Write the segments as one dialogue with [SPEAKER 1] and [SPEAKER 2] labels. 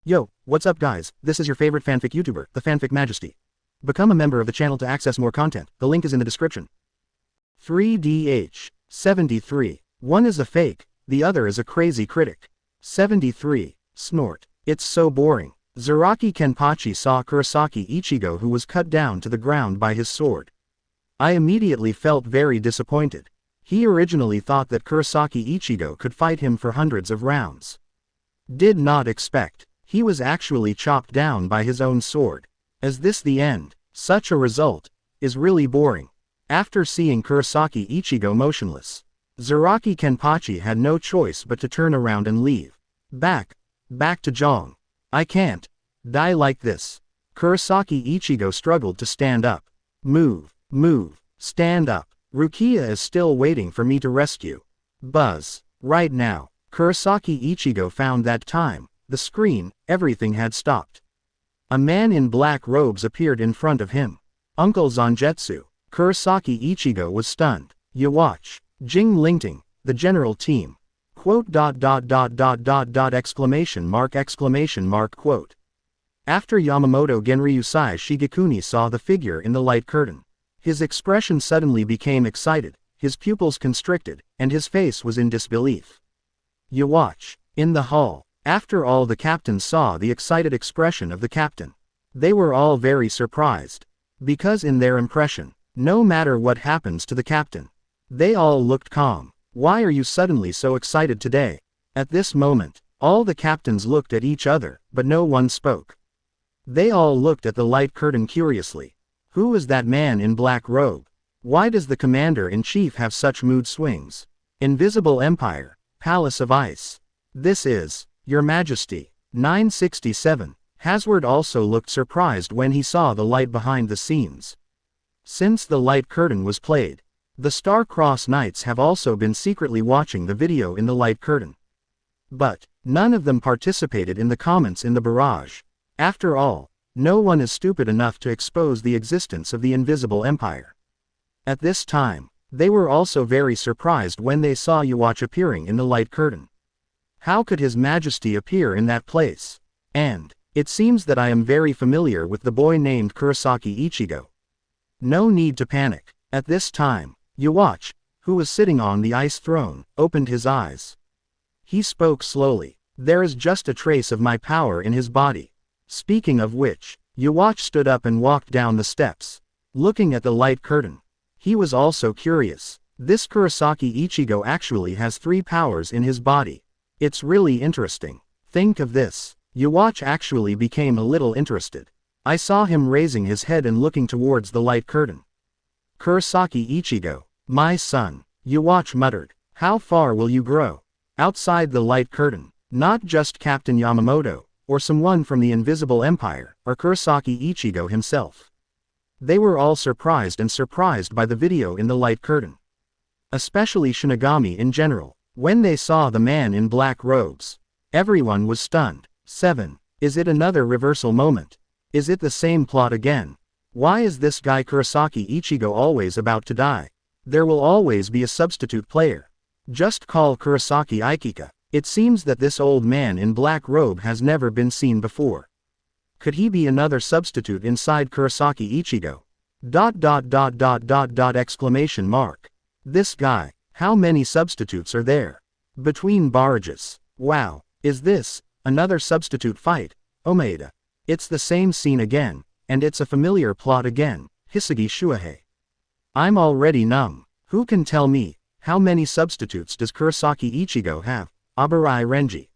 [SPEAKER 1] Yo, what's up guys, this is your favorite fanfic YouTuber, the Fanfic Majesty. Become a member of the channel to access more content, the link is in the description. 3DH. 73. One is a fake, the other is a crazy critic. 73. Snort. It's so boring. Zaraki Kenpachi saw Kurosaki Ichigo who was cut down to the ground by his sword. I immediately felt very disappointed. He originally thought that Kurosaki Ichigo could fight him for hundreds of rounds. Did not expect. He was actually chopped down by his own sword. Is this the end? Such a result is really boring. After seeing Kurosaki Ichigo motionless, Zaraki Kenpachi had no choice but to turn around and leave. Back to Jiang. I can't die like this. Kurosaki Ichigo struggled to stand up. Move, stand up. Rukia is still waiting for me to rescue. Buzz. Right now. Kurosaki Ichigo found that time. The screen, everything had stopped. A man in black robes appeared in front of him. Uncle Zangetsu. Kurosaki Ichigo was stunned. You watch. Jing Lingting, the general team. Quote ... exclamation mark quote. After Yamamoto Genryusai Shigekuni saw the figure in the light curtain, his expression suddenly became excited, his pupils constricted, and his face was in disbelief. You watch. In the hall. After all, the captains saw the excited expression of the captain. They were all very surprised. Because in their impression, no matter what happens to the captain, they all looked calm. Why are you suddenly so excited today? At this moment, all the captains looked at each other, but no one spoke. They all looked at the light curtain curiously. Who is that man in black robe? Why does the commander-in-chief have such mood swings? Invisible Empire, Palace of Ice. This is Your Majesty. 967. Hasward also looked surprised when he saw the light behind the scenes. Since the light curtain was played, the Star-Crossed Knights have also been secretly watching the video in the light curtain. But none of them participated in the comments in the barrage. After all, no one is stupid enough to expose the existence of the Invisible Empire. At this time, they were also very surprised when they saw Yuwatch appearing in the light curtain. How could His Majesty appear in that place? And it seems that I am very familiar with the boy named Kurosaki Ichigo. No need to panic. At this time, Yuwatch, who was sitting on the ice throne, opened his eyes. He spoke slowly. There is just a trace of my power in his body. Speaking of which, Yuwatch stood up and walked down the steps, looking at the light curtain. He was also curious. This Kurosaki Ichigo actually has 3 powers in his body. It's really interesting. Think of this. Yuwatch actually became a little interested. I saw him raising his head and looking towards the light curtain. Kurosaki Ichigo, my son, Yuwatch muttered. How far will you grow? Outside the light curtain, not just Captain Yamamoto, or someone from the Invisible Empire, or Kurosaki Ichigo himself. They were all surprised by the video in the light curtain. Especially Shinigami in general. When they saw the man in black robes, everyone was stunned. 7. Is it another reversal moment? Is it the same plot again? Why is this guy Kurosaki Ichigo always about to die? There will always be a substitute player. Just call Kurosaki Ichigo. It seems that this old man in black robe has never been seen before. Could he be another substitute inside Kurosaki Ichigo? ... exclamation mark. This guy. How many substitutes are there? Between barrages. Wow. Is this another substitute fight? Omaeda. It's the same scene again, and it's a familiar plot again. Hisagi Shuahei. I'm already numb. Who can tell me, how many substitutes does Kurosaki Ichigo have? Abarai Renji.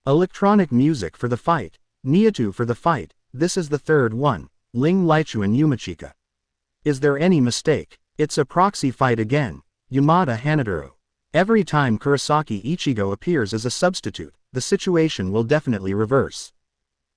[SPEAKER 1] Electronic music for the fight. Niatu for the fight. This is the third one. Ling Lichuan Yumachika. Is there any mistake? It's a proxy fight again. Yamada Hanaduro. Every time Kurosaki Ichigo appears as a substitute, the situation will definitely reverse.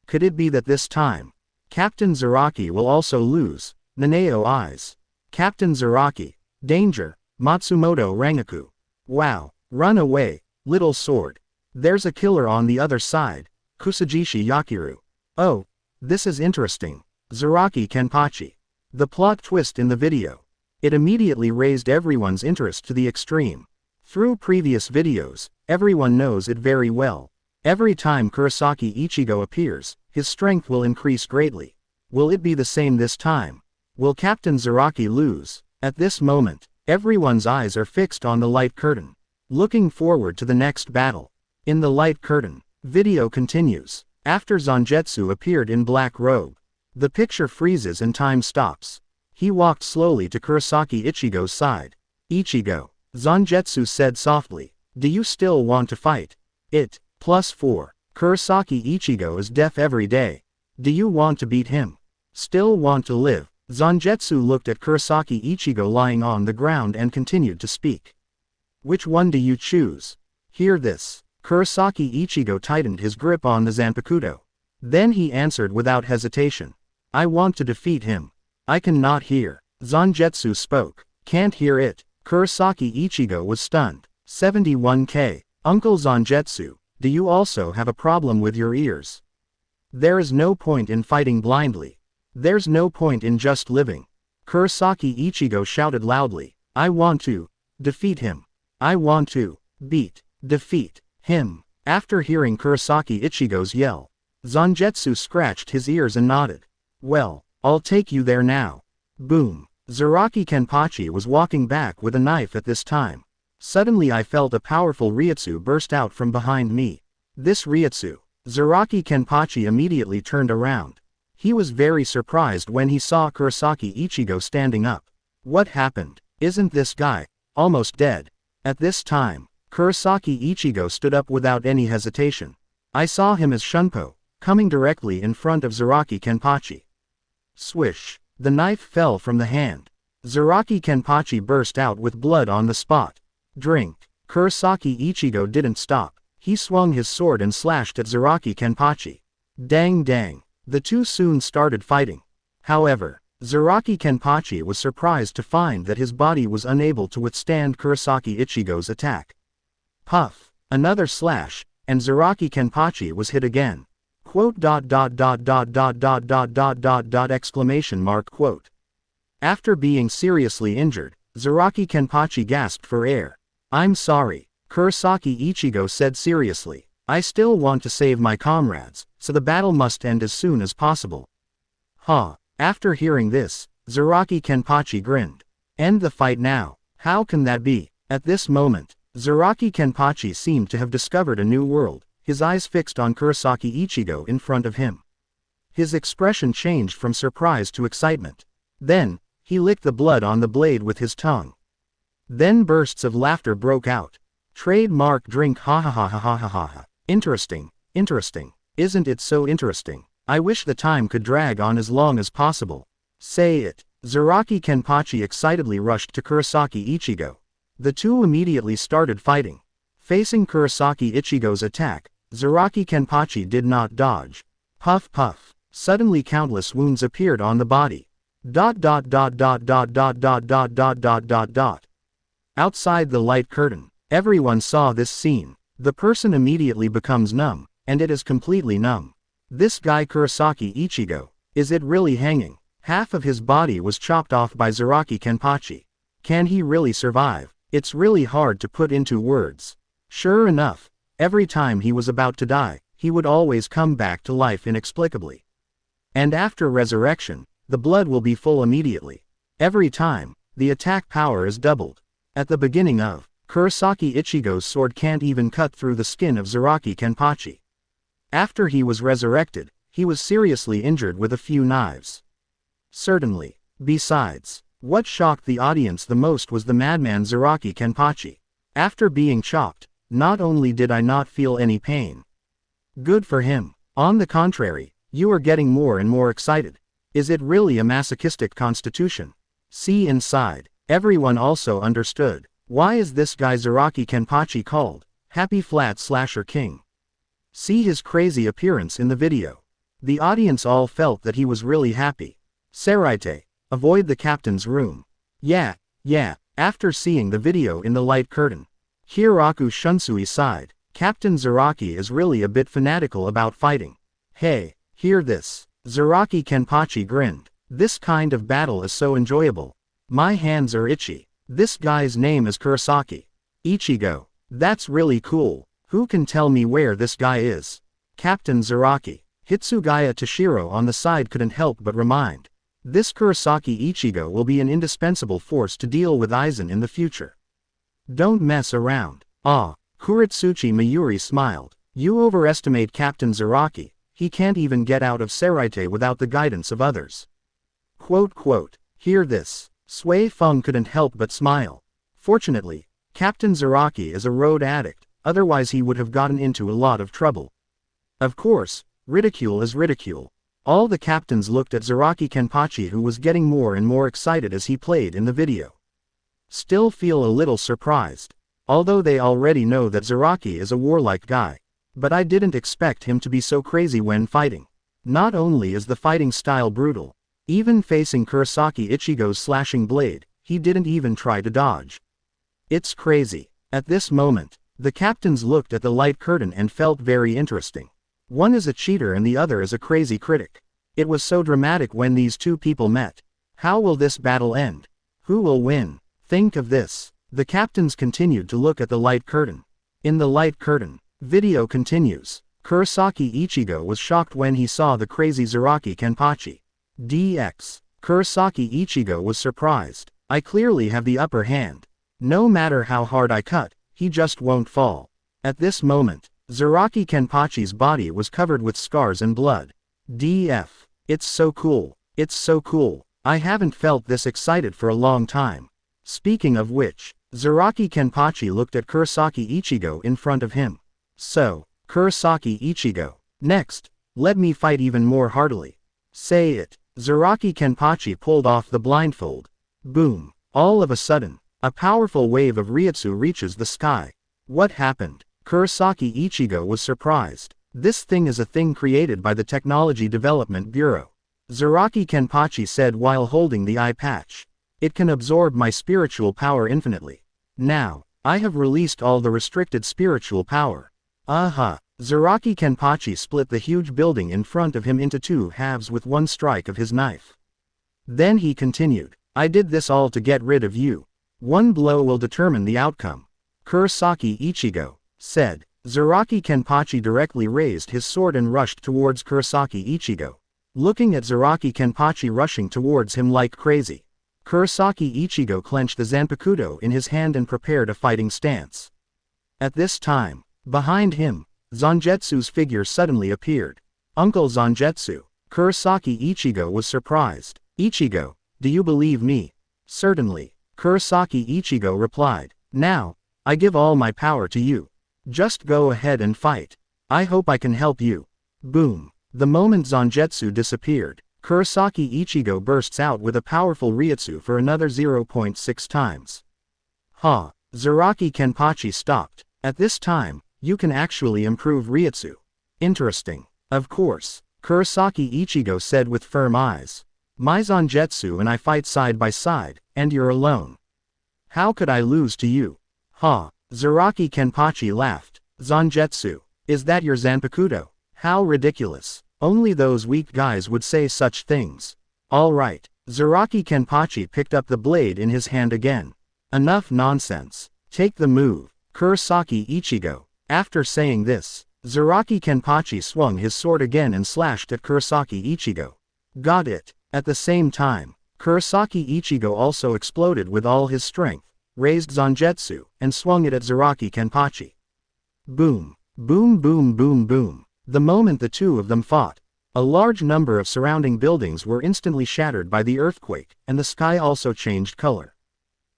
[SPEAKER 1] Could it be that this time, Captain Zaraki will also lose? Naneo eyes. Captain Zaraki. Danger. Matsumoto Rangaku. Wow. Run away, little sword. There's a killer on the other side. Kusajishi Yakiru. Oh, this is interesting. Zaraki Kenpachi. The plot twist in the video. It immediately raised everyone's interest to the extreme. Through previous videos, everyone knows it very well. Every time Kurosaki Ichigo appears, his strength will increase greatly. Will it be the same this time? Will Captain Zaraki lose? At this moment, everyone's eyes are fixed on the light curtain, looking forward to the next battle. In the light curtain, video continues. After Zangetsu appeared in black robe, the picture freezes and time stops. He walked slowly to Kurosaki Ichigo's side. Ichigo, Zangetsu said softly, do you still want to fight? It, +4. Kurosaki Ichigo is deaf every day. Do you want to beat him? Still want to live? Zangetsu looked at Kurosaki Ichigo lying on the ground and continued to speak. Which one do you choose? Hear this. Kurosaki Ichigo tightened his grip on the Zanpakuto. Then he answered without hesitation. I want to defeat him. I cannot hear. Zangetsu spoke. Can't hear it. Kurosaki Ichigo was stunned. 71k. Uncle Zangetsu, do you also have a problem with your ears? There is no point in fighting blindly. There's no point in just living. Kurosaki Ichigo shouted loudly. I want to defeat him. I want to defeat him. After hearing Kurosaki Ichigo's yell, Zangetsu scratched his ears and nodded. Well, I'll take you there now. Boom. Zaraki Kenpachi was walking back with a knife at this time. Suddenly I felt a powerful Ryutsu burst out from behind me. This Ryutsu. Zaraki Kenpachi immediately turned around. He was very surprised when he saw Kurosaki Ichigo standing up. What happened? Isn't this guy almost dead? At this time, Kurosaki Ichigo stood up without any hesitation. I saw him as Shunpo, coming directly in front of Zaraki Kenpachi. Swish. The knife fell from the hand. Zaraki Kenpachi burst out with blood on the spot. Drink. Kurosaki Ichigo didn't stop. He swung his sword and slashed at Zaraki Kenpachi. Dang dang. The two soon started fighting. However, Zaraki Kenpachi was surprised to find that his body was unable to withstand Kurosaki Ichigo's attack. Puff. Another slash, and Zaraki Kenpachi was hit again. Exclamation mark quote. After being seriously injured, Zaraki Kenpachi gasped for air. I'm sorry, Kurosaki Ichigo said seriously. I still want to save my comrades, so the battle must end as soon as possible. Huh. After hearing this, Zaraki Kenpachi grinned. End the fight now. How can that be? At this moment, Zaraki Kenpachi seemed to have discovered a new world, his eyes fixed on Kurosaki Ichigo in front of him. His expression changed from surprise to excitement. Then, he licked the blood on the blade with his tongue. Then bursts of laughter broke out. Trademark drink ha ha ha ha ha ha ha. Interesting, interesting. Isn't it so interesting? I wish the time could drag on as long as possible. Say it. Zaraki Kenpachi excitedly rushed to Kurosaki Ichigo. The two immediately started fighting. Facing Kurosaki Ichigo's attack, Zaraki Kenpachi did not dodge. Puff puff. Suddenly countless wounds appeared on the body. Outside the light curtain, everyone saw this scene. The person immediately becomes numb, and it is completely numb. This guy Kurosaki Ichigo, is it really hanging? Half of his body was chopped off by Zaraki Kenpachi. Can he really survive? It's really hard to put into words. Sure enough, every time he was about to die, he would always come back to life inexplicably. And after resurrection, the blood will be full immediately. Every time, the attack power is doubled. At the beginning of, Kurosaki Ichigo's sword can't even cut through the skin of Zaraki Kenpachi. After he was resurrected, he was seriously injured with a few knives. Certainly. Besides, what shocked the audience the most was the madman Zaraki Kenpachi. After being chopped, not only did I not feel any pain. Good for him. On the contrary, you are getting more and more excited. Is it really a masochistic constitution? See inside. Everyone also understood. Why is this guy Zaraki Kenpachi called Happy Flat Slasher King? See his crazy appearance in the video. The audience all felt that he was really happy. Seraite, avoid the captain's room. Yeah. After seeing the video in the light curtain, Hiraku Shunsui sighed. Captain Zaraki is really a bit fanatical about fighting. Hey, hear this. Zaraki Kenpachi grinned. This kind of battle is so enjoyable. My hands are itchy. This guy's name is Kurosaki Ichigo. That's really cool. Who can tell me where this guy is? Captain Zaraki. Hitsugaya Toshiro on the side couldn't help but remind. This Kurosaki Ichigo will be an indispensable force to deal with Aizen in the future. Don't mess around. Ah, Kuritsuchi Mayuri smiled. You overestimate Captain Zaraki, he can't even get out of Seraite without the guidance of others. Quote, hear this. Sui Feng couldn't help but smile. Fortunately, Captain Zaraki is a road addict, otherwise he would have gotten into a lot of trouble. Of course, ridicule is ridicule. All the captains looked at Zaraki Kenpachi, who was getting more and more excited as he played in the video. Still feel a little surprised. Although they already know that Zaraki is a warlike guy. But I didn't expect him to be so crazy when fighting. Not only is the fighting style brutal, even facing Kurosaki Ichigo's slashing blade, he didn't even try to dodge. It's crazy. At this moment, the captains looked at the light curtain and felt very interesting. One is a cheater and the other is a crazy critic. It was so dramatic when these two people met. How will this battle end? Who will win? Think of this. The captains continued to look at the light curtain. In the light curtain, video continues. Kurosaki Ichigo was shocked when he saw the crazy Zaraki Kenpachi. DX. Kurosaki Ichigo was surprised. I clearly have the upper hand. No matter how hard I cut, he just won't fall. At this moment, Zaraki Kenpachi's body was covered with scars and blood. DF. It's so cool. It's so cool. I haven't felt this excited for a long time. Speaking of which, Zaraki Kenpachi looked at Kurosaki Ichigo in front of him. So, Kurosaki Ichigo. Next, let me fight even more heartily. Say it. Zaraki Kenpachi pulled off the blindfold. Boom. All of a sudden, a powerful wave of Ryutsu reaches the sky. What happened? Kurosaki Ichigo was surprised. This thing is a thing created by the Technology Development Bureau. Zaraki Kenpachi said while holding the eye patch. It can absorb my spiritual power infinitely. Now, I have released all the restricted spiritual power. Aha! Zaraki Kenpachi split the huge building in front of him into two halves with one strike of his knife. Then he continued, I did this all to get rid of you. One blow will determine the outcome. Kurosaki Ichigo said. Zaraki Kenpachi directly raised his sword and rushed towards Kurosaki Ichigo. Looking at Zaraki Kenpachi rushing towards him like crazy, Kurosaki Ichigo clenched the Zanpakuto in his hand and prepared a fighting stance. At this time, behind him, Zangetsu's figure suddenly appeared. Uncle Zangetsu. Kurosaki Ichigo was surprised. Ichigo, do you believe me? Certainly. Kurosaki Ichigo replied. Now, I give all my power to you. Just go ahead and fight. I hope I can help you. Boom. The moment Zangetsu disappeared, Kurosaki Ichigo bursts out with a powerful Ryutsu for another 0.6 times. Ha! Zaraki Kenpachi stopped. At this time, you can actually improve Ryutsu. Interesting. Of course, Kurosaki Ichigo said with firm eyes. My Zangetsu and I fight side by side, and you're alone. How could I lose to you? Ha! Zaraki Kenpachi laughed. Zangetsu. Is that your Zanpakuto? How ridiculous. Only those weak guys would say such things. Alright. Zaraki Kenpachi picked up the blade in his hand again. Enough nonsense. Take the move. Kurosaki Ichigo. After saying this, Zaraki Kenpachi swung his sword again and slashed at Kurosaki Ichigo. Got it. At the same time, Kurosaki Ichigo also exploded with all his strength, raised Zangetsu, and swung it at Zaraki Kenpachi. Boom. Boom boom boom boom. The moment the two of them fought, a large number of surrounding buildings were instantly shattered by the earthquake, and the sky also changed color.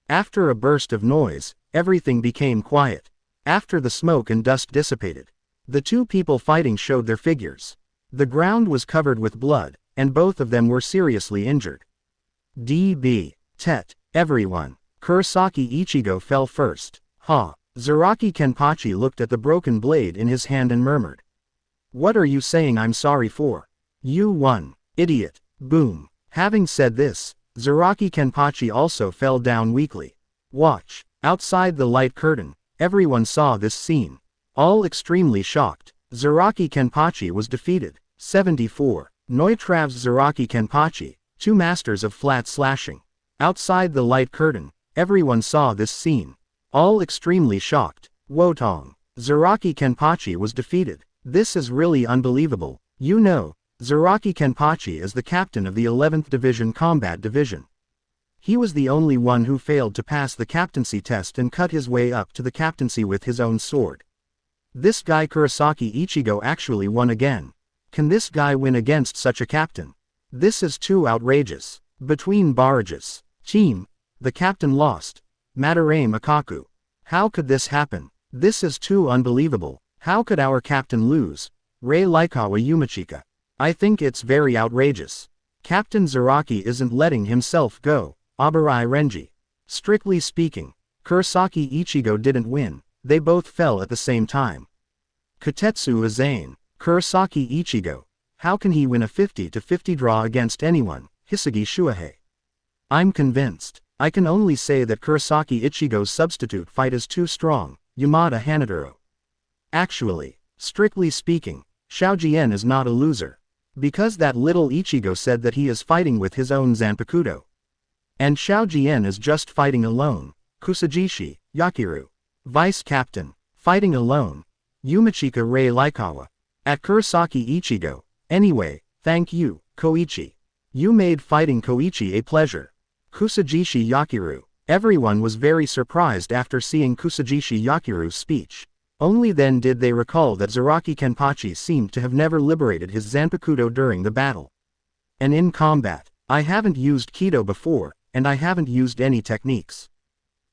[SPEAKER 1] After a burst of noise, everything became quiet. After the smoke and dust dissipated, the two people fighting showed their figures. The ground was covered with blood, and both of them were seriously injured. DB. Tet. Everyone. Kurosaki Ichigo fell first. Ha! Zaraki Kenpachi looked at the broken blade in his hand and murmured. What are you saying I'm sorry for? You won. Idiot. Boom. Having said this, Zaraki Kenpachi also fell down weakly. Watch. Outside the light curtain, everyone saw this scene. All extremely shocked. Zaraki Kenpachi was defeated. 74. Neutrav's Zaraki Kenpachi, two masters of flat slashing. Outside the light curtain, everyone saw this scene. All extremely shocked. Wotong. Zaraki Kenpachi was defeated. This is really unbelievable. You know, Zaraki Kenpachi is the captain of the 11th Division Combat Division. He was the only one who failed to pass the captaincy test and cut his way up to the captaincy with his own sword. This guy Kurosaki Ichigo actually won again. Can this guy win against such a captain? This is too outrageous. Between barrages. Team. The captain lost. Madarame Makaku. How could this happen? This is too unbelievable. How could our captain lose? Rei Laikawa Yumachika. I think it's very outrageous. Captain Zaraki isn't letting himself go. Abarai Renji. Strictly speaking, Kurosaki Ichigo didn't win. They both fell at the same time. Kotetsu Aizen. Kurosaki Ichigo. How can he win a 50-50 draw against anyone? Hisagi Shuhei. I'm convinced. I can only say that Kurosaki Ichigo's substitute fight is too strong. Yamada Hanaduro. Actually, strictly speaking, Xiaojien is not a loser. Because that little Ichigo said that he is fighting with his own Zanpakuto. And Xiaojien is just fighting alone. Kusajishi, Yakiru. Vice Captain. Fighting alone. Yumachika Rei Laikawa. At Kurosaki Ichigo. Anyway, thank you, Koichi. You made fighting Koichi a pleasure. Kusajishi Yakiru. Everyone was very surprised after seeing Kusajishi Yakiru's speech. Only then did they recall that Zaraki Kenpachi seemed to have never liberated his Zanpakuto during the battle. And in combat, I haven't used Kido before, and I haven't used any techniques.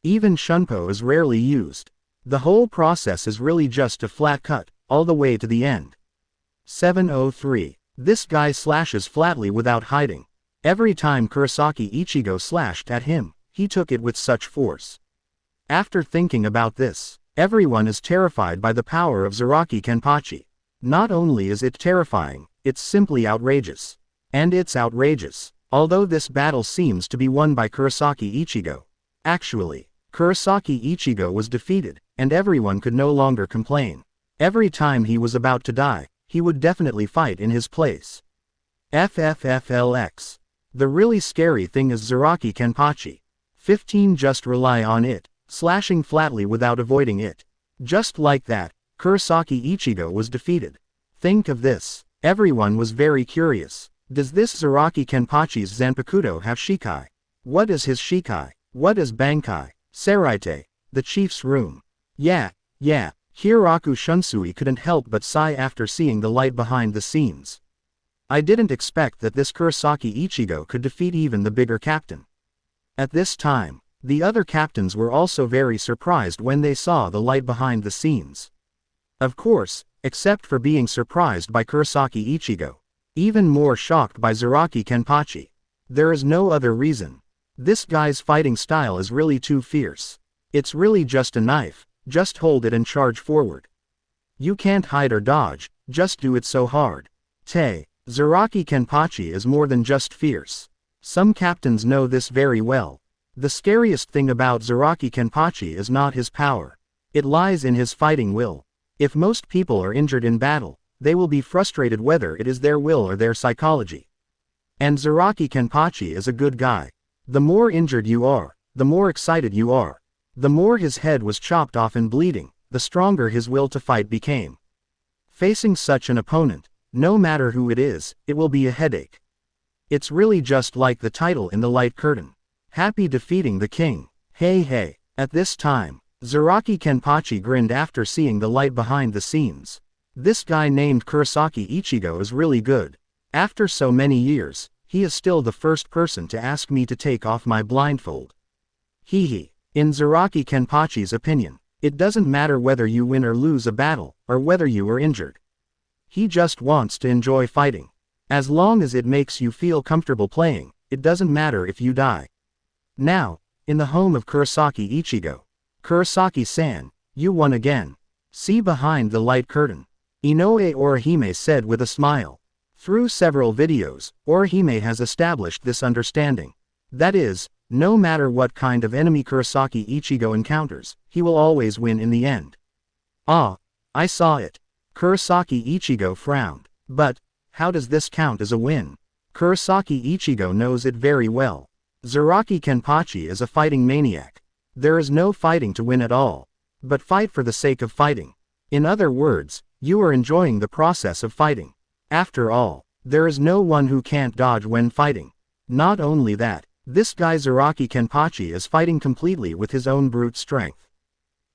[SPEAKER 1] Even Shunpo is rarely used. The whole process is really just a flat cut, all the way to the end. 703. This guy slashes flatly without hiding. Every time Kurosaki Ichigo slashed at him, he took it with such force. After thinking about this, everyone is terrified by the power of Zaraki Kenpachi. Not only is it terrifying, it's simply outrageous. And it's outrageous, although this battle seems to be won by Kurosaki Ichigo. Actually, Kurosaki Ichigo was defeated, and everyone could no longer complain. Every time he was about to die, he would definitely fight in his place. FFFLX. The really scary thing is Zaraki Kenpachi. 15 just rely on it, slashing flatly without avoiding it. Just like that, Kurosaki Ichigo was defeated. Think of this. Everyone was very curious. Does this Zaraki Kenpachi's Zanpakuto have Shikai? What is his Shikai? What is Bankai? Seraite. The chief's room. Yeah. Hiraku Shunsui couldn't help but sigh after seeing the light behind the scenes. I didn't expect that this Kurosaki Ichigo could defeat even the bigger captain. At this time, the other captains were also very surprised when they saw the light behind the scenes. Of course, except for being surprised by Kurosaki Ichigo. Even more shocked by Zaraki Kenpachi. There is no other reason. This guy's fighting style is really too fierce. It's really just a knife, just hold it and charge forward. You can't hide or dodge, just do it so hard. Zaraki Kenpachi is more than just fierce. Some captains know this very well. The scariest thing about Zaraki Kenpachi is not his power. It lies in his fighting will. If most people are injured in battle, they will be frustrated whether it is their will or their psychology. And Zaraki Kenpachi is a good guy. The more injured you are, the more excited you are. The more his head was chopped off and bleeding, the stronger his will to fight became. Facing such an opponent, no matter who it is, it will be a headache. It's really just like the title in the light curtain. Happy defeating the king. Hey. At this time, Zaraki Kenpachi grinned after seeing the light behind the scenes. This guy named Kurosaki Ichigo is really good. After so many years, he is still the first person to ask me to take off my blindfold. Hehe. In Zaraki Kenpachi's opinion, it doesn't matter whether you win or lose a battle, or whether you are injured. He just wants to enjoy fighting. As long as it makes you feel comfortable playing, it doesn't matter if you die. Now, in the home of Kurosaki Ichigo. Kurosaki-san, you won again. See behind the light curtain. Inoue Orihime said with a smile. Through several videos, Orihime has established this understanding. That is, no matter what kind of enemy Kurosaki Ichigo encounters, he will always win in the end. Ah, I saw it. Kurosaki Ichigo frowned. But, how does this count as a win? Kurosaki Ichigo knows it very well. Zaraki Kenpachi is a fighting maniac. There is no fighting to win at all. But fight for the sake of fighting. In other words, you are enjoying the process of fighting. After all, there is no one who can't dodge when fighting. Not only that, this guy Zaraki Kenpachi is fighting completely with his own brute strength.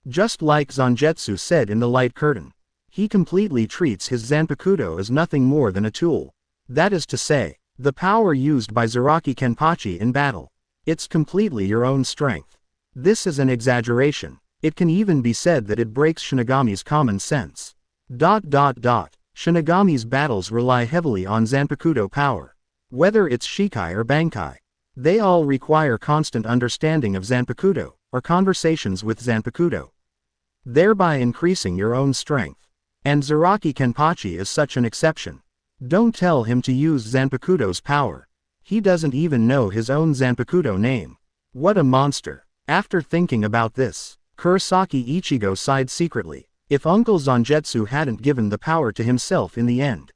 [SPEAKER 1] Just like Zangetsu said in the light curtain. He completely treats his Zanpakuto as nothing more than a tool. That is to say, the power used by Zaraki Kenpachi in battle. It's completely your own strength. This is an exaggeration. It can even be said that it breaks Shinigami's common sense. Shinigami's battles rely heavily on Zanpakuto power. Whether it's Shikai or Bankai, they all require constant understanding of Zanpakuto, or conversations with Zanpakuto, thereby increasing your own strength. And Zaraki Kenpachi is such an exception. Don't tell him to use Zanpakuto's power. He doesn't even know his own Zanpakuto name. What a monster. After thinking about this, Kurosaki Ichigo sighed secretly. If Uncle Zangetsu hadn't given the power to himself in the end,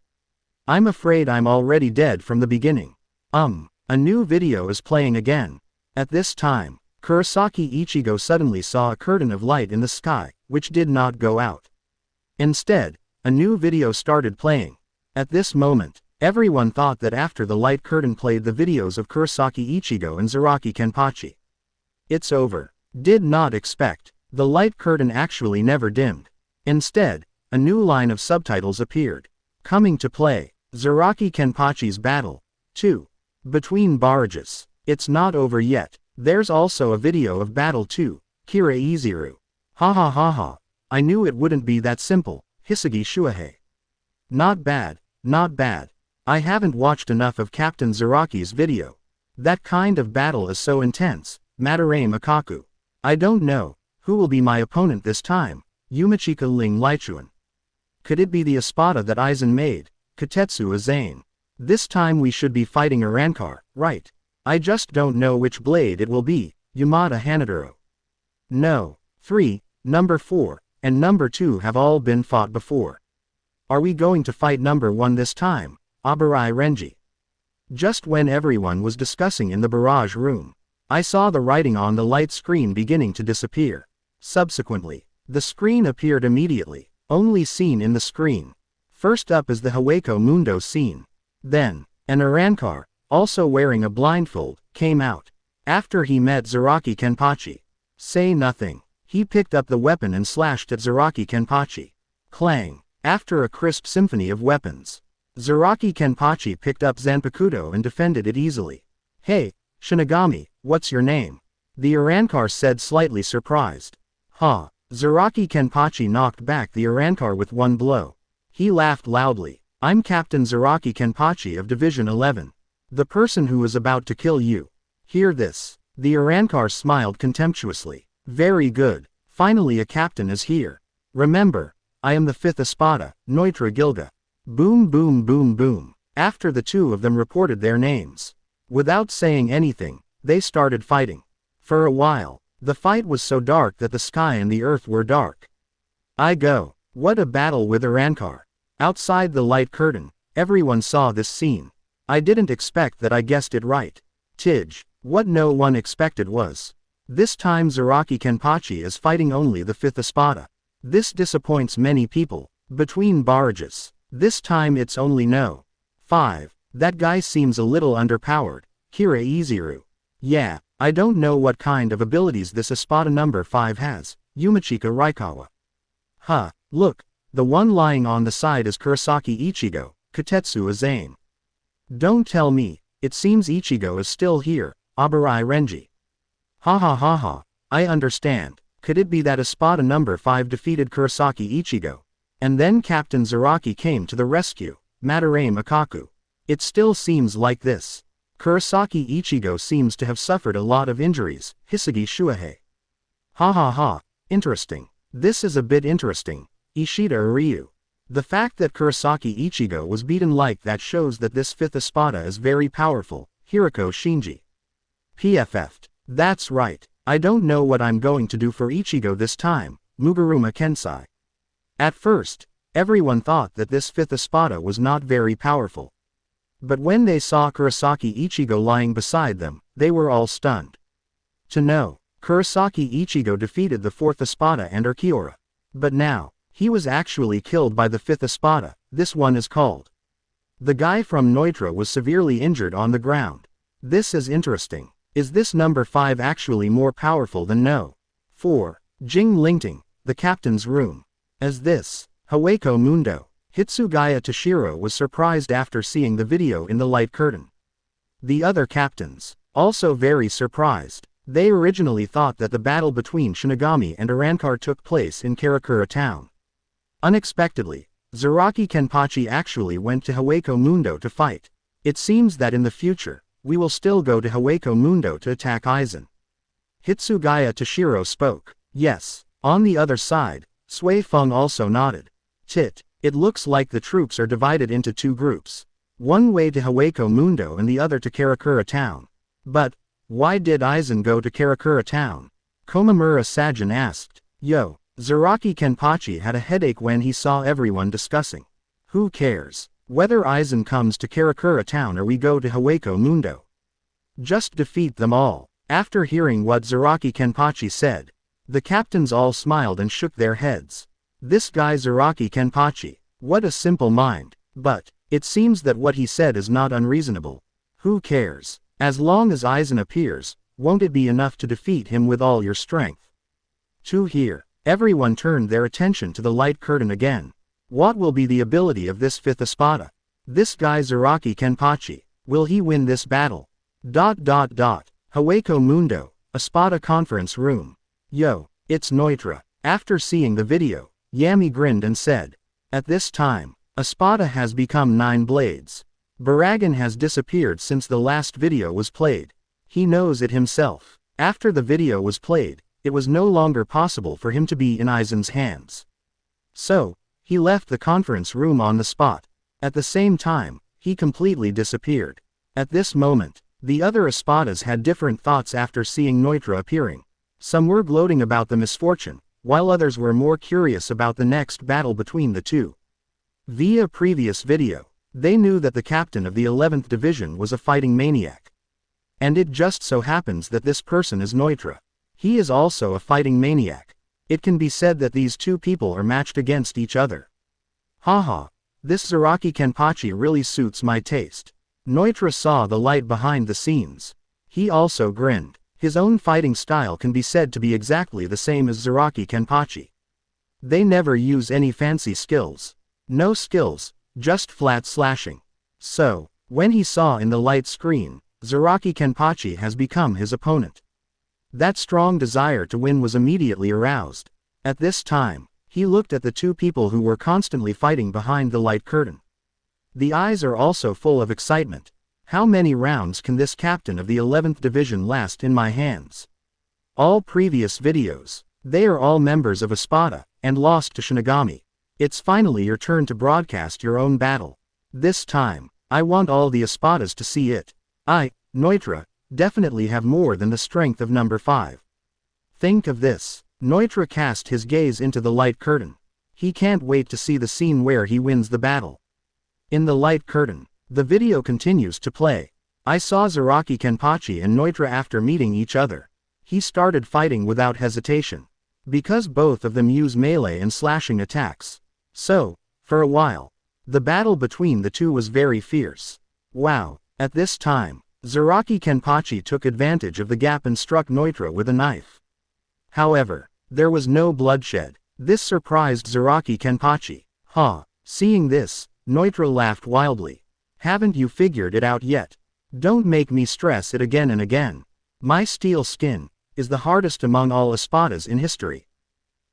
[SPEAKER 1] I'm afraid I'm already dead from the beginning. A new video is playing again. At this time, Kurosaki Ichigo suddenly saw a curtain of light in the sky, which did not go out. Instead, a new video started playing. At this moment, everyone thought that after the light curtain played the videos of Kurosaki Ichigo and Zaraki Kenpachi, it's over. Did not expect. The light curtain actually never dimmed. Instead, a new line of subtitles appeared. Coming to play, Zaraki Kenpachi's battle. 2. Between barrages. It's not over yet. There's also a video of Battle 2, Kira Iziru. Ha ha ha ha. I knew it wouldn't be that simple, Hisagi Shuahei. Not bad, not bad. I haven't watched enough of Captain Zaraki's video. That kind of battle is so intense, Madarame Makaku. I don't know, who will be my opponent this time, Yumachika Ling Lichuan. Could it be the Espada that Aizen made, Katetsu Aizen? This time we should be fighting Arankar, right? I just don't know which blade it will be, Yamada Hanaduro. No, 3, number 4, and number 2 have all been fought before. Are we going to fight number 1 this time, Abarai Renji? Just when everyone was discussing in the barrage room, I saw the writing on the light screen beginning to disappear. Subsequently, the screen appeared immediately, only seen in the screen. First up is the Haweko Mundo scene. Then, an Arankar, also wearing a blindfold, came out. After he met Zaraki Kenpachi. Say nothing. He picked up the weapon and slashed at Zaraki Kenpachi. Clang. After a crisp symphony of weapons, Zaraki Kenpachi picked up Zanpakuto and defended it easily. Hey, Shinigami, what's your name? The Arankar said, slightly surprised. Ha. Zaraki Kenpachi knocked back the Arankar with one blow. He laughed loudly. I'm Captain Zaraki Kenpachi of Division 11. The person who is about to kill you. Hear this. The Arankar smiled contemptuously. Very good. Finally a captain is here. Remember, I am the 5th Espada, Neutra Gilga. Boom boom boom boom. After the two of them reported their names, without saying anything, they started fighting. For a while, the fight was so dark that the sky and the earth were dark. I go. What a battle with Arankar. Outside the light curtain, everyone saw this scene. I didn't expect that. I guessed it right. Tidge. What no one expected was, this time Zaraki Kenpachi is fighting only the 5th Espada. This disappoints many people. Between barrages. This time it's only no. 5. That guy seems a little underpowered. Kira Iziru. Yeah, I don't know what kind of abilities this Espada number 5 has. Yumachika Raikawa. Huh, look, the one lying on the side is Kurosaki Ichigo, Katetsu Aizen. Don't tell me, it seems Ichigo is still here, Abarai Renji. Ha ha ha ha, I understand. Could it be that Espada number 5 defeated Kurosaki Ichigo? And then Captain Zaraki came to the rescue, Madarame Makaku. It still seems like this. Kurosaki Ichigo seems to have suffered a lot of injuries, Hisagi Shuahei. Ha ha ha, interesting. This is a bit interesting, Ishida Ryu. The fact that Kurosaki Ichigo was beaten like that shows that this 5th Espada is very powerful, Hirako Shinji. PFF'd. That's right. I don't know what I'm going to do for Ichigo this time, Muguruma Kensei. At first, everyone thought that this 5th Espada was not very powerful. But when they saw Kurosaki Ichigo lying beside them, they were all stunned. To know, Kurosaki Ichigo defeated the 4th Espada and Urkiora. But now, He was actually killed by the fifth Espada, this one is called. The guy from Neutra was severely injured on the ground. This is interesting. Is this number 5 actually more powerful than No. 4? Jing Lingting, the captain's room. As this, Hawako Mundo, Hitsugaya Toshiro was surprised after seeing the video in the light curtain. The other captains, also very surprised. They originally thought that the battle between Shinigami and Arankar took place in Karakura town. Unexpectedly, Zaraki Kenpachi actually went to Hawako Mundo to fight. It seems that in the future, we will still go to Hawako Mundo to attack Aizen. Hitsugaya Toshiro spoke. Yes. On the other side, Sui Feng also nodded. It looks like the troops are divided into 2 groups. One way to Hawako Mundo and the other to Karakura town. But, why did Aizen go to Karakura town? Komamura Sajin asked. Yo, Zaraki Kenpachi had a headache when he saw everyone discussing. Who cares? Whether Aizen comes to Karakura town or we go to Hawako Mundo. Just defeat them all. After hearing what Zaraki Kenpachi said, the captains all smiled and shook their heads. This guy Zaraki Kenpachi, what a simple mind. But, it seems that what he said is not unreasonable. Who cares? As long as Aizen appears, won't it be enough to defeat him with all your strength? To here, everyone turned their attention to the light curtain again. What will be the ability of this fifth Espada? This guy Zaraki Kenpachi, will he win this battle? Hawako Mundo, Espada conference room. Yo, it's Neutra. After seeing the video, Yami grinned and said. At this time, Espada has become 9 blades. Baragan has disappeared since the last video was played. He knows it himself. After the video was played, it was no longer possible for him to be in Aizen's hands. So, he left the conference room on the spot. At the same time, he completely disappeared. At this moment, the other Espadas had different thoughts after seeing Neutra appearing. Some were gloating about the misfortune, while others were more curious about the next battle between the two. Via previous video, they knew that the captain of the 11th Division was a fighting maniac. And it just so happens that this person is Neutra. He is also a fighting maniac. It can be said that these two people are matched against each other. Haha, this Zaraki Kenpachi really suits my taste. Neutra saw the light behind the scenes. He also grinned. His own fighting style can be said to be exactly the same as Zaraki Kenpachi. They never use any fancy skills. No skills, just flat slashing. So, when he saw in the light screen, Zaraki Kenpachi has become his opponent. That strong desire to win was immediately aroused. At this time, he looked at the two people who were constantly fighting behind the light curtain. The eyes are also full of excitement. How many rounds can this captain of the 11th Division last in my hands? All previous videos, they are all members of Espada, and lost to Shinigami. It's finally your turn to broadcast your own battle. This time, I want all the Espadas to see it. I, Neutra, definitely have more than the strength of number 5. Think of this. Neutra cast his gaze into the light curtain. He can't wait to see the scene where he wins the battle. In the light curtain, the video continues to play. I saw Zaraki Kenpachi and Neutra after meeting each other. He started fighting without hesitation. Because both of them use melee and slashing attacks. So, for a while, the battle between the two was very fierce. Wow, at this time, Zaraki Kenpachi took advantage of the gap and struck Neutra with a knife. However, there was no bloodshed. This surprised Zaraki Kenpachi. Seeing this, Neutra laughed wildly. Haven't you figured it out yet? Don't make me stress it again and again. My steel skin is the hardest among all Espadas in history.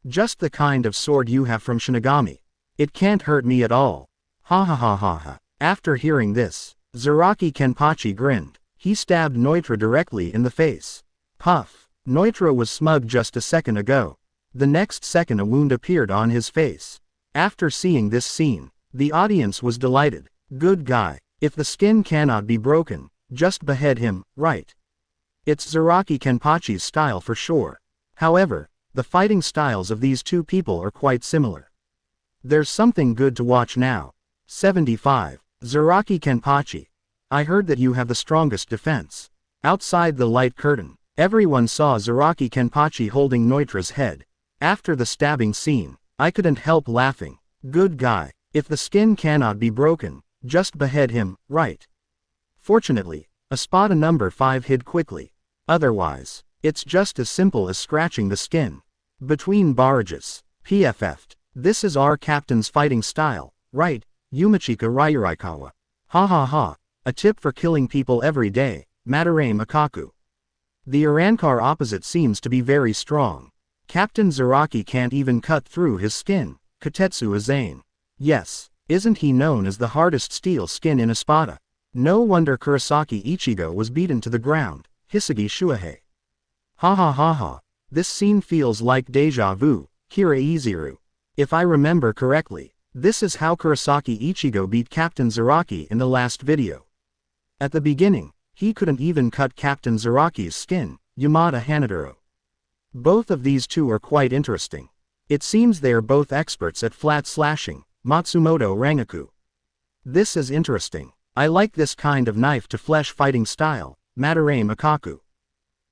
[SPEAKER 1] Just the kind of sword you have from Shinigami. It can't hurt me at all. After hearing this, Zaraki Kenpachi grinned. He stabbed Neutra directly in the face. Puff. Neutra was smug just a second ago. The next second a wound appeared on his face. After seeing this scene, the audience was delighted. Good guy. If the skin cannot be broken, just behead him, right? It's Zaraki Kenpachi's style for sure. However, the fighting styles of these two people are quite similar. There's something good to watch now. 75. Zaraki Kenpachi. I heard that you have the strongest defense. Outside the light curtain, everyone saw Zaraki Kenpachi holding Neutra's head. After the stabbing scene, I couldn't help laughing. Good guy. If the skin cannot be broken, just behead him, right? Fortunately, Espada number 5 hid quickly. Otherwise, it's just as simple as scratching the skin. Between barrages. PFF'd. This is our captain's fighting style, right? Yumichika Ryurikawa. Ha ha ha. A tip for killing people every day, Madarame Makaku. The Arankar opposite seems to be very strong. Captain Zaraki can't even cut through his skin, Katetsu Aizen. Yes, isn't he known as the hardest steel skin in Espada? No wonder Kurosaki Ichigo was beaten to the ground, Hisagi Shuhei. Ha ha ha ha. This scene feels like deja vu, Kira Izuru. If I remember correctly, this is how Kurosaki Ichigo beat Captain Zaraki in the last video. At the beginning, he couldn't even cut Captain Zaraki's skin, Yamada Hanadoro. Both of these two are quite interesting. It seems they are both experts at flat slashing, Matsumoto Rangaku. This is interesting. I like this kind of knife-to-flesh fighting style, Madarame Makaku.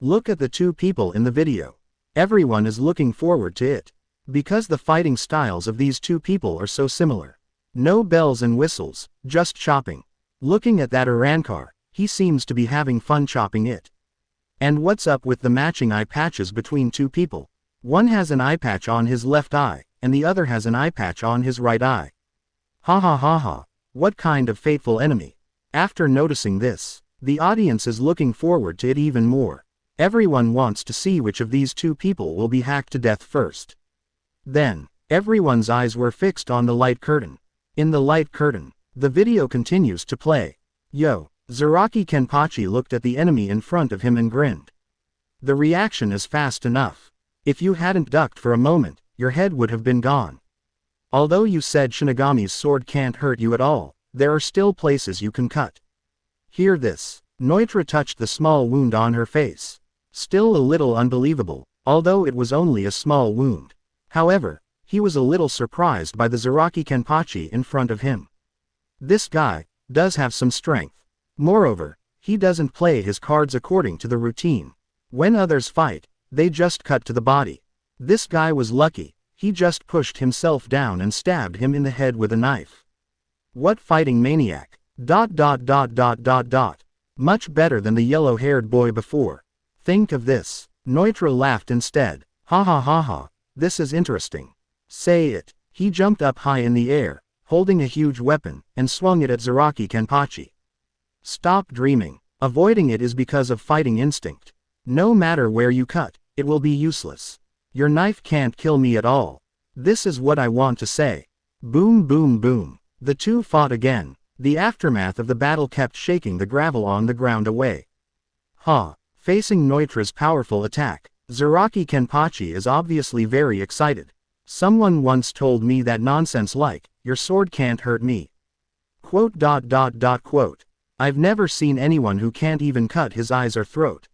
[SPEAKER 1] Look at the two people in the video. Everyone is looking forward to it. Because the fighting styles of these two people are so similar. No bells and whistles, just chopping. Looking at that Arankar, he seems to be having fun chopping it. And what's up with the matching eye patches between two people? One has an eye patch on his left eye, and the other has an eye patch on his right eye. Ha ha ha ha, what kind of fateful enemy? After noticing this, the audience is looking forward to it even more. Everyone wants to see which of these two people will be hacked to death first. Then, everyone's eyes were fixed on the light curtain. In the light curtain, the video continues to play. Yo, Zaraki Kenpachi looked at the enemy in front of him and grinned. The reaction is fast enough. If you hadn't ducked for a moment, your head would have been gone. Although you said Shinigami's sword can't hurt you at all, there are still places you can cut. Hear this. Neutra touched the small wound on her face. Still a little unbelievable, although it was only a small wound. However, he was a little surprised by the Zaraki Kenpachi in front of him. This guy does have some strength. Moreover, he doesn't play his cards according to the routine. When others fight, they just cut to the body. This guy was lucky, he just pushed himself down and stabbed him in the head with a knife. What fighting maniac. ... Much better than the yellow-haired boy before. Think of this. Neutra laughed instead. Ha ha ha ha. This is interesting. Say it. He jumped up high in the air, holding a huge weapon, and swung it at Zaraki Kenpachi. Stop dreaming. Avoiding it is because of fighting instinct. No matter where you cut, it will be useless. Your knife can't kill me at all. This is what I want to say. Boom boom boom. The two fought again. The aftermath of the battle kept shaking the gravel on the ground away. Ha! Facing Neutra's powerful attack, Zaraki Kenpachi is obviously very excited. Someone once told me that nonsense like, your sword can't hurt me. Quote. I've never seen anyone who can't even cut his eyes or throat.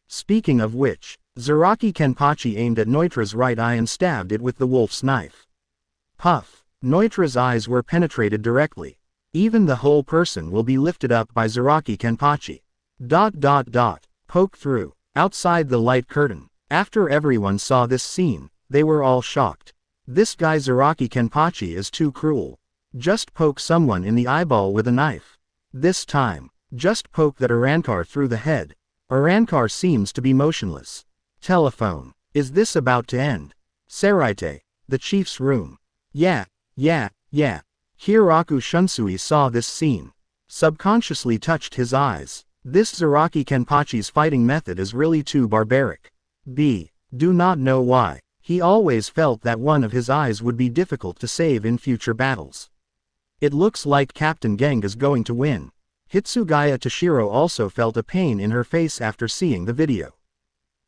[SPEAKER 1] Speaking of which, Zaraki Kenpachi aimed at Neutra's right eye and stabbed it with the wolf's knife. Puff! Neutra's eyes were penetrated directly. Even the whole person will be lifted up by Zaraki Kenpachi. Poke through. Outside the light curtain. After everyone saw this scene, they were all shocked. This guy Zaraki Kenpachi is too cruel. Just poke someone in the eyeball with a knife. This time, just poke that Arankar through the head. Arankar seems to be motionless. Telephone. Is this about to end? Seraite. The chief's room. Yeah. Hiraku Shunsui saw this scene. Subconsciously touched his eyes. This Zaraki Kenpachi's fighting method is really too barbaric. Do not know why. He always felt that one of his eyes would be difficult to save in future battles. It looks like Captain Geng is going to win. Hitsugaya Toshiro also felt a pain in her face after seeing the video.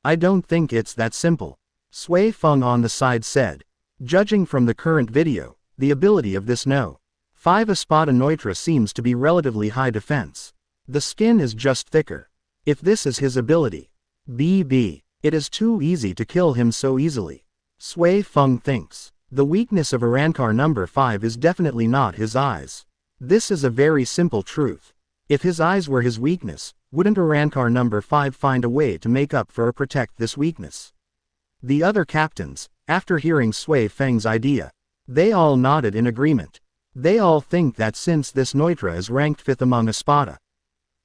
[SPEAKER 1] I don't think it's that simple. Sui Feng on the side said. Judging from the current video, the ability of this No. 5 Espada Neutra seems to be relatively high defense. The skin is just thicker. If this is his ability. It is too easy to kill him so easily. Sui Feng thinks. The weakness of Arankar number 5 is definitely not his eyes. This is a very simple truth. If his eyes were his weakness, wouldn't Arankar number 5 find a way to make up for or protect this weakness? The other captains, After hearing Sui Feng's idea, they all nodded in agreement. They all think that since this Noitra is ranked 5th among Espada,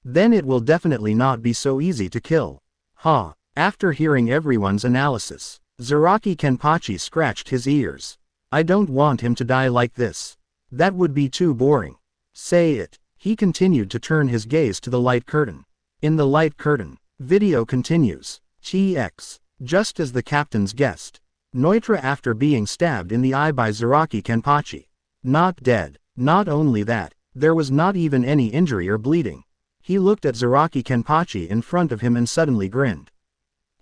[SPEAKER 1] then it will definitely not be so easy to kill. Ha! After hearing everyone's analysis, Zaraki Kenpachi scratched his ears. I don't want him to die like this. That would be too boring. Say it. He continued to turn his gaze to the light curtain. In the light curtain, video continues. TX. Just as the captains guessed, Noitra after being stabbed in the eye by Zaraki Kenpachi. Not dead. Not only that, there was not even any injury or bleeding. He looked at Zaraki Kenpachi in front of him and suddenly grinned.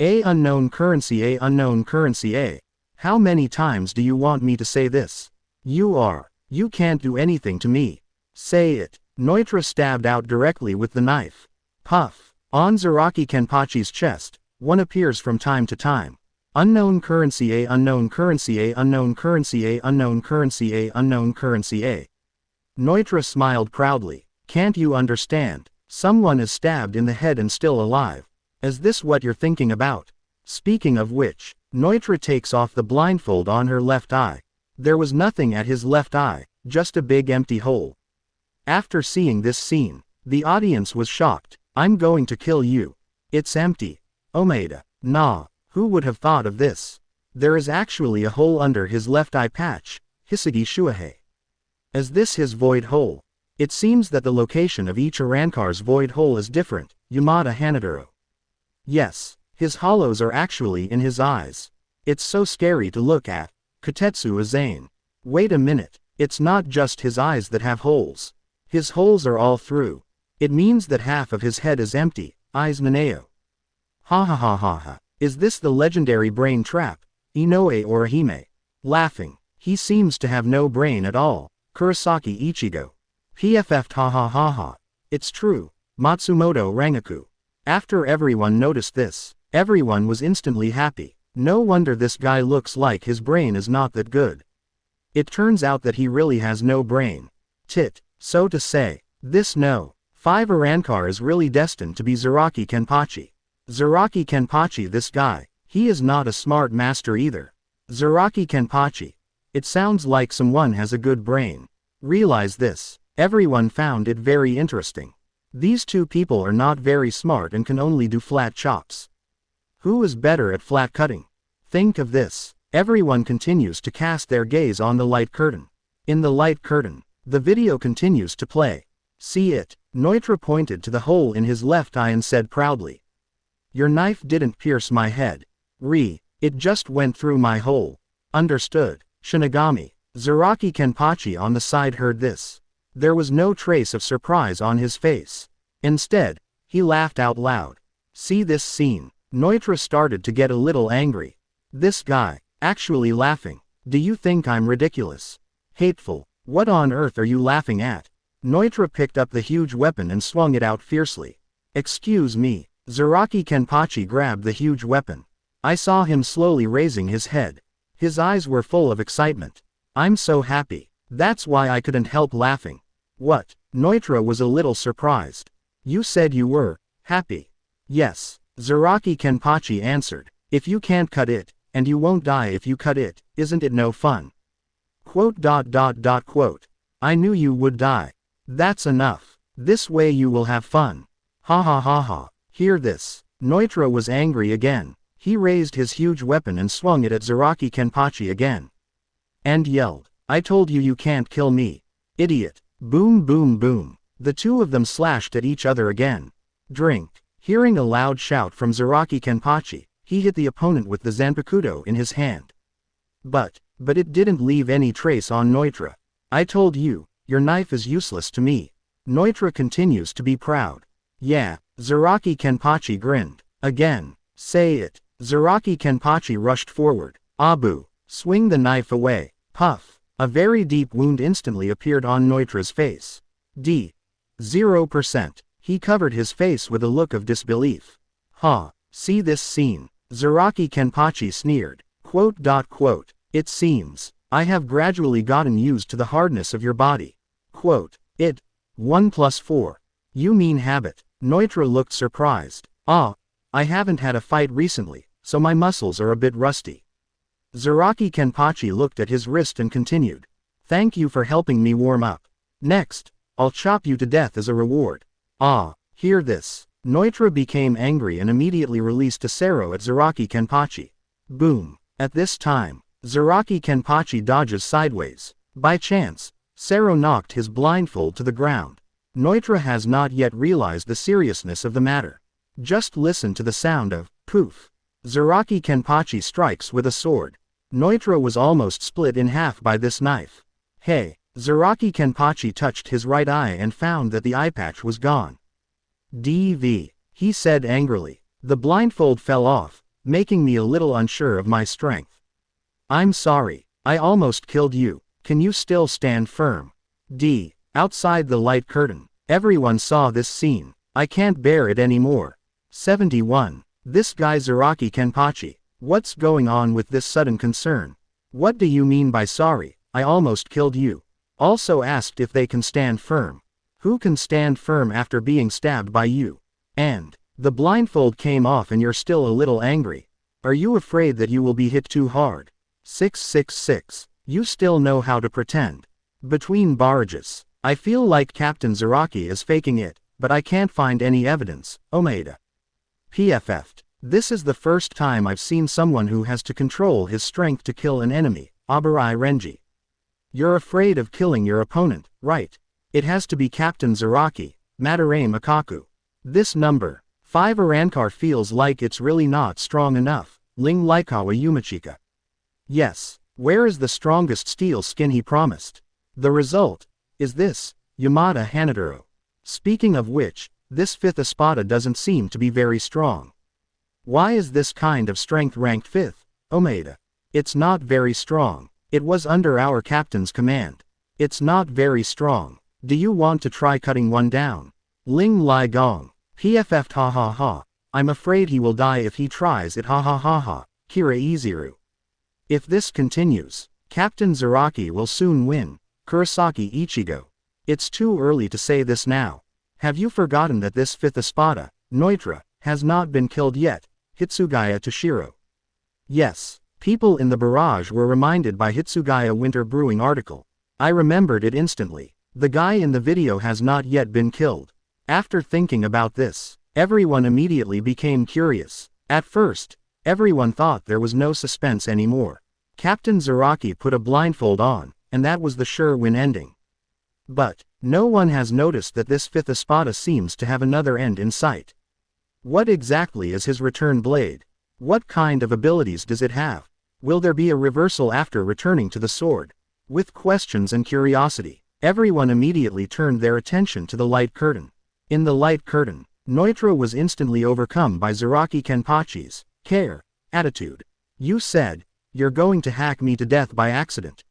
[SPEAKER 1] A unknown currency, a unknown currency, a. How many times do you want me to say this? You can't do anything to me. Say it. Noitra stabbed out directly with the knife. Puff. On Zaraki Kenpachi's chest, one appears from time to time. Unknown currency, a unknown currency, a unknown currency, a unknown currency, a unknown currency, a. Noitra smiled proudly. Can't you understand? Someone is stabbed in the head and still alive. Is this what you're thinking about? Speaking of which, Noitra takes off the blindfold on her left eye. There was nothing at his left eye, just a big empty hole. After seeing this scene, the audience was shocked. I'm going to kill you. It's empty. Omaeda. Nah, who would have thought of this? There is actually a hole under his left eye patch, Hisagi Shuahei. Is this his void hole? It seems that the location of each Arankar's void hole is different, Yamada Hanadaro. Yes, his hollows are actually in his eyes. It's so scary to look at. Kotetsu Aizen. Wait a minute, it's not just his eyes that have holes. His holes are all through. It means that half of his head is empty, eyes Naneo. Ha ha ha ha ha. Is this the legendary brain trap, Inoue or Ahime? Laughing. He seems to have no brain at all, Kurosaki Ichigo. PFF ha ha ha ha. It's true, Matsumoto Rangaku. After everyone noticed this, everyone was instantly happy. No wonder this guy looks like his brain is not that good. It turns out that he really has no brain. Tit, so to say. This no. 5 Arankar is really destined to be Zaraki Kenpachi. Zaraki Kenpachi, this guy, he is not a smart master either. Zaraki Kenpachi. It sounds like someone has a good brain. Realize this. Everyone found it very interesting. These two people are not very smart and can only do flat chops. Who is better at flat cutting? Think of this. Everyone continues to cast their gaze on the light curtain. In the light curtain, the video continues to play. See it. Noitra pointed to the hole in his left eye and said proudly. Your knife didn't pierce my head. It just went through my hole. Understood. Shinigami. Zaraki Kenpachi on the side heard this. There was no trace of surprise on his face. Instead, he laughed out loud. See this scene. Noitra started to get a little angry. This guy, actually laughing. Do you think I'm ridiculous? Hateful. What on earth are you laughing at? Noitra picked up the huge weapon and swung it out fiercely. Excuse me. Zaraki Kenpachi grabbed the huge weapon. I saw him slowly raising his head. His eyes were full of excitement. I'm so happy. That's why I couldn't help laughing. What? Noitra was a little surprised. You said you were happy. Yes. Zaraki Kenpachi answered. If you can't cut it, and you won't die if you cut it, isn't it no fun? Quote. I knew you would die. That's enough. This way you will have fun. Ha ha ha ha. Hear this. Noitra was angry again. He raised his huge weapon and swung it at Zaraki Kenpachi again. And yelled, I told you can't kill me. Idiot. Boom boom boom. The two of them slashed at each other again. Drink. Hearing a loud shout from Zaraki Kenpachi, he hit the opponent with the Zanpakuto in his hand. But it didn't leave any trace on Noitra. I told you, your knife is useless to me. Noitra continues to be proud. Yeah, Zaraki Kenpachi grinned. Again. Say it. Zaraki Kenpachi rushed forward. Abu. Swing the knife away. Puff. A very deep wound instantly appeared on Noitra's face. 0%. He covered his face with a look of disbelief. Ha. See this scene. Zaraki Kenpachi sneered. Quote. It seems, I have gradually gotten used to the hardness of your body. Quote. 1 + 4. You mean habit. Noitra looked surprised. I haven't had a fight recently, so my muscles are a bit rusty. Zaraki Kenpachi looked at his wrist and continued. Thank you for helping me warm up. Next, I'll chop you to death as a reward. Ah, hear this. Neutra became angry and immediately released a Sero at Zaraki Kenpachi. Boom. At this time, Zaraki Kenpachi dodges sideways. By chance, Sero knocked his blindfold to the ground. Neutra has not yet realized the seriousness of the matter. Just listen to the sound of poof. Zaraki Kenpachi strikes with a sword. Neutra was almost split in half by this knife. Hey, Zaraki Kenpachi touched his right eye and found that the eye patch was gone. DV, he said angrily. The blindfold fell off, making me a little unsure of my strength. I'm sorry, I almost killed you. Can you still stand firm? D. Outside the light curtain, everyone saw this scene. I can't bear it anymore. 71. This guy Zaraki Kenpachi. What's going on with this sudden concern? What do you mean by sorry, I almost killed you? Also asked if they can stand firm. Who can stand firm after being stabbed by you? And, the blindfold came off and you're still a little angry. Are you afraid that you will be hit too hard? 666. You still know how to pretend. Between barrages. I feel like Captain Zaraki is faking it, but I can't find any evidence. Omaeda. PFF'd. This is the first time I've seen someone who has to control his strength to kill an enemy. Abarai Renji. You're afraid of killing your opponent, right? It has to be Captain Zaraki, Madarame Makaku. This number, 5 Arankar feels like it's really not strong enough. Ling Laikawa Yumachika. Yes, where is the strongest steel skin he promised? The result is this, Yamada Hanaduro. Speaking of which, this 5th Espada doesn't seem to be very strong. Why is this kind of strength ranked 5th, Omaeda? It's not very strong. It was under our captain's command. It's not very strong. Do you want to try cutting one down? Ling Lai Gong. PFF'd ha ha ha. I'm afraid he will die if he tries it ha ha ha ha. Kira Iziru. If this continues, Captain Zaraki will soon win. Kurosaki Ichigo. It's too early to say this now. Have you forgotten that this 5th Espada, Neutra, has not been killed yet? Hitsugaya Toshiro. Yes, people in the barrage were reminded by Hitsugaya Winter Brewing article. I remembered it instantly. The guy in the video has not yet been killed. After thinking about this, everyone immediately became curious. At first, everyone thought there was no suspense anymore. Captain Zaraki put a blindfold on, and that was the sure win ending. But, no one has noticed that this 5th Espada seems to have another end in sight. What exactly is his return blade? What kind of abilities does it have? Will there be a reversal after returning to the sword? With questions and curiosity, everyone immediately turned their attention to the light curtain. In the light curtain, Neutra was instantly overcome by Zaraki Kenpachi's attitude. You said, you're going to hack me to death by accident.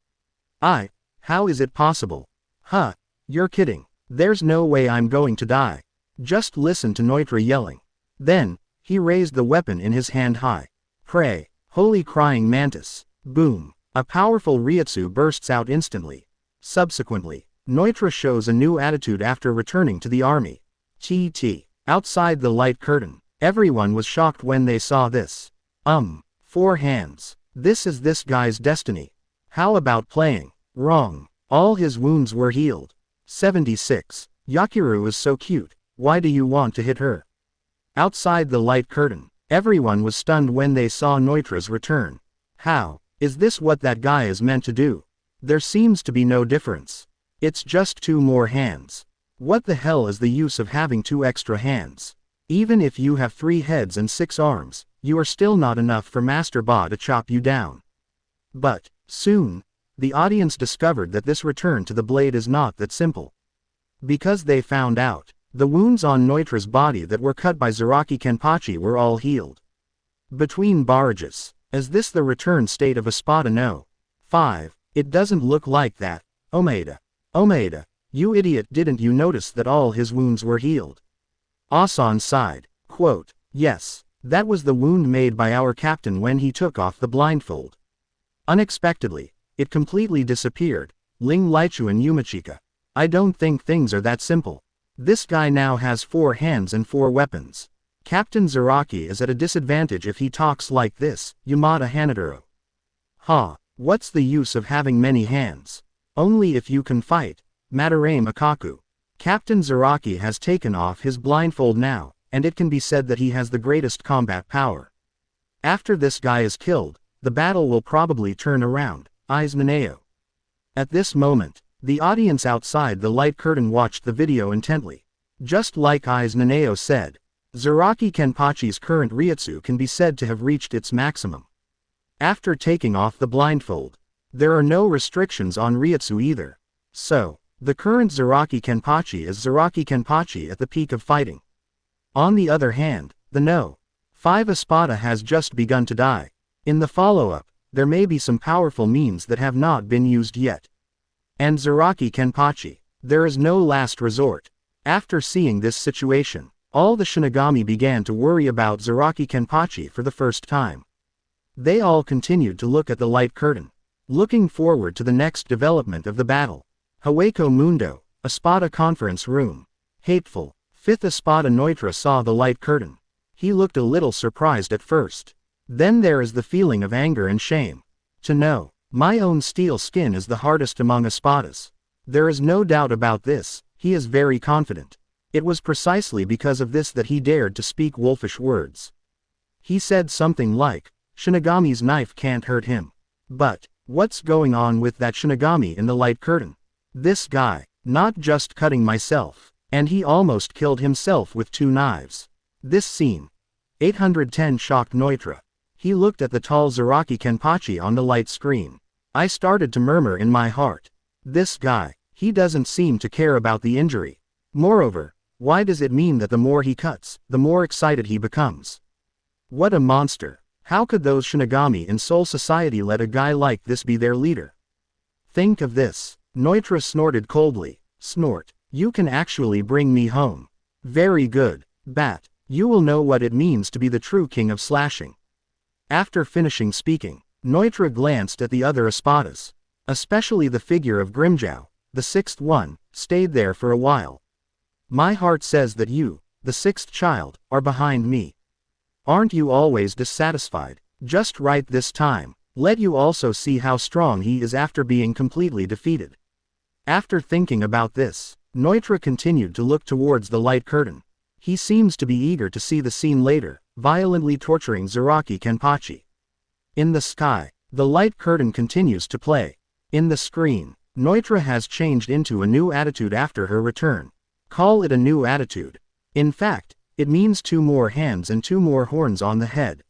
[SPEAKER 1] How is it possible? Huh, you're kidding. There's no way I'm going to die. Just listen to Neutra yelling. Then, he raised the weapon in his hand high. Pray, holy crying mantis. Boom. A powerful Ryutsu bursts out instantly. Subsequently, Neutra shows a new attitude after returning to the army. Outside the light curtain, everyone was shocked when they saw this. 4 hands. This is this guy's destiny. How about playing? Wrong. All his wounds were healed. 76. Yakiru is so cute, why do you want to hit her? Outside the light curtain, everyone was stunned when they saw Neutra's return. How? Is this what that guy is meant to do? There seems to be no difference. It's just 2 more hands. What the hell is the use of having 2 extra hands? Even if you have 3 heads and 6 arms, you are still not enough for Master Ba to chop you down. But, soon, the audience discovered that this return to the blade is not that simple. Because they found out, the wounds on Neutra's body that were cut by Zaraki Kenpachi were all healed. Between barrages, is this the return state of Espada no? 5. It doesn't look like that. Omaeda. Omaeda, you idiot, didn't you notice that all his wounds were healed? Asan sighed. Quote, yes, that was the wound made by our captain when he took off the blindfold. Unexpectedly, it completely disappeared. Ling Lichuan Yumachika. I don't think things are that simple. This guy now has 4 hands and 4 weapons. Captain Zaraki is at a disadvantage if he talks like this. Yamada Hanaduro. Ha! What's the use of having many hands? Only if you can fight. Madarame Akaku. Captain Zaraki has taken off his blindfold now, and it can be said that he has the greatest combat power. After this guy is killed, the battle will probably turn around. Aizen Nanao. At this moment, the audience outside the light curtain watched the video intently. Just like Aizen Nanao said, Zaraki Kenpachi's current Ryutsu can be said to have reached its maximum. After taking off the blindfold, there are no restrictions on Ryutsu either. So, the current Zaraki Kenpachi is Zaraki Kenpachi at the peak of fighting. On the other hand, the No. 5 Espada has just begun to die. In the follow-up, there may be some powerful means that have not been used yet. And Zaraki Kenpachi, there is no last resort. After seeing this situation, all the Shinigami began to worry about Zaraki Kenpachi for the first time. They all continued to look at the light curtain, looking forward to the next development of the battle. Hueco Mundo, Espada Conference Room. Hateful. 5th Espada Neutra saw the light curtain. He looked a little surprised at first. Then there is the feeling of anger and shame. To know, my own steel skin is the hardest among Espadas. There is no doubt about this, he is very confident. It was precisely because of this that he dared to speak wolfish words. He said something like, Shinigami's knife can't hurt him. But, what's going on with that Shinigami in the light curtain? This guy, not just cutting myself, and he almost killed himself with 2 knives. This scene. 810 shocked Neutra. He looked at the tall Zaraki Kenpachi on the light screen. I started to murmur in my heart. This guy, he doesn't seem to care about the injury. Moreover, why does it mean that the more he cuts, the more excited he becomes? What a monster. How could those Shinigami in Soul Society let a guy like this be their leader? Think of this. Neutra snorted coldly. Snort. You can actually bring me home. Very good. Bat. You will know what it means to be the true king of slashing. After finishing speaking, Neutra glanced at the other Espadas. Especially the figure of Grimjow, the 6th one, stayed there for a while. My heart says that you, the 6th child, are behind me. Aren't you always dissatisfied? Just right this time, let you also see how strong he is after being completely defeated. After thinking about this, Neutra continued to look towards the light curtain. He seems to be eager to see the scene later, violently torturing Zaraki Kenpachi. In the sky, the light curtain continues to play. In the screen, Neutra has changed into a new attitude after her return. Call it a new attitude. In fact, it means 2 more hands and 2 more horns on the head.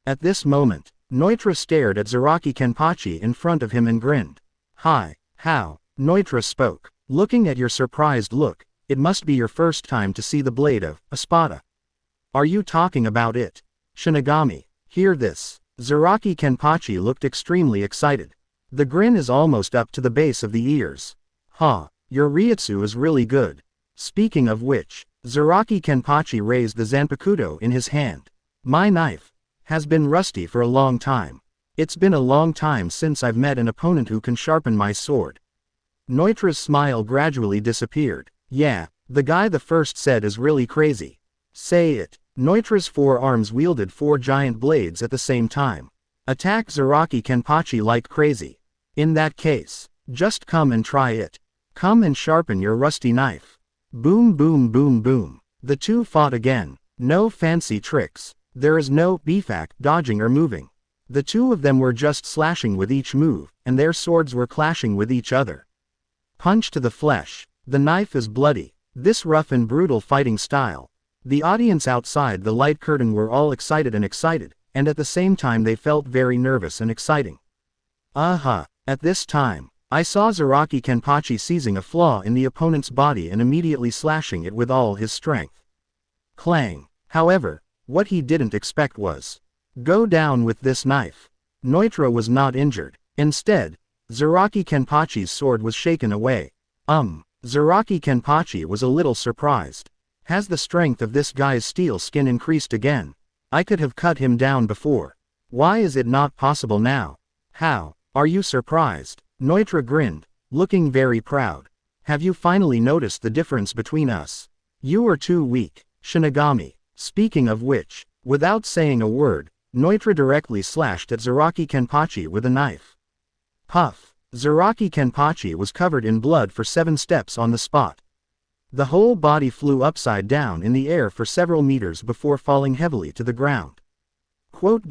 [SPEAKER 1] At this moment, Neutra stared at Zaraki Kenpachi in front of him and grinned. Hi, how? Neutra spoke. Looking at your surprised look, it must be your first time to see the blade of Espada. Are you talking about it? Shinigami, hear this. Zaraki Kenpachi looked extremely excited. The grin is almost up to the base of the ears. Your Ryutsu is really good. Speaking of which, Zaraki Kenpachi raised the Zanpakuto in his hand. My knife has been rusty for a long time. It's been a long time since I've met an opponent who can sharpen my sword. Neutra's smile gradually disappeared. Yeah, the guy the first said is really crazy. Say it. Neutra's 4 arms wielded 4 giant blades at the same time. Attack Zaraki Kenpachi like crazy. In that case, just come and try it. Come and sharpen your rusty knife. Boom boom boom boom. The 2 fought again. No fancy tricks. There is no beefak dodging or moving. The 2 of them were just slashing with each move, and their swords were clashing with each other. Punch to the flesh. The knife is bloody. This rough and brutal fighting style. The audience outside the light curtain were all excited, and at the same time they felt very nervous and exciting. At this time, I saw Zaraki Kenpachi seizing a flaw in the opponent's body and immediately slashing it with all his strength. Clang. However, what he didn't expect was, go down with this knife. Neutra was not injured. Instead, Zaraki Kenpachi's sword was shaken away. Zaraki Kenpachi was a little surprised. Has the strength of this guy's steel skin increased again? I could have cut him down before. Why is it not possible now? How? Are you surprised? Neutra grinned, looking very proud. Have you finally noticed the difference between us? You are too weak, Shinigami. Speaking of which, without saying a word, Noitra directly slashed at Zaraki Kenpachi with a knife. Puff! Zaraki Kenpachi was covered in blood for 7 steps on the spot. The whole body flew upside down in the air for several meters before falling heavily to the ground. Quote.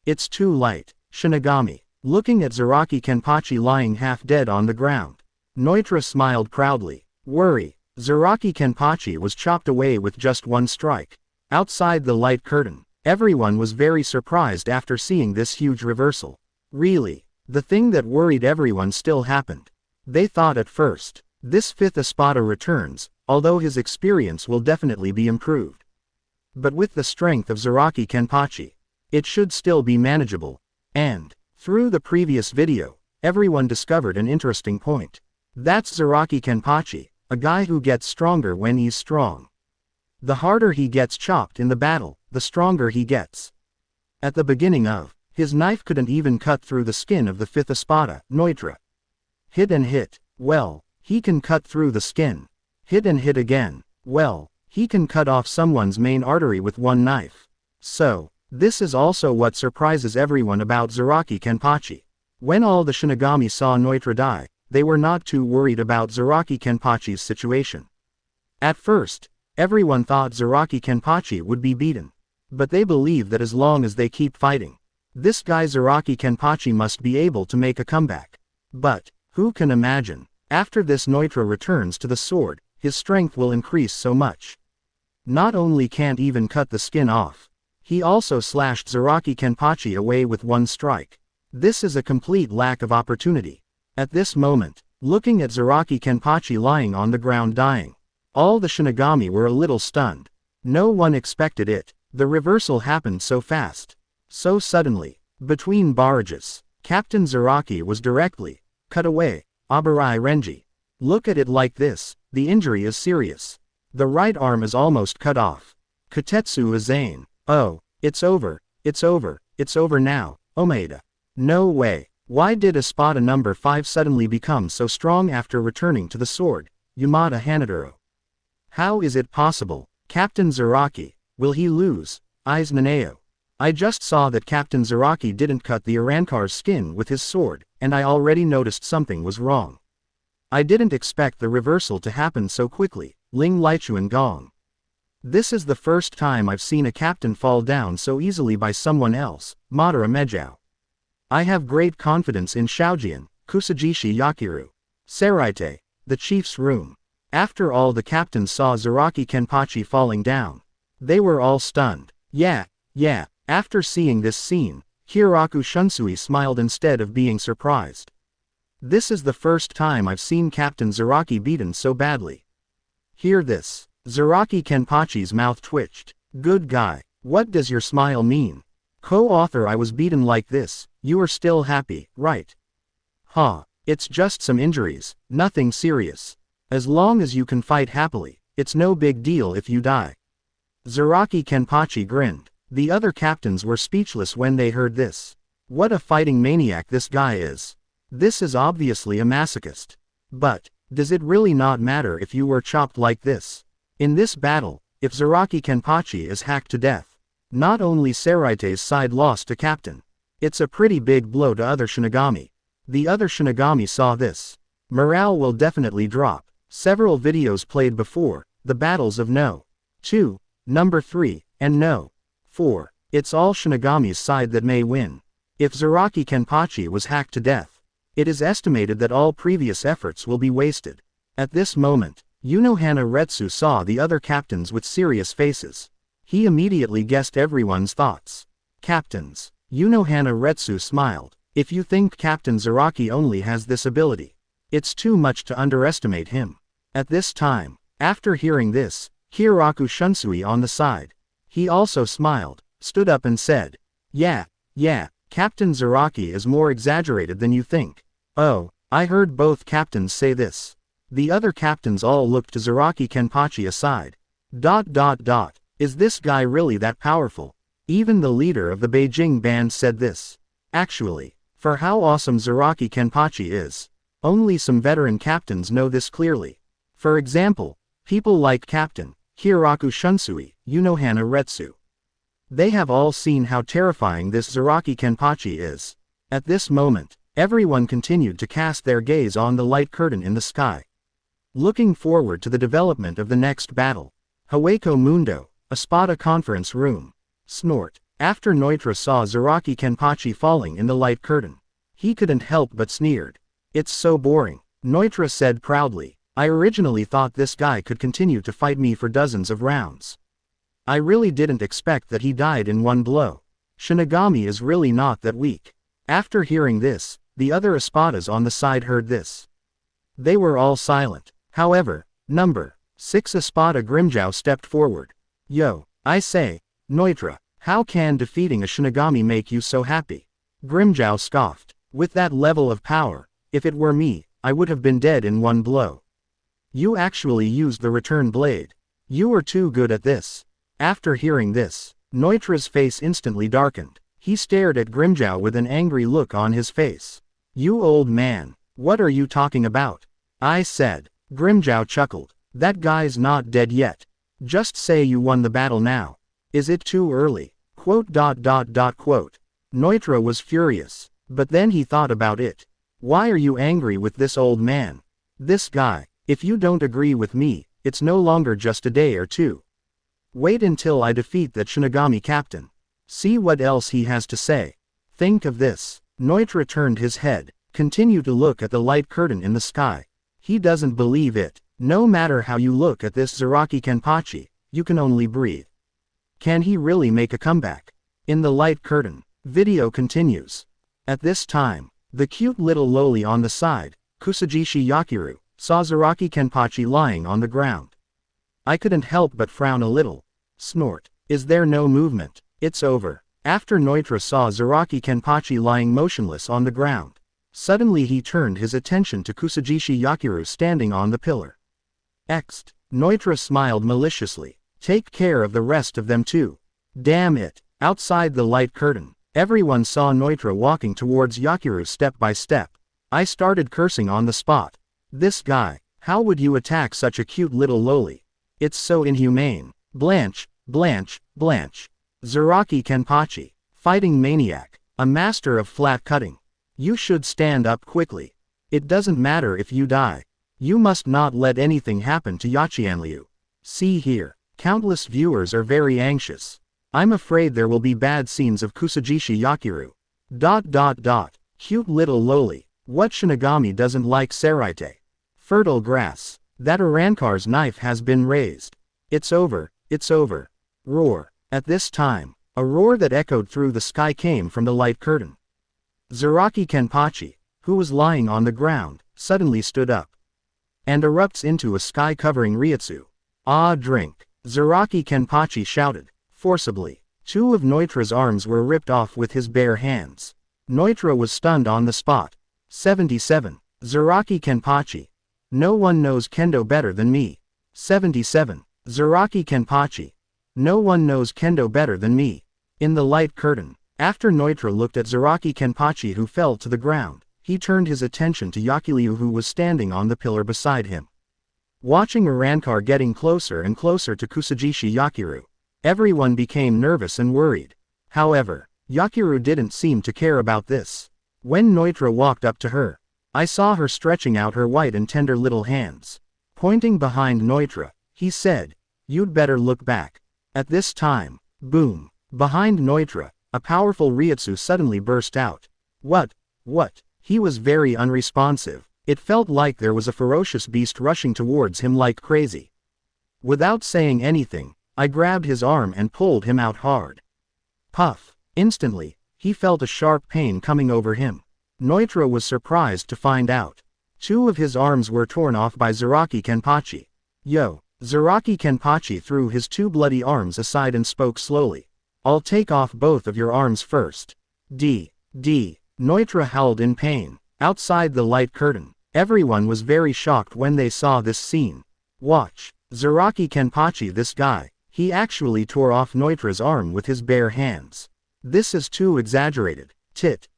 [SPEAKER 1] It's too light, Shinigami. Looking at Zaraki Kenpachi lying half dead on the ground, Noitra smiled proudly. Worry. Zaraki Kenpachi was chopped away with just 1 strike. Outside the light curtain, everyone was very surprised after seeing this huge reversal. Really, the thing that worried everyone still happened. They thought at first, this 5th Espada returns, although his experience will definitely be improved. But with the strength of Zaraki Kenpachi, it should still be manageable. And, through the previous video, everyone discovered an interesting point. That's Zaraki Kenpachi, a guy who gets stronger when he's strong. The harder he gets chopped in the battle, the stronger he gets. At the beginning of, his knife couldn't even cut through the skin of the 5th Espada, Noitra. Hit and hit, well, he can cut through the skin. Hit and hit again, well, he can cut off someone's main artery with 1 knife. So, this is also what surprises everyone about Zaraki Kenpachi. When all the Shinigami saw Noitra die, they were not too worried about Zaraki Kenpachi's situation. At first, everyone thought Zaraki Kenpachi would be beaten. But they believe that as long as they keep fighting, this guy Zaraki Kenpachi must be able to make a comeback. But, who can imagine, after this Noitra returns to the sword, his strength will increase so much. Not only can't even cut the skin off, he also slashed Zaraki Kenpachi away with 1 strike. This is a complete lack of opportunity. At this moment, looking at Zaraki Kenpachi lying on the ground dying, all the Shinigami were a little stunned. No one expected it. The reversal happened so fast. So suddenly. Between barrages, Captain Zaraki was directly cut away. Abarai Renji. Look at it like this, the injury is serious. The right arm is almost cut off. Katetsu Aizen. Oh, it's over, it's over, it's over now, Omaeda. No way. Why did Espada number 5 suddenly become so strong after returning to the sword? Yamada Hanadoro. How is it possible? Captain Zaraki, will he lose? Aizen. I just saw that Captain Zaraki didn't cut the Arankar's skin with his sword, and I already noticed something was wrong. I didn't expect the reversal to happen so quickly. Ling Lichuan Gong. This is the first time I've seen a captain fall down so easily by someone else. Madara Mejao. I have great confidence in Shaojian, Kusajishi Yakiru. Seraite. The chief's room. After all the captains saw Zaraki Kenpachi falling down, they were all stunned. Yeah. After seeing this scene, Hiraku Shunsui smiled instead of being surprised. This is the first time I've seen Captain Zaraki beaten so badly. Hear this. Zaraki Kenpachi's mouth twitched. Good guy. What does your smile mean? Co-author, I was beaten like this, you are still happy, right? It's just some injuries, nothing serious. As long as you can fight happily, it's no big deal if you die. Zaraki Kenpachi grinned. The other captains were speechless when they heard this. What a fighting maniac this guy is. This is obviously a masochist. But, does it really not matter if you were chopped like this? In this battle, if Zaraki Kenpachi is hacked to death, not only Seraite's side lost a captain, it's a pretty big blow to other Shinigami. The other Shinigami saw this. Morale will definitely drop. Several videos played before, the battles of No. 2, number 3, and No. 4. It's all Shinigami's side that may win. If Zaraki Kenpachi was hacked to death, it is estimated that all previous efforts will be wasted. At this moment, Unohana Retsu saw the other captains with serious faces. He immediately guessed everyone's thoughts. Captains. Unohana Retsu smiled. If you think Captain Zaraki only has this ability, it's too much to underestimate him. At this time, after hearing this, Hiraku Shunsui on the side. He also smiled, stood up and said, Yeah, Captain Zaraki is more exaggerated than you think. Oh, I heard both captains say this. The other captains all looked to Zaraki Kenpachi aside. Is this guy really that powerful? Even the leader of the Beijing band said this. Actually, for how awesome Zaraki Kenpachi is, only some veteran captains know this clearly. For example, people like Captain Hiraku Shunsui, Unohana Retsu. They have all seen how terrifying this Zaraki Kenpachi is. At this moment, everyone continued to cast their gaze on the light curtain in the sky, looking forward to the development of the next battle. Hueco Mundo, Espada conference room. Snort. After Neutra saw Zaraki Kenpachi falling in the light curtain, he couldn't help but sneered. It's so boring, Neutra said proudly. I originally thought this guy could continue to fight me for dozens of rounds. I really didn't expect that he died in one blow. Shinigami is really not that weak. After hearing this, the other Espadas on the side heard this. They were all silent. However, number 6 Espada Grimmjow stepped forward. Yo, I say, Neutra, how can defeating a Shinigami make you so happy? Grimmjow scoffed. With that level of power, if it were me, I would have been dead in one blow. You actually used the return blade. You are too good at this. After hearing this, Neutra's face instantly darkened. He stared at Grimmjow with an angry look on his face. You old man, what are you talking about? I said. Grimmjow chuckled. That guy's not dead yet. Just say you won the battle now. Is it too early? Neutra was furious, but then he thought about it. Why are you angry with this old man? This guy, if you don't agree with me, it's no longer just a day or two. Wait until I defeat that Shinigami captain. See what else he has to say. Think of this. Neutra turned his head, continued to look at the light curtain in the sky. He doesn't believe it. No matter how you look at this Zaraki Kenpachi, you can only breathe. Can he really make a comeback? In the light curtain, video continues. At this time, the cute little loli on the side, Kusajishi Yakiru, saw Zaraki Kenpachi lying on the ground. I couldn't help but frown a little. Snort. Is there no movement? It's over. After Neutra saw Zaraki Kenpachi lying motionless on the ground, suddenly he turned his attention to Kusajishi Yakiru standing on the pillar. Next, Neutra smiled maliciously. Take care of the rest of them too. Damn it. Outside the light curtain, everyone saw Neutra walking towards Yakiru step by step. I started cursing on the spot. This guy, how would you attack such a cute little loli? It's so inhumane. Blanche, Blanche, Blanche. Zaraki Kenpachi, fighting maniac, a master of flat cutting. You should stand up quickly. It doesn't matter if you die. You must not let anything happen to Yachianliu. See here, countless viewers are very anxious. I'm afraid there will be bad scenes of Kusajishi Yakiru. Cute little loli. What Shinigami doesn't like Seraite? Fertile grass. That Arankar's knife has been raised. It's over, it's over. Roar. At this time, a roar that echoed through the sky came from the light curtain. Zaraki Kenpachi, who was lying on the ground, suddenly stood up and erupts into a sky-covering ryutsu. Ah, drink. Zaraki Kenpachi shouted, forcibly. 2 of Neutra's arms were ripped off with his bare hands. Neutra was stunned on the spot. 77. Zaraki Kenpachi. No one knows kendo better than me. 77. Zaraki Kenpachi. No one knows kendo better than me. In the light curtain, after Neutra looked at Zaraki Kenpachi who fell to the ground, he turned his attention to Yakiliu who was standing on the pillar beside him. Watching Urankar getting closer and closer to Kusajishi Yakiru, everyone became nervous and worried. However, Yakiru didn't seem to care about this. When Neutra walked up to her, I saw her stretching out her white and tender little hands. Pointing behind Neutra, he said, "You'd better look back." At this time, boom, behind Neutra, a powerful ryutsu suddenly burst out. What? He was very unresponsive. It felt like there was a ferocious beast rushing towards him like crazy. Without saying anything, I grabbed his arm and pulled him out hard. Puff. Instantly, he felt a sharp pain coming over him. Neutra was surprised to find out 2 of his arms were torn off by Zaraki Kenpachi. Yo. Zaraki Kenpachi threw his 2 bloody arms aside and spoke slowly. I'll take off both of your arms first. Neutra howled in pain. Outside the light curtain, everyone was very shocked when they saw this scene. Watch. Zaraki Kenpachi, this guy, he actually tore off Neutra's arm with his bare hands. This is too exaggerated.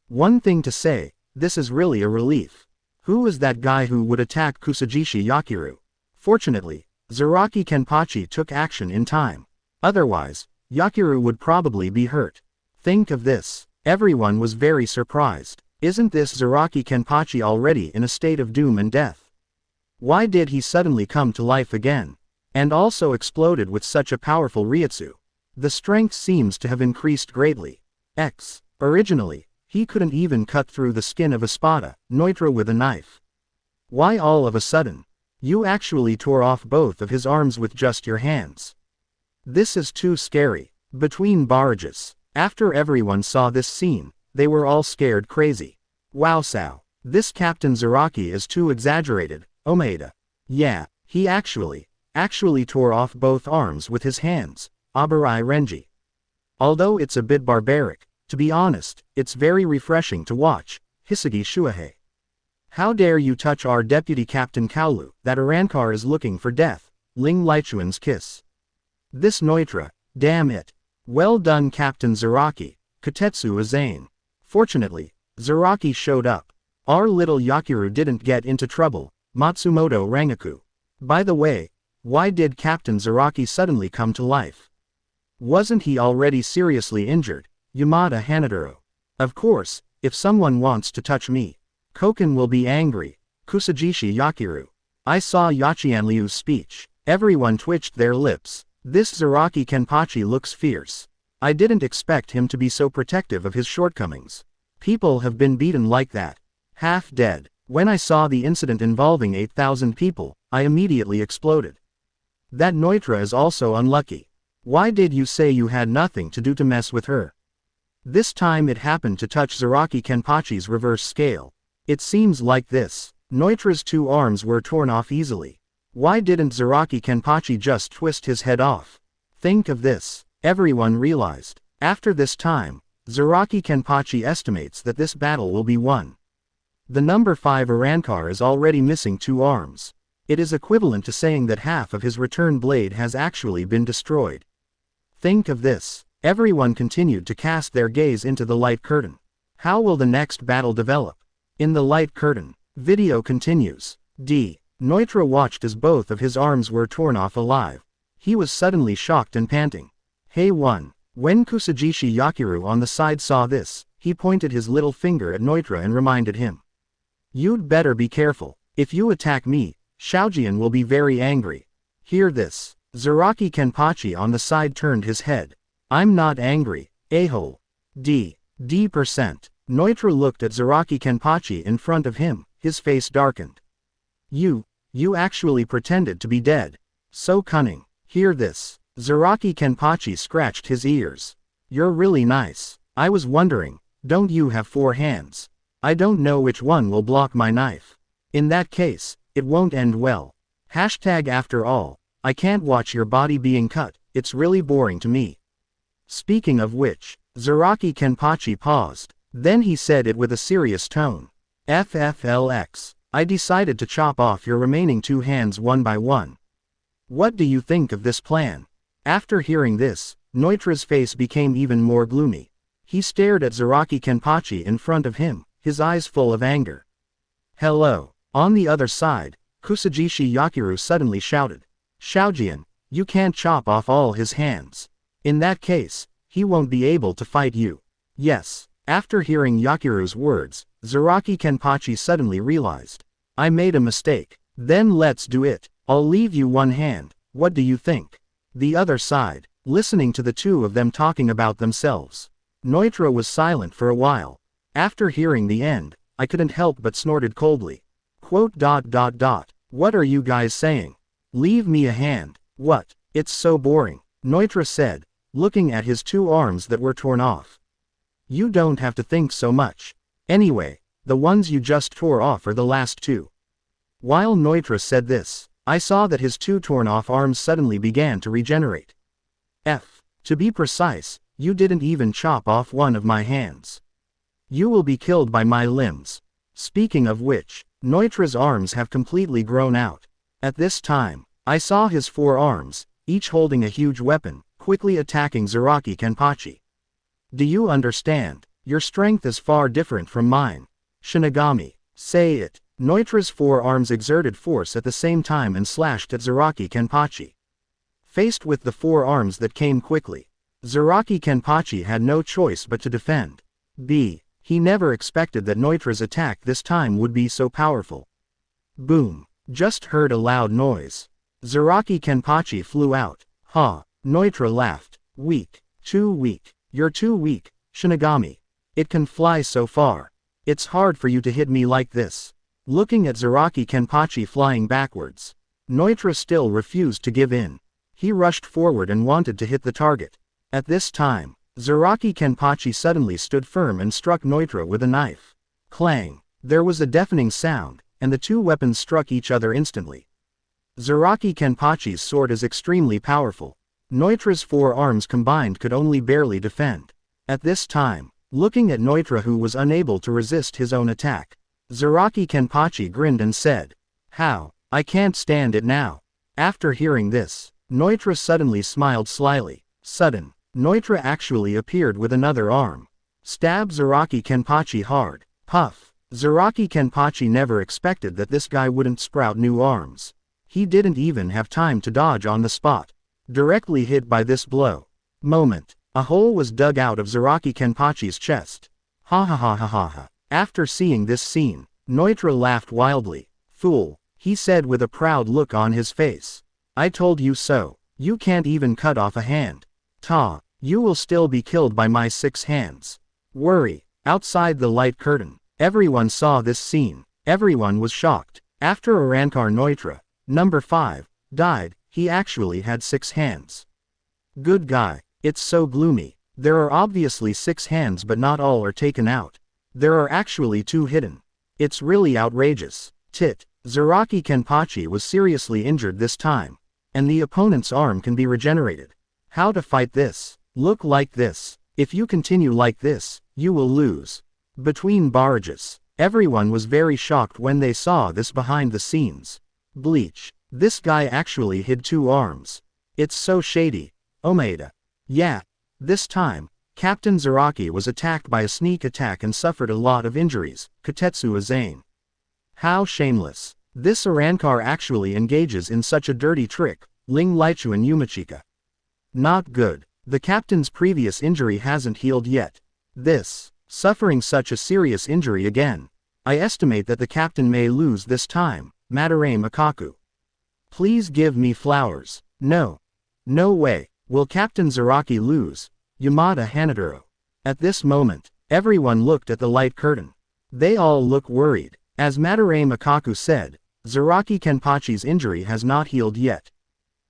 [SPEAKER 1] One thing to say, this is really a relief. Who is that guy who would attack Kusajishi Yakiru? Fortunately, Zaraki Kenpachi took action in time. Otherwise, Yakiru would probably be hurt. Think of this. Everyone was very surprised. Isn't this Zaraki Kenpachi already in a state of doom and death? Why did he suddenly come to life again? And also exploded with such a powerful Ryutsu. The strength seems to have increased greatly. Originally, he couldn't even cut through the skin of a spada, Neutra with a knife. Why all of a sudden? You actually tore off both of his arms with just your hands. This is too scary. Between barrages. After everyone saw this scene, they were all scared crazy. Wowsow. This Captain Zaraki is too exaggerated, Omaeda. Yeah, he actually tore off both arms with his hands, Abarai Renji. Although it's a bit barbaric, to be honest, it's very refreshing to watch, Hisagi Shuahei. How dare you touch our deputy Captain Kaolu, that Arankar is looking for death, Ling Lichuan's kiss. This Neutra, damn it. Well done Captain Zaraki, Katetsu Aizen. Fortunately, Zaraki showed up. Our little Yakiru didn't get into trouble, Matsumoto Rangaku. By the way, why did Captain Zaraki suddenly come to life? Wasn't he already seriously injured, Yamada Hanaduro? Of course, if someone wants to touch me, Koken will be angry, Kusajishi Yakiru. I saw Yachianliu's speech. Everyone twitched their lips. This Zaraki Kenpachi looks fierce. I didn't expect him to be so protective of his shortcomings. People have been beaten like that. Half dead. When I saw the incident involving 8,000 people, I immediately exploded. That Neutra is also unlucky. Why did you say you had nothing to do to mess with her? This time it happened to touch Zaraki Kenpachi's reverse scale. It seems like this. Neutra's 2 arms were torn off easily. Why didn't Zaraki Kenpachi just twist his head off? Think of this. Everyone realized. After this time, Zaraki Kenpachi estimates that this battle will be won. The number 5 Arankar is already missing 2 arms. It is equivalent to saying that half of his return blade has actually been destroyed. Think of this. Everyone continued to cast their gaze into the light curtain. How will the next battle develop? In the light curtain, video continues. Neutra watched as both of his arms were torn off alive. He was suddenly shocked and panting. Hey one. When Kusajishi Yakiru on the side saw this, he pointed his little finger at Neutra and reminded him. You'd better be careful. If you attack me, Shaojian will be very angry. Hear this. Zaraki Kenpachi on the side turned his head. I'm not angry, a-hole. D%. Neutra looked at Zaraki Kenpachi in front of him, his face darkened. You actually pretended to be dead. So cunning. Hear this. Zaraki Kenpachi scratched his ears. You're really nice. I was wondering, don't you have 4 hands? I don't know which one will block my knife. In that case, it won't end well. After all, I can't watch your body being cut, it's really boring to me. Speaking of which, Zaraki Kenpachi paused. Then he said it with a serious tone. FFLX. I decided to chop off your remaining 2 hands one by one. What do you think of this plan? After hearing this, Neutra's face became even more gloomy. He stared at Zaraki Kenpachi in front of him, his eyes full of anger. Hello. On the other side, Kusajishi Yakiru suddenly shouted. Shaojian, you can't chop off all his hands. In that case, he won't be able to fight you. Yes. After hearing Yakiru's words, Zaraki Kenpachi suddenly realized. I made a mistake. Then let's do it. I'll leave you 1 hand, what do you think? The other side, listening to the 2 of them talking about themselves. Neutra was silent for a while. After hearing the end, I couldn't help but snorted coldly. What are you guys saying? Leave me a hand. What? It's so boring, Neutra said, looking at his 2 arms that were torn off. You don't have to think so much. Anyway, the ones you just tore off are the last 2. While Neutra said this, I saw that his 2 torn off arms suddenly began to regenerate. To be precise, you didn't even chop off one of my hands. You will be killed by my limbs. Speaking of which, Neutra's arms have completely grown out. At this time, I saw his 4 arms, each holding a huge weapon, quickly attacking Zaraki Kenpachi. Do you understand? Your strength is far different from mine. Shinigami, say it. Neutra's 4 arms exerted force at the same time and slashed at Zaraki Kenpachi. Faced with the 4 arms that came quickly, Zaraki Kenpachi had no choice but to defend. B. He never expected that Neutra's attack this time would be so powerful. Boom. Just heard a loud noise. Zaraki Kenpachi flew out. Ha. Neutra laughed. Weak. Too weak. You're too weak, Shinigami. It can fly so far. It's hard for you to hit me like this. Looking at Zaraki Kenpachi flying backwards, Neutra still refused to give in. He rushed forward and wanted to hit the target. At this time, Zaraki Kenpachi suddenly stood firm and struck Neutra with a knife. Clang! There was a deafening sound, and the two weapons struck each other instantly. Zaraki Kenpachi's sword is extremely powerful. Neutra's 4 arms combined could only barely defend. At this time, looking at Neutra, who was unable to resist his own attack, Zaraki Kenpachi grinned and said, "How? I can't stand it now." After hearing this, Neutra suddenly smiled slyly. Sudden, Neutra actually appeared with another arm. Stab Zaraki Kenpachi hard. Puff. Zaraki Kenpachi never expected that this guy wouldn't sprout new arms. He didn't even have time to dodge on the spot. Directly hit by this blow. Moment. A hole was dug out of Zaraki Kenpachi's chest. Ha ha ha ha ha ha. After seeing this scene, Neutra laughed wildly. Fool, he said with a proud look on his face. I told you so. You can't even cut off a hand. Ta, you will still be killed by my 6 hands. Worry. Outside the light curtain, everyone saw this scene. Everyone was shocked. After Arankar Neutra, number 5, died, he actually had 6 hands. Good guy. It's so gloomy. There are obviously 6 hands, but not all are taken out. There are actually 2 hidden. It's really outrageous. Tit. Zaraki Kenpachi was seriously injured this time, and the opponent's arm can be regenerated. How to fight this? Look like this. If you continue like this, you will lose. Between barrages, everyone was very shocked when they saw this behind the scenes. Bleach. This guy actually hid 2 arms. It's so shady. Omaeda. Yeah. This time, Captain Zaraki was attacked by a sneak attack and suffered a lot of injuries. Kotetsu Aizen. How shameless. This Arankar actually engages in such a dirty trick. Ling Lichuan Yumachika. Not good. The captain's previous injury hasn't healed yet. This, suffering such a serious injury again. I estimate that the captain may lose this time. Madarame Makaku. Please give me flowers. No. No way. Will Captain Zaraki lose? Yamada Hanaduro. At this moment, everyone looked at the light curtain. They all look worried. As Madarame Makaku said, Zaraki Kenpachi's injury has not healed yet.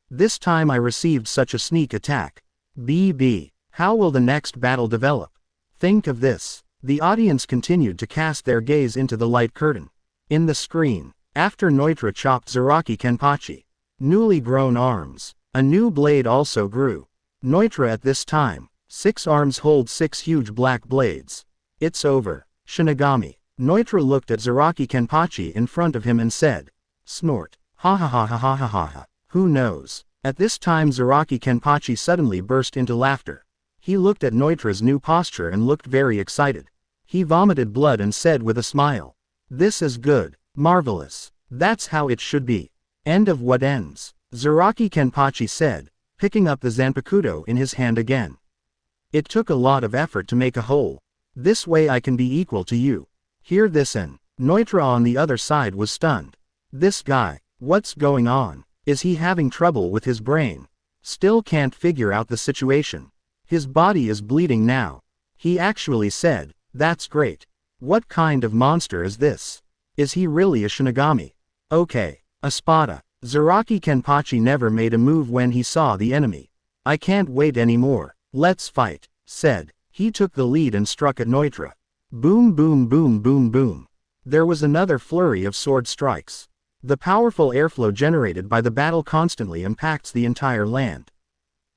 [SPEAKER 1] This time I received such a sneak attack. BB. How will the next battle develop? Think of this. The audience continued to cast their gaze into the light curtain. In the screen, after Neutra chopped Zaraki Kenpachi, newly grown arms, a new blade also grew. Neutra at this time, 6 arms hold 6 huge black blades. It's over. Shinigami. Neutra looked at Zaraki Kenpachi in front of him and said, snort. Ha ha ha ha ha ha ha ha. Who knows? At this time Zaraki Kenpachi suddenly burst into laughter. He looked at Neutra's new posture and looked very excited. He vomited blood and said with a smile, "This is good. Marvelous. That's how it should be." End of what ends. Zaraki Kenpachi said, picking up the Zanpakuto in his hand again. It took a lot of effort to make a hole. This way I can be equal to you. Hear this and Neutra on the other side was stunned. This guy, what's going on? Is he having trouble with his brain? Still can't figure out the situation. His body is bleeding now. He actually said, that's great. What kind of monster is this? Is he really a Shinigami? Okay, a Spada. Zaraki Kenpachi never made a move when he saw the enemy. I can't wait anymore. Let's fight, said. He took the lead and struck at Neutra. Boom boom boom boom boom. There was another flurry of sword strikes. The powerful airflow generated by the battle constantly impacts the entire land.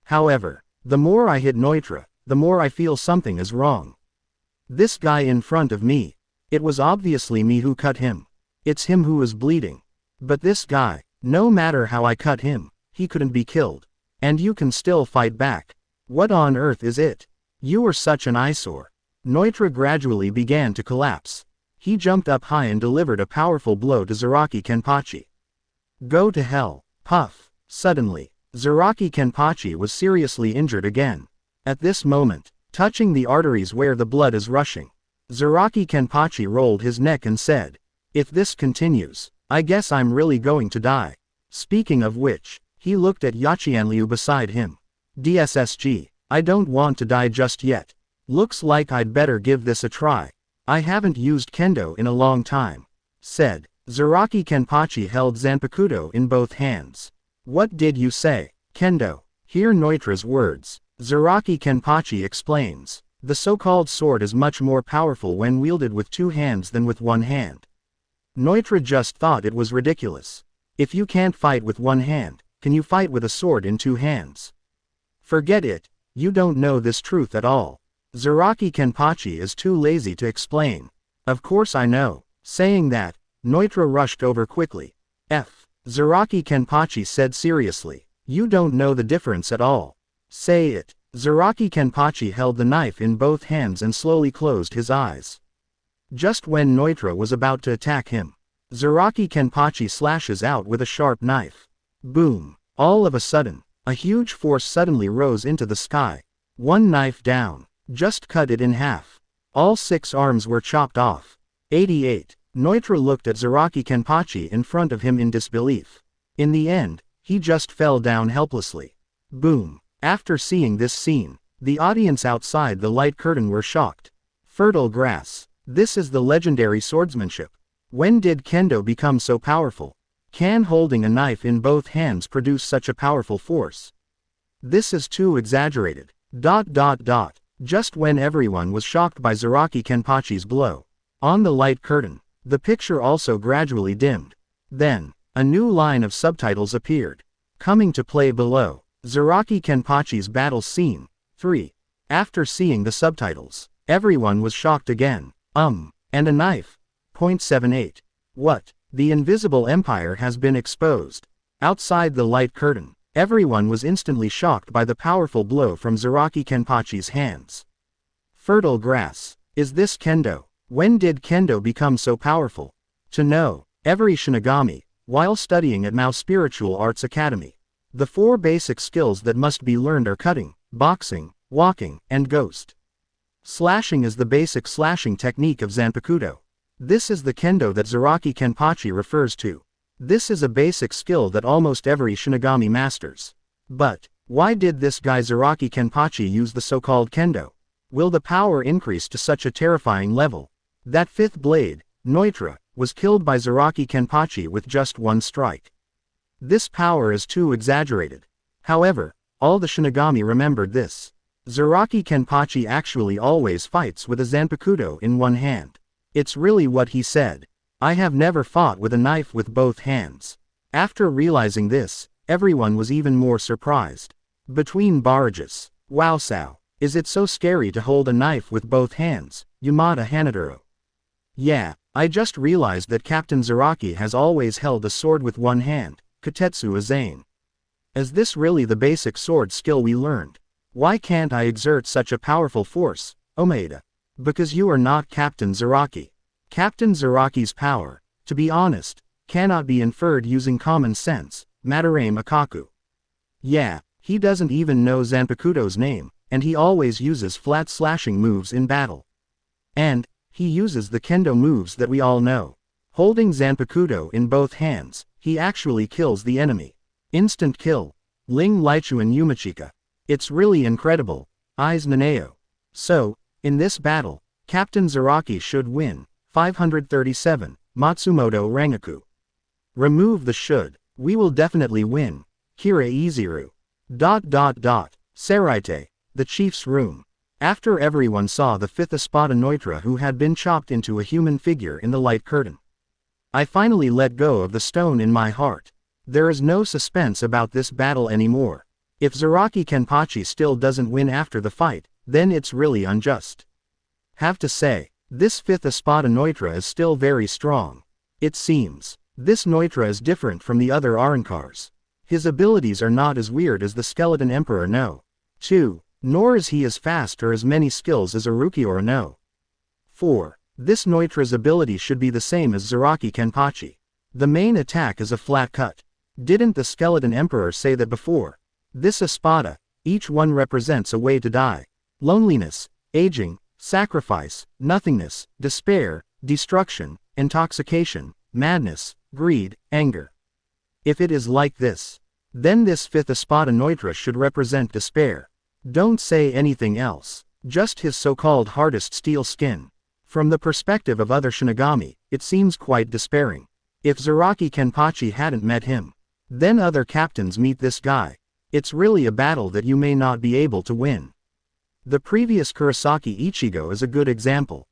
[SPEAKER 1] However, the more I hit Neutra, the more I feel something is wrong. This guy in front of me. It was obviously me who cut him. It's him who is bleeding. But this guy, no matter how I cut him, he couldn't be killed. And you can still fight back. What on earth is it? You are such an eyesore. Neutra gradually began to collapse. He jumped up high and delivered a powerful blow to Zaraki Kenpachi. Go to hell. Puff. Suddenly, Zaraki Kenpachi was seriously injured again. At this moment, touching the arteries where the blood is rushing, Zaraki Kenpachi rolled his neck and said, "If this continues, I guess I'm really going to die." Speaking of which, he looked at Yachianliu beside him. "DSSG, I don't want to die just yet. Looks like I'd better give this a try. I haven't used kendo in a long time," said. Zaraki Kenpachi held Zanpakuto in both hands. "What did you say?" "Kendo." Hear Noitra's words. Zaraki Kenpachi explains. The so-called sword is much more powerful when wielded with two hands than with one hand. Noitra just thought it was ridiculous. If you can't fight with one hand, can you fight with a sword in two hands? Forget it, you don't know this truth at all. Zaraki Kenpachi is too lazy to explain. Of course I know. Saying that, Noitra rushed over quickly. Zaraki Kenpachi said seriously. You don't know the difference at all. Say it. Zaraki Kenpachi held the knife in both hands and slowly closed his eyes. Just when Noitra was about to attack him, Zaraki Kenpachi slashes out with a sharp knife. Boom. All of a sudden, a huge force suddenly rose into the sky. One knife down. Just cut it in half. All 6 arms were chopped off. 88. Noitra looked at Zaraki Kenpachi in front of him in disbelief. In the end, he just fell down helplessly. Boom. After seeing this scene, the audience outside the light curtain were shocked. Fertile grass. This is the legendary swordsmanship. When did kendo become so powerful? Can holding a knife in both hands produce such a powerful force? This is too exaggerated. Just when everyone was shocked by Zaraki Kenpachi's blow, on the light curtain, the picture also gradually dimmed. Then, a new line of subtitles appeared. Coming to play below, Zaraki Kenpachi's battle scene, 3. After seeing the subtitles, everyone was shocked again. And a knife. .78. What? The invisible empire has been exposed. Outside the light curtain, everyone was instantly shocked by the powerful blow from Zaraki Kenpachi's hands. Fertile grass. Is this kendo? When did kendo become so powerful? To know, every Shinigami, while studying at Mao Spiritual Arts Academy, the 4 basic skills that must be learned are cutting, boxing, walking, and ghost. Slashing is the basic slashing technique of Zanpakuto. This is the kendo that Zaraki Kenpachi refers to. This is a basic skill that almost every Shinigami masters. But, why did this guy Zaraki Kenpachi use the so-called kendo? Will the power increase to such a terrifying level? That 5th blade, Noitra, was killed by Zaraki Kenpachi with just one strike. This power is too exaggerated. However, all the Shinigami remembered this. Zaraki Kenpachi actually always fights with a Zanpakuto in one hand. It's really what he said. I have never fought with a knife with both hands. After realizing this, everyone was even more surprised. Between barrages. Wowsow. Is it so scary to hold a knife with both hands, Yamada Hanaduro? Yeah, I just realized that Captain Zaraki has always held a sword with one hand, Katetsu Aizen. Is this really the basic sword skill we learned? Why can't I exert such a powerful force, Omaeda? Because you are not Captain Zaraki. Captain Zaraki's power, to be honest, cannot be inferred using common sense, Madarame Akaku. Yeah, he doesn't even know Zanpakuto's name, and he always uses flat slashing moves in battle. And, he uses the kendo moves that we all know. Holding Zanpakuto in both hands, he actually kills the enemy. Instant kill. Ling Lichuan Yumachika. It's really incredible. Eyes Naneo. So, in this battle, Captain Zaraki should win. 537, Matsumoto Rangaku. Remove the should. We will definitely win. Kira Iziru. Seraite. The chief's room. After everyone saw the 5th Espada Noitra who had been chopped into a human figure in the light curtain, I finally let go of the stone in my heart. There is no suspense about this battle anymore. If Zaraki Kenpachi still doesn't win after the fight, then it's really unjust. Have to say, this 5th Espada Noitra is still very strong. It seems. This Noitra is different from the other Arankars. His abilities are not as weird as the Skeleton Emperor no. 2. Nor is he as fast or as many skills as Arukiora no. 4. This Noitra's ability should be the same as Zaraki Kenpachi. The main attack is a flat cut. Didn't the Skeleton Emperor say that before? This Espada, Each one represents a way to die. Loneliness, aging, sacrifice, nothingness, despair, destruction, intoxication, madness, greed, anger. If it is like this, then this fifth Espada Neutra should represent despair. Don't say anything else. Just his so-called hardest steel skin. From the perspective of other Shinigami, it seems quite despairing. If Zaraki Kenpachi hadn't met him, then other captains meet this guy. It's really a battle that you may not be able to win. The previous Kurosaki Ichigo is a good example.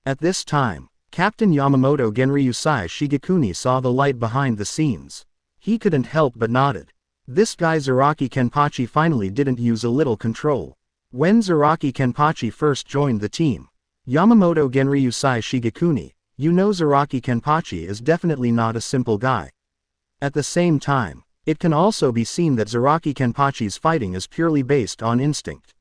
[SPEAKER 1] At this time, Captain Yamamoto Genryusai Shigekuni saw the light behind the scenes. He couldn't help but nodded. This guy Zaraki Kenpachi finally didn't use a little control. When Zaraki Kenpachi first joined the team, Yamamoto Genryusai Shigekuni, you know Zaraki Kenpachi is definitely not a simple guy. At the same time, it can also be seen that Zaraki Kenpachi's fighting is purely based on instinct.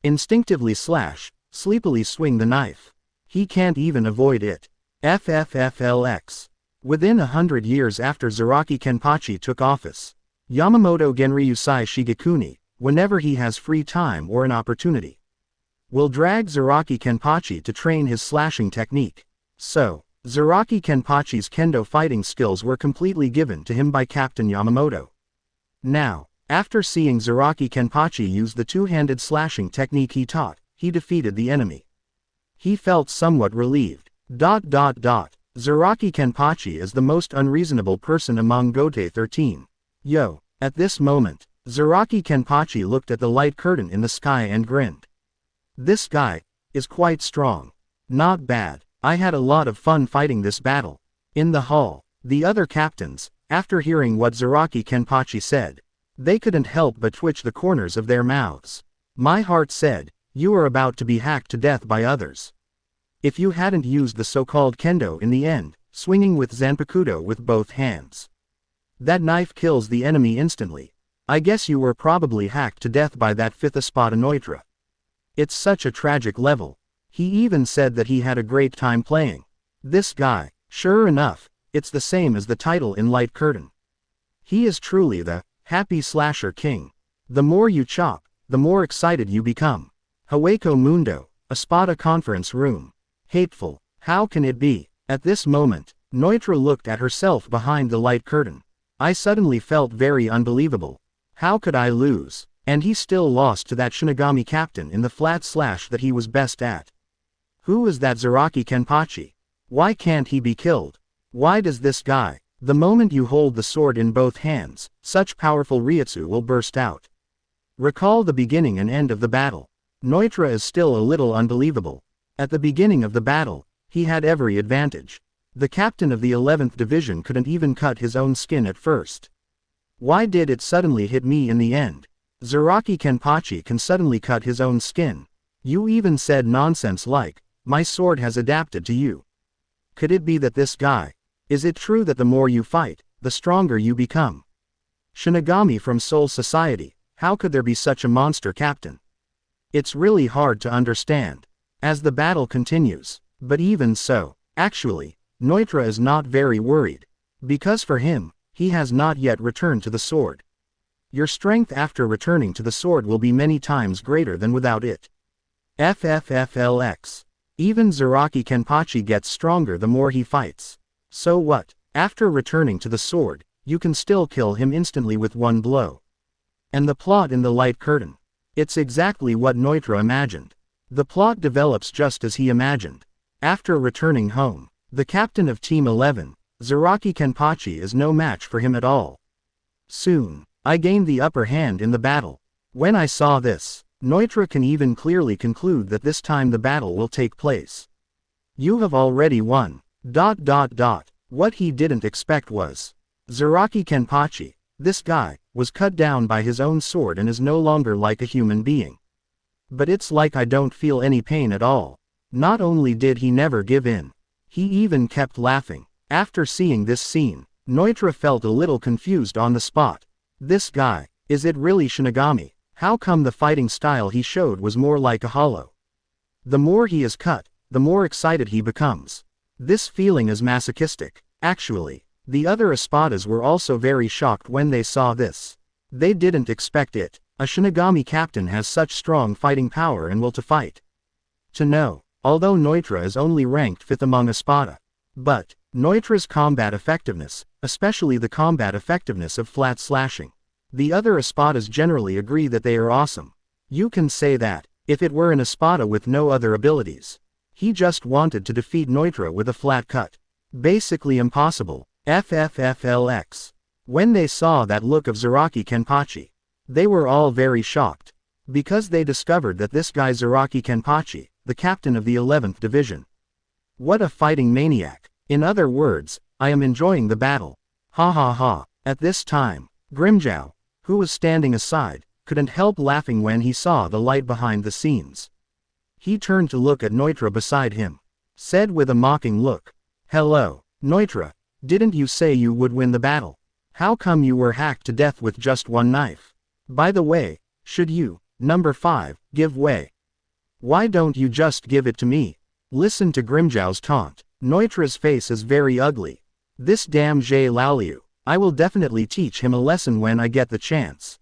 [SPEAKER 1] Instinctively slash, sleepily swing the knife. He can't even avoid it. FFFLX. Within 100 years after Zaraki Kenpachi took office, Yamamoto Genryusai Shigekuni, whenever he has free time or an opportunity, will drag Zaraki Kenpachi to train his slashing technique. So, Zaraki Kenpachi's kendo fighting skills were completely given to him by Captain Yamamoto. Now, after seeing Zaraki Kenpachi use the two-handed slashing technique he taught, he defeated the enemy. He felt somewhat relieved. Zaraki Kenpachi is the most unreasonable person among Gote 13. Yo, at this moment, Zaraki Kenpachi looked at the light curtain in the sky and grinned. This guy is quite strong. Not bad. I had a lot of fun fighting this battle. In the hall, the other captains, after hearing what Zaraki Kenpachi said, they couldn't help but twitch the corners of their mouths. My heart said, you are about to be hacked to death by others. If you hadn't used the so-called kendo in the end, swinging with Zanpakuto with both hands, that knife kills the enemy instantly. I guess you were probably hacked to death by that fifth Espada Neutra. It's such a tragic level. He even said that he had a great time playing. This guy, sure enough, it's the same as the title in Light Curtain. He is truly the Happy Slasher King. The more you chop, the more excited you become. Hueco Mundo, Espada Conference Room. Hateful, how can it be? At this moment, Neutra looked at herself behind the light curtain. I suddenly felt very unbelievable. How could I lose? And he still lost to that Shinigami captain in the flat slash that he was best at. Who is that Zaraki Kenpachi? Why can't he be killed? Why does this guy? The moment you hold the sword in both hands, such powerful ryutsu will burst out. Recall the beginning and end of the battle. Neutra is still a little unbelievable. At the beginning of the battle, he had every advantage. The captain of the 11th Division couldn't even cut his own skin at first. Why did it suddenly hit me in the end? Zaraki Kenpachi can suddenly cut his own skin. You even said nonsense like, my sword has adapted to you. Could it be that this guy? Is it true that the more you fight, the stronger you become? Shinigami from Soul Society, how could there be such a monster captain? It's really hard to understand. As the battle continues, but even so, actually, Neutra is not very worried. Because for him, he has not yet returned to the sword. Your strength after returning to the sword will be many times greater than without it. FFFLX. Even Zaraki Kenpachi gets stronger the more he fights. So what? After returning to the sword, you can still kill him instantly with one blow. And the plot in the light curtain. It's exactly what Neutra imagined. The plot develops just as he imagined. After returning home, the captain of Team 11, Zaraki Kenpachi is no match for him at all. Soon, I gained the upper hand in the battle. When I saw this, Neutra can even clearly conclude that this time the battle will take place. You have already won. What he didn't expect was, Zaraki Kenpachi, this guy, was cut down by his own sword and is no longer like a human being. But it's like I don't feel any pain at all. Not only did he never give in, he even kept laughing. After seeing this scene, Neutra felt a little confused on the spot. This guy, is it really Shinigami? How come the fighting style he showed was more like a hollow? The more he is cut, the more excited he becomes. This feeling is masochistic. Actually, the other Espadas were also very shocked when they saw this. They didn't expect it. A Shinigami captain has such strong fighting power and will to fight. To know. Although Neutra is only ranked 5th among Espada. But, Neutra's combat effectiveness, especially the combat effectiveness of flat slashing. The other Espadas generally agree that they are awesome. You can say that, if it were an Espada with no other abilities. He just wanted to defeat Neutra with a flat cut. Basically impossible. FFFLX. When they saw that look of Zaraki Kenpachi, they were all very shocked. Because they discovered that this guy Zaraki Kenpachi, the captain of the 11th Division. What a fighting maniac. In other words, I am enjoying the battle. Ha ha ha. At this time, Grimjow, who was standing aside, couldn't help laughing when he saw the light behind the scenes. He turned to look at Neutra beside him. Said with a mocking look. Hello, Neutra, didn't you say you would win the battle? How come you were hacked to death with just one knife? By the way, should you, number 5, give way? Why don't you just give it to me? Listen to Grimjow's taunt. Neutra's face is very ugly. This damn Jay Laoliu, I will definitely teach him a lesson when I get the chance.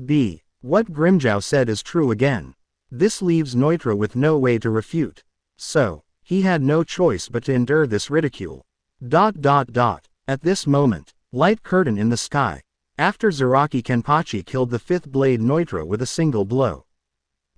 [SPEAKER 1] B. What Grimjow said is true again. This leaves Neutra with no way to refute. So, he had no choice but to endure this ridicule. At this moment, light curtain in the sky. After Zaraki Kenpachi killed the 5th blade Neutra with a single blow.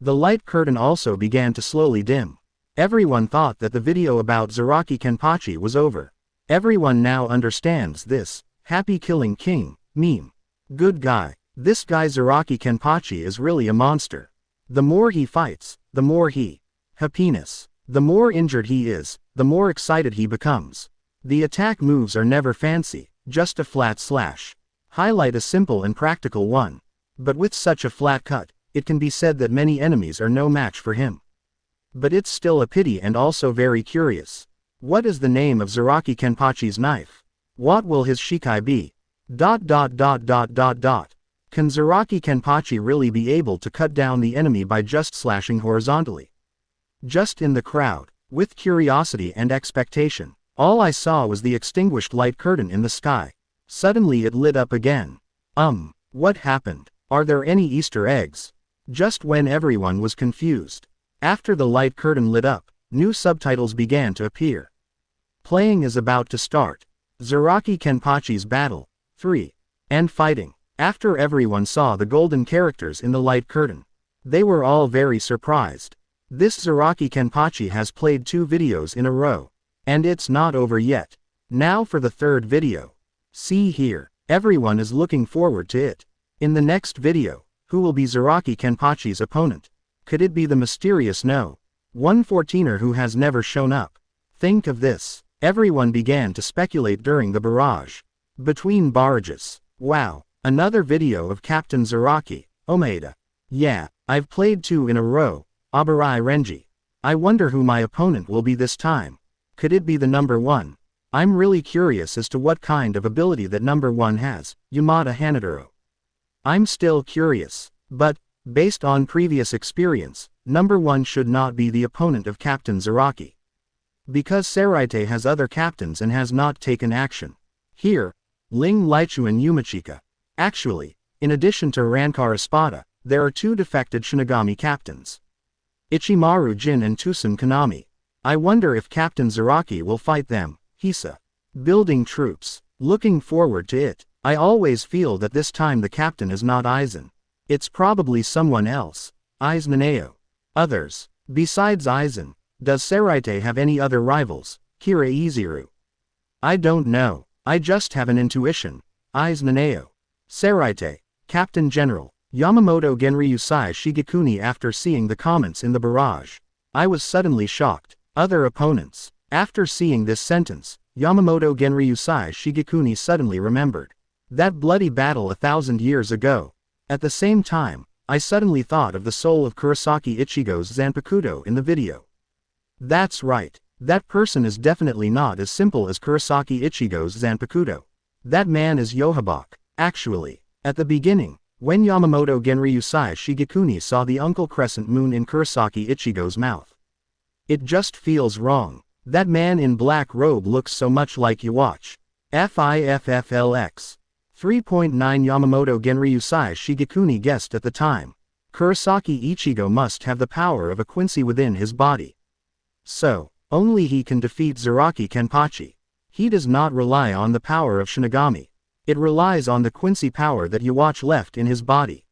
[SPEAKER 1] The light curtain also began to slowly dim. Everyone thought that the video about Zaraki Kenpachi was over. Everyone now understands this, happy killing king, meme. Good guy. This guy Zaraki Kenpachi is really a monster. The more he fights, the more he. Happiness. The more injured he is, the more excited he becomes. The attack moves are never fancy, just a flat slash. Highlight a simple and practical one. But with such a flat cut, it can be said that many enemies are no match for him. But it's still a pity and also very curious. What is the name of Zaraki Kenpachi's knife? What will his shikai be? Can Zaraki Kenpachi really be able to cut down the enemy by just slashing horizontally? Just in the crowd, with curiosity and expectation, all I saw was the extinguished light curtain in the sky. Suddenly it lit up again. What happened? Are there any Easter eggs? Just when everyone was confused. After the light curtain lit up, new subtitles began to appear. Playing is about to start. Zaraki Kenpachi's battle. 3. And fighting. After everyone saw the golden characters in the light curtain, they were all very surprised. This Zaraki Kenpachi has played 2 videos in a row. And it's not over yet. Now for the 3rd video. See here, everyone is looking forward to it. In the next video, who will be Zaraki Kenpachi's opponent? Could it be the mysterious No. 114er who has never shown up? Think of this. Everyone began to speculate during the barrage. Between barrages. Wow. Another video of Captain Zaraki, Omaeda. Yeah, I've played 2 in a row, Abarai Renji. I wonder who my opponent will be this time. Could it be the number 1? I'm really curious as to what kind of ability that number 1 has, Yamada Hanaduro. I'm still curious, but, based on previous experience, number 1 should not be the opponent of Captain Zaraki. Because Seraite has other captains and has not taken action. Here, Ling Lichu and Yumachika. Actually, in addition to Rankar Espada, there are 2 defected Shinigami captains. Ichimaru Jin and Tusun Kanami. I wonder if Captain Zaraki will fight them. Hisa. Building troops. Looking forward to it. I always feel that this time the captain is not Aizen. It's probably someone else. Aizen. Others. Besides Aizen, does Seraite have any other rivals? Kira Iziru. I don't know. I just have an intuition. Aizen. Seraite. Captain General. Yamamoto Genryusai Shigekuni. After seeing the comments in the barrage, I was suddenly shocked. Other opponents. After seeing this sentence, Yamamoto Genryusai Shigekuni suddenly remembered that bloody battle 1,000 years ago. At the same time, I suddenly thought of the soul of Kurosaki Ichigo's Zanpakuto in the video. That's right, that person is definitely not as simple as Kurosaki Ichigo's Zanpakuto. That man is Yohabak. Actually, at the beginning, when Yamamoto Genryusai Shigekuni saw the Uncle Crescent Moon in Kurosaki Ichigo's mouth, it just feels wrong. That man in black robe looks so much like Yawatch. FIFFLX. 3.9 Yamamoto Genryusai Shigekuni guessed at the time. Kurosaki Ichigo must have the power of a Quincy within his body. So, only he can defeat Zaraki Kenpachi. He does not rely on the power of Shinigami. It relies on the Quincy power that Yawatch left in his body.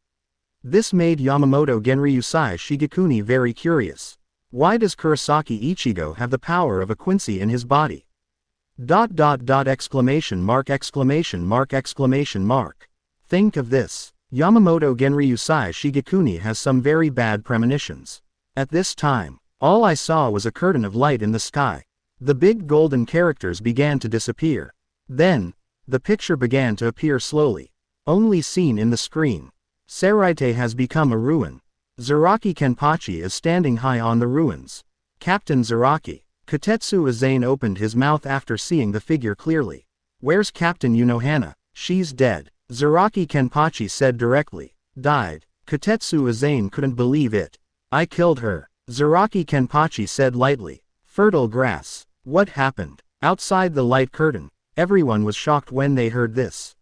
[SPEAKER 1] This made Yamamoto Genryusai Shigekuni very curious. Why does Kurosaki Ichigo have the power of a Quincy in his body? Exclamation mark exclamation mark exclamation mark. Think of this. Yamamoto Genryusai Shigekuni has some very bad premonitions. At this time, all I saw was a curtain of light in the sky. The big golden characters began to disappear. Then, the picture began to appear slowly. Only seen in the screen. Saraite has become a ruin. Zaraki Kenpachi is standing high on the ruins. Captain Zaraki. Kotetsu Aizen opened his mouth after seeing the figure clearly. Where's Captain Unohana? She's dead. Zaraki Kenpachi said directly. Died. Kotetsu Aizen couldn't believe it. I killed her. Zaraki Kenpachi said lightly. Fertile grass. What happened? Outside the light curtain, everyone was shocked when they heard this.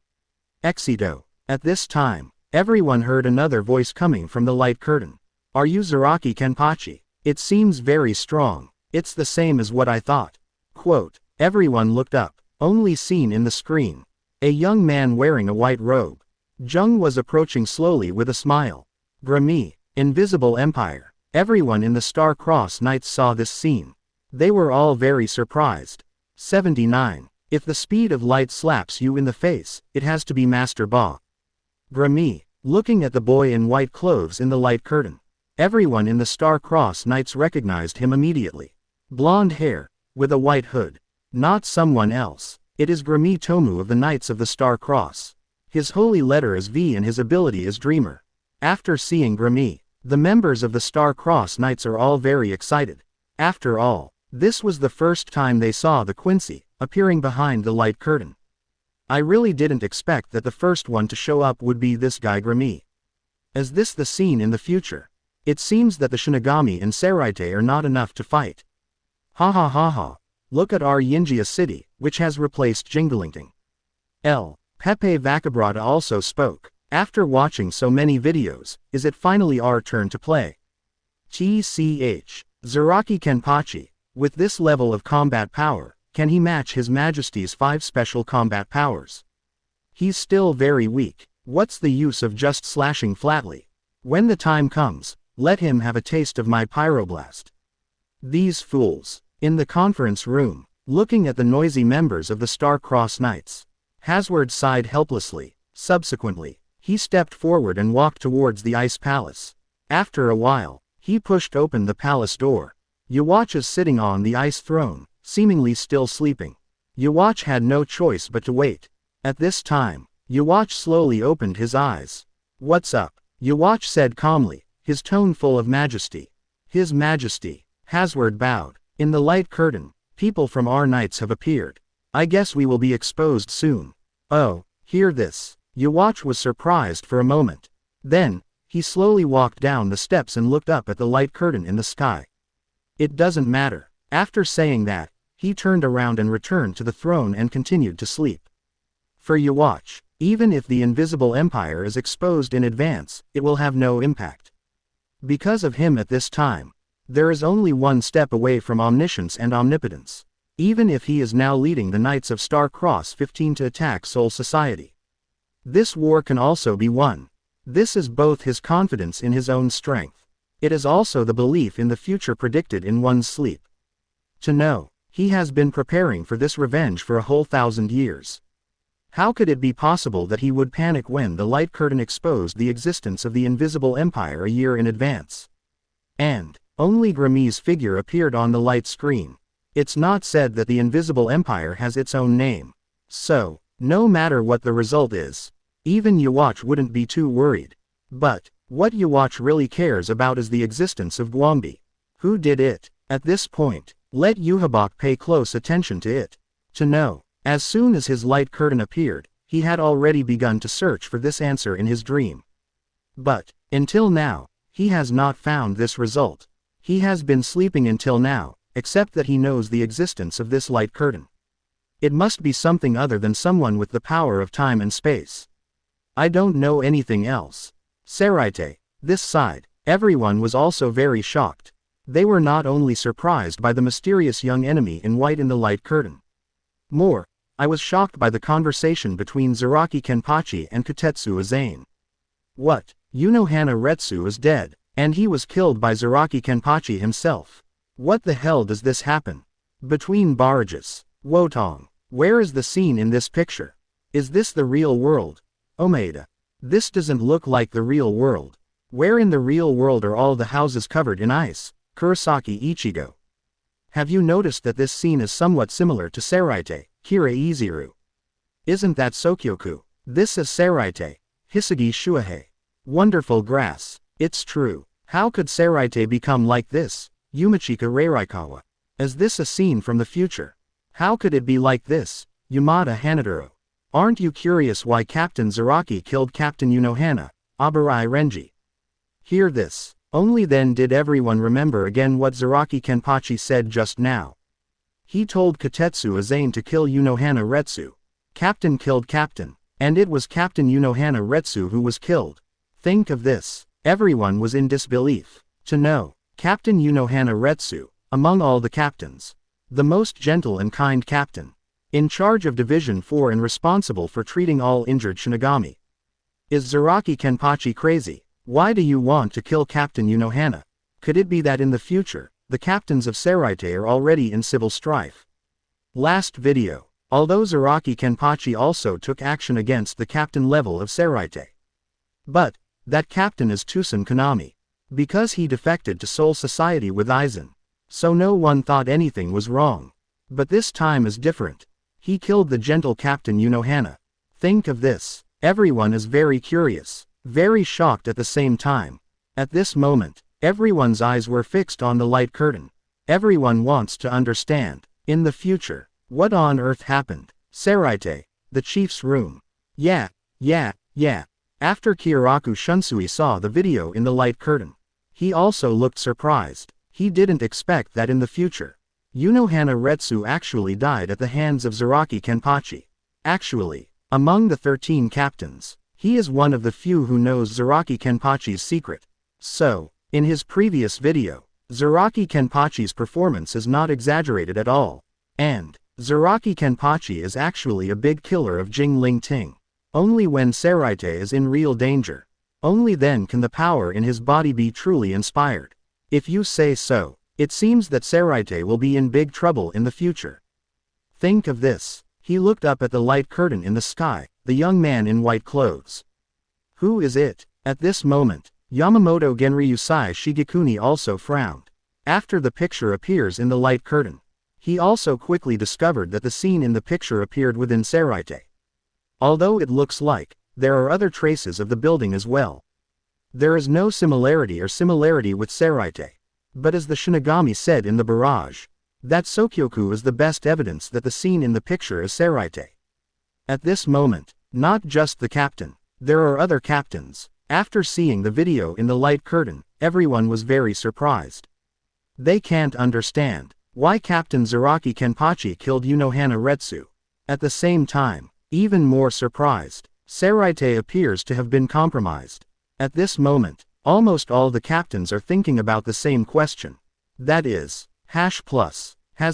[SPEAKER 1] Exido. At this time, everyone heard another voice coming from the light curtain. Are you Zaraki Kenpachi? It seems very strong. It's the same as what I thought. Quote. Everyone looked up. Only seen in the screen. A young man wearing a white robe. Jung was approaching slowly with a smile. Grammy. Invisible Empire. Everyone in the Star-Crossed Knights saw this scene. They were all very surprised. 79. If the speed of light slaps you in the face, it has to be Master Ba. Grammy. Looking at the boy in white clothes in the light curtain. Everyone in the Star-Crossed Knights recognized him immediately. Blonde hair, with a white hood. Not someone else. It is Grammy Tomu of the Knights of the Star Cross. His holy letter is V and his ability is Dreamer. After seeing Grammy, the members of the Star-Crossed Knights are all very excited. After all, this was the first time they saw the Quincy, appearing behind the light curtain. I really didn't expect that the first one to show up would be this guy Grammy. Is this the scene in the future? It seems that the Shinigami and Saraite are not enough to fight. Ha ha ha ha. Look at our Yinjia city, which has replaced Jinglingting. Pepe Vacabrata also spoke. After watching so many videos, is it finally our turn to play? TCH. Zaraki Kenpachi. With this level of combat power, can he match His Majesty's 5 special combat powers? He's still very weak. What's the use of just slashing flatly? When the time comes, let him have a taste of my pyroblast. These fools. In the conference room, looking at the noisy members of the Star-Crossed Knights, Hasward sighed helplessly. Subsequently, he stepped forward and walked towards the Ice Palace. After a while, he pushed open the palace door. Yawatch is sitting on the ice throne, seemingly still sleeping. Yawatch had no choice but to wait. At this time, Yawatch slowly opened his eyes. What's up? Yawatch said calmly, his tone full of majesty. His Majesty. Hasward bowed. In the light curtain, people from our knights have appeared. I guess we will be exposed soon. Oh, hear this. Yawatch was surprised for a moment. Then, he slowly walked down the steps and looked up at the light curtain in the sky. It doesn't matter. After saying that, he turned around and returned to the throne and continued to sleep. For Yawatch, even if the Invisible Empire is exposed in advance, it will have no impact. Because of him at this time, there is only one step away from omniscience and omnipotence. Even if he is now leading the Knights of Star-Crossed 15 to attack Soul Society. This war can also be won. This is both his confidence in his own strength. It is also the belief in the future predicted in one's sleep. To know, he has been preparing for this revenge for a whole 1,000 years. How could it be possible that he would panic when the light curtain exposed the existence of the Invisible Empire a year in advance? And only Grammy's figure appeared on the light screen. It's not said that the Invisible Empire has its own name. So, no matter what the result is, even Yawatch wouldn't be too worried. But, what Yawatch really cares about is the existence of Guambi. Who did it? At this point, let Yuhabak pay close attention to it. To know, as soon as his light curtain appeared, he had already begun to search for this answer in his dream. But, until now, he has not found this result. He has been sleeping until now, except that he knows the existence of this light curtain. It must be something other than someone with the power of time and space. I don't know anything else. Seraite. This side. Everyone was also very shocked. They were not only surprised by the mysterious young enemy in white in the light curtain. More, I was shocked by the conversation between Zaraki Kenpachi and Kotetsu Aizen. What? Unohana Retsu is dead, and he was killed by Zaraki Kenpachi himself. What the hell does this happen? Between barrages. Wotong. Where is the scene in this picture? Is this the real world? Omaeda. This doesn't look like the real world. Where in the real world are all the houses covered in ice? Kurosaki Ichigo. Have you noticed that this scene is somewhat similar to Seraite, Kirei-Iziru? Isn't that Sokyoku? This is Seraite. Hisagi Shuahei. Wonderful grass. It's true. How could Seraite become like this? Yumachika Reiraikawa. Is this a scene from the future? How could it be like this? Yamada Hanaduro. Aren't you curious why Captain Zaraki killed Captain Unohana, Abarai Renji? Hear this. Only then did everyone remember again what Zaraki Kenpachi said just now. He told Kotetsu Aizen to kill Unohana Retsu. Captain killed Captain, and it was Captain Unohana Retsu who was killed. Think of this. Everyone was in disbelief. To know, Captain Unohana Retsu, among all the captains, the most gentle and kind captain, in charge of Division 4 and responsible for treating all injured Shinigami. Is Zaraki Kenpachi crazy? Why do you want to kill Captain Unohana? Could it be that in the future, the captains of Seraite are already in civil strife? Last video. Although Zaraki Kenpachi also took action against the captain level of Seraite. But, that captain is Tusen Konami. Because he defected to Soul Society with Aizen. So no one thought anything was wrong. But this time is different. He killed the gentle Captain Unohana. Think of this. Everyone is very curious. Very shocked at the same time. At this moment, everyone's eyes were fixed on the light curtain. Everyone wants to understand. In the future, what on earth happened? Seraite, the chief's room. Yeah. After Kyoraku Shunsui saw the video in the light curtain, he also looked surprised. He didn't expect that in the future, Unohana Retsu actually died at the hands of Zaraki Kenpachi. Actually, among the 13 captains, he is one of the few who knows Zaraki Kenpachi's secret. So, in his previous video, Zaraki Kenpachi's performance is not exaggerated at all. And, Zaraki Kenpachi is actually a big killer of Jingling Ting. Only when Seraite is in real danger. Only then can the power in his body be truly inspired. If you say so, it seems that Seraite will be in big trouble in the future. Think of this. He looked up at the light curtain in the sky, the young man in white clothes. Who is it? At this moment, Yamamoto Genryusai Shigekuni also frowned. After the picture appears in the light curtain, he also quickly discovered that the scene in the picture appeared within Seraite. Although it looks like, there are other traces of the building as well. There is no similarity with Seraite. But as the Shinigami said in the barrage, that Sokyoku is the best evidence that the scene in the picture is Seraite. At this moment, not just the captain, there are other captains. After seeing the video in the light curtain, everyone was very surprised. They can't understand why Captain Zaraki Kenpachi killed Unohana Retsu. At the same time, even more surprised, Seraite appears to have been compromised. At this moment, almost all the captains are thinking about the same question. That is, has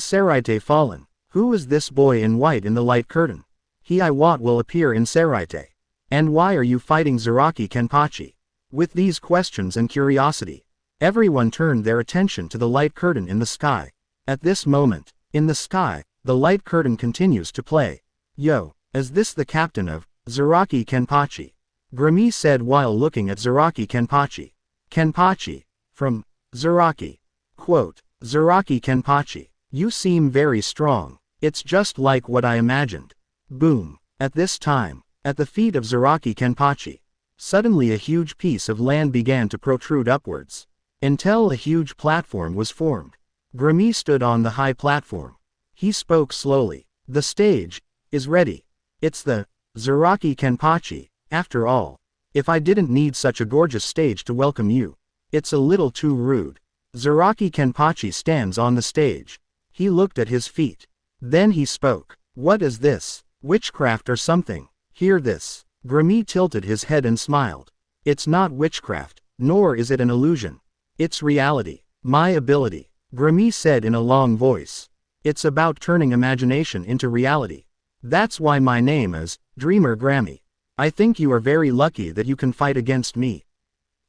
[SPEAKER 1] Seraite fallen? Who is this boy in white in the light curtain? What will appear in Seraite? And why are you fighting Zaraki Kenpachi? With these questions and curiosity, everyone turned their attention to the light curtain in the sky. At this moment, in the sky, the light curtain continues to play. Yo, is this the captain of Zaraki Kenpachi? Grammy said while looking at Zaraki Kenpachi. Kenpachi, from Zaraki. Quote, Zaraki Kenpachi, you seem very strong. It's just like what I imagined. Boom. At this time, at the feet of Zaraki Kenpachi, suddenly a huge piece of land began to protrude upwards, until a huge platform was formed. Grammy stood on the high platform. He spoke slowly. The stage is ready. It's the Zaraki Kenpachi, after all. If I didn't need such a gorgeous stage to welcome you, it's a little too rude. Zaraki Kenpachi stands on the stage. He looked at his feet. Then he spoke. What is this? Witchcraft or something? Hear this. Grammy tilted his head and smiled. It's not witchcraft, nor is it an illusion. It's reality. My ability. Grammy said in a long voice. It's about turning imagination into reality. That's why my name is Dreamer Grammy. I think you are very lucky that you can fight against me.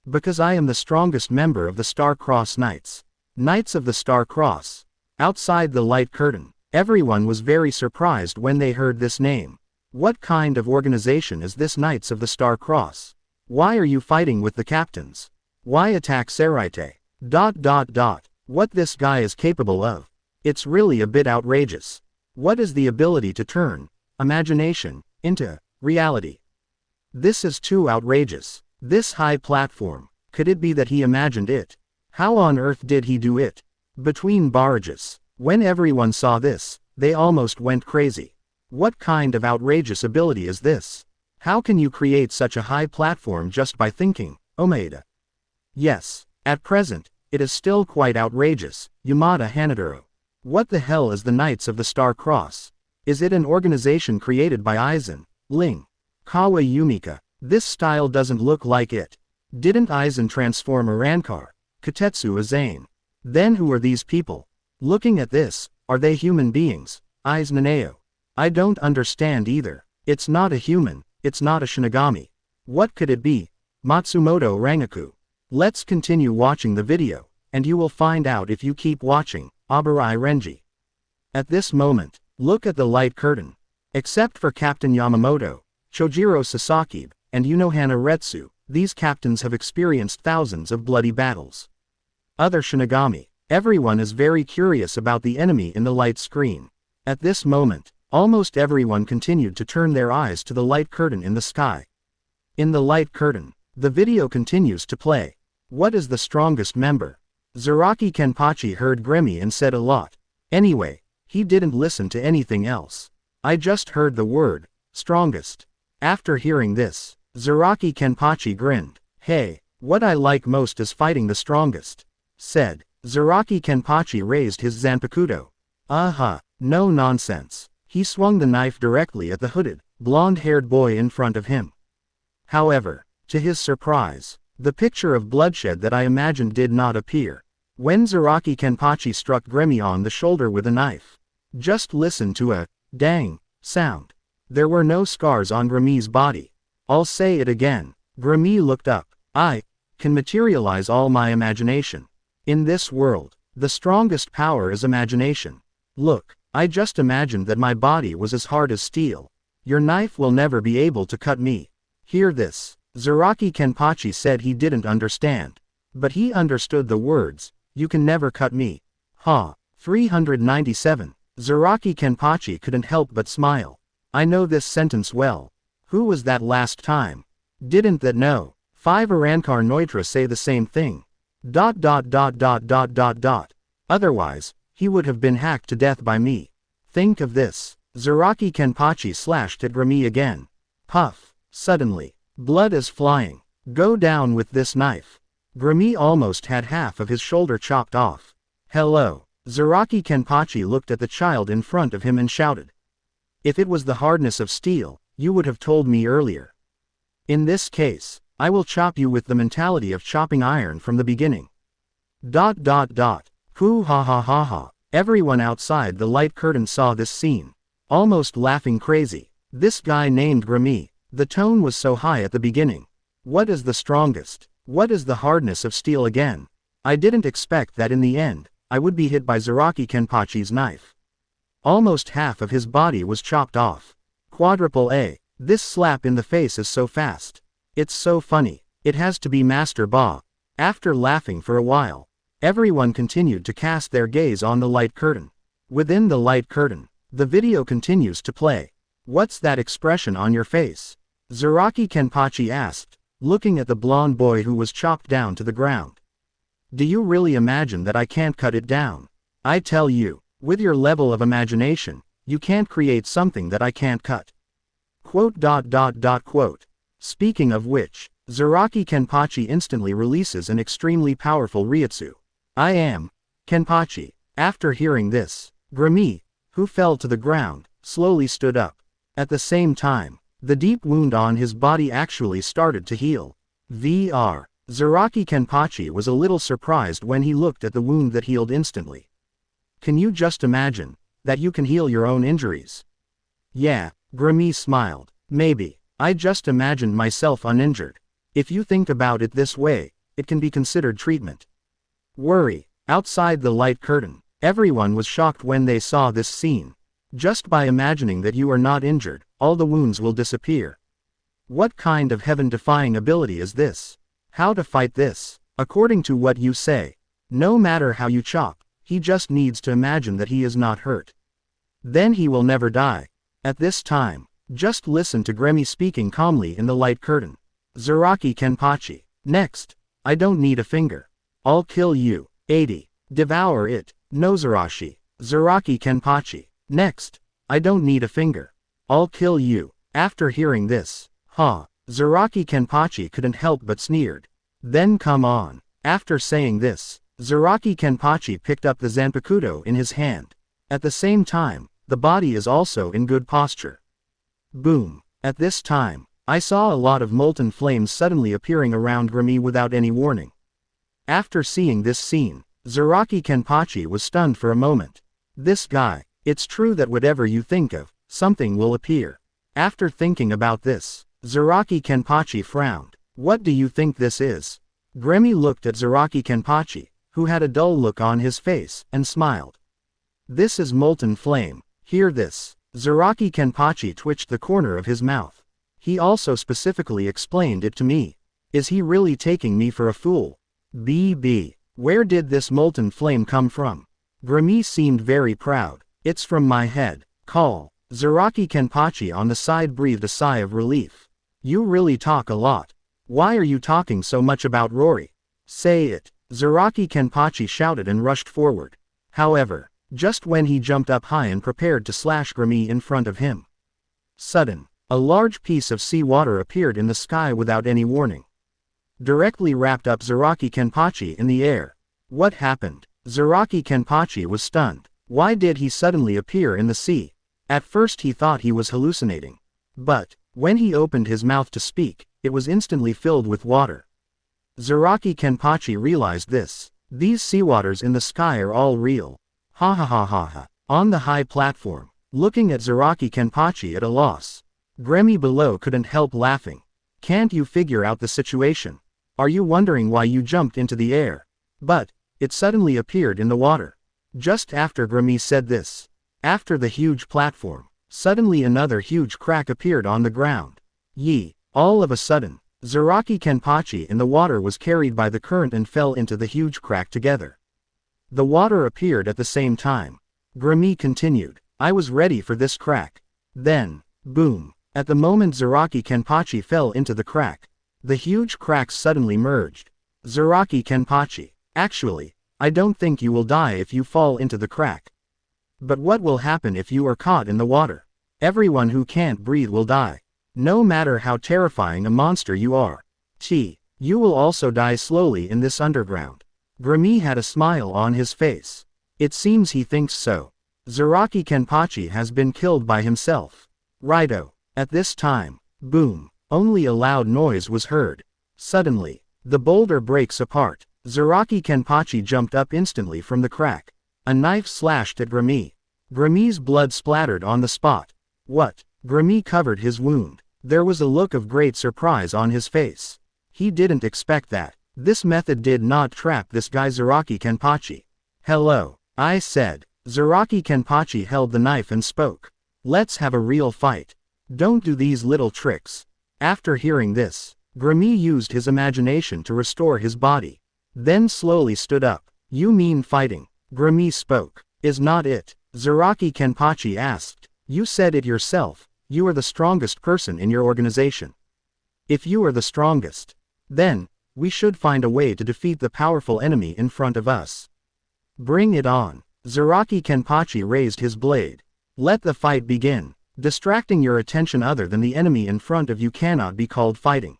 [SPEAKER 1] Because I am the strongest member of the Star-Cross Knights. Knights of the Star-Cross. Outside the light curtain, everyone was very surprised when they heard this name. What kind of organization is this Knights of the Star-Cross? Why are you fighting with the captains? Why attack Seraite? What this guy is capable of. It's really a bit outrageous. What is the ability to turn imagination into reality? This is too outrageous. This high platform, could it be that he imagined it? How on earth did he do it? Between barrages. When everyone saw this, they almost went crazy. What kind of outrageous ability is this? How can you create such a high platform just by thinking, Omaeda? Yes, at present, it is still quite outrageous, Yamada Hanadoro. What the hell is the Knights of the Star Cross? Is it an organization created by Aizen, Ling, Kawa Yumika? This style doesn't look like it. Didn't Aizen transform Arankar, Katetsu Aizen? Then who are these people? Looking at this, are they human beings? Aizen. I don't understand either. It's not a human, it's not a Shinigami. What could it be? Matsumoto Rangaku. Let's continue watching the video, and you will find out if you keep watching. Abarai Renji. At this moment, look at the light curtain. Except for Captain Yamamoto, Chojiro Sasaki, and Unohana Retsu, these captains have experienced thousands of bloody battles. Other Shinigami. Everyone is very curious about the enemy in the light screen. At this moment, almost everyone continued to turn their eyes to the light curtain in the sky. In the light curtain, the video continues to play. What is the strongest member? Zaraki Kenpachi heard Grammy and said a lot. Anyway, he didn't listen to anything else. I just heard the word, strongest. After hearing this, Zaraki Kenpachi grinned. Hey, what I like most is fighting the strongest. Said. Zaraki Kenpachi raised his Zanpakuto. No nonsense. He swung the knife directly at the hooded, blonde-haired boy in front of him. However, to his surprise, the picture of bloodshed that I imagined did not appear. When Zaraki Kenpachi struck Grammy on the shoulder with a knife. Just listen to a dang sound. There were no scars on Grammy's body. I'll say it again. Grammy looked up. I can materialize all my imagination. In this world, the strongest power is imagination. Look, I just imagined that my body was as hard as steel. Your knife will never be able to cut me. Hear this. Zaraki Kenpachi said he didn't understand. But he understood the words, you can never cut me. 397. Zaraki Kenpachi couldn't help but smile. I know this sentence well. Who was that last time? Didn't that know? 5 Arankar Neutra say the same thing. Otherwise, he would have been hacked to death by me. Think of this. Zaraki Kenpachi slashed at Grammy again. Puff. Suddenly, blood is flying. Go down with this knife. Grammy almost had half of his shoulder chopped off. Hello. Zaraki Kenpachi looked at the child in front of him and shouted. If it was the hardness of steel, you would have told me earlier. In this case, I will chop you with the mentality of chopping iron from the beginning. Hoo ha ha ha ha. Everyone outside the light curtain saw this scene. Almost laughing crazy. This guy named Grammy. The tone was so high at the beginning. What is the strongest? What is the hardness of steel again? I didn't expect that in the end, I would be hit by Zaraki Kenpachi's knife. Almost half of his body was chopped off. Quadruple A. This slap in the face is so fast. It's so funny. It has to be Master Ba. After laughing for a while, everyone continued to cast their gaze on the light curtain. Within the light curtain, the video continues to play. What's that expression on your face? Zaraki Kenpachi asked, looking at the blonde boy who was chopped down to the ground. Do you really imagine that I can't cut it down? I tell you, with your level of imagination, you can't create something that I can't cut. Speaking of which, Zaraki Kenpachi instantly releases an extremely powerful Ryutsu. I am Kenpachi. After hearing this, Grammy, who fell to the ground, slowly stood up. At the same time, the deep wound on his body actually started to heal. Zaraki Kenpachi was a little surprised when he looked at the wound that healed instantly. Can you just imagine that you can heal your own injuries? Yeah, Grammy smiled. Maybe. I just imagined myself uninjured. If you think about it this way, it can be considered treatment. Worry. Outside the light curtain, everyone was shocked when they saw this scene. Just by imagining that you are not injured, all the wounds will disappear. What kind of heaven-defying ability is this? How to fight this? According to what you say, no matter how you chop, he just needs to imagine that he is not hurt. Then he will never die. At this time, just listen to Grammy speaking calmly in the light curtain. Zaraki Kenpachi. Next. I don't need a finger. I'll kill you. 80. Devour it. Nozarashi. Zaraki Kenpachi. Next. I don't need a finger. I'll kill you. After hearing this, Zaraki Kenpachi couldn't help but sneered. Then come on. After saying this, Zaraki Kenpachi picked up the Zanpakuto in his hand. At the same time, the body is also in good posture. Boom. At this time, I saw a lot of molten flames suddenly appearing around Grammy without any warning. After seeing this scene, Zaraki Kenpachi was stunned for a moment. This guy, it's true that whatever you think of, something will appear. After thinking about this, Zaraki Kenpachi frowned. What do you think this is? Grammy looked at Zaraki Kenpachi, who had a dull look on his face, and smiled. This is molten flame. Hear this. Zaraki Kenpachi twitched the corner of his mouth. He also specifically explained it to me. Is he really taking me for a fool? Where did this molten flame come from? Grammy seemed very proud. It's from my head. Call. Zaraki Kenpachi on the side breathed a sigh of relief. You really talk a lot. Why are you talking so much about Rory? Say it. Zaraki Kenpachi shouted and rushed forward. However, just when he jumped up high and prepared to slash Grammy in front of him, sudden, a large piece of seawater appeared in the sky without any warning. Directly wrapped up Zaraki Kenpachi in the air. What happened? Zaraki Kenpachi was stunned. Why did he suddenly appear in the sea? At first he thought he was hallucinating. But, when he opened his mouth to speak, it was instantly filled with water. Zaraki Kenpachi realized this. These seawaters in the sky are all real. Ha ha ha ha ha. On the high platform, looking at Zaraki Kenpachi at a loss, Grammy below couldn't help laughing. Can't you figure out the situation? Are you wondering why you jumped into the air? But, it suddenly appeared in the water. Just after Grammy said this, after the huge platform, suddenly another huge crack appeared on the ground. All of a sudden, Zaraki Kenpachi in the water was carried by the current and fell into the huge crack together. The water appeared at the same time. Grammy continued. I was ready for this crack. Then, boom. At the moment Zaraki Kenpachi fell into the crack, the huge cracks suddenly merged. Zaraki Kenpachi. Actually, I don't think you will die if you fall into the crack. But what will happen if you are caught in the water? Everyone who can't breathe will die. No matter how terrifying a monster you are. You will also die slowly in this underground. Grammy had a smile on his face. It seems he thinks so. Zaraki Kenpachi has been killed by himself. Righto. At this time, boom, only a loud noise was heard. Suddenly, the boulder breaks apart. Zaraki Kenpachi jumped up instantly from the crack. A knife slashed at Grammy. Grammy's blood splattered on the spot. What? Grammy covered his wound. There was a look of great surprise on his face. He didn't expect that. This method did not trap this guy Zaraki Kenpachi. Hello, I said. Zaraki Kenpachi held the knife and spoke. Let's have a real fight. Don't do these little tricks. After hearing this, Grammy used his imagination to restore his body. Then slowly stood up. You mean fighting? Grammy spoke. Is not it? Zaraki Kenpachi asked. You said it yourself. You are the strongest person in your organization. If you are the strongest, then, we should find a way to defeat the powerful enemy in front of us. Bring it on. Zaraki Kenpachi raised his blade. Let the fight begin. Distracting your attention other than the enemy in front of you cannot be called fighting.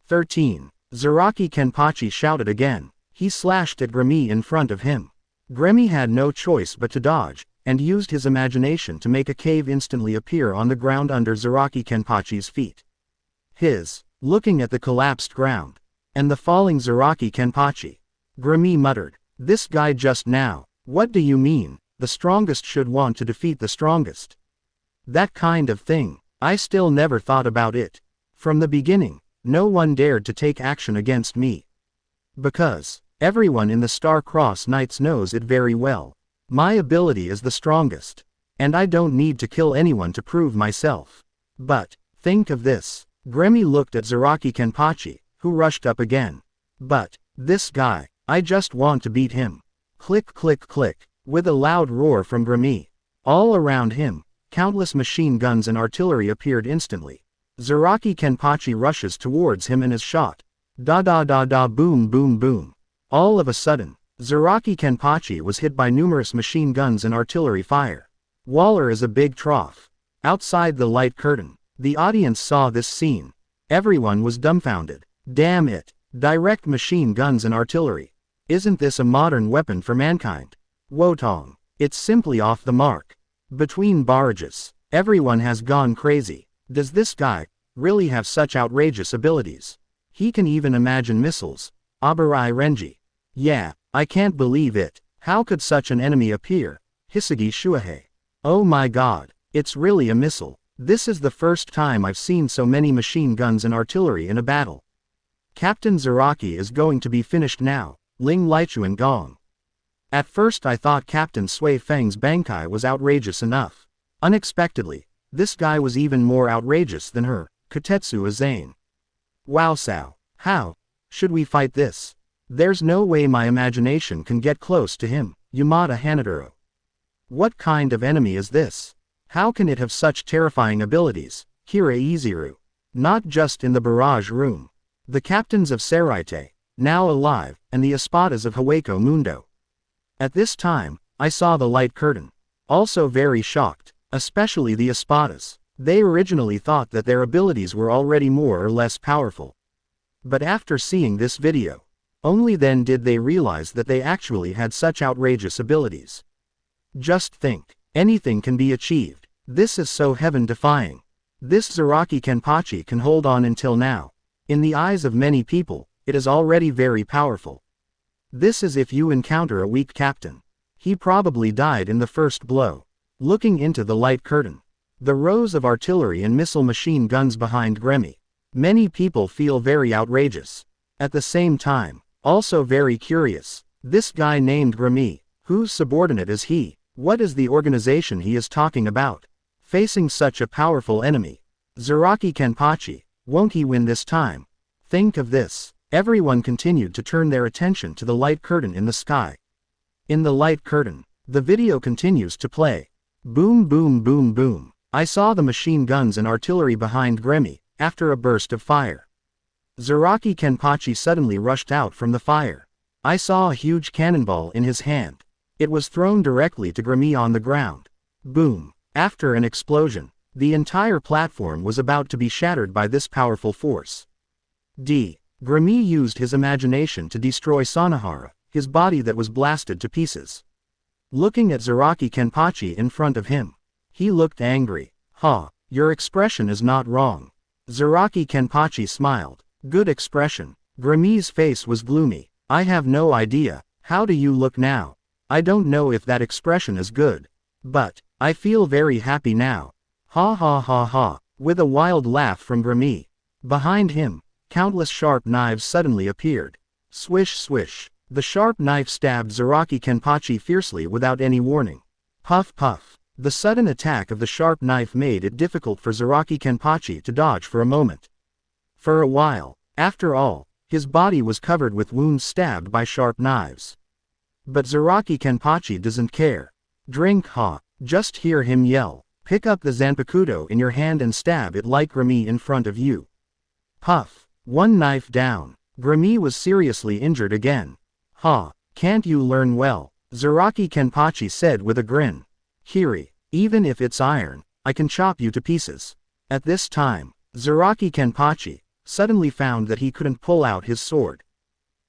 [SPEAKER 1] 13. Zaraki Kenpachi shouted again. He slashed at Grammy in front of him. Grammy had no choice but to dodge, and used his imagination to make a cave instantly appear on the ground under Zaraki Kenpachi's feet. Looking at the collapsed ground, and the falling Zaraki Kenpachi, Grammy muttered, "This guy just now, what do you mean, the strongest should want to defeat the strongest? That kind of thing, I still never thought about it. From the beginning, no one dared to take action against me. Because, everyone in the Star-Crossed Knights knows it very well. My ability is the strongest. And I don't need to kill anyone to prove myself. But, think of this." Grammy looked at Zaraki Kenpachi, who rushed up again. "But, this guy, I just want to beat him." Click click click, with a loud roar from Grammy. All around him, countless machine guns and artillery appeared instantly. Zaraki Kenpachi rushes towards him and is shot. Da da da da boom boom boom. All of a sudden, Zaraki Kenpachi was hit by numerous machine guns and artillery fire. Waller is a big trough. Outside the light curtain, the audience saw this scene. Everyone was dumbfounded. Damn it! Direct machine guns and artillery. Isn't this a modern weapon for mankind? Wotong. It's simply off the mark. Between barrages, everyone has gone crazy. Does this guy really have such outrageous abilities? He can even imagine missiles. Abarai Renji. Yeah, I can't believe it. How could such an enemy appear? Hisagi Shuhei. Oh my god, it's really a missile. This is the first time I've seen so many machine guns and artillery in a battle. Captain Zaraki is going to be finished now. Ling Lichuan Gong. At first I thought Captain Sui Feng's Bankai was outrageous enough. Unexpectedly, this guy was even more outrageous than her, Kotetsu Aizen. Wowsow. How should we fight this? There's no way my imagination can get close to him, Yamada Hanaduro. What kind of enemy is this? How can it have such terrifying abilities? Kira Izuru. Not just in the barrage room. The captains of Seraite, now alive, and the espadas of Hueco Mundo. At this time, I saw the light curtain. Also very shocked, especially the espadas. They originally thought that their abilities were already more or less powerful. But after seeing this video, only then did they realize that they actually had such outrageous abilities. Just think, anything can be achieved. This is so heaven-defying. This Zaraki Kenpachi can hold on until now. In the eyes of many people, it is already very powerful. This is if you encounter a weak captain. He probably died in the first blow. Looking into the light curtain, the rows of artillery and missile machine guns behind Grammy. Many people feel very outrageous. At the same time, also very curious. This guy named Grammy, whose subordinate is he? What is the organization he is talking about? Facing such a powerful enemy, Zaraki Kenpachi, won't he win this time? Think of this. Everyone continued to turn their attention to the light curtain in the sky. In the light curtain, the video continues to play. Boom boom boom boom. I saw the machine guns and artillery behind Grammy, after a burst of fire. Zaraki Kenpachi suddenly rushed out from the fire. I saw a huge cannonball in his hand. It was thrown directly to Grammy on the ground. Boom. After an explosion, the entire platform was about to be shattered by this powerful force. Grammy used his imagination to destroy Sanahara, his body that was blasted to pieces. Looking at Zaraki Kenpachi in front of him, he looked angry. Ha, your expression is not wrong. Zaraki Kenpachi smiled. Good expression. Grammy's face was gloomy. I have no idea. How do you look now? I don't know if that expression is good. But, I feel very happy now. Ha ha ha ha, with a wild laugh from Grammy. Behind him, countless sharp knives suddenly appeared. Swish swish. The sharp knife stabbed Zaraki Kenpachi fiercely without any warning. Puff puff. The sudden attack of the sharp knife made it difficult for Zaraki Kenpachi to dodge for a moment. For a while, after all, his body was covered with wounds stabbed by sharp knives. But Zaraki Kenpachi doesn't care. Drink ha. Just hear him yell. Pick up the Zanpakuto in your hand and stab it like Grammy in front of you. Puff. One knife down. Grammy was seriously injured again. Ha. Can't you learn well? Zaraki Kenpachi said with a grin. Kiri, even if it's iron, I can chop you to pieces. At this time, Zaraki Kenpachi suddenly found that he couldn't pull out his sword.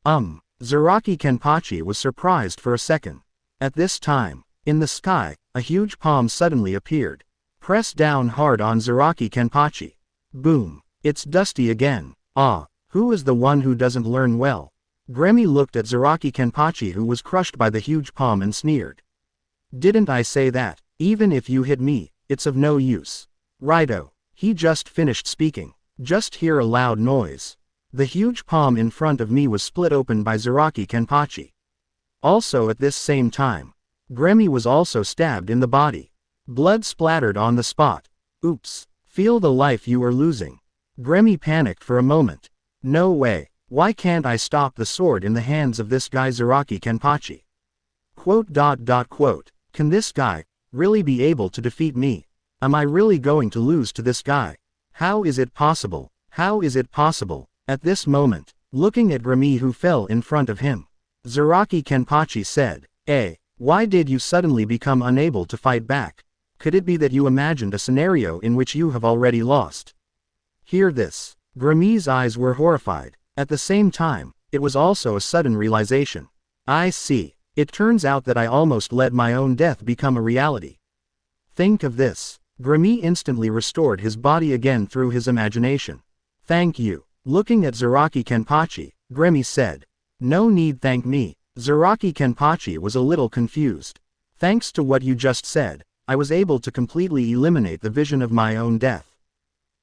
[SPEAKER 1] Zaraki Kenpachi was surprised for a second. At this time, in the sky, a huge palm suddenly appeared. Press down hard on Zaraki Kenpachi. Boom. It's Dusty again. Ah, who is the one who doesn't learn well? Gremi looked at Zaraki Kenpachi, who was crushed by the huge palm, and sneered. Didn't I say that? Even if you hit me, it's of no use. Righto. He just finished speaking. Just hear a loud noise. The huge palm in front of me was split open by Zaraki Kenpachi. Also at this same time, Gremi was also stabbed in the body. Blood splattered on the spot. Oops. Feel the life you are losing. Gremi panicked for a moment. No way. Why can't I stop the sword in the hands of this guy Zaraki Kenpachi? Quote. Can this guy really be able to defeat me? Am I really going to lose to this guy? How is it possible? How is it possible? At this moment, looking at Gremi who fell in front of him, Zaraki Kenpachi said, why did you suddenly become unable to fight back? Could it be that you imagined a scenario in which you have already lost? Hear this. Gremi's eyes were horrified. At the same time, it was also a sudden realization. I see. It turns out that I almost let my own death become a reality. Think of this. Gremi instantly restored his body again through his imagination. Thank you. Looking at Zaraki Kenpachi, Gremi said. No need thank me. Zaraki Kenpachi was a little confused. Thanks to what you just said, I was able to completely eliminate the vision of my own death.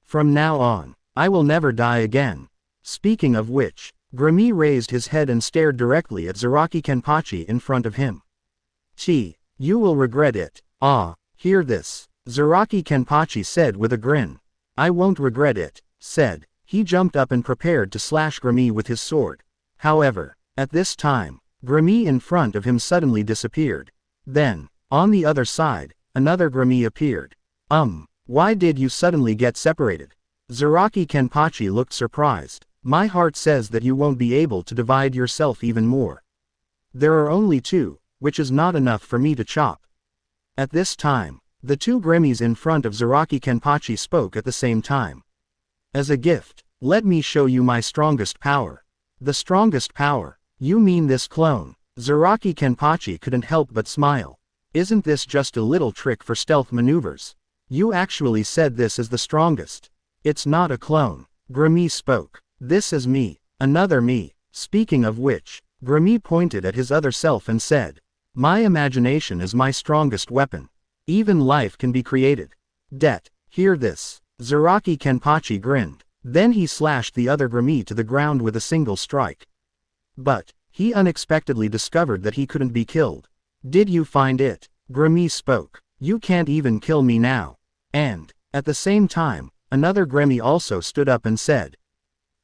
[SPEAKER 1] From now on, I will never die again. Speaking of which, Gremi raised his head and stared directly at Zaraki Kenpachi in front of him. You will regret it. Ah, hear this. Zaraki Kenpachi said with a grin. I won't regret it, said. He jumped up and prepared to slash Gremi with his sword. However, at this time, Gremi in front of him suddenly disappeared. Then, on the other side, another Gremi appeared. Why did you suddenly get separated? Zaraki Kenpachi looked surprised. My heart says that you won't be able to divide yourself even more. There are only two, which is not enough for me to chop. At this time, the two Gremis in front of Zaraki Kenpachi spoke at the same time. As a gift, let me show you my strongest power. The strongest power? You mean this clone? Zaraki Kenpachi couldn't help but smile. Isn't this just a little trick for stealth maneuvers? You actually said this is the strongest. It's not a clone. Gremi spoke. This is me. Another me. Speaking of which, Gremi pointed at his other self and said, my imagination is my strongest weapon. Even life can be created. Hear this. Zaraki Kenpachi grinned. Then he slashed the other Gremi to the ground with a single strike. But, he unexpectedly discovered that he couldn't be killed. Did you find it? Gremi spoke. You can't even kill me now. And, at the same time, another Gremi also stood up and said,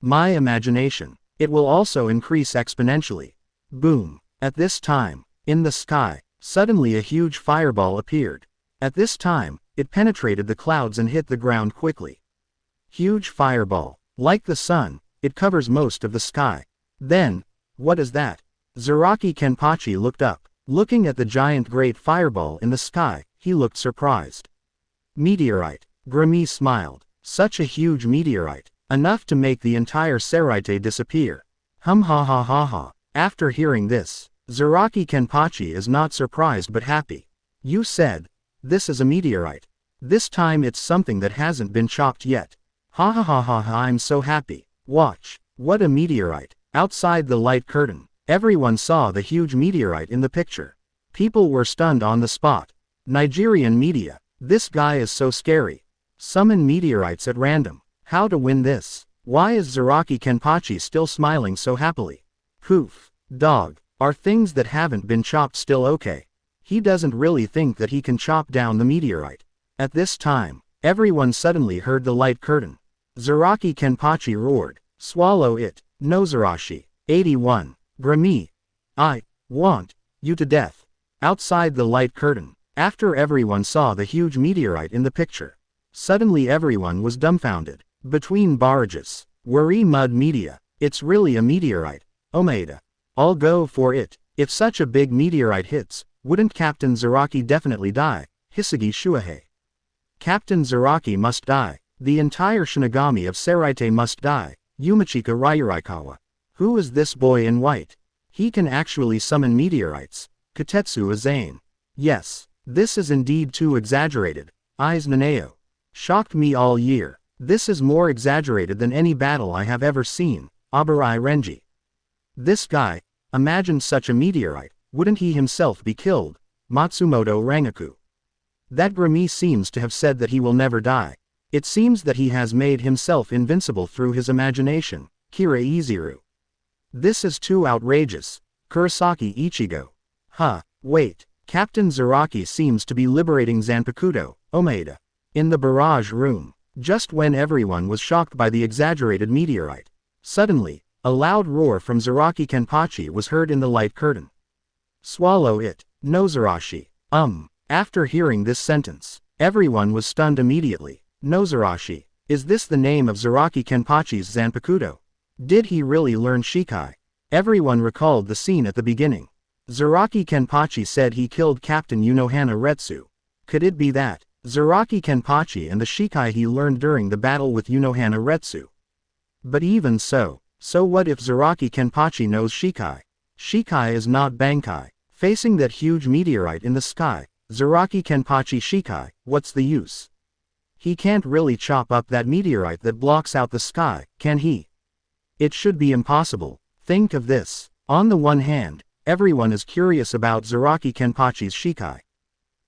[SPEAKER 1] my imagination. It will also increase exponentially. Boom. At this time, in the sky, suddenly a huge fireball appeared. At this time, it penetrated the clouds and hit the ground quickly. Huge fireball. Like the sun, it covers most of the sky. Then, what is that? Zaraki Kenpachi looked up. Looking at the giant great fireball in the sky, he looked surprised. Meteorite. Gremi smiled. Such a huge meteorite. Enough to make the entire Seraite disappear. Ha. After hearing this, Zaraki Kenpachi is not surprised but happy. You said, this is a meteorite. This time it's something that hasn't been chopped yet. Ha, I'm so happy. Watch. What a meteorite. Outside the light curtain, everyone saw the huge meteorite in the picture. People were stunned on the spot. Nigerian media. This guy is so scary. Summon meteorites at random. How to win this? Why is Zaraki Kenpachi still smiling so happily? Poof. Dog. Are things that haven't been chopped still okay? He doesn't really think that he can chop down the meteorite. At this time, everyone suddenly heard the light curtain. Zaraki Kenpachi roared. Swallow it. Nozarashi. 81. Gremi. I want you to death. Outside the light curtain, after everyone saw the huge meteorite in the picture, suddenly everyone was dumbfounded. Between barrages. Worry mud media. It's really a meteorite. Omaeda. I'll go for it. If such a big meteorite hits, wouldn't Captain Zaraki definitely die? Hisagi Shuahei. Captain Zaraki must die. The entire Shinigami of Seraite must die. Yumachika Ryurikawa. Who is this boy in white? He can actually summon meteorites. Katetsu Aizen. Yes, This is indeed too exaggerated. Eyes Naneo. Shocked me all year. This is more exaggerated than any battle I have ever seen, Abarai Renji. This guy, imagine such a meteorite, wouldn't he himself be killed? Matsumoto Rangaku. That Grammy seems to have said that he will never die. It seems that he has made himself invincible through his imagination, Kira Izuru. This is too outrageous. Kurosaki Ichigo. Wait. Captain Zaraki seems to be liberating Zanpakuto, Omaeda. In the barrage room, just when everyone was shocked by the exaggerated meteorite. Suddenly, a loud roar from Zaraki Kenpachi was heard in the light curtain. Swallow it, Nozarashi. After hearing this sentence, everyone was stunned immediately. Nozarashi. Is this the name of Zaraki Kenpachi's Zanpakuto? Did he really learn Shikai? Everyone recalled the scene at the beginning. Zaraki Kenpachi said he killed Captain Unohana Retsu. Could it be that? Zaraki Kenpachi and the Shikai he learned during the battle with Unohana Retsu. But even so what if Zaraki Kenpachi knows Shikai? Shikai is not Bankai. Facing that huge meteorite in the sky, Zaraki Kenpachi Shikai, what's the use? He can't really chop up that meteorite that blocks out the sky, can he? It should be impossible. Think of this. On the one hand, everyone is curious about Zaraki Kenpachi's Shikai.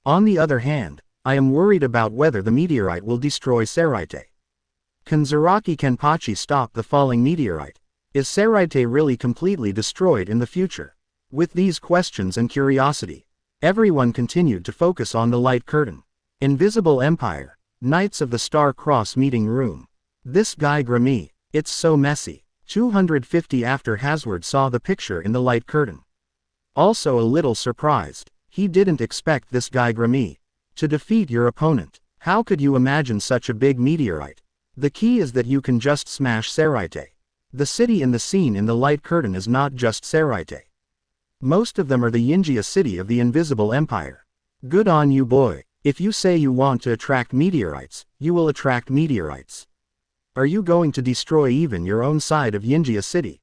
[SPEAKER 1] On the other hand, I am worried about whether the meteorite will destroy Seraite. Can Zaraki Kenpachi stop the falling meteorite? Is Seraite really completely destroyed in the future? With these questions and curiosity, everyone continued to focus on the light curtain. Invisible Empire, Knights of the Star Cross meeting room. This guy Grammy, it's so messy. 250 after Hasward saw the picture in the light curtain. Also a little surprised, he didn't expect this guy Grammy to defeat your opponent. How could you imagine such a big meteorite? The key is that you can just smash Seraite. The city in the scene in the light curtain is not just Seraite. Most of them are the Yinjia city of the Invisible Empire. Good on you boy. If you say you want to attract meteorites, you will attract meteorites. Are you going to destroy even your own side of Yinjia city?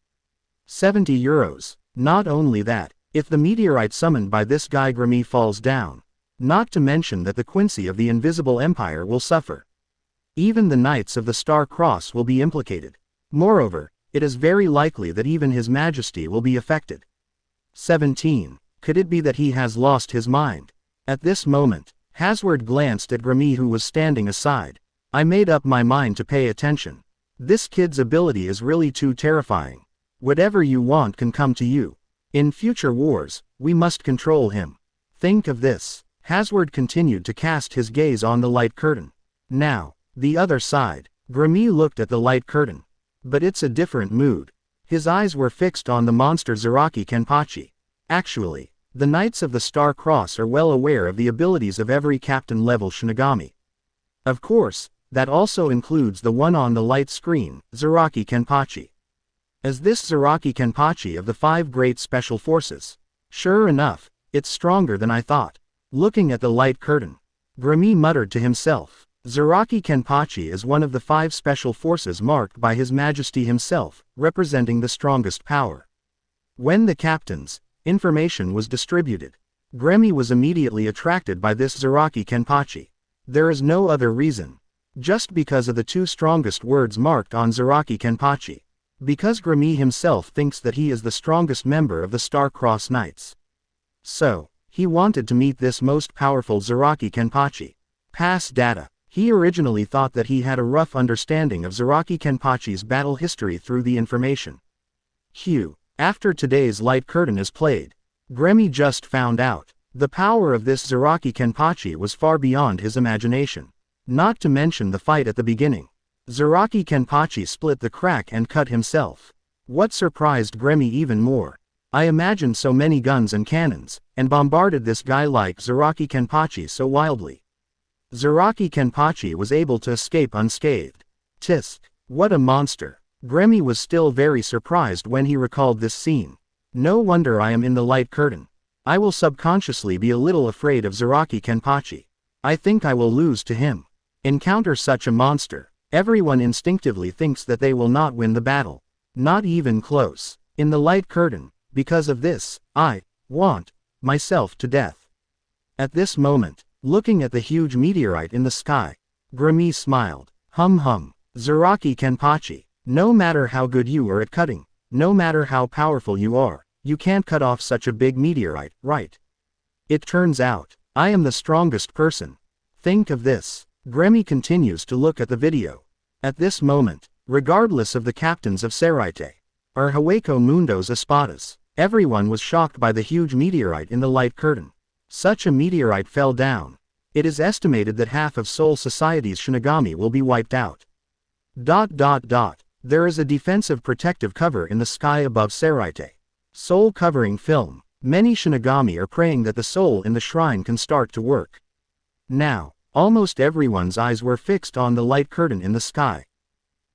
[SPEAKER 1] 70 euros. Not only that, if the meteorite summoned by this guy Grammy falls down, not to mention that the Quincy of the Invisible Empire will suffer. Even the Knights of the Star Cross will be implicated. Moreover, it is very likely that even His Majesty will be affected. 17. Could it be that he has lost his mind? At this moment, Hasward glanced at Grammy who was standing aside. I made up my mind to pay attention. This kid's ability is really too terrifying. Whatever you want can come to you. In future wars, we must control him. Think of this. Hasward continued to cast his gaze on the light curtain. Now, the other side. Grammy looked at the light curtain. But it's a different mood. His eyes were fixed on the monster Zaraki Kenpachi. Actually, the Knights of the Star Cross are well aware of the abilities of every captain-level Shinigami. Of course, that also includes the one on the light screen, Zaraki Kenpachi. As this Zaraki Kenpachi of the 5 great special forces. Sure enough, it's stronger than I thought. Looking at the light curtain, Grammy muttered to himself. Zaraki Kenpachi is one of the 5 special forces marked by His Majesty himself, representing the strongest power. When the captain's information was distributed, Grammy was immediately attracted by this Zaraki Kenpachi. There is no other reason. Just because of the 2 strongest words marked on Zaraki Kenpachi. Because Grammy himself thinks that he is the strongest member of the Star-Cross Knights. So, he wanted to meet this most powerful Zaraki Kenpachi. Past data. He originally thought that he had a rough understanding of Zaraki Kenpachi's battle history through the information. After today's light curtain is played, Grammy just found out. The power of this Zaraki Kenpachi was far beyond his imagination. Not to mention the fight at the beginning. Zaraki Kenpachi split the crack and cut himself. What surprised Grammy even more? I imagined so many guns and cannons, and bombarded this guy like Zaraki Kenpachi so wildly. Zaraki Kenpachi was able to escape unscathed. Tisk. What a monster. Grammy was still very surprised when he recalled this scene. No wonder I am in the light curtain. I will subconsciously be a little afraid of Zaraki Kenpachi. I think I will lose to him. Encounter such a monster. Everyone instinctively thinks that they will not win the battle. Not even close. In the light curtain, because of this, I want myself to death. At this moment, looking at the huge meteorite in the sky, Grammy smiled. Hum. Zaraki Kenpachi, no matter how good you are at cutting, no matter how powerful you are, you can't cut off such a big meteorite, right? It turns out, I am the strongest person. Think of this. Grammy continues to look at the video. At this moment, regardless of the captains of Seraite, or Hueco Mundo's espadas, everyone was shocked by the huge meteorite in the light curtain. Such a meteorite fell down. It is estimated that half of Soul Society's Shinigami will be wiped out. There is a defensive protective cover in the sky above Seraite. Soul covering film. Many Shinigami are praying that the soul in the shrine can start to work. Now, almost everyone's eyes were fixed on the light curtain in the sky.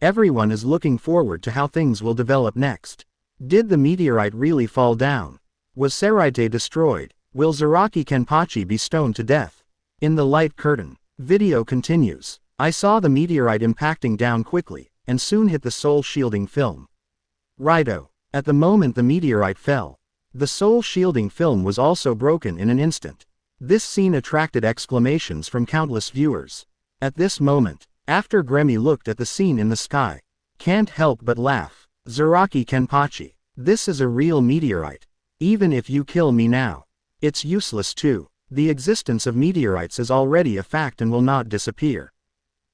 [SPEAKER 1] Everyone is looking forward to how things will develop next. Did the meteorite really fall down? Was Seraite destroyed? Will Zaraki Kenpachi be stoned to death? In the light curtain, video continues. I saw the meteorite impacting down quickly, and soon hit the soul shielding film. Righto. At the moment the meteorite fell, the soul shielding film was also broken in an instant. This scene attracted exclamations from countless viewers. At this moment, after Grammy looked at the scene in the sky, can't help but laugh. Zaraki Kenpachi, this is a real meteorite. Even if you kill me now, it's useless too. The existence of meteorites is already a fact and will not disappear.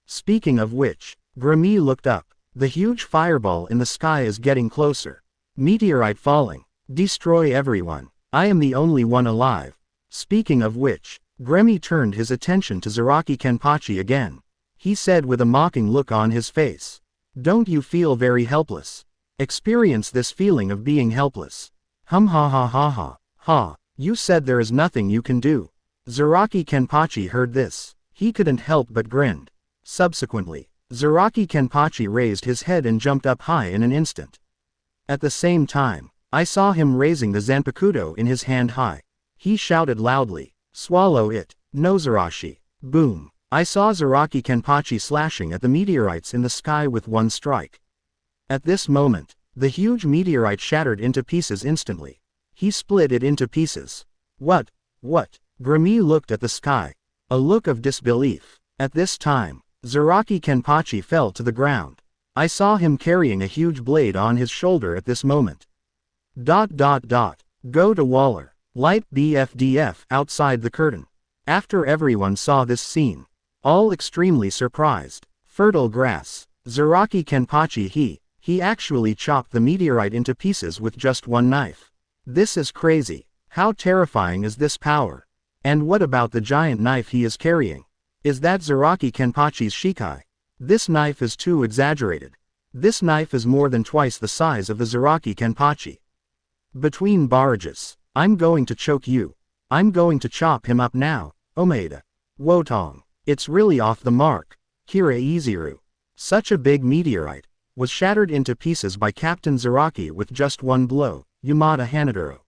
[SPEAKER 1] Speaking of which, Grammy looked up. The huge fireball in the sky is getting closer. Meteorite falling. Destroy everyone. I am the only one alive. Speaking of which, Grammy turned his attention to Zaraki Kenpachi again. He said with a mocking look on his face. Don't you feel very helpless? Experience this feeling of being helpless. Ha. You said there is nothing you can do. Zaraki Kenpachi heard this. He couldn't help but grinned. Subsequently, Zaraki Kenpachi raised his head and jumped up high in an instant. At the same time, I saw him raising the Zanpakuto in his hand high. He shouted loudly, swallow it, Nozarashi. Boom. I saw Zaraki Kenpachi slashing at the meteorites in the sky with one strike. At this moment, the huge meteorite shattered into pieces instantly. He split it into pieces. What? Grammy looked at the sky. A look of disbelief. At this time, Zaraki Kenpachi fell to the ground. I saw him carrying a huge blade on his shoulder at this moment. Go to Waller. Light BFDF outside the curtain. After everyone saw this scene, all extremely surprised. Fertile grass. Zaraki Kenpachi he actually chopped the meteorite into pieces with just one knife. This is crazy. How terrifying is this power? And what about the giant knife he is carrying? Is that Zaraki Kenpachi's Shikai? This knife is too exaggerated. This knife is more than twice the size of the Zaraki Kenpachi. Between barrages. I'm going to choke you. I'm going to chop him up now, Omaeda. Wotong. It's really off the mark. Kira Iziru. Such a big meteorite was shattered into pieces by Captain Zaraki with just one blow, Yamada Hanaduro.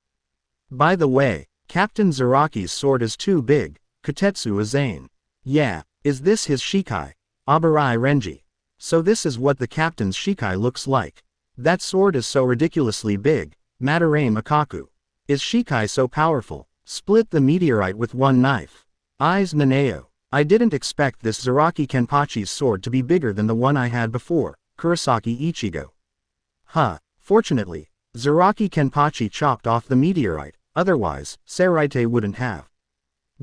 [SPEAKER 1] By the way, Captain Zaraki's sword is too big, Kotetsu Aizen. Yeah, is this his Shikai? Abarai Renji. So this is what the captain's Shikai looks like. That sword is so ridiculously big, Madarame Makaku. Is Shikai so powerful? Split the meteorite with one knife. Eyes Naneo. I didn't expect this Zaraki Kenpachi's sword to be bigger than the one I had before, Kurosaki Ichigo. Fortunately, Zaraki Kenpachi chopped off the meteorite, otherwise, Seraite wouldn't have.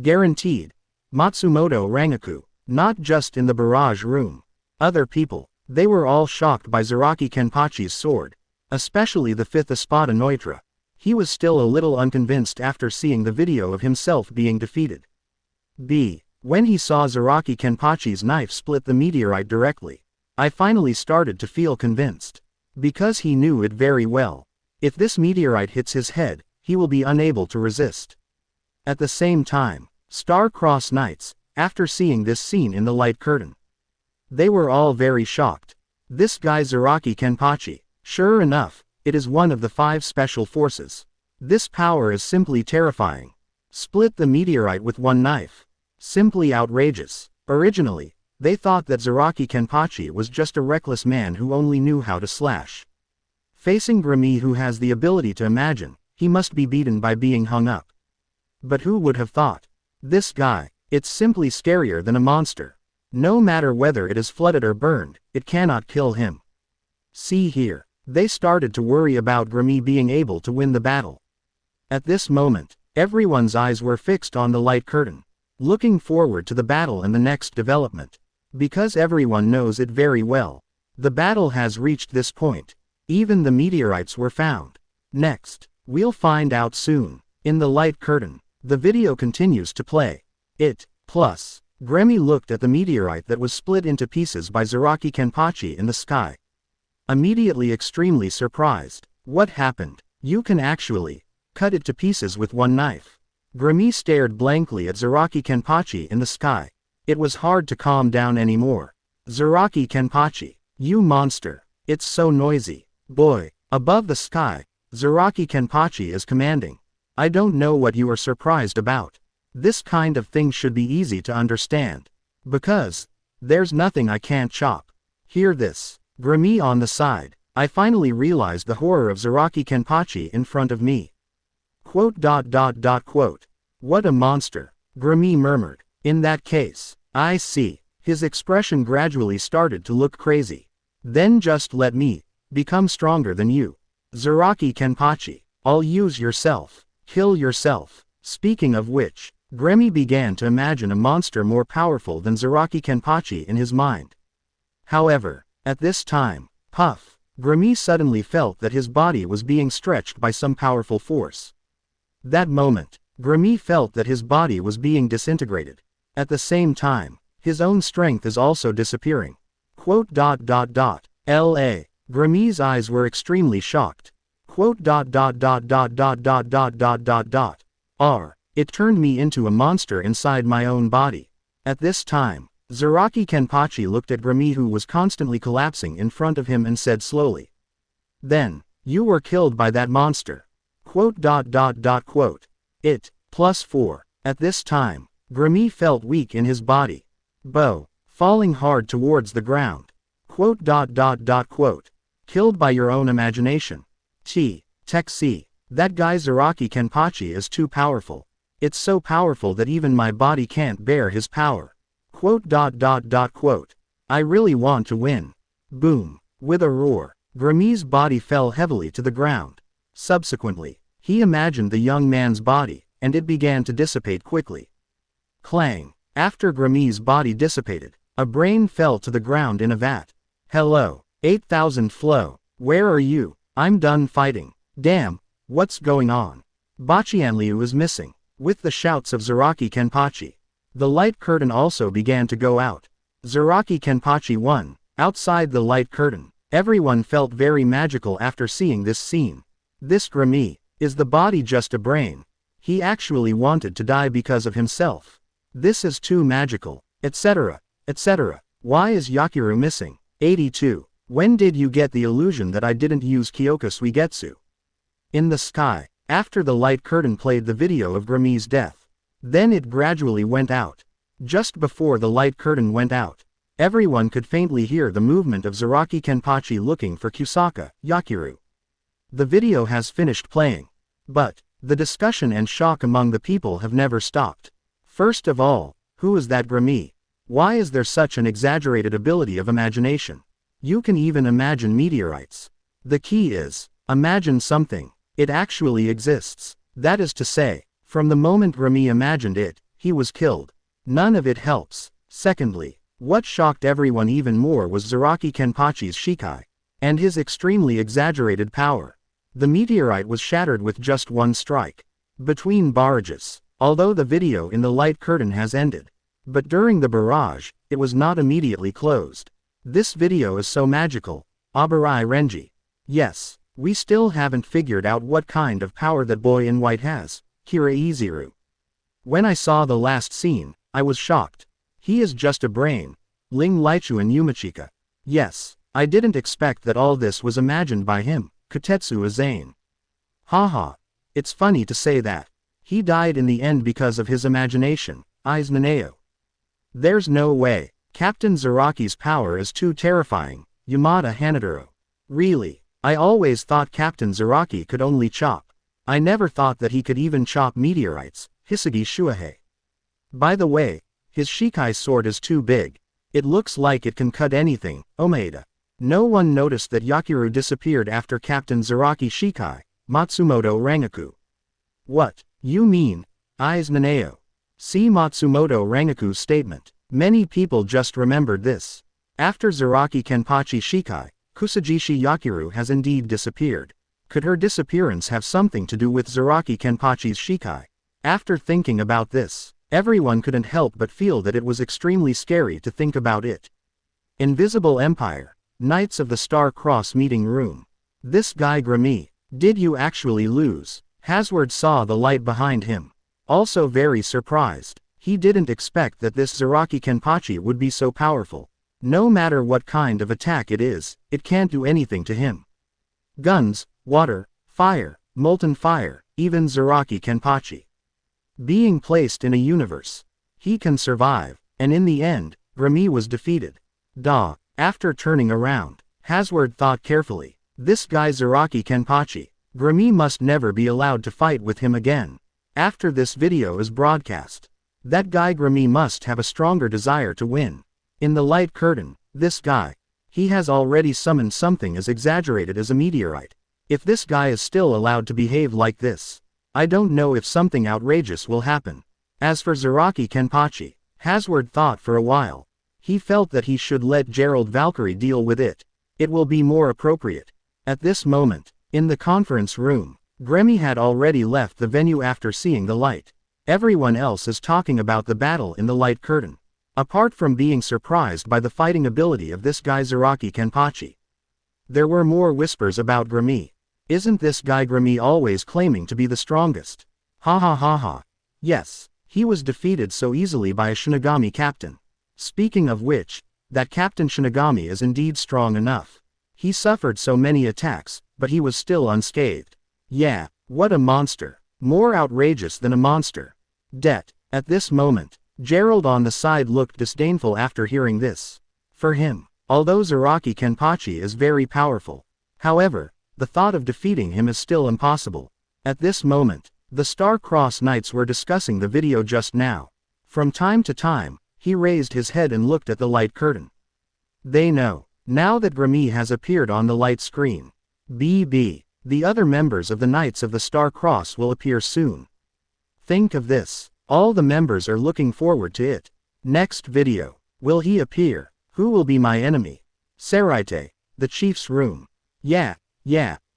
[SPEAKER 1] Guaranteed. Matsumoto Rangaku. Not just in the barrage room. Other people, they were all shocked by Zaraki Kenpachi's sword, especially the fifth Espada Neutra. He was still a little unconvinced after seeing the video of himself being defeated. When he saw Zaraki Kenpachi's knife split the meteorite directly, I finally started to feel convinced. Because he knew it very well. If this meteorite hits his head, he will be unable to resist. At the same time, Star-Crossed Knights, after seeing this scene in the light curtain, they were all very shocked. This guy Zaraki Kenpachi, sure enough, it is one of the 5 special forces. This power is simply terrifying. Split the meteorite with one knife. Simply outrageous. Originally, they thought that Zaraki Kenpachi was just a reckless man who only knew how to slash. Facing Grammy, who has the ability to imagine, he must be beaten by being hung up. But who would have thought? This guy, it's simply scarier than a monster. No matter whether it is flooded or burned, it cannot kill him. See here. They started to worry about Grammy being able to win the battle. At this moment, everyone's eyes were fixed on the light curtain, looking forward to the battle and the next development. Because everyone knows it very well. The battle has reached this point. Even the meteorites were found. Next, we'll find out soon. In the light curtain, the video continues to play. Plus, Grammy looked at the meteorite that was split into pieces by Zaraki Kenpachi in the sky. Immediately extremely surprised. What happened? You can actually cut it to pieces with one knife. Grammy stared blankly at Zaraki Kenpachi in the sky. It was hard to calm down anymore. Zaraki Kenpachi, you monster. It's so noisy. Boy. Above the sky, Zaraki Kenpachi is commanding. I don't know what you are surprised about. This kind of thing should be easy to understand. Because there's nothing I can't chop. Hear this. Grammy on the side. I finally realized the horror of Zaraki Kenpachi in front of me. What a monster. Grammy murmured. In that case, I see. His expression gradually started to look crazy. Then just let me become stronger than you. Zaraki Kenpachi. I'll use yourself. Kill yourself. Speaking of which, Grammy began to imagine a monster more powerful than Zaraki Kenpachi in his mind. However, at this time, Grammy suddenly felt that his body was being stretched by some powerful force. That moment, Grammy felt that his body was being disintegrated. At the same time, his own strength is also disappearing. L.A. Grammy's eyes were extremely shocked. It turned me into a monster inside my own body. At this time, Zaraki Kenpachi looked at Grammy, who was constantly collapsing in front of him, and said slowly. Then, you were killed by that monster. +4. At this time, Grammy felt weak in his body. Falling hard towards the ground. Killed by your own imagination. That guy Zaraki Kenpachi is too powerful. It's so powerful that even my body can't bear his power. I really want to win. Boom. With a roar, Grammy's body fell heavily to the ground. Subsequently, he imagined the young man's body, and it began to dissipate quickly. Clang. After Grammy's body dissipated, a brain fell to the ground in a vat. Hello, 8000 Flow. Where are you? I'm done fighting. Damn, what's going on? Bachianliu is missing. With the shouts of Zaraki Kenpachi, the light curtain also began to go out. Zaraki Kenpachi won. Outside the light curtain, everyone felt very magical after seeing this scene. This Grammy, is the body just a brain? He actually wanted to die because of himself. This is too magical, etc., etc. Why is Yakiru missing? 82. When did you get the illusion that I didn't use Kyoka Suigetsu? In the sky, after the light curtain played the video of Grammy's death. Then it gradually went out. Just before the light curtain went out, everyone could faintly hear the movement of Zaraki Kenpachi looking for Kusaka, Yakiru. The video has finished playing. But the discussion and shock among the people have never stopped. First of all, who is that Grammy? Why is there such an exaggerated ability of imagination? You can even imagine meteorites. The key is, imagine something. It actually exists. That is to say, from the moment Grammy imagined it, he was killed. None of it helps. Secondly, what shocked everyone even more was Zaraki Kenpachi's Shikai, and his extremely exaggerated power. The meteorite was shattered with just one strike. Between barrages, although the video in the light curtain has ended. But during the barrage, it was not immediately closed. This video is so magical. Abarai Renji. Yes, we still haven't figured out what kind of power that boy in white has, Kiraiziru. When I saw the last scene, I was shocked. He is just a brain. Ling Lichu and Yumachika. Yes, I didn't expect that all this was imagined by him, Kotetsu Aizen. Haha. It's funny to say that. He died in the end because of his imagination, Aizen Naneo. There's no way. Captain Zaraki's power is too terrifying, Yamada Hanaduro. Really, I always thought Captain Zaraki could only chop. I never thought that he could even chop meteorites, Hisagi Shuahei. By the way, his Shikai sword is too big. It looks like it can cut anything, Omaeda. No one noticed that Yakiru disappeared after Captain Zaraki Shikai, Matsumoto Rangaku. What, you mean? Eyes Naneo. See Matsumoto Rangaku's statement. Many people just remembered this. After Zaraki Kenpachi Shikai, Kusajishi Yakiru has indeed disappeared. Could her disappearance have something to do with Zaraki Kenpachi's Shikai? After thinking about this, everyone couldn't help but feel that it was extremely scary to think about it. Invisible Empire, Knights of the Star Cross meeting room. This guy Grammy, did you actually lose? Hasward saw the light behind him. Also very surprised. He didn't expect that this Zaraki Kenpachi would be so powerful. No matter what kind of attack it is, it can't do anything to him. Guns, water, fire, molten fire, even Zaraki Kenpachi. Being placed in a universe. He can survive, and in the end, Grammy was defeated. Duh. After turning around, Hasward thought carefully. This guy Zaraki Kenpachi, Grammy must never be allowed to fight with him again. After this video is broadcast, that guy Grammy must have a stronger desire to win. In the light curtain, this guy, he has already summoned something as exaggerated as a meteorite. If this guy is still allowed to behave like this, I don't know if something outrageous will happen. As for Zaraki Kenpachi, Hasward thought for a while. He felt that he should let Gerald Valkyrie deal with it. It will be more appropriate. At this moment, in the conference room, Grammy had already left the venue after seeing the light. Everyone else is talking about the battle in the light curtain. Apart from being surprised by the fighting ability of this guy Zaraki Kenpachi, there were more whispers about Grammy. Isn't this guy Grammy always claiming to be the strongest? Ha ha ha ha. Yes, he was defeated so easily by a Shinigami captain. Speaking of which, that Captain Shinigami is indeed strong enough. He suffered so many attacks, but he was still unscathed. Yeah, what a monster. More outrageous than a monster. At this moment, Gerald on the side looked disdainful after hearing this. For him, although Zaraki Kenpachi is very powerful, however, the thought of defeating him is still impossible. At this moment, the Star-Crossed Knights were discussing the video just now. From time to time, he raised his head and looked at the light curtain. They know, now that Grammy has appeared on the light screen. The other members of the Knights of the Star Cross will appear soon. Think of this, all the members are looking forward to it. Next video, will he appear? Who will be my enemy? Seraite, the chief's room. Yeah,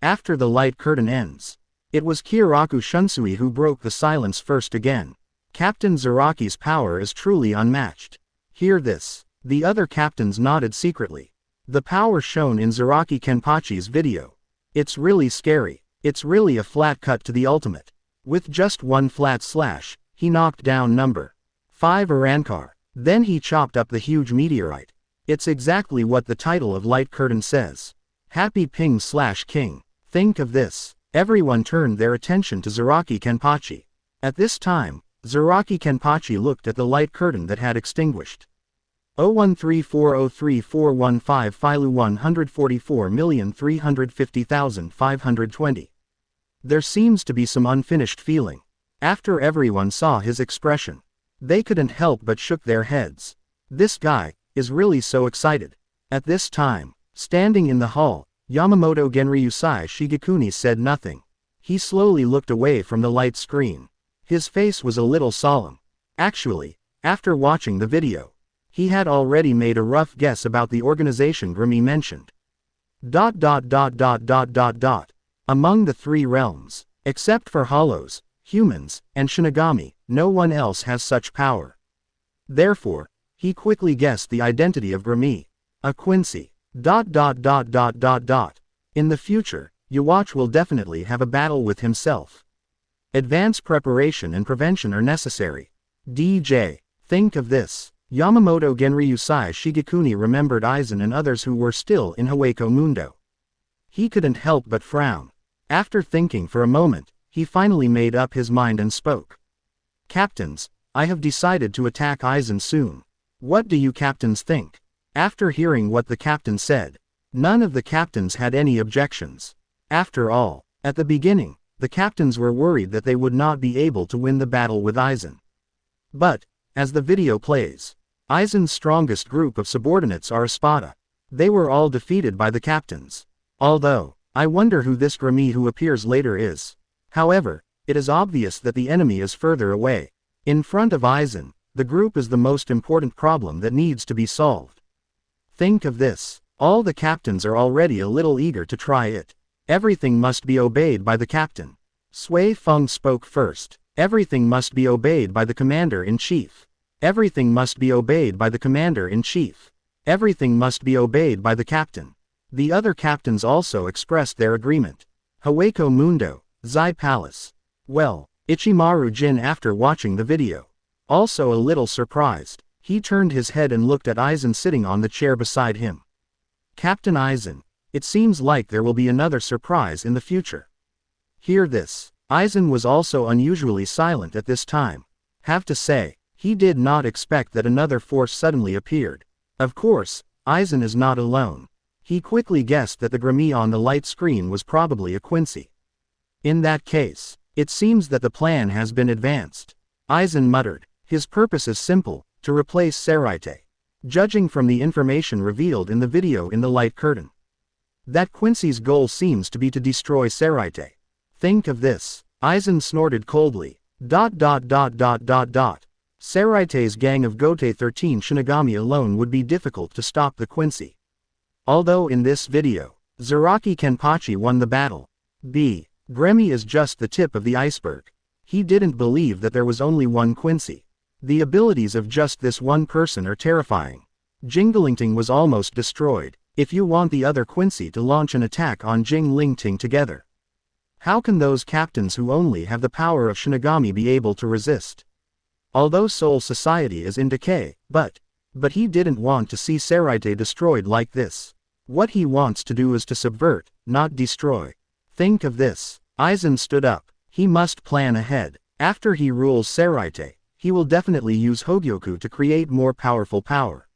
[SPEAKER 1] after the light curtain ends. It was Kiraku Shunsui who broke the silence first again. Captain Zaraki's power is truly unmatched. Hear this. The other captains nodded secretly. The power shown in Zaraki Kenpachi's video. It's really scary. It's really a flat cut to the ultimate. With just one flat slash, he knocked down number 5 Arankar. Then he chopped up the huge meteorite. It's exactly what the title of Light Curtain says. Happy Ping/King. Think of this. Everyone turned their attention to Zaraki Kenpachi. At this time, Zaraki Kenpachi looked at the light curtain that had extinguished. 013403415 Filu 144,350,520. There seems to be some unfinished feeling. After everyone saw his expression, they couldn't help but shook their heads. This guy is really so excited. At this time, standing in the hall, Yamamoto Genryusai Shigekuni said nothing. He slowly looked away from the light screen. His face was a little solemn. Actually, after watching the video, he had already made a rough guess about the organization Grammy mentioned. Among the 3 realms, except for Hollows, humans, and Shinigami, no one else has such power. Therefore, he quickly guessed the identity of Grammy. A Quincy. In the future, Yawatch will definitely have a battle with himself. Advanced preparation and prevention are necessary. DJ. Think of this. Yamamoto Genryusai Shigekuni remembered Aizen and others who were still in Hueco Mundo. He couldn't help but frown. After thinking for a moment, he finally made up his mind and spoke. Captains, I have decided to attack Aizen soon. What do you captains think? After hearing what the captain said, none of the captains had any objections. After all, at the beginning, the captains were worried that they would not be able to win the battle with Aizen. But, As the video plays, Aizen's strongest group of subordinates are Espada. They were all defeated by the captains. Although, I wonder who this Grami who appears later is. However, it is obvious that the enemy is further away. In front of Aizen, the group is the most important problem that needs to be solved. Think of this. All the captains are already a little eager to try it. Everything must be obeyed by the captain. Sui Feng spoke first. Everything must be obeyed by the commander-in-chief. Everything must be obeyed by the commander-in-chief. Everything must be obeyed by the captain. The other captains also expressed their agreement. Hueco Mundo, Zai Palace. Well, Ichimaru Jin after watching the video. Also a little surprised. He turned his head and looked at Aizen sitting on the chair beside him. Captain Aizen, it seems like there will be another surprise in the future. Hear this. Aizen was also unusually silent at this time. Have to say, he did not expect that another force suddenly appeared. Of course, Aizen is not alone. He quickly guessed that the Grami on the light screen was probably a Quincy. In that case, it seems that the plan has been advanced. Aizen muttered. His purpose is simple, to replace Seraite. Judging from the information revealed in the video in the light curtain. That Quincy's goal seems to be to destroy Seraite. Think of this. Aizen snorted coldly. Seraite's gang of Gote 13 Shinigami alone would be difficult to stop the Quincy. Although in this video, Zaraki Kenpachi won the battle. Gremi is just the tip of the iceberg. He didn't believe that there was only one Quincy. The abilities of just this one person are terrifying. Jinglingting was almost destroyed. If you want the other Quincy to launch an attack on Jinglingting together. How can those captains who only have the power of Shinigami be able to resist? Although Soul Society is in decay, but he didn't want to see Seraite destroyed like this. What he wants to do is to subvert, not destroy. Think of this. Aizen stood up. He must plan ahead. After he rules Seraite, he will definitely use Hogyoku to create more powerful power.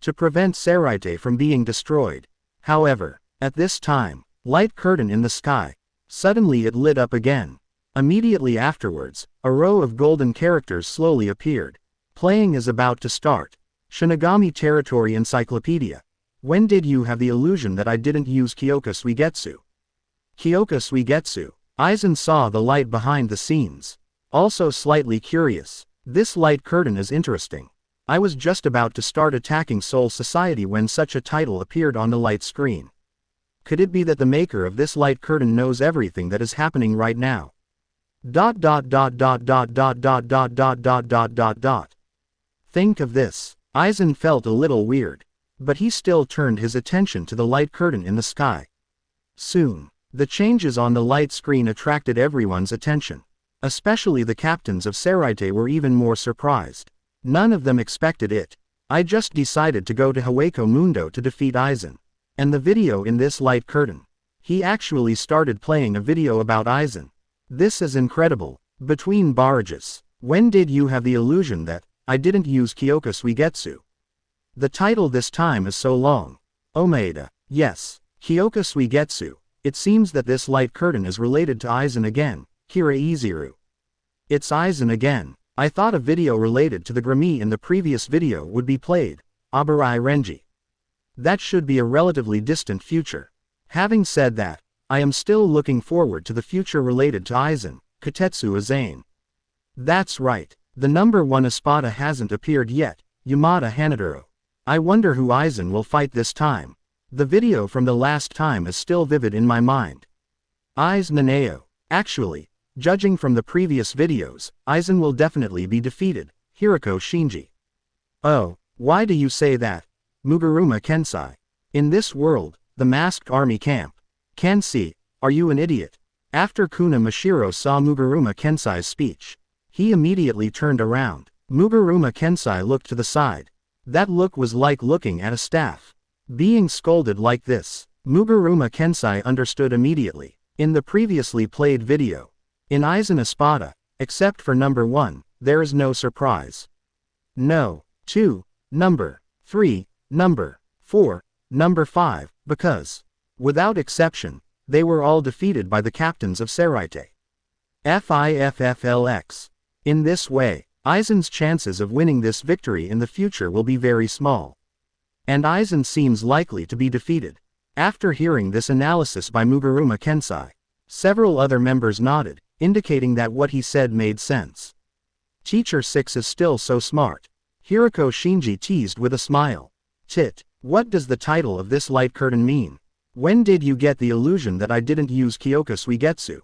[SPEAKER 1] To prevent Seraite from being destroyed. However, at this time, light curtain in the sky. Suddenly it lit up again. Immediately afterwards, a row of golden characters slowly appeared. Playing is about to start. Shinigami Territory Encyclopedia. When did you have the illusion that I didn't use Kyoka Suigetsu? Kyoka Suigetsu. Aizen saw the light behind the scenes. Also slightly curious. This light curtain is interesting. I was just about to start attacking Soul Society when such a title appeared on the light screen. Could it be that the maker of this light curtain knows everything that is happening right now? Think of this. Aizen felt a little weird. But he still turned his attention to the light curtain in the sky. Soon, the changes on the light screen attracted everyone's attention. Especially the captains of Seraite were even more surprised. None of them expected it. I just decided to go to Hueco Mundo to defeat Aizen. And the video in this light curtain. He actually started playing a video about Aizen. This is incredible. Between barrages. When did you have the illusion that I didn't use Kyoka Suigetsu? The title this time is so long. Omaeda. Yes. Kyoka Suigetsu. It seems that this light curtain is related to Aizen again. Kira Izuru. It's Aizen again. I thought a video related to the Grami in the previous video would be played. Abarai Renji. That should be a relatively distant future. Having said that, I am still looking forward to the future related to Aizen, Katetsu Aizen. That's right. The number 1 Espada hasn't appeared yet, Yamada Hanaduro. I wonder who Aizen will fight this time. The video from the last time is still vivid in my mind. Aizen Naneo. Actually, judging from the previous videos, Aizen will definitely be defeated, Hirako Shinji. Oh, why do you say that? Muguruma Kensei. In this world, the masked army camp. Kensei, are you an idiot? After Kuna Mashiro saw Muguruma Kensei's speech, he immediately turned around. Muguruma Kensei looked to the side. That look was like looking at a staff. Being scolded like this, Muguruma Kensei understood immediately. In the previously played video, in Aizen Espada, except for number 1, there is no surprise. No, 2, number 3, number 4, number 5, because, without exception, they were all defeated by the captains of Seraite. FIFFLX. In this way, Aizen's chances of winning this victory in the future will be very small. And Aizen seems likely to be defeated. After hearing this analysis by Muguruma Kensei, several other members nodded, indicating that what he said made sense. Teacher 6 is still so smart. Hirako Shinji teased with a smile. Tit, what does the title of this light curtain mean? When did you get the illusion that I didn't use Kyoka Suigetsu?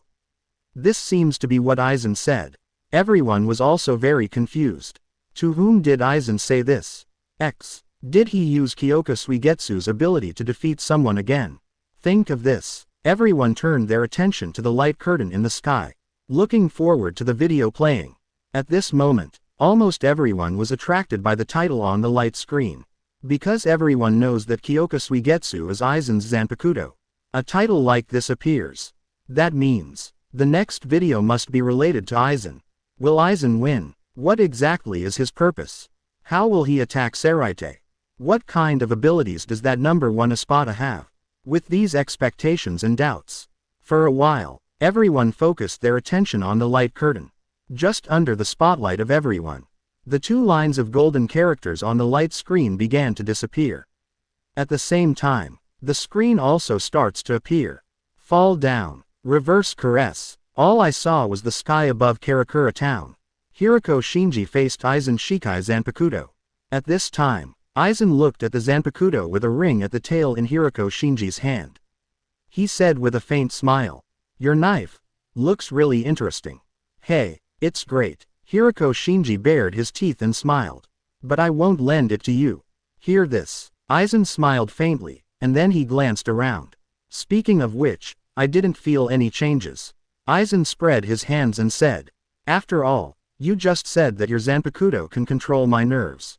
[SPEAKER 1] This seems to be what Aizen said. Everyone was also very confused. To whom did Aizen say this? X. Did he use Kyoka Suigetsu's ability to defeat someone again? Think of this. Everyone turned their attention to the light curtain in the sky, looking forward to the video playing. At this moment, almost everyone was attracted by the title on the light screen. Because everyone knows that Kyoka Suigetsu is Aizen's Zanpakuto. A title like this appears. That means, the next video must be related to Aizen. Will Aizen win? What exactly is his purpose? How will he attack Seraite? What kind of abilities does that number 1 Espada have? With these expectations and doubts, for a while, everyone focused their attention on the light curtain. Just under the spotlight of everyone, the 2 lines of golden characters on the light screen began to disappear. At the same time, the screen also starts to appear. Fall down. Reverse caress. All I saw was the sky above Karakura town. Hirako Shinji faced Aizen Shikai Zanpakuto. At this time, Aizen looked at the Zanpakuto with a ring at the tail in Hirako Shinji's hand. He said with a faint smile, "Your knife looks really interesting." "Hey, it's great." Hirako Shinji bared his teeth and smiled. "But I won't lend it to you." Hear this. Aizen smiled faintly, and then he glanced around. "Speaking of which, I didn't feel any changes." Aizen spread his hands and said, "After all, you just said that your Zanpakuto can control my nerves.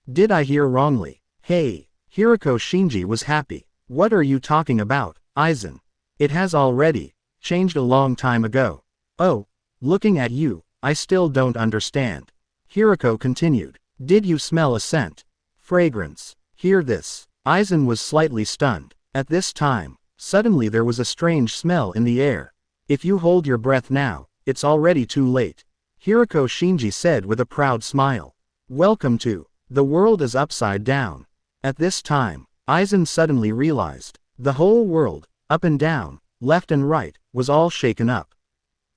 [SPEAKER 1] Did I hear wrongly?" "Hey." Hirako Shinji was happy. "What are you talking about, Aizen? It has already changed a long time ago." "Oh, looking at you, I still don't understand." Hirako continued. "Did you smell a scent? Fragrance?" Hear this. Aizen was slightly stunned. At this time, suddenly there was a strange smell in the air. "If you hold your breath now, it's already too late," Hirako Shinji said with a proud smile. "Welcome to The World is Upside Down." At this time, Aizen suddenly realized, the whole world, up and down, left and right, was all shaken up.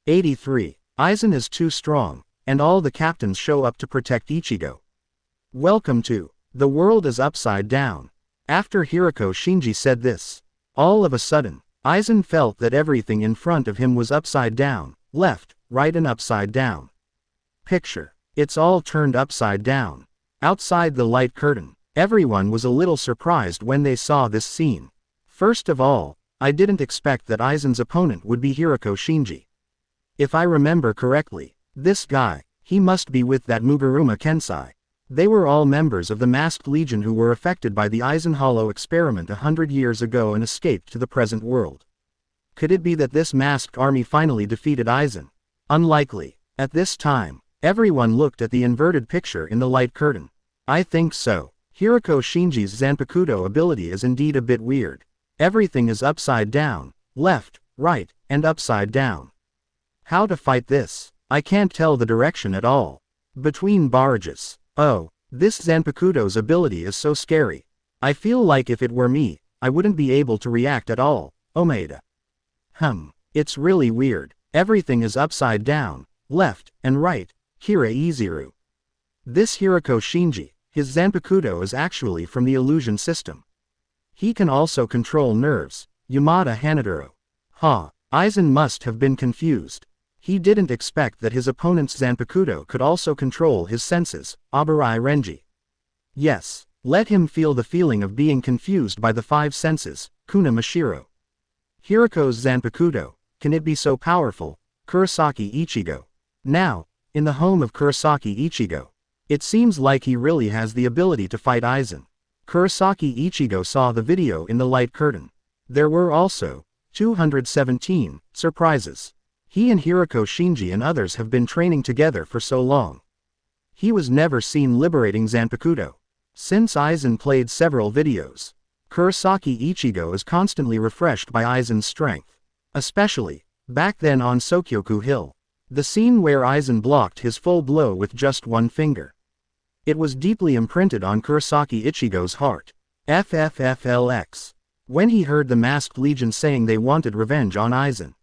[SPEAKER 1] 83. Aizen is too strong, and all the captains show up to protect Ichigo. Welcome to The World is Upside Down. After Hirako Shinji said this, all of a sudden, Aizen felt that everything in front of him was upside down, left, right and upside down. Picture. It's all turned upside down. Outside the light curtain, everyone was a little surprised when they saw this scene. First of all, I didn't expect that Aizen's opponent would be Hirako Shinji. If I remember correctly, this guy, he must be with that Muguruma Kensei. They were all members of the Masked Legion who were affected by the Aizen Hollow experiment 100 years ago and escaped to the present world. Could it be that this masked army finally defeated Aizen? Unlikely. At this time, everyone looked at the inverted picture in the light curtain. I think so. Hirako Shinji's Zanpakuto ability is indeed a bit weird. Everything is upside down, left, right, and upside down. How to fight this? I can't tell the direction at all. Between barrages. Oh, this Zanpakuto's ability is so scary. I feel like if it were me, I wouldn't be able to react at all. Omaeda. It's really weird. Everything is upside down, left, and right. Kira Izuru. This Hirako Shinji, his Zanpakuto is actually from the illusion system. He can also control nerves. Yamada Hanaduro. Aizen must have been confused. He didn't expect that his opponent's Zanpakuto could also control his senses. Abarai Renji. Yes, let him feel the feeling of being confused by the 5 senses. Kuna Mashiro. Hirako's Zanpakuto, can it be so powerful? Kurosaki Ichigo. Now, in the home of Kurosaki Ichigo, it seems like he really has the ability to fight Aizen. Kurosaki Ichigo saw the video in the light curtain. There were also 217 surprises. He and Hirako Shinji and others have been training together for so long. He was never seen liberating Zanpakuto. Since Aizen played several videos, Kurosaki Ichigo is constantly refreshed by Aizen's strength. Especially, back then on Sokyoku Hill. The scene where Aizen blocked his full blow with just one finger. It was deeply imprinted on Kurosaki Ichigo's heart. FFFLX. When he heard the Masked Legion saying they wanted revenge on Aizen.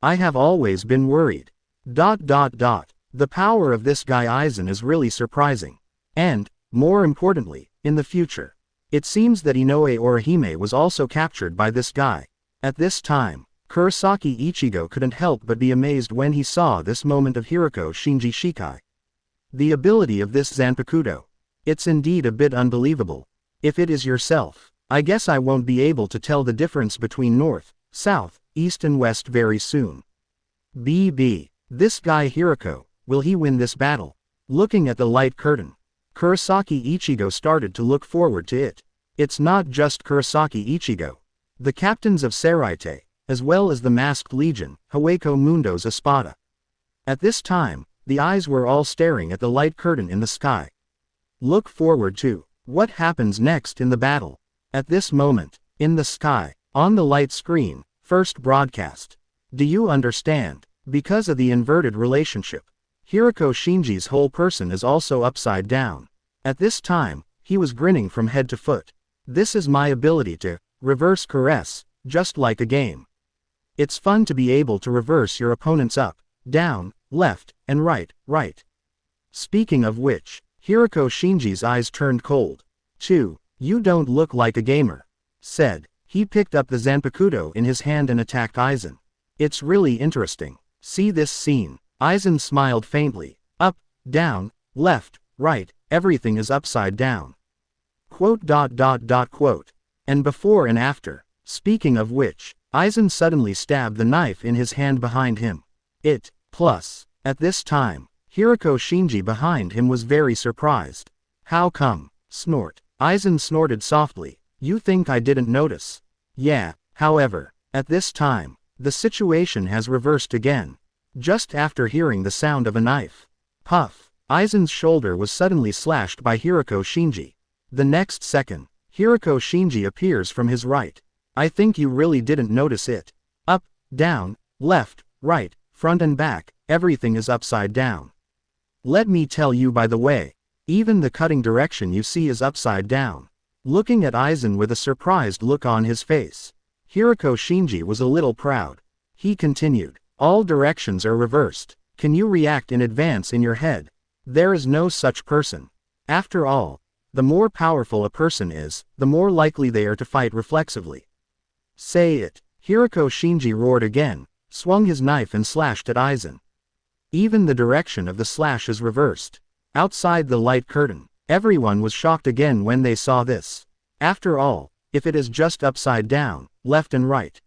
[SPEAKER 1] I have always been worried. The power of this guy Aizen is really surprising. And, more importantly, in the future. It seems that Inoue Orihime was also captured by this guy. At this time, Kurosaki Ichigo couldn't help but be amazed when he saw this moment of Hiroko Shinji Shikai. The ability of this Zanpakuto. It's indeed a bit unbelievable. If it is yourself, I guess I won't be able to tell the difference between north, south, east and west very soon. BB. This guy Hiroko, will he win this battle? Looking at the light curtain, Kurosaki Ichigo started to look forward to it. It's not just Kurosaki Ichigo. The captains of Seraite, as well as the Masked Legion, Hueco Mundo's Espada. At this time, the eyes were all staring at the light curtain in the sky. Look forward to what happens next in the battle. At this moment, in the sky, on the light screen, first broadcast. Do you understand? Because of the inverted relationship, Hiroko Shinji's whole person is also upside down. At this time, he was grinning from head to foot. This is my ability to reverse caress, just like a game. It's fun to be able to reverse your opponents up, down, left, and right. Speaking of which, Hiroko Shinji's eyes turned cold. 2. You don't look like a gamer. Said. He picked up the Zanpakuto in his hand and attacked Aizen. It's really interesting. See this scene. Aizen smiled faintly. Up, down, left, right, everything is upside down. Quote. And before and after. Speaking of which, Aizen suddenly stabbed the knife in his hand behind him. Plus. At this time, Hiroko Shinji behind him was very surprised. How come? Snort. Aizen snorted softly. You think I didn't notice? Yeah, however, at this time, the situation has reversed again. Just after hearing the sound of a knife. Puff. Aizen's shoulder was suddenly slashed by Hiroko Shinji. The next second, Hiroko Shinji appears from his right. I think you really didn't notice it. Up, down, left, right, front and back, everything is upside down. Let me tell you by the way, even the cutting direction you see is upside down. Looking at Aizen with a surprised look on his face, Hiroko Shinji was a little proud. He continued, all directions are reversed. Can you react in advance in your head? There is no such person. After all, the more powerful a person is, the more likely they are to fight reflexively. Say it. Hiroko Shinji roared again, swung his knife and slashed at Aizen. Even the direction of the slash is reversed. Outside the light curtain, everyone was shocked again when they saw this. After all, if it is just upside down, left and right.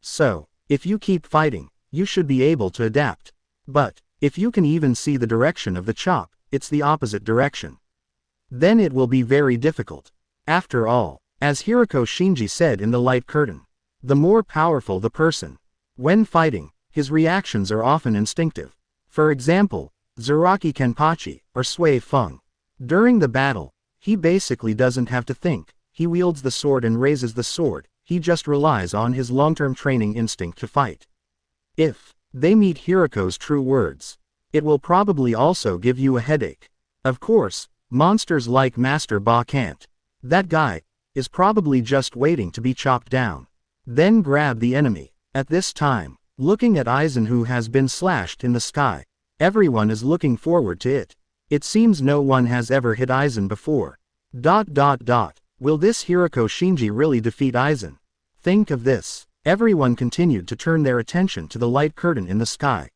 [SPEAKER 1] So, if you keep fighting, you should be able to adapt. But, if you can even see the direction of the chop, it's the opposite direction. Then it will be very difficult. After all, as Hiroko Shinji said in the light curtain, the more powerful the person. When fighting, his reactions are often instinctive. For example, Zuraki Kenpachi, or Sui Feng. During the battle, he basically doesn't have to think, he wields the sword and raises the sword, he just relies on his long-term training instinct to fight. If they meet Hiroko's true words, it will probably also give you a headache. Of course, monsters like Master Ba can't. That guy is probably just waiting to be chopped down. Then grab the enemy. At this time, looking at Aizen who has been slashed in the sky, everyone is looking forward to it. It seems no one has ever hit Aizen before. Will this Hiroko Shinji really defeat Aizen? Think of this. Everyone continued to turn their attention to the light curtain in the sky.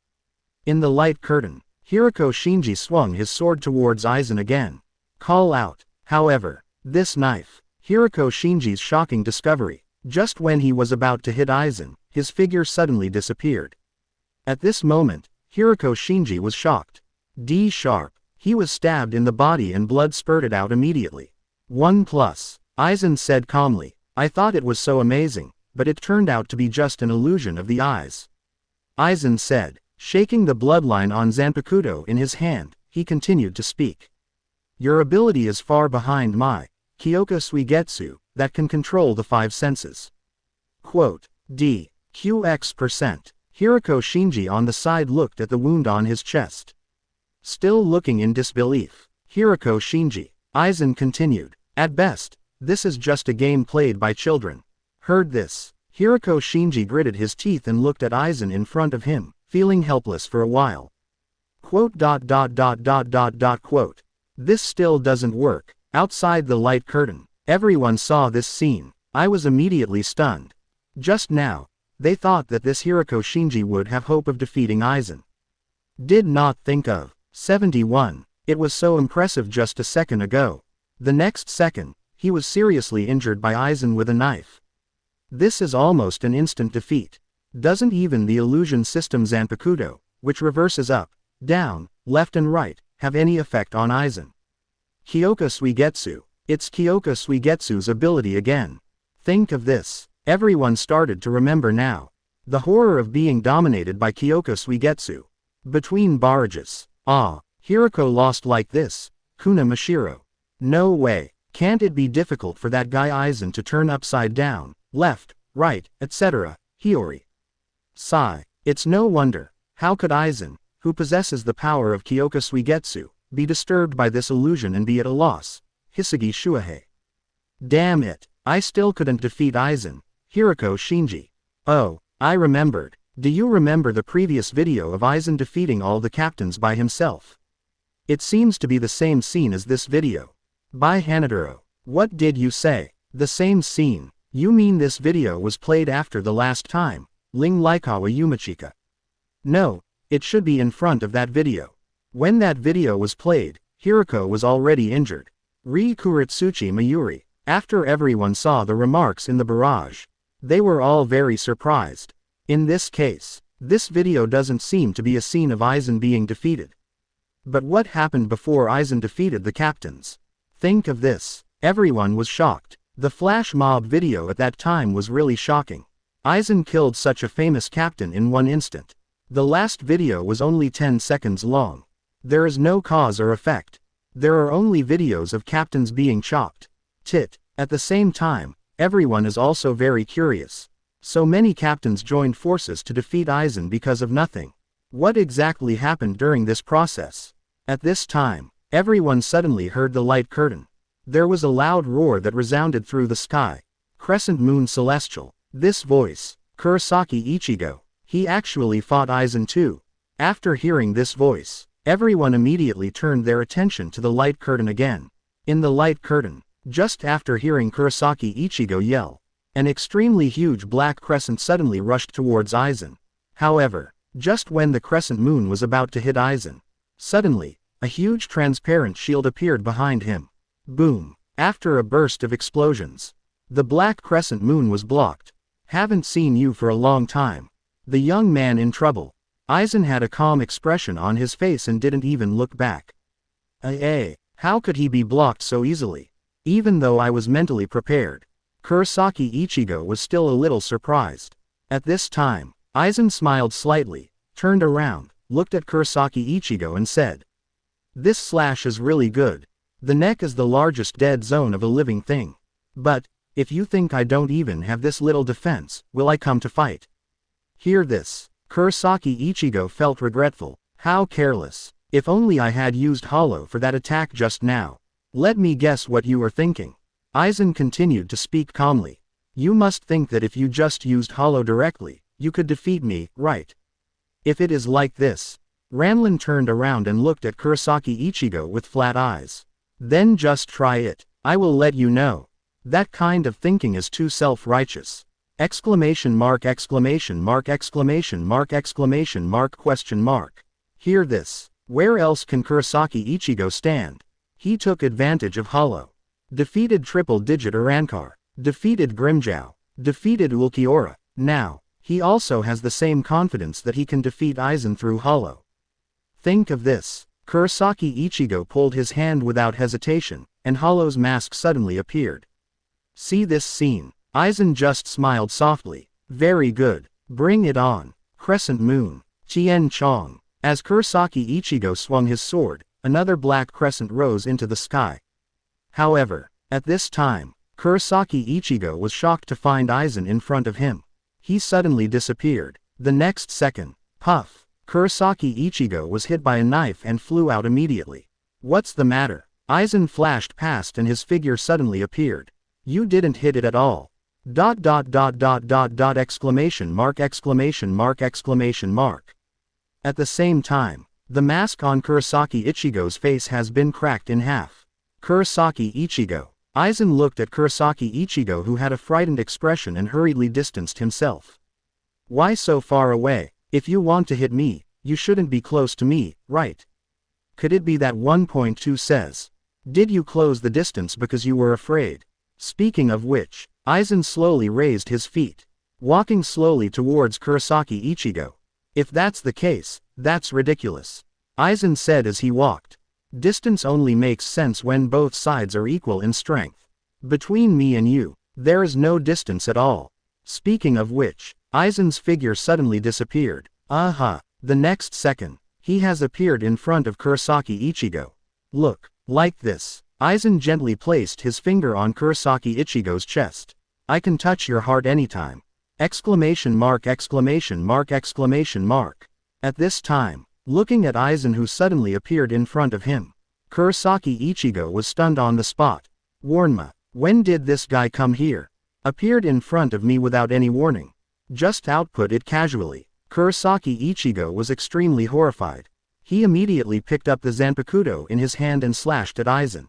[SPEAKER 1] In the light curtain, Hiroko Shinji swung his sword towards Aizen again. Call out. However, this knife, Hiroko Shinji's shocking discovery, just when he was about to hit Aizen, his figure suddenly disappeared. At this moment, Hiroko Shinji was shocked. D-sharp. He was stabbed in the body and blood spurted out immediately. 1+. Aizen said calmly, I thought it was so amazing, but it turned out to be just an illusion of the eyes. Aizen said, shaking the bloodline on Zanpakuto in his hand, he continued to speak. Your ability is far behind my Kyoka Suigetsu, that can control the 5 senses. Quote, D. QX%. Hiroko Shinji on the side looked at the wound on his chest. Still looking in disbelief. Hiroko Shinji. Aizen continued. At best, this is just a game played by children. Heard this. Hiroko Shinji gritted his teeth and looked at Aizen in front of him, feeling helpless for a while. Quote. This still doesn't work. Outside the light curtain, everyone saw this scene. I was immediately stunned. Just now, they thought that this Hiroko Shinji would have hope of defeating Aizen. Did not think of. 71. It was so impressive just a second ago. The next second, he was seriously injured by Aizen with a knife. This is almost an instant defeat. Doesn't even the illusion system Zanpakuto, which reverses up, down, left and right, have any effect on Aizen? Kyoka Suigetsu. It's Kyoka Suigetsu's ability again. Think of this. Everyone started to remember now. The horror of being dominated by Kyoka Suigetsu. Between barrages. Hiroko lost like this. Kuna Mashiro. No way. Can't it be difficult for that guy Aizen to turn upside down, left, right, etc., Hiyori? Sigh. It's no wonder. How could Aizen, who possesses the power of Kyoka Suigetsu, be disturbed by this illusion and be at a loss? Hisagi Shuhei. Damn it. I still couldn't defeat Aizen. Hiroko Shinji. Oh, I remembered. Do you remember the previous video of Aizen defeating all the captains by himself? It seems to be the same scene as this video. By Hanaduro. What did you say? The same scene. You mean this video was played after the last time? Ling Laikawa Yumachika. No, it should be in front of that video. When that video was played, Hiroko was already injured. Ri Kuritsuchi Mayuri. After everyone saw the remarks in the barrage, they were all very surprised. In this case, this video doesn't seem to be a scene of Aizen being defeated. But what happened before Aizen defeated the captains? Think of this. Everyone was shocked. The flash mob video at that time was really shocking. Aizen killed such a famous captain in one instant. The last video was only 10 seconds long. There is no cause or effect. There are only videos of captains being chopped. At the same time, everyone is also very curious. So many captains joined forces to defeat Aizen because of nothing. What exactly happened during this process? At this time, everyone suddenly heard the light curtain. There was a loud roar that resounded through the sky. Crescent Moon Celestial. This voice, Kurosaki Ichigo. He actually fought Aizen too. After hearing this voice, everyone immediately turned their attention to the light curtain again. In the light curtain, just after hearing Kurosaki Ichigo yell, an extremely huge black crescent suddenly rushed towards Aizen. However, just when the crescent moon was about to hit Aizen, suddenly, a huge transparent shield appeared behind him. Boom! After a burst of explosions, the black crescent moon was blocked. Haven't seen you for a long time. The young man in trouble. Aizen had a calm expression on his face and didn't even look back. How could he be blocked so easily? Even though I was mentally prepared. Kurosaki Ichigo was still a little surprised. At this time, Aizen smiled slightly, turned around, looked at Kurosaki Ichigo and said, "This slash is really good. The neck is the largest dead zone of a living thing. But, if you think I don't even have this little defense, will I come to fight?" Hear this. Kurosaki Ichigo felt regretful. How careless. If only I had used Hollow for that attack just now. Let me guess what you are thinking. Aizen continued to speak calmly. You must think that if you just used Hollow directly, you could defeat me, right? If it is like this. Ranlin turned around and looked at Kurosaki Ichigo with flat eyes. Then just try it. I will let you know. That kind of thinking is too self-righteous. Exclamation mark exclamation mark exclamation mark exclamation mark question mark. Hear this. Where else can Kurosaki Ichigo stand? He took advantage of Hollow. Defeated triple-digit Urankar. Defeated Grimjow. Defeated Ulquiorra. Now, he also has the same confidence that he can defeat Aizen through Hollow. Think of this. Kurosaki Ichigo pulled his hand without hesitation, and Hollow's mask suddenly appeared. See this scene. Aizen just smiled softly. Very good. Bring it on. Crescent Moon. Tien Chong. As Kurosaki Ichigo swung his sword, another black crescent rose into the sky. However, at this time, Kurosaki Ichigo was shocked to find Aizen in front of him. He suddenly disappeared. The next second, puff, Kurosaki Ichigo was hit by a knife and flew out immediately. What's the matter? Aizen flashed past and his figure suddenly appeared. You didn't hit it at all. .. Exclamation mark exclamation mark exclamation mark. At the same time, the mask on Kurosaki Ichigo's face has been cracked in half. Kurosaki Ichigo. Aizen looked at Kurosaki Ichigo, who had a frightened expression, and hurriedly distanced himself. Why so far away? If you want to hit me, you shouldn't be close to me, right? Could it be that 1.2 says? Did you close the distance because you were afraid? Speaking of which, Aizen slowly raised his feet, walking slowly towards Kurosaki Ichigo. If that's the case, that's ridiculous, Aizen said as he walked. Distance only makes sense when both sides are equal in strength. Between me and you, there is no distance at all. Speaking of which, Aizen's figure suddenly disappeared. The next second, he has appeared in front of Kurosaki Ichigo. Look, like this. Aizen gently placed his finger on Kurosaki Ichigo's chest. I can touch your heart anytime. Exclamation mark exclamation mark exclamation mark. At this time, looking at Aizen, who suddenly appeared in front of him, Kurosaki Ichigo was stunned on the spot. Warnma, when did this guy come here? Appeared in front of me without any warning. Just output it casually. Kurosaki Ichigo was extremely horrified. He immediately picked up the Zanpakuto in his hand and slashed at Aizen.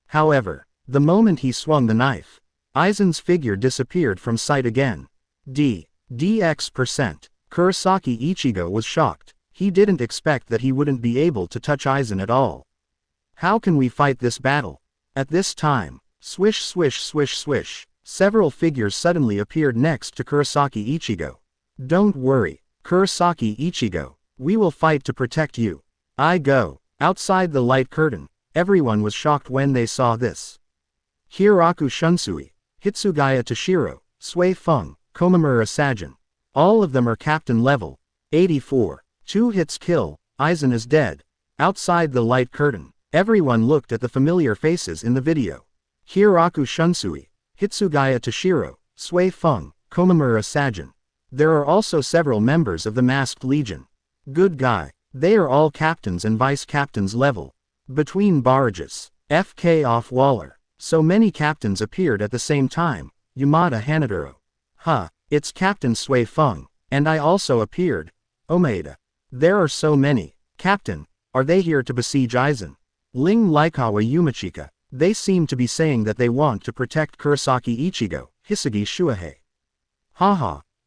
[SPEAKER 1] However, the moment he swung the knife, Aizen's figure disappeared from sight again. DX%. Kurosaki Ichigo was shocked. He didn't expect that he wouldn't be able to touch Aizen at all. How can we fight this battle? At this time, swish swish swish swish, several figures suddenly appeared next to Kurosaki Ichigo. Don't worry, Kurosaki Ichigo, we will fight to protect you. I go. Outside the light curtain, everyone was shocked when they saw this. Hiraku Shunsui, Hitsugaya Toshiro, Sui Feng, Komamura Sajin. All of them are captain level. 84. 2 hits kill, Aizen is dead. Outside the light curtain, everyone looked at the familiar faces in the video. Hiraku Shunsui, Hitsugaya Toshiro, Sui Feng, Komamura Sajin. There are also several members of the Masked Legion. Good guy. They are all captains and vice captains level. Between barrages, FK off Waller. So many captains appeared at the same time. Yamada Hanaduro. It's Captain Sui Feng. And I also appeared. Omaeda. There are so many. Captain, are they here to besiege Aizen? Ling Laikawa Yumachika. They seem to be saying that they want to protect Kurosaki Ichigo, Hisagi Shuahei.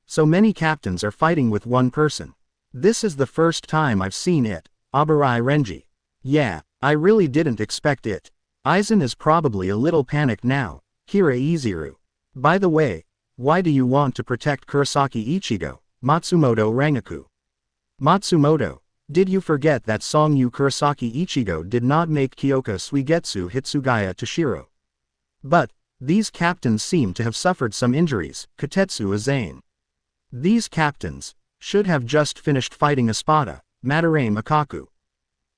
[SPEAKER 1] So many captains are fighting with one person. This is the first time I've seen it. Abarai Renji. Yeah, I really didn't expect it. Aizen is probably a little panicked now. Kira Iziru. By the way, why do you want to protect Kurosaki Ichigo? Matsumoto Rangaku. Matsumoto, did you forget that song you Kurosaki Ichigo did not make Kyoka Suigetsu Hitsugaya Toshiro? But, these captains seem to have suffered some injuries, Katetsu Azane. These captains should have just finished fighting Espada, Madarame Akaku.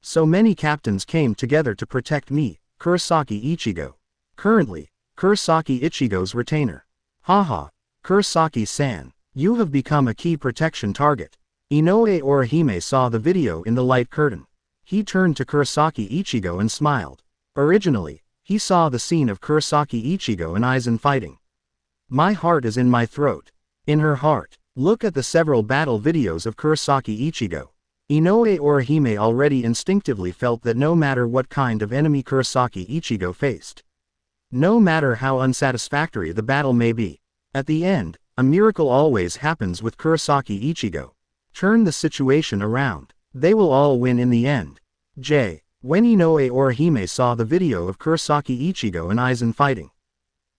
[SPEAKER 1] So many captains came together to protect me, Kurosaki Ichigo. Currently, Kurosaki Ichigo's retainer. Kurosaki-san, you have become a key protection target. Inoue Orihime saw the video in the light curtain. He turned to Kurosaki Ichigo and smiled. Originally, he saw the scene of Kurosaki Ichigo and Aizen fighting. My heart is in my throat. In her heart. Look at the several battle videos of Kurosaki Ichigo. Inoue Orihime already instinctively felt that no matter what kind of enemy Kurosaki Ichigo faced, no matter how unsatisfactory the battle may be, at the end, a miracle always happens with Kurosaki Ichigo. Turn the situation around. They will all win in the end. When Inoue Orihime saw the video of Kurosaki Ichigo and Aizen fighting,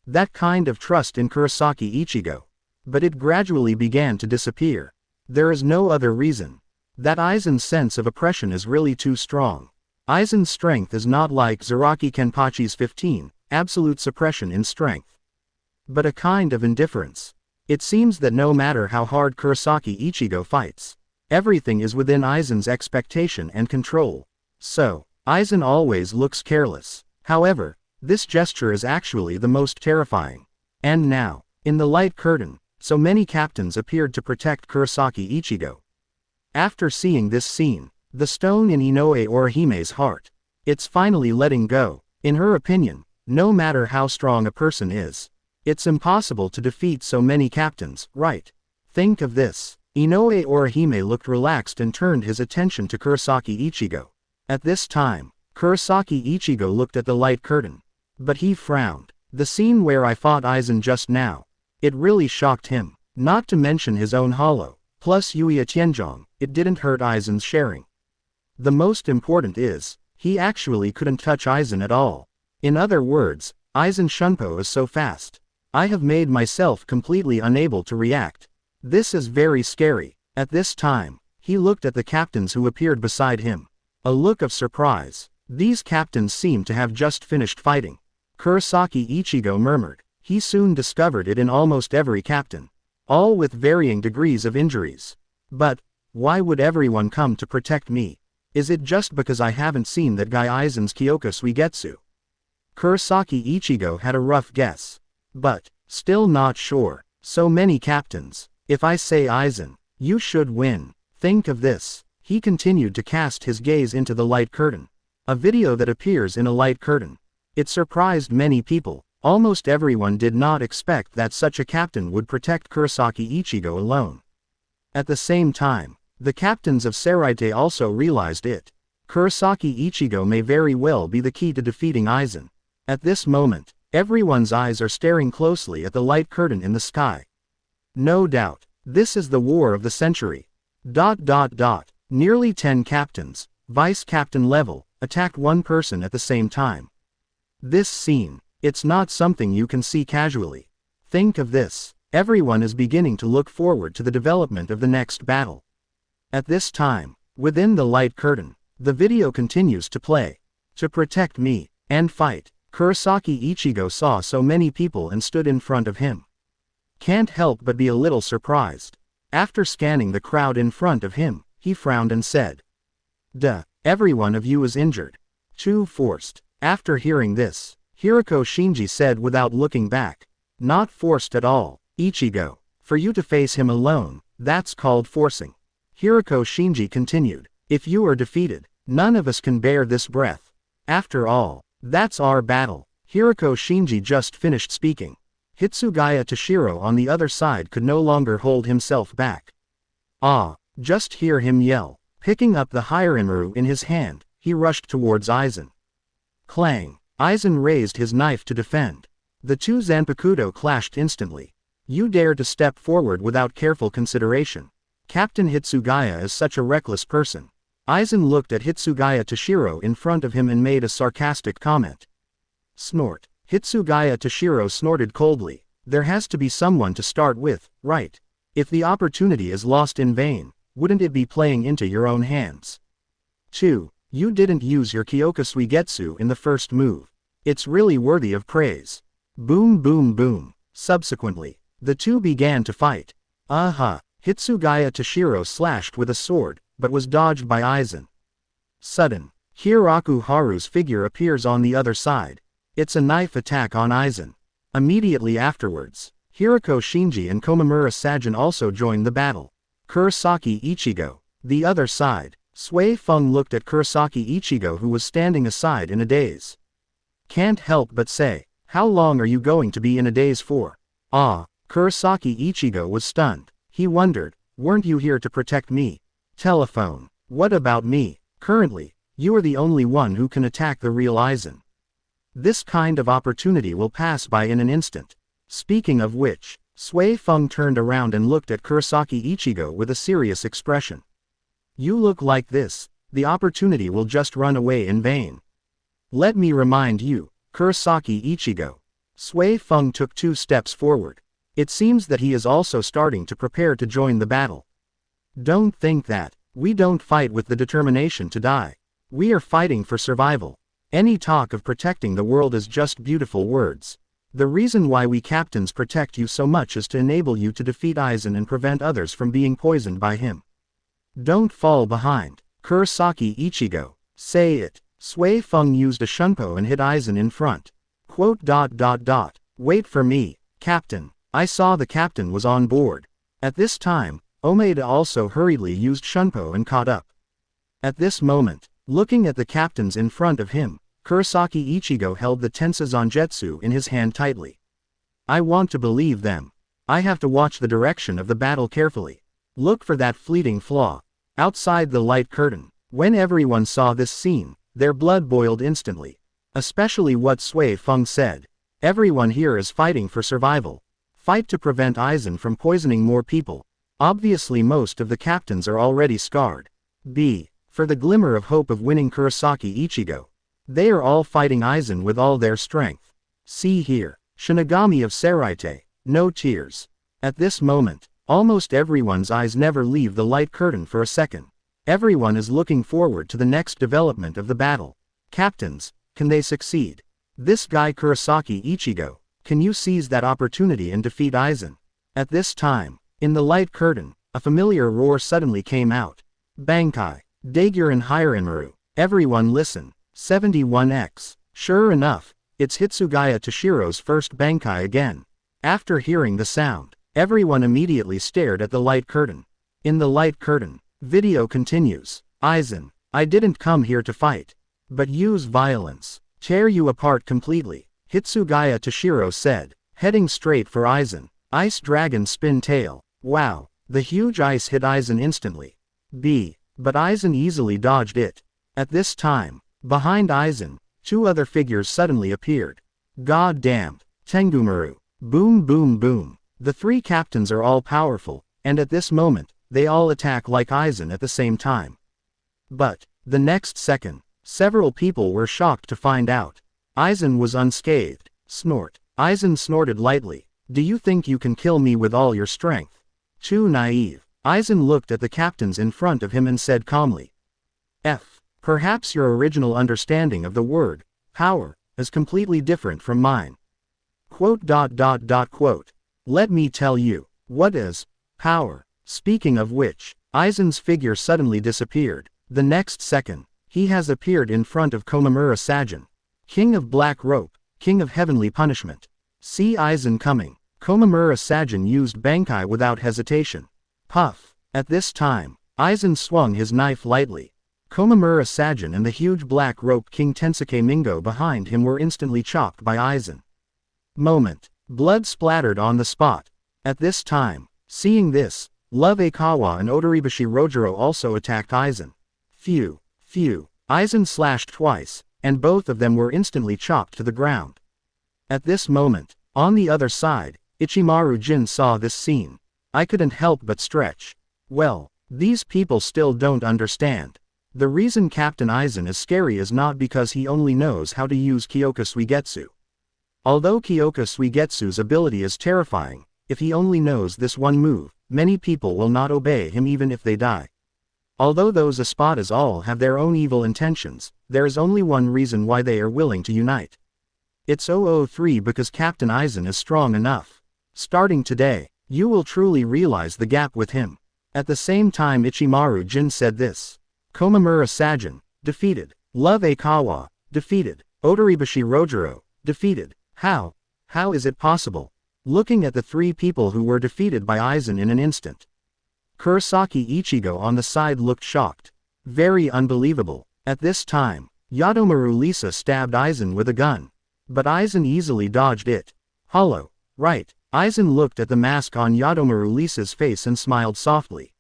[SPEAKER 1] that kind of trust in Kurosaki Ichigo. But it gradually began to disappear. There is no other reason. That Aizen's sense of oppression is really too strong. Aizen's strength is not like Zaraki Kenpachi's 15, absolute suppression in strength, but a kind of indifference. It seems that no matter how hard Kurosaki Ichigo fights, everything is within Aizen's expectation and control. So, Aizen always looks careless. However, this gesture is actually the most terrifying. And now, in the light curtain, so many captains appeared to protect Kurosaki Ichigo. After seeing this scene, the stone in Inoue Orihime's heart, it's finally letting go. In her opinion, no matter how strong a person is, it's impossible to defeat so many captains, right? Think of this. Inoue Orihime looked relaxed and turned his attention to Kurosaki Ichigo. At this time, Kurosaki Ichigo looked at the light curtain. But he frowned. The scene where I fought Aizen just now, it really shocked him. Not to mention his own hollow, plus Yuya Tianzhong, it didn't hurt Aizen's sharing. The most important is, he actually couldn't touch Aizen at all. In other words, Aizen Shunpo is so fast. I have made myself completely unable to react. This is very scary. At this time, he looked at the captains who appeared beside him. A look of surprise. These captains seemed to have just finished fighting. Kurosaki Ichigo murmured. He soon discovered it in almost every captain. All with varying degrees of injuries. But, why would everyone come to protect me? Is it just because I haven't seen that guy Aizen's Kyoka Suigetsu? Kurosaki Ichigo had a rough guess. But, still not sure. So many captains. If I say Aizen, you should win. Think of this. He continued to cast his gaze into the light curtain. A video that appears in a light curtain. It surprised many people. Almost everyone did not expect that such a captain would protect Kurosaki Ichigo alone. At the same time, the captains of Seraite also realized it. Kurosaki Ichigo may very well be the key to defeating Aizen. At this moment, everyone's eyes are staring closely at the light curtain in the sky. No doubt, this is the war of the century. Nearly 10 captains, vice-captain level, attacked one person at the same time. This scene, it's not something you can see casually. Think of this. Everyone is beginning to look forward to the development of the next battle. At this time, within the light curtain, the video continues to play. To protect me, and fight, Kurosaki Ichigo saw so many people and stood in front of him. Can't help but be a little surprised. After scanning the crowd in front of him, he frowned and said, "Duh, every one of you is injured. Too forced." After hearing this, Hirako Shinji said without looking back, "Not forced at all, Ichigo. For you to face him alone, that's called forcing." Hirako Shinji continued, "If you are defeated, none of us can bear this breath. After all, that's our battle." Hirako Shinji just finished speaking. Hitsugaya Toshiro on the other side could no longer hold himself back. Just hear him yell. Picking up the Hairinmaru in his hand, he rushed towards Aizen. Clang! Aizen raised his knife to defend. The two Zanpakuto clashed instantly. You dare to step forward without careful consideration. Captain Hitsugaya is such a reckless person. Aizen looked at Hitsugaya Toshiro in front of him and made a sarcastic comment. Snort. Hitsugaya Toshiro snorted coldly. There has to be someone to start with, right? If the opportunity is lost in vain, wouldn't it be playing into your own hands? 2. You didn't use your Kyoka Suigetsu in the first move. It's really worthy of praise. Boom boom boom. Subsequently, the two began to fight. Hitsugaya Toshiro slashed with a sword, but was dodged by Aizen. Sudden, Hiraku Haru's figure appears on the other side. It's a knife attack on Aizen. Immediately afterwards, Hirako Shinji and Komamura Sajin also joined the battle. Kurosaki Ichigo. The other side. Sui Feng looked at Kurosaki Ichigo who was standing aside in a daze. Can't help but say, how long are you going to be in a daze for? Kurosaki Ichigo was stunned. He wondered, weren't you here to protect me? Telephone. What about me? Currently, you are the only one who can attack the real Aizen. This kind of opportunity will pass by in an instant. Speaking of which, Sui Feng turned around and looked at Kurosaki Ichigo with a serious expression. You look like this, the opportunity will just run away in vain. Let me remind you, Kurosaki Ichigo. Sui Feng took 2 steps forward. It seems that he is also starting to prepare to join the battle. Don't think that. We don't fight with the determination to die. We are fighting for survival. Any talk of protecting the world is just beautiful words. The reason why we captains protect you so much is to enable you to defeat Aizen and prevent others from being poisoned by him. Don't fall behind. Kurosaki Ichigo. Say it. Sui Feng used a shunpo and hit Aizen in front. Wait for me, Captain. I saw the captain was on board. At this time, Omaeda also hurriedly used Shunpo and caught up. At this moment, looking at the captains in front of him, Kurosaki Ichigo held the tensa Zangetsu in his hand tightly. I want to believe them. I have to watch the direction of the battle carefully. Look for that fleeting flaw. Outside the light curtain, when everyone saw this scene, their blood boiled instantly. Especially what Sui Feng said. Everyone here is fighting for survival. Fight to prevent Aizen from poisoning more people. Obviously most of the captains are already scarred. For the glimmer of hope of winning Kurosaki Ichigo. They are all fighting Aizen with all their strength. See here, Shinigami of Seraite, no tears. At this moment, almost everyone's eyes never leave the light curtain for a second. Everyone is looking forward to the next development of the battle. Captains, can they succeed? This guy Kurosaki Ichigo, can you seize that opportunity and defeat Aizen? At this time, in the light curtain, a familiar roar suddenly came out. Bankai, Daegyur and Hiranmaru, everyone listen. 71x. Sure enough, it's Hitsugaya Toshiro's first Bankai again. After hearing the sound, everyone immediately stared at the light curtain. In the light curtain, video continues. Aizen, I didn't come here to fight. But use violence. Tear you apart completely, Hitsugaya Toshiro said, heading straight for Aizen. Ice Dragon Spin Tail. Wow, the huge ice hit Aizen instantly. But Aizen easily dodged it. At this time, behind Aizen, two other figures suddenly appeared. God damned, Tengumaru. Boom boom boom. The three captains are all powerful, and at this moment, they all attack like Aizen at the same time. But, the next second, several people were shocked to find out. Aizen was unscathed. Snort. Aizen snorted lightly. Do you think you can kill me with all your strength? Too naive. Aizen looked at the captains in front of him and said calmly. Perhaps your original understanding of the word, power, is completely different from mine. Let me tell you, what is power? Speaking of which, Aizen's figure suddenly disappeared. The next second, he has appeared in front of Komamura Sajin. King of Black Rope, King of Heavenly Punishment. See Aizen coming. Komamura Sajin used Bankai without hesitation. Puff. At this time, Aizen swung his knife lightly. Komamura Sajin and the huge Black Rope King Tensuke Mingo behind him were instantly chopped by Aizen. Blood splattered on the spot. At this time, seeing this, Love Aikawa and Odoribashi Rojiro also attacked Aizen. Phew. Aizen slashed twice, and both of them were instantly chopped to the ground. At this moment, on the other side, Ichimaru Jin saw this scene. I couldn't help but stretch. Well, these people still don't understand. The reason Captain Aizen is scary is not because he only knows how to use Kyoka Suigetsu. Although Kyoka Suigetsu's ability is terrifying, if he only knows this one move, many people will not obey him even if they die. Although those Espadas all have their own evil intentions, there is only one reason why they are willing to unite. It's 003 because Captain Aizen is strong enough. Starting today, you will truly realize the gap with him. At the same time Ichimaru Jin said this. Komamura Sajin, defeated. Love Aikawa, defeated. Odoribashi Rojiro, defeated. How is it possible? Looking at the three people who were defeated by Aizen in an instant. Kurosaki Ichigo on the side looked shocked. Very unbelievable. At this time, Yadomaru Lisa stabbed Aizen with a gun. But Aizen easily dodged it. Hollow. Right. Aizen looked at the mask on Yadomaru Lisa's face and smiled softly.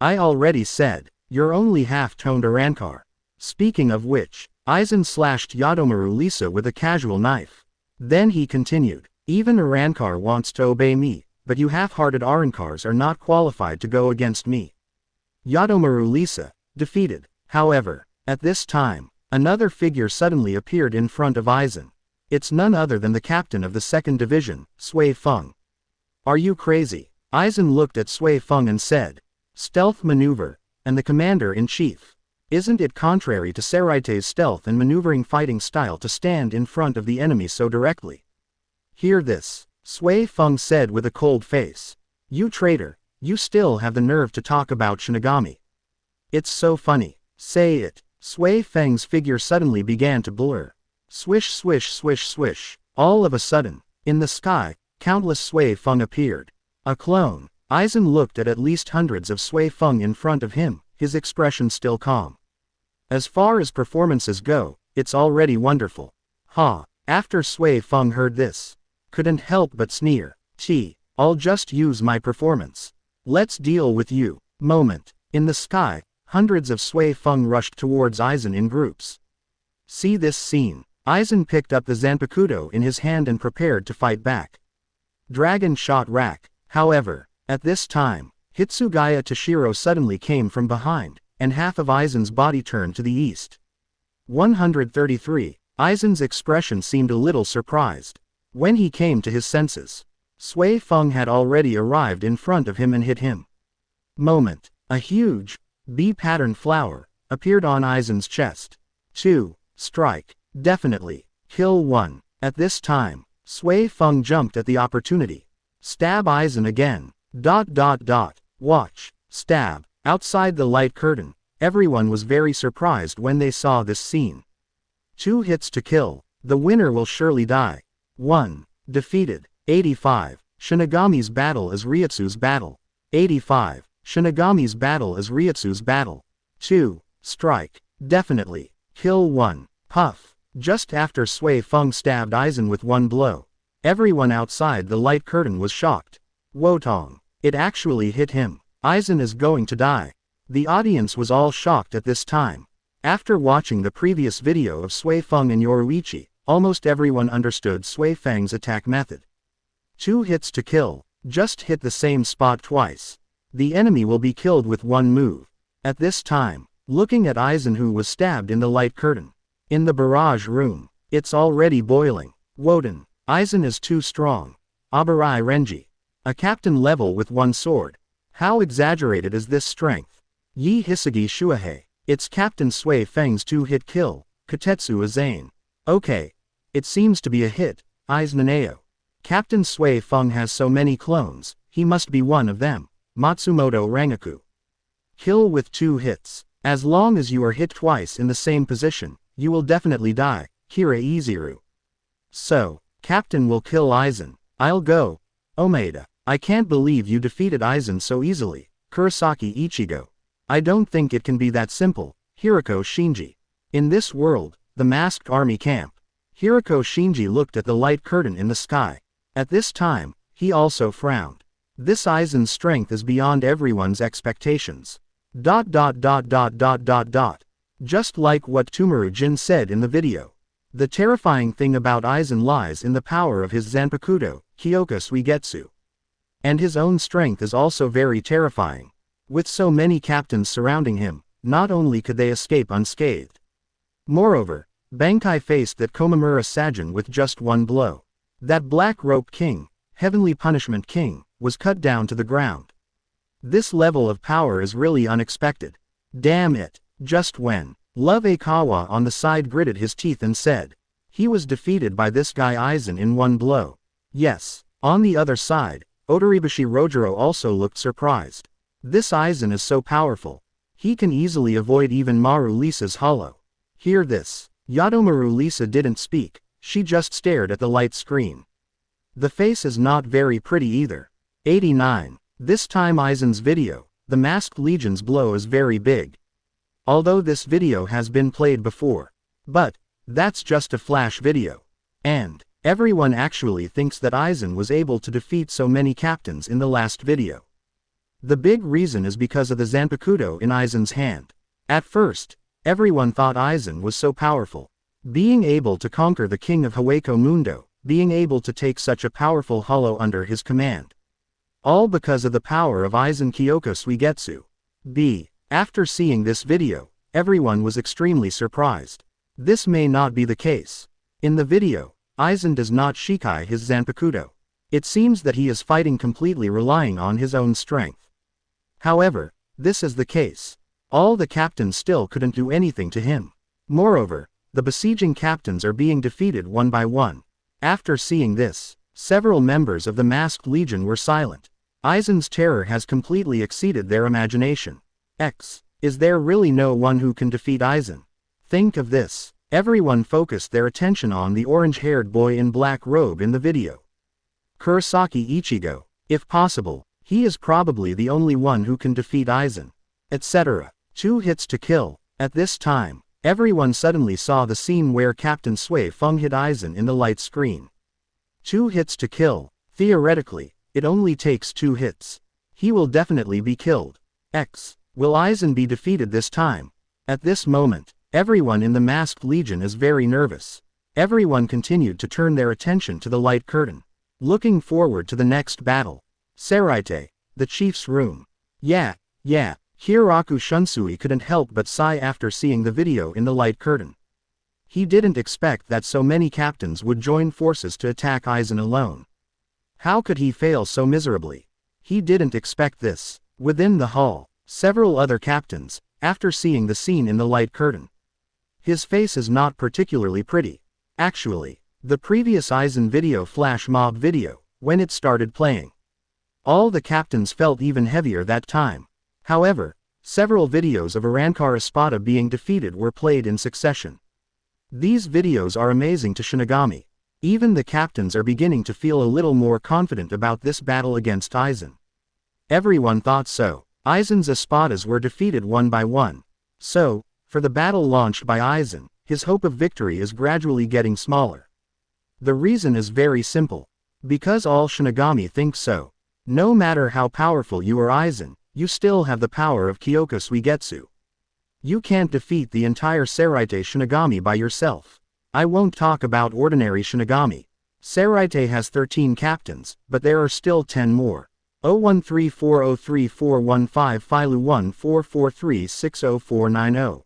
[SPEAKER 1] I already said, you're only half-toned Arankar. Speaking of which, Aizen slashed Yadomaru Lisa with a casual knife. Then he continued, even Arankar wants to obey me, but you half-hearted Arankars are not qualified to go against me. Yadomaru Lisa, defeated. However, at this time, another figure suddenly appeared in front of Aizen. It's none other than the captain of the 2nd Division, Sui Feng. Are you crazy? Aizen looked at Sui Feng and said. Stealth maneuver, and the commander-in-chief. Isn't it contrary to Seraite's stealth and maneuvering fighting style to stand in front of the enemy so directly? Hear this, Sui Feng said with a cold face. You traitor, you still have the nerve to talk about Shinigami. It's so funny. Say it. Sui Feng's figure suddenly began to blur. Swish swish swish swish. All of a sudden, in the sky, countless Sui Feng appeared. A clone. Aizen looked at least hundreds of Sui Feng in front of him, his expression still calm. As far as performances go, it's already wonderful. Ha! After Sui Feng heard this, couldn't help but sneer. I'll just use my performance. Let's deal with you. Moment. In the sky, hundreds of Sui Feng rushed towards Aizen in groups. See this scene. Aizen picked up the Zanpakuto in his hand and prepared to fight back. Dragon shot rack. However, at this time, Hitsugaya Toshiro suddenly came from behind, and half of Aizen's body turned to the east. 133. Aizen's expression seemed a little surprised. When he came to his senses, Sui Feng had already arrived in front of him and hit him. Moment. A huge, B-pattern flower appeared on Aizen's chest. 2. Strike. Definitely. Kill 1. At this time, Sui Feng jumped at the opportunity. Stab Aizen again. ... Watch. Stab. Outside the light curtain, everyone was very surprised when they saw this scene. 2 hits to kill. The winner will surely die. 1. Defeated. 85. Shinigami's battle is Ryutsu's battle. 85. Shinigami's battle is Ryutsu's battle. 2. Strike. Definitely. Kill 1. Puff. Just after Sui Feng stabbed Aizen with 1 blow, everyone outside the light curtain was shocked. Wotong. It actually hit him. Aizen is going to die. The audience was all shocked at this time. After watching the previous video of Sui Feng and Yoruichi, almost everyone understood Sui Feng's attack method. 2 hits to kill. Just hit the same spot twice. The enemy will be killed with 1 move. At this time, looking at Aizen who was stabbed in the light curtain. In the barrage room, it's already boiling. Woden. Aizen is too strong. Abarai Renji. A captain level with 1 sword. How exaggerated is this strength? Yi Hisagi Shuahei. It's Captain Sui Feng's 2-hit kill. Katetsu Aizen. Okay. It seems to be a hit. Aizen. Captain Sui Feng has so many clones, he must be one of them. Matsumoto Rangaku. Kill with 2 hits. As long as you are hit twice in the same position, you will definitely die. Kira Iziru. So, Captain will kill Aizen. I'll go. Omaeda. I can't believe you defeated Aizen so easily. Kurosaki Ichigo. I don't think it can be that simple. Hiroko Shinji. In this world, the masked army camp. Hiroko Shinji looked at the light curtain in the sky. At this time, he also frowned. This Aizen's strength is beyond everyone's expectations. ... Just like what Tumaru Jin said in the video. The terrifying thing about Aizen lies in the power of his Zanpakuto, Kyoka Suigetsu. And his own strength is also very terrifying. With so many captains surrounding him, not only could they escape unscathed. Moreover, Bankai faced that Komamura Sajin with just 1 blow. That Black Rope King, Heavenly Punishment King, was cut down to the ground. This level of power is really unexpected. Damn it. Just when Love Akawa on the side gritted his teeth and said, he was defeated by this guy Aizen in 1 blow. Yes. On the other side, Otoribashi Rojiro also looked surprised. This Aizen is so powerful. He can easily avoid even Maru Lisa's hollow. Hear this. Yadomaru Lisa didn't speak, she just stared at the light screen. The face is not very pretty either. 89. This time Aizen's video, the Masked Legion's blow is very big. Although this video has been played before. But, that's just a flash video. And, everyone actually thinks that Aizen was able to defeat so many captains in the last video. The big reason is because of the Zanpakuto in Aizen's hand. At first, everyone thought Aizen was so powerful. Being able to conquer the king of Hueco Mundo, being able to take such a powerful hollow under his command. All because of the power of Aizen Kyoka Suigetsu. After seeing this video, everyone was extremely surprised. This may not be the case. In the video, Aizen does not shikai his Zanpakuto. It seems that he is fighting completely relying on his own strength. However, this is the case. All the captains still couldn't do anything to him. Moreover, the besieging captains are being defeated one by one. After seeing this, several members of the Masked Legion were silent. Aizen's terror has completely exceeded their imagination. Is there really no one who can defeat Aizen? Think of this. Everyone focused their attention on the orange-haired boy in black robe in the video. Kurosaki Ichigo. If possible, he is probably the only one who can defeat Aizen. Etc. 2 hits to kill. At this time, everyone suddenly saw the scene where Captain Sui Feng hit Aizen in the light screen. 2 hits to kill. Theoretically, it only takes 2 hits. He will definitely be killed. Will Aizen be defeated this time? At this moment, everyone in the Masked Legion is very nervous. Everyone continued to turn their attention to the light curtain, looking forward to the next battle. Seraite, the chief's room. Yeah. Hiraku Shunsui couldn't help but sigh after seeing the video in the light curtain. He didn't expect that so many captains would join forces to attack Aizen alone. How could he fail so miserably? He didn't expect this. Within the hall, several other captains, after seeing the scene in the light curtain. His face is not particularly pretty. Actually, the previous Aizen video flash mob video, when it started playing, all the captains felt even heavier that time. However, several videos of Arankar Espada being defeated were played in succession. These videos are amazing to Shinigami. Even the captains are beginning to feel a little more confident about this battle against Aizen. Everyone thought so. Aizen's Espadas were defeated one by one. So, for the battle launched by Aizen, his hope of victory is gradually getting smaller. The reason is very simple. Because all Shinigami think so. No matter how powerful you are Aizen, you still have the power of Kyoka Suigetsu. You can't defeat the entire Seraite Shinigami by yourself. I won't talk about ordinary Shinigami. Seraite has 13 captains, but there are still 10 more. 0134034115 Filu 144360490.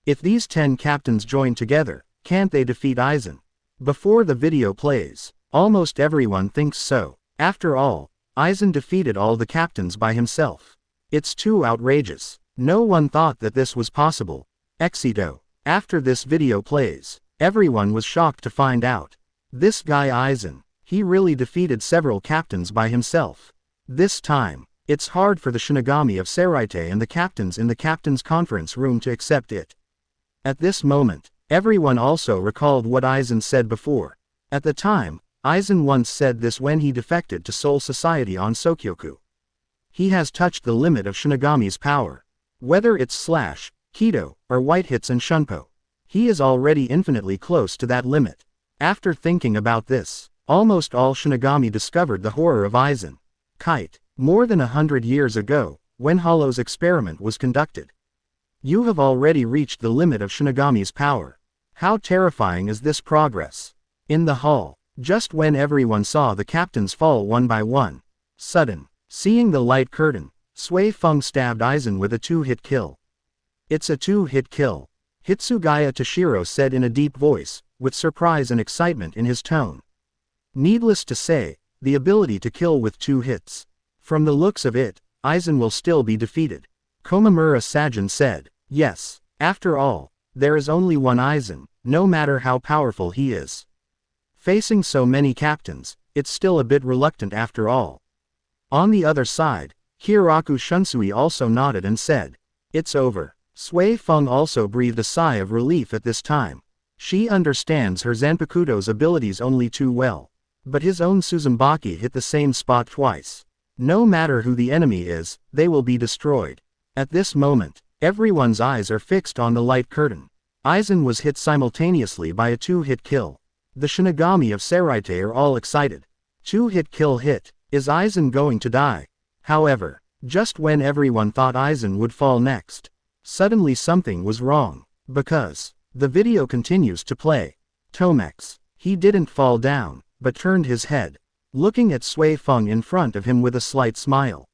[SPEAKER 1] If these 10 captains join together, can't they defeat Aizen? Before the video plays, almost everyone thinks so. After all, Aizen defeated all the captains by himself. It's too outrageous. No one thought that this was possible. Exito. After this video plays, everyone was shocked to find out. This guy Aizen, he really defeated several captains by himself. This time, it's hard for the Shinigami of Seraite and the captains in the captain's conference room to accept it. At this moment, everyone also recalled what Aizen said before. At the time, Aizen once said this when he defected to Soul Society on Sokyoku. He has touched the limit of Shinigami's power. Whether it's Slash, Kido, or White Hits and Shunpo, he is already infinitely close to that limit. After thinking about this, almost all Shinigami discovered the horror of Aizen. Kite. More than 100 years ago, when Hollow's experiment was conducted. You have already reached the limit of Shinigami's power. How terrifying is this progress? In the hall, just when everyone saw the captains fall one by one, seeing the light curtain, Sui Feng stabbed Aizen with a 2-hit kill. It's a 2-hit kill, Hitsugaya Toshiro said in a deep voice, with surprise and excitement in his tone. Needless to say, the ability to kill with 2 hits. From the looks of it, Aizen will still be defeated. Komamura Sajin said, yes, after all, there is only one Aizen, no matter how powerful he is. Facing so many captains, it's still a bit reluctant after all. On the other side, Hiraku Shunsui also nodded and said, it's over. Sui Feng also breathed a sigh of relief at this time. She understands her Zanpakuto's abilities only too well. But his own Suzumaki hit the same spot twice. No matter who the enemy is, they will be destroyed. At this moment, everyone's eyes are fixed on the light curtain. Aizen was hit simultaneously by a 2-hit kill. The Shinigami of Seraite are all excited. 2-hit kill hit. Is Aizen going to die? However, just when everyone thought Aizen would fall next, suddenly something was wrong. Because the video continues to play. Tomex. He didn't fall down, but turned his head, looking at Sui Feng in front of him with a slight smile.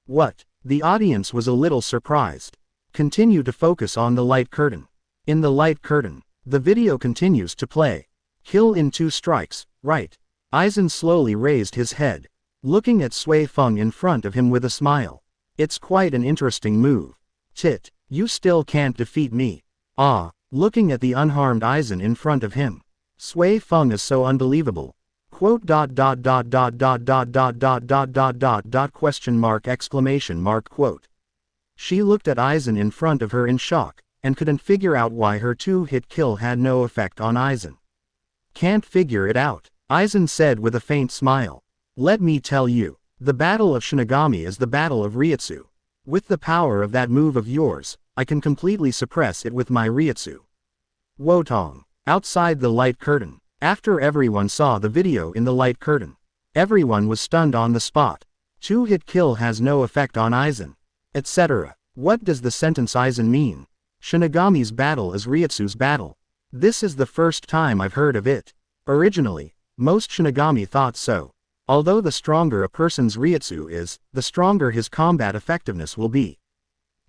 [SPEAKER 1] What? The audience was a little surprised. Continue to focus on the light curtain. In the light curtain, the video continues to play. Kill in 2 strikes, right? Aizen slowly raised his head, looking at Sui Feng in front of him with a smile. It's quite an interesting move. Tit, you still can't defeat me. Ah, looking at the unharmed Aizen in front of him. Sui Feng is so unbelievable. Quote ... question mark exclamation mark quote. She looked at Aizen in front of her in shock, and couldn't figure out why her 2-hit kill had no effect on Aizen. Can't figure it out, Aizen said with a faint smile. Let me tell you, the battle of Shinigami is the battle of Ryutsu. With the power of that move of yours, I can completely suppress it with my Ryutsu. Wotong. Outside the light curtain. After everyone saw the video in the light curtain, everyone was stunned on the spot. Two-hit kill has no effect on Aizen. Etc. What does the sentence Aizen mean? Shinigami's battle is Ryutsu's battle. This is the first time I've heard of it. Originally, most Shinigami thought so. Although the stronger a person's Ryutsu is, the stronger his combat effectiveness will be.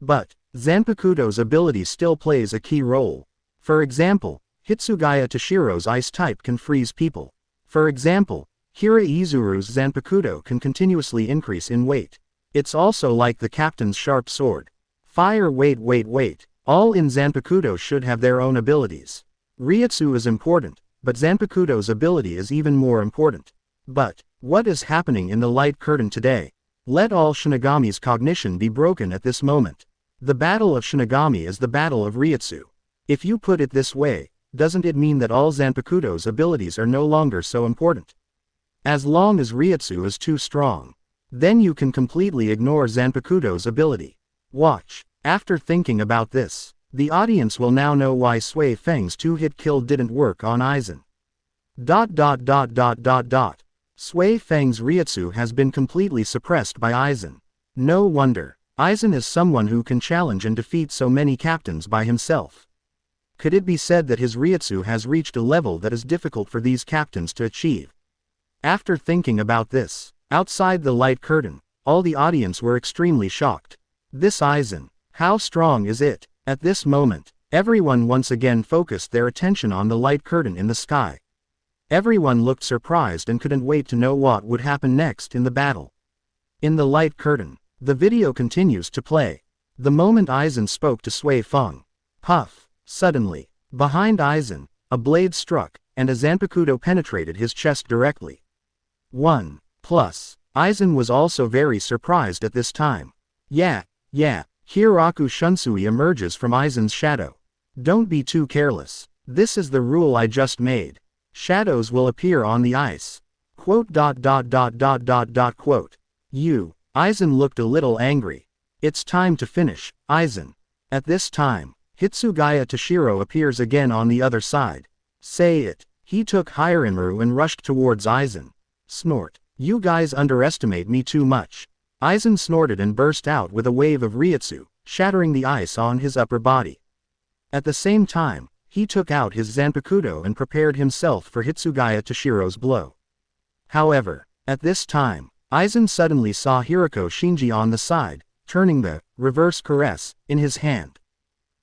[SPEAKER 1] But, Zanpakuto's ability still plays a key role. For example, Hitsugaya Toshiro's ice type can freeze people. For example, Hira Izuru's Zanpakuto can continuously increase in weight. It's also like the captain's sharp sword. Fire wait. All in Zanpakuto should have their own abilities. Ryutsu is important, but Zanpakuto's ability is even more important. But, what is happening in the light curtain today? Let all Shinigami's cognition be broken at this moment. The battle of Shinigami is the battle of Ryutsu. If you put it this way, doesn't it mean that all Zanpakuto's abilities are no longer so important? As long as Ryutsu is too strong, then you can completely ignore Zanpakuto's ability. Watch. After thinking about this, the audience will now know why Sui Feng's two-hit kill didn't work on Aizen. Sui Feng's Ryutsu has been completely suppressed by Aizen. No wonder. Aizen is someone who can challenge and defeat so many captains by himself. Could it be said that his Ryutsu has reached a level that is difficult for these captains to achieve? After thinking about this, outside the light curtain, all the audience were extremely shocked. This Aizen, how strong is it? At this moment, everyone once again focused their attention on the light curtain in the sky. Everyone looked surprised and couldn't wait to know what would happen next in the battle. In the light curtain, the video continues to play. The moment Aizen spoke to Sui Feng. Puff. Suddenly, behind Aizen, a blade struck, and a Zanpakuto penetrated his chest directly. 1. Plus, Aizen was also very surprised at this time. Yeah. Hiraku Shunsui emerges from Aizen's shadow. Don't be too careless. This is the rule I just made. Shadows will appear on the ice. Quote. Aizen looked a little angry. It's time to finish, Aizen. At this time, Hitsugaya Toshiro appears again on the other side. Say it. He took Hirinmaru and rushed towards Aizen. Snort. You guys underestimate me too much. Aizen snorted and burst out with a wave of Ryutsu, shattering the ice on his upper body. At the same time, he took out his Zanpakuto and prepared himself for Hitsugaya Toshiro's blow. However, at this time, Aizen suddenly saw Hirako Shinji on the side, turning the reverse caress in his hand.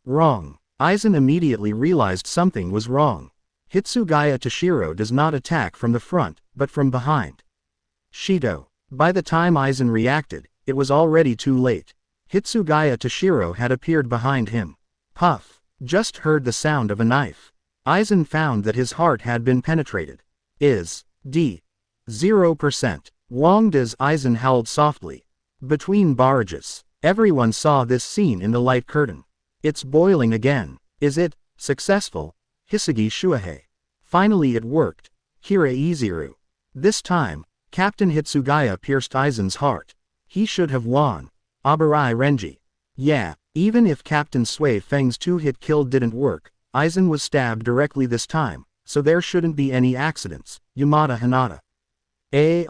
[SPEAKER 1] Wrong. Aizen immediately realized something was wrong. Hitsugaya Toshiro does not attack from the front, but from behind. Shito. By the time Aizen reacted, it was already too late. Hitsugaya Toshiro had appeared behind him. Puff. Just heard the sound of a knife. Aizen found that his heart had been penetrated. 0%. Wong does Aizen howled softly. Between barrages, everyone saw this scene in the light curtain. It's boiling again. Is it successful? Hisagi Shuhei. Finally it worked. Hira Izuru. This time, Captain Hitsugaya pierced Aizen's heart. He should have won. Abarai Renji. Yeah, even if Captain Sui Feng's two-hit kill didn't work, Aizen was stabbed directly this time, so there shouldn't be any accidents. Yamada Hinata.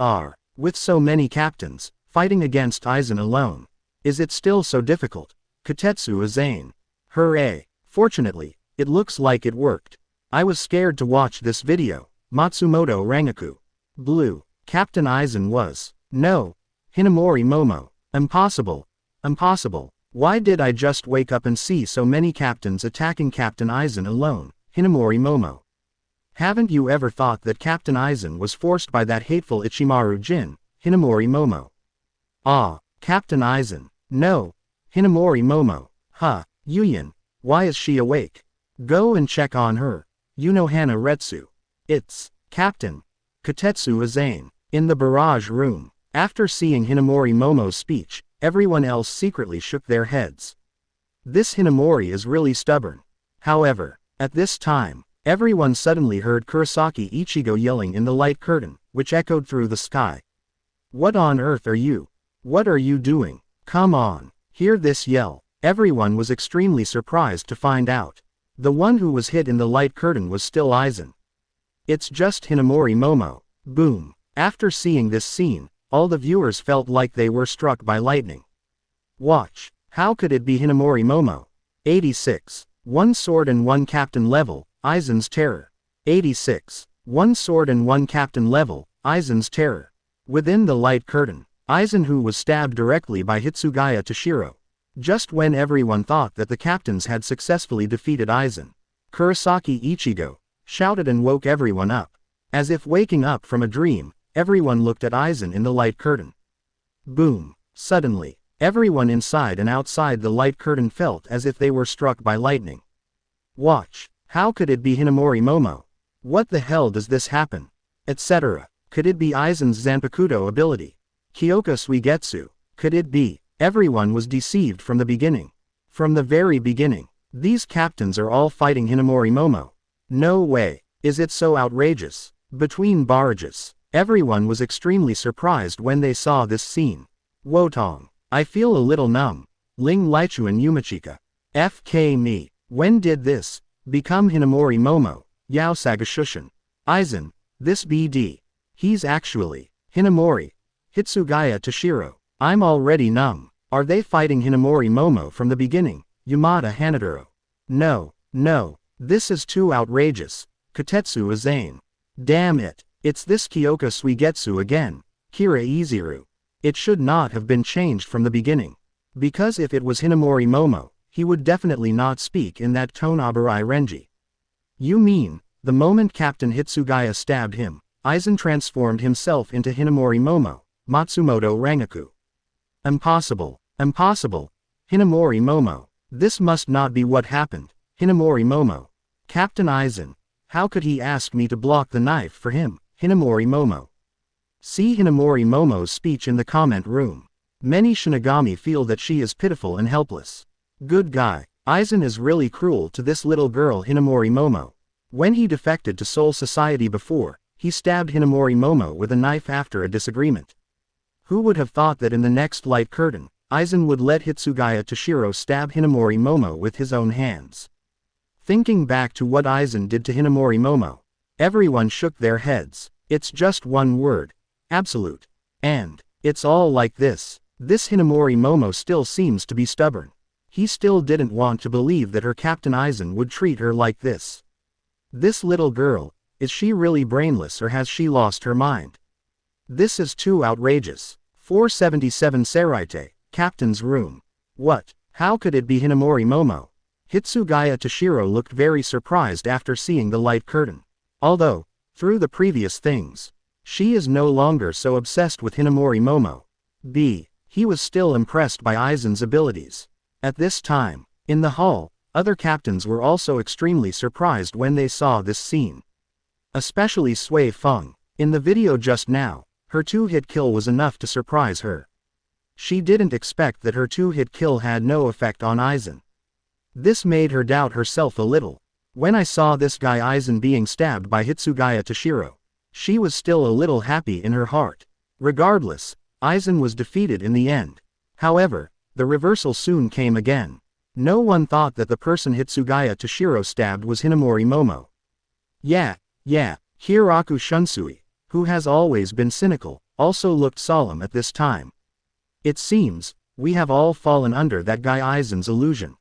[SPEAKER 1] AR. With so many captains, fighting against Aizen alone. Is it still so difficult? Kotetsu Aizen. Hooray. Fortunately, it looks like it worked. I was scared to watch this video. Matsumoto Rangaku. Blue. Captain Aizen was. No. Hinamori Momo. Impossible. Why did I just wake up and see so many captains attacking Captain Aizen alone? Hinamori Momo. Haven't you ever thought that Captain Aizen was forced by that hateful Ichimaru Jin? Hinamori Momo. Ah, Captain Aizen. No. Hinamori Momo. Yuyin. Why is she awake? Go and check on her. Hana Retsu. It's Captain Kotetsu Aizen. In the barrage room. After seeing Hinamori Momo's speech, everyone else secretly shook their heads. This Hinamori is really stubborn. However, at this time, everyone suddenly heard Kurosaki Ichigo yelling in the light curtain, which echoed through the sky. What on earth are you? What are you doing? Come on. Hear this yell. Everyone was extremely surprised to find out. The one who was hit in the light curtain was still Aizen. It's just Hinamori Momo. Boom. After seeing this scene, all the viewers felt like they were struck by lightning. Watch. How could it be Hinamori Momo? 86. One sword and one captain level, Aizen's terror. 86. One sword and one captain level, Aizen's terror. Within the light curtain, Aizen, who was stabbed directly by Hitsugaya Toshiro. Just when everyone thought that the captains had successfully defeated Aizen, Kurosaki Ichigo shouted and woke everyone up. As if waking up from a dream, everyone looked at Aizen in the light curtain. Boom. Suddenly, everyone inside and outside the light curtain felt as if they were struck by lightning. Watch. How could it be Hinamori Momo? What the hell does this happen? Etc. Could it be Aizen's Zanpakuto ability? Kyoka Suigetsu. Could it be? Everyone was deceived from the beginning. From the very beginning. These captains are all fighting Hinamori Momo. No way. Is it so outrageous? Between barrages, everyone was extremely surprised when they saw this scene. Wotong. I feel a little numb. Ling Lichuan Yumachika. FK me. When did this become Hinamori Momo? Yao Sagashushin. Aizen. This BD. He's actually Hinamori. Hitsugaya Toshiro. I'm already numb. Are they fighting Hinamori Momo from the beginning? Yamada Hanaduro. No. This is too outrageous. Kotetsu Aizen. Damn it. It's this Kyoka Suigetsu again. Kira Iziru. It should not have been changed from the beginning. Because if it was Hinamori Momo, he would definitely not speak in that tone. Abarai Renji. You mean, the moment Captain Hitsugaya stabbed him, Aizen transformed himself into Hinamori Momo, Matsumoto Rangaku. Impossible. Hinamori Momo. This must not be what happened. Hinamori Momo. Captain Aizen. How could he ask me to block the knife for him? Hinamori Momo. See Hinamori Momo's speech in the comment room. Many Shinigami feel that she is pitiful and helpless. Good guy. Aizen is really cruel to this little girl Hinamori Momo. When he defected to Soul Society before, he stabbed Hinamori Momo with a knife after a disagreement. Who would have thought that in the next light curtain, Aizen would let Hitsugaya Toshiro stab Hinamori Momo with his own hands? Thinking back to what Aizen did to Hinamori Momo, everyone shook their heads. It's just one word. Absolute. And it's all like this. This Hinamori Momo still seems to be stubborn. He still didn't want to believe that her Captain Aizen would treat her like this. This little girl, is she really brainless or has she lost her mind? This is too outrageous. 477 Seraite, Captain's room. What? How could it be Hinamori Momo? Hitsugaya Toshiro looked very surprised after seeing the light curtain. Although, through the previous things, she is no longer so obsessed with Hinamori Momo. He was still impressed by Aizen's abilities. At this time, in the hall, other captains were also extremely surprised when they saw this scene. Especially Sui Feng. In the video just now, her 2-hit kill was enough to surprise her. She didn't expect that her 2-hit kill had no effect on Aizen. This made her doubt herself a little. When I saw this guy Aizen being stabbed by Hitsugaya Toshiro, she was still a little happy in her heart. Regardless, Aizen was defeated in the end. However, the reversal soon came again. No one thought that the person Hitsugaya Toshiro stabbed was Hinamori Momo. Yeah, Hiraku Shunsui, who has always been cynical, also looked solemn at this time. It seems, we have all fallen under that guy Aizen's illusion.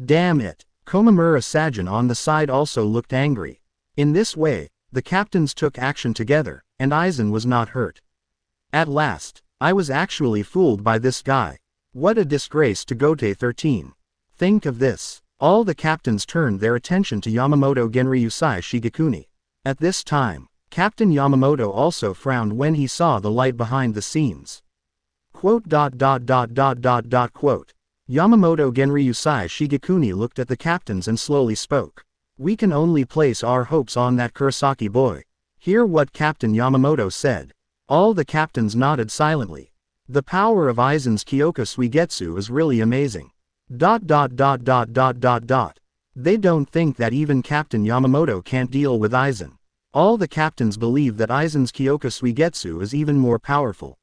[SPEAKER 1] Damn it. Komamura Sajin on the side also looked angry. In this way, the captains took action together, and Aizen was not hurt. At last, I was actually fooled by this guy. What a disgrace to Gote 13. Think of this. All the captains turned their attention to Yamamoto Genryusai Shigekuni. At this time, Captain Yamamoto also frowned when he saw the light behind the scenes. Quote. Yamamoto Genryusai Shigekuni looked at the captains and slowly spoke. We can only place our hopes on that Kurosaki boy. Hear what Captain Yamamoto said. All the captains nodded silently. The power of Aizen's Kyoka Suigetsu is really amazing. They don't think that even Captain Yamamoto can't deal with Aizen. All the captains believe that Aizen's Kyoka Suigetsu is even more powerful.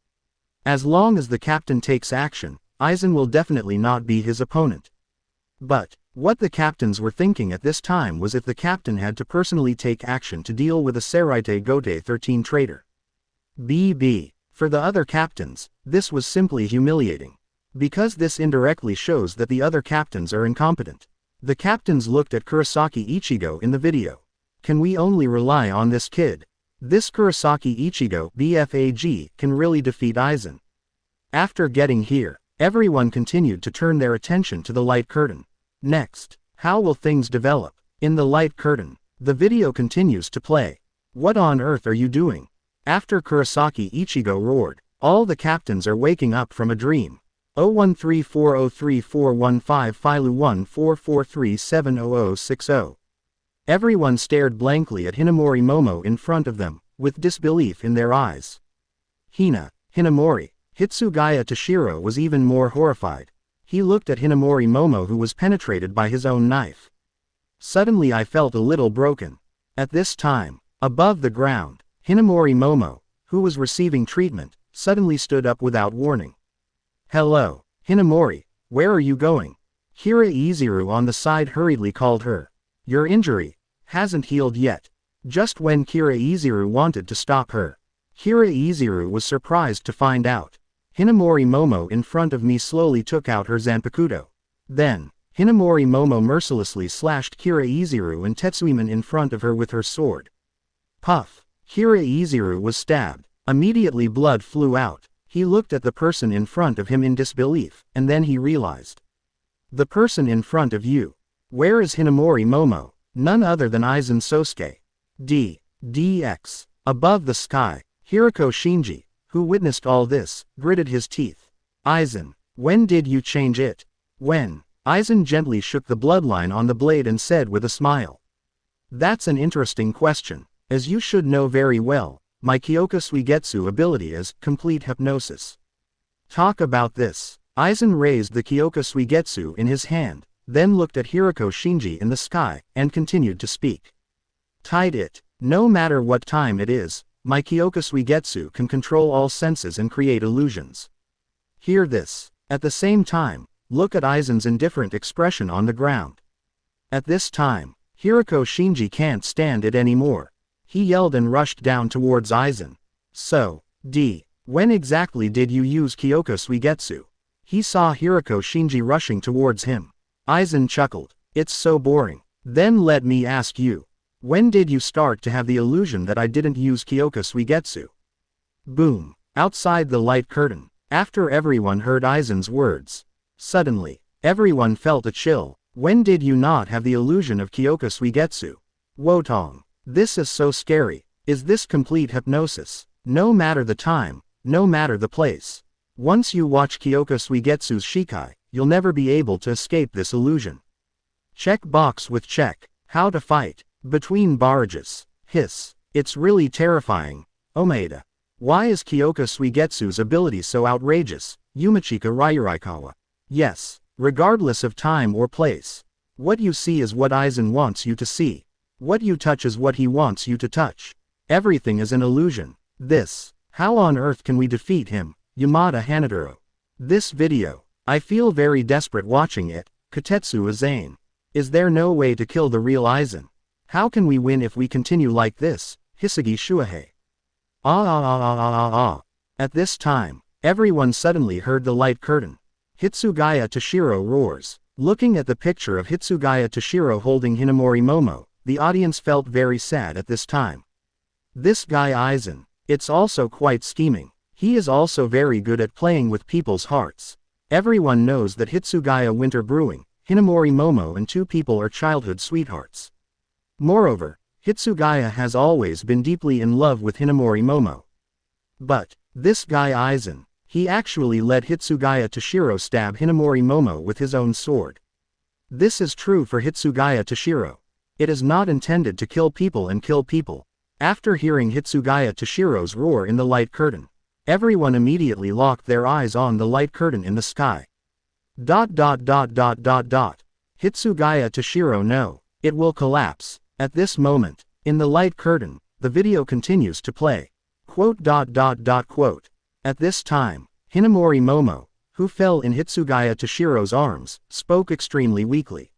[SPEAKER 1] As long as the captain takes action, Aizen will definitely not be his opponent. But what the captains were thinking at this time was if the captain had to personally take action to deal with a Seraite Gote 13 traitor. BB. For the other captains, this was simply humiliating. Because this indirectly shows that the other captains are incompetent. The captains looked at Kurosaki Ichigo in the video. Can we only rely on this kid? This Kurosaki Ichigo BFAG can really defeat Aizen. After getting here, everyone continued to turn their attention to the light curtain. Next, how will things develop? In the light curtain, the video continues to play. What on earth are you doing? After Kurosaki Ichigo roared, all the captains are waking up from a dream. 0134034415 Filu 1443700060. Everyone stared blankly at Hinamori Momo in front of them, with disbelief in their eyes. Hinamori. Hitsugaya Toshiro was even more horrified. He looked at Hinamori Momo, who was penetrated by his own knife. Suddenly I felt a little broken. At this time, above the ground, Hinamori Momo, who was receiving treatment, suddenly stood up without warning. Hello, Hinamori, where are you going? Hira Izuru on the side hurriedly called her. Your injury hasn't healed yet. Just when Kira Izuru wanted to stop her, Hira Izuru was surprised to find out. Hinamori Momo in front of me slowly took out her Zanpakuto. Then, Hinamori Momo mercilessly slashed Kira Izuru and Tetsuiman in front of her with her sword. Puff! Kira Izuru was stabbed. Immediately blood flew out. He looked at the person in front of him in disbelief, and then he realized. The person in front of you. Where is Hinamori Momo? None other than Aizen Sosuke. DX. Above the sky, Hirako Shinji, who witnessed all this, gritted his teeth. Aizen, when did you change it? When? Aizen gently shook the bloodline on the blade and said with a smile. That's an interesting question. As you should know very well, my Kyoka Suigetsu ability is complete hypnosis. Talk about this. Aizen raised the Kyoka Suigetsu in his hand, then looked at Hirako Shinji in the sky, and continued to speak. Tied it. No matter what time it is, my Kyoka Suigetsu can control all senses and create illusions. Hear this. At the same time, look at Aizen's indifferent expression on the ground. At this time, Hirako Shinji can't stand it anymore. He yelled and rushed down towards Aizen. So, when exactly did you use Kyoka Suigetsu? He saw Hirako Shinji rushing towards him. Aizen chuckled. It's so boring. Then let me ask you. When did you start to have the illusion that I didn't use Kyoka Suigetsu? Boom. Outside the light curtain. After everyone heard Aizen's words. Suddenly, everyone felt a chill. When did you not have the illusion of Kyoka Suigetsu? Wotong. This is so scary. Is this complete hypnosis? No matter the time, no matter the place. Once you watch Kyoka Suigetsu's Shikai, you'll never be able to escape this illusion. Check box with check. How to fight. Between barrages. Hiss. It's really terrifying. Omaeda. Why is Kyoka Suigetsu's ability so outrageous? Yumachika Ryurikawa. Yes. Regardless of time or place. What you see is what Aizen wants you to see. What you touch is what he wants you to touch. Everything is an illusion. This. How on earth can we defeat him? Yamada Hanaduro. This video. I feel very desperate watching it. Katetsu Aizen. Is there no way to kill the real Aizen? How can we win if we continue like this? Hisagi Shuahei. At this time, everyone suddenly heard the light curtain. Hitsugaya Toshiro roars. Looking at the picture of Hitsugaya Toshiro holding Hinamori Momo, the audience felt very sad at this time. This guy Aizen, it's also quite scheming. He is also very good at playing with people's hearts. Everyone knows that Hitsugaya Winter Brewing, Hinamori Momo and two people are childhood sweethearts. Moreover, Hitsugaya has always been deeply in love with Hinamori Momo. But, this guy Aizen, he actually let Hitsugaya Toshiro stab Hinamori Momo with his own sword. This is true for Hitsugaya Toshiro. It is not intended to kill people and kill people. After hearing Hitsugaya Toshiro's roar in the light curtain, everyone immediately locked their eyes on the light curtain in the sky. Hitsugaya Toshiro no. It will collapse. At this moment, in the light curtain, the video continues to play. At this time, Hinamori Momo, who fell in Hitsugaya Toshiro's arms, spoke extremely weakly.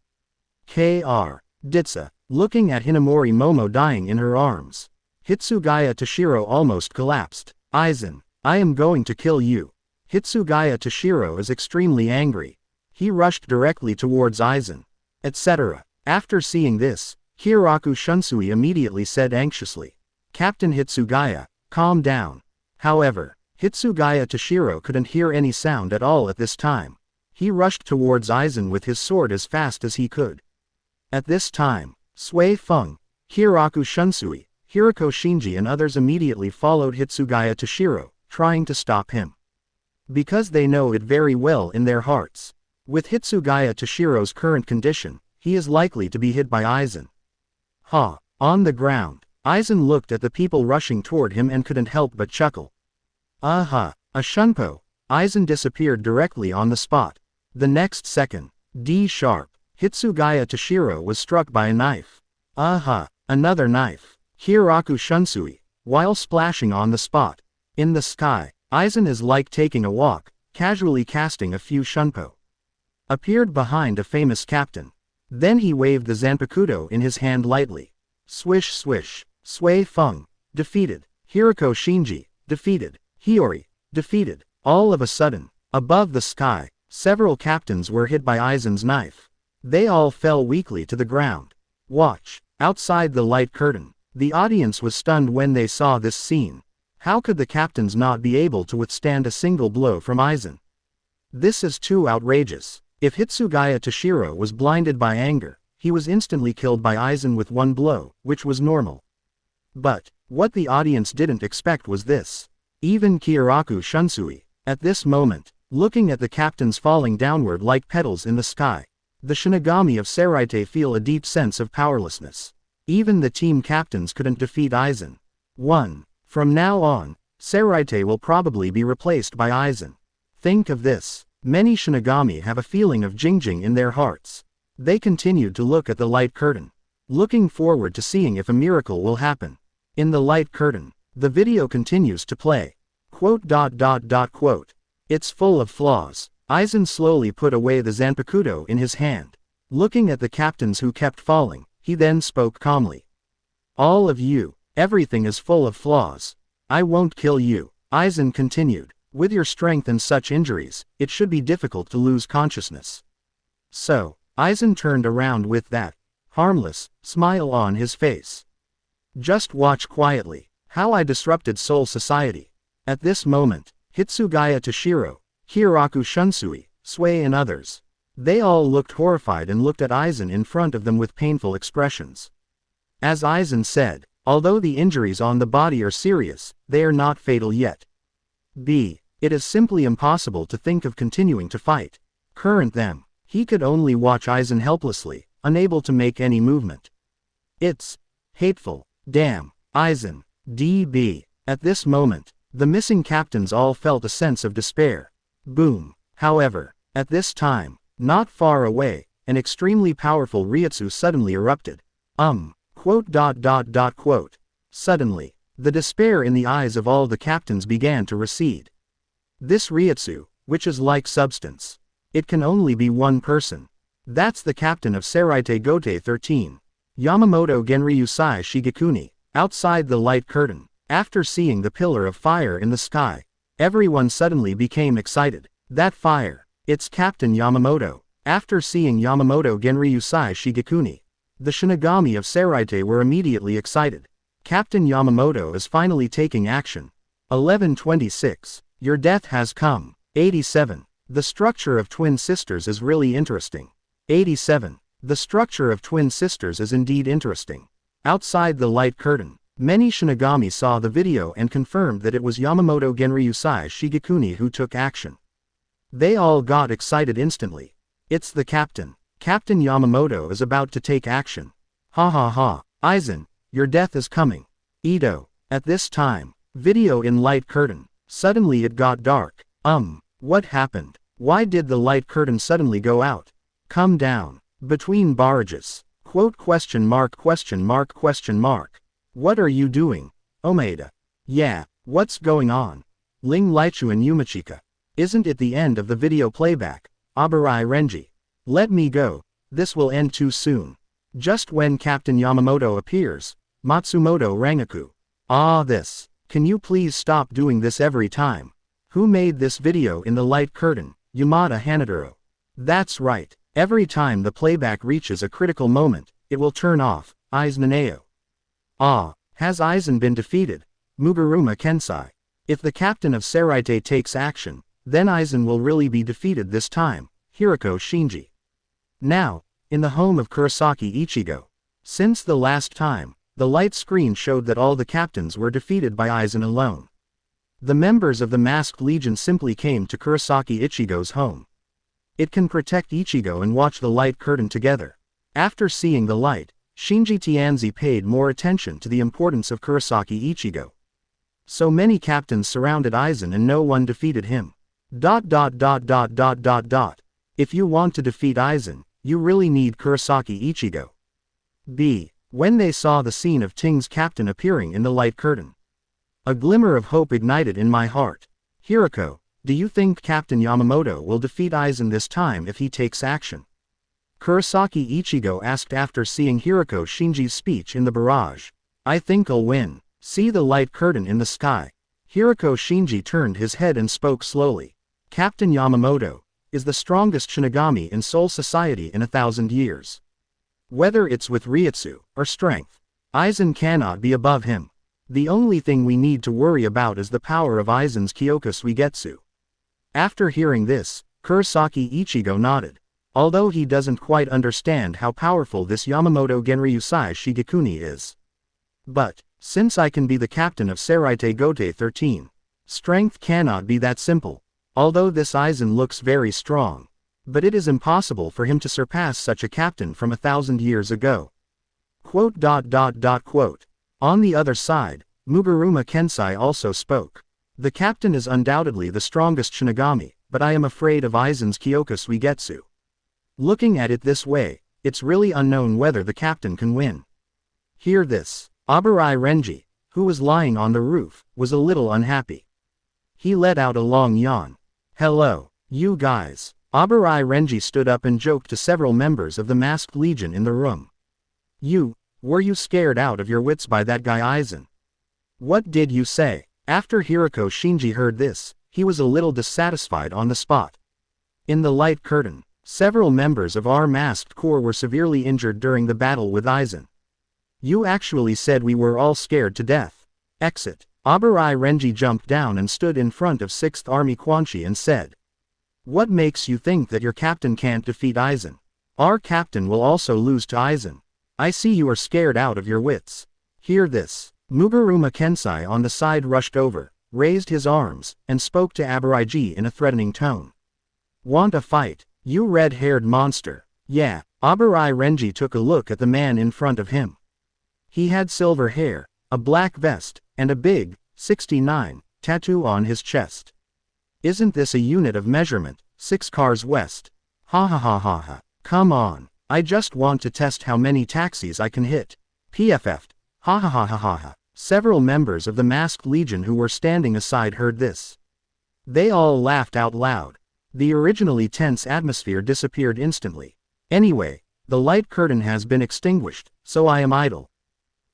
[SPEAKER 1] Kr. Ditsa, looking at Hinamori Momo dying in her arms. Hitsugaya Toshiro almost collapsed. Aizen, I am going to kill you. Hitsugaya Toshiro is extremely angry. He rushed directly towards Aizen, etc. After seeing this, Kyoraku Shunsui immediately said anxiously, Captain Hitsugaya, calm down. However, Hitsugaya Toshiro couldn't hear any sound at all at this time. He rushed towards Aizen with his sword as fast as he could. At this time, Sui Feng, Kyoraku Shunsui, Hirako Shinji and others immediately followed Hitsugaya Toshiro, trying to stop him. Because they know it very well in their hearts. With Hitsugaya Toshiro's current condition, he is likely to be hit by Aizen. On the ground, Aizen looked at the people rushing toward him and couldn't help but chuckle. A shunpo. Aizen disappeared directly on the spot. The next second, D-sharp, Hitsugaya Toshiro was struck by a knife. Another knife. Kyoraku Shunsui, while splashing on the spot. In the sky, Aizen is like taking a walk, casually casting a few shunpo. Appeared behind a famous captain. Then he waved the zanpakuto in his hand lightly. Swish swish. Sui Feng, defeated. Hirako Shinji, defeated. Hiyori, defeated. All of a sudden, above the sky, several captains were hit by Aizen's knife. They all fell weakly to the ground. Watch. Outside the light curtain, the audience was stunned when they saw this scene. How could the captains not be able to withstand a single blow from Aizen? This is too outrageous. If Hitsugaya Toshiro was blinded by anger, he was instantly killed by Aizen with one blow, which was normal. But, what the audience didn't expect was this. Even Kyoraku Shunsui, at this moment, looking at the captains falling downward like petals in the sky, the Shinigami of Seraite feel a deep sense of powerlessness. Even the team captains couldn't defeat Aizen. From now on, Seraite will probably be replaced by Aizen. Think of this. Many Shinigami have a feeling of jingjing in their hearts. They continued to look at the light curtain, looking forward to seeing if a miracle will happen. In the light curtain, the video continues to play. It's full of flaws. Aizen slowly put away the zanpakuto in his hand. Looking at the captains who kept falling, he then spoke calmly. All of you, everything is full of flaws. I won't kill you. Aizen continued. With your strength and such injuries, it should be difficult to lose consciousness. So, Aizen turned around with that harmless smile on his face. Just watch quietly how I disrupted Soul Society. At this moment, Hitsugaya Toshiro, Kyoraku Shunsui, Sui and others. They all looked horrified and looked at Aizen in front of them with painful expressions. As Aizen said, although the injuries on the body are serious, they are not fatal yet. It is simply impossible to think of continuing to fight. He could only watch Aizen helplessly, unable to make any movement. It's hateful. Damn. Aizen. DB. At this moment, the missing captains all felt a sense of despair. Boom. However, at this time, not far away, an extremely powerful Ryutsu suddenly erupted. Suddenly, the despair in the eyes of all the captains began to recede. This Ryutsu, which is like substance. It can only be one person. That's the captain of Seraite Gote 13. Yamamoto Genryusai Shigekuni. Outside the light curtain, after seeing the pillar of fire in the sky, everyone suddenly became excited. That fire, it's Captain Yamamoto. After seeing Yamamoto Genryusai Shigekuni, the Shinigami of Seraite were immediately excited. Captain Yamamoto is finally taking action. 1126. Your death has come. 87. The structure of twin sisters is really interesting. 87. The structure of twin sisters is indeed interesting. Outside the light curtain, many Shinigami saw the video and confirmed that it was Yamamoto Genryusai Shigekuni who took action. They all got excited instantly. It's the captain. Captain Yamamoto is about to take action. Aizen, your death is coming. Ito. At this time, video in light curtain. Suddenly it got dark. What happened? Why did the light curtain suddenly go out? Come down. Between barrages. What are you doing? Omaeda. Yeah, what's going on? Ling Laichu and Yumachika. Isn't it the end of the video playback? Abarai Renji. Let me go. This will end too soon. Just when Captain Yamamoto appears, Matsumoto Rangaku. This. Can you please stop doing this every time? Who made this video in the light curtain? Yamada Hanaduro. That's right. Every time the playback reaches a critical moment, it will turn off. Aizen Naneo. Has Aizen been defeated? Muguruma Kensei. If the captain of Seraite takes action, then Aizen will really be defeated this time. Hiroko Shinji. Now, in the home of Kurosaki Ichigo. Since the last time, the light screen showed that all the captains were defeated by Aizen alone. The members of the Masked Legion simply came to Kurosaki Ichigo's home. It can protect Ichigo and watch the light curtain together. After seeing the light, Shinji Tianzi paid more attention to the importance of Kurosaki Ichigo. So many captains surrounded Aizen and no one defeated him. If you want to defeat Aizen, you really need Kurosaki Ichigo. When they saw the scene of Ting's captain appearing in the light curtain, a glimmer of hope ignited in my heart. Hiroko, do you think Captain Yamamoto will defeat Aizen this time if he takes action? Kurosaki Ichigo asked after seeing Hiroko Shinji's speech in the barrage. I think I'll win. See the light curtain in the sky. Hiroko Shinji turned his head and spoke slowly. Captain Yamamoto is the strongest Shinigami in Soul Society in 1,000 years. Whether it's with Ryutsu or strength, Aizen cannot be above him. The only thing we need to worry about is the power of Aizen's Kyoku Suigetsu. After hearing this, Kurosaki Ichigo nodded. Although he doesn't quite understand how powerful this Yamamoto Genryusai Shigekuni is. But, since I can be the captain of Seraite Gote 13, strength cannot be that simple. Although this Aizen looks very strong. But it is impossible for him to surpass such a captain from 1,000 years ago. On the other side, Muguruma Kensei also spoke. The captain is undoubtedly the strongest Shinigami, but I am afraid of Aizen's Kyoku Suigetsu. Looking at it this way, it's really unknown whether the captain can win. Hear this. Abarai Renji, who was lying on the roof, was a little unhappy. He let out a long yawn. Hello, you guys. Abarai Renji stood up and joked to several members of the Masked Legion in the room. Were you scared out of your wits by that guy Aizen? What did you say? After Hiroko Shinji heard this, he was a little dissatisfied on the spot. In the light curtain, several members of our masked corps were severely injured during the battle with Aizen. You actually said we were all scared to death. Exit. Abarai Renji jumped down and stood in front of 6th Army Quanchi and said. What makes you think that your captain can't defeat Aizen? Our captain will also lose to Aizen. I see you are scared out of your wits. Hear this. Muguruma Kensei on the side rushed over, raised his arms, and spoke to Abaraiji in a threatening tone. Want a fight, you red-haired monster? Yeah. Abarai Renji took a look at the man in front of him. He had silver hair, a black vest, and a big, 69, tattoo on his chest. Isn't this a unit of measurement, 6 cars west? Ha ha ha ha ha. Come on, I just want to test how many taxis I can hit. PFF'd. Ha ha ha ha ha ha. Several members of the Masked Legion who were standing aside heard this. They all laughed out loud. The originally tense atmosphere disappeared instantly. Anyway, the light curtain has been extinguished, so I am idle.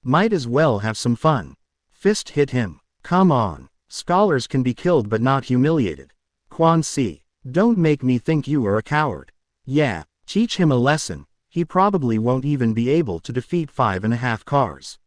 [SPEAKER 1] Might as well have some fun. Fist hit him. Come on. Scholars can be killed but not humiliated. Quan Si. Don't make me think you are a coward. Yeah, teach him a lesson. He probably won't even be able to defeat 5.5 cars.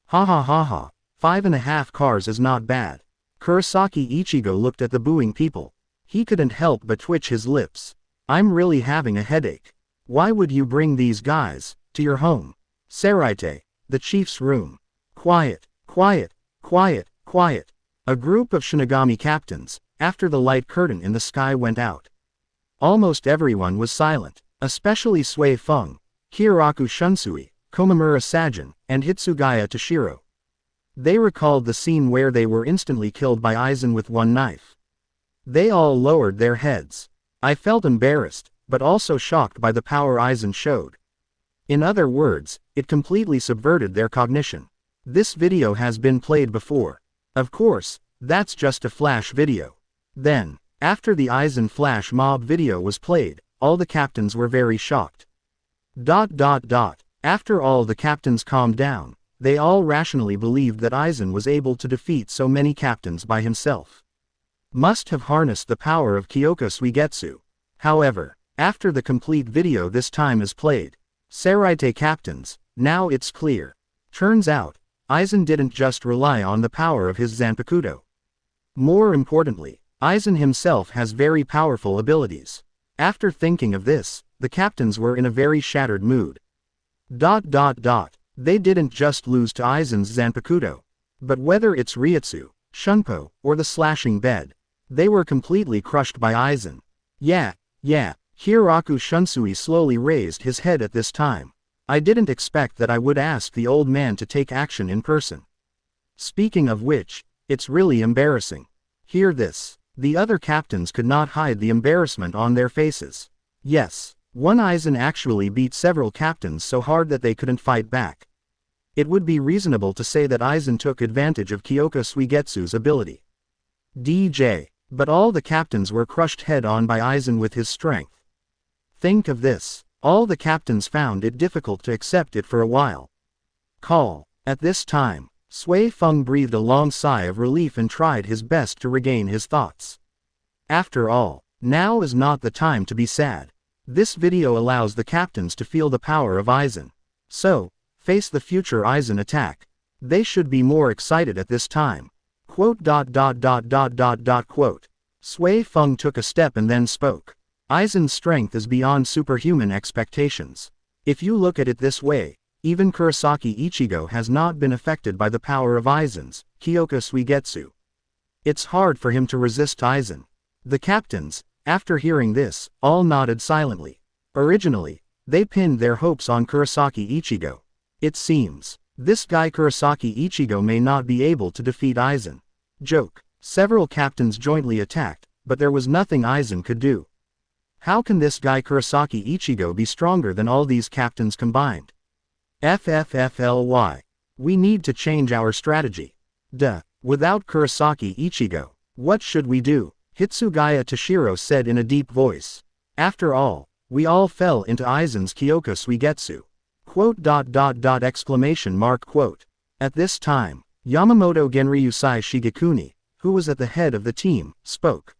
[SPEAKER 1] Ha ha ha ha. 5.5 cars is not bad. Kurosaki Ichigo looked at the booing people. He couldn't help but twitch his lips. I'm really having a headache. Why would you bring these guys to your home? Seraite, the chief's room. Quiet, quiet, quiet, quiet. A group of Shinigami captains, after the light curtain in the sky went out. Almost everyone was silent, especially Sui Feng, Kyoraku Shunsui, Komamura Sajin, and Hitsugaya Toshiro. They recalled the scene where they were instantly killed by Aizen with one knife. They all lowered their heads. I felt embarrassed, but also shocked by the power Aizen showed. In other words, it completely subverted their cognition. This video has been played before. Of course, that's just a flash video. Then, After the Aizen flash mob video was played, all the captains were very shocked. After all the captains calmed down, they all rationally believed that Aizen was able to defeat so many captains by himself. Must have harnessed the power of Kyoka Suigetsu. However, after the complete video this time is played, Seraite captains, now it's clear. Turns out, Aizen didn't just rely on the power of his Zanpakuto. More importantly, Aizen himself has very powerful abilities. After thinking of this, the captains were in a very shattered mood. They didn't just lose to Aizen's Zanpakuto. But whether it's Ryutsu, Shunpo, or the slashing bed, they were completely crushed by Aizen. Yeah. Hiraku Shunsui slowly raised his head at this time. I didn't expect that I would ask the old man to take action in person. Speaking of which, it's really embarrassing. Hear this. The other captains could not hide the embarrassment on their faces. Yes, one Aizen actually beat several captains so hard that they couldn't fight back. It would be reasonable to say that Aizen took advantage of Kyoka Suigetsu's ability. But all the captains were crushed head-on by Aizen with his strength. Think of this. All the captains found it difficult to accept it for a while. At this time, Sui Feng breathed a long sigh of relief and tried his best to regain his thoughts. After all, now is not the time to be sad. This video allows the captains to feel the power of Aizen. So, face the future Aizen attack. They should be more excited at this time. Sui Feng took a step and then spoke. Aizen's strength is beyond superhuman expectations. If you look at it this way, even Kurosaki Ichigo has not been affected by the power of Aizen's Kyoka Suigetsu. It's hard for him to resist Aizen. The captains, after hearing this, all nodded silently. Originally, they pinned their hopes on Kurosaki Ichigo. It seems, this guy Kurosaki Ichigo may not be able to defeat Aizen. Several captains jointly attacked, but there was nothing Aizen could do. How can this guy Kurosaki Ichigo be stronger than all these captains combined? FFFLY. We need to change our strategy. Without Kurosaki Ichigo, what should we do? Hitsugaya Toshiro said in a deep voice. After all, we all fell into Aizen's Kyoka Suigetsu. At this time, Yamamoto Genryusai Shigekuni, who was at the head of the team, spoke.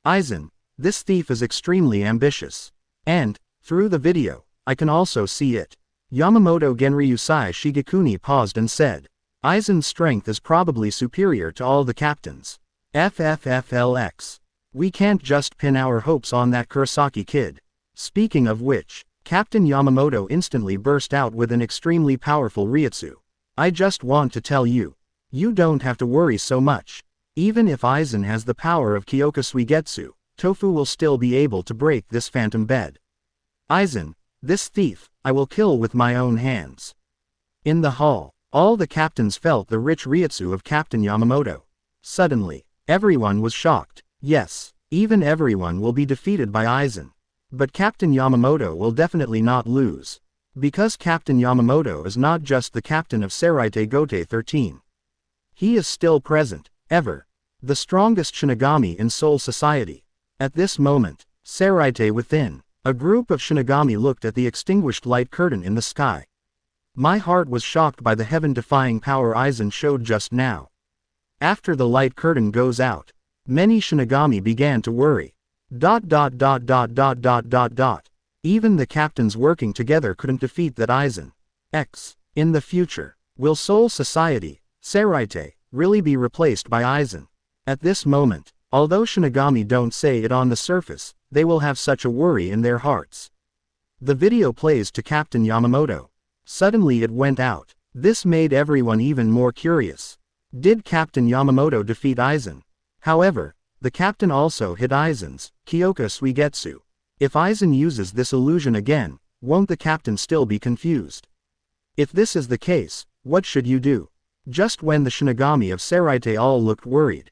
[SPEAKER 1] Aizen, this thief is extremely ambitious. And, through the video, I can also see it. Yamamoto Genryusai Shigekuni paused and said, Aizen's strength is probably superior to all the captains. FFFLX. We can't just pin our hopes on that Kurosaki kid. Speaking of which, Captain Yamamoto instantly burst out with an extremely powerful Ryutsu. I just want to tell you. You don't have to worry so much. Even if Aizen has the power of Kyoka Suigetsu, Tofu will still be able to break this phantom bed. Aizen, this thief, I will kill with my own hands. In the hall, all the captains felt the rich Ryutsu of Captain Yamamoto. Suddenly, everyone was shocked. Yes, even everyone will be defeated by Aizen. But Captain Yamamoto will definitely not lose. Because Captain Yamamoto is not just the captain of Seraite Gote 13. He is still present, ever. The strongest Shinigami in Soul Society. At this moment, Seraite within, a group of Shinigami looked at the extinguished light curtain in the sky. My heart was shocked by the heaven-defying power Aizen showed just now. After the light curtain goes out, many Shinigami began to worry. Even the captains working together couldn't defeat that Aizen. In the future, will Soul Society, Seraite, really be replaced by Aizen? At this moment, although Shinigami don't say it on the surface, they will have such a worry in their hearts. The video plays to Captain Yamamoto. Suddenly it went out. This made everyone even more curious. Did Captain Yamamoto defeat Aizen? However, the captain also hit Aizen's Kyoka Suigetsu. If Aizen uses this illusion again, won't the captain still be confused? If this is the case, what should you do? Just when the Shinigami of Seraite all looked worried.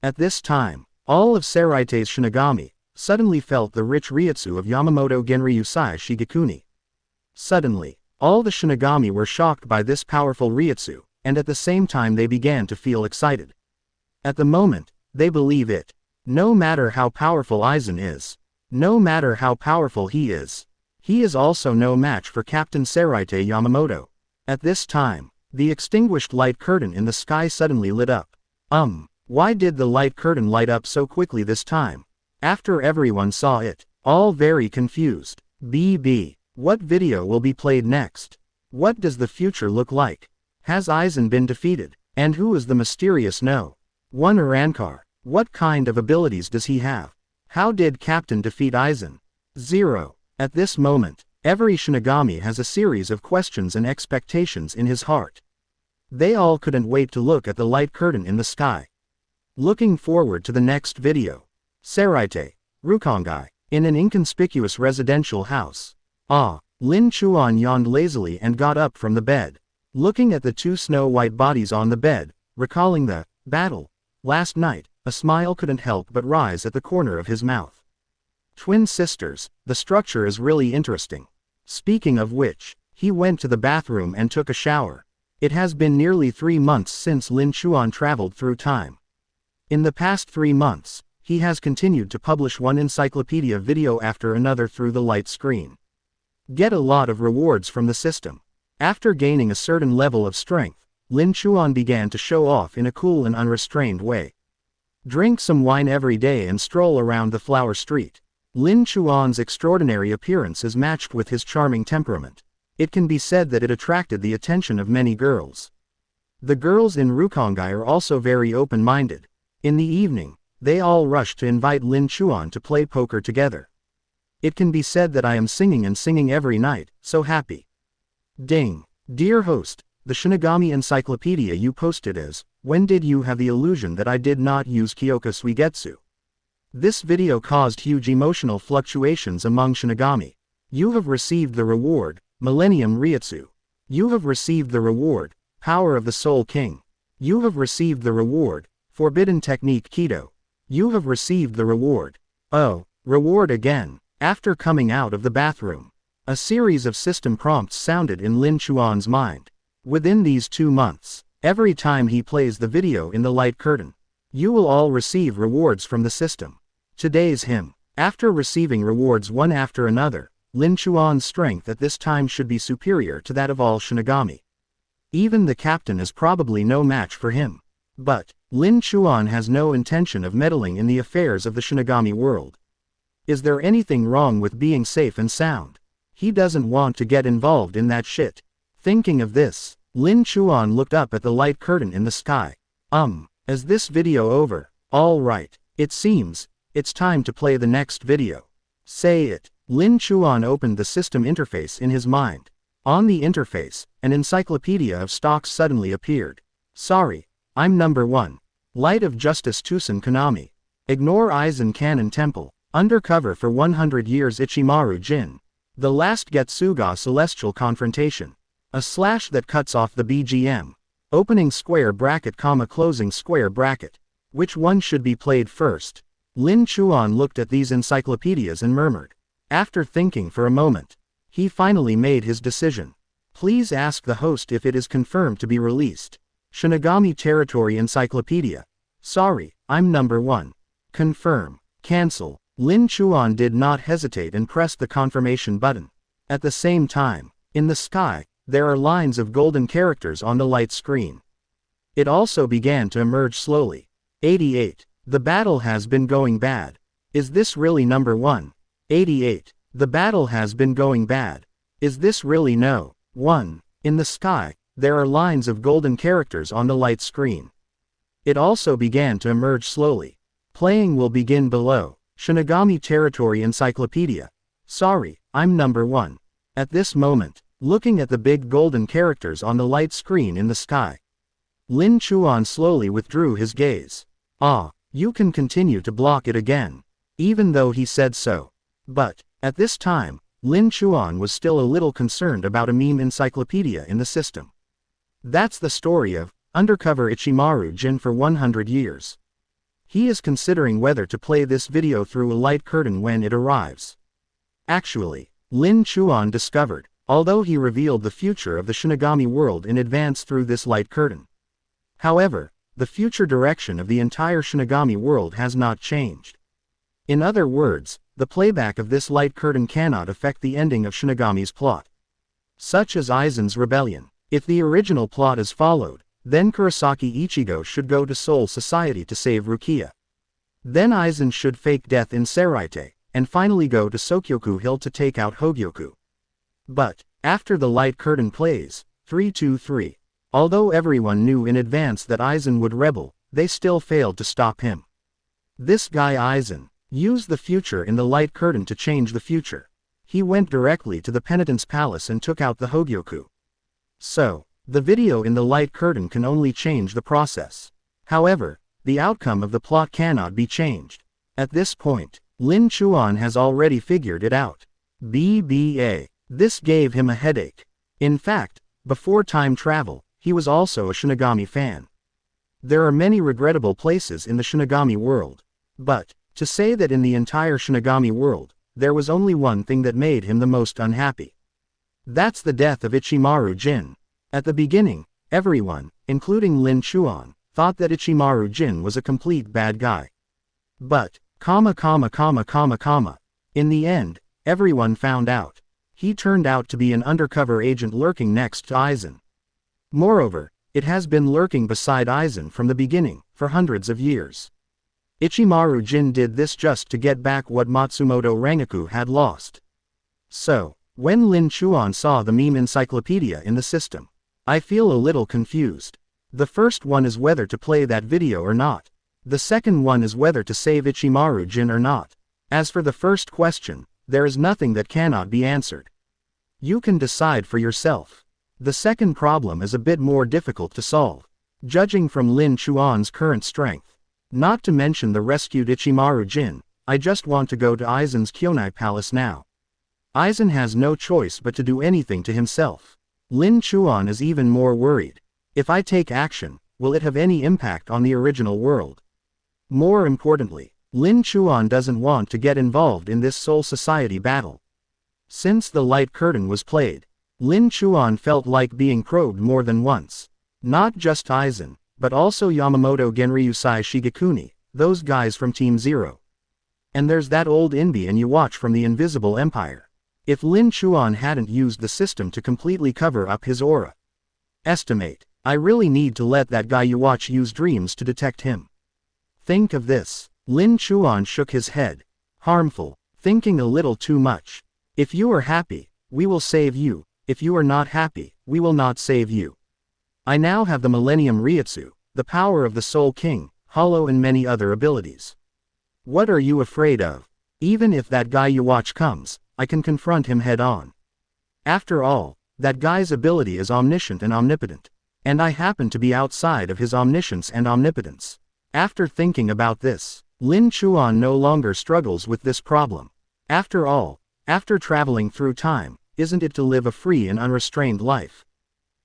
[SPEAKER 1] At this time, all of Seraite's Shinigami suddenly felt the rich Ryutsu of Yamamoto Genryusai Shigekuni. Suddenly, all the Shinigami were shocked by this powerful Ryutsu, and at the same time they began to feel excited. At the moment, they believe it. No matter how powerful Aizen is. No matter how powerful he is also no match for Captain Seraite Yamamoto. At this time, the extinguished light curtain in the sky suddenly lit up. Why did the light curtain light up so quickly this time? After everyone saw it, all very confused. What video will be played next? What does the future look like? Has Aizen been defeated? And who is the mysterious No. 1 Urankar? What kind of abilities does he have? How did Captain defeat Aizen? 0. At this moment, every Shinigami has a series of questions and expectations in his heart. They all couldn't wait to look at the light curtain in the sky. Looking forward to the next video. Seraite, Rukongai, in an inconspicuous residential house. Lin Chuan yawned lazily and got up from the bed. Looking at the two snow-white bodies on the bed, recalling the battle last night, a smile couldn't help but rise at the corner of his mouth. Twin sisters, the structure is really interesting. Speaking of which, he went to the bathroom and took a shower. It has been nearly 3 months since Lin Chuan traveled through time. In the past 3 months, he has continued to publish one encyclopedia video after another through the light screen. Get a lot of rewards from the system. After gaining a certain level of strength, Lin Chuan began to show off in a cool and unrestrained way. Drink some wine every day and stroll around the flower street. Lin Chuan's extraordinary appearance is matched with his charming temperament. It can be said that it attracted the attention of many girls. The girls in Rukongai are also very open-minded. In the evening, they all rush to invite Lin Chuan to play poker together. It can be said that I am singing and singing every night, so happy. Ding. Dear host, the Shinigami Encyclopedia you posted is, when did you have the illusion that I did not use Kyoka Suigetsu? This video caused huge emotional fluctuations among Shinigami. You have received the reward, Millennium Ryutsu. You have received the reward, Power of the Soul King. You have received the reward, Forbidden Technique Kido. You have received the reward. Reward again. After coming out of the bathroom, a series of system prompts sounded in Lin Chuan's mind. Within these 2 months, every time he plays the video in the light curtain, you will all receive rewards from the system. Today's hymn. After receiving rewards one after another, Lin Chuan's strength at this time should be superior to that of all Shinigami. Even the captain is probably no match for him. But, Lin Chuan has no intention of meddling in the affairs of the Shinigami world. Is there anything wrong with being safe and sound? He doesn't want to get involved in that shit. Thinking of this, Lin Chuan looked up at the light curtain in the sky. Is this video over? Alright, it seems, it's time to play the next video. Say it. Lin Chuan opened the system interface in his mind. On the interface, an encyclopedia of stocks suddenly appeared. Sorry, I'm number 1. Light of Justice Tusen Konami. Ignore Aizen Cannon Temple. Undercover for 100 years Ichimaru Jin. The Last Getsuga Celestial Confrontation. A slash that cuts off the BGM. Opening square bracket, closing square bracket. Which one should be played first? Lin Chuan looked at these encyclopedias and murmured. After thinking for a moment, he finally made his decision. Please ask the host if it is confirmed to be released. Shinigami Territory Encyclopedia. Sorry, I'm number 1. Confirm. Cancel. Lin Chuan did not hesitate and pressed the confirmation button. At the same time, in the sky, there are lines of golden characters on the light screen. It also began to emerge slowly. 88. The battle has been going bad. Is this really number 1? 88. The battle has been going bad. Is this really no? 1? In the sky, there are lines of golden characters on the light screen. It also began to emerge slowly. Playing will begin below. Shinigami Territory Encyclopedia. Sorry, I'm number 1. At this moment, looking at the big golden characters on the light screen in the sky, Lin Chuan slowly withdrew his gaze. You can continue to block it again. Even though he said so. But, at this time, Lin Chuan was still a little concerned about a meme encyclopedia in the system. That's the story of Undercover Ichimaru Jin for 100 years. He is considering whether to play this video through a light curtain when it arrives. Actually, Lin Chuan discovered, although he revealed the future of the Shinigami world in advance through this light curtain. However, the future direction of the entire Shinigami world has not changed. In other words, the playback of this light curtain cannot affect the ending of Shinigami's plot. Such as Aizen's rebellion. If the original plot is followed, then Kurosaki Ichigo should go to Soul Society to save Rukia. Then Aizen should fake death in Seraite, and finally go to Sokyoku Hill to take out Hogyoku. But, after the light curtain plays, 3-2-3. Although everyone knew in advance that Aizen would rebel, they still failed to stop him. This guy Aizen used the future in the light curtain to change the future. He went directly to the penitent's palace and took out the Hogyoku. So, the video in the light curtain can only change the process. However, the outcome of the plot cannot be changed. At this point, Lin Chuan has already figured it out. BBA. This gave him a headache. In fact, before time travel, he was also a Shinigami fan. There are many regrettable places in the Shinigami world. But, to say that in the entire Shinigami world, there was only one thing that made him the most unhappy. That's the death of Ichimaru Jin. At the beginning, everyone, including Lin Chuan, thought that Ichimaru Jin was a complete bad guy. But, in the end, everyone found out. He turned out to be an undercover agent lurking next to Aizen. Moreover, it has been lurking beside Aizen from the beginning, for hundreds of years. Ichimaru Jin did this just to get back what Matsumoto Rangaku had lost. So, when Lin Chuan saw the meme encyclopedia in the system, I feel a little confused. The first one is whether to play that video or not. The second one is whether to save Ichimaru Jin or not. As for the first question, there is nothing that cannot be answered. You can decide for yourself. The second problem is a bit more difficult to solve, judging from Lin Chuan's current strength. Not to mention the rescued Ichimaru Jin, I just want to go to Aizen's Kyonai Palace now. Aizen has no choice but to do anything to himself. Lin Chuan is even more worried. If I take action, will it have any impact on the original world? More importantly, Lin Chuan doesn't want to get involved in this Soul Society battle. Since the light curtain was played, Lin Chuan felt like being probed more than once. Not just Aizen, but also Yamamoto Genryusai Shigekuni, those guys from Team Zero. And there's that old Inbi and you watch from the Invisible Empire. If Lin Chuan hadn't used the system to completely cover up his aura. Estimate, I really need to let that guy you watch use dreams to detect him. Think of this. Lin Chuan shook his head. Harmful, thinking a little too much. If you are happy, we will save you. If you are not happy, we will not save you. I now have the Millennium Ryutsu, the power of the Soul King, Hollow and many other abilities. What are you afraid of? Even if that guy you watch comes, I can confront him head on. After all, that guy's ability is omniscient and omnipotent. And I happen to be outside of his omniscience and omnipotence. After thinking about this, Lin Chuan no longer struggles with this problem. After all, after traveling through time, isn't it to live a free and unrestrained life?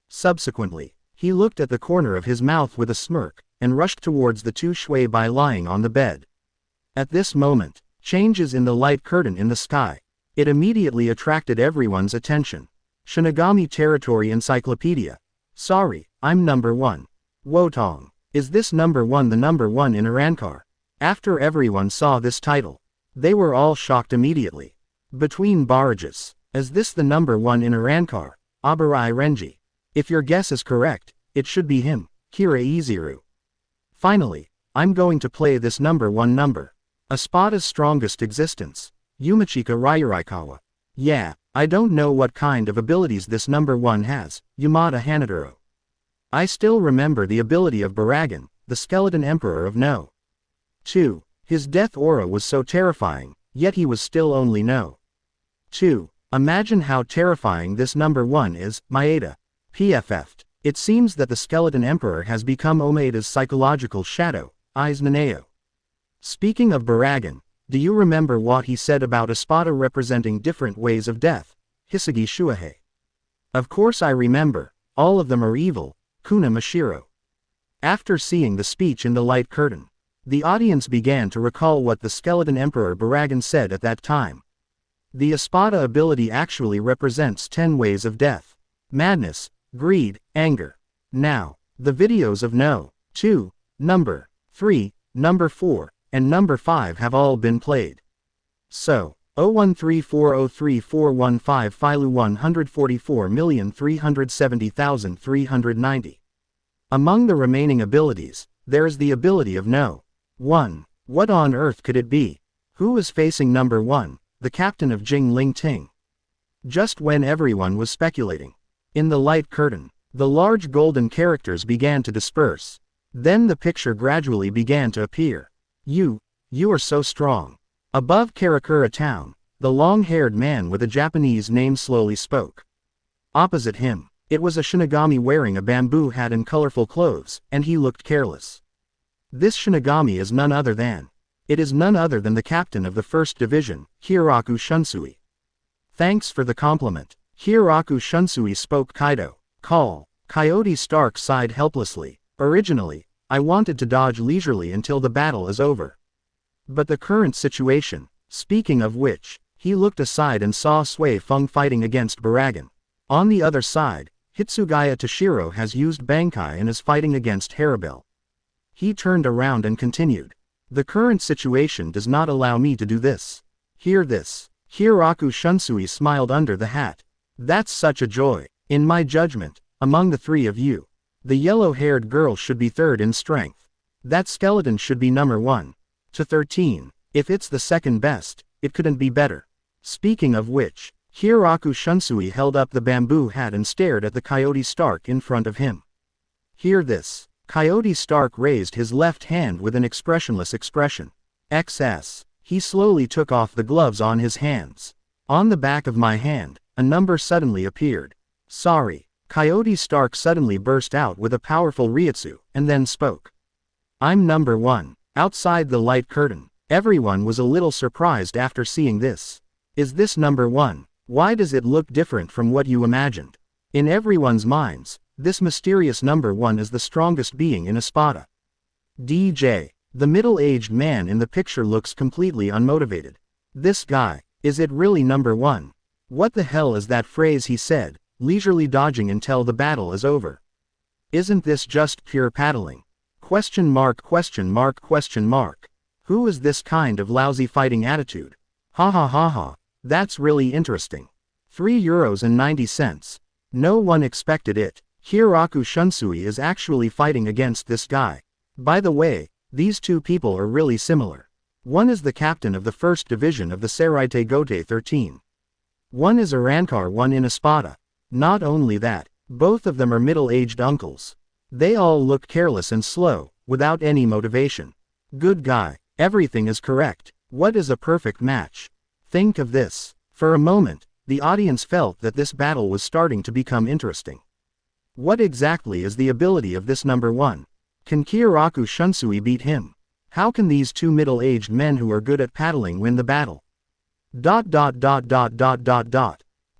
[SPEAKER 1] Subsequently, he looked at the corner of his mouth with a smirk, and rushed towards the two Shuibai lying on the bed. At this moment, changes in the light curtain in the sky. It immediately attracted everyone's attention. Shinigami Territory Encyclopedia. Sorry, I'm number 1. Wotong. Is this number 1 the number 1 in Irankar? After everyone saw this title, they were all shocked immediately. Between barrages, is this the number 1 in Irankar? Abarai Renji. If your guess is correct, it should be him, Kira Izuru. Finally, I'm going to play this number 1 number. Espada's strongest existence. Yumachika Ryurikawa. Yeah, I don't know what kind of abilities this number 1 has, Yamada Hanaduro. I still remember the ability of Baragan, the Skeleton Emperor of No. 2. His death aura was so terrifying, yet he was still only No. 2. Imagine how terrifying this number 1 is, Maeda. PFF'd. It seems that the Skeleton Emperor has become Omaeda's psychological shadow, Aiz Naneo. Speaking of Baragan, do you remember what he said about Espada representing different ways of death? Hisagi Shuahei. Of course I remember, all of them are evil, Kuna Mashiro. After seeing the speech in the light curtain, the audience began to recall what the Skeleton Emperor Baragan said at that time. The Espada ability actually represents 10 ways of death. Madness, greed, anger. Now, the videos of No. 2 Number 3, Number 4, and Number 5 have all been played. So, 013403415 Filu 144,370,390. Among the remaining abilities, there is the ability of No. 1. What on earth could it be? Who is facing Number 1, the captain of Jingling Ting? Just when everyone was speculating. In the light curtain, the large golden characters began to disperse. Then the picture gradually began to appear. You are so strong. Above Karakura town, the long-haired man with a Japanese name slowly spoke. Opposite him, it was a Shinigami wearing a bamboo hat and colorful clothes, and he looked careless. This Shinigami is none other than. It is none other than the captain of the 1st Division, Hiraku Shunsui. Thanks for the compliment. Hiraku Shunsui spoke Kaido. Call. Coyote Stark sighed helplessly. Originally, I wanted to dodge leisurely until the battle is over. But the current situation, speaking of which, he looked aside and saw Sui Feng fighting against Baragan. On the other side, Hitsugaya Toshiro has used Bankai and is fighting against Haribel. He turned around and continued. The current situation does not allow me to do this. Hear this. Hiraku Shunsui smiled under the hat. That's such a joy. In my judgment, among the three of you, the yellow-haired girl should be 3rd in strength. That skeleton should be number 1. To 13. If it's the second best, it couldn't be better. Speaking of which, Hiraku Shunsui held up the bamboo hat and stared at the Coyote Stark in front of him. Hear this. Coyote Stark raised his left hand with an expressionless expression. XS. He slowly took off the gloves on his hands. On the back of my hand, a number suddenly appeared. Sorry. Coyote Stark suddenly burst out with a powerful Ryutsu, and then spoke. I'm number 1. Outside the light curtain, everyone was a little surprised after seeing this. Is this number 1? Why does it look different from what you imagined? In everyone's minds, this mysterious number 1 is the strongest being in Espada. DJ. The middle-aged man in the picture looks completely unmotivated. This guy, is it really number 1? What the hell is that phrase he said, leisurely dodging until the battle is over? Isn't this just pure paddling? Question mark question mark question mark. Who is this kind of lousy fighting attitude? Ha ha ha ha, that's really interesting. €3.90. No one expected it. Hiraku Shunsui is actually fighting against this guy. By the way, these two people are really similar. One is the captain of the 1st Division of the Seraite Gote 13. One is a Rancor 1 in Espada. Not only that, both of them are middle-aged uncles. They all look careless and slow, without any motivation. Good guy, everything is correct. What is a perfect match? Think of this. For a moment, the audience felt that this battle was starting to become interesting. What exactly is the ability of this number 1? Can Kiraku Shunsui beat him? How can these two middle-aged men who are good at paddling win the battle? ...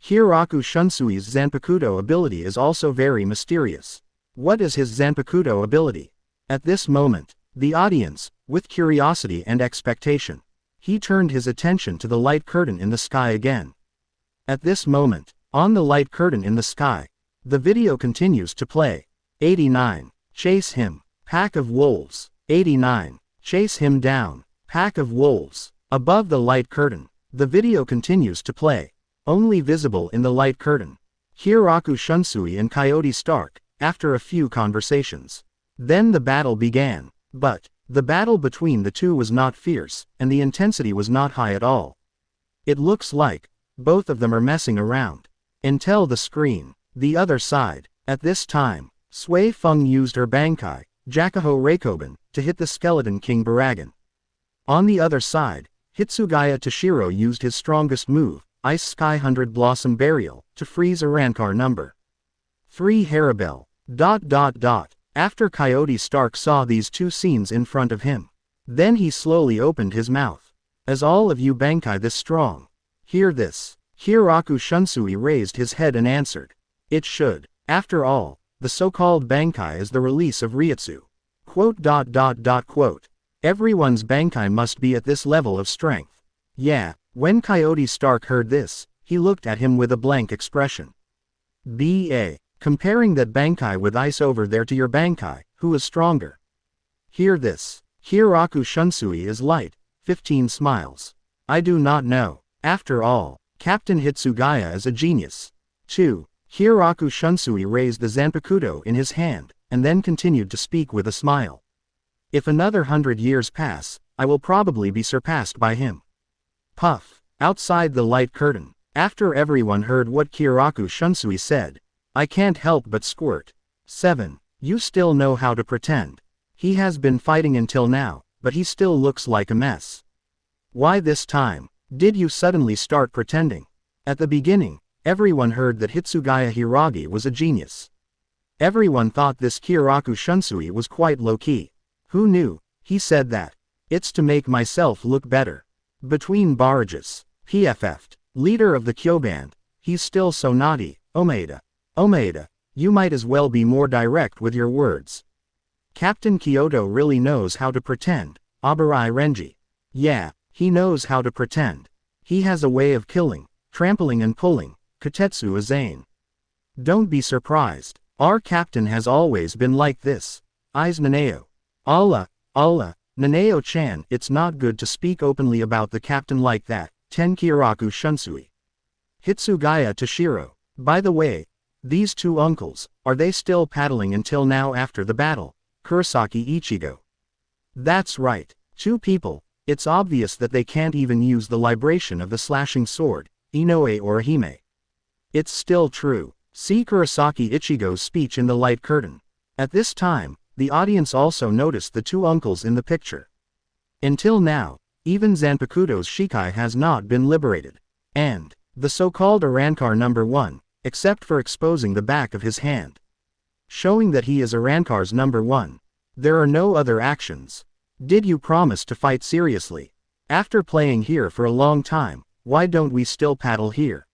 [SPEAKER 1] Hiraku Shunsui's Zanpakuto ability is also very mysterious. What is his Zanpakuto ability? At this moment, the audience, with curiosity and expectation, he turned his attention to the light curtain in the sky again. At this moment, on the light curtain in the sky, the video continues to play. 89. Chase him. Pack of wolves. 89. Chase him down. Pack of wolves. Above the light curtain, the video continues to play. Only visible in the light curtain. Hiraku Shunsui and Coyote Stark, after a few conversations. Then the battle began. But, the battle between the two was not fierce, and the intensity was not high at all. It looks like, both of them are messing around. Until the screen. The other side. At this time, Sui Feng used her Bankai, Jakuho Reikoben, to hit the Skeleton King Baragan. On the other side, Hitsugaya Toshiro used his strongest move, Ice Sky 100 Blossom Burial, to freeze a Rancor number 3 Haribel. ... After Coyote Stark saw these two scenes in front of him, then he slowly opened his mouth. As all of you Bankai this strong? Hear this. Hiraku Shunsui raised his head and answered. It should. After all, the so-called Bankai is the release of Ryutsu. ... Everyone's Bankai must be at this level of strength. Yeah. When Coyote Stark heard this, he looked at him with a blank expression. B.A. Comparing that Bankai with ice over there to your Bankai, who is stronger? Hear this. Hiraku Shunsui is light. 15 smiles. I do not know. After all, Captain Hitsugaya is a genius. 2. Hiraku Shunsui raised the Zanpakuto in his hand, and then continued to speak with a smile. If another 100 years pass, I will probably be surpassed by him. Puff. Outside the light curtain. After everyone heard what Hiraku Shunsui said, I can't help but squirt. 7. You still know how to pretend. He has been fighting until now, but he still looks like a mess. Why this time did you suddenly start pretending? At the beginning, everyone heard that Hitsugaya Hiragi was a genius. Everyone thought this Hiraku Shunsui was quite low-key. Who knew? He said that. It's to make myself look better. Between barrages. PFF'd. Leader of the Kyo band. He's still so naughty. Omaeda. Omaeda, you might as well be more direct with your words. Captain Kyoto really knows how to pretend. Abarai Renji. Yeah, he knows how to pretend. He has a way of killing, trampling and pulling. Katetsu Aizen. Don't be surprised. Our captain has always been like this. Eyes Naneo. Allah, Naneo-chan, it's not good to speak openly about the captain like that. 10 Hiraku Shunsui. Hitsugaya Toshiro. By the way, these two uncles, are they still paddling until now after the battle? Kurosaki Ichigo. That's right. 2 people. It's obvious that they can't even use the libration of the slashing sword, Inoue or Hime. It's still true. See Kurosaki Ichigo's speech in the light curtain. At this time, the audience also noticed the 2 uncles in the picture. Until now, even Zanpakuto's Shikai has not been liberated. And the so-called Arankar number 1, except for exposing the back of his hand, showing that he is Arankar's number 1. There are no other actions. Did you promise to fight seriously? After playing here for a long time, why don't we still paddle here?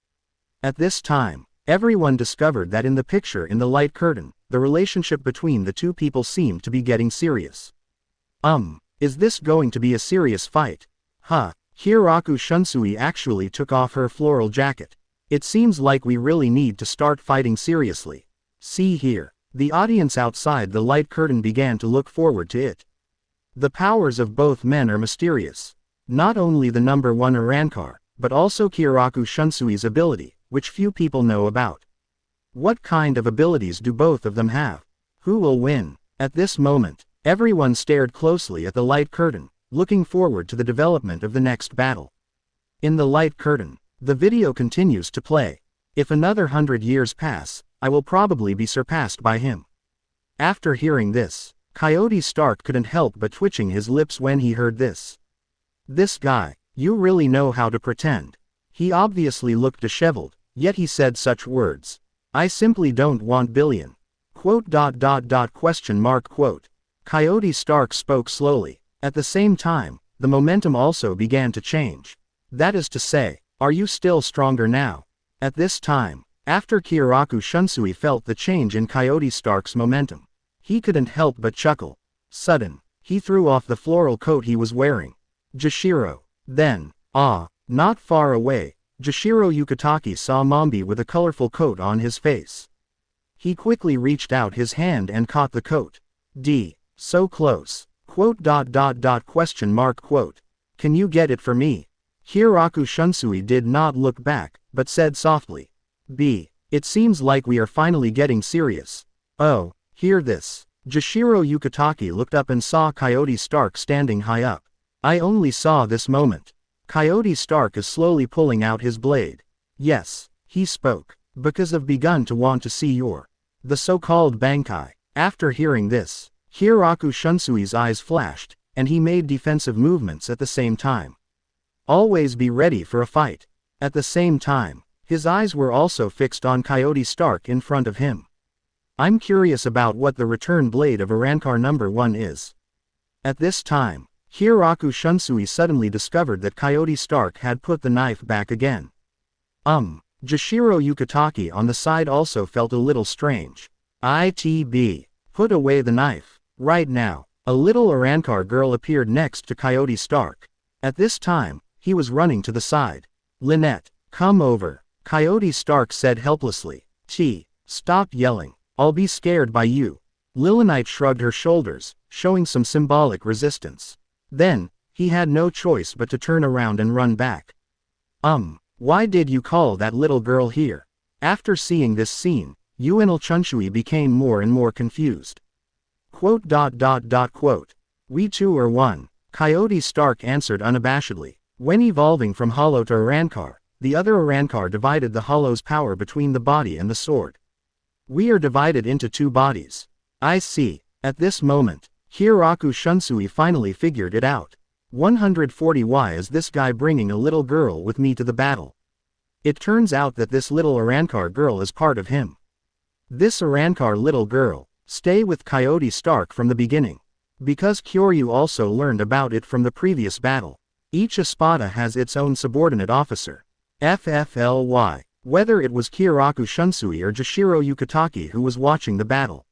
[SPEAKER 1] At this time, everyone discovered that in the picture in the light curtain, the relationship between the 2 people seemed to be getting serious. Is this going to be a serious fight? Hiraku Shunsui actually took off her floral jacket. It seems like we really need to start fighting seriously. See here. The audience outside the light curtain began to look forward to it. The powers of both men are mysterious. Not only the number 1 Arankar, but also Hiraku Shunsui's ability, which few people know about. What kind of abilities do both of them have? Who will win? At this moment, everyone stared closely at the light curtain, looking forward to the development of the next battle. In the light curtain, the video continues to play. If another 100 years pass, I will probably be surpassed by him. After hearing this, Coyote Stark couldn't help but twitching his lips when he heard this. This guy, you really know how to pretend. He obviously looked disheveled, yet he said such words. I simply don't want billion. Quote. Coyote Stark spoke slowly. At the same time, the momentum also began to change. That is to say, are you still stronger now? At this time, after Hiraku Shunsui felt the change in Coyote Stark's momentum, he couldn't help but chuckle. Sudden, he threw off the floral coat he was wearing. Jashiro. Then, not far away, Jashiro Yukitaki saw Mombi with a colorful coat on his face. He quickly reached out his hand and caught the coat. So close. Quote. Can you get it for me? Hiraku Shunsui did not look back, but said softly. It seems like we are finally getting serious. Oh, hear this. Jashiro Yukitaki looked up and saw Coyote Stark standing high up. I only saw this moment. Coyote Stark is slowly pulling out his blade. Yes, he spoke, because I've begun to want to see the so-called Bankai. After hearing this, Hiraku Shunsui's eyes flashed, and he made defensive movements at the same time. Always be ready for a fight. At the same time, his eyes were also fixed on Coyote Stark in front of him. I'm curious about what the return blade of Arankar number 1 is. At this time, Hiraku Shunsui suddenly discovered that Coyote Stark had put the knife back again. Jashiro Yukitaki on the side also felt a little strange. ITB. Put away the knife. Right now, a little Arankar girl appeared next to Coyote Stark. At this time, he was running to the side. Lynette, come over. Coyote Stark said helplessly. Stop yelling. I'll be scared by you. Lilinite shrugged her shoulders, showing some symbolic resistance. Then, he had no choice but to turn around and run back. Why did you call that little girl here? After seeing this scene, Yuenil Chunshui became more and more confused. Quote. We two are one, Coyote Stark answered unabashedly. When evolving from Hollow to Arankar, the other Arankar divided the Hollow's power between the body and the sword. We are divided into two bodies. I see. At this moment, Hiraku Shunsui finally figured it out. 140. Why is this guy bringing a little girl with me to the battle? It turns out that this little Arankar girl is part of him. This Arankar little girl, stay with Coyote Stark from the beginning. Because Kyoryu also learned about it from the previous battle. Each Espada has its own subordinate officer. FFLY. Whether it was Kiraku Shunsui or Jashiro Yukitaki who was watching the battle.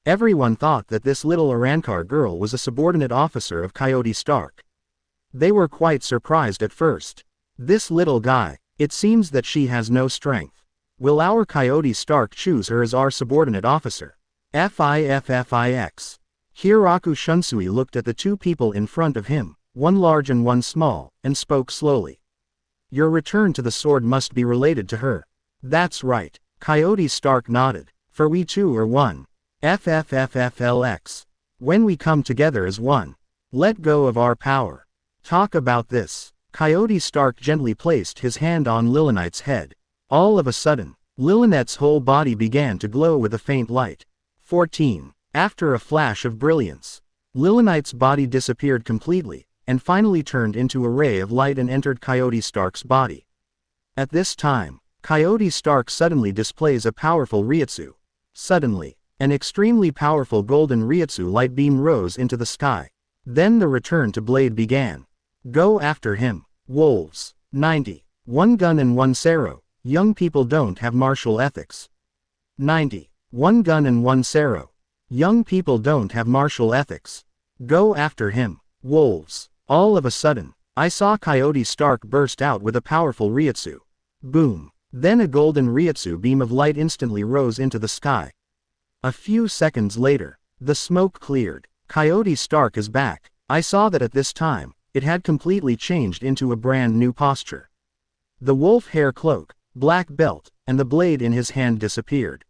[SPEAKER 1] Everyone thought that this little Arankar girl was a subordinate officer of Coyote Stark. They were quite surprised at first. This little guy, it seems that she has no strength. Will our Coyote Stark choose her as our subordinate officer? FIFFIX. Hiraku Shunsui looked at the two people in front of him, one large and one small, and spoke slowly. Your return to the sword must be related to her. That's right. Coyote Stark nodded. For we two are one. FFFFLX. When we come together as one. Let go of our power. Talk about this. Coyote Stark gently placed his hand on Lilinite's head. All of a sudden, Lilinette's whole body began to glow with a faint light. 14. After a flash of brilliance, Lilinite's body disappeared completely, and finally turned into a ray of light and entered Coyote Stark's body. At this time, Coyote Stark suddenly displays a powerful Ryutsu. Suddenly, an extremely powerful golden Ryutsu light beam rose into the sky. Then the return to Blade began. Go after him, wolves. 90. One gun and one Sero. Young people don't have martial ethics. 90. One gun and one Sero. Young people don't have martial ethics. Go after him, wolves. All of a sudden, I saw Coyote Stark burst out with a powerful Ryutsu. Boom. Then a golden Ryutsu beam of light instantly rose into the sky. A few seconds later, the smoke cleared. Coyote Stark is back. I saw that at this time, it had completely changed into a brand new posture. The wolf hair cloak, black belt, and the blade in his hand disappeared.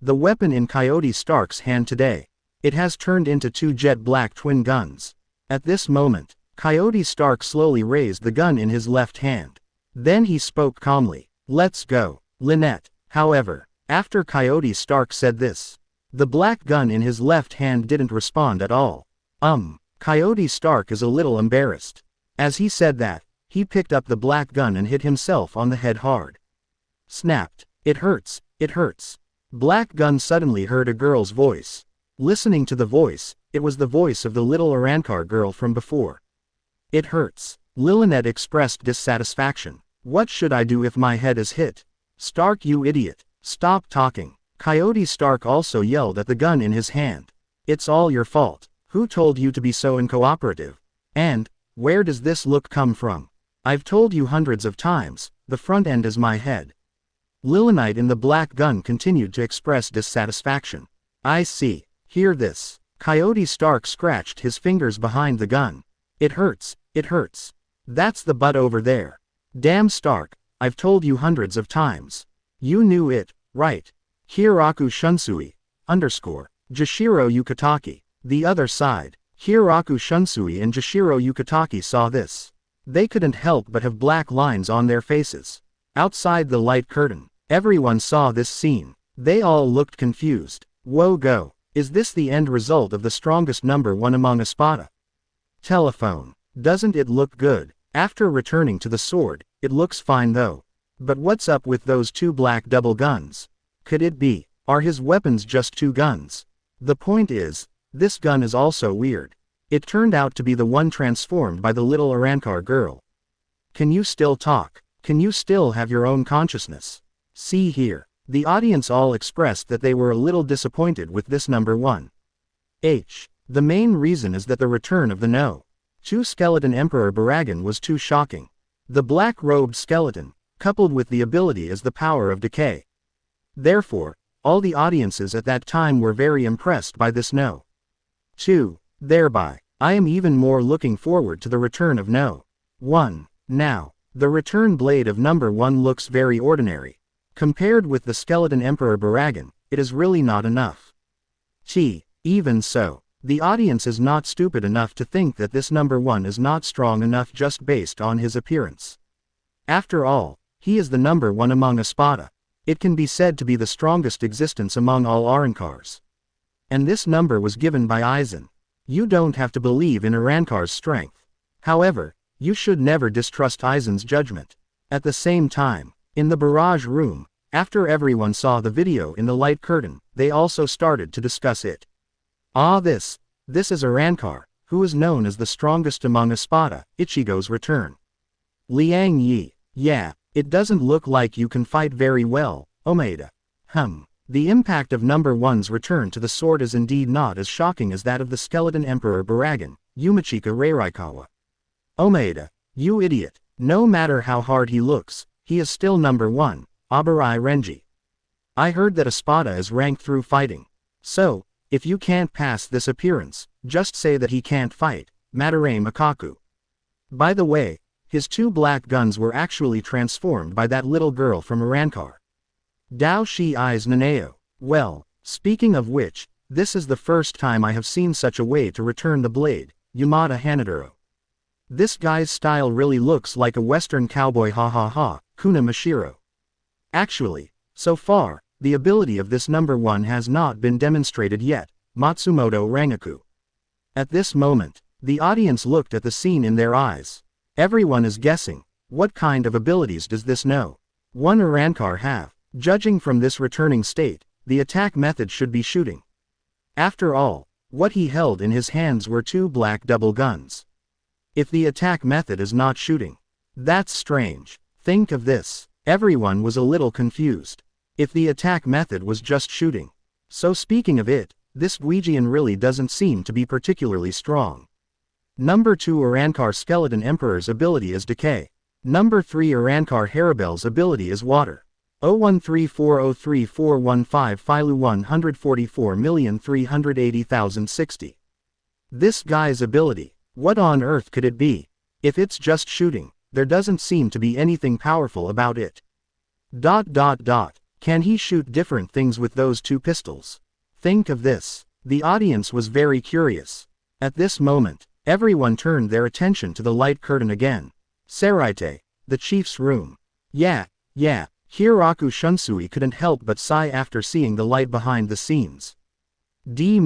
[SPEAKER 1] The weapon in Coyote Stark's hand today. It has turned into two jet black twin guns. At this moment, Coyote Stark slowly raised the gun in his left hand. Then he spoke calmly. Let's go, Lynette. However, after Coyote Stark said this, the black gun in his left hand didn't respond at all. Coyote Stark is a little embarrassed. As he said that, he picked up the black gun and hit himself on the head hard. Snapped. It hurts, it hurts. Black Gun suddenly heard a girl's voice. Listening to the voice, it was the voice of the little Arankar girl from before. It hurts. Lilinette expressed dissatisfaction. What should I do if my head is hit? Stark, you idiot. Stop talking. Coyote Stark also yelled at the gun in his hand. It's all your fault. Who told you to be so uncooperative? And, where does this look come from? I've told you hundreds of times, the front end is my head. Lilinite in the black gun continued to express dissatisfaction. I see. Hear this. Coyote Stark scratched his fingers behind the gun. It hurts, it hurts. That's the butt over there. Damn Stark, I've told you hundreds of times. You knew it, right? Hiraku Shunsui, Jashiro Yukitaki. The other side. Hiraku Shunsui and Jashiro Yukitaki saw this. They couldn't help but have black lines on their faces. Outside the light curtain, everyone saw this scene. They all looked confused. Whoa go. Is this the end result of the strongest number one among Espada? Telephone. Doesn't it look good? After returning to the sword, it looks fine though. But what's up with those two black double guns? Could it be? Are his weapons just two guns? The point is, this gun is also weird. It turned out to be the one transformed by the little Arankar girl. Can you still talk? Can you still have your own consciousness? See here. The audience all expressed that they were a little disappointed with this number one. The main reason is that the return of the No. 2 skeleton Emperor Baragan was too shocking. The black-robed skeleton, coupled with the ability as the power of decay. Therefore, All the audiences at that time were very impressed by this No. 2. Thereby, I am even more looking forward to the return of No. 1. Now, the return blade of number 1 looks very ordinary. Compared with the Skeleton Emperor Baragan, it is really not enough. Even so, the audience is not stupid enough to think that this number 1 is not strong enough just based on his appearance. After all, he is the number 1 among Espada. It can be said to be the strongest existence among all Arrancars. And this number was given by Aizen. You don't have to believe in Arrancar's strength. However, you should never distrust Aizen's judgment. At the same time, in the barrage room, after everyone saw the video in the light curtain, they also started to discuss it. This is Arrancar, who is known as the strongest among Espada, Ichigo's return. Liang Yi, yeah, it doesn't look like you can fight very well, Omaeda. The impact of number 1's return to the sword is indeed not as shocking as that of the Skeleton Emperor Baragan, Yumachika Reiraikawa. Omaeda, you idiot, no matter how hard he looks, he is still number 1, Abarai Renji. I heard that Espada is ranked through fighting. So, if you can't pass this appearance, just say that he can't fight, Madarame Makaku. By the way, his 2 black guns were actually transformed by that little girl from Arrancar. Dao Shi Eyes Naneo. Well, speaking of which, this is the first time I have seen such a way to return the blade, Yamada Hanaduro. This guy's style really looks like a western cowboy Kuna Mashiro. Actually, so far, the ability of this number 1 has not been demonstrated yet, Matsumoto Rangaku. At this moment, the audience looked at the scene in their eyes. Everyone is guessing, what kind of abilities does this No. 1 Arrancar have? Judging from this returning state, the attack method should be shooting. After all, what he held in his hands were 2 black double guns. If the attack method is not shooting, that's strange. Think of this, everyone was a little confused. If the attack method was just shooting. So speaking of it, this Guijian really doesn't seem to be particularly strong. Number 2 Arrancar Skeleton Emperor's ability is Decay. Number 3 Arrancar Haribel's ability is Water. 013403415 Filu 144,380,060. This guy's ability, what on earth could it be? If it's just shooting, there doesn't seem to be anything powerful about it. Can he shoot different things with those 2 pistols? Think of this. The audience was very curious. At this moment, everyone turned their attention to the light curtain again. Seraite, the chief's room. Yeah. Hiraku Shunsui couldn't help but sigh after seeing the light behind the scenes. D-.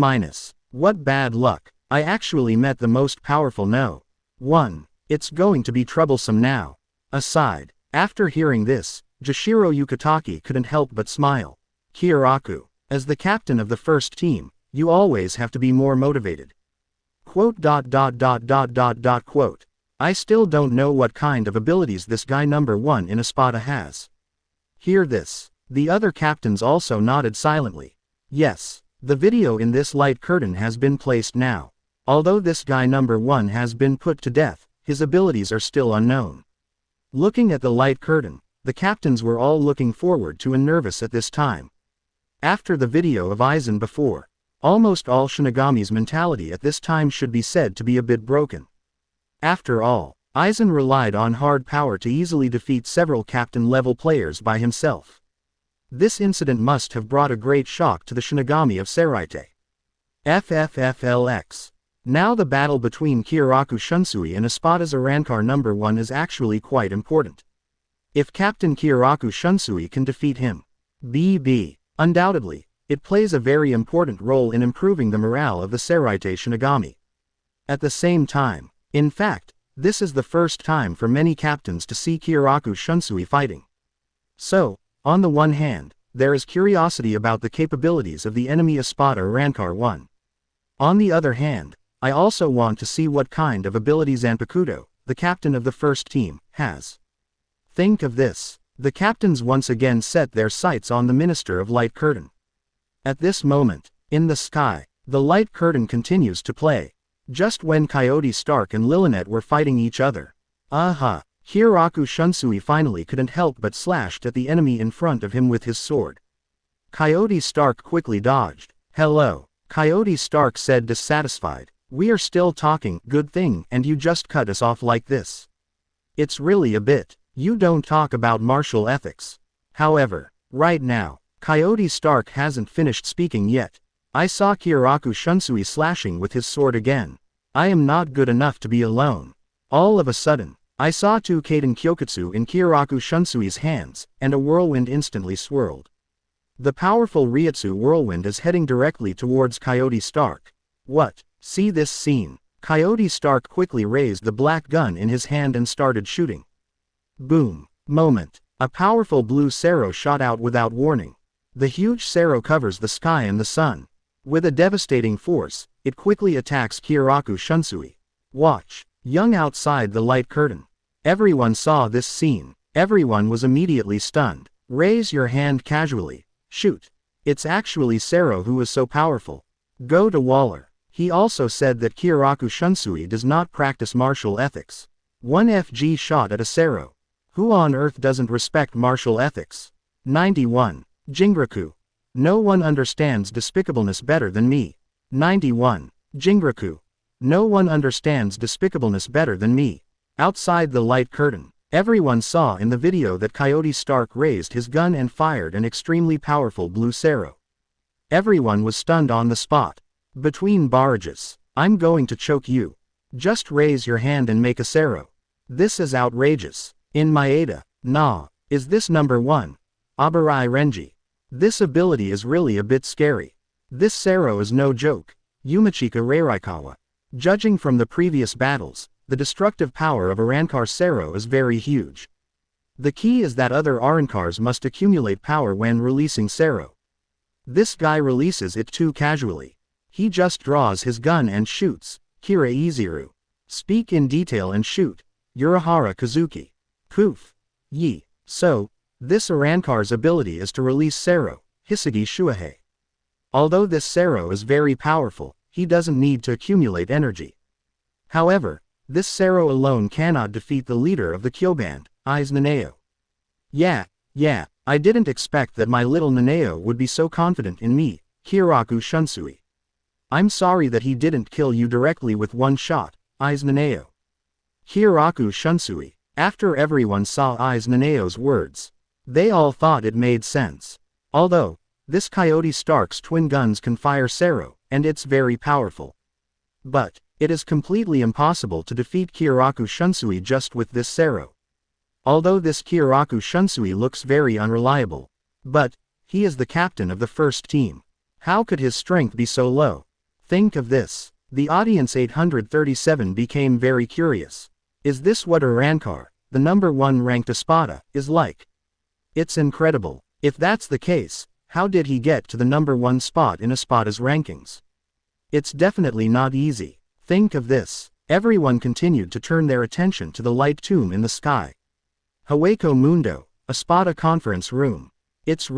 [SPEAKER 1] What bad luck. I actually met the most powerful No. 1. It's going to be troublesome now. Aside, after hearing this, Jashiro Yukitaki couldn't help but smile. Hiraku, as the captain of the first team, you always have to be more motivated. Quote. I still don't know what kind of abilities this guy number 1 in Espada has. Hear this. The other captains also nodded silently. Yes, the video in this light curtain has been placed now. Although this guy number 1 has been put to death, his abilities are still unknown. Looking at the light curtain, the captains were all looking forward to and nervous at this time. After the video of Aizen before, almost all Shinigami's mentality at this time should be said to be a bit broken. After all, Aizen relied on hard power to easily defeat several captain-level players by himself. This incident must have brought a great shock to the Shinigami of Seraite. FFFLX. Now the battle between Kiraku Shunsui and Espada's Arrancar number 1 is actually quite important. If Captain Kiraku Shunsui can defeat him, undoubtedly, it plays a very important role in improving the morale of the Seraite Shinigami. At the same time, in fact, this is the first time for many captains to see Kiraku Shunsui fighting. So, on the one hand, there is curiosity about the capabilities of the enemy Espada Arrancar 1. On the other hand, I also want to see what kind of abilities Anpakudo, the captain of the first team, has. Think of this. The captains once again set their sights on the Minister of Light Curtain. At this moment, in the sky, the light curtain continues to play. Just when Coyote Stark and Lilinet were fighting each other. Hiraku Shunsui finally couldn't help but slashed at the enemy in front of him with his sword. Coyote Stark quickly dodged. Hello, Coyote Stark said dissatisfied. We are still talking, good thing, and you just cut us off like this. It's really a bit. You don't talk about martial ethics. However, right now, Coyote Stark hasn't finished speaking yet. I saw Kyoraku Shunsui slashing with his sword again. I am not good enough to be alone. All of a sudden, I saw two Kaiden Kyokutsu in Kyoraku Shunsui's hands, and a whirlwind instantly swirled. The powerful Ryutsu whirlwind is heading directly towards Coyote Stark. What? See this scene. Coyote Stark quickly raised the black gun in his hand and started shooting. Boom. Moment. A powerful blue Sero shot out without warning. The huge Sero covers the sky and the sun. With a devastating force, it quickly attacks Kyoraku Shunsui. Watch. Young outside the light curtain. Everyone saw this scene. Everyone was immediately stunned. Raise your hand casually. Shoot. It's actually Sero who is so powerful. Go to Waller. He also said that Kyoraku Shunsui does not practice martial ethics. 1FG shot at a Sero. Who on earth doesn't respect martial ethics? 91. Jinraku. No one understands despicableness better than me. 91. Jinraku. No one understands despicableness better than me. Outside the light curtain, everyone saw in the video that Coyote Stark raised his gun and fired an extremely powerful blue Sero. Everyone was stunned on the spot. Between barrages, I'm going to choke you. Just raise your hand and make a Sero. This is outrageous. In Maeda, nah, is this number 1? Abarai Renji. This ability is really a bit scary. This Sero is no joke. Yumachika Reiraikawa. Judging from the previous battles, the destructive power of Arankar Sero is very huge. The key is that other Arankars must accumulate power when releasing Sero. This guy releases it too casually. He just draws his gun and shoots. Kira Iziru. Speak in detail and shoot. Urahara Kazuki. Poof. Yi. So, this Arankar's ability is to release Sero, Hisagi Shuahei. Although this Sero is very powerful, he doesn't need to accumulate energy. However, this Sero alone cannot defeat the leader of the Kyoband, Aizen Naneo. Yeah, I didn't expect that my little Naneo would be so confident in me, Kyoraku Shunsui. I'm sorry that he didn't kill you directly with one shot, Aizen Naneo. Kyoraku Shunsui. After everyone saw Aizen Naneo's words, they all thought it made sense. Although, this Coyote Stark's twin guns can fire Sero, and it's very powerful. But, it is completely impossible to defeat Kyoraku Shunsui just with this Sero. Although this Kyoraku Shunsui looks very unreliable. But, he is the captain of the first team. How could his strength be so low? Think of this. The audience 837 became very curious. Is this what Arankar, the number 1 ranked Espada, is like? It's incredible. If that's the case, how did he get to the number 1 spot in Espada's rankings? It's definitely not easy. Think of this. Everyone continued to turn their attention to the light tomb in the sky. Haweko Mundo, Espada conference room. It's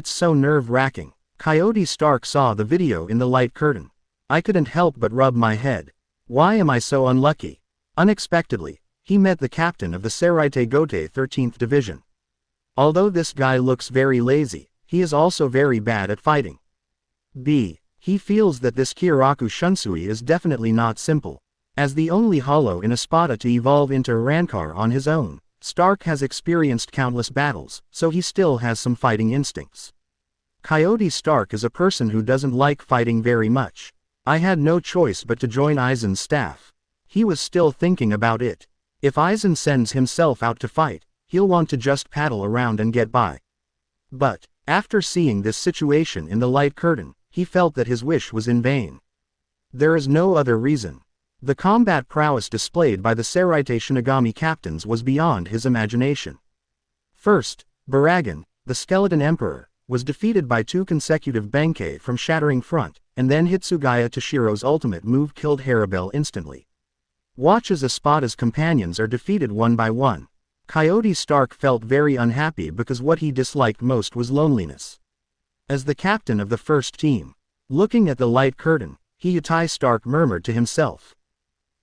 [SPEAKER 1] so nerve-wracking. Coyote Stark saw the video in the light curtain. I couldn't help but rub my head. Why am I so unlucky? Unexpectedly, he met the captain of the Seraite Gote 13th Division. Although this guy looks very lazy, he is also very bad at fighting. He feels that this Kyoraku Shunsui is definitely not simple. As the only hollow in Espada to evolve into Arankar on his own, Stark has experienced countless battles, so he still has some fighting instincts. Coyote Stark is a person who doesn't like fighting very much. I had no choice but to join Aizen's staff. He was still thinking about it. If Aizen sends himself out to fight, he'll want to just paddle around and get by. But, after seeing this situation in the light curtain, he felt that his wish was in vain. There is no other reason. The combat prowess displayed by the Seraite Shinigami captains was beyond his imagination. First, Baragan, the Skeleton Emperor, was defeated by 2 consecutive Benkei from Shattering Front, and then Hitsugaya Toshiro's ultimate move killed Haribel instantly. Watch as Espada's companions are defeated one by one. Coyote Stark felt very unhappy because what he disliked most was loneliness. As the captain of the first team, looking at the light curtain, Hyutai Stark murmured to himself.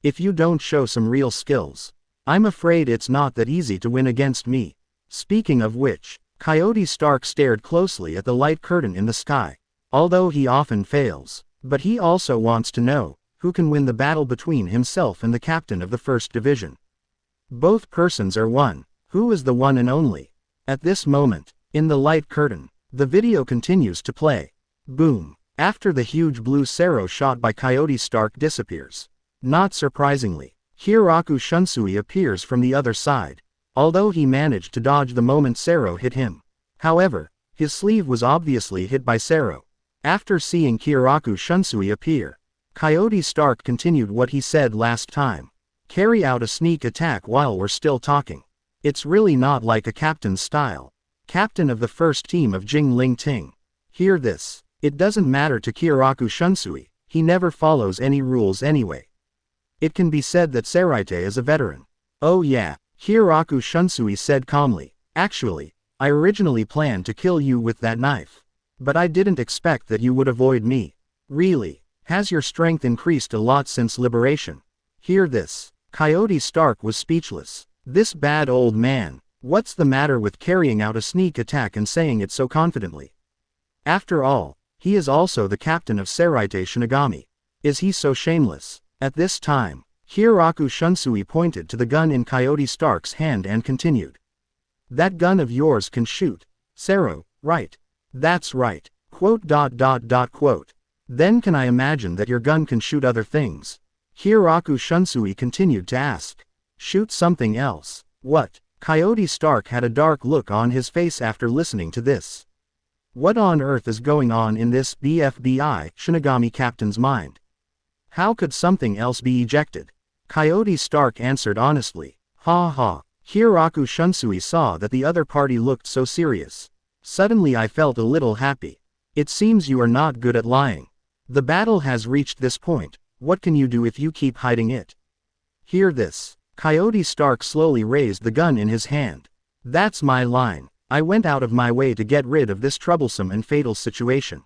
[SPEAKER 1] If you don't show some real skills, I'm afraid it's not that easy to win against me. Speaking of which, Coyote Stark stared closely at the light curtain in the sky. Although he often fails. But he also wants to know, who can win the battle between himself and the captain of the First Division. Both persons are one. Who is the one and only? At this moment, in the light curtain, the video continues to play. Boom. After the huge blue Sero shot by Coyote Stark disappears. Not surprisingly, Hiraku Shunsui appears from the other side. Although he managed to dodge the moment Sero hit him. However, his sleeve was obviously hit by Sero. After seeing Hiraku Shunsui appear, Coyote Stark continued what he said last time. Carry out a sneak attack while we're still talking. It's really not like a captain's style. Captain of the first team of Jingling Ting. Hear this. It doesn't matter to Kiraku Shunsui, he never follows any rules anyway. It can be said that Seraite is a veteran. Oh yeah, Kiraku Shunsui said calmly. Actually, I originally planned to kill you with that knife. But I didn't expect that you would avoid me. Really, has your strength increased a lot since liberation? Hear this. Coyote Stark was speechless. This bad old man, what's the matter with carrying out a sneak attack and saying it so confidently? After all, he is also the captain of Seraite Shinigami. Is he so shameless? At this time, Hiraku Shunsui pointed to the gun in Coyote Stark's hand and continued. That gun of yours can shoot. Sero, right? That's right. Quote. Then can I imagine that your gun can shoot other things? Hiraku Shunsui continued to ask. Shoot something else. What? Coyote Stark had a dark look on his face after listening to this. What on earth is going on in this BFBI Shinigami captain's mind? How could something else be ejected? Coyote Stark answered honestly. Ha ha. Hiraku Shunsui saw that the other party looked so serious. Suddenly I felt a little happy. It seems you are not good at lying. The battle has reached this point. What can you do if you keep hiding it? Hear this. Coyote Stark slowly raised the gun in his hand. That's my line. I went out of my way to get rid of this troublesome and fatal situation.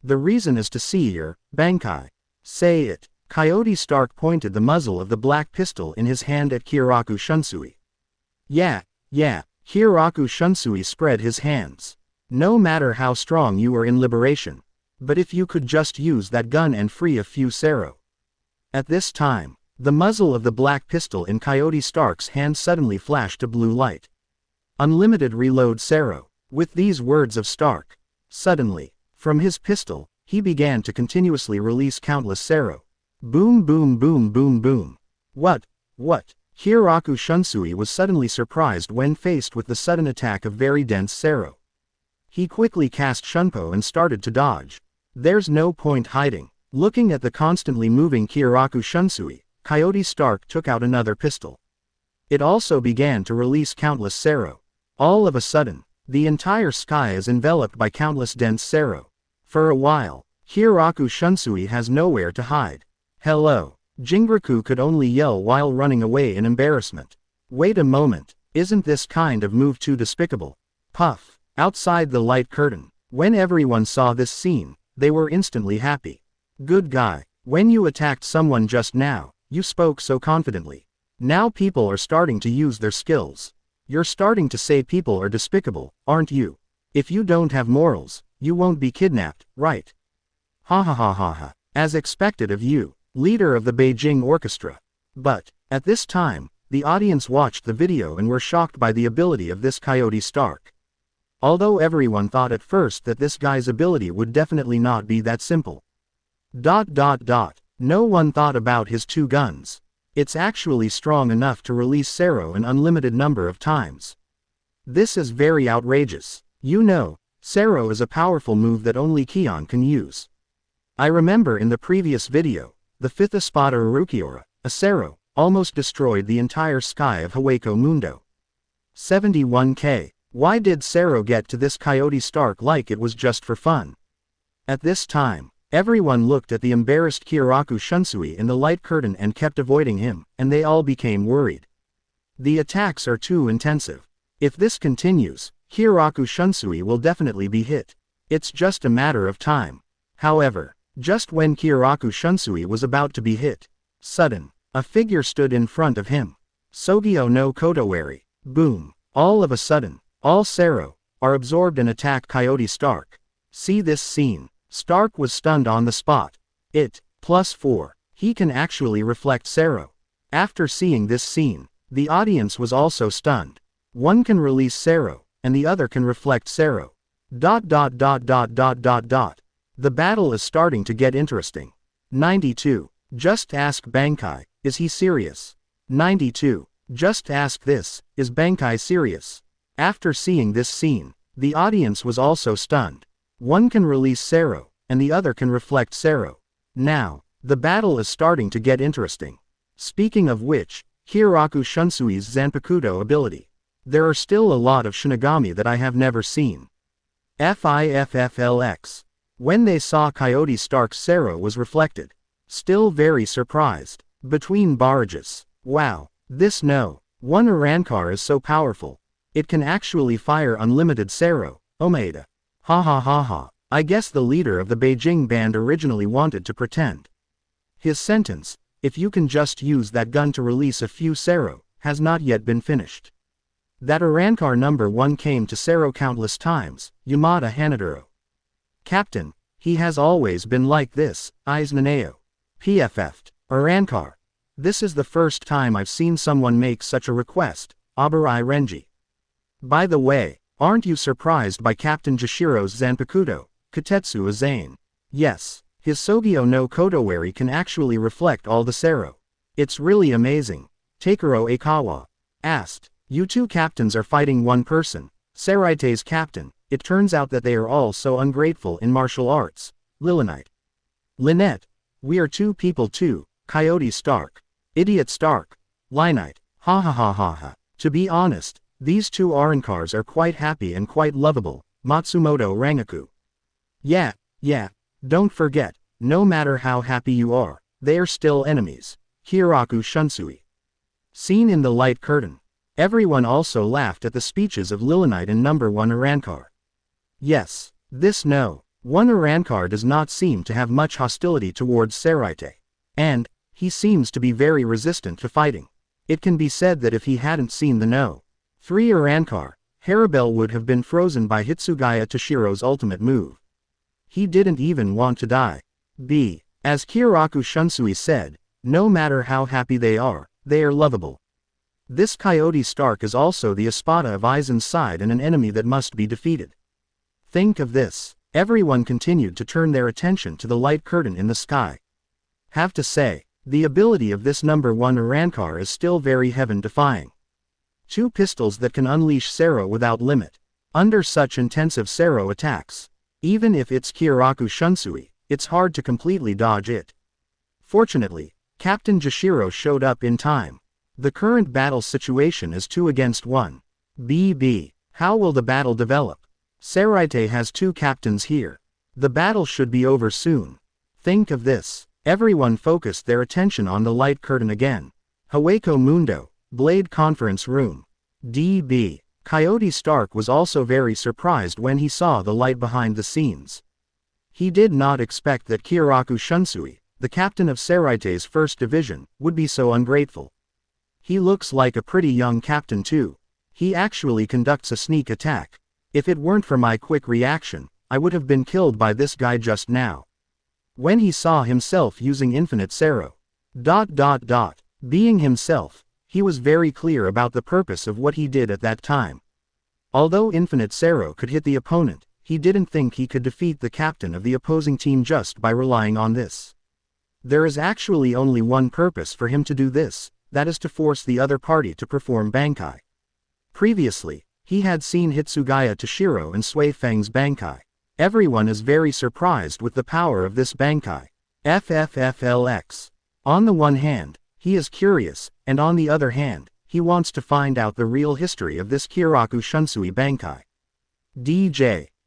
[SPEAKER 1] The reason is to see your Bankai. Say it. Coyote Stark pointed the muzzle of the black pistol in his hand at Kiraku Shunsui. Yeah. Hiraku Shunsui spread his hands. No matter how strong you are in liberation. But if you could just use that gun and free a few Sero. At this time, the muzzle of the black pistol in Coyote Stark's hand suddenly flashed a blue light. Unlimited reload Sero. With these words of Stark. Suddenly, from his pistol, he began to continuously release countless Sero. Boom boom boom boom boom. What? Hiraku Shunsui was suddenly surprised when faced with the sudden attack of very dense Sero. He quickly cast Shunpo and started to dodge. There's no point hiding. Looking at the constantly moving Kiraku Shunsui, Coyote Stark took out another pistol. It also began to release countless Sero. All of a sudden, the entire sky is enveloped by countless dense Sero. For a while, Hiraku Shunsui has nowhere to hide. Hello. Jinraku could only yell while running away in embarrassment. Wait a moment, isn't this kind of move too despicable? Puff. Outside the light curtain, when everyone saw this scene, they were instantly happy. Good guy. When you attacked someone just now, you spoke so confidently. Now people are starting to use their skills. You're starting to say people are despicable, aren't you? If you don't have morals, you won't be kidnapped, right? Ha ha ha ha ha. As expected of you, leader of the Beijing Orchestra. But, at this time, the audience watched the video and were shocked by the ability of this Coyote Stark. Although everyone thought at first that this guy's ability would definitely not be that simple. No one thought about his two guns. It's actually strong enough to release Sero an unlimited number of times. This is very outrageous. You know, Sero is a powerful move that only Kion can use. I remember in the previous video, the fifth Espada Urukiora, a Sero, almost destroyed the entire sky of Hueco Mundo. 71k. Why did Sero get to this Coyote Stark like it was just for fun? At this time, everyone looked at the embarrassed Kiraku Shunsui in the light curtain and kept avoiding him, and they all became worried. The attacks are too intensive. If this continues, Kiraku Shunsui will definitely be hit. It's just a matter of time. However, just when Kiraku Shunsui was about to be hit, a figure stood in front of him. Sogio no Kotowari. Boom. All of a sudden, all Sero are absorbed and attack Coyote Stark. See this scene. Stark was stunned on the spot. +4. He can actually reflect Sero. After seeing this scene, the audience was also stunned. One can release Sero, and the other can reflect Sero. The battle is starting to get interesting. 92. Just ask Bankai, is he serious? 92. Just ask this, is Bankai serious? After seeing this scene, the audience was also stunned. One can release Sero, and the other can reflect Sero. Now, the battle is starting to get interesting. Speaking of which, Kyoraku Shunsui's Zanpakuto ability. There are still a lot of Shinigami that I have never seen. FIFFLX. When they saw Coyote Stark's Sero was reflected. Still very surprised. Between barrages. Wow. This no. One Arankar is so powerful. It can actually fire unlimited Sero, Omaeda. Ha ha ha ha. I guess the leader of the Beijing band originally wanted to pretend. His sentence, if you can just use that gun to release a few Sero, has not yet been finished. That Arankar number 1 came to Sero countless times, Yamada Hanaduro. Captain, he has always been like this, Aizen PFF'd. Arankar. This is the first time I've seen someone make such a request, Abarai Renji. By the way, aren't you surprised by Captain Jashiro's Zanpakuto, Katetsu Aizen? Yes, his Sogyo no Kotowari can actually reflect all the Sero. It's really amazing. Takuro Aikawa asked, you two captains are fighting one person, Seraite's captain. It turns out that they are all so ungrateful in martial arts. Lilinite. Lynette. We are two people too, Coyote Stark. Idiot Stark. Linite. Ha ha ha ha ha. To be honest, these two Arankars are quite happy and quite lovable, Matsumoto Rangaku. Yeah. Don't forget, no matter how happy you are, they are still enemies. Kyoraku Shunsui. Seen in the light curtain. Everyone also laughed at the speeches of Lilinite and number 1 Arankar. Yes, this no. 1 Arankar does not seem to have much hostility towards Seraite. And, he seems to be very resistant to fighting. It can be said that if he hadn't seen the no. 3 Arankar, Haribel would have been frozen by Hitsugaya Toshiro's ultimate move. He didn't even want to die. As Kyoraku Shunsui said, no matter how happy they are lovable. This Coyote Stark is also the Espada of Aizen's side and an enemy that must be defeated. Think of this. Everyone continued to turn their attention to the light curtain in the sky. Have to say, the ability of this number 1 Arankar is still very heaven-defying. 2 pistols that can unleash Sero without limit. Under such intensive Sero attacks. Even if it's Kyoraku Shunsui, it's hard to completely dodge it. Fortunately, Captain Jashiro showed up in time. The current battle situation is 2 against 1. How will the battle develop? Seraite has 2 captains here. The battle should be over soon. Think of this. Everyone focused their attention on the light curtain again. Haweko Mundo, Blade Conference Room. Coyote Stark was also very surprised when he saw the light behind the scenes. He did not expect that Kyoraku Shunsui, the captain of Seraite's 1st Division, would be so ungrateful. He looks like a pretty young captain too. He actually conducts a sneak attack. If it weren't for my quick reaction, I would have been killed by this guy just now. When he saw himself using infinite Sero. Being himself, he was very clear about the purpose of what he did at that time. Although infinite Sero could hit the opponent, he didn't think he could defeat the captain of the opposing team just by relying on this. There is actually only one purpose for him to do this, that is to force the other party to perform Bankai. Previously, he had seen Hitsugaya Toshiro and Sui Feng's Bankai. Everyone is very surprised with the power of this Bankai. FFFLX. On the one hand, he is curious, and on the other hand, he wants to find out the real history of this Kyoraku Shunsui Bankai.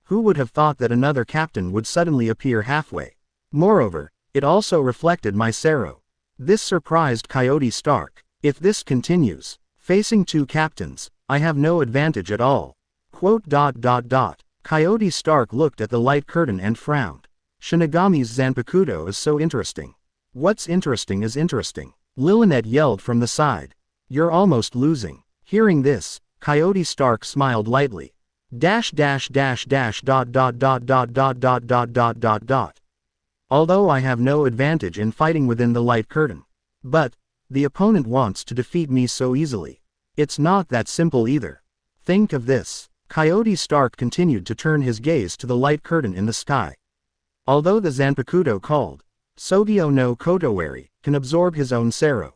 [SPEAKER 1] Who would have thought that another captain would suddenly appear halfway? Moreover, it also reflected my Sero. This surprised Coyote Stark. If this continues, facing 2 captains, I have no advantage at all. Coyote Stark looked at the light curtain and frowned. Shinigami's Zanpakuto is so interesting. What's interesting is interesting. Lilinette yelled from the side. You're almost losing. Hearing this, Coyote Stark smiled lightly. Dash dash dash dash dot dot dot dot dot dot dot dot dot dot. Although I have no advantage in fighting within the light curtain. But, the opponent wants to defeat me so easily. It's not that simple either. Think of this. Coyote Stark continued to turn his gaze to the light curtain in the sky. Although the Zanpakuto called Sogyo no Kotowari can absorb his own Sero.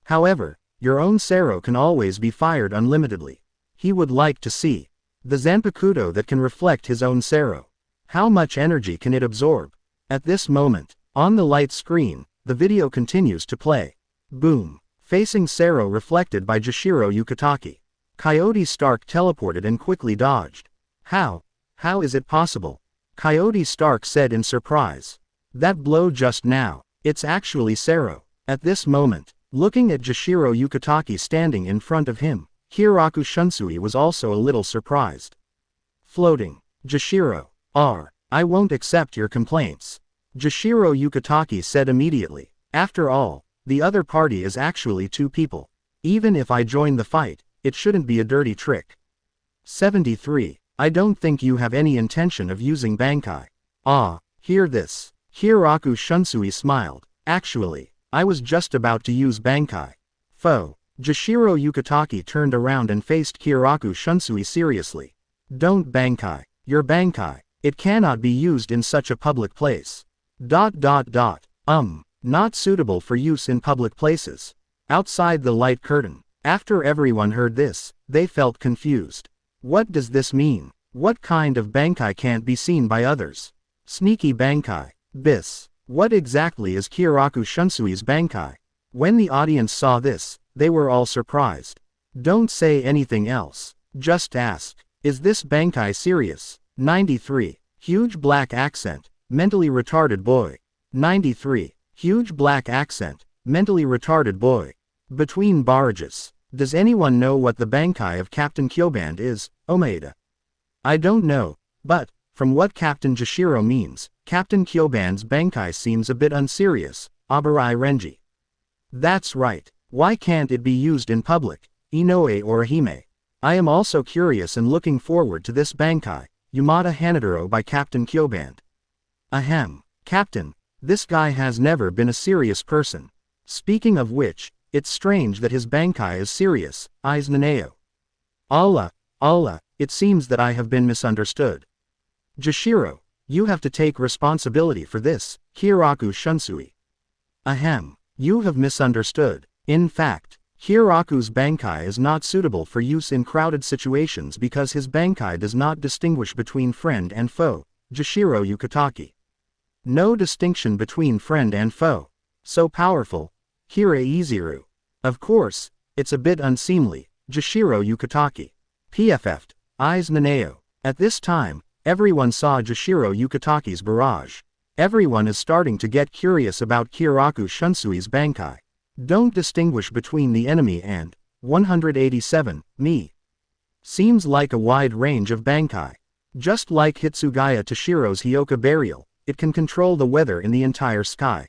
[SPEAKER 1] However, your own Sero can always be fired unlimitedly. He would like to see the Zanpakuto that can reflect his own Sero. How much energy can it absorb? At this moment, on the light screen, the video continues to play. Boom. Facing Sero reflected by Jashiro Yukitake. Coyote Stark teleported and quickly dodged. How? How is it possible? Coyote Stark said in surprise. That blow just now, it's actually Sero. At this moment, looking at Jashiro Yukitake standing in front of him, Kiraku Shunsui was also a little surprised. Floating. Jashiro. I won't accept your complaints. Jashiro Yukitake said immediately. After all, the other party is actually 2 people. Even if I join the fight, it shouldn't be a dirty trick. 73. I don't think you have any intention of using Bankai. Hear this. Kiraku Shunsui smiled. Actually, I was just about to use Bankai. Foe. Jashiro Yukitake turned around and faced Kiraku Shunsui seriously. Don't Bankai. Your Bankai. It cannot be used in such a public place. Not suitable for use in public places. Outside the light curtain. After everyone heard this, they felt confused. What does this mean? What kind of Bankai can't be seen by others? Sneaky Bankai. Bis. What exactly is Kiraku Shunsui's Bankai? When the audience saw this, they were all surprised. Don't say anything else. Just ask. Is this Bankai serious? 93. Huge black accent. Mentally retarded boy. 93. Huge black accent. Mentally retarded boy. Between barrages. Does anyone know what the Bankai of Captain Kyoband is, Omaeda? I don't know, but, from what Captain Jashiro means, Captain Kyoband's Bankai seems a bit unserious, Abarai Renji. That's right. Why can't it be used in public, Inoue or Ahime? I am also curious and looking forward to this Bankai, Yamada Hanadoro by Captain Kyoband. Ahem. Captain, this guy has never been a serious person. Speaking of which, it's strange that his Bankai is serious, Aizen Naneo. Allah, it seems that I have been misunderstood. Jashiro, you have to take responsibility for this, Kiraku Shunsui. Ahem, you have misunderstood. In fact, Kiraku's Bankai is not suitable for use in crowded situations because his Bankai does not distinguish between friend and foe, Jashiro Yukitake. No distinction between friend and foe. So powerful. Hiraiiziru. Of course, it's a bit unseemly, Jashiro Yukitake. PFF'd, Aizen Naneo. At this time, everyone saw Jashiro Yukitake's barrage. Everyone is starting to get curious about Kiraku Shunsui's Bankai. Don't distinguish between the enemy and 187, me. Seems like a wide range of Bankai. Just like Hitsugaya Tashiro's Hyoka Burial, it can control the weather in the entire sky.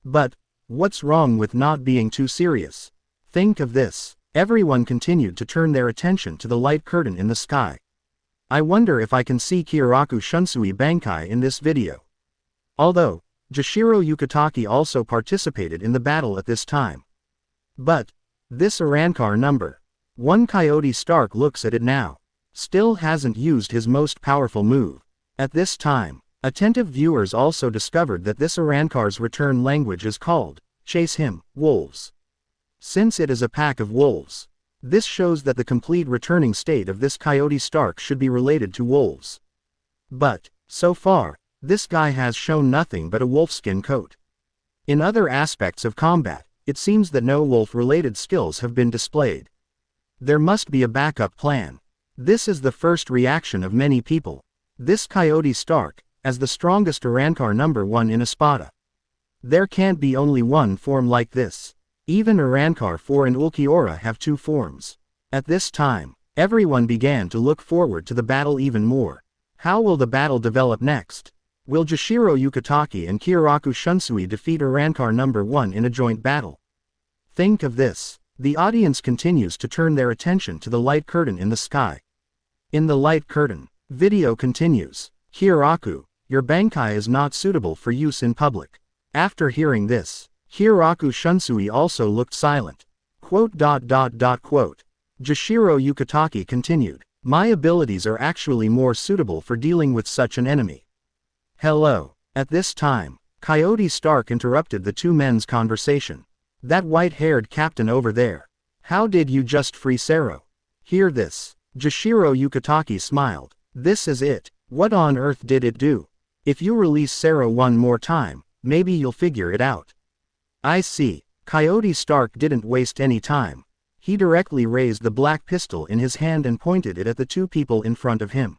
[SPEAKER 1] But, what's wrong with not being too serious? Think of this. Everyone continued to turn their attention to the light curtain in the sky. I wonder if I can see Kiraku Shunsui Bankai in this video. Although, Jashiro Yukitake also participated in the battle at this time. But, this Arankar number 1 Coyote Stark looks at it now. Still hasn't used his most powerful move. At this time, attentive viewers also discovered that this Arankar's return language is called, chase him, wolves. Since it is a pack of wolves, this shows that the complete returning state of this Coyote Stark should be related to wolves. But, so far, this guy has shown nothing but a wolfskin coat. In other aspects of combat, it seems that no wolf-related skills have been displayed. There must be a backup plan. This is the first reaction of many people. This Coyote Stark, as the strongest Arankar number 1 in Espada. There can't be only one form like this. Even Arankar 4 and Ulquiorra have 2 forms. At this time, everyone began to look forward to the battle even more. How will the battle develop next? Will Jashiro Yukitake and Kiraku Shunsui defeat Arankar number 1 in a joint battle? Think of this. The audience continues to turn their attention to the light curtain in the sky. In the light curtain. Video continues. Hiraku, your bankai is not suitable for use in public. After hearing this, Hiraku Shunsui also looked silent. Quote. Jashiro Yukitake continued. My abilities are actually more suitable for dealing with such an enemy. Hello. At this time, Coyote Stark interrupted the two men's conversation. That white-haired captain over there. How did you just free Sero? Hear this. Jashiro Yukitake smiled. This is it. What on earth did it do? If you release Sero one more time, maybe you'll figure it out. I see. Coyote Stark didn't waste any time. He directly raised the black pistol in his hand and pointed it at the two people in front of him.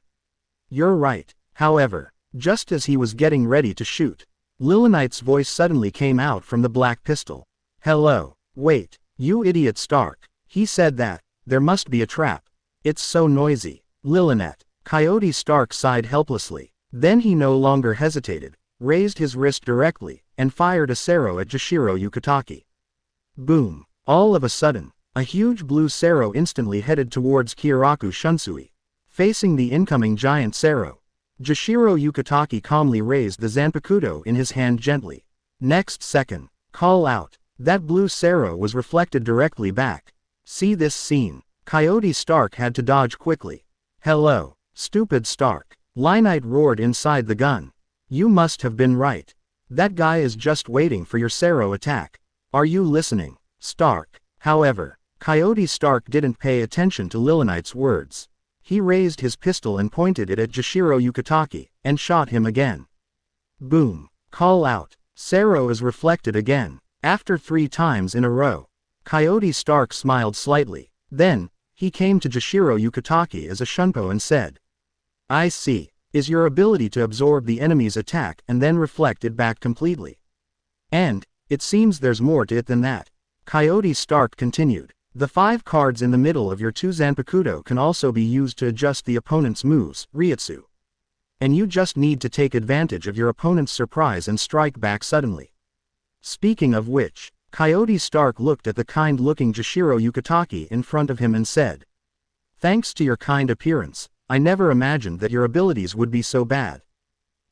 [SPEAKER 1] You're right. However, just as he was getting ready to shoot, Lilonite's voice suddenly came out from the black pistol. Hello. Wait, you idiot Stark. He said that. There must be a trap. It's so noisy. Lilonite. Coyote Stark sighed helplessly. Then he no longer hesitated, raised his wrist directly, and fired a Sero at Jashiro Yukitake. Boom. All of a sudden, a huge blue Sero instantly headed towards Hiraku Shunsui. Facing the incoming giant Sero, Jashiro Yukitake calmly raised the Zanpakuto in his hand gently. Next second, call out. That blue Sero was reflected directly back. See this scene. Coyote Stark had to dodge quickly. Hello, stupid Stark. Lionite roared inside the gun. You must have been right. That guy is just waiting for your Sero attack. Are you listening, Stark? However, Coyote Stark didn't pay attention to Lilonite's words. He raised his pistol and pointed it at Jashiro Yukitake, and shot him again. Boom. Call out. Sero is reflected again. After 3 times in a row. Coyote Stark smiled slightly. Then, he came to Jashiro Yukitake as a shunpo and said. I see. Is your ability to absorb the enemy's attack and then reflect it back completely. And, it seems there's more to it than that. Coyote Stark continued. The 5 cards in the middle of your 2 Zanpakuto can also be used to adjust the opponent's moves, Ryutsu. And you just need to take advantage of your opponent's surprise and strike back suddenly. Speaking of which, Coyote Stark looked at the kind-looking Jashiro Yukitake in front of him and said. Thanks to your kind appearance, I never imagined that your abilities would be so bad.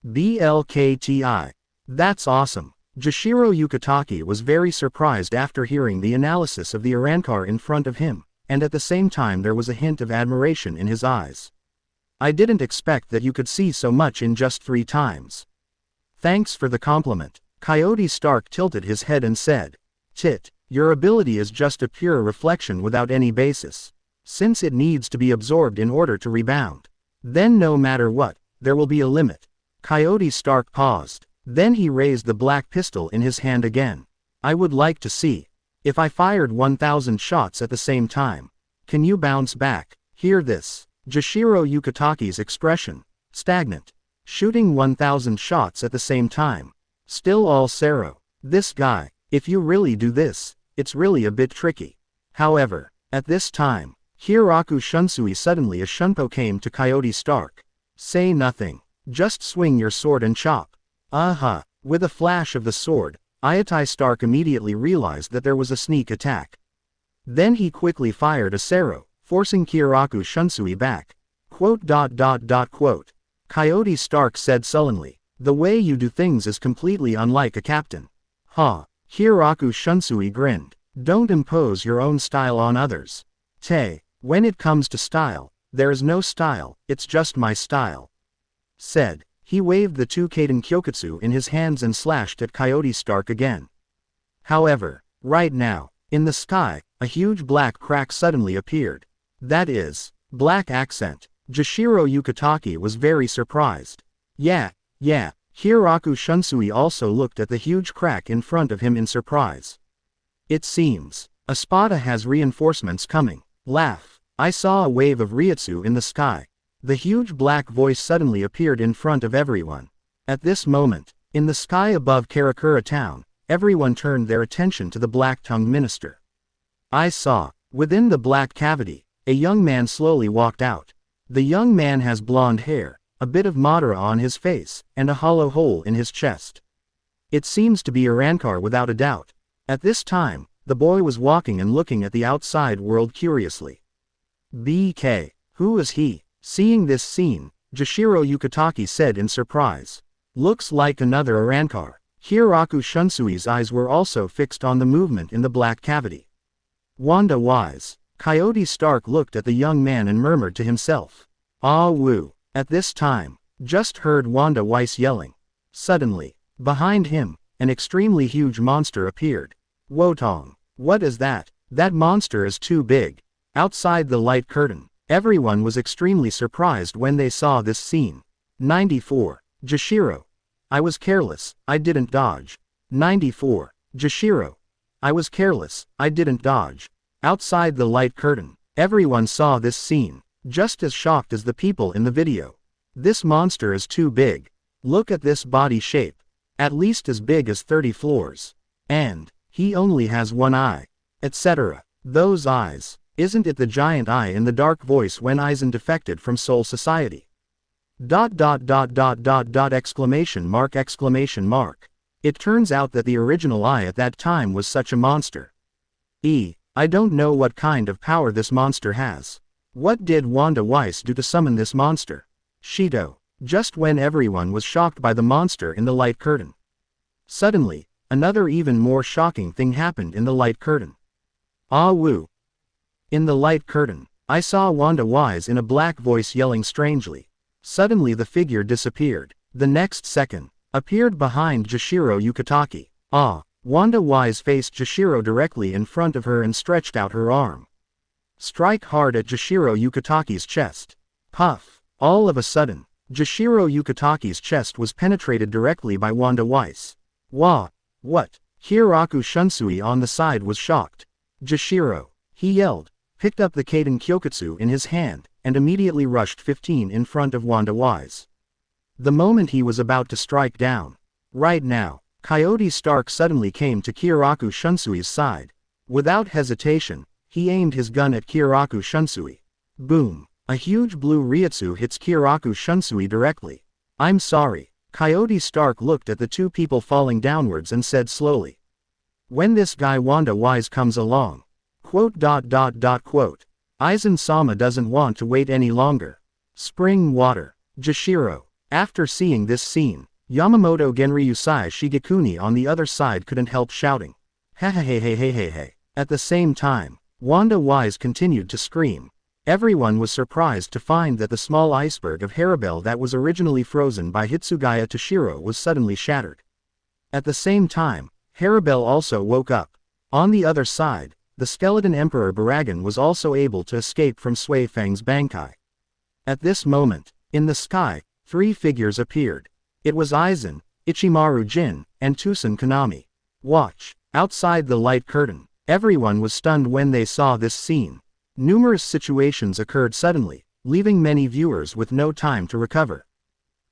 [SPEAKER 1] BLKTI. That's awesome. Jashiro Yukitake was very surprised after hearing the analysis of the Arankar in front of him, and at the same time there was a hint of admiration in his eyes. I didn't expect that you could see so much in just 3 times. Thanks for the compliment. Coyote Stark tilted his head and said. Tit, your ability is just a pure reflection without any basis. Since it needs to be absorbed in order to rebound. Then no matter what, there will be a limit. Coyote Stark paused. Then he raised the black pistol in his hand again. I would like to see. If I fired 1,000 shots at the same time. Can you bounce back? Hear this. Jashiro Yukitake's expression. Stagnant. Shooting 1,000 shots at the same time. Still all Sero. This guy. If you really do this, it's really a bit tricky. However, at this time, Hiraku Shunsui suddenly a shunpo came to Coyote Stark. Say nothing. Just swing your sword and chop. With a flash of the sword, Ayatai Stark immediately realized that there was a sneak attack. Then he quickly fired a Sero, forcing Hiraku Shunsui back. Quote. Coyote Stark said sullenly. The way you do things is completely unlike a captain. Hiraku Shunsui grinned. Don't impose your own style on others. When it comes to style, there is no style, it's just my style. Said. He waved the 2 Kaden Kyokutsu in his hands and slashed at Coyote Stark again. However, right now, in the sky, a huge black crack suddenly appeared. That is, black accent. Jashiro Yukitake was very surprised. Yeah. Hiraku Shunsui also looked at the huge crack in front of him in surprise. It seems, Espada has reinforcements coming. Laugh. I saw a wave of Ryutsu in the sky. The huge black voice suddenly appeared in front of everyone. At this moment, in the sky above Karakura town, everyone turned their attention to the black-tongued minister. I saw, within the black cavity, a young man slowly walked out. The young man has blonde hair, a bit of Madara on his face, and a hollow hole in his chest. It seems to be Arankar without a doubt. At this time, the boy was walking and looking at the outside world curiously. BK, who is he? Seeing this scene, Jashiro Yukitake said in surprise. Looks like another Arankar. Kyoraku Shunsui's eyes were also fixed on the movement in the black cavity. Wanda Wise. Coyote Stark looked at the young man and murmured to himself. Ah woo. At this time, just heard Wanda Weiss yelling. Suddenly, behind him, an extremely huge monster appeared. Wotong. What is that? That monster is too big. Outside the light curtain, everyone was extremely surprised when they saw this scene. 94. Jashiro. I was careless, I didn't dodge. 94. Jashiro. I was careless, I didn't dodge. Outside the light curtain, everyone saw this scene, just as shocked as the people in the video. This monster is too big. Look at this body shape. At least as big as 30 floors. And he only has one eye. Etc. Those eyes. Isn't it the giant eye in the dark voice when Aizen defected from Soul Society? ... exclamation mark. It turns out that the original eye at that time was such a monster. I don't know what kind of power this monster has. What did Wanda Weiss do to summon this monster? Shito. Just when everyone was shocked by the monster in the light curtain. Suddenly, another even more shocking thing happened in the light curtain. Ah woo. In the light curtain, I saw Wanda Wise in a black voice yelling strangely. Suddenly the figure disappeared. The next second, appeared behind Jashiro Yukitake. Wanda Wise faced Jashiro directly in front of her and stretched out her arm. Strike hard at Jashiro Yukitake's chest. Puff. All of a sudden, Jashiro Yukitake's chest was penetrated directly by Wanda Weiss. Wah! What? Kyoraku Shunsui on the side was shocked. Jashiro, he yelled, picked up the Kaden Kyokutsu in his hand, and immediately rushed 15 in front of Wanda Wise. The moment he was about to strike down. Right now, Coyote Stark suddenly came to Kyoraku Shunsui's side. Without hesitation, he aimed his gun at Kyoraku Shunsui. Boom! A huge blue Ryutsu hits Kyoraku Shunsui directly. I'm sorry. Coyote Stark looked at the two people falling downwards and said slowly. When this guy Wanda Wise comes along. ... Aizen-sama doesn't want to wait any longer. Spring water. Jashiro. After seeing this scene, Yamamoto Genryusai Shigekuni on the other side couldn't help shouting. Hehehehehehehe. At the same time, Wanda Wise continued to scream. Everyone was surprised to find that the small iceberg of Haribel that was originally frozen by Hitsugaya Toshiro was suddenly shattered. At the same time, Haribel also woke up. On the other side, the skeleton Emperor Baragan was also able to escape from Sui Feng's Bankai. At this moment, in the sky, 3 figures appeared. It was Aizen, Ichimaru Jin, and Tusen Konami. Watch. Outside the light curtain, everyone was stunned when they saw this scene. Numerous situations occurred suddenly, leaving many viewers with no time to recover.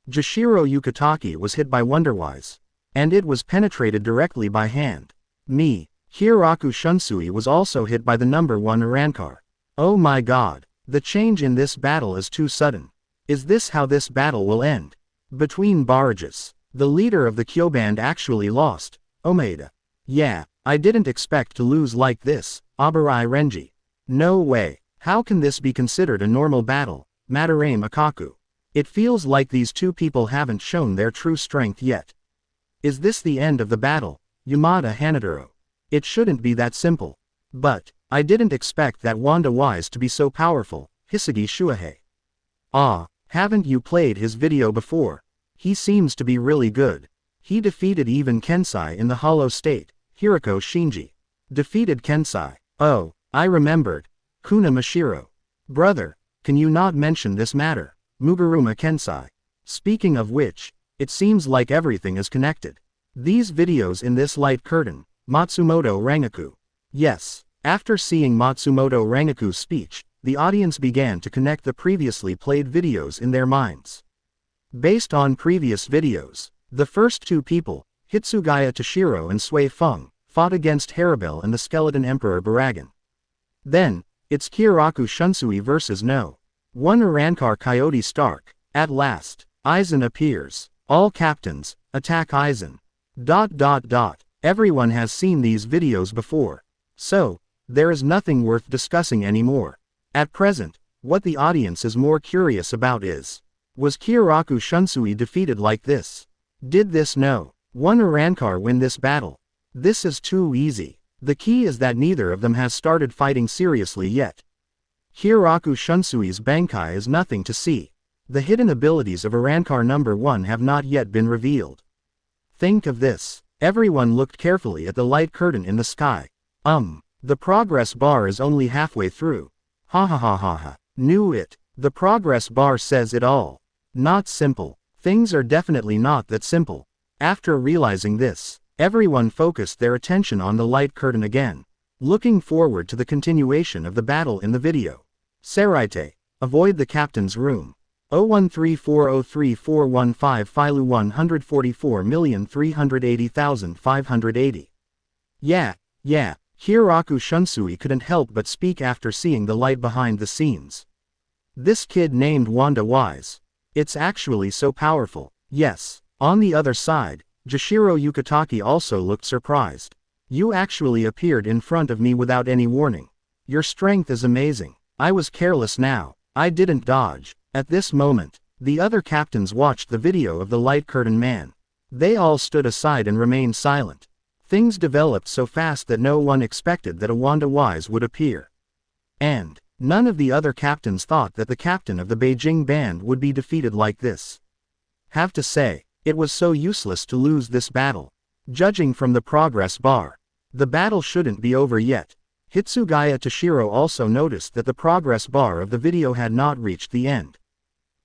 [SPEAKER 1] Jashiro Yukitake was hit by Wonderwise. And it was penetrated directly by hand. Kyoraku Shunsui was also hit by the number 1 Arankar. Oh my god, the change in this battle is too sudden. Is this how this battle will end? Between barrages, the leader of the Kyoband actually lost, Omaeda. Yeah, I didn't expect to lose like this, Abarai Renji. No way, how can this be considered a normal battle, Madarame Akaku? It feels like these two people haven't shown their true strength yet. Is this the end of the battle, Yamada Hanaduro? It shouldn't be that simple. But, I didn't expect that Wanda Wise to be so powerful, Hisagi Shuahei. Haven't you played his video before? He seems to be really good. He defeated even Kensei in the Hollow State, Hirako Shinji. Defeated Kensei. Oh, I remembered. Kuna Mashiro. Brother, can you not mention this matter, Muguruma Kensei? Speaking of which, it seems like everything is connected. These videos in this light curtain, Matsumoto Rangaku. Yes, after seeing Matsumoto Rangaku's speech, the audience began to connect the previously played videos in their minds. Based on previous videos, the first 2 people, Hitsugaya Toshiro and Sui Feng, fought against Haribel and the skeleton Emperor Baragan. Then, it's Kyoraku Shunsui versus No. 1 Arankar Coyote Stark. At last, Aizen appears. All captains, attack Aizen. ... Everyone has seen these videos before. So, there is nothing worth discussing anymore. At present, What the audience is more curious about is, was Kyoraku Shunsui defeated like this? Did this one Arankar win this battle? This is too easy. The key is that neither of them has started fighting seriously yet. Kyoraku Shunsui's Bankai is nothing to see. The hidden abilities of Arankar number 1 have not yet been revealed. Think of this. Everyone looked carefully at the light curtain in the sky. The progress bar is only halfway through. Ha ha ha ha ha. Knew it. The progress bar says it all. Not simple. Things are definitely not that simple. After realizing this, everyone focused their attention on the light curtain again, looking forward to the continuation of the battle in the video. Seraite. Avoid the captain's room. 013403415 Filu 144,380,580. Yeah. Kyoraku Shunsui couldn't help but speak after seeing the light behind the scenes. This kid named Wanda Wise. It's actually so powerful. Yes. On the other side, Jashiro Yukitaki also looked surprised. You actually appeared in front of me without any warning. Your strength is amazing. I was careless now. I didn't dodge. At this moment, the other captains watched the video of the light curtain man. They all stood aside and remained silent. Things developed so fast that no one expected that a Wanda Wise would appear. And none of the other captains thought that the captain of the Beijing band would be defeated like this. Have to say, it was so useless to lose this battle. Judging from the progress bar, the battle shouldn't be over yet. Hitsugaya Toshiro also noticed that the progress bar of the video had not reached the end.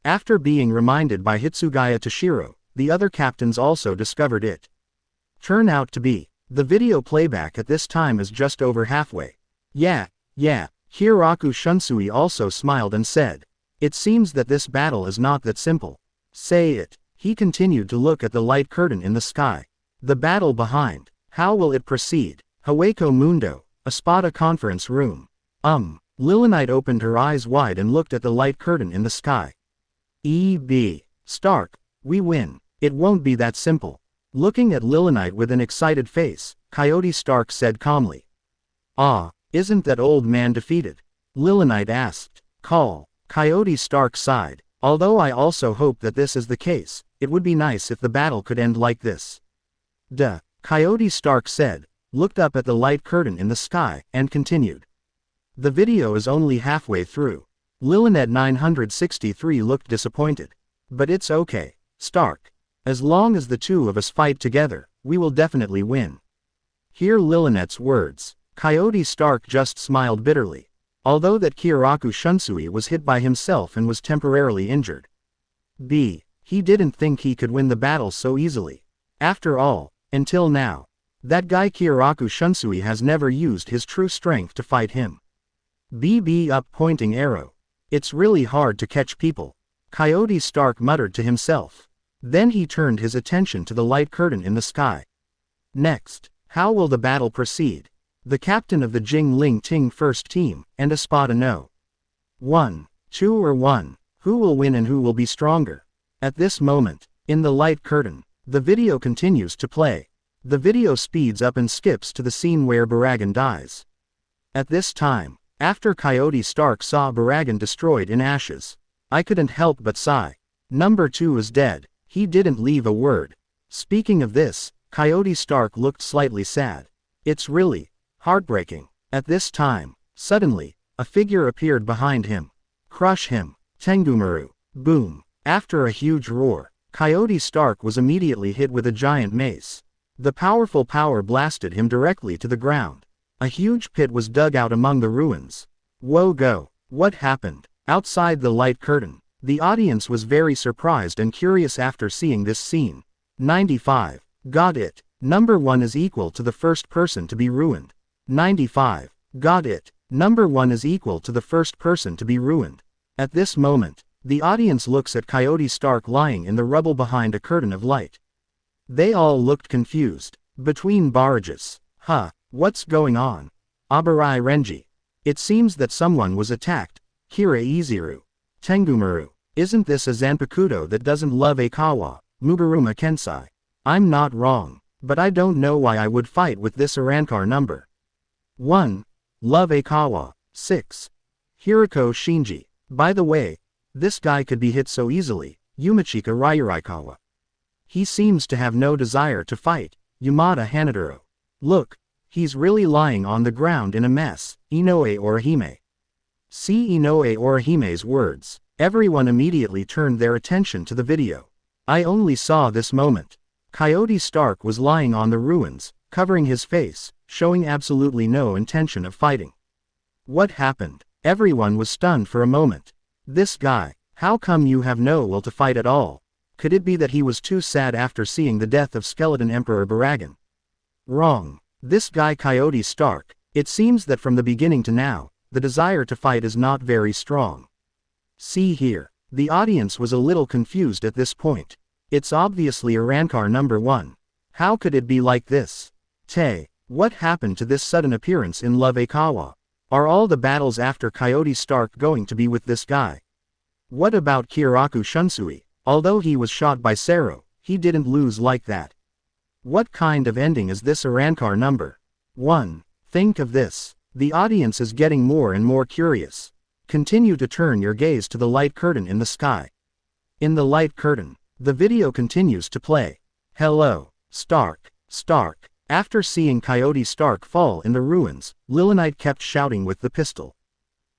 [SPEAKER 1] After being reminded by Hitsugaya Toshiro, the other captains also discovered it. Turn out to be, the video playback at this time is just over halfway. Yeah. Kyoraku Shunsui also smiled and said, "It seems that this battle is not that simple." Say it. He continued to look at the light curtain in the sky. The battle behind. How will it proceed? Haweko Mundo, Espada conference room. Lilinite opened her eyes wide and looked at the light curtain in the sky. E.B. Stark, we win. It won't be that simple. Looking at Lilinite with an excited face, Coyote Stark said calmly. Isn't that old man defeated? Lilinite asked. Coyote Stark sighed. Although I also hope that this is the case, it would be nice if the battle could end like this. Coyote Stark said, looked up at the light curtain in the sky, and continued. The video is only halfway through. Lilinette 963 looked disappointed. But it's okay, Stark. As long as the two of us fight together, we will definitely win. Hear Lilinette's words. Coyote Stark just smiled bitterly. Although that Kyoraku Shunsui was hit by himself and was temporarily injured. He didn't think he could win the battle so easily. After all, until now, that guy Kyoraku Shunsui has never used his true strength to fight him. BB up pointing arrow. It's really hard to catch people. Coyote Stark muttered to himself. Then he turned his attention to the light curtain in the sky. Next, how will the battle proceed? The captain of the Jingling Ting first team, and Espada no. 1, 2 or 1, who will win and who will be stronger? At this moment, in the light curtain, the video continues to play. The video speeds up and skips to the scene where Baragan dies. At this time, after Coyote Stark saw Baragan destroyed in ashes, I couldn't help but sigh. Number 2 is dead. He didn't leave a word. Speaking of this, Coyote Stark looked slightly sad. It's really heartbreaking. At this time, suddenly, a figure appeared behind him. Crush him. Tengumaru. Boom. After a huge roar, Coyote Stark was immediately hit with a giant mace. The powerful power blasted him directly to the ground. A huge pit was dug out among the ruins. Whoa go. What happened? Outside the light curtain, the audience was very surprised and curious after seeing this scene. 95. Got it. Number 1 is equal to the first person to be ruined. 95. Got it. Number 1 is equal to the first person to be ruined. At this moment, the audience looks at Coyote Stark lying in the rubble behind a curtain of light. They all looked confused. Between barrages. What's going on? Abarai Renji. It seems that someone was attacked. Kira Iziru. Tengumaru. Isn't this a Zanpakuto that doesn't love Aikawa? Muguruma Kensei. I'm not wrong, but I don't know why I would fight with this Arankar number 1. Love Aikawa. 6. Hiroko Shinji. By the way, this guy could be hit so easily, Yumachika Ryurikawa. He seems to have no desire to fight, Yamada Hanaduro. Look, he's really lying on the ground in a mess, Inoue Orihime. See Inoue Orihime's words. Everyone immediately turned their attention to the video. I only saw this moment. Coyote Stark was lying on the ruins, covering his face, showing absolutely no intention of fighting. What happened? Everyone was stunned for a moment. This guy, how come you have no will to fight at all? Could it be that he was too sad after seeing the death of Skeleton Emperor Baragan? Wrong. This guy Coyote Stark, it seems that from the beginning to now, the desire to fight is not very strong. See here. The audience was a little confused at this point. It's obviously a Rancor number 1. How could it be like this? What happened to this sudden appearance in Love Akawa? Are all the battles after Coyote Stark going to be with this guy? What about Kiraku Shunsui? Although he was shot by Sero, he didn't lose like that. What kind of ending is this a Rancor number 1? Think of this. The audience is getting more and more curious. Continue to turn your gaze to the light curtain in the sky. In the light curtain, the video continues to play. Hello, Stark. After seeing Coyote Stark fall in the ruins, Lilonite kept shouting with the pistol.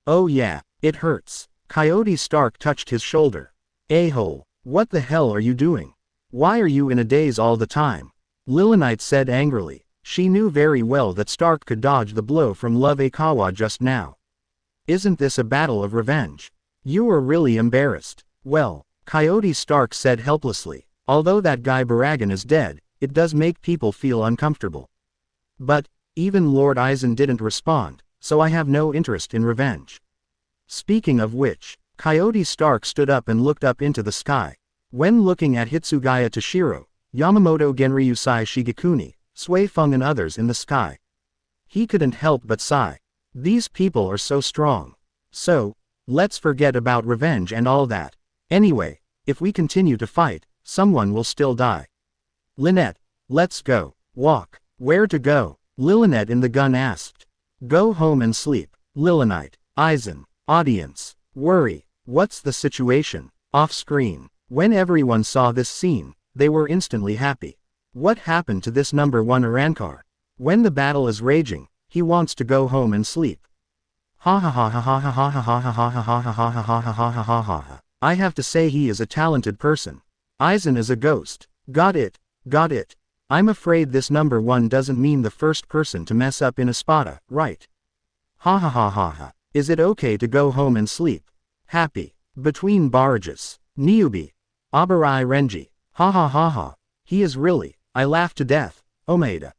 [SPEAKER 1] Oh yeah, it hurts. Coyote Stark touched his shoulder. A-hole, what the hell are you doing? Why are you in a daze all the time? Lilonite said angrily. She knew very well that Stark could dodge the blow from Love Akawa just now. Isn't this a battle of revenge? You are really embarrassed. Well, Coyote Stark said helplessly, although that guy Baragan is dead, it does make people feel uncomfortable. But, even Lord Aizen didn't respond, so I have no interest in revenge. Speaking of which, Coyote Stark stood up and looked up into the sky. When looking at Hitsugaya Toshiro, Yamamoto Genryusai Shigekuni, Sui Feng and others in the sky, he couldn't help but sigh. These people are so strong. So, let's forget about revenge and all that. Anyway, if we continue to fight, someone will still die. Lynette, let's go. Walk. Where to go? Lilonette in the gun asked. Go home and sleep. Lilonite. Aizen. Audience. Worry. What's the situation? Off screen. When everyone saw this scene, they were instantly happy. What happened to this number 1 Arankar? When the battle is raging, he wants to go home and sleep. Ha ha ha ha ha ha ha ha ha ha ha ha ha ha ha ha ha ha ha. I have to say he is a talented person. Aizen is a ghost. Got it. I'm afraid this number 1 doesn't mean the first person to mess up in Espada, right? Ha ha ha ha ha. Is it okay to go home and sleep? Happy. Between barrages. Niubi. Abarai Renji. Ha ha ha ha. He is really, I laughed to death, Omaeda.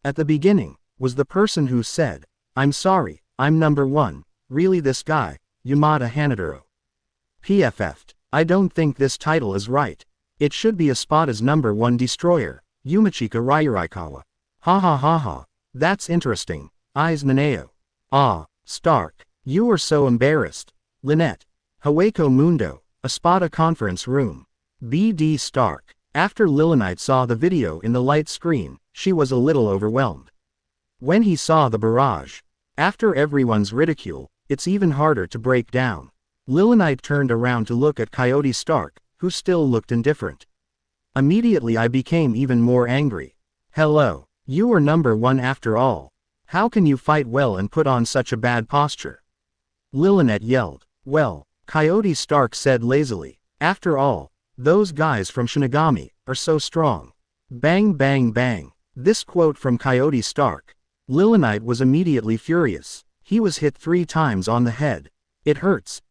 [SPEAKER 1] At the beginning, was the person who said, I'm sorry, I'm number 1, really this guy, Yamada Hanaduro. PFF'd. I don't think this title is right. It should be Espada's number 1 destroyer, Yumachika Ryurikawa. Ha ha ha ha. That's interesting. Eyes Naneo. Ah, Stark. You are so embarrassed. Lynette. Haweko Mundo, Espada conference room. BD Stark. After Lilonite saw the video in the light screen, she was a little overwhelmed. When he saw the barrage, after everyone's ridicule, it's even harder to break down. Lilonite turned around to look at Coyote Stark, who still looked indifferent. Immediately I became even more angry. Hello, you are number 1 after all. How can you fight well and put on such a bad posture? Lilonite yelled. Well, Coyote Stark said lazily. After all, those guys from Shinigami are so strong. Bang bang bang. This quote from Coyote Stark. Lilonite was immediately furious. He was hit 3 times on the head. It hurts.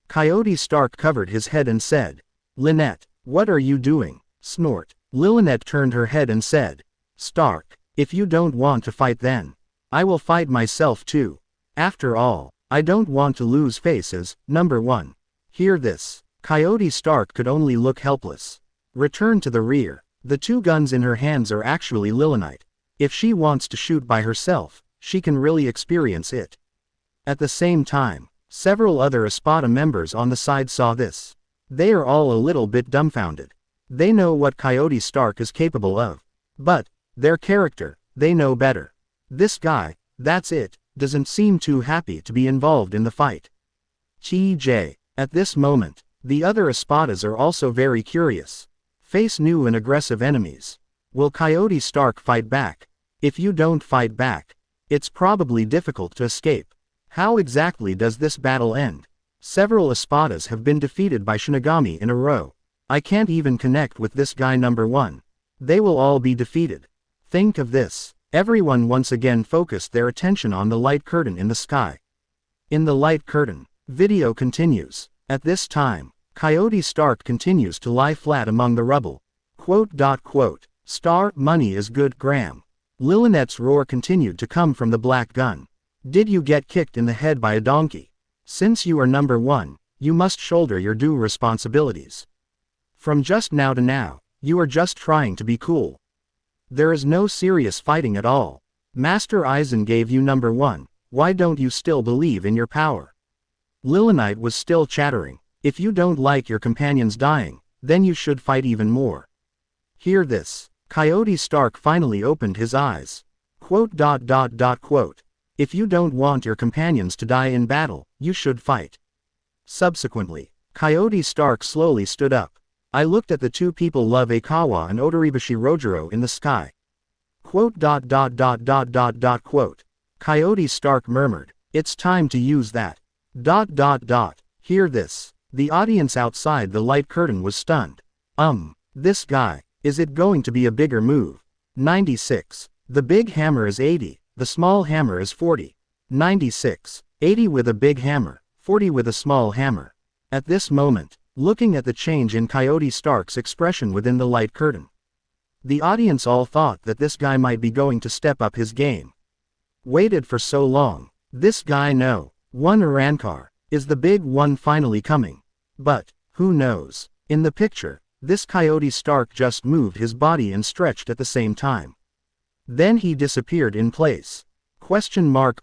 [SPEAKER 1] Coyote Stark covered his head and said, Lynette, what are you doing? Snort. Lilonette turned her head and said, Stark, if you don't want to fight then, I will fight myself too. After all, I don't want to lose faces, number 1. Hear this. Coyote Stark could only look helpless. Return to the rear. The 2 guns in her hands are actually Lilonite. If she wants to shoot by herself, she can really experience it. At the same time, several other Espada members on the side saw this. They are all a little bit dumbfounded. They know what Coyote Stark is capable of. But, their character, they know better. This guy, that's it, doesn't seem too happy to be involved in the fight. TJ. At this moment, the other espadas are also very curious. Face new and aggressive enemies. Will Coyote Stark fight back? If you don't fight back, it's probably difficult to escape. How exactly does this battle end? Several espadas have been defeated by Shinigami in a row. I can't even connect with this guy number 1. They will all be defeated. Think of this. Everyone once again focused their attention on the light curtain in the sky. In the light curtain, video continues. At this time, Coyote Stark continues to lie flat among the rubble. Quote, "Star, money is good, Graham." Lillinette's roar continued to come from the black gun. Did you get kicked in the head by a donkey? Since you are number 1, you must shoulder your due responsibilities. From just now to now, you are just trying to be cool. There is no serious fighting at all. Master Aizen gave you number 1, why don't you still believe in your power? Lillinette was still chattering. If you don't like your companions dying, then you should fight even more. Hear this. Coyote Stark finally opened his eyes. Quote. If you don't want your companions to die in battle, you should fight. Subsequently, Coyote Stark slowly stood up. I looked at the two people Love Aikawa and Odoribashi Rojiro in the sky. Quote. Coyote Stark murmured, it's time to use that. Hear this. The audience outside the light curtain was stunned. This guy, is it going to be a bigger move? 96. The big hammer is 80, the small hammer is 40. 96. 80 with a big hammer, 40 with a small hammer. At this moment, looking at the change in Coyote Stark's expression within the light curtain, the audience all thought that this guy might be going to step up his game. Waited for so long. This guy no. One Arankar. Is the big one finally coming? But, who knows? In the picture, this Coyote Stark just moved his body and stretched at the same time. Then he disappeared in place. Question mark.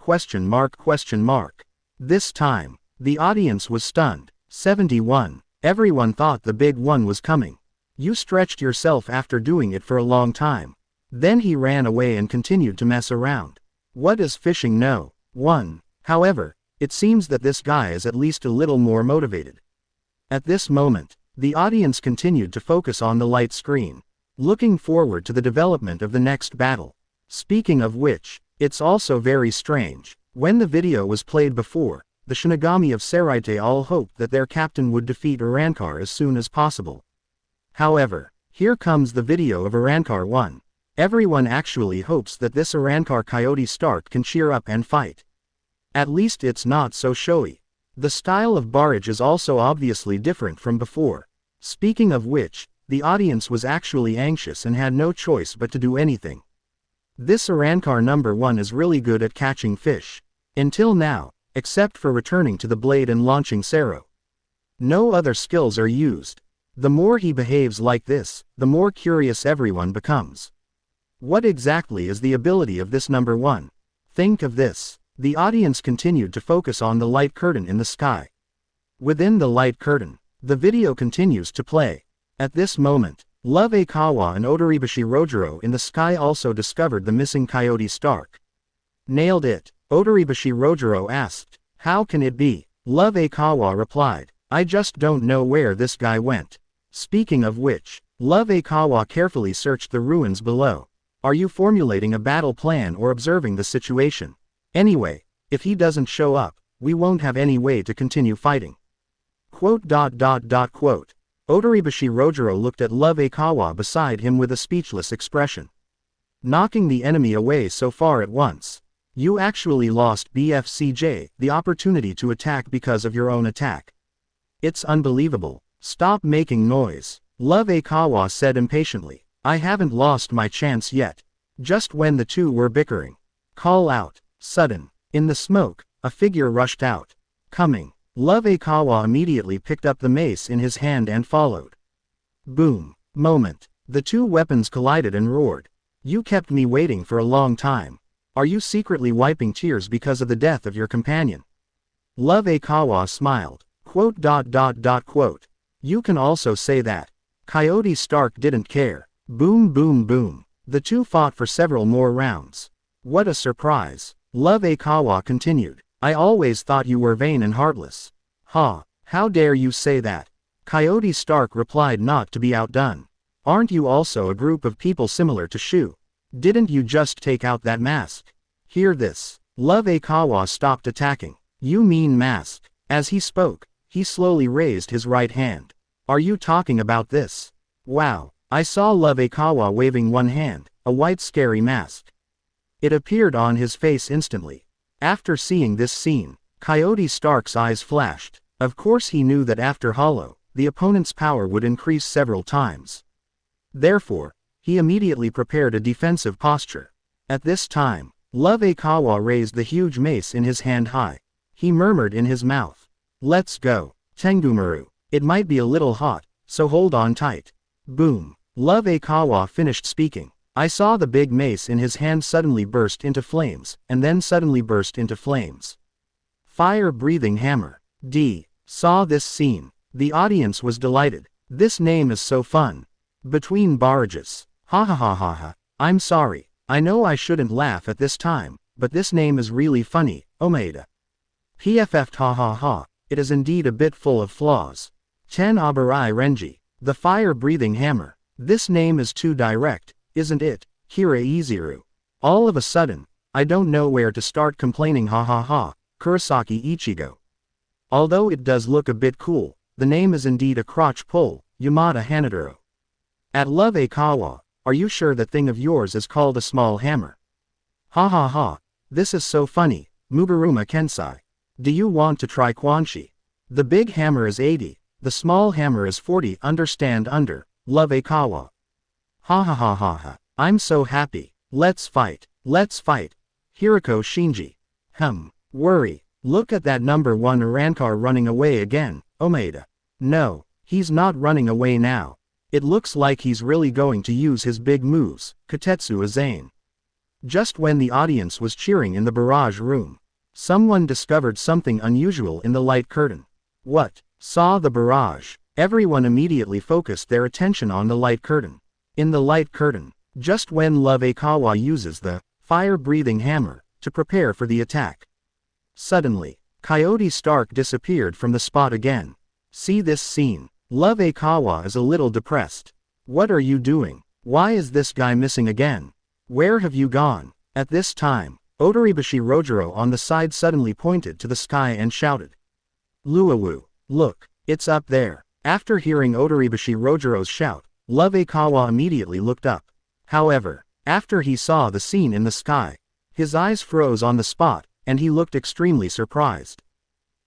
[SPEAKER 1] This time, the audience was stunned. 71. Everyone thought the big one was coming. You stretched yourself after doing it for a long time. Then he ran away and continued to mess around. What does fishing know? 1. However, it seems that this guy is at least a little more motivated. At this moment, the audience continued to focus on the light screen, looking forward to the development of the next battle. Speaking of which, it's also very strange. When the video was played before, the Shinigami of Seraite all hoped that their captain would defeat Arankar as soon as possible. However, here comes the video of Arankar 1. Everyone actually hopes that this Arankar Coyote Stark can cheer up and fight. At least it's not so showy. The style of barrage is also obviously different from before. Speaking of which, the audience was actually anxious and had no choice but to do anything. This Arankar number 1 is really good at catching fish. Until now, except for returning to the blade and launching Sero. No other skills are used. The more he behaves like this, the more curious everyone becomes. What exactly is the ability of this number 1? Think of this. The audience continued to focus on the light curtain in the sky. Within the light curtain, the video continues to play. At this moment, Love Aikawa and Odoribashi Rojiro in the sky also discovered the missing Coyote Stark. Nailed it, Odoribashi Rojiro asked. How can it be? Love Aikawa replied. I just don't know where this guy went. Speaking of which, Love Aikawa carefully searched the ruins below. Are you formulating a battle plan or observing the situation? Anyway, if he doesn't show up, we won't have any way to continue fighting. Quote. Odoribashi Rojiro looked at Love Aikawa beside him with a speechless expression. Knocking the enemy away so far at once. You actually lost BFCJ the opportunity to attack because of your own attack. It's unbelievable. Stop making noise, Love Aikawa said impatiently. I haven't lost my chance yet. Just when the two were bickering. Call out. Sudden. In the smoke, a figure rushed out. Coming. Love Aikawa immediately picked up the mace in his hand and followed. Boom. Moment. The two weapons collided and roared. You kept me waiting for a long time. Are you secretly wiping tears because of the death of your companion? Love Aikawa smiled. Quote. You can also say that. Coyote Stark didn't care. Boom boom boom. The two fought for several more rounds. What a surprise. Love Aikawa continued. I always thought you were vain and heartless. Ha! How dare you say that? Coyote Stark replied, not to be outdone. Aren't you also a group of people similar to Shu? Didn't you just take out that mask? Hear this. Love Akawa stopped attacking. You mean mask. As he spoke, he slowly raised his right hand. Are you talking about this? Wow. I saw Love Akawa waving one hand, a white scary mask. It appeared on his face instantly. After seeing this scene, Coyote Stark's eyes flashed. Of course he knew that after Hollow, the opponent's power would increase several times. Therefore, he immediately prepared a defensive posture. At this time, Love Akawa raised the huge mace in his hand high. He murmured in his mouth. Let's go, Tengumaru. It might be a little hot, so hold on tight. Boom. Love Akawa finished speaking. I saw the big mace in his hand suddenly burst into flames, and then suddenly burst into flames. Fire-breathing hammer. Saw this scene. The audience was delighted. This name is so fun. Between barrages. Ha ha ha ha ha. I'm sorry. I know I shouldn't laugh at this time, but this name is really funny, Omaeda. PFF ha ha ha. It is indeed a bit full of flaws. Ten Abarai Renji. The fire-breathing hammer. This name is too direct, isn't it, Hiraiziru? All of a sudden, I don't know where to start complaining, ha ha ha, Kurosaki Ichigo. Although it does look a bit cool, the name is indeed a crotch pull, Yamada Hanaduro. At Love Akawa, are you sure that thing of yours is called a small hammer? Ha ha ha, this is so funny, Muguruma Kensei. Do you want to try Quanshi? The big hammer is 80, the small hammer is 40, understand under, Love Akawa. Ha ha ha ha ha, I'm so happy, let's fight, Hirako Shinji. Worry, look at that number 1 Arankar running away again, Omaeda. No, he's not running away now. It looks like he's really going to use his big moves, Katetsu Aizen. Just when the audience was cheering in the barrage room, someone discovered something unusual in the light curtain. What? Saw the barrage. Everyone immediately focused their attention on the light curtain. In the light curtain, just when Love Akawa uses the fire-breathing hammer to prepare for the attack. Suddenly, Coyote Stark disappeared from the spot again. See this scene. Love Akawa is a little depressed. What are you doing? Why is this guy missing again? Where have you gone? At this time, Otoribashi Rojiro on the side suddenly pointed to the sky and shouted. Luawu, look, it's up there. After hearing Otoribashi Rojiro's shout, Love Akawa immediately looked up. However, after he saw the scene in the sky, his eyes froze on the spot, and he looked extremely surprised.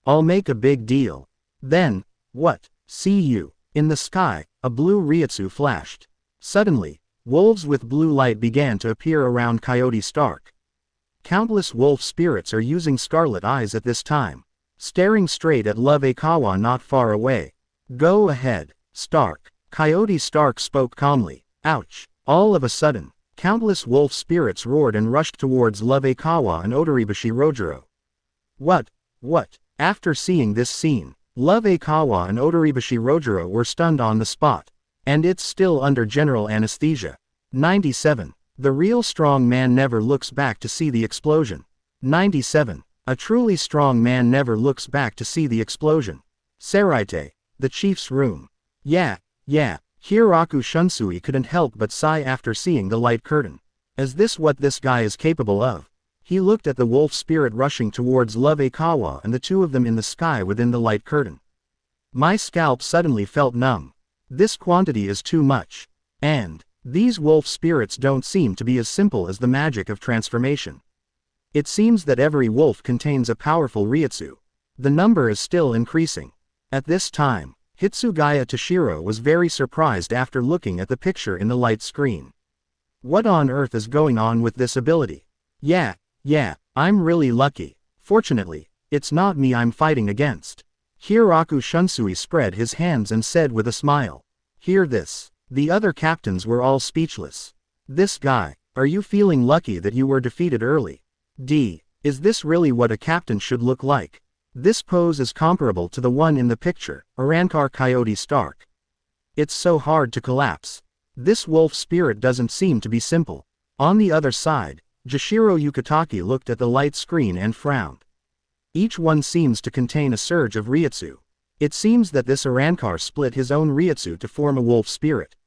[SPEAKER 1] I'll make a big deal. Then, what? See you. In the sky, a blue Ryutsu flashed. Suddenly, wolves with blue light began to appear around Coyote Stark. Countless wolf spirits are using scarlet eyes at this time, staring straight at Love Akawa not far away. Go ahead, Stark. Coyote Stark spoke calmly. Ouch. All of a sudden, countless wolf spirits roared and rushed towards Love Akawa and Otoribashi Rojiro. What? After seeing this scene, Love Akawa and Otoribashi Rojiro were stunned on the spot. And it's still under general anesthesia. 97. The real strong man never looks back to see the explosion. 97. A truly strong man never looks back to see the explosion. Seraite. The chief's room. Yeah. Hiraku Shunsui couldn't help but sigh after seeing the light curtain. Is this what this guy is capable of? He looked at the wolf spirit rushing towards Love Akawa and the two of them in the sky within the light curtain. My scalp suddenly felt numb. This quantity is too much. And these wolf spirits don't seem to be as simple as the magic of transformation. It seems that every wolf contains a powerful Ryutsu. The number is still increasing. At this time, Hitsugaya Toshiro was very surprised after looking at the picture in the light screen. What on earth is going on with this ability? Yeah, I'm really lucky. Fortunately, it's not me I'm fighting against. Hiraku Shunsui spread his hands and said with a smile. Hear this. The other captains were all speechless. This guy, are you feeling lucky that you were defeated early? Is this really what a captain should look like? This pose is comparable to the one in the picture, Arankar Coyote Stark. It's so hard to collapse. This wolf spirit doesn't seem to be simple. On the other side, Jashiro Yukitaki looked at the light screen and frowned. Each one seems to contain a surge of Ryutsu. It seems that this Arankar split his own Ryutsu to form a wolf spirit.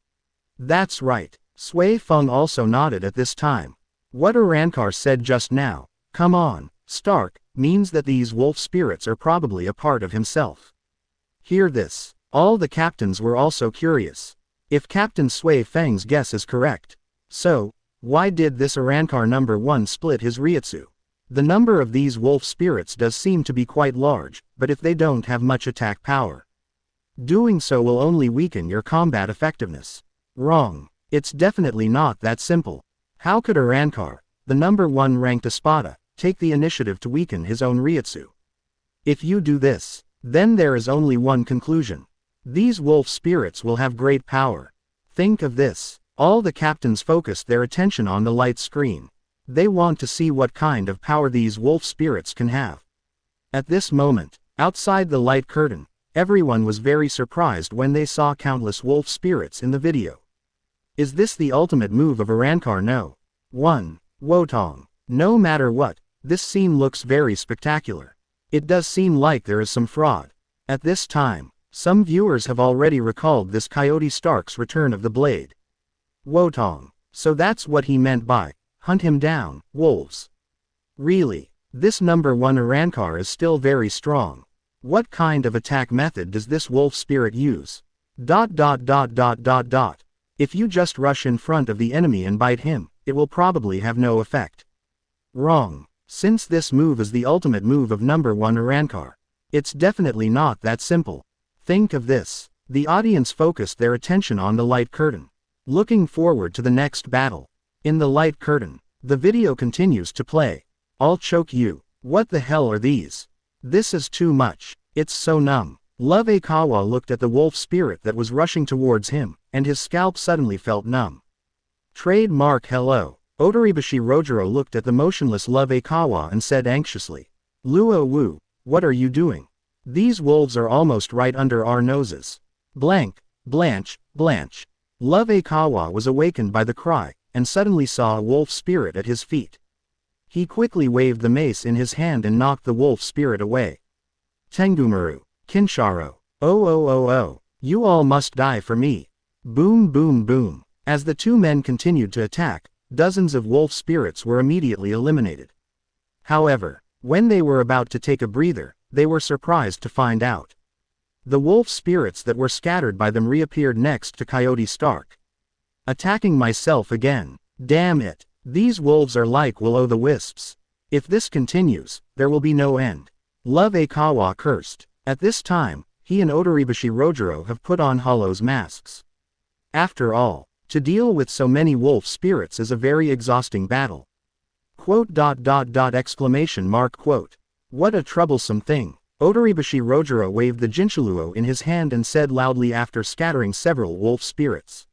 [SPEAKER 1] That's right. Sui Feng also nodded at this time. What Arankar said just now, "Come on, Stark," means that these wolf spirits are probably a part of himself. Hear this. All the captains were also curious. If Captain Sui Feng's guess is correct. So, why did this Arankar number 1 split his Ryutsu? The number of these wolf spirits does seem to be quite large, but if they don't have much attack power, doing so will only weaken your combat effectiveness. Wrong. It's definitely not that simple. How could Arankar, the number 1 ranked Espada, take the initiative to weaken his own Ryutsu? If you do this, then there is only one conclusion. These wolf spirits will have great power. Think of this. All the captains focused their attention on the light screen. They want to see what kind of power these wolf spirits can have. At this moment, outside the light curtain, everyone was very surprised when they saw countless wolf spirits in the video. Is this the ultimate move of Arankar? No. 1. Wotong. No matter what, this scene looks very spectacular. It does seem like there is some fraud. At this time, some viewers have already recalled this Coyote Stark's Return of the Blade. Wotong. So that's what he meant by, "Hunt him down, wolves." Really, this number 1 Arankar is still very strong. What kind of attack method does this wolf spirit use? If you just rush in front of the enemy and bite him, it will probably have no effect. Wrong. Since this move is the ultimate move of number 1 Arankar, it's definitely not that simple. Think of this. The audience focused their attention on the light curtain, looking forward to the next battle. In the light curtain, the video continues to play. I'll choke you. What the hell are these? This is too much. It's so numb. Love Aikawa looked at the wolf spirit that was rushing towards him, and his scalp suddenly felt numb. Trademark hello. Otoribashi Rojiro looked at the motionless Love Aikawa and said anxiously, "Luo Wu, what are you doing? These wolves are almost right under our noses." Blanche. Love Aikawa was awakened by the cry, and suddenly saw a wolf spirit at his feet. He quickly waved the mace in his hand and knocked the wolf spirit away. Tengumaru, Kinsharo, oh, you all must die for me. Boom boom boom. As the two men continued to attack, dozens of wolf spirits were immediately eliminated. However, when they were about to take a breather, they were surprised to find out the wolf spirits that were scattered by them reappeared next to Coyote Stark. Attacking myself again. Damn it. These wolves are like will-o'-the-wisps. If this continues, there will be no end. Love Aikawa cursed. At this time, he and Otoribashi Rojiro have put on Hollow's masks. After all, to deal with so many wolf spirits is a very exhausting battle. What a troublesome thing. Otoribashi Rojiro waved the Jinshiluo in his hand and said loudly after scattering several wolf spirits.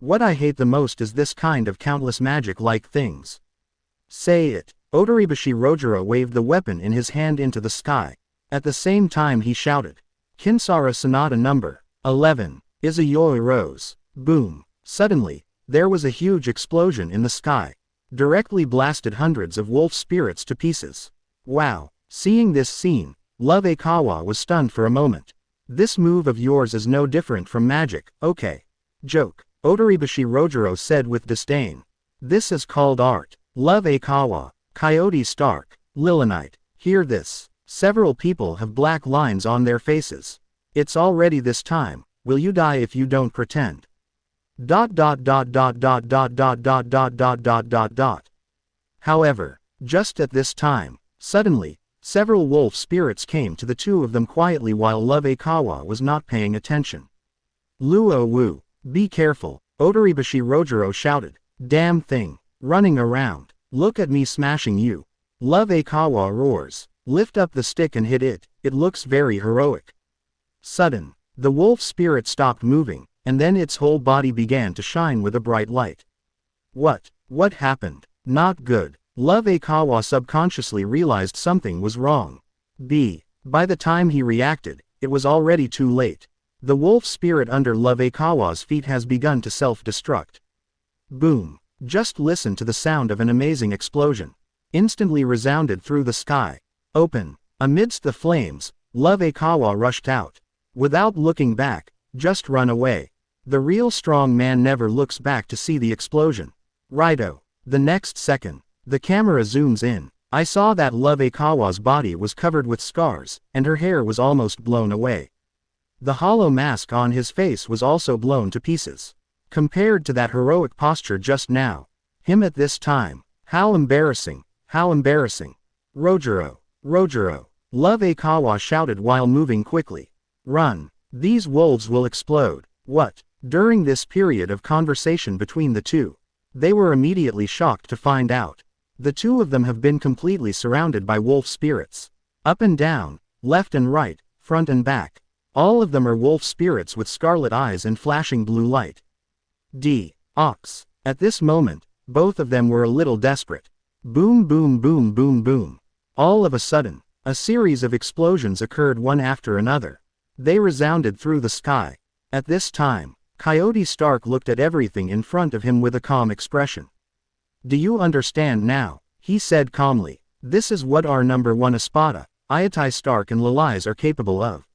[SPEAKER 1] What I hate the most is this kind of countless magic-like things. Say it. Otoribashi Rojiro waved the weapon in his hand into the sky. At the same time he shouted, "Kinsara Sonata number 11, Izayoi rose." Boom. Suddenly, there was a huge explosion in the sky. Directly blasted hundreds of wolf spirits to pieces. Wow. Seeing this scene, Love Aikawa was stunned for a moment. This move of yours is no different from magic, okay. Joke. Otoribashi Rojiro said with disdain. This is called art. Love Aikawa, Coyote Stark, Lilinite, hear this. Several people have black lines on their faces. It's already this time, will you die if you don't pretend? However, just at this time, suddenly, several wolf spirits came to the two of them quietly while Love Aikawa was not paying attention. Luo Wu, be careful, Otoribashi Rojiro shouted. Damn thing, running around, look at me smashing you. Love Aikawa roars, lift up the stick and hit it, it looks very heroic. Sudden, the wolf spirit stopped moving, and then its whole body began to shine with a bright light. What happened? Not good. Love Aikawa subconsciously realized something was wrong. By the time he reacted, it was already too late. The wolf spirit under Love Aikawa's feet has begun to self-destruct. Boom. Just listen to the sound of an amazing explosion. Instantly resounded through the sky. Open. Amidst the flames, Love Aikawa rushed out. Without looking back, just run away. The real strong man never looks back to see the explosion. Righto. The next second, the camera zooms in. I saw that Love Aikawa's body was covered with scars, and her hair was almost blown away. The hollow mask on his face was also blown to pieces. Compared to that heroic posture just now, him at this time, how embarrassing, how embarrassing. Rojiro, Rojiro, Love Aikawa shouted while moving quickly. Run, these wolves will explode. What? During this period of conversation between the two, they were immediately shocked to find out. The two of them have been completely surrounded by wolf spirits. Up and down, left and right, front and back. All of them are wolf spirits with scarlet eyes and flashing blue light. Ox. At this moment, both of them were a little desperate. Boom boom boom boom boom. All of a sudden, a series of explosions occurred one after another. They resounded through the sky. At this time, Coyote Stark looked at everything in front of him with a calm expression. Do you understand now? He said calmly. This is what our number one Espada, Ayatai Stark and Lalais are capable of.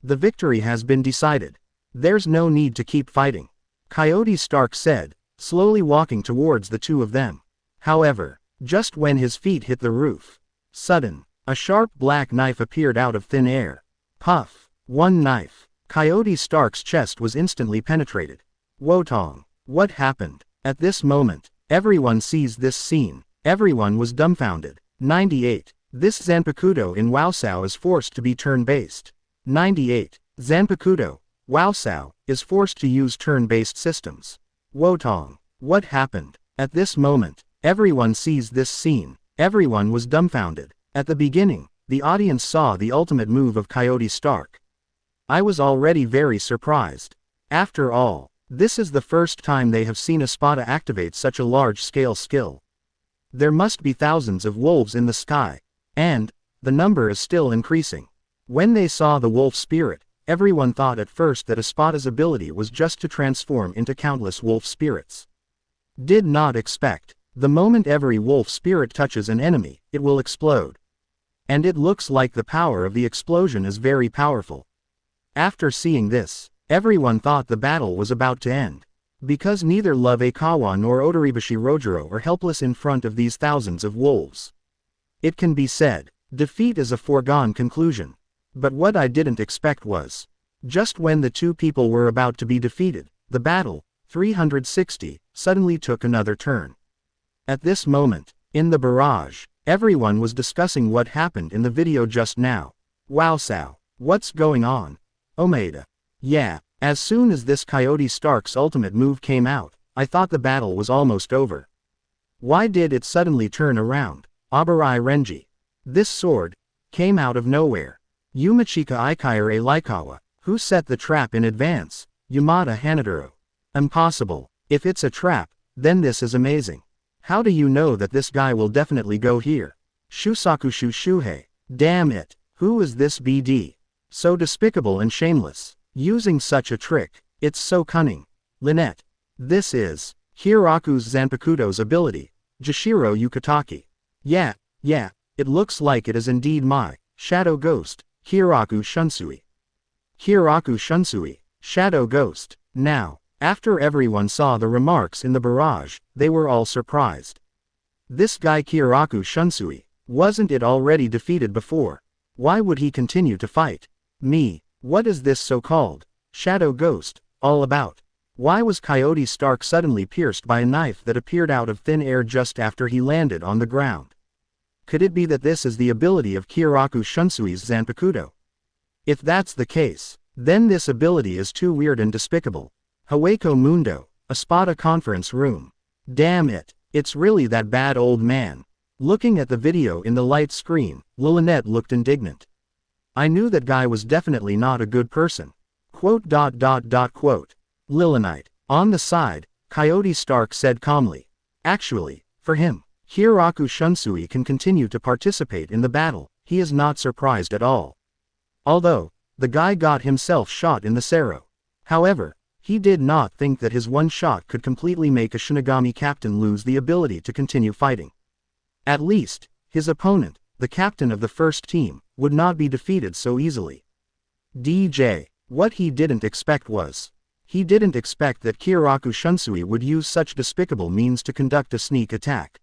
[SPEAKER 1] The victory has been decided. There's no need to keep fighting. Coyote Stark said, slowly walking towards the two of them. However, just when his feet hit the roof, sudden, a sharp black knife appeared out of thin air. Puff. One knife. Coyote Stark's chest was instantly penetrated. Wotong. What happened? At this moment, everyone sees this scene. Everyone was dumbfounded. 98. This Zanpakuto in Waosao is forced to be turn-based. 98. Zanpakuto, Waosao, is forced to use turn-based systems. Wotong. What happened? At this moment, everyone sees this scene. Everyone was dumbfounded. At the beginning, the audience saw the ultimate move of Coyote Stark. I was already very surprised. After all, this is the first time they have seen Espada activate such a large-scale skill. There must be thousands of wolves in the sky, and the number is still increasing. When they saw the wolf spirit, everyone thought at first that Espada's ability was just to transform into countless wolf spirits. Did not expect, the moment every wolf spirit touches an enemy, it will explode. And it looks like the power of the explosion is very powerful. After seeing this, everyone thought the battle was about to end. Because neither Love Aikawa nor Otoribashi Rojiro are helpless in front of these thousands of wolves. It can be said, defeat is a foregone conclusion. But what I didn't expect was, just when the two people were about to be defeated, the battle, 360, suddenly took another turn. At this moment, in the barrage, everyone was discussing what happened in the video just now. Waosao, what's going on? Omaeda. Yeah, as soon as this Coyote Stark's ultimate move came out, I thought the battle was almost over. Why did it suddenly turn around? Abarai Renji. This sword came out of nowhere. Yumachika Ikire Laikawa, who set the trap in advance? Yamada Hanaduro. Impossible. If it's a trap, then this is amazing. How do you know that this guy will definitely go here? Shusakushu Shuhei. Damn it. Who is this BD? So despicable and shameless. Using such a trick. It's so cunning. Lynette. This is Hiraku's Zanpakuto's ability. Jashiro Yukataki. Yeah, it looks like it is indeed my Shadow Ghost, Hiraku Shunsui. Hiraku Shunsui, Shadow Ghost. Now, after everyone saw the remarks in the barrage, they were all surprised. This guy Hiraku Shunsui, wasn't it already defeated before? Why would he continue to fight? Me, what is this so-called Shadow Ghost all about? Why was Coyote Stark suddenly pierced by a knife that appeared out of thin air just after he landed on the ground? Could it be that this is the ability of Hiraku Shunsui's Zanpakuto? If that's the case, then this ability is too weird and despicable. Hueco Mundo, Espada conference room. Damn it, it's really that bad old man. Looking at the video in the light screen, Lynette looked indignant. I knew that guy was definitely not a good person. Quote. Lilonite. On the side, Coyote Stark said calmly. Actually, for him, Hiraku Shunsui can continue to participate in the battle, he is not surprised at all. Although, the guy got himself shot in the Sero. However, he did not think that his one shot could completely make a Shinigami captain lose the ability to continue fighting. At least, his opponent, the captain of the first team, would not be defeated so easily. DJ. What he didn't expect was. He didn't expect that Kyoraku Shunsui would use such despicable means to conduct a sneak attack.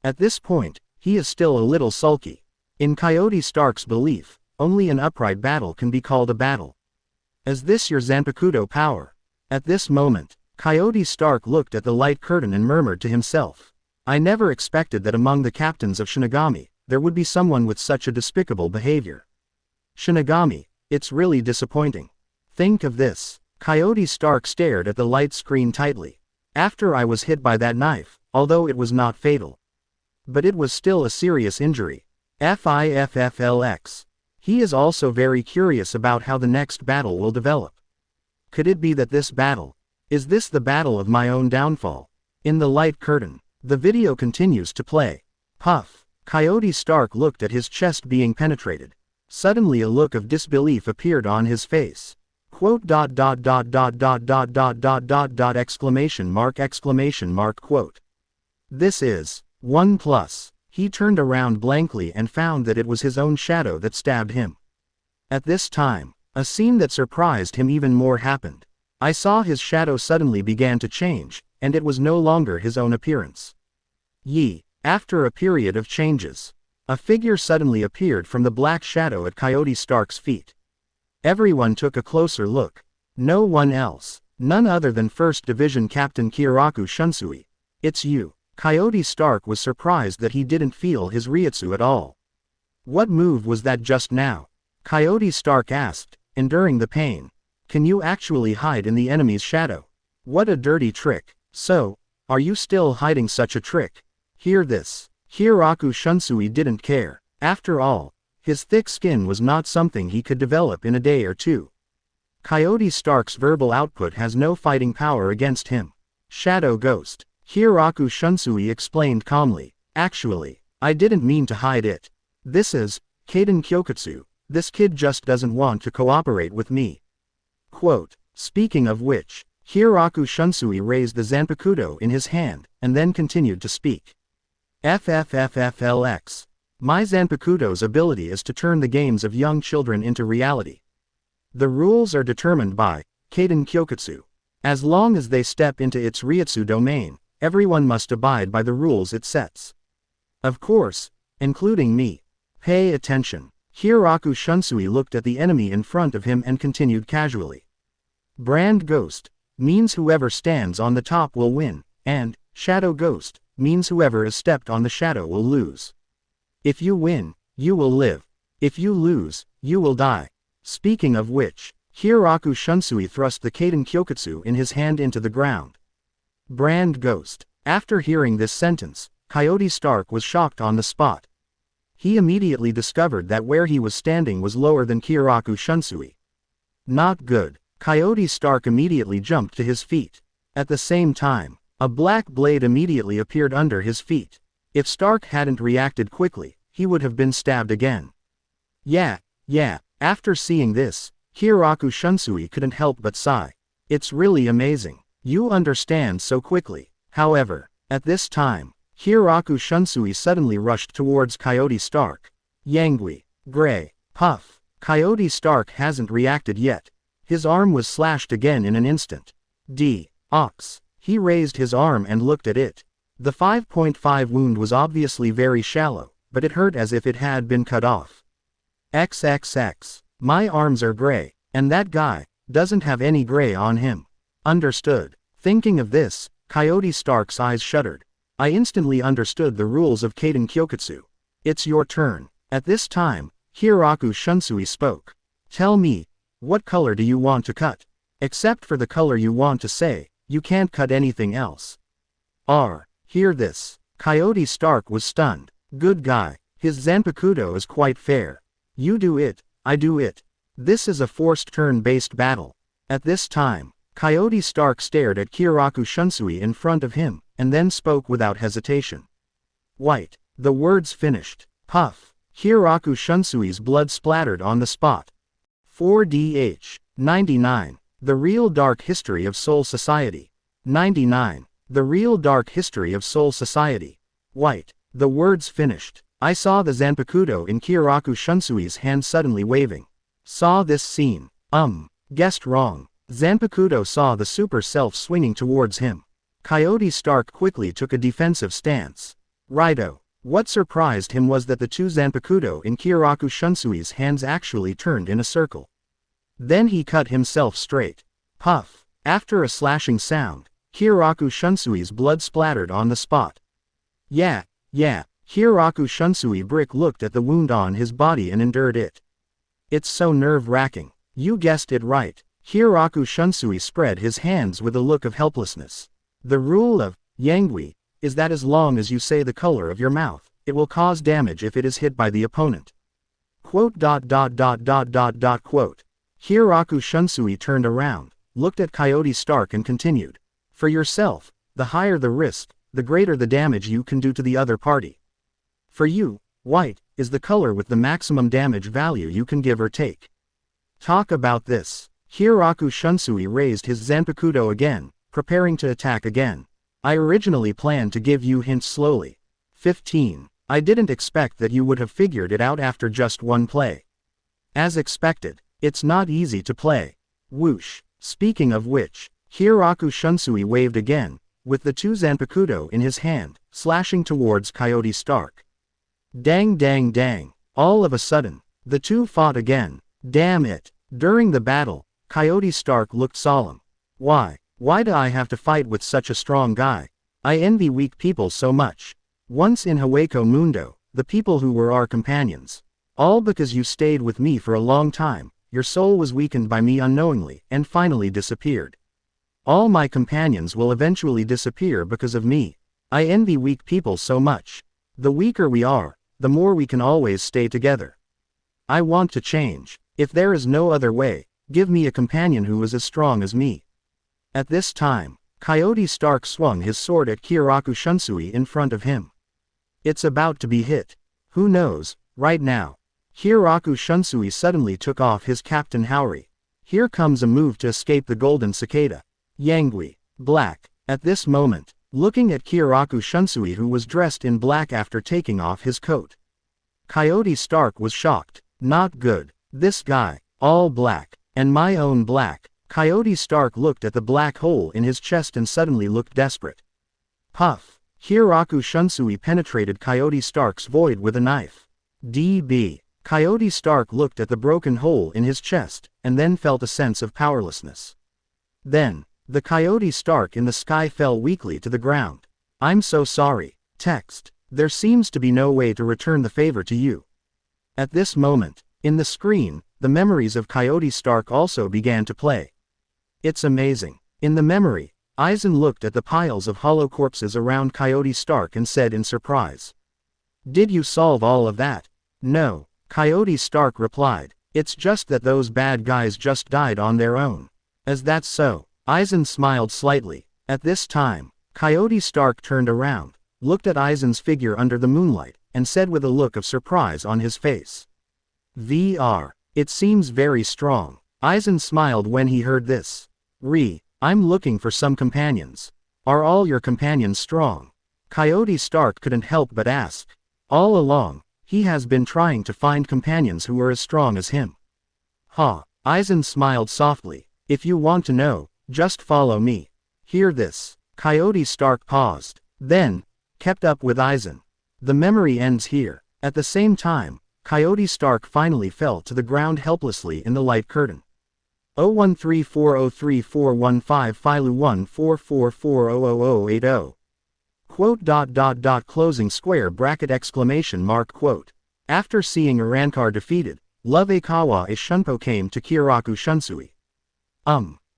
[SPEAKER 1] At this point, he is still a little sulky. In Coyote Stark's belief, only an upright battle can be called a battle. Is this your Zanpakuto power? At this moment, Coyote Stark looked at the light curtain and murmured to himself. I never expected that among the captains of Shinigami, there would be someone with such a despicable behavior. Shinigami, it's really disappointing. Think of this. Coyote Stark stared at the light screen tightly. After I was hit by that knife, although it was not fatal. But it was still a serious injury. FIFFLX. He is also very curious about how the next battle will develop. Could it be that this battle? Is this the battle of my own downfall? In the light curtain, the video continues to play. Puff. Coyote Stark looked at his chest being penetrated. Suddenly a look of disbelief appeared on his face. Quote exclamation mark quote. This is 1+. He turned around blankly and found that it was his own shadow that stabbed him. At this time, a scene that surprised him even more happened. I saw his shadow suddenly began to change, and it was no longer his own appearance. After a period of changes, a figure suddenly appeared from the black shadow at Coyote Stark's feet. Everyone took a closer look. No one else, none other than 1st Division Captain Kyoraku Shunsui. It's you. Coyote Stark was surprised that he didn't feel his Ryutsu at all. What move was that just now? Coyote Stark asked, enduring the pain. Can you actually hide in the enemy's shadow? What a dirty trick. So, are you still hiding such a trick? Hear this. Kyoraku Shunsui didn't care. After all, his thick skin was not something he could develop in a day or two. Coyote Stark's verbal output has no fighting power against him. Shadow Ghost. Kyoraku Shunsui explained calmly. Actually, I didn't mean to hide it. This is, Kaden Kyokutsu, this kid just doesn't want to cooperate with me. Quote. Speaking of which, Kyoraku Shunsui raised the Zanpakuto in his hand, and then continued to speak. FFFFLX. My Zanpakuto's ability is to turn the games of young children into reality. The rules are determined by Kaden Kyokutsu. As long as they step into its Ryutsu domain, everyone must abide by the rules it sets. Of course, including me. Pay attention. Kyoraku Shunsui looked at the enemy in front of him and continued casually. Brand Ghost means whoever stands on the top will win, and Shadow Ghost means whoever is stepped on the shadow will lose. If you win, you will live. If you lose, you will die. Speaking of which, Kyoraku Shunsui thrust the Kaden Kyokutsu in his hand into the ground. Brand Ghost. After hearing this sentence, Coyote Stark was shocked on the spot. He immediately discovered that where he was standing was lower than Kyoraku Shunsui. Not good. Coyote Stark immediately jumped to his feet. At the same time, a black blade immediately appeared under his feet. If Stark hadn't reacted quickly, he would have been stabbed again. Yeah. After seeing this, Kyoraku Shunsui couldn't help but sigh. It's really amazing. You understand so quickly. However, at this time, Kyoraku Shunsui suddenly rushed towards Coyote Stark. Yangui. Gray. Puff. Coyote Stark hasn't reacted yet. His arm was slashed again in an instant. Ox. He raised his arm and looked at it. The 5.5 wound was obviously very shallow, but it hurt as if it had been cut off. XXX. My arms are gray, and that guy doesn't have any gray on him. Understood. Thinking of this, Coyote Stark's eyes shuddered. I instantly understood the rules of Kaden Kyokutsu. It's your turn. At this time, Kyoraku Shunsui spoke. Tell me, what color do you want to cut? Except for the color you want to say, you can't cut anything else. Hear this. Coyote Stark was stunned. Good guy. His Zanpakuto is quite fair. You do it, I do it. This is a forced turn-based battle. At this time, Coyote Stark stared at Kyoraku Shunsui in front of him, and then spoke without hesitation. White. The words finished. Puff. Kyoraku Shunsui's blood splattered on the spot. 4DH. 99. The Real Dark History of Soul Society. 99. The Real Dark History of Soul Society. White. The words finished. I saw the Zanpakuto in Kyoraku Shunsui's hand suddenly waving. Saw this scene. Guessed wrong. Zanpakuto saw the super self swinging towards him. Coyote Stark quickly took a defensive stance. Righto. What surprised him was that the two Zanpakuto in Kyoraku Shunsui's hands actually turned in a circle. Then he cut himself straight. Puff. After a slashing sound, Kyoraku Shunsui's blood splattered on the spot. Yeah. Kyoraku Shunsui Brick looked at the wound on his body and endured it. It's so nerve-wracking. You guessed it right. Kyoraku Shunsui spread his hands with a look of helplessness. The rule of Yangui is that as long as you say the color of your mouth, it will cause damage if it is hit by the opponent. Quote. Kyoraku Shunsui turned around, looked at Coyote Stark and continued. For yourself, the higher the risk, the greater the damage you can do to the other party. For you, white is the color with the maximum damage value you can give or take. Talk about this. Kyoraku Shunsui raised his Zanpakuto again, preparing to attack again. I originally planned to give you hints slowly. 15. I didn't expect that you would have figured it out after just one play. As expected, it's not easy to play. Whoosh. Speaking of which, Kyoraku Shunsui waved again, with the two Zanpakuto in his hand, slashing towards Coyote Stark. Dang. All of a sudden, the two fought again. Damn it. During the battle, Coyote Stark looked solemn. Why do I have to fight with such a strong guy? I envy weak people so much. Once in Hueco Mundo, the people who were our companions. All because you stayed with me for a long time, your soul was weakened by me unknowingly, and finally disappeared. All my companions will eventually disappear because of me. I envy weak people so much. The weaker we are, the more we can always stay together. I want to change. If there is no other way, give me a companion who is as strong as me. At this time, Coyote Stark swung his sword at Kyoraku Shunsui in front of him. It's about to be hit. Who knows, right now. Kyoraku Shunsui suddenly took off his Captain Haori. Here comes a move to escape the golden cicada. Yangui. Black. At this moment, looking at Kyoraku Shunsui who was dressed in black after taking off his coat. Coyote Stark was shocked. Not good. This guy, all black, and my own black. Coyote Stark looked at the black hole in his chest and suddenly looked desperate. Puff. Kyoraku Shunsui penetrated Coyote Stark's void with a knife. DB. Coyote Stark looked at the broken hole in his chest, and then felt a sense of powerlessness. Then, the Coyote Stark in the sky fell weakly to the ground. I'm so sorry. Text. There seems to be no way to return the favor to you. At this moment, in the screen, the memories of Coyote Stark also began to play. It's amazing. In the memory, Aizen looked at the piles of hollow corpses around Coyote Stark and said in surprise. Did you solve all of that? No, Coyote Stark replied. It's just that those bad guys just died on their own. As that's so, Aizen smiled slightly. At this time, Coyote Stark turned around, looked at Aizen's figure under the moonlight, and said with a look of surprise on his face. VR. It seems very strong. Aizen smiled when he heard this. I'm looking for some companions. Are all your companions strong? Coyote Stark couldn't help but ask. All along, he has been trying to find companions who are as strong as him. Aizen smiled softly. If you want to know, just follow me. Hear this. Coyote Stark paused, then kept up with Aizen. The memory ends here. At the same time, Coyote Stark finally fell to the ground helplessly in the light curtain. 013403415 Filu 144400080. Quote. Closing square bracket exclamation mark quote. After seeing Urankar defeated, Love Akawa a Shunpo came to Kyoraku Shunsui.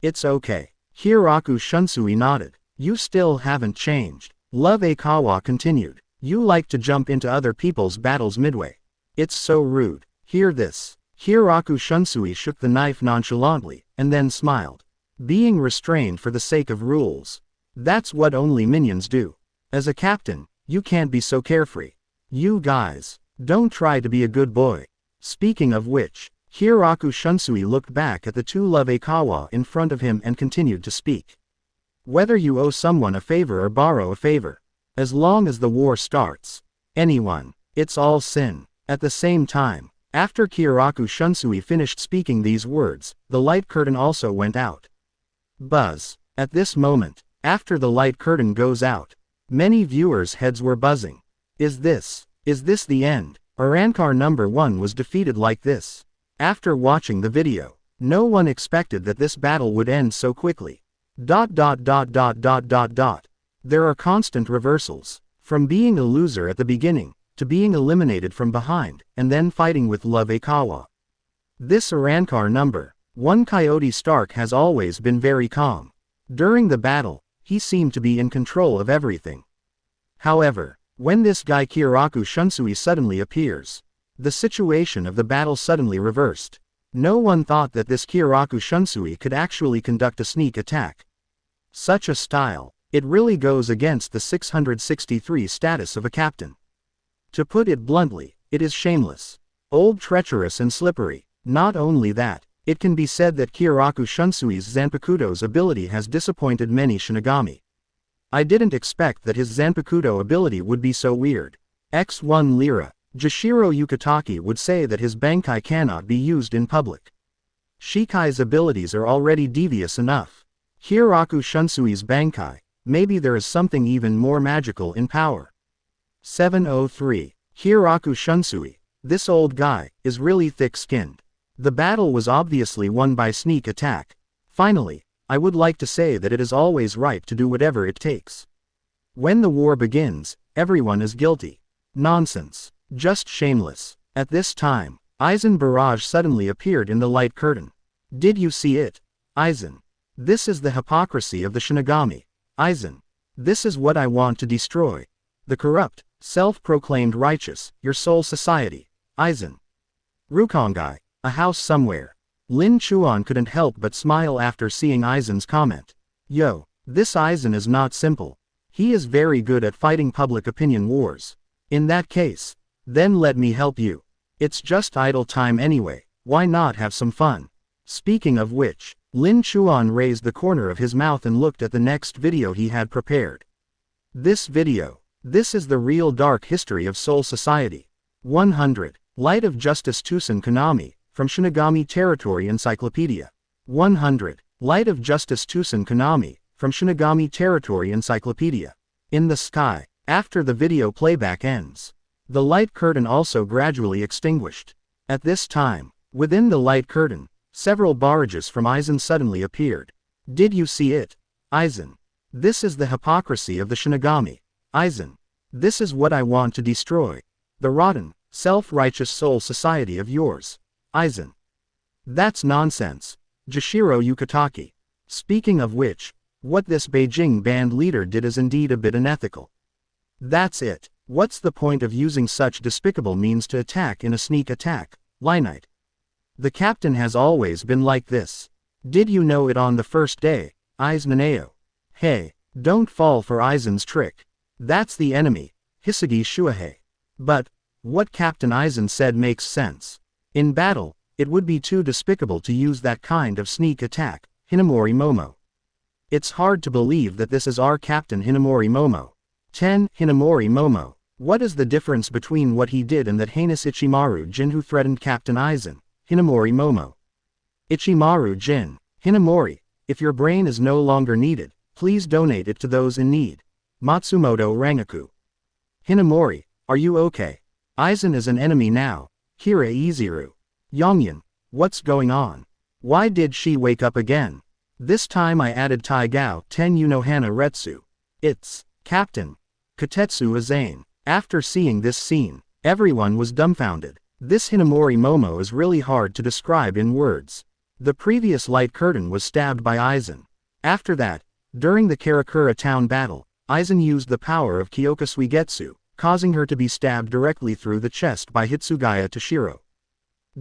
[SPEAKER 1] It's okay. Kyoraku Shunsui nodded. You still haven't changed. Love Akawa continued. You like to jump into other people's battles midway. It's so rude. Hear this. Kyoraku Shunsui shook the knife nonchalantly, and then smiled. Being restrained for the sake of rules. That's what only minions do. As a captain, you can't be so carefree. You guys, don't try to be a good boy. Speaking of which, Kyoraku Shunsui looked back at the two Love Akawa in front of him and continued to speak. Whether you owe someone a favor or borrow a favor, as long as the war starts, anyone It's all sin. At the same time, after Kyoraku Shunsui finished speaking these words, the light curtain also went out. Buzz. At this moment, after the light curtain goes out, many viewers' heads were buzzing. Is this the end? Arankar number 1 was defeated like this. After watching the video, no one expected that this battle would end so quickly. There are constant reversals. From being a loser at the beginning, to being eliminated from behind, and then fighting with Love Akawa. This Arankar number 1 Coyote Stark has always been very calm. During the battle, he seemed to be in control of everything. However, when this guy Kyoraku Shunsui suddenly appears, the situation of the battle suddenly reversed. No one thought that this Kyoraku Shunsui could actually conduct a sneak attack. Such a style, it really goes against the 663 status of a captain. To put it bluntly, it is shameless, old, treacherous and slippery. Not only that, it can be said that Kyoraku Shunsui's Zanpakudo's ability has disappointed many Shinigami. I didn't expect that his Zanpakudo ability would be so weird. X1 Lira, Jashiro Yukitaki would say that his Bankai cannot be used in public. Shikai's abilities are already devious enough. Kyoraku Shunsui's Bankai, maybe there is something even more magical in power. 703. Kyoraku Shunsui, this old guy, is really thick-skinned. The battle was obviously won by sneak attack. Finally, I would like to say that it is always right to do whatever it takes. When the war begins, everyone is guilty. Nonsense. Just shameless. At this time, Aizen Barrage suddenly appeared in the light curtain. Did you see it? Aizen. This is the hypocrisy of the Shinigami. Aizen. This is what I want to destroy. The corrupt, self-proclaimed righteous, your soul society. Aizen. Rukongai, a house somewhere. Lin Chuan couldn't help but smile after seeing Aizen's comment. Yo, this Aizen is not simple. He is very good at fighting public opinion wars. In that case, then let me help you. It's just idle time anyway, why not have some fun? Speaking of which, Lin Chuan raised the corner of his mouth and looked at the next video he had prepared. This video. This is the real dark history of Soul Society. 100. Light of Justice Tusen Konami, from Shinigami Territory Encyclopedia. 100. Light of Justice Tusen Konami, from Shinigami Territory Encyclopedia. In the sky, after the video playback ends, the light curtain also gradually extinguished. At this time, within the light curtain, several barrages from Aizen suddenly appeared. Did you see it? Aizen. This is the hypocrisy of the Shinigami. Aizen. This is what I want to destroy. The rotten, self-righteous soul society of yours. Aizen. That's nonsense. Jashiro Yukitaki. Speaking of which, what this Beijing band leader did is indeed a bit unethical. That's it. What's the point of using such despicable means to attack in a sneak attack, Linite? The captain has always been like this. Did you know it on the first day, Aizen? Hey, don't fall for Aizen's trick. That's the enemy, Hisagi Shuahei. But, what Captain Aizen said makes sense. In battle, it would be too despicable to use that kind of sneak attack, Hinamori Momo. It's hard to believe that this is our Captain Hinamori Momo. 10. Hinamori Momo. What is the difference between what he did and that heinous Ichimaru Jin who threatened Captain Aizen, Hinamori Momo? Ichimaru Jin. Hinamori, if your brain is no longer needed, please donate it to those in need. Matsumoto Rangaku. Hinamori, are you okay? Aizen is an enemy now. Kira Iziru. Yongyan, what's going on? Why did she wake up again? This time I added Taigao 10 Unohana Retsu. It's Captain Katetsu Aizen. After seeing this scene, everyone was dumbfounded. This Hinamori Momo is really hard to describe in words. The previous light curtain was stabbed by Aizen. After that, during the Karakura town battle, Aizen used the power of Kyoka Suigetsu, causing her to be stabbed directly through the chest by Hitsugaya Toshiro.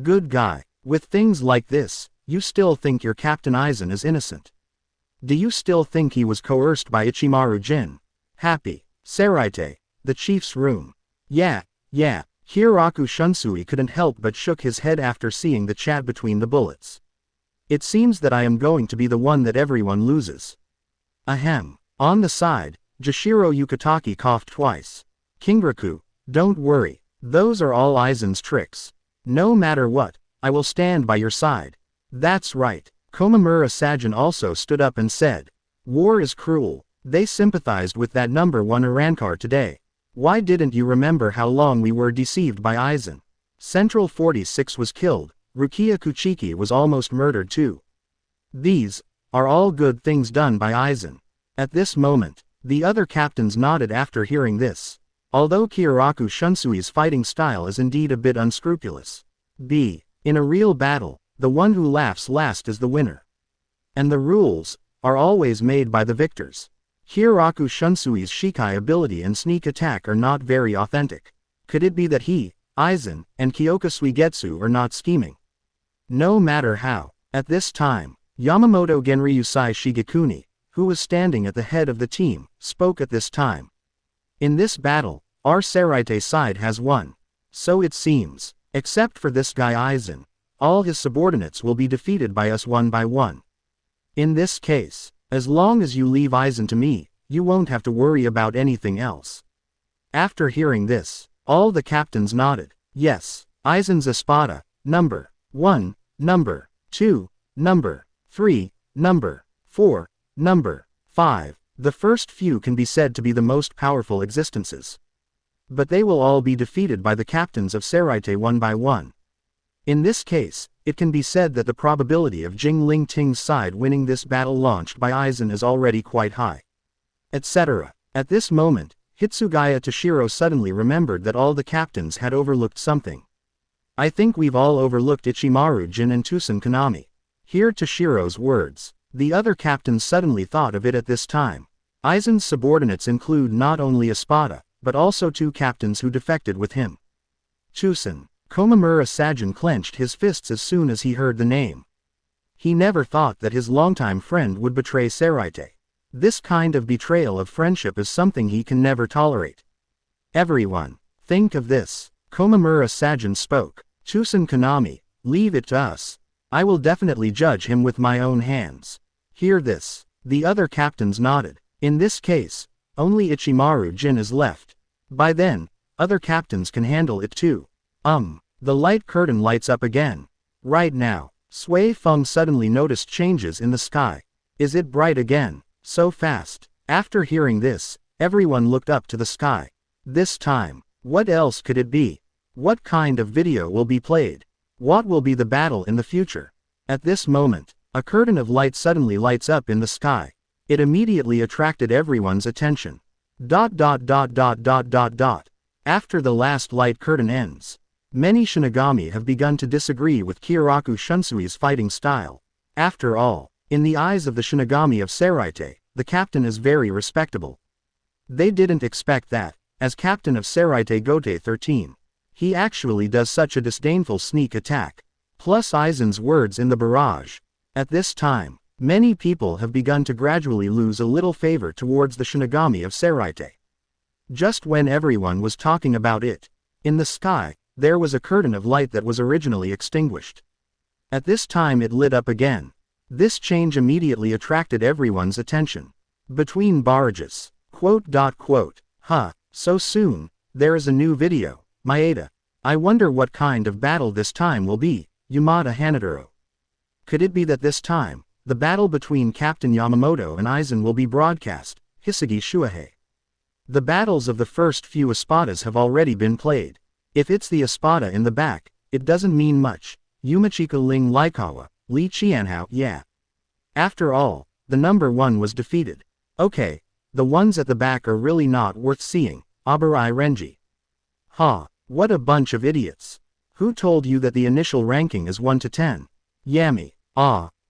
[SPEAKER 1] Good guy. With things like this, you still think your Captain Aizen is innocent. Do you still think he was coerced by Ichimaru Jin? Happy. Seraite. The chief's room. Yeah. Kyoraku Shunsui couldn't help but shook his head after seeing the chat between the bullets. It seems that I am going to be the one that everyone loses. Ahem. On the side, Jashiro Yukitaki coughed twice. Kingraku, don't worry, Those are all Aizen's tricks. No matter what, I will stand by your side. That's right. Komamura Sajin also stood up and said, war is cruel. They sympathized with that number 1 Arankar today. Why didn't you remember how long we were deceived by Aizen? Central 46 was killed, Rukia Kuchiki was almost murdered too. These are all good things done by Aizen. At this moment, the other captains nodded after hearing this. Although Kyoraku Shunsui's fighting style is indeed a bit unscrupulous. In a real battle, the one who laughs last is the winner. And the rules are always made by the victors. Kyoraku Shunsui's Shikai ability and sneak attack are not very authentic. Could it be that he, Aizen, and Kyoka Suigetsu are not scheming? No matter how, at this time, Yamamoto Genryusai Shigekuni, who was standing at the head of the team, spoke at this time. In this battle, our Seraite side has won. So it seems. Except for this guy Aizen, all his subordinates will be defeated by us one by one. In this case, as long as you leave Aizen to me, you won't have to worry about anything else. After hearing this, all the captains nodded. Yes, Aizen's Espada, number 1, number 2, number 3, number 4, number 5, the first few can be said to be the most powerful existences. But they will all be defeated by the captains of Seraite one by one. In this case, it can be said that the probability of Jingling Ting's side winning this battle launched by Aizen is already quite high. Etc. At this moment, Hitsugaya Toshiro suddenly remembered that all the captains had overlooked something. I think we've all overlooked Ichimaru Jin and Tusen Konami. Hear Toshiro's words. The other captains suddenly thought of it at this time. Aizen's subordinates include not only Espada, but also 2 captains who defected with him. Tusen. Komamura Sajin clenched his fists as soon as he heard the name. He never thought that his longtime friend would betray Seraite. This kind of betrayal of friendship is something he can never tolerate. Everyone, think of this. Komamura Sajin spoke. Tusen Konami, leave it to us. I will definitely judge him with my own hands. Hear this. The other captains nodded. In this case, only Ichimaru Jin is left. By then, other captains can handle it too. The light curtain lights up again. Right now, Sui Feng suddenly noticed changes in the sky. Is it bright again? So fast. After hearing this, everyone looked up to the sky. This time, what else could it be? What kind of video will be played? What will be the battle in the future? At this moment, a curtain of light suddenly lights up in the sky. It immediately attracted everyone's attention. After the last light curtain ends, many Shinigami have begun to disagree with Kyoraku Shunsui's fighting style. After all, in the eyes of the Shinigami of Seraite, the captain is very respectable. They didn't expect that, as captain of Seraite Gote 13, he actually does such a disdainful sneak attack. Plus Aizen's words in the barrage. At this time, many people have begun to gradually lose a little favor towards the Shinigami of Seraite. Just when everyone was talking about it, in the sky, there was a curtain of light that was originally extinguished. At this time it lit up again. This change immediately attracted everyone's attention. Between barrages. So soon, there is a new video. Maeda. I wonder what kind of battle this time will be. Yamada Hanaduro. Could it be that this time, the battle between Captain Yamamoto and Aizen will be broadcast? Hisagi Shuahei. The battles of the first few Espadas have already been played. If it's the Espada in the back, it doesn't mean much. Yumachika Ling Laikawa, Li Qianhao, yeah. After all, the number 1 was defeated. Okay, the ones at the back are really not worth seeing. Abarai Renji. What a bunch of idiots. Who told you that the initial ranking is 1 to 10? Yami.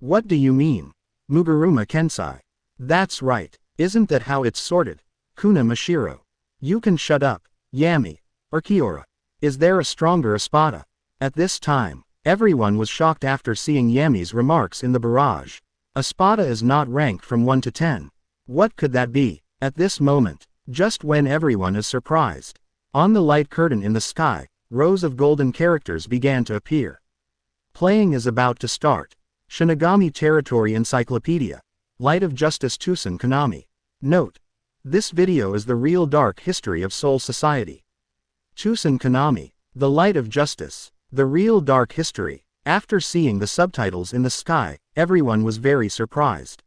[SPEAKER 1] What do you mean? Muguruma Kensei. That's right, isn't that how it's sorted? Kuna Mashiro. You can shut up, Yami. Or Kiora. Is there a stronger Espada? At this time, everyone was shocked after seeing Yami's remarks in the barrage. Espada is not ranked from 1 to 10. What could that be? At this moment, just when everyone is surprised, on the light curtain in the sky, rows of golden characters began to appear. Playing is about to start. Shinigami Territory Encyclopedia. Light of Justice Tusen Konami. Note. This video is the real dark history of Soul Society. Tusen Konami, The Light of Justice, The Real Dark History. After seeing the subtitles in the sky, everyone was very surprised.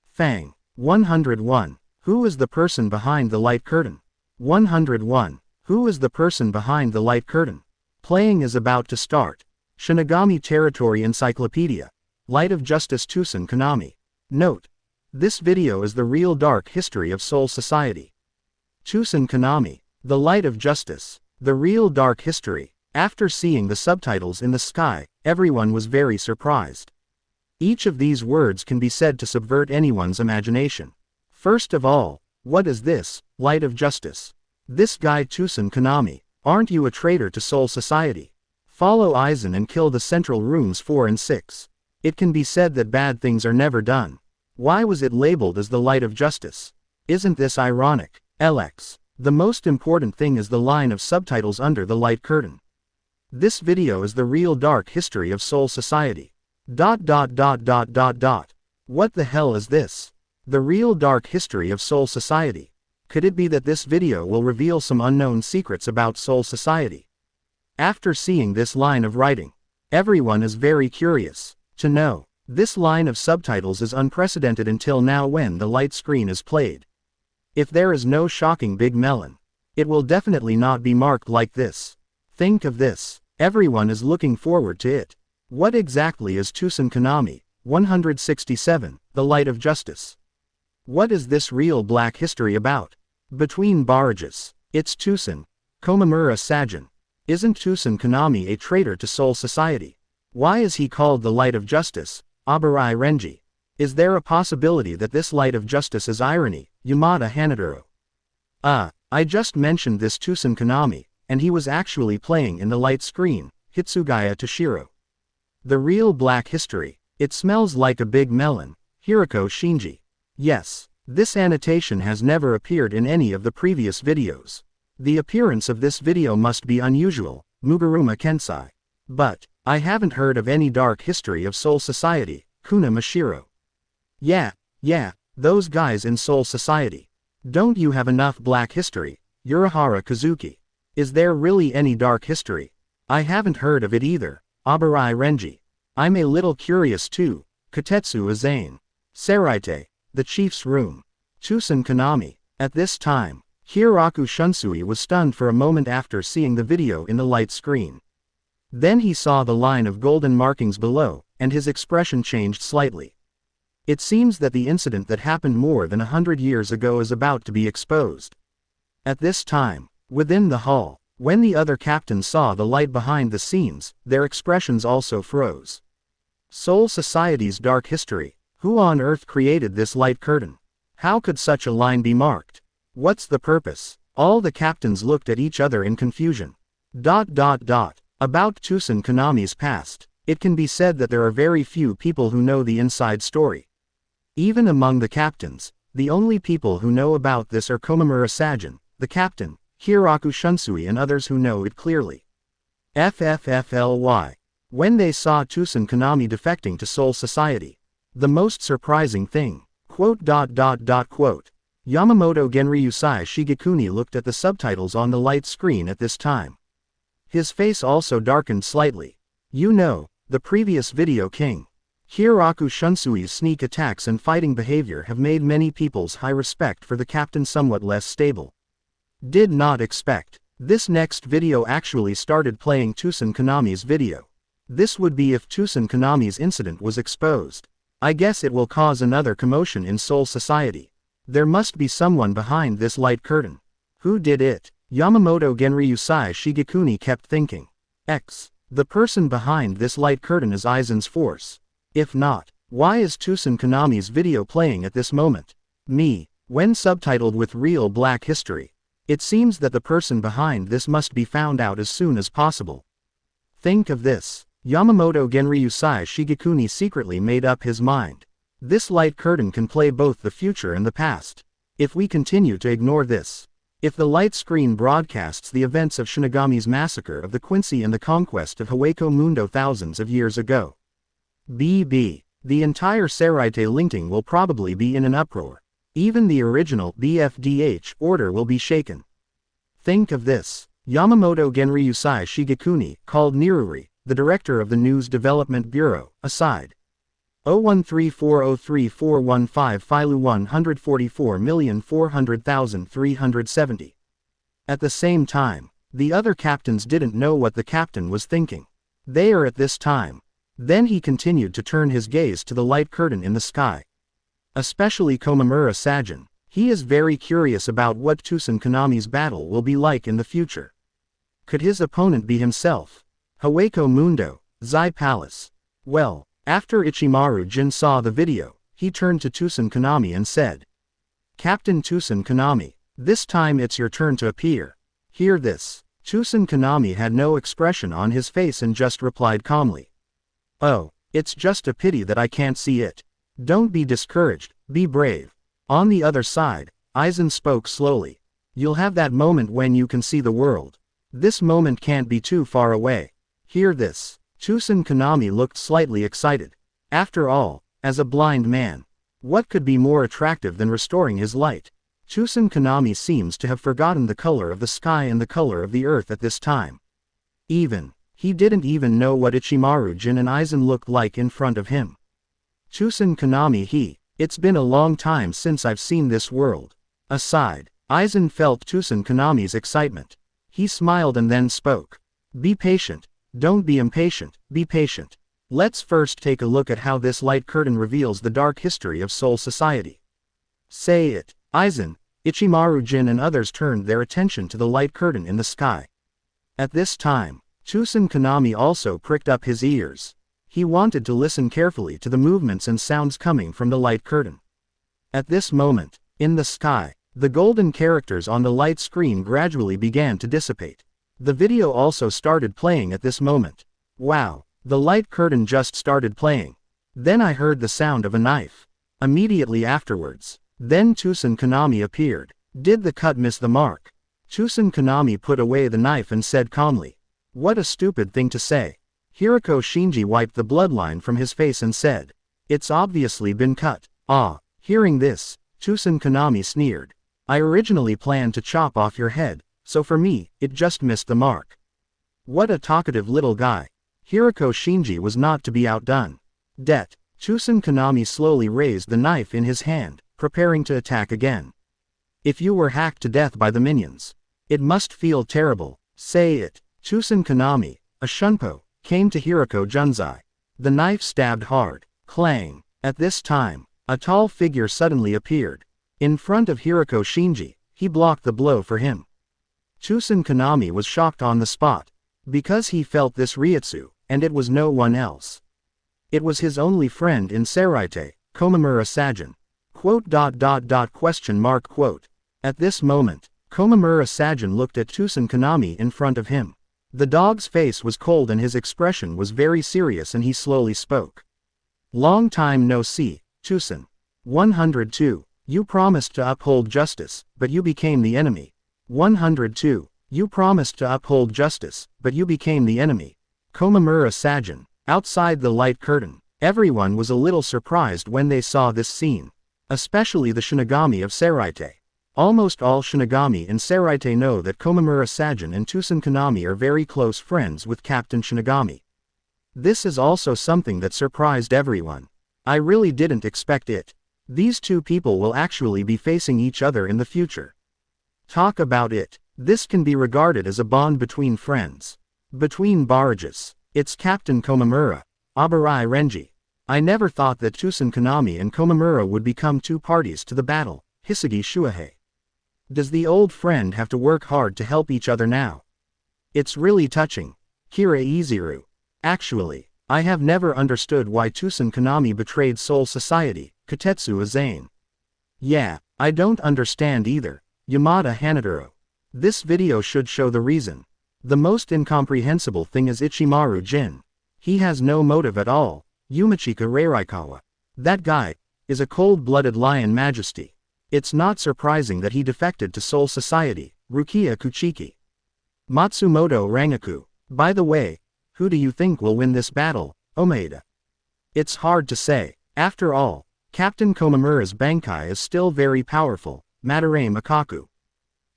[SPEAKER 1] Fang. 101. Who is the person behind the light curtain? 101. Who is the person behind the light curtain? Playing is about to start. Shinigami Territory Encyclopedia. Light of Justice Tusen Konami. Note: this video is the real dark history of Soul Society. Tusen Konami, The Light of Justice, The Real Dark History. After seeing the subtitles in the sky, everyone was very surprised. Each of these words can be said to subvert anyone's imagination. First of all, what is this, Light of Justice? This guy Tusen Konami, aren't you a traitor to Soul Society? Follow Aizen and kill the central rooms 4 and 6. It can be said that bad things are never done. Why was it labeled as the Light of Justice? Isn't this ironic? LX. The most important thing is the line of subtitles under the light curtain. This video is the real dark history of Soul Society. What the hell is this? The real dark history of Soul Society. Could it be that this video will reveal some unknown secrets about Soul Society? After seeing this line of writing, everyone is very curious to know. This line of subtitles is unprecedented until now when the light screen is played. If there is no shocking big melon, it will definitely not be marked like this. Think of this. Everyone is looking forward to it. What exactly is Tusen Konami? 167. The Light of Justice. What is this real black history about? Between barrages. It's Tusen Komamura Sajin. Isn't Tusen Konami a traitor to Soul Society? Why is he called the Light of Justice? Abarai Renji. Is there a possibility that this Light of Justice is irony? Yamada Hanaduro. I just mentioned this Tusen Konami, and he was actually playing in the light screen, Hitsugaya Toshiro. The real black history. It smells like a big melon, Hiroko Shinji. Yes, this annotation has never appeared in any of the previous videos. The appearance of this video must be unusual, Muguruma Kensei. But I haven't heard of any dark history of Soul Society, Kuna Mashiro. Yeah, those guys in Soul Society. Don't you have enough black history, Urahara Kazuki? Is there really any dark history? I haven't heard of it either, Abarai Renji. I'm a little curious too, Katetsu Aizen. Seraite, the chief's room. Tusen Konami. At this time, Hiraku Shunsui was stunned for a moment after seeing the video in the light screen. Then he saw the line of golden markings below, and his expression changed slightly. It seems that the incident that happened more than 100 years ago is about to be exposed. At this time, within the hall, when the other captains saw the light behind the scenes, their expressions also froze. Soul Society's dark history. Who on earth created this light curtain? How could such a line be marked? What's the purpose? All the captains looked at each other in confusion. About Tusen Konami's past, it can be said that there are very few people who know the inside story. Even among the captains, the only people who know about this are Komamura Sajin, the captain, Hiraku Shunsui and others who know it clearly. FFFLY. When they saw Tusen Konami defecting to Soul Society, the most surprising thing, Yamamoto Genryusai Shigekuni looked at the subtitles on the light screen at this time. His face also darkened slightly. You know, the previous video king. Hiraku Shunsui's sneak attacks and fighting behavior have made many people's high respect for the captain somewhat less stable. Did not expect. This next video actually started playing Tusen Konami's video. This would be if Tusen Konami's incident was exposed. I guess it will cause another commotion in Soul Society. There must be someone behind this light curtain. Who did it? Yamamoto Genryusai Shigekuni kept thinking. The person behind this light curtain is Aizen's force. If not, why is Tusen Konami's video playing at this moment? When subtitled with real black history, it seems that the person behind this must be found out as soon as possible. Think of this. Yamamoto Genryusai Shigekuni secretly made up his mind. This light curtain can play both the future and the past. If we continue to ignore this, if the light screen broadcasts the events of Shinigami's massacre of the Quincy and the conquest of Hueco Mundo thousands of years ago, the entire Seraite Lingting will probably be in an uproar. Even the original BFDH order will be shaken. Think of this. Yamamoto Genryusai Shigekuni called Niruri, the director of the News Development Bureau, aside. 013403415 Filu 144,400,370. At the same time, the other captains didn't know what the captain was thinking. They are at this time. Then he continued to turn his gaze to the light curtain in the sky. Especially Komamura Sajin. He is very curious about what Tusen Konami's battle will be like in the future. Could his opponent be himself? Haweko Mundo, Zai Palace. Well, after Ichimaru Jin saw the video, he turned to Tusen Konami and said, "Captain Tusen Konami, this time it's your turn to appear. Hear this." Tusen Konami had no expression on his face and just replied calmly. "Oh, it's just a pity that I can't see it. Don't be discouraged, be brave." On the other side, Aizen spoke slowly. "You'll have that moment when you can see the world. This moment can't be too far away. Hear this." Tusen Konami looked slightly excited. After all, as a blind man, what could be more attractive than restoring his light? Tusen Konami seems to have forgotten the color of the sky and the color of the earth at this time. He didn't even know what Ichimaru Jin and Aizen looked like in front of him. Tusen Konami it's been a long time since I've seen this world. Aside, Aizen felt Tusen Konami's excitement. He smiled and then spoke. "Be patient, don't be impatient, be patient. Let's first take a look at how this light curtain reveals the dark history of Soul Society." Say it. Aizen, Ichimaru Jin and others turned their attention to the light curtain in the sky. At this time, Tusen Konami also pricked up his ears. He wanted to listen carefully to the movements and sounds coming from the light curtain. At this moment, in the sky, the golden characters on the light screen gradually began to dissipate. The video also started playing at this moment. Wow, the light curtain just started playing. Then I heard the sound of a knife. Immediately afterwards, then Tusen Konami appeared. Did the cut miss the mark? Tusen Konami put away the knife and said calmly. "What a stupid thing to say." Hiroko Shinji wiped the bloodline from his face and said, "It's obviously been cut." Ah, hearing this, Tusen Konami sneered. "I originally planned to chop off your head, so for me, it just missed the mark." What a talkative little guy. Hiroko Shinji was not to be outdone. Tusen Konami slowly raised the knife in his hand, preparing to attack again. "If you were hacked to death by the minions, it must feel terrible. Say it." Tusen Konami, a shunpo, came to Hiroko Junzai. The knife stabbed hard. Clang. At this time, a tall figure suddenly appeared. In front of Hiroko Shinji, he blocked the blow for him. Tusen Konami was shocked on the spot. Because he felt this Ryutsu, and it was no one else. It was his only friend in Seraite, Komamura Sajin. Quote. At this moment, Komamura Sajin looked at Tusen Konami in front of him. The dog's face was cold and his expression was very serious and he slowly spoke. "Long time no see, Tusen. 102. You promised to uphold justice, but you became the enemy. 102. You promised to uphold justice, but you became the enemy." Komamura Sajin. Outside the light curtain, everyone was a little surprised when they saw this scene. Especially the Shinigami of Seraite. Almost all Shinigami in Seraite know that Komamura Sajin and Tusen Konami are very close friends with Captain Shinigami. This is also something that surprised everyone. I really didn't expect it. These two people will actually be facing each other in the future. Talk about it. This can be regarded as a bond between friends. Between barrages. It's Captain Komamura, Abarai Renji. I never thought that Tusen Konami and Komamura would become two parties to the battle, Hisagi Shuahei. Does the old friend have to work hard to help each other now? It's really touching. Kira Izuru. Actually, I have never understood why Tusen Konami betrayed Soul Society, Katetsu Aizen. Yeah, I don't understand either. Yamada Hanaduro. This video should show the reason. The most incomprehensible thing is Ichimaru Jin. He has no motive at all. Yumachika Reiraikawa. That guy is a cold-blooded lion majesty. It's not surprising that he defected to Soul Society, Rukia Kuchiki. Matsumoto Rangaku. By the way, who do you think will win this battle, Omaeda? It's hard to say. After all, Captain Komamura's Bankai is still very powerful, Madarame Makaku.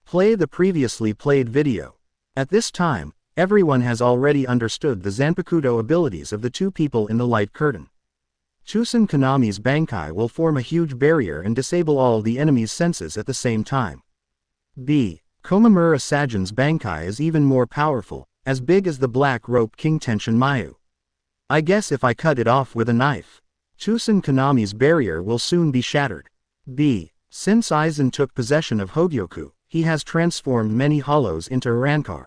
[SPEAKER 1] Play the previously played video. At this time, everyone has already understood the Zanpakuto abilities of the two people in the light curtain. Chusen Konami's Bankai will form a huge barrier and disable all the enemy's senses at the same time. B. Komamura Sajin's Bankai is even more powerful, as big as the Black Rope King Tenshin Mayu. I guess if I cut it off with a knife, Chusen Konami's barrier will soon be shattered. B. Since Aizen took possession of Hogyoku, he has transformed many hollows into Urankar.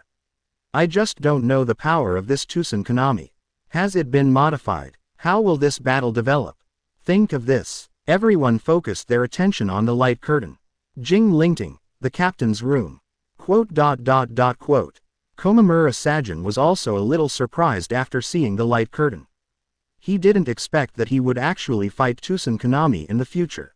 [SPEAKER 1] I just don't know the power of this Chusen Konami. Has it been modified? How will this battle develop? Think of this. Everyone focused their attention on the light curtain. Jing Lingting, the captain's room. Komamura Sajin was also a little surprised after seeing the light curtain. He didn't expect that he would actually fight Chusen Konami in the future.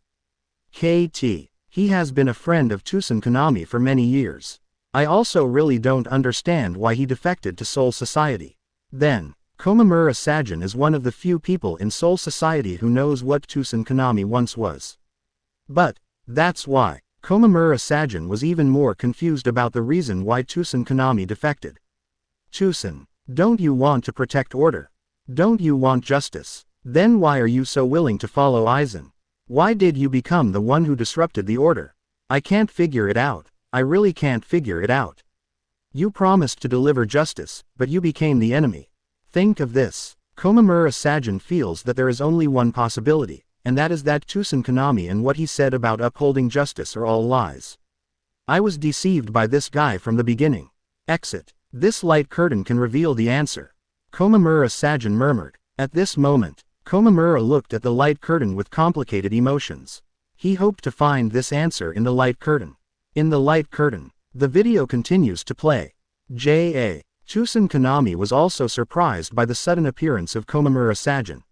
[SPEAKER 1] KT. He has been a friend of Chusen Konami for many years. I also really don't understand why he defected to Soul Society. Then, Komamura Sajin is one of the few people in Soul Society who knows what Chusen Konami once was. But, that's why, Komamura Sajin was even more confused about the reason why Chusen Konami defected. Chusen, don't you want to protect order? Don't you want justice? Then why are you so willing to follow Aizen? Why did you become the one who disrupted the order? I can't figure it out. I really can't figure it out. You promised to deliver justice, but you became the enemy. Think of this. Komamura Sajin feels that there is only one possibility, and that is that Chusen Konami and what he said about upholding justice are all lies. I was deceived by this guy from the beginning. Exit. This light curtain can reveal the answer. Komamura Sajin murmured. At this moment, Komamura looked at the light curtain with complicated emotions. He hoped to find this answer in the light curtain. In the light curtain, the video continues to play. J.A. Chusen Konami was also surprised by the sudden appearance of Komamura Sajin.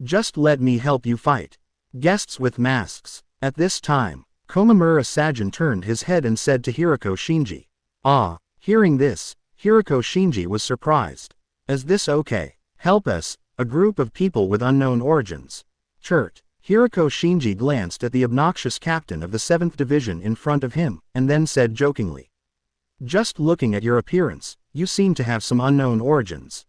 [SPEAKER 1] Just let me help you fight. Guests with masks. At this time, Komamura Sajin turned his head and said to Hiroko Shinji. Ah, hearing this, Hiroko Shinji was surprised. Is this okay? Help us, a group of people with unknown origins. Chert. Hiroko Shinji glanced at the obnoxious captain of the 7th Division in front of him, and then said jokingly. Just looking at your appearance, you seem to have some unknown origins.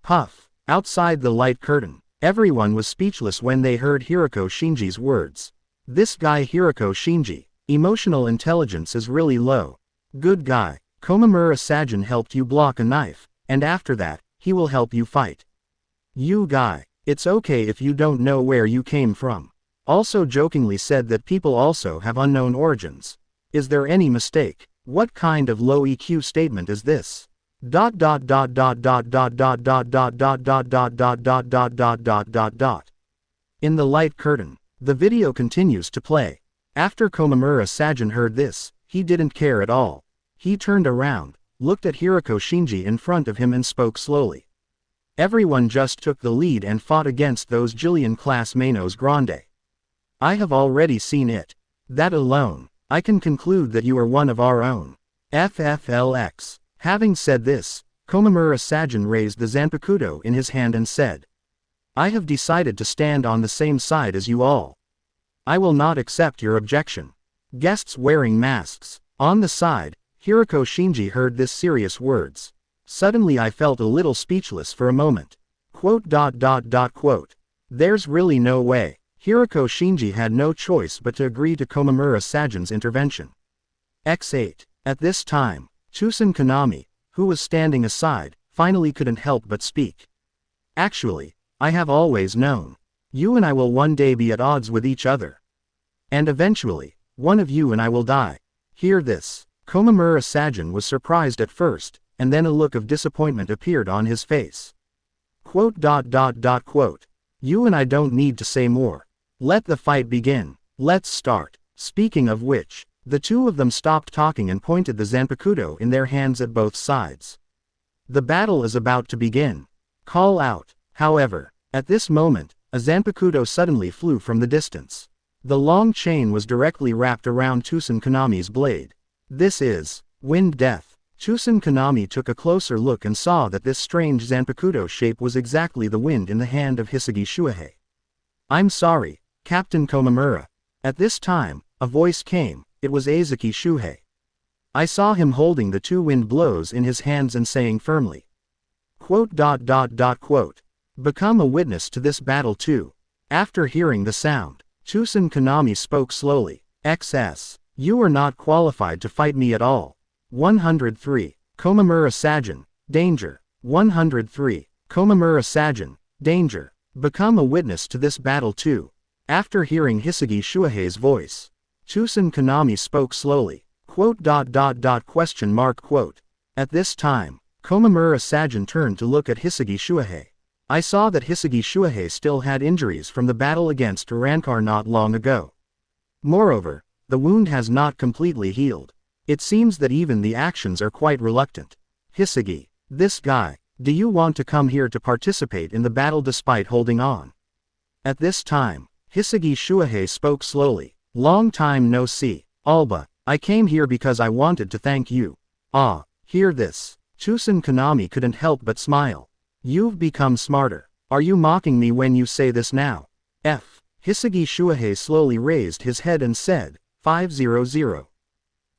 [SPEAKER 1] Puff. Outside the light curtain, everyone was speechless when they heard Hiroko Shinji's words. This guy Hiroko Shinji, emotional intelligence is really low. Good guy, Komamura Sajin helped you block a knife, and after that, he will help you fight. You guy, it's okay if you don't know where you came from. Also jokingly said that people also have unknown origins. Is there any mistake? What kind of low EQ statement is this? In the light curtain, the video continues to play. After Komamura Sajin heard this, he didn't care at all. He turned around, looked at Hiroko Shinji in front of him and spoke slowly. Everyone just took the lead and fought against those Jillian-class Manos Grande. I have already seen it. That alone, I can conclude that you are one of our own. FFLX. Having said this, Komamura Sajin raised the Zanpakuto in his hand and said. I have decided to stand on the same side as you all. I will not accept your objection. Guests wearing masks. On the side, Hiroko Shinji heard this serious words. Suddenly I felt a little speechless for a moment. There's really no way. Hiroko Shinji had no choice but to agree to Komamura Sajin's intervention. X8. At this time, Chusen Konami, who was standing aside, finally couldn't help but speak. Actually, I have always known. You and I will one day be at odds with each other. And eventually, one of you and I will die. Hear this. Komamura Sajin was surprised at first, and then a look of disappointment appeared on his face. You and I don't need to say more. Let the fight begin. Let's start. Speaking of which, the two of them stopped talking and pointed the Zanpakuto in their hands at both sides. The battle is about to begin. Call out. However, at this moment, a Zanpakuto suddenly flew from the distance. The long chain was directly wrapped around Chusen Konami's blade. This is wind death. Chusen Konami took a closer look and saw that this strange Zanpakuto shape was exactly the wind in the hand of Hisagi Shuhei. I'm sorry, Captain Komamura. At this time, a voice came. It was Aizaki Shuhei. I saw him holding the two wind blows in his hands and saying firmly, quote, become a witness to this battle too. After hearing the sound, Chusen Konami spoke slowly, XS. You are not qualified to fight me at all. 103. Komamura Sajin, danger. 103. Komamura Sajin, danger. Become a witness to this battle too. After hearing Hisagi Shuhei's voice, Chusen Konami spoke slowly, quote. At this time, Komamura Sajin turned to look at Hisagi Shuhei. I saw that Hisagi Shuhei still had injuries from the battle against Urankar not long ago. Moreover, the wound has not completely healed. It seems that even the actions are quite reluctant. Hisagi, this guy, do you want to come here to participate in the battle despite holding on? At this time, Hisagi Shuhei spoke slowly, long time no see. Alba, I came here because I wanted to thank you. Ah, hear this. Chusen Konami couldn't help but smile. You've become smarter. Are you mocking me when you say this now? Hisagi Shuhei slowly raised his head and said, 500.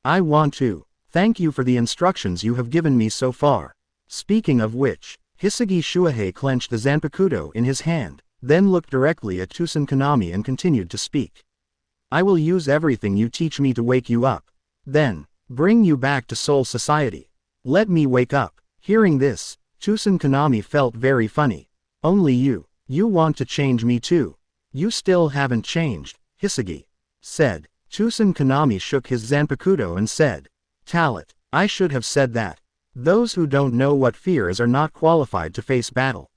[SPEAKER 1] I want to thank you for the instructions you have given me so far. Speaking of which, Hisagi Shuhei clenched the Zanpakuto in his hand, then looked directly at Chusen Konami and continued to speak. I will use everything you teach me to wake you up. Then, bring you back to Soul Society. Let me wake up. Hearing this, Chusen Konami felt very funny. Only you want to change me too. You still haven't changed, Hisagi said. Chusen Konami shook his Zanpakuto and said, Talit, I should have said that. Those who don't know what fear is are not qualified to face battle.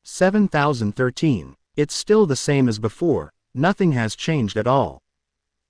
[SPEAKER 1] 7013. It's still the same as before, nothing has changed at all.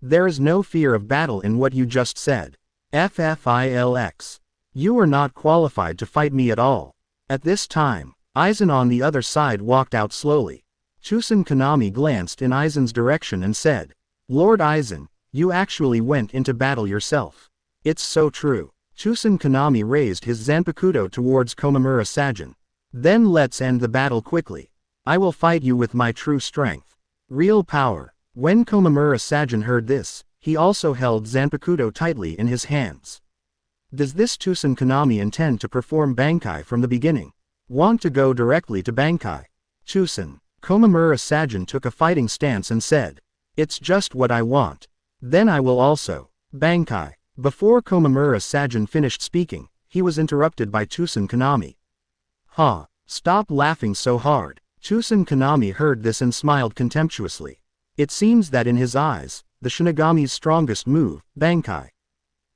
[SPEAKER 1] There is no fear of battle in what you just said. FFILX. You are not qualified to fight me at all. At this time, Aizen on the other side walked out slowly. Chusen Konami glanced in Aizen's direction and said, Lord Aizen, you actually went into battle yourself. It's so true. Chusen Konami raised his Zanpakuto towards Komamura Sajin. Then let's end the battle quickly. I will fight you with my true strength. Real power. When Komamura Sajin heard this, he also held Zanpakuto tightly in his hands. Does this Chusen Konami intend to perform Bankai from the beginning? Want to go directly to Bankai? Chusen. Komamura Sajin took a fighting stance and said, It's just what I want. Then I will also. Bankai. Before Komamura Sajin finished speaking, he was interrupted by Chusen Konami. Stop laughing so hard. Chusen Konami heard this and smiled contemptuously. It seems that in his eyes, the Shinigami's strongest move, Bankai.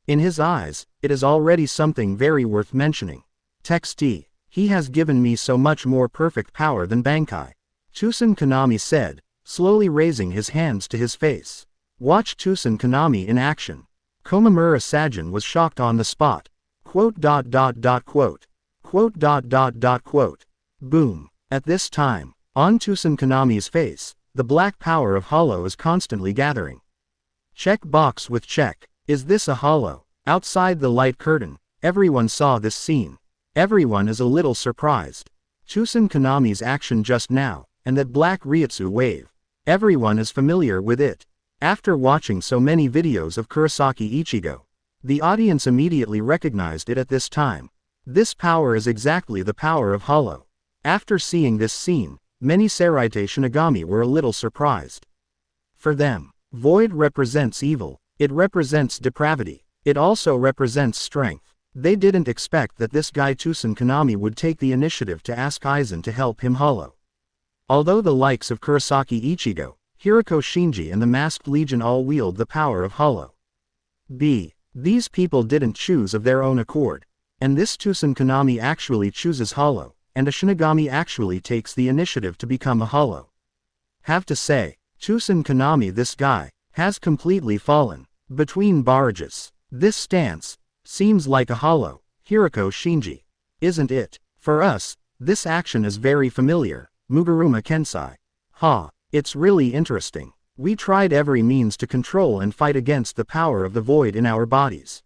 [SPEAKER 1] In his eyes, it is already something very worth mentioning. Text T. He has given me so much more perfect power than Bankai. Chusen Konami said, slowly raising his hands to his face. Watch Chusen Konami in action. Komamura Sajin was shocked on the spot. Quote. Boom. At this time, on Chusen Konami's face, the black power of hollow is constantly gathering. Check box with check. Is this a hollow? Outside the light curtain, everyone saw this scene. Everyone is a little surprised. Chusen Konami's action just now, and that black Ryutsu wave. Everyone is familiar with it. After watching so many videos of Kurosaki Ichigo, the audience immediately recognized it at this time. This power is exactly the power of hollow. After seeing this scene, many Seraite Shinigami were a little surprised. For them, void represents evil, it represents depravity, it also represents strength. They didn't expect that this guy Chusen Konami would take the initiative to ask Aizen to help him hollow. Although the likes of Kurosaki Ichigo, Hiriko Shinji and the Masked Legion all wield the power of hollow. These people didn't choose of their own accord. And this Chusen Konami actually chooses hollow, and a Shinigami actually takes the initiative to become a hollow. Have to say, Chusen Konami, this guy, has completely fallen between barrages. This stance seems like a hollow, Hiriko Shinji. Isn't it? For us, this action is very familiar, Muguruma Kensei. It's really interesting. We tried every means to control and fight against the power of the void in our bodies.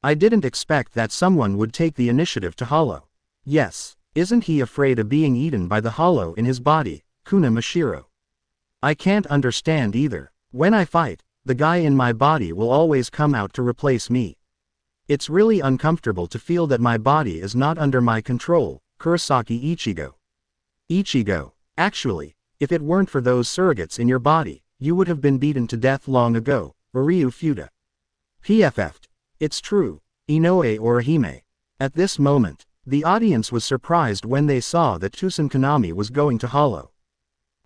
[SPEAKER 1] I didn't expect that someone would take the initiative to hollow. Yes, isn't he afraid of being eaten by the hollow in his body, Kuna Mashiro? I can't understand either. When I fight, the guy in my body will always come out to replace me. It's really uncomfortable to feel that my body is not under my control, Kurosaki Ichigo. Ichigo, actually, if it weren't for those surrogates in your body, you would have been beaten to death long ago, Ryu Fuda. PFF'd. It's true, Inoue Orihime. At this moment, the audience was surprised when they saw that Tusen Konami was going to hollow.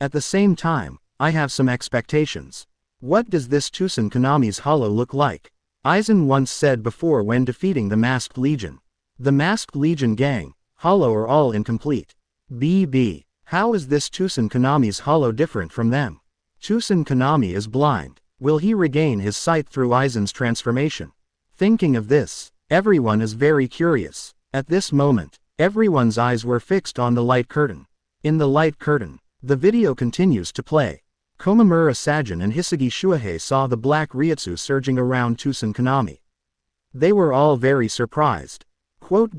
[SPEAKER 1] At the same time, I have some expectations. What does this Tusen Konami's hollow look like? Aizen once said before when defeating the Masked Legion. The Masked Legion gang, hollow are all incomplete. BB. How is this Tusen Konami's hollow different from them? Tusen Konami is blind. Will he regain his sight through Aizen's transformation? Thinking of this, everyone is very curious. At this moment, everyone's eyes were fixed on the light curtain. In the light curtain, the video continues to play. Komamura Sajin and Hisagi Shuhei saw the black Ryutsu surging around Tusen Konami. They were all very surprised. Don't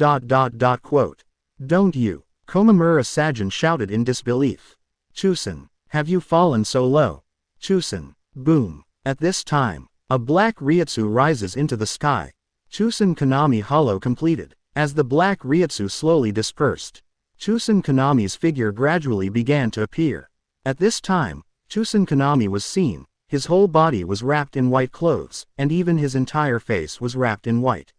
[SPEAKER 1] you? Komamura Sajin shouted in disbelief. Tusen, have you fallen so low? Tusen, boom. At this time, a black Ryutsu rises into the sky. Tusen Konami hollow completed. As the black Ryutsu slowly dispersed, Tusen Konami's figure gradually began to appear. At this time, Tusen Konami was seen. His whole body was wrapped in white clothes, and even his entire face was wrapped in white.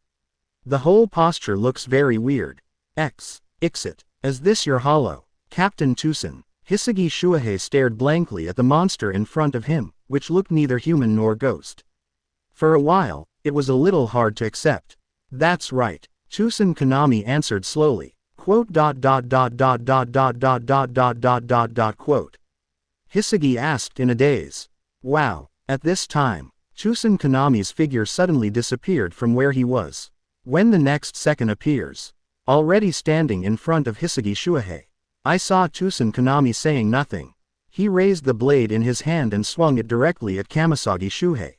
[SPEAKER 1] The whole posture looks very weird. Ixit, is this your hollow? Captain Tusen. Hisagi Shuhei stared blankly at the monster in front of him, which looked neither human nor ghost. For a while, it was a little hard to accept. That's right, Tusen Konami answered slowly. Hisagi asked in a daze. Wow. At this time, Tusen Konami's figure suddenly disappeared from where he was. When the next second appears, already standing in front of Hisagi Shuhei, I saw Tusen Konami saying nothing. He raised the blade in his hand and swung it directly at Kamisagi Shuhei.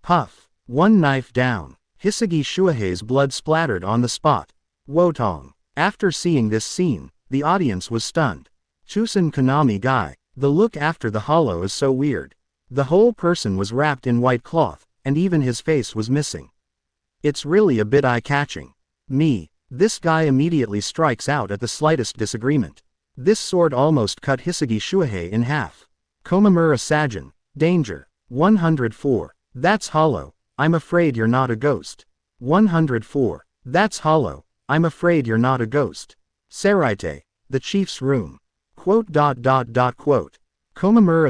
[SPEAKER 1] Puff. One knife down. Hisagi Shuhei's blood splattered on the spot. Wotong. After seeing this scene, the audience was stunned. Tusen Konami guy. The look after the hollow is so weird. The whole person was wrapped in white cloth, and even his face was missing. It's really a bit eye-catching. This guy immediately strikes out at the slightest disagreement. This sword almost cut Hisagi Shuhei in half. Komamura Sajin. Danger. 104. That's hollow. I'm afraid you're not a ghost. 104. That's hollow. I'm afraid you're not a ghost. Seraite. The chief's room. Komamura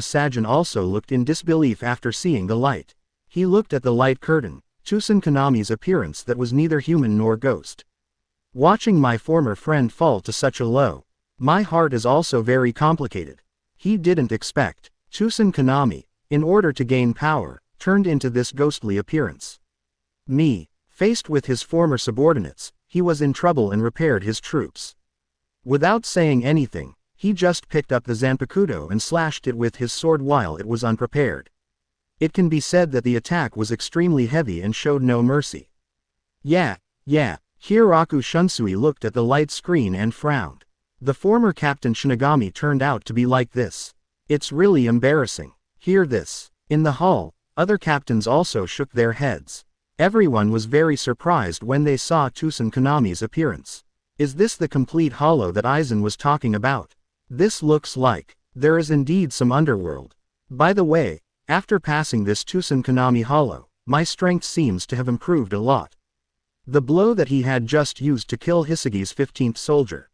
[SPEAKER 1] Sajin also looked in disbelief after seeing the light. He looked at the light curtain, Tusen Konami's appearance that was neither human nor ghost. Watching my former friend fall to such a low, my heart is also very complicated. He didn't expect. Tusen Konami, in order to gain power, turned into this ghostly appearance. Faced with his former subordinates, he was in trouble and repaired his troops. Without saying anything, he just picked up the Zanpakuto and slashed it with his sword while it was unprepared. It can be said that the attack was extremely heavy and showed no mercy. Yeah. Hiroku Shunsui looked at the light screen and frowned. The former Captain Shinigami turned out to be like this. It's really embarrassing. Hear this. In the hall, other captains also shook their heads. Everyone was very surprised when they saw Tusen Konami's appearance. Is this the complete hollow that Aizen was talking about? This looks like, there is indeed some underworld. By the way, after passing this Tusen Konami hollow, my strength seems to have improved a lot. The blow that he had just used to kill Hisagi's 15th soldier.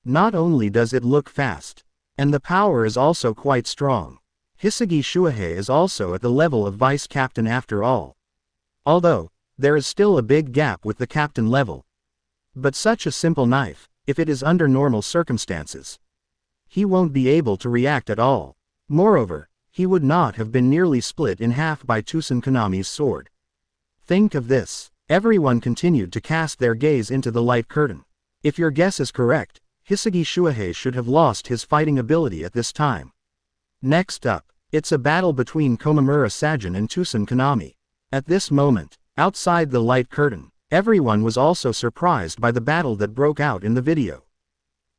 [SPEAKER 1] Not only does it look fast, and the power is also quite strong. Hisagi Shuhei is also at the level of vice captain after all. Although, there is still a big gap with the captain level. But such a simple knife, if it is under normal circumstances, he won't be able to react at all. Moreover, he would not have been nearly split in half by Tusen Konami's sword. Think of this. Everyone continued to cast their gaze into the light curtain. If your guess is correct, Hisagi Shuhei should have lost his fighting ability at this time. Next up, it's a battle between Komamura Sajin and Tusen Konami. At this moment, outside the light curtain, everyone was also surprised by the battle that broke out in the video.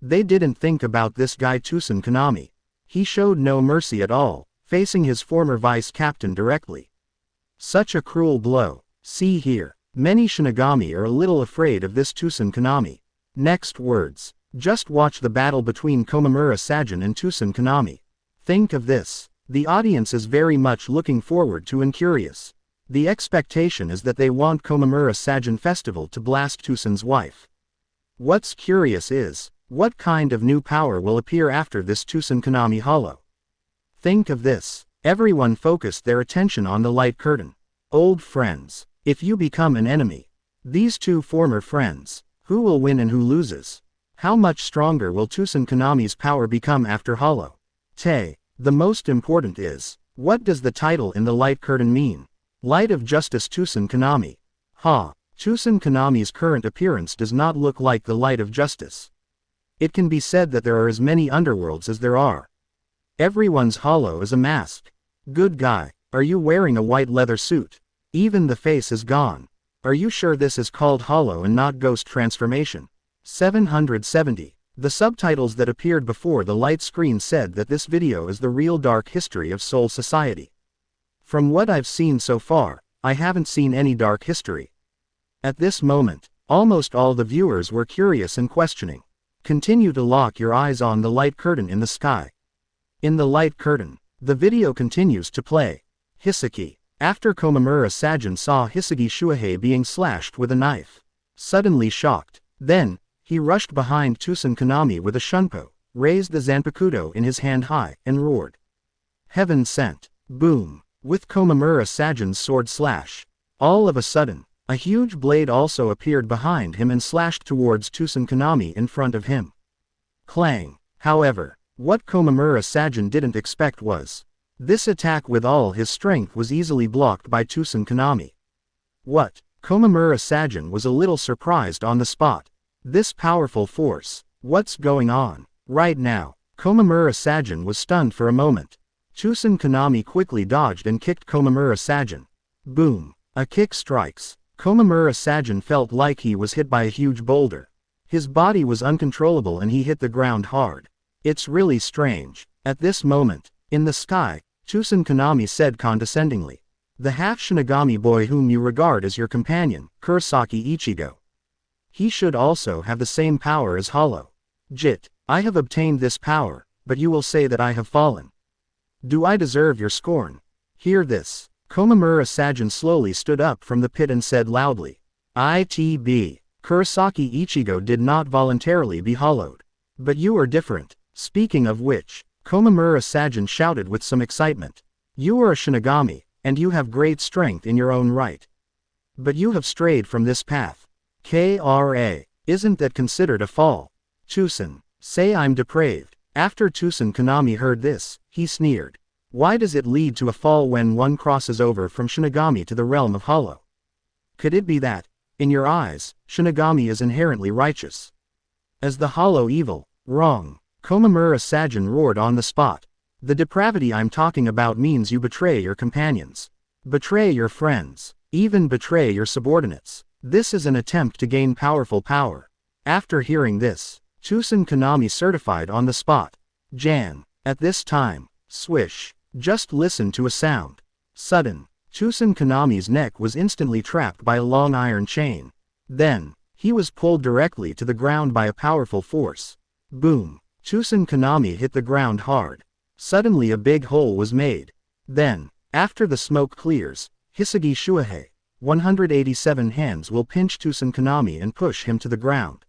[SPEAKER 1] They didn't think about this guy Tusen Konami. He showed no mercy at all, facing his former vice captain directly. Such a cruel blow. See here. Many Shinigami are a little afraid of this Tusen Kanami. Next words. Just watch the battle between Komamura Sajin and Tusen Kanami. Think of this. The audience is very much looking forward to and curious. The expectation is that they want Komamura Sajin Festival to blast Tusen's wife. What's curious is, what kind of new power will appear after this Tusen Kanami hollow? Think of this. Everyone focused their attention on the light curtain. Old friends. If you become an enemy. These two former friends. Who will win and who loses? How much stronger will Tusen Kanami's power become after hollow? The most important is, what does the title in the light curtain mean? Light of Justice Tusen Kanami. Tusen Kanami's current appearance does not look like the light of justice. It can be said that there are as many underworlds as there are. Everyone's hollow is a mask. Good guy, are you wearing a white leather suit? Even the face is gone. Are you sure this is called hollow and not ghost transformation? 770. The subtitles that appeared before the light screen said that this video is the real dark history of Soul Society. From what I've seen so far, I haven't seen any dark history. At this moment, almost all the viewers were curious and questioning. Continue to lock your eyes on the light curtain in the sky. In the light curtain, the video continues to play. Hisaki. After Komamura Sajin saw Hisagi Shuhei being slashed with a knife. Suddenly shocked. Then, he rushed behind Tusen Kanami with a shunpo, raised the Zanpakuto in his hand high, and roared. Heaven sent. Boom. With Komamura Sajin's sword slash. All of a sudden, a huge blade also appeared behind him and slashed towards Tusen Kanami in front of him. Clang. However, what Komamura Sajin didn't expect was, this attack with all his strength was easily blocked by Tusen Kanami. What? Komamura Sajin was a little surprised on the spot. This powerful force, what's going on? Right now, Komamura Sajin was stunned for a moment. Tusen Kanami quickly dodged and kicked Komamura Sajin. Boom. A kick strikes. Komamura Sajin felt like he was hit by a huge boulder. His body was uncontrollable and he hit the ground hard. It's really strange. At this moment, in the sky, Tusen Kanami said condescendingly. The half-Shinigami boy whom you regard as your companion, Kurosaki Ichigo. He should also have the same power as Hollow. Jit, I have obtained this power, but you will say that I have fallen. Do I deserve your scorn? Hear this. Komamura Sajin slowly stood up from the pit and said loudly. ITB. Kurosaki Ichigo did not voluntarily be hollowed. But you are different. Speaking of which, Komamura Sajin shouted with some excitement. You are a Shinigami, and you have great strength in your own right. But you have strayed from this path. KRA. Isn't that considered a fall? Tusen. Say I'm depraved. After Tusen Kanami heard this, he sneered. Why does it lead to a fall when one crosses over from Shinigami to the realm of Hollow? Could it be that, in your eyes, Shinigami is inherently righteous? As the Hollow evil? Wrong. Komamura Sajin roared on the spot. The depravity I'm talking about means you betray your companions. Betray your friends. Even betray your subordinates. This is an attempt to gain powerful power. After hearing this, Tusen Kanami certified on the spot. Jan. At this time, swish. Just listen to a sound. Sudden. Tusen Kanami's neck was instantly trapped by a long iron chain. Then, he was pulled directly to the ground by a powerful force. Boom. Tusen Kanami hit the ground hard. Suddenly a big hole was made. Then, after the smoke clears, Hisagi Shuhei, 187 hands will pinch Tusen Kanami and push him to the ground.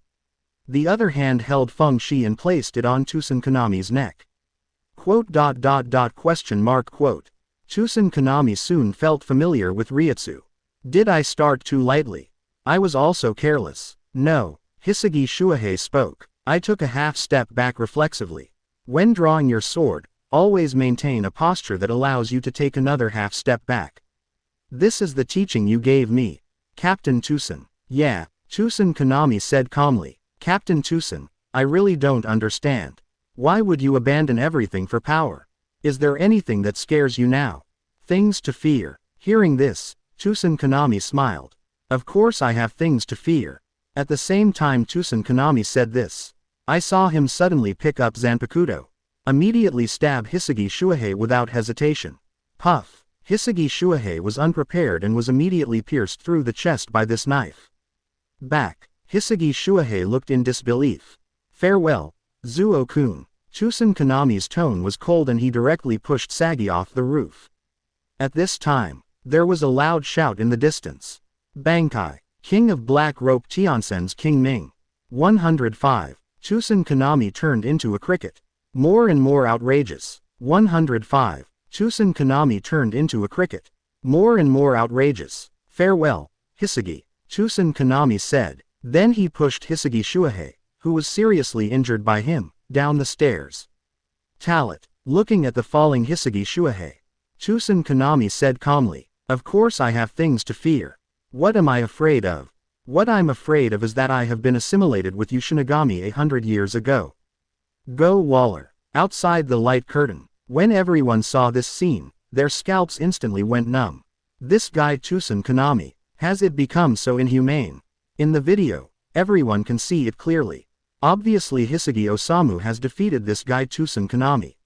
[SPEAKER 1] The other hand held Feng Shi and placed it on Tusen Kanami's neck. Quote. Tusen Kanami soon felt familiar with Ryutsu. Did I start too lightly? I was also careless. No. Hisagi Shuhei spoke. I took a half step back reflexively. When drawing your sword, always maintain a posture that allows you to take another half step back. This is the teaching you gave me, Captain Tusen. Yeah, Tusen Kanami said calmly. Captain Tusen, I really don't understand. Why would you abandon everything for power? Is there anything that scares you now? Things to fear. Hearing this, Tusen Kanami smiled. Of course I have things to fear. At the same time Tusen Kanami said this. I saw him suddenly pick up Zanpakuto. Immediately stab Hisagi Shuhei without hesitation. Puff. Hisagi Shuhei was unprepared and was immediately pierced through the chest by this knife. Back. Hisagi Shuhei looked in disbelief. Farewell, Zuo-kun. Chusen Konami's tone was cold and he directly pushed Sagi off the roof. At this time, there was a loud shout in the distance. Bankai, King of Black Rope Tiansen's King Ming. 105. Chusen Konami turned into a cricket. More and more outrageous. 105. Chusen Konami turned into a cricket. More and more outrageous. Farewell, Hisagi, Chusen Konami said. Then he pushed Hisagi Shuhei, who was seriously injured by him, down the stairs. Talit, looking at the falling Hisagi Shuhei. Chusen Konami said calmly, "Of course I have things to fear. What am I afraid of? What I'm afraid of is that I have been assimilated with you Shinigami 100 years ago." Go Waller. Outside the light curtain. When everyone saw this scene, their scalps instantly went numb. This guy Chusen Konami, has it become so inhumane? In the video, everyone can see it clearly. Obviously Hisagi Osamu has defeated this guy Chusen Konami.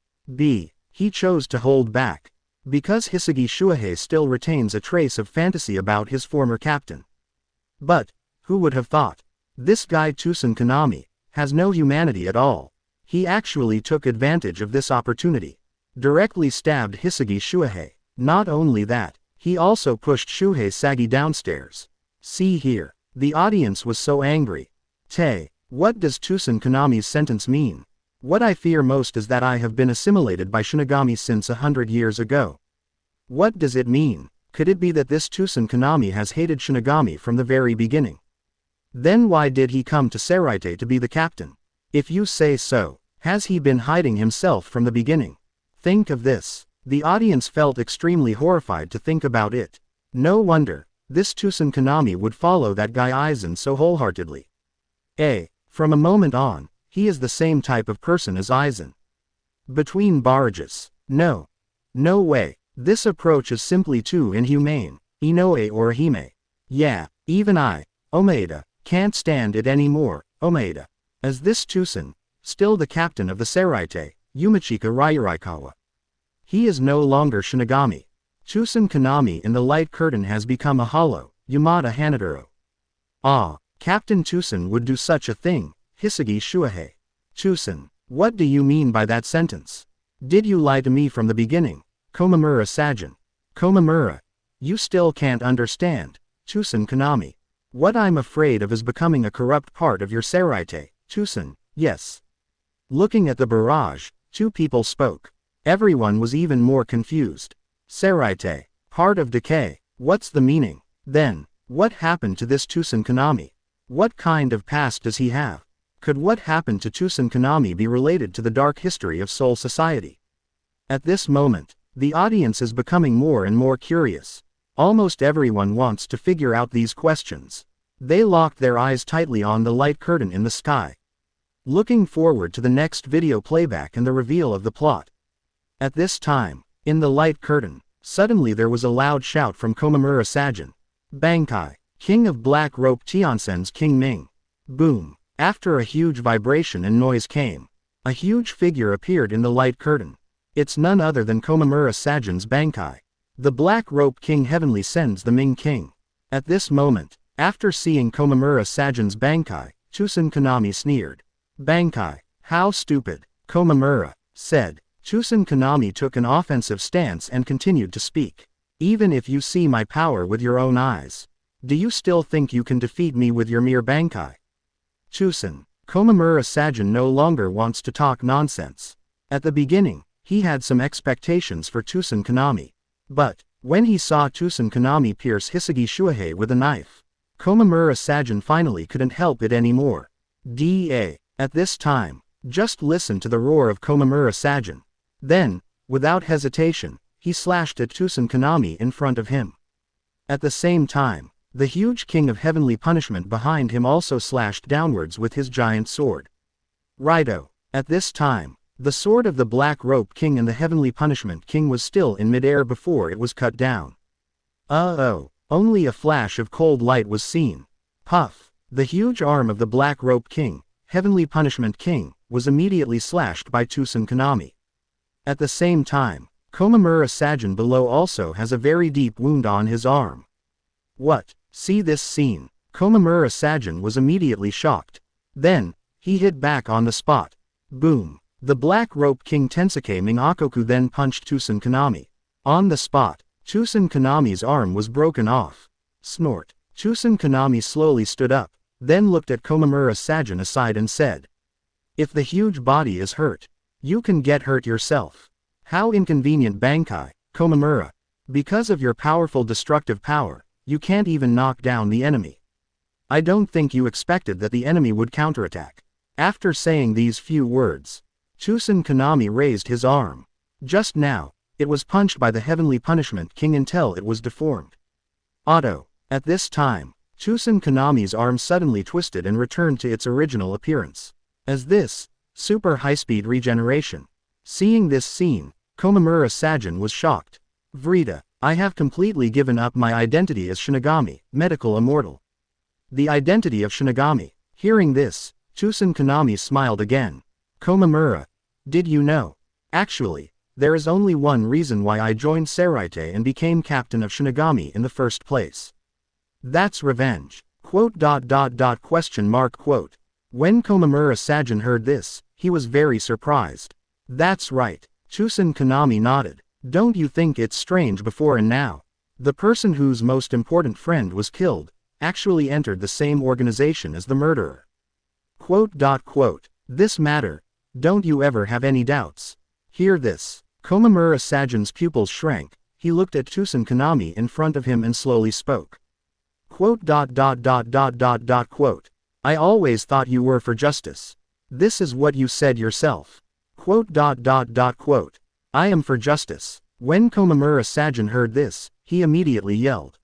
[SPEAKER 1] He chose to hold back. Because Hisagi Shuhei still retains a trace of fantasy about his former captain. But, who would have thought? This guy Chusen Konami, has no humanity at all. He actually took advantage of this opportunity. Directly stabbed Hisagi Shuhei. Not only that, he also pushed Shuhei Sagi downstairs. See here. The audience was so angry. What does Chusen Konami's sentence mean? What I fear most is that I have been assimilated by Shinigami since 100 years ago. What does it mean? Could it be that this Chusen Konami has hated Shinigami from the very beginning? Then why did he come to Seraite to be the captain? If you say so, has he been hiding himself from the beginning? Think of this. The audience felt extremely horrified to think about it. No wonder. This Chusen Konami would follow that guy Aizen so wholeheartedly. From a moment on, he is the same type of person as Aizen. Between barrages. No. No way. This approach is simply too inhumane. Inoue or Hime. Yeah, even I, Omaeda, can't stand it anymore, Omaeda. As this Chusen, still the captain of the Seraite, Yumichika Ryurikawa. He is no longer Shinigami. Chusen Konami in the light curtain has become a hollow, Yamada Hanaduro. Captain Chusen would do such a thing, Hisagi Shuhei. Chusen, what do you mean by that sentence? Did you lie to me from the beginning? Komamura Sajin. Komamura. You still can't understand, Chusen Konami. What I'm afraid of is becoming a corrupt part of your Seraite, Chusen, yes. Looking at the barrage, two people spoke. Everyone was even more confused. Seraite, part of decay, what's the meaning? Then, what happened to this Chusen Konami? What kind of past does he have? Could what happened to Chusen Konami be related to the dark history of Soul Society? At this moment, the audience is becoming more and more curious. Almost everyone wants to figure out these questions. They locked their eyes tightly on the light curtain in the sky. Looking forward to the next video playback and the reveal of the plot. At this time, in the light curtain, suddenly there was a loud shout from Komamura Sajin. Bankai, King of Black Rope Tiansen's King Ming. Boom. After a huge vibration and noise came. A huge figure appeared in the light curtain. It's none other than Komamura Sajin's Bankai. The Black Rope King heavenly sends the Ming King. At this moment, after seeing Komamura Sajin's Bankai, Chusen Konami sneered. Bankai, how stupid, Komamura, said. Chusen Konami took an offensive stance and continued to speak. Even if you see my power with your own eyes, do you still think you can defeat me with your mere Bankai? Chusen, Komamura Sajin no longer wants to talk nonsense. At the beginning, he had some expectations for Chusen Konami. But, when he saw Chusen Konami pierce Hisagi Shuhei with a knife, Komamura Sajin finally couldn't help it anymore. At this time, just listen to the roar of Komamura Sajin. Then, without hesitation, he slashed at Chusen Konami in front of him. At the same time, the huge king of heavenly punishment behind him also slashed downwards with his giant sword. Righto. At this time, the sword of the Black Rope King and the heavenly punishment king was still in midair before it was cut down. Only a flash of cold light was seen. Puff. The huge arm of the Black Rope King, heavenly punishment king, was immediately slashed by Chusen Konami. At the same time, Komamura Sajin below also has a very deep wound on his arm. What? See this scene. Komamura Sajin was immediately shocked. Then, he hit back on the spot. Boom. The Black Rope King Tensuke Mingakoku then punched Tusen Kanami. On the spot, Tusen Kanami's arm was broken off. Snort. Tusen Kanami slowly stood up, then looked at Komamura Sajin aside and said, "If the huge body is hurt, you can get hurt yourself." How inconvenient, Bankai, Komamura. Because of your powerful destructive power, you can't even knock down the enemy. I don't think you expected that the enemy would counterattack. After saying these few words, Tusen Kanami raised his arm. Just now, it was punched by the Heavenly Punishment King until it was deformed. Auto. At this time, Tusen Kanami's arm suddenly twisted and returned to its original appearance. As this, super high-speed regeneration. Seeing this scene, Komamura Sajin was shocked. Vrita, I have completely given up my identity as Shinigami, medical immortal. The identity of Shinigami. Hearing this, Tusen Kanami smiled again. Komamura, did you know? Actually, there is only one reason why I joined Seraite and became captain of Shinigami in the first place. That's revenge. Quote. When Komamura Sajin heard this, he was very surprised. That's right. Tusen Kanami nodded. Don't you think it's strange before and now? The person whose most important friend was killed, actually entered the same organization as the murderer. Quote. This matter, don't you ever have any doubts? Hear this. Komamura Sajin's pupils shrank, he looked at Tusen Kanami in front of him and slowly spoke. Quote. I always thought you were for justice. This is what you said yourself. Quote. I am for justice. When Komamura Sajin heard this, he immediately yelled.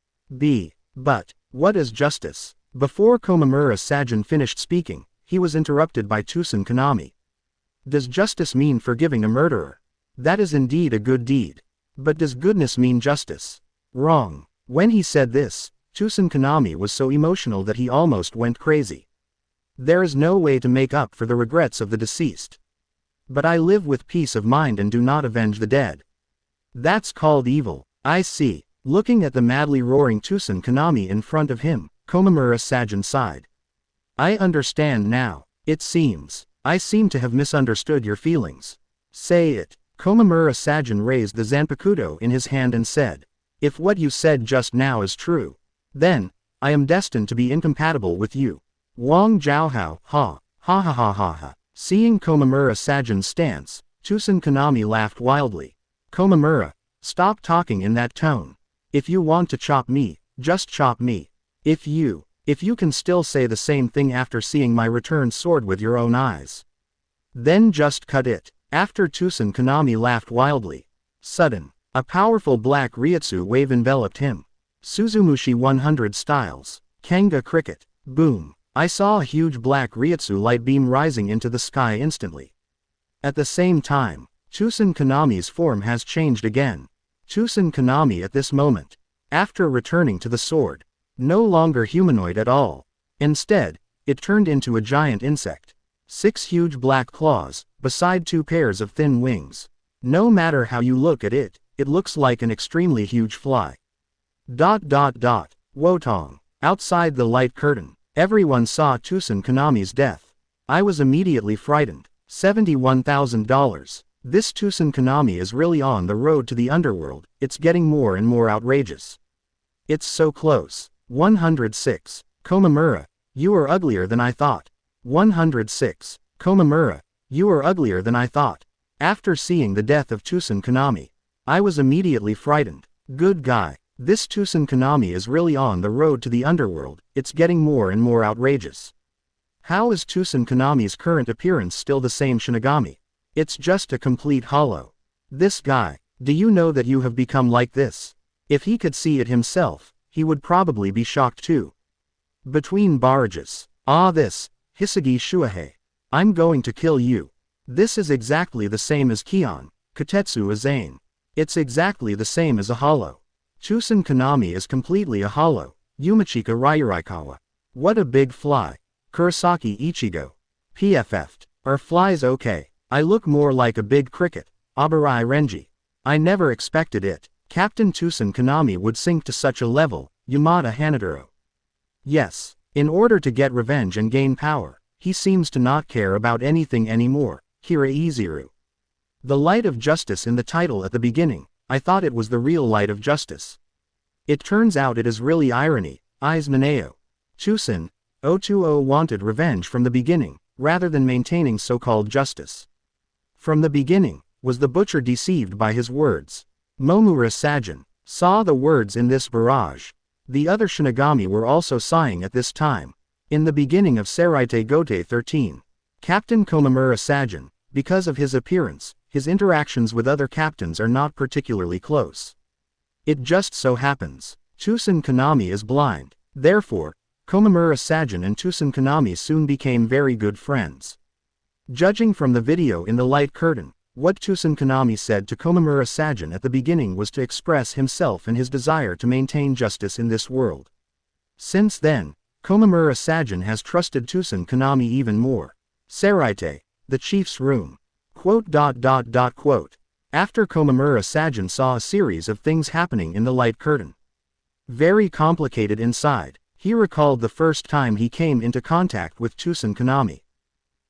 [SPEAKER 1] But, what is justice? Before Komamura Sajin finished speaking, he was interrupted by Tusen Kanami. Does justice mean forgiving a murderer? That is indeed a good deed. But does goodness mean justice? Wrong. When he said this, Tusen Kanami was so emotional that he almost went crazy. There is no way to make up for the regrets of the deceased. But I live with peace of mind and do not avenge the dead. That's called evil. I see. Looking at the madly roaring Tusen Kanami in front of him, Komamura Sajin sighed. I understand now. It seems. I seem to have misunderstood your feelings. Say it. Komamura Sajin raised the Zanpakuto in his hand and said, if what you said just now is true, then, I am destined to be incompatible with you. Wang Zhaohao, ha, ha ha ha ha ha. Seeing Komamura Sajin's stance, Tusen Kanami laughed wildly. Komamura, stop talking in that tone. If you want to chop me, just chop me. If you can still say the same thing after seeing my returned sword with your own eyes, then just cut it. After Tusen Kanami laughed wildly. Sudden, a powerful black Ryutsu wave enveloped him. Suzumushi 100 styles. Kanga cricket. Boom. I saw a huge black Ryutsu light beam rising into the sky instantly. At the same time, Tusen Kanami's form has changed again. Tusen Kanami at this moment, after returning to the sword, no longer humanoid at all. Instead, it turned into a giant insect. 6 huge black claws, beside 2 pairs of thin wings. No matter how you look at it, it looks like an extremely huge fly. Wotong. Outside the light curtain, everyone saw Tusen Kanami's death. I was immediately frightened. $71,000. This Tusen Kanami is really on the road to the underworld, it's getting more and more outrageous. It's so close. 106. Komamura, you are uglier than I thought. 106. Komamura, you are uglier than I thought. After seeing the death of Tusen Kanami, I was immediately frightened. Good guy. This Tusen Kanami is really on the road to the underworld, it's getting more and more outrageous. How is Tusen Kanami's current appearance still the same Shinigami? It's just a complete hollow. This guy, do you know that you have become like this? If he could see it himself, he would probably be shocked too. Between barrages. This, Hisagi Shuahei. I'm going to kill you. This is exactly the same as Kion, Katetsu Aizen. It's exactly the same as a hollow. Tusen Kanami is completely a hollow. Yumachika Ryurikawa. What a big fly. Kurosaki Ichigo. PFF'd. Are flies okay? I look more like a big cricket. Abarai Renji. I never expected it. Captain Tusen Konami would sink to such a level, Yamada Hanadoro. Yes. In order to get revenge and gain power, he seems to not care about anything anymore, Hiraizuru. The light of justice in the title at the beginning, I thought it was the real light of justice. It turns out it is really irony, Eyes Naneo. Tusen, 020 wanted revenge from the beginning, rather than maintaining so-called justice. From the beginning, was the butcher deceived by his words? Momura Sajin saw the words in this barrage. The other Shinigami were also sighing at this time. In the beginning of Seraite Gote 13, Captain Komamura Sajin, because of his appearance, his interactions with other captains are not particularly close. It just so happens, Tusen Konami is blind. Therefore, Komamura Sajin and Tusen Konami soon became very good friends. Judging from the video in the light curtain, what Tusen Konami said to Komamura Sajin at the beginning was to express himself and his desire to maintain justice in this world. Since then, Komamura Sajin has trusted Tusen Konami even more. Seraite, the chief's room. After Komamura Sajin saw a series of things happening in the light curtain. Very complicated inside, he recalled the first time he came into contact with Tusen Konami.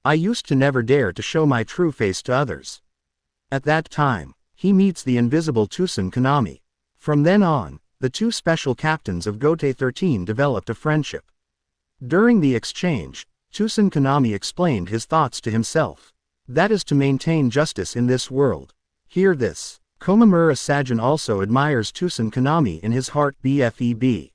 [SPEAKER 1] I used to never dare to show my true face to others. At that time, he meets the invisible Tusen Konami. From then on, the two special captains of Gote 13 developed a friendship. During the exchange, Tusen Konami explained his thoughts to himself. That is to maintain justice in this world. Hear this. Komamura Sajin also admires Tusen Konami in his heart BFEB.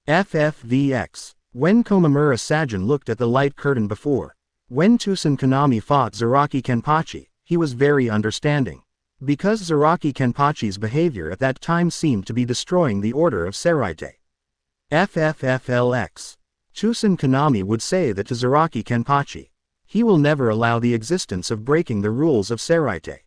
[SPEAKER 1] FFVX. When Komamura Sajin looked at the light curtain before, when Tusen Konami fought Zaraki Kenpachi, he was very understanding. Because Zaraki Kenpachi's behavior at that time seemed to be destroying the order of Seraite. FFFLX. Tusen Konami would say that to Zaraki Kenpachi. He will never allow the existence of breaking the rules of Seraite.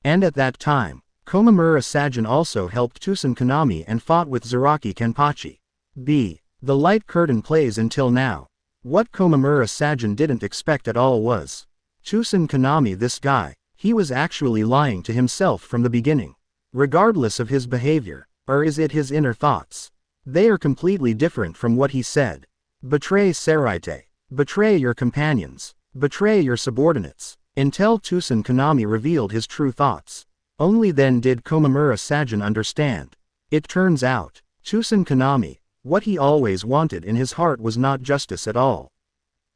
[SPEAKER 1] And at that time, Komamura Sajin also helped Tusen Konami and fought with Zaraki Kenpachi. B. The light curtain plays until now. What Komamura Sajin didn't expect at all was Tusen Konami, this guy, he was actually lying to himself from the beginning. Regardless of his behavior, or is it his inner thoughts? They are completely different from what he said. Betray Seraite. Betray your companions. Betray your subordinates. Until Tusen Konami revealed his true thoughts. Only then did Komamura Sajin understand. It turns out, Tusen Konami, what he always wanted in his heart was not justice at all,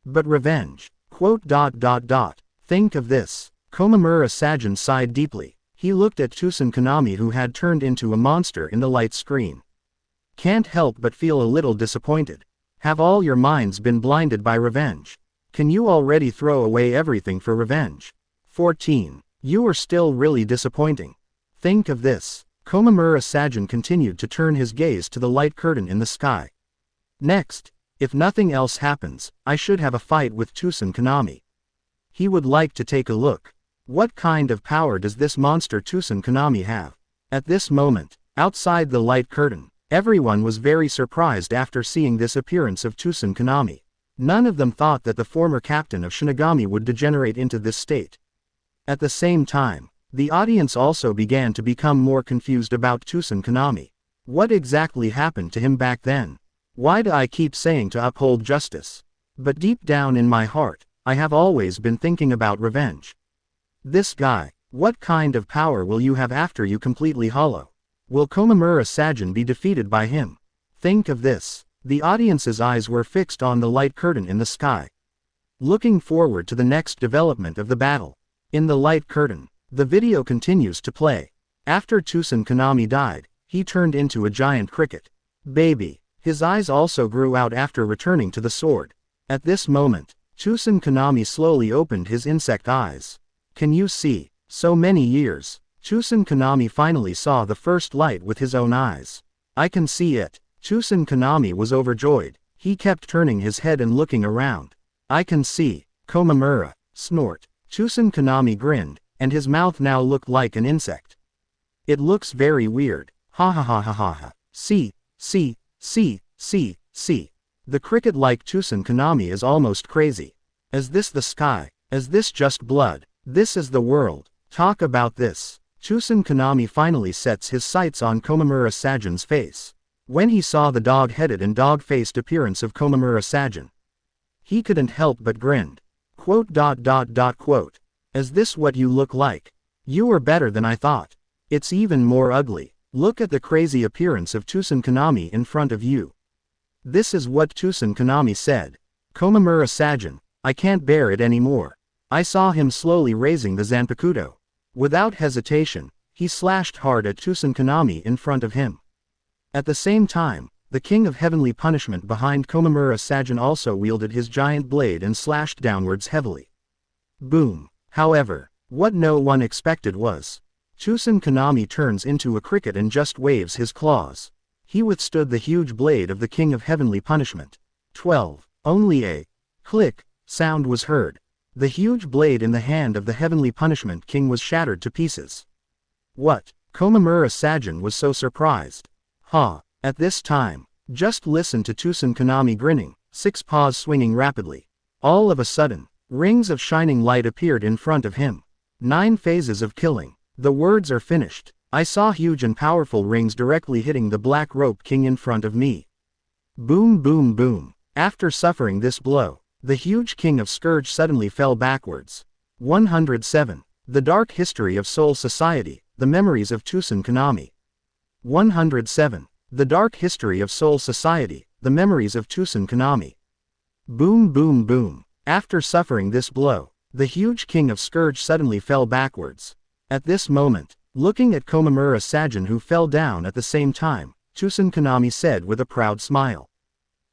[SPEAKER 1] but revenge. Think of this. Komamura Sajin sighed deeply. He looked at Tusen Konami, who had turned into a monster in the light screen. Can't help but feel a little disappointed. Have all your minds been blinded by revenge? Can you already throw away everything for revenge? 14. You are still really disappointing. Think of this. Komamura Sajin continued to turn his gaze to the light curtain in the sky. Next, if nothing else happens, I should have a fight with Tusen Konami. He would like to take a look. What kind of power does this monster Tusen Konami have? At this moment, outside the light curtain, everyone was very surprised after seeing this appearance of Tusen Konami. None of them thought that the former captain of Shinigami would degenerate into this state. At the same time, the audience also began to become more confused about Tusen Konami. What exactly happened to him back then? Why do I keep saying to uphold justice? But deep down in my heart, I have always been thinking about revenge. This guy, what kind of power will you have after you completely hollow? Will Komamura Sajin be defeated by him? Think of this. The audience's eyes were fixed on the light curtain in the sky, looking forward to the next development of the battle. In the light curtain, the video continues to play. After Tusen Konami died, he turned into a giant cricket baby. His eyes also grew out after returning to the sword. At this moment, Tusen Konami slowly opened his insect eyes. Can you see? So many years. Tusen Konami finally saw the first light with his own eyes. I can see it. Tusen Konami was overjoyed. He kept turning his head and looking around. I can see. Komamura. Snort. Tusen Konami grinned, and his mouth now looked like an insect. It looks very weird. Ha ha ha ha ha ha. See. The cricket-like Tusen Konami is almost crazy. Is this the sky? Is this just blood? This is the world. Talk about this. Chusen Konami finally sets his sights on Komamura Sajin's face. When he saw the dog-headed and dog-faced appearance of Komamura Sajin, he couldn't help but grinned. Quote. Is this what you look like? You are better than I thought. It's even more ugly. Look at the crazy appearance of Chusen Konami in front of you. This is what Chusen Konami said. Komamura Sajin, I can't bear it anymore. I saw him slowly raising the Zanpakuto. Without hesitation, he slashed hard at Chusen Konami in front of him. At the same time, the king of heavenly punishment behind Komamura Sajin also wielded his giant blade and slashed downwards heavily. Boom. However, what no one expected was, Chusen Konami turns into a cricket and just waves his claws. He withstood the huge blade of the king of heavenly punishment. 12. Only a click sound was heard. The huge blade in the hand of the heavenly punishment king was shattered to pieces. What? Komamura Sajin was so surprised. At this time, just listen to Chusen Konami grinning, six paws swinging rapidly. All of a sudden, rings of shining light appeared in front of him. 9 phases of killing. The words are finished. I saw huge and powerful rings directly hitting the Black Rope King in front of me. Boom boom boom. After suffering this blow, the huge King of Scourge suddenly fell backwards. 107. The Dark History of Soul Society, The Memories of Chusen Konami. 107. The Dark History of Soul Society, The Memories of Chusen Konami. Boom boom boom. After suffering this blow, the huge King of Scourge suddenly fell backwards. At this moment, looking at Komamura Sajin who fell down at the same time, Chusen Konami said with a proud smile.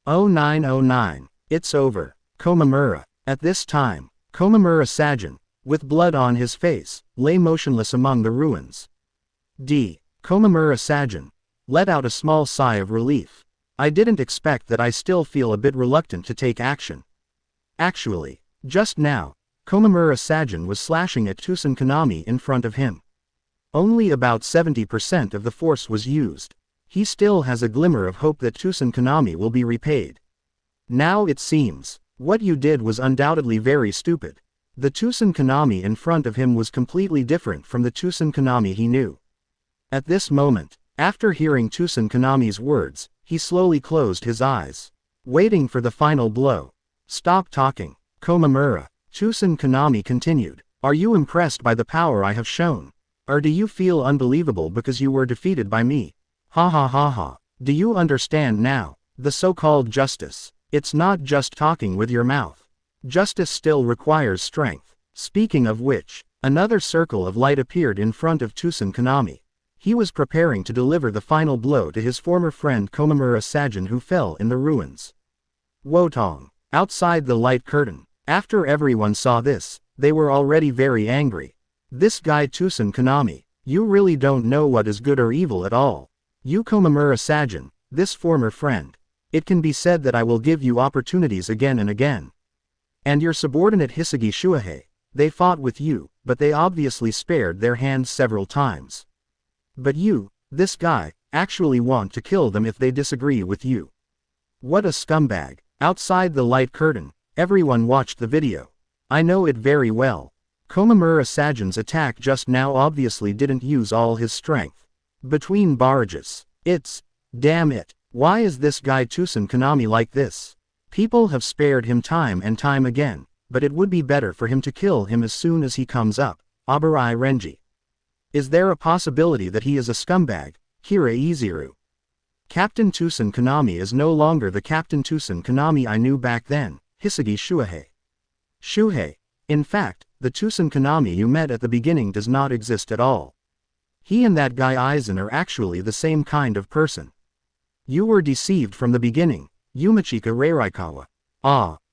[SPEAKER 1] 0909. It's over, Komamura. At this time, Komamura Sajin, with blood on his face, lay motionless among the ruins. Komamura Sajin let out a small sigh of relief. I didn't expect that. I still feel a bit reluctant to take action. Actually, just now, Komamura Sajin was slashing at Chusen Konami in front of him. Only about 70% of the force was used. He still has a glimmer of hope that Chusen Konami will be repaid. Now it seems, what you did was undoubtedly very stupid. The Chusen Konami in front of him was completely different from the Chusen Konami he knew. At this moment, after hearing Chusen Konami's words, he slowly closed his eyes, waiting for the final blow. Stop talking, Komamura. Chusen Konami continued. Are you impressed by the power I have shown? Or do you feel unbelievable because you were defeated by me? Ha. Do you understand now? The so-called justice. It's not just talking with your mouth. Justice still requires strength. Speaking of which, another circle of light appeared in front of Chusen Konami. He was preparing to deliver the final blow to his former friend Komamura Sajin who fell in the ruins. Wotong. Outside the light curtain. After everyone saw this, they were already very angry. This guy Chusen Konami, you really don't know what is good or evil at all. You Komamura Sajin, this former friend. It can be said that I will give you opportunities again and again. And your subordinate Hisagi Shuhei, they fought with you, but they obviously spared their hands several times. But you, this guy, actually want to kill them if they disagree with you. What a scumbag. Outside the light curtain, everyone watched the video. I know it very well. Komamura Sajin's attack just now obviously didn't use all his strength. Between barrages. Damn it. Why is this guy Chusen Konami like this? People have spared him time and time again, but it would be better for him to kill him as soon as he comes up. Abarai Renji. Is there a possibility that he is a scumbag? Hira Iziru. Captain Chusen Konami is no longer the Captain Chusen Konami I knew back then, Hisagi Shuhei. In fact, the Chusen Konami you met at the beginning does not exist at all. He and that guy Aizen are actually the same kind of person. You were deceived from the beginning, Yumachika Reiraikawa.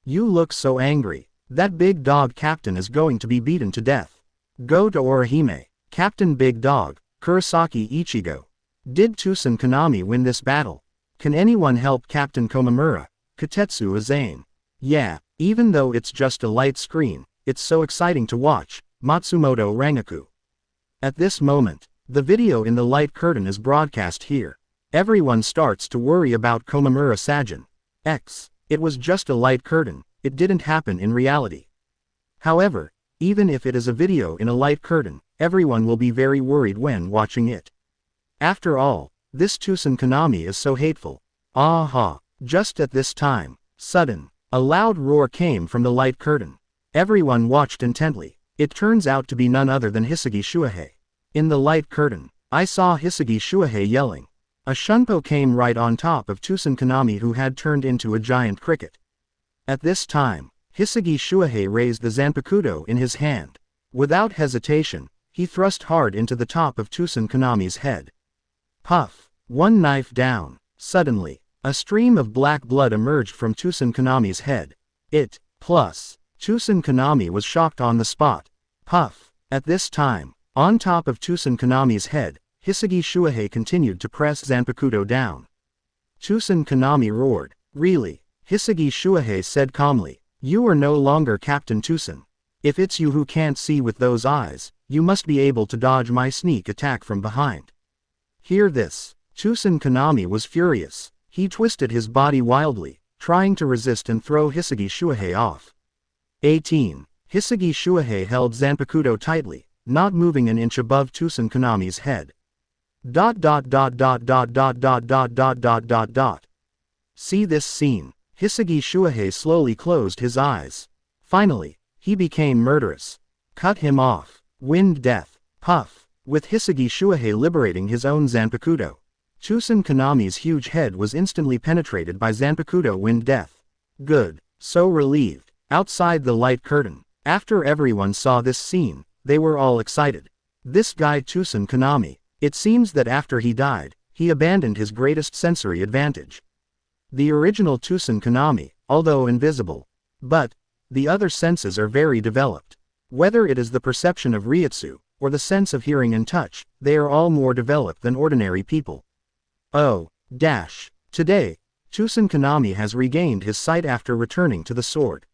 [SPEAKER 1] You look so angry. That big dog captain is going to be beaten to death. Go to Orihime, Captain Big Dog, Kurosaki Ichigo. Did Chusen Konami win this battle? Can anyone help Captain Komamura? Katetsu Aizen. Yeah, even though it's just a light screen, it's so exciting to watch. Matsumoto Rangaku. At this moment, the video in the light curtain is broadcast here. Everyone starts to worry about Komamura Sajin. It was just a light curtain, it didn't happen in reality. However, even if it is a video in a light curtain, everyone will be very worried when watching it. After all, this Tusen Konami is so hateful. Aha! Just at this time, a loud roar came from the light curtain. Everyone watched intently. It turns out to be none other than Hisagi Shuhei. In the light curtain, I saw Hisagi Shuhei yelling. A shunpo came right on top of Tusen Konami, who had turned into a giant cricket. At this time, Hisagi Shuhei raised the Zanpakuto in his hand. Without hesitation, he thrust hard into the top of Tusen Konami's head. Puff! One knife down. Suddenly, a stream of black blood emerged from Tusen Konami's head. Tusen Konami was shocked on the spot. Puff! At this time, on top of Tusen Konami's head, Hisagi Shuhei continued to press Zanpakuto down. Tusen Konami roared. Really? Hisagi Shuhei said calmly. You are no longer Captain Tusen. If it's you who can't see with those eyes, you must be able to dodge my sneak attack from behind. Hear this. Tusen Konami was furious. He twisted his body wildly, trying to resist and throw Hisagi Shuhei off. 18. Hisagi Shuhei held Zanpakuto tightly, not moving an inch above Tusen Konami's head. See this scene. Hisagi Shuhei slowly closed his eyes. Finally, he became murderous. Cut him off. Wind death. Puff. With Hisagi Shuhei liberating his own Zanpakuto, Tusen Konami's huge head was instantly penetrated by Zanpakuto wind death. Good. So relieved. Outside the light curtain, after everyone saw this scene, they were all excited. This guy Tusen Konami, it seems that after he died, he abandoned his greatest sensory advantage. The original Tusen Konami, although invisible, but the other senses are very developed. Whether it is the perception of Ryutsu, or the sense of hearing and touch, they are all more developed than ordinary people. Today, Tusen Konami has regained his sight after returning to the sword.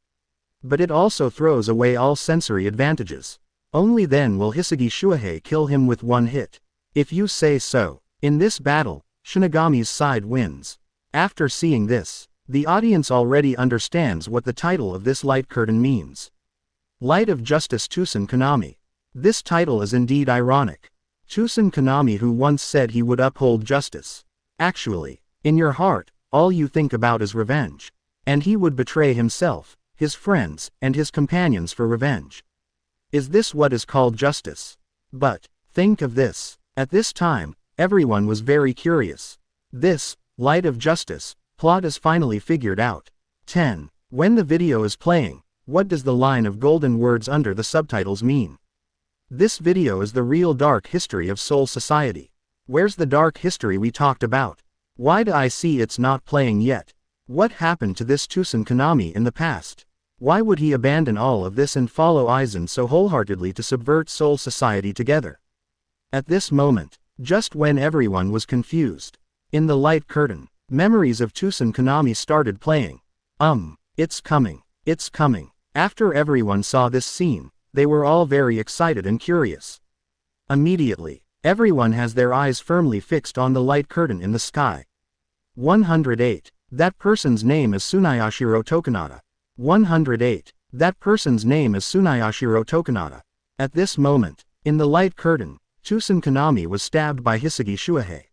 [SPEAKER 1] But it also throws away all sensory advantages. Only then will Hisagi Shuhei kill him with one hit. If you say so. In this battle, Shinigami's side wins. After seeing this, the audience already understands what the title of this light curtain means. Light of Justice Tusen Konami. This title is indeed ironic. Tusen Konami, who once said he would uphold justice. Actually, in your heart, all you think about is revenge. And he would betray himself, his friends, and his companions for revenge. Is this what is called justice? But, think of this. At this time, everyone was very curious. This, Light of Justice, plot is finally figured out. 10. When the video is playing, what does the line of golden words under the subtitles mean? This video is the real dark history of Soul Society. Where's the dark history we talked about? Why do I see it's not playing yet? What happened to this Tusen Konami in the past? Why would he abandon all of this and follow Aizen so wholeheartedly to subvert Soul Society together? At this moment, just when everyone was confused, in the light curtain, memories of Tusen Konami started playing. It's coming. It's coming. After everyone saw this scene, they were all very excited and curious. Immediately, everyone has their eyes firmly fixed on the light curtain in the sky. 108. That person's name is Tsunayashiro Tokunada. 108. That person's name is Tsunayashiro Tokunada. At this moment, in the light curtain, Tusen Konami was stabbed by Hisagi Shuhei.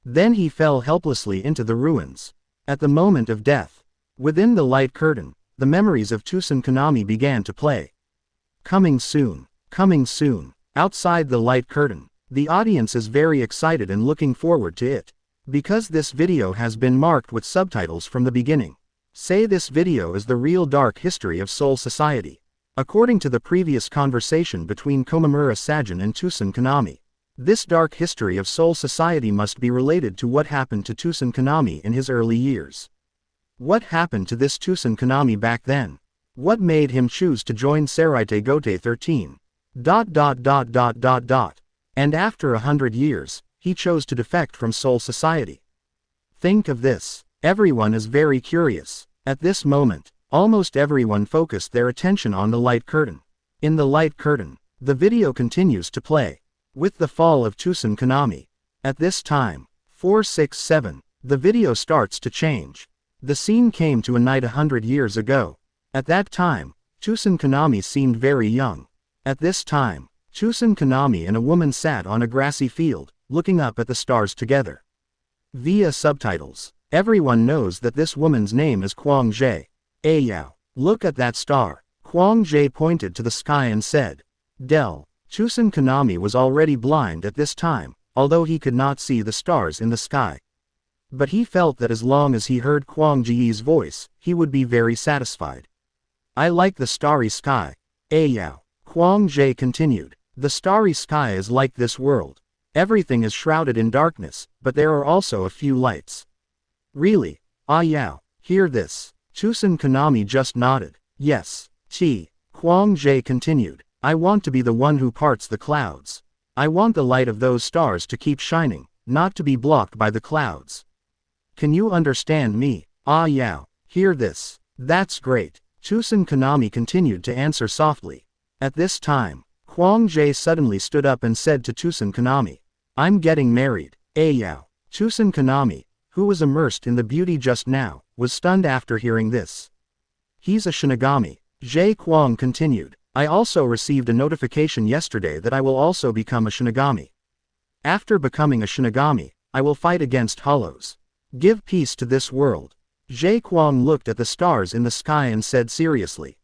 [SPEAKER 1] Then he fell helplessly into the ruins. At the moment of death, within the light curtain, the memories of Tusen Konami began to play. Coming soon. Coming soon. Outside the light curtain, the audience is very excited and looking forward to it. Because this video has been marked with subtitles from the beginning. Say this video is the real dark history of Soul Society. According to the previous conversation between Komamura Sajin and Tusen Konami, this dark history of Soul Society must be related to what happened to Tusen Konami in his early years. What happened to this Tusen Konami back then? What made him choose to join Seraite Gote 13? And after 100 years, he chose to defect from Soul Society. Think of this. Everyone is very curious. At this moment, almost everyone focused their attention on the light curtain. In the light curtain, the video continues to play. With the fall of Tusen Konami. At this time, 467, the video starts to change. The scene came to a night 100 years ago. At that time, Tusen Konami seemed very young. At this time, Chusen Kanami and a woman sat on a grassy field, looking up at the stars together. Via subtitles. Everyone knows that this woman's name is Kwang Jie. Ayao. Look at that star. Kwang Jie pointed to the sky and said. Del. Chusen Kanami was already blind at this time, although he could not see the stars in the sky. But he felt that as long as he heard Kwang Jie's voice, he would be very satisfied. I like the starry sky. Ayao. Kwang Jie continued. The starry sky is like this world. Everything is shrouded in darkness, but there are also a few lights. Really? Ayao. Hear this. Chusen Kanami just nodded. Yes. Kwang Jie continued. I want to be the one who parts the clouds. I want the light of those stars to keep shining, not to be blocked by the clouds. Can you understand me? Ayao. Hear this. That's great. Chusen Kanami continued to answer softly. At this time, Kwang Jie suddenly stood up and said to Chusen Kanami, I'm getting married. Ayao. Chusen Kanami, who was immersed in the beauty just now, was stunned after hearing this. He's a Shinigami. Jie Kwang continued. I also received a notification yesterday that I will also become a Shinigami. After becoming a Shinigami, I will fight against Hollows. Give peace to this world. Jie Kwang looked at the stars in the sky and said seriously.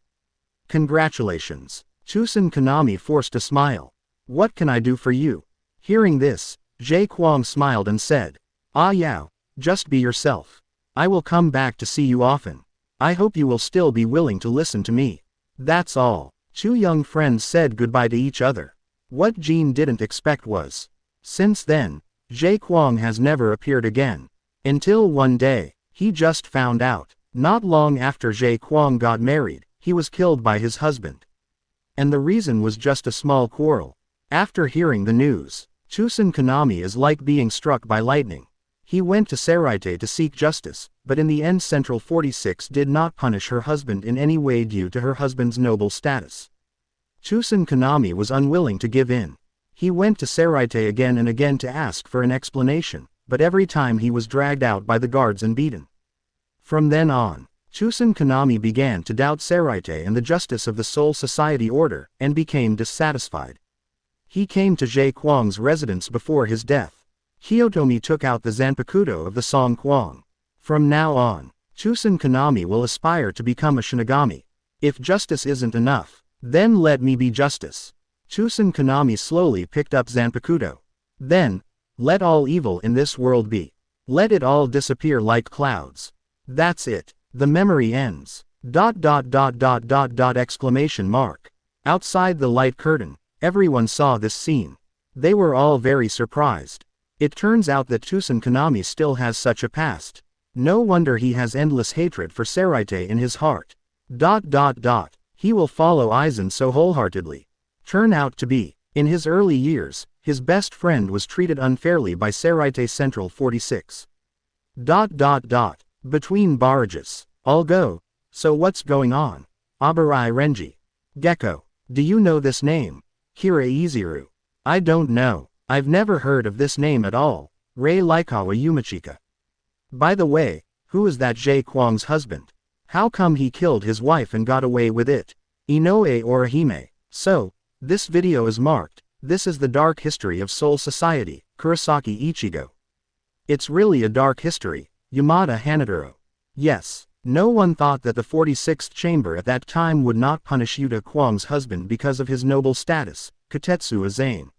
[SPEAKER 1] Congratulations. Chusen Kanami forced a smile. What can I do for you? Hearing this, Jie Kwang smiled and said. Yao, just be yourself. I will come back to see you often. I hope you will still be willing to listen to me. That's all. Two young friends said goodbye to each other. What Jean didn't expect was. Since then, Jie Kwang has never appeared again. Until one day, he just found out. Not long after Jie Kwang got married, he was killed by his husband. And the reason was just a small quarrel. After hearing the news, Chusen Kanami is like being struck by lightning. He went to Seraite to seek justice, but in the end Central 46 did not punish her husband in any way due to her husband's noble status. Chusen Kanami was unwilling to give in. He went to Seraite again and again to ask for an explanation, but every time he was dragged out by the guards and beaten. From then on, Chusen Kanami began to doubt Seraite and the justice of the Soul Society order, and became dissatisfied. He came to Jie Kwang's residence before his death. Kiyotomi took out the Zanpakuto of the song Kwang. From now on, Chusen Kanami will aspire to become a Shinigami. If justice isn't enough, then let me be justice. Chusen Kanami slowly picked up Zanpakuto. Then, let all evil in this world be. Let it all disappear like clouds. That's it. The memory ends. ... Exclamation mark. Outside the light curtain, everyone saw this scene. They were all very surprised. It turns out that Chusen Kanami still has such a past. No wonder he has endless hatred for Seraite in his heart. ... He will follow Aizen so wholeheartedly. Turn out to be, in his early years, his best friend was treated unfairly by Seraite Central 46. ... Between barrages. I'll go. So what's going on? Abarai Renji. Gecko. Do you know this name? Kira Iziru. I don't know. I've never heard of this name at all. Rei Laikawa Yumachika. By the way, who is that Jie Kwang's husband? How come he killed his wife and got away with it? Inoue Orihime. So, this video is marked, this is the dark history of Soul Society, Kurosaki Ichigo. It's really a dark history, Yamada Hanaduro. Yes, no one thought that the 46th chamber at that time would not punish Yuta Kwang's husband because of his noble status, Katetsu Aizen.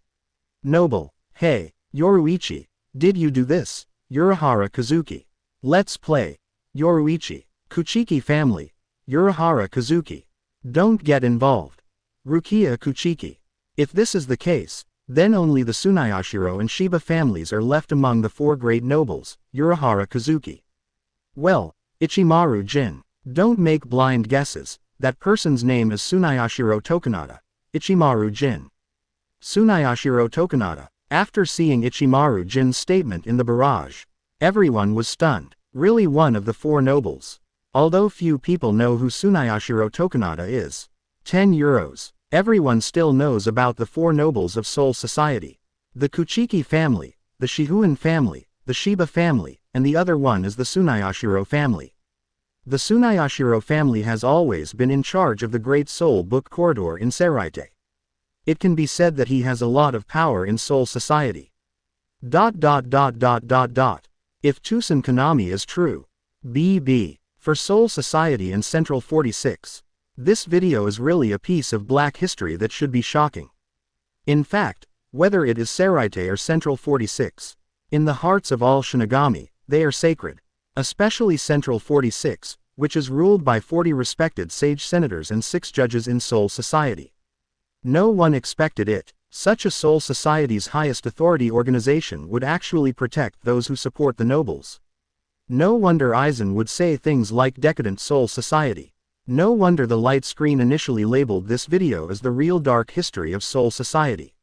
[SPEAKER 1] Noble. Hey, Yoruichi. Did you do this? Urahara Kazuki. Let's play. Yoruichi. Kuchiki family. Urahara Kazuki. Don't get involved. Rukia Kuchiki. If this is the case, then only the Tsunayashiro and Shiba families are left among the four great nobles, Urahara Kazuki. Well, Ichimaru Jin. Don't make blind guesses, that person's name is Tsunayashiro Tokunada. Ichimaru Jin. Tsunayashiro Tokunada. After seeing Ichimaru Jin's statement in the barrage, everyone was stunned. Really one of the four nobles. Although few people know who Tsunayashiro Tokunada is. 10 euros. Everyone still knows about the four nobles of Soul Society. The Kuchiki family, the Shihuan family, the Shiba family, and the other one is the Tsunayashiro family. The Tsunayashiro family has always been in charge of the Great Soul Book Corridor in Seraite. It can be said that he has a lot of power in Soul Society. If Tusen Konami is true. BB. For Soul Society and Central 46. This video is really a piece of black history that should be shocking. In fact, whether it is Seraite or Central 46, in the hearts of all Shinigami, they are sacred. Especially Central 46, which is ruled by 40 respected sage senators and 6 judges in Soul Society. No one expected it. Such a Soul Society's highest authority organization would actually protect those who support the nobles. No wonder Aizen would say things like decadent Soul Society. No wonder the light screen initially labeled this video as the real dark history of Soul Society.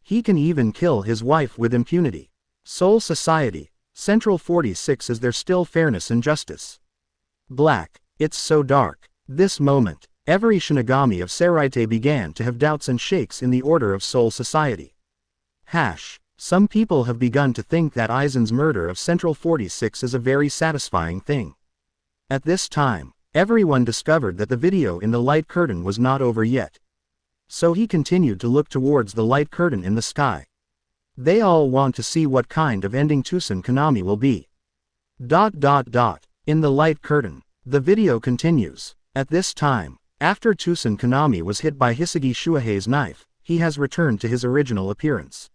[SPEAKER 1] He can even kill his wife with impunity. Soul Society, Central 46, is there still fairness and justice? Black. It's so dark. This moment, every Shinigami of Seraite began to have doubts and shakes in the order of Soul Society. Some people have begun to think that Aizen's murder of Central 46 is a very satisfying thing. At this time, everyone discovered that the video in the light curtain was not over yet. So he continued to look towards the light curtain in the sky. They all want to see what kind of ending Tusen Konami will be. In the light curtain, the video continues. At this time, after Tusen Konami was hit by Hisagi Shuhei's knife, he has returned to his original appearance.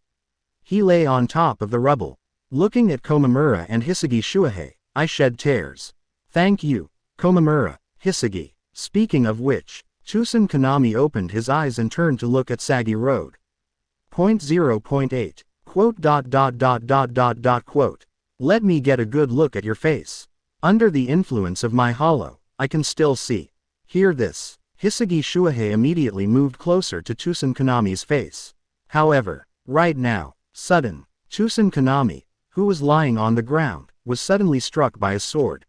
[SPEAKER 1] He lay on top of the rubble. Looking at Komamura and Hisagi Shuhei, I shed tears. Thank you, Komamura, Hisagi. Speaking of which, Tusen Konami opened his eyes and turned to look at Sagi Road. 0.8. Quote. Let me get a good look at your face. Under the influence of my hollow, I can still see. Hear this. Hisagi Shuhei immediately moved closer to Tusen Konami's face. However, right now, Tusen Konami, who was lying on the ground, was suddenly struck by a sword.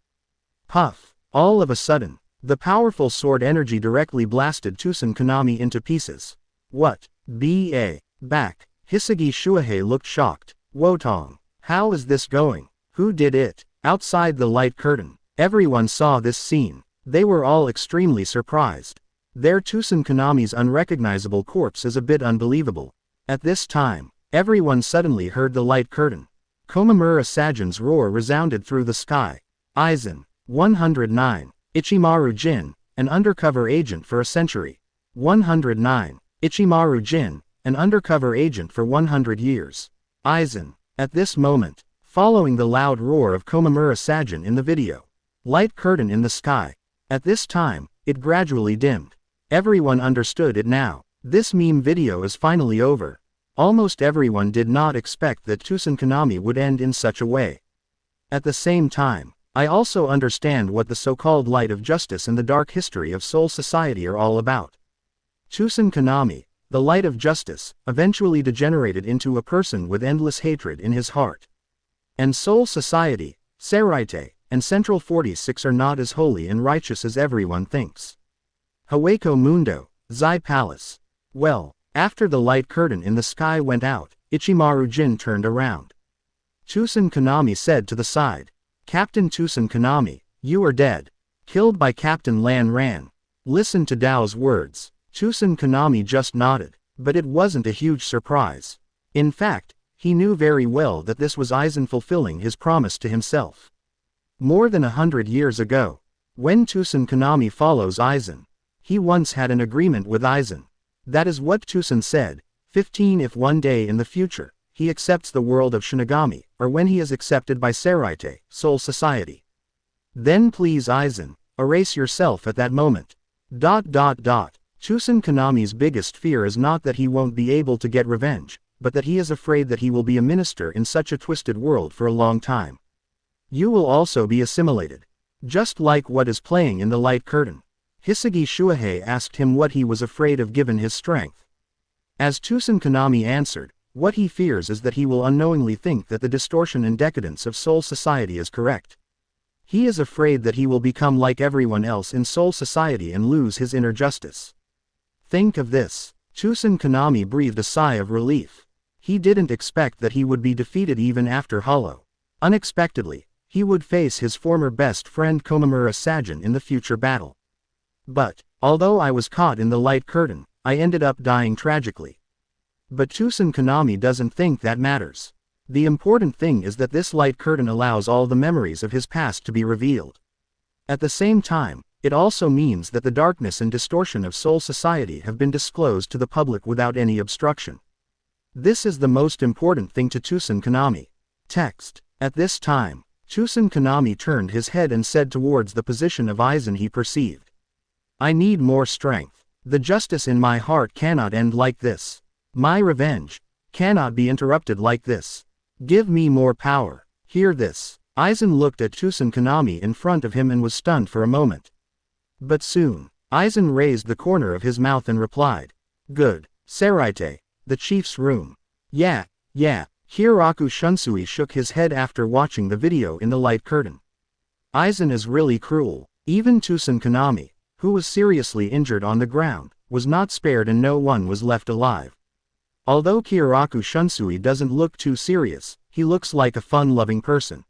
[SPEAKER 1] Puff. All of a sudden, the powerful sword energy directly blasted Tusen Konami into pieces. What? Back. Hisagi Shuhei looked shocked. Wotong. How is this going? Who did it? Outside the light curtain, everyone saw this scene. They were all extremely surprised. Their Tusen Konami's unrecognizable corpse is a bit unbelievable. At this time, everyone suddenly heard the light curtain. Komamura Sajin's roar resounded through the sky. Aizen. 109. Ichimaru Jin, an undercover agent for a century. 109. Ichimaru Jin, an undercover agent for 100 years. Aizen. At this moment, following the loud roar of Komamura Sajin in the video. Light curtain in the sky. At this time, it gradually dimmed. Everyone understood it now. This meme video is finally over. Almost everyone did not expect that Tusen Konami would end in such a way. At the same time, I also understand what the so-called light of justice and the dark history of Soul Society are all about. Tusen Konami, the light of justice, eventually degenerated into a person with endless hatred in his heart. And Soul Society, Seraite, and Central 46 are not as holy and righteous as everyone thinks. Hueco Mundo, Zai Palace. Well, after the light curtain in the sky went out, Ichimaru Jin turned around. Tusen Konami said to the side, Captain Tusen Konami, you are dead. Killed by Captain Lan Ran. Listen to Dao's words. Tusen Konami just nodded, but it wasn't a huge surprise. In fact, he knew very well that this was Aizen fulfilling his promise to himself. More than 100 years ago, when Tusen Konami follows Aizen, he once had an agreement with Aizen. That is what Tusen said. 15. If one day in the future, he accepts the world of Shinigami, or when he is accepted by Seraite, Soul Society. Then please Aizen, erase yourself at that moment. Tusen Konami's biggest fear is not that he won't be able to get revenge, but that he is afraid that he will be a minister in such a twisted world for a long time. You will also be assimilated. Just like what is playing in the light curtain. Hisagi Shuhei asked him what he was afraid of given his strength. As Tusen Konami answered, what he fears is that he will unknowingly think that the distortion and decadence of Soul Society is correct. He is afraid that he will become like everyone else in Soul Society and lose his inner justice. Think of this. Tusen Konami breathed a sigh of relief. He didn't expect that he would be defeated even after Hollow. Unexpectedly, he would face his former best friend Komamura Sajin in the future battle. But, although I was caught in the light curtain, I ended up dying tragically. But Tusen Konami doesn't think that matters. The important thing is that this light curtain allows all the memories of his past to be revealed. At the same time, it also means that the darkness and distortion of Soul Society have been disclosed to the public without any obstruction. This is the most important thing to Tusen Konami. Text. At this time, Tusen Konami turned his head and said towards the position of Aizen he perceived. I need more strength. The justice in my heart cannot end like this. My revenge cannot be interrupted like this. Give me more power. Hear this. Aizen looked at Tusen Konami in front of him and was stunned for a moment. But soon, Aizen raised the corner of his mouth and replied. Good. Seraite, the chief's room. Yeah. Hiraku Shunsui shook his head after watching the video in the light curtain. Aizen is really cruel. Even Tusen Konami, who was seriously injured on the ground, was not spared and no one was left alive. Although Hiraku Shunsui doesn't look too serious, he looks like a fun-loving person.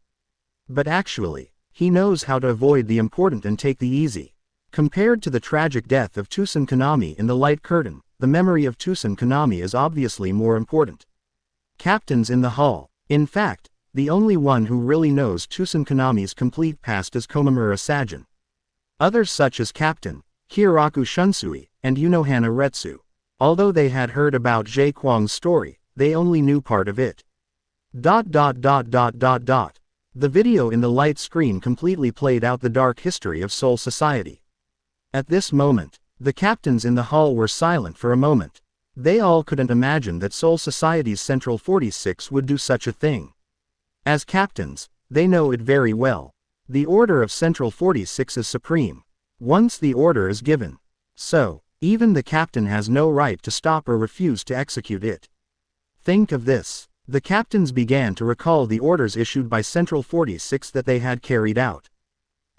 [SPEAKER 1] But actually, he knows how to avoid the important and take the easy. Compared to the tragic death of Tusen Konami in the light curtain, the memory of Tusen Konami is obviously more important. Captains in the hall. In fact, the only one who really knows Tusen Konami's complete past is Komamura Sajin. Others such as Captain Hiraku Shunsui and Unohana Retsu. Although they had heard about Jie Kwang's story, they only knew part of it. The video in the light screen completely played out the dark history of Soul Society. At this moment, the captains in the hall were silent for a moment. They all couldn't imagine that Soul Society's Central 46 would do such a thing. As captains, they know it very well. The order of Central 46 is supreme. Once the order is given. So, even the captain has no right to stop or refuse to execute it. Think of this. The captains began to recall the orders issued by Central 46 that they had carried out.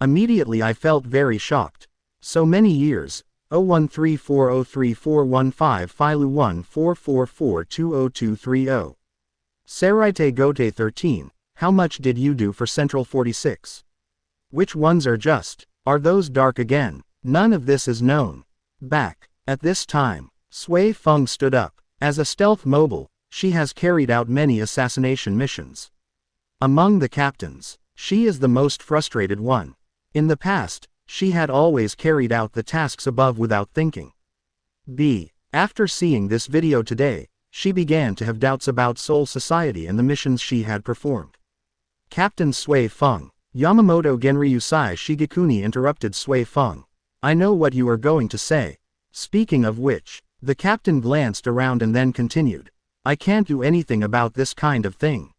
[SPEAKER 1] Immediately I felt very shocked. So many years, 0134034415 Filu 144420230. Seraite Gote 13, how much did you do for Central 46? Which ones are just? Are those dark again? None of this is known. Back. At this time, Sui Feng stood up. As a stealth mobile, she has carried out many assassination missions. Among the captains, she is the most frustrated one. In the past, she had always carried out the tasks above without thinking. After seeing this video today, she began to have doubts about Soul Society and the missions she had performed. Captain Sui Feng, Yamamoto Genryusai Shigekuni interrupted Sui Feng. I know what you are going to say. Speaking of which, the captain glanced around and then continued. I can't do anything about this kind of thing.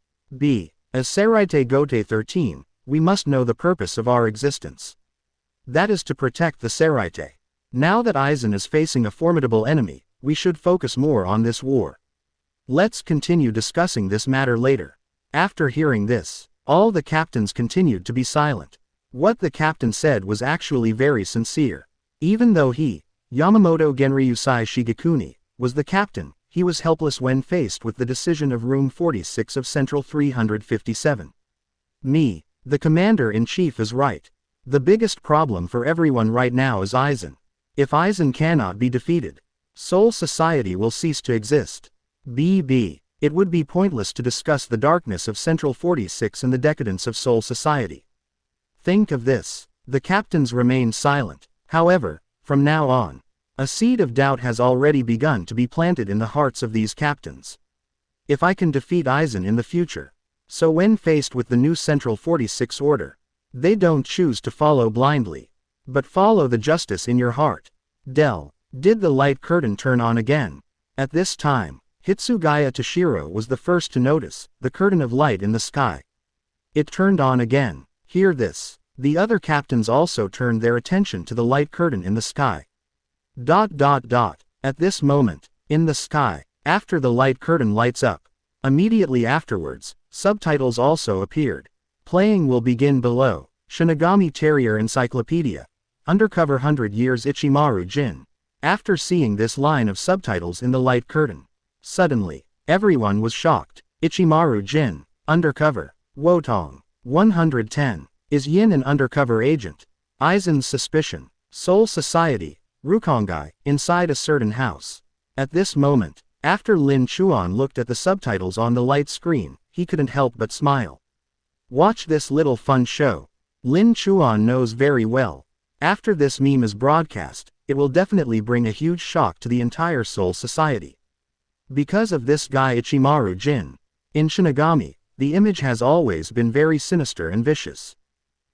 [SPEAKER 1] As Seraite Gote 13, we must know the purpose of our existence. That is to protect the Seraite. Now that Aizen is facing a formidable enemy, we should focus more on this war. Let's continue discussing this matter later. After hearing this, all the captains continued to be silent. What the captain said was actually very sincere. Even though he, Yamamoto Genryusai Shigekuni, was the captain, he was helpless when faced with the decision of Room 46 of Central 357. The commander-in-chief is right. The biggest problem for everyone right now is Aizen. If Aizen cannot be defeated, Soul Society will cease to exist. It would be pointless to discuss the darkness of Central 46 and the decadence of Soul Society. Think of this. The captains remained silent. However, from now on, a seed of doubt has already begun to be planted in the hearts of these captains. If I can defeat Aizen in the future, so when faced with the new Central 46 order, they don't choose to follow blindly, but follow the justice in your heart. Did the light curtain turn on again? At this time, Hitsugaya Toshiro was the first to notice the curtain of light in the sky. It turned on again. Hear this. The other captains also turned their attention to the light curtain in the sky. At this moment, in the sky, after the light curtain lights up, immediately afterwards, subtitles also appeared. Playing will begin below. Shinigami Territory Encyclopedia. Undercover 100 Years Ichimaru Jin. After seeing this line of subtitles in the light curtain, suddenly, everyone was shocked. Ichimaru Jin, undercover. Wotong. 110. Is Yin an undercover agent? Aizen's suspicion. Soul Society. Rukongai, inside a certain house. At this moment, after Lin Chuan looked at the subtitles on the light screen, he couldn't help but smile. Watch this little fun show. Lin Chuan knows very well. After this meme is broadcast, it will definitely bring a huge shock to the entire Soul Society. Because of this guy Ichimaru Jin. In Shinigami, the image has always been very sinister and vicious.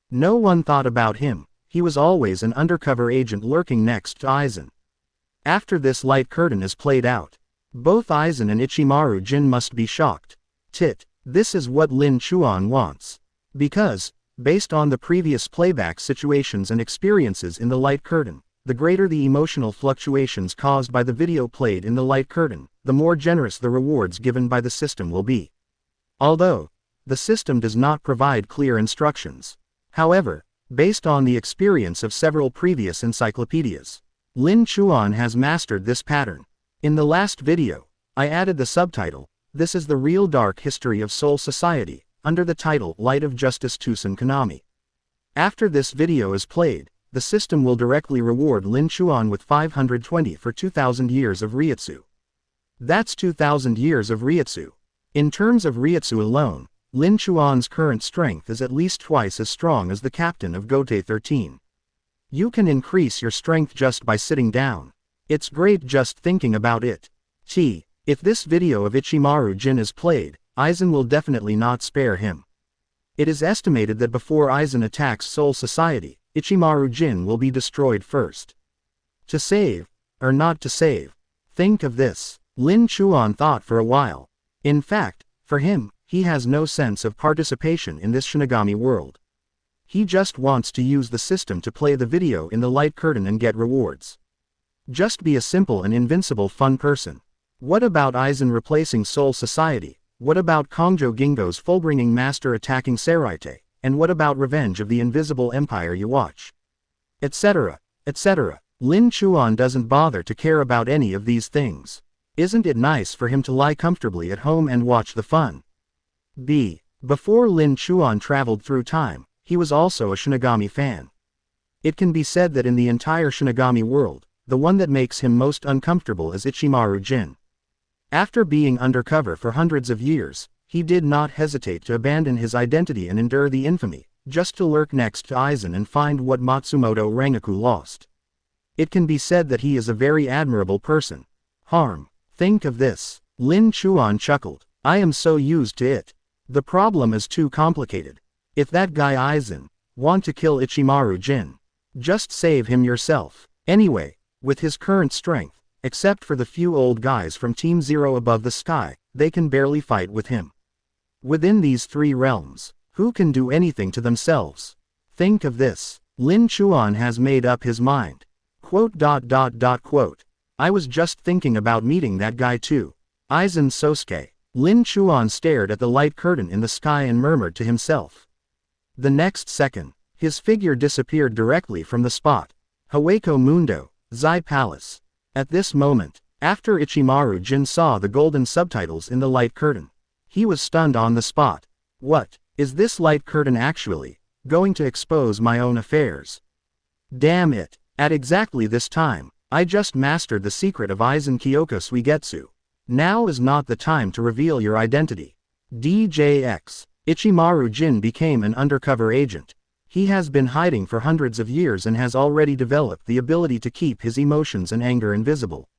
[SPEAKER 1] No one thought about him, he was always an undercover agent lurking next to Aizen. After this light curtain is played out, both Aizen and Ichimaru Jin must be shocked. This is what Lin Chuan wants. Because, based on the previous playback situations and experiences in the light curtain, the greater the emotional fluctuations caused by the video played in the light curtain, the more generous the rewards given by the system will be. Although, the system does not provide clear instructions. However, based on the experience of several previous encyclopedias, Lin Chuan has mastered this pattern. In the last video, I added the subtitle, "This is the Real Dark History of Soul Society," under the title Light of Justice Tusen Konami. After this video is played, the system will directly reward Lin Chuan with 520 for 2000 years of Ryutsu. That's 2000 years of Ryutsu. In terms of Ryutsu alone, Lin Chuan's current strength is at least twice as strong as the captain of Gote 13. You can increase your strength just by sitting down. It's great just thinking about it. If this video of Ichimaru Jin is played, Aizen will definitely not spare him. It is estimated that before Aizen attacks Soul Society, Ichimaru Jin will be destroyed first. To save, or not to save? Think of this. Lin Chuan thought for a while. In fact, for him, he has no sense of participation in this Shinigami world. He just wants to use the system to play the video in the light curtain and get rewards. Just be a simple and invincible fun person. What about Aizen replacing Soul Society? What about Kongjo Gingo's full-bringing master attacking Seraite? And what about Revenge of the Invisible Empire you watch? Etc. etc. Lin Chuan doesn't bother to care about any of these things. Isn't it nice for him to lie comfortably at home and watch the fun? Before Lin Chuan traveled through time, he was also a Shinigami fan. It can be said that in the entire Shinigami world, the one that makes him most uncomfortable is Ichimaru Jin. After being undercover for hundreds of years, he did not hesitate to abandon his identity and endure the infamy, just to lurk next to Aizen and find what Matsumoto Rangaku lost. It can be said that he is a very admirable person. Think of this. Lin Chuan chuckled. I am so used to it. The problem is too complicated. If that guy Aizen want to kill Ichimaru Jin, just save him yourself. Anyway, with his current strength, except for the few old guys from Team Zero above the sky, they can barely fight with him. Within these three realms, who can do anything to themselves? Think of this. Lin Chuan has made up his mind. I was just thinking about meeting that guy too. Aizen Sosuke. Lin Chuan stared at the light curtain in the sky and murmured to himself. The next second, his figure disappeared directly from the spot. Haweko Mundo, Zai Palace. At this moment, after Ichimaru Jin saw the golden subtitles in the light curtain, he was stunned on the spot. What, is this light curtain actually going to expose my own affairs? Damn it, at exactly this time, I just mastered the secret of Aizen Kyoko Suigetsu. Now is not the time to reveal your identity. DJX. Ichimaru Jin became an undercover agent. He has been hiding for hundreds of years and has already developed the ability to keep his emotions and anger invisible.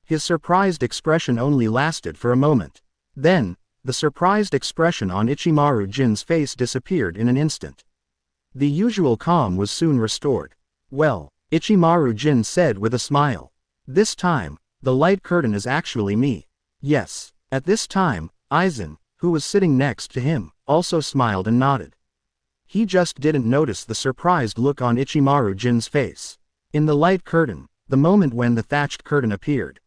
[SPEAKER 1] His surprised expression only lasted for a moment. Then, the surprised expression on Ichimaru Jin's face disappeared in an instant. The usual calm was soon restored. Well, Ichimaru Jin said with a smile. This time, the light curtain is actually me. Yes. At this time, Aizen, who was sitting next to him, also smiled and nodded. He just didn't notice the surprised look on Ichimaru Jin's face. In the light curtain, the moment when the thatched curtain appeared.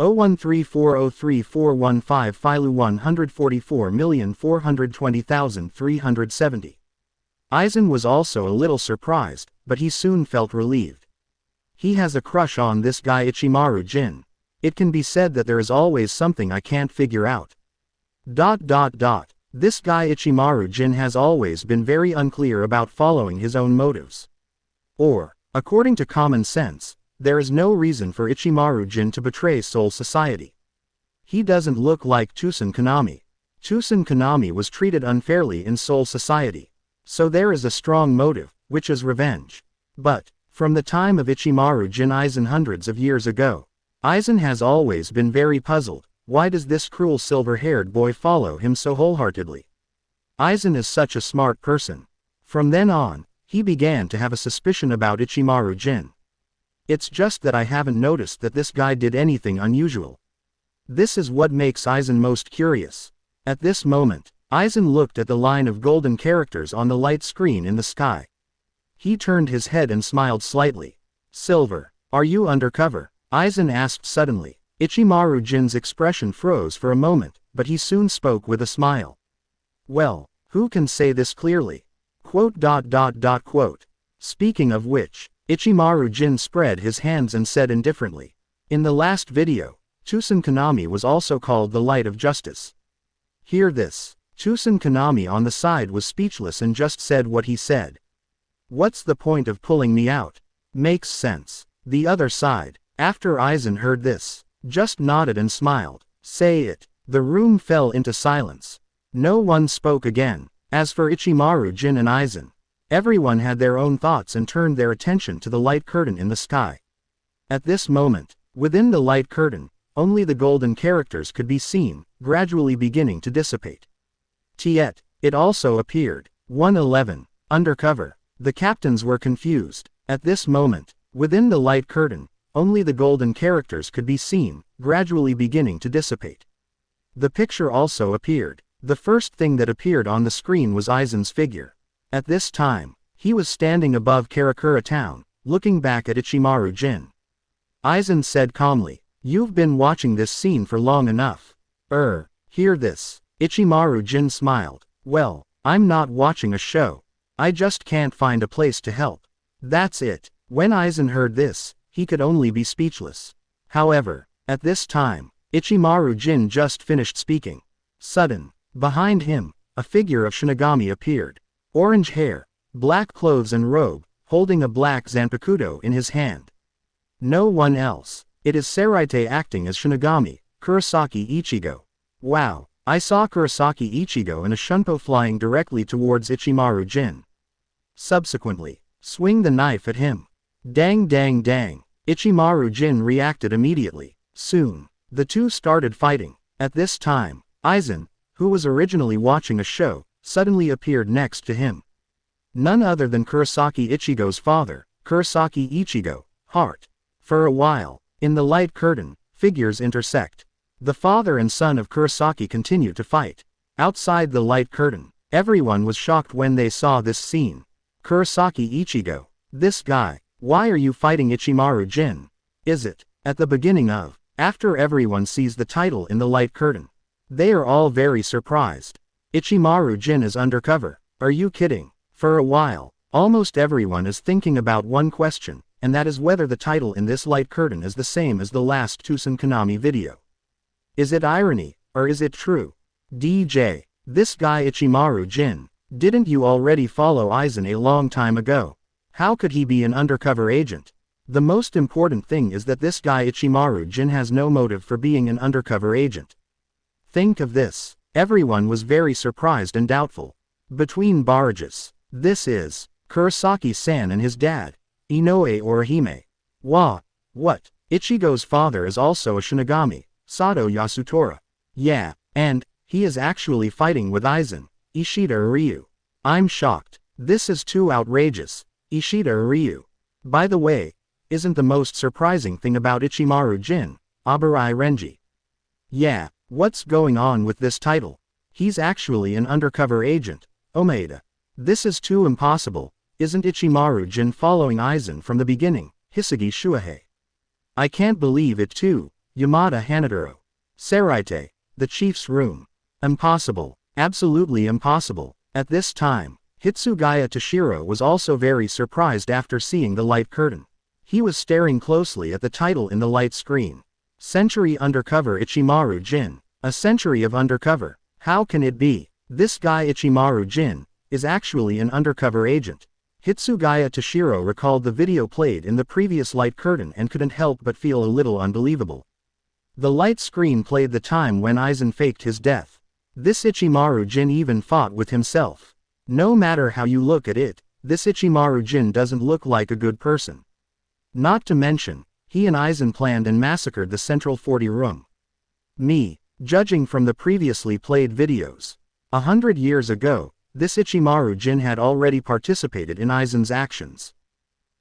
[SPEAKER 1] 0134034415 Filu 144,420,370. Aizen was also a little surprised, but he soon felt relieved. He has a crush on this guy Ichimaru Jin. It can be said that there is always something I can't figure out. This guy Ichimaru Jin has always been very unclear about following his own motives. Or, according to common sense, There is no reason for Ichimaru Jin to betray Soul Society. He doesn't look like Tusen Konami. Tusen Konami was treated unfairly in Soul Society. So there is a strong motive, which is revenge. But, from the time of Ichimaru Jin Aizen hundreds of years ago, Aizen has always been very puzzled. Why does this cruel silver-haired boy follow him so wholeheartedly? Aizen is such a smart person. From then on, he began to have a suspicion about Ichimaru Jin. It's just that I haven't noticed that this guy did anything unusual. This is what makes Aizen most curious. At this moment, Aizen looked at the line of golden characters on the light screen in the sky. He turned his head and smiled slightly. Silver, are you undercover? Aizen asked suddenly. Ichimaru Jin's expression froze for a moment, but he soon spoke with a smile. Well, who can say this clearly? Quote. Speaking of which, Ichimaru Jin spread his hands and said indifferently. In the last video, Tusen Konami was also called the Light of Justice. Hear this. Tusen Konami on the side was speechless and just said what he said. What's the point of pulling me out? Makes sense. The other side, after Aizen heard this, just nodded and smiled. Say it. The room fell into silence. No one spoke again. As for Ichimaru Jin and Aizen, everyone had their own thoughts and turned their attention to the light curtain in the sky. At this moment, within the light curtain, only the golden characters could be seen, gradually beginning to dissipate. Tiet, it also appeared. 111. Undercover. The captains were confused. At this moment, within the light curtain, only the golden characters could be seen, gradually beginning to dissipate. The picture also appeared. The first thing that appeared on the screen was Aizen's figure. At this time, he was standing above Karakura town, looking back at Ichimaru Jin. Aizen said calmly, "You've been watching this scene for long enough." Hear this. Ichimaru Jin smiled. Well, I'm not watching a show. I just can't find a place to help. That's it. When Aizen heard this, he could only be speechless. However, at this time, Ichimaru Jin just finished speaking. Sudden, behind him, a figure of Shinigami appeared. Orange hair, black clothes and robe, holding a black zanpakuto in his hand. No one else. It is Saraite acting as Shinigami, Kurosaki Ichigo. Wow, I saw Kurosaki Ichigo in a shunpo flying directly towards Ichimaru Jin. Subsequently, swing the knife at him. Dang dang dang. Ichimaru Jin reacted immediately. Soon, the two started fighting. At this time, Aizen, who was originally watching a show, suddenly appeared next to him. None other than Kurosaki Ichigo's father, Kurosaki Ichigo, Heart. For a while, in the light curtain, figures intersect. The father and son of Kurosaki continue to fight. Outside the light curtain, everyone was shocked when they saw this scene. Kurosaki Ichigo. This guy. Why are you fighting Ichimaru Jin? Is it, at the beginning of, after everyone sees the title in the light curtain? They are all very surprised. Ichimaru Jin is undercover. Are you kidding? For a while, almost everyone is thinking about one question, and that is whether the title in this light curtain is the same as the last Tusen Konami video. Is it irony, or is it true? DJ, this guy Ichimaru Jin, didn't you already follow Aizen a long time ago? How could he be an undercover agent? The most important thing is that this guy Ichimaru Jin has no motive for being an undercover agent. Think of this. Everyone was very surprised and doubtful. Between barrages. This is Kurosaki-san and his dad, Inoue Orihime. What? Ichigo's father is also a Shinigami, Sato Yasutora. Yeah, and he is actually fighting with Aizen, Ishida Ryu. I'm shocked. This is too outrageous. Ishida Ryu. By the way, isn't the most surprising thing about Ichimaru Jin, Abarai Renji? Yeah, what's going on with this title? He's actually an undercover agent, Omaeda. This is too impossible. Isn't Ichimaru Jin following Aizen from the beginning, Hisagi Shuhei? I can't believe it too, Yamada Hanaduro. Saraite, the chief's room. Impossible, absolutely impossible. At this time, Hitsugaya Toshiro was also very surprised after seeing the light curtain. He was staring closely at the title in the light screen. Century Undercover Ichimaru Jin. A century of undercover. How can it be? This guy Ichimaru Jin is actually an undercover agent. Hitsugaya Toshiro recalled the video played in the previous light curtain and couldn't help but feel a little unbelievable. The light screen played the time when Aizen faked his death. This Ichimaru Jin even fought with himself. No matter how you look at it, this Ichimaru Jin doesn't look like a good person. Not to mention, he and Aizen planned and massacred the Central 40 room. Judging from the previously played videos, 100 years ago, this Ichimaru Jin had already participated in Aizen's actions.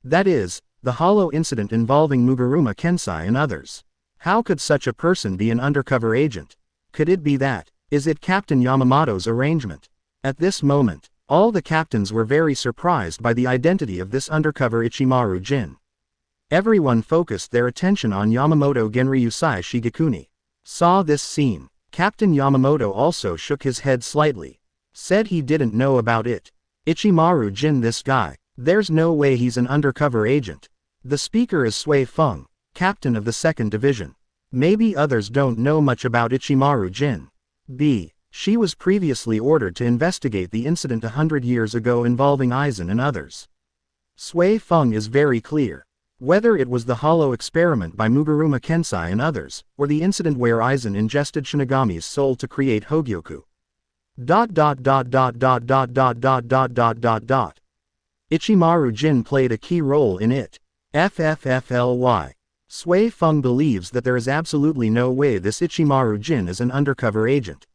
[SPEAKER 1] That is, the hollow incident involving Muguruma Kensei and others. How could such a person be an undercover agent? Could it be that? Is it Captain Yamamoto's arrangement? At this moment, all the captains were very surprised by the identity of this undercover Ichimaru Jin. Everyone focused their attention on Yamamoto Genryusai Shigekuni. Saw this scene. Captain Yamamoto also shook his head slightly. Said he didn't know about it. Ichimaru Jin, this guy. There's no way he's an undercover agent. The speaker is Sui Feng, captain of the 2nd Division. Maybe others don't know much about Ichimaru Jin. She was previously ordered to investigate the incident 100 years ago involving Aizen and others. Sui Feng is very clear. Whether it was the hollow experiment by Muguruma Kensei and others, or the incident where Aizen ingested Shinigami's soul to create Hogyoku. Ichimaru Jin played a key role in it. FFFLY. Sui Feng believes that there is absolutely no way this Ichimaru Jin is an undercover agent.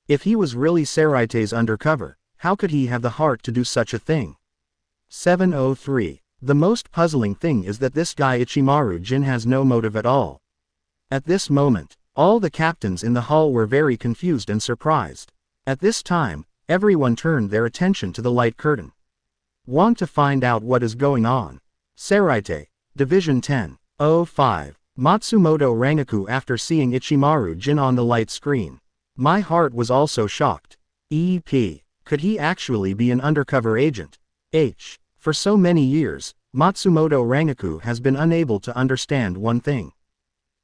[SPEAKER 1] If he was really Saraite's undercover, how could he have the heart to do such a thing? 703. The most puzzling thing is that this guy Ichimaru Jin has no motive at all. At this moment, all the captains in the hall were very confused and surprised. At this time, everyone turned their attention to the light curtain. Want to find out what is going on? Saraite, Division 10, 05. Matsumoto Rangaku. After seeing Ichimaru Jin on the light screen, my heart was also shocked. Could he actually be an undercover agent? For so many years, Matsumoto Rangaku has been unable to understand one thing.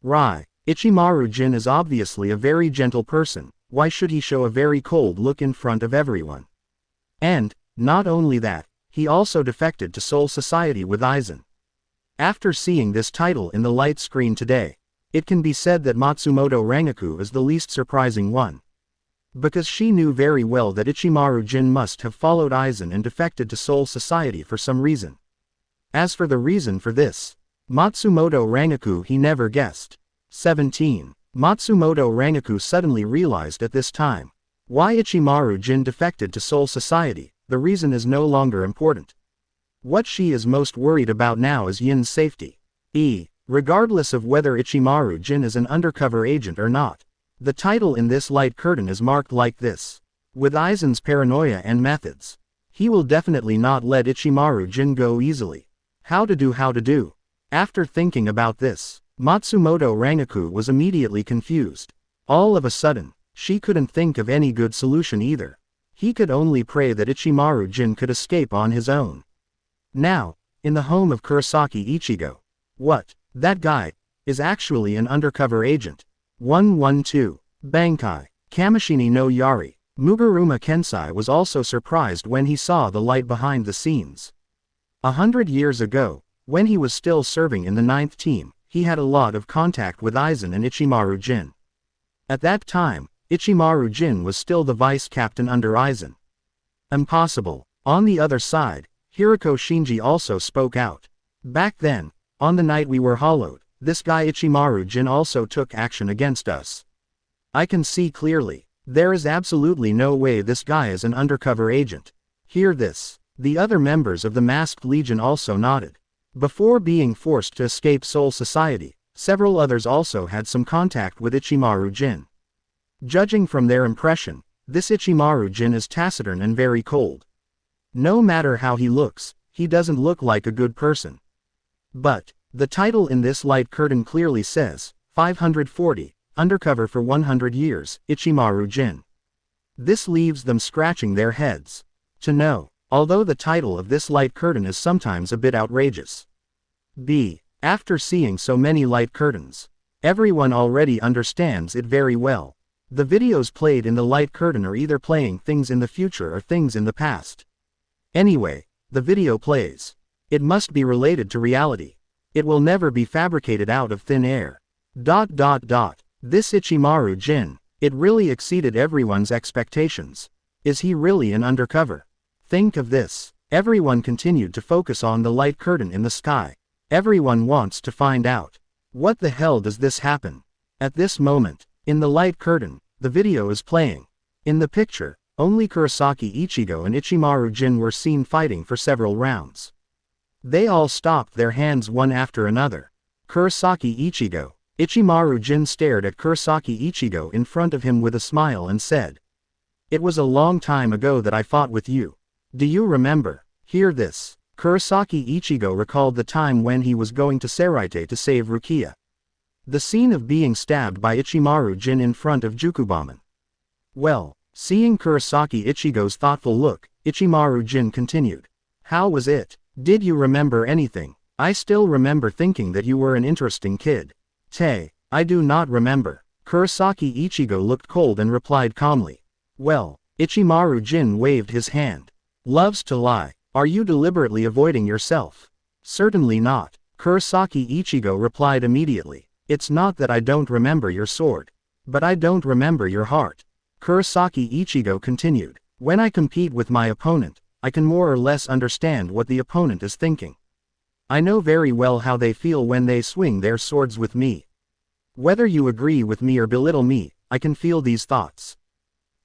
[SPEAKER 1] Ichimaru Jin is obviously a very gentle person. Why should he show a very cold look in front of everyone? And, not only that, he also defected to Soul Society with Aizen. After seeing this title in the light screen today, it can be said that Matsumoto Rangaku is the least surprising one. Because she knew very well that Ichimaru Jin must have followed Aizen and defected to Soul Society for some reason. As for the reason for this, Matsumoto Rangaku he never guessed. 17. Matsumoto Rangaku suddenly realized at this time why Ichimaru Jin defected to Soul Society. The reason is no longer important. What she is most worried about now is Yin's safety. Regardless of whether Ichimaru Jin is an undercover agent or not. The title in this light curtain is marked like this. With Aizen's paranoia and methods, he will definitely not let Ichimaru Jin go easily. How to do. After thinking about this, Matsumoto Rangaku was immediately confused. All of a sudden, she couldn't think of any good solution either. He could only pray that Ichimaru Jin could escape on his own. Now, in the home of Kurosaki Ichigo. What? That guy is actually an undercover agent. 112. Bankai. Kamishini no Yari. Muguruma Kensei was also surprised when he saw the light behind the scenes. 100 years ago, when he was still serving in the 9th team, he had a lot of contact with Aizen and Ichimaru Jin. At that time, Ichimaru Jin was still the vice captain under Aizen. Impossible. On the other side, Hirako Shinji also spoke out. Back then, on the night we were hollowed, this guy Ichimaru Jin also took action against us. I can see clearly. There is absolutely no way this guy is an undercover agent. Hear this. The other members of the Masked Legion also nodded. Before being forced to escape Soul Society, several others also had some contact with Ichimaru Jin. Judging from their impression, this Ichimaru Jin is taciturn and very cold. No matter how he looks, he doesn't look like a good person. But, the title in this light curtain clearly says, 540, undercover for 100 years, Ichimaru Jin. This leaves them scratching their heads. To know, although the title of this light curtain is sometimes a bit outrageous. After seeing so many light curtains, everyone already understands it very well. The videos played in the light curtain are either playing things in the future or things in the past. Anyway, The video plays. It must be related to reality. It will never be fabricated out of thin air. This Ichimaru Jin, it really exceeded everyone's expectations. Is he really an undercover? Think of this. Everyone continued to focus on the light curtain in the sky. Everyone wants to find out. What the hell does this happen? At this moment, in the light curtain, the video is playing. In the picture, only Kurosaki Ichigo and Ichimaru Jin were seen fighting for several rounds. They all stopped their hands one after another. Kurosaki Ichigo. Ichimaru Jin stared at Kurosaki Ichigo in front of him with a smile and said, "It was a long time ago that I fought with you. Do you remember?" Hear this. Kurosaki Ichigo recalled the time when he was going to Seraite to save Rukia. The scene of being stabbed by Ichimaru Jin in front of Jukubaman. Well, seeing Kurosaki Ichigo's thoughtful look, Ichimaru Jin continued. "How was it? Did you remember anything?" "I still remember thinking that you were an interesting kid." I do not remember." Kurosaki Ichigo looked cold and replied calmly. "Well." Ichimaru Jin waved his hand. "Loves to lie. Are you deliberately avoiding yourself?" "Certainly not." Kurosaki Ichigo replied immediately. "It's not that I don't remember your sword. But I don't remember your heart." Kurosaki Ichigo continued. "When I compete with my opponent, I can more or less understand what the opponent is thinking. I know very well how they feel when they swing their swords with me. Whether you agree with me or belittle me, I can feel these thoughts."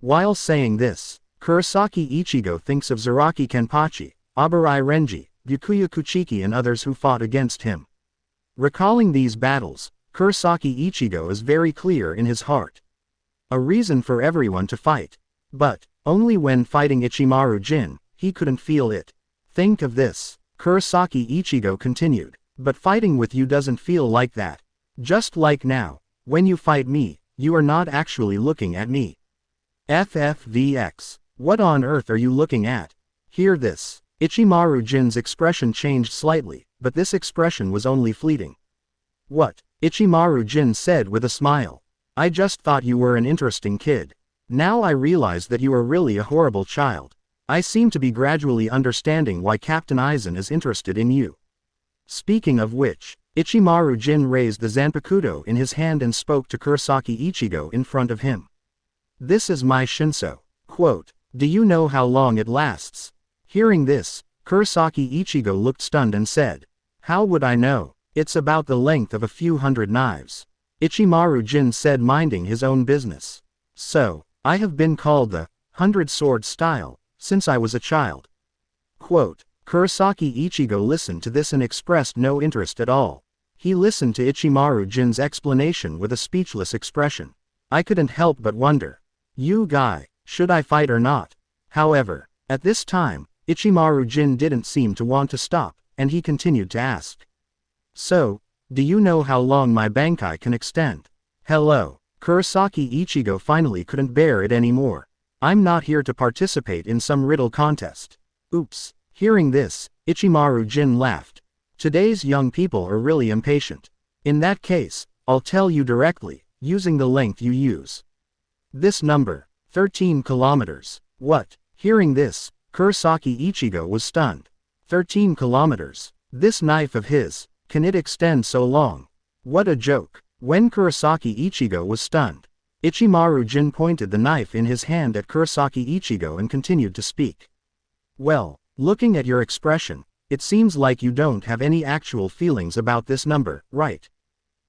[SPEAKER 1] While saying this, Kurosaki Ichigo thinks of Zaraki Kenpachi, Abarai Renji, Byakuya Kuchiki and others who fought against him. Recalling these battles, Kurosaki Ichigo is very clear in his heart. A reason for everyone to fight. But, only when fighting Ichimaru Jin, he couldn't feel it. Think of this. Kurosaki Ichigo continued. But fighting with you doesn't feel like that. Just like now, when you fight me, you are not actually looking at me. FFVX. What on earth are you looking at? Hear this. Ichimaru Jin's expression changed slightly, but this expression was only fleeting. "What?" Ichimaru Jin said with a smile. "I just thought you were an interesting kid. Now I realize that you are really a horrible child. I seem to be gradually understanding why Captain Aizen is interested in you." Speaking of which, Ichimaru Jin raised the Zanpakuto in his hand and spoke to Kurosaki Ichigo in front of him. "This is my Shinso." Quote, "Do you know how long it lasts?" Hearing this, Kurosaki Ichigo looked stunned and said, "How would I know? It's about the length of a few hundred knives." Ichimaru Jin said, minding his own business. "So, I have been called the 100-sword style since I was a child." Quote, Kurosaki Ichigo listened to this and expressed no interest at all. He listened to Ichimaru Jin's explanation with a speechless expression. "I couldn't help but wonder. You guy, should I fight or not?" However, at this time, Ichimaru Jin didn't seem to want to stop, and he continued to ask. "So, do you know how long my Bankai can extend?" "Hello." Kurosaki Ichigo finally couldn't bear it anymore. "I'm not here to participate in some riddle contest." Oops. Hearing this, Ichimaru Jin laughed. "Today's young people are really impatient. In that case, I'll tell you directly, using the length you use. This number, 13 kilometers. What?" Hearing this, Kurosaki Ichigo was stunned. 13 kilometers. This knife of his, can it extend so long? What a joke. When Kurosaki Ichigo was stunned, Ichimaru Jin pointed the knife in his hand at Kurosaki Ichigo and continued to speak. "Well, looking at your expression, it seems like you don't have any actual feelings about this number, right?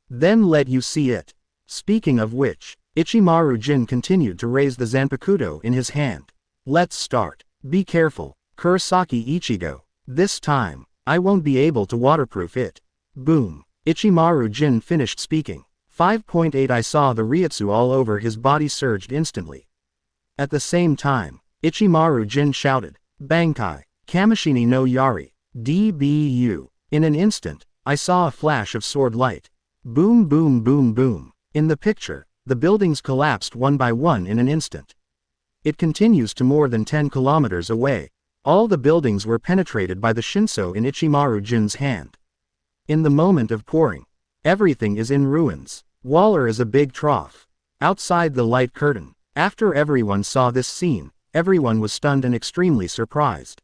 [SPEAKER 1] Then let you see it." Speaking of which, Ichimaru Jin continued to raise the Zanpakuto in his hand. "Let's start. Be careful, Kurosaki Ichigo. This time, I won't be able to waterproof it." Boom. Ichimaru Jin finished speaking. 5.8 I saw the Ryutsu all over his body surged instantly. At the same time, Ichimaru Jin shouted, "Bankai, Kamishini no Yari, DBU." In an instant, I saw a flash of sword light. Boom boom boom boom. In the picture, the buildings collapsed one by one in an instant. It continues to more than 10 kilometers away. All the buildings were penetrated by the Shinso in Ichimaru Jin's hand. In the moment of pouring, everything is in ruins. Waller is a big trough. Outside the light curtain. After everyone saw this scene, everyone was stunned and extremely surprised.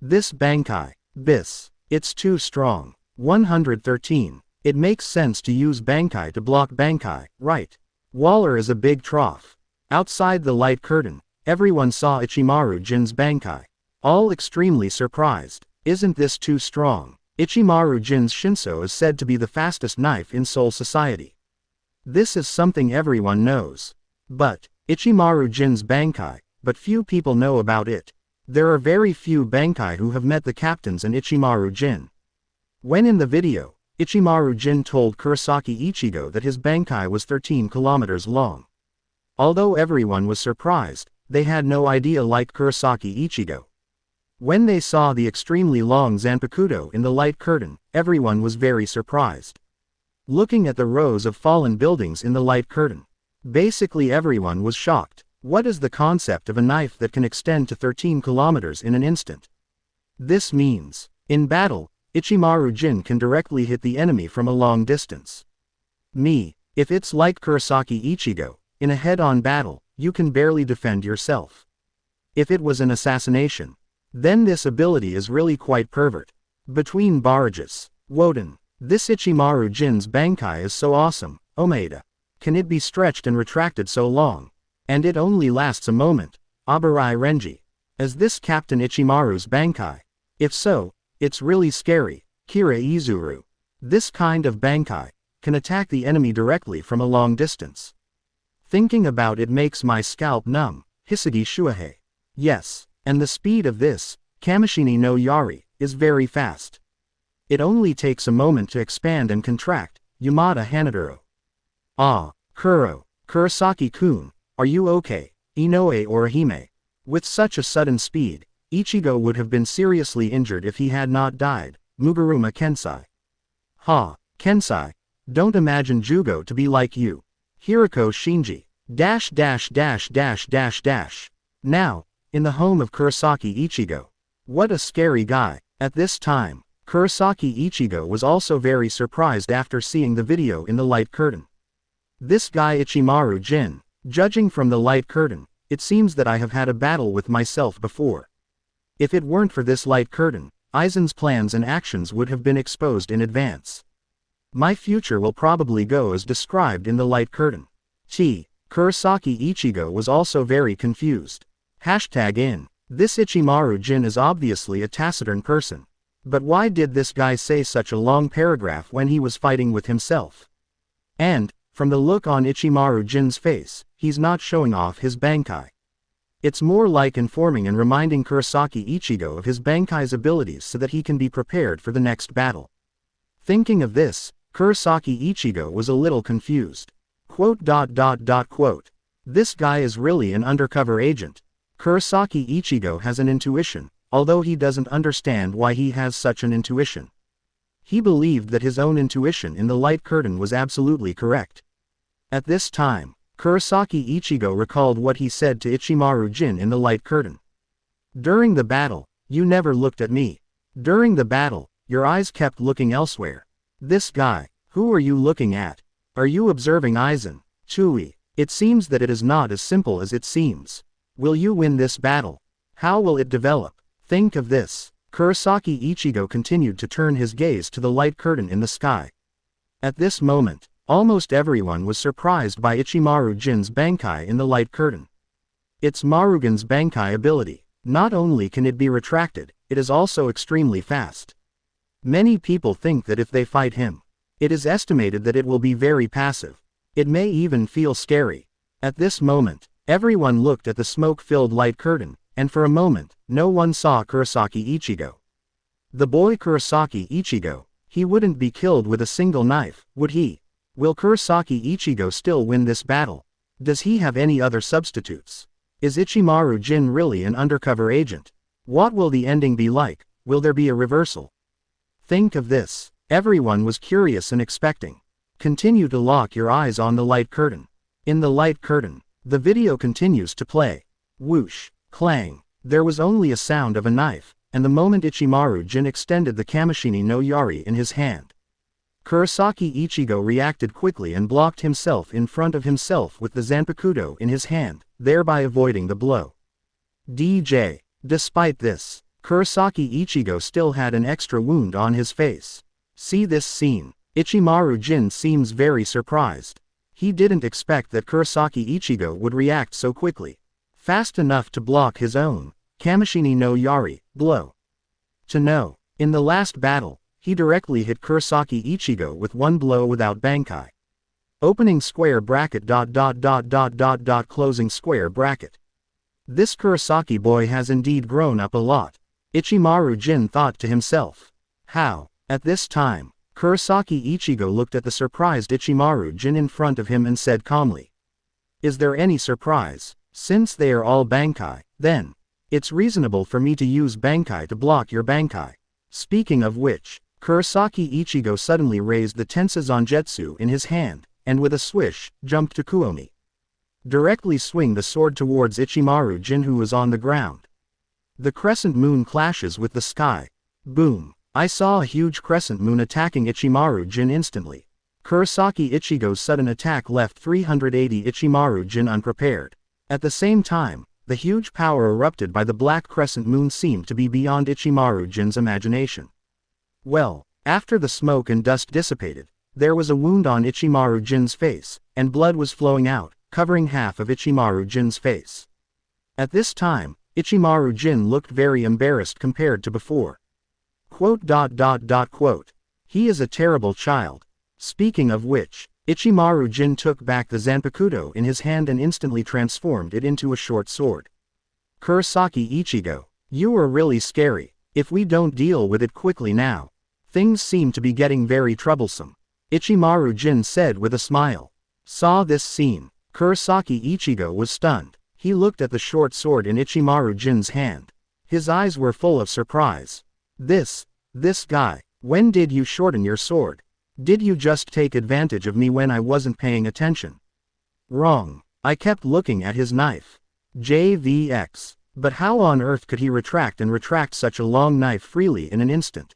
[SPEAKER 1] This Bankai. Bis. It's too strong. 113. It makes sense to use Bankai to block Bankai, right? Waller is a big trough. Outside the light curtain, everyone saw Ichimaru Jin's Bankai. All extremely surprised. Isn't this too strong? Ichimaru Jin's Shinso is said to be the fastest knife in Soul Society. This is something everyone knows. But, Ichimaru Jin's Bankai, but few people know about it. There are very few Bankai who have met the captains and Ichimaru Jin. When in the video, Ichimaru Jin told Kurosaki Ichigo that his Bankai was 13 kilometers long. Although everyone was surprised, they had no idea like Kurosaki Ichigo. When they saw the extremely long Zanpakuto in the light curtain, everyone was very surprised. Looking at the rows of fallen buildings in the light curtain, basically everyone was shocked. What is the concept of a knife that can extend to 13 kilometers in an instant? This means, in battle, Ichimaru Jin can directly hit the enemy from a long distance. If it's like Kurosaki Ichigo, in a head-on battle, you can barely defend yourself. If it was an assassination, then this ability is really quite pervert. Between barrages. Woden. This Ichimaru Jin's Bankai is so awesome, Omaeda. Can it be stretched and retracted so long? And it only lasts a moment. Abarai Renji. Is this Captain Ichimaru's Bankai? If so, it's really scary. Kira Izuru. This kind of Bankai can attack the enemy directly from a long distance. Thinking about it makes my scalp numb. Hisagi Shuahei. Yes. And the speed of this, Kamishini no Yari, is very fast. It only takes a moment to expand and contract. Yamada Hanaduro. Ah, Kurosaki-kun, are you okay? Inoue or Hime. With such a sudden speed, Ichigo would have been seriously injured if he had not died. Muguruma Kensei. Kensei. Don't imagine Jugo to be like you. Hirako Shinji. Now, in the home of Kurosaki Ichigo. What a scary guy. At this time, Kurosaki Ichigo was also very surprised after seeing the video in the light curtain. This guy Ichimaru Jin, judging from the light curtain, it seems that I have had a battle with myself before. If it weren't for this light curtain, Aizen's plans and actions would have been exposed in advance. My future will probably go as described in the light curtain. Kurosaki Ichigo was also very confused. #in. This Ichimaru Jin is obviously a taciturn person. But why did this guy say such a long paragraph when he was fighting with himself? And, from the look on Ichimaru Jin's face, he's not showing off his Bankai. It's more like informing and reminding Kurosaki Ichigo of his Bankai's abilities so that he can be prepared for the next battle. Thinking of this, Kurosaki Ichigo was a little confused. This guy is really an undercover agent. Kurosaki Ichigo has an intuition, although he doesn't understand why he has such an intuition. He believed that his own intuition in the light curtain was absolutely correct. At this time, Kurosaki Ichigo recalled what he said to Ichimaru Jin in the light curtain. During the battle, you never looked at me. During the battle, your eyes kept looking elsewhere. This guy, who are you looking at? Are you observing Aizen? Chui. It seems that it is not as simple as it seems. Will you win this battle? How will it develop? Think of this. Kurosaki Ichigo continued to turn his gaze to the light curtain in the sky. At this moment, almost everyone was surprised by Ichimaru Jin's Bankai in the light curtain. It's Marugan's Bankai ability. Not only can it be retracted, it is also extremely fast. Many people think that if they fight him, it is estimated that it will be very passive. It may even feel scary. At this moment, everyone looked at the smoke-filled light curtain, and for a moment, no one saw Kurosaki Ichigo. The boy Kurosaki Ichigo, he wouldn't be killed with a single knife, would he? Will Kurosaki Ichigo still win this battle? Does he have any other substitutes? Is Ichimaru Jin really an undercover agent? What will the ending be like? Will there be a reversal? Think of this. Everyone was curious and expecting. Continue to lock your eyes on the light curtain. In the light curtain, the video continues to play. Whoosh, clang. There was only a sound of a knife, and the moment Ichimaru Jin extended the Kamishini no Yari in his hand, Kurosaki Ichigo reacted quickly and blocked himself in front of himself with the Zanpakuto in his hand, thereby avoiding the blow. Despite this, Kurosaki Ichigo still had an extra wound on his face. See this scene. Ichimaru Jin seems very surprised. He didn't expect that Kurosaki Ichigo would react so quickly. Fast enough to block his own Kamishini no Yari blow. To know, in the last battle, he directly hit Kurosaki Ichigo with one blow without Bankai. Opening square bracket ... closing square bracket. This Kurosaki boy has indeed grown up a lot. Ichimaru Jin thought to himself. How? At this time, Kurosaki Ichigo looked at the surprised Ichimaru Jin in front of him and said calmly. Is there any surprise? Since they are all Bankai, then it's reasonable for me to use Bankai to block your Bankai. Speaking of which, Kurosaki Ichigo suddenly raised the Tensei-Zangetsu in his hand, and with a swish, jumped to Kuomi. Directly swing the sword towards Ichimaru Jin who was on the ground. The crescent moon clashes with the sky. Boom. I saw a huge crescent moon attacking Ichimaru Jin instantly. Kurosaki Ichigo's sudden attack left 380 Ichimaru Jin unprepared. At the same time, the huge power erupted by the black crescent moon seemed to be beyond Ichimaru Jin's imagination. Well, after the smoke and dust dissipated, there was a wound on Ichimaru Jin's face, and blood was flowing out, covering half of Ichimaru Jin's face. At this time, Ichimaru Jin looked very embarrassed compared to before. Quote. He is a terrible child. Speaking of which, Ichimaru Jin took back the Zanpakuto in his hand and instantly transformed it into a short sword. Kurosaki Ichigo, you are really scary. If we don't deal with it quickly now, things seem to be getting very troublesome. Ichimaru Jin said with a smile. Saw this scene. Kurosaki Ichigo was stunned. He looked at the short sword in Ichimaru Jin's hand. His eyes were full of surprise. This guy, when did you shorten your sword? Did you just take advantage of me when I wasn't paying attention? Wrong. I kept looking at his knife. JVX. But how on earth could he retract such a long knife freely in an instant?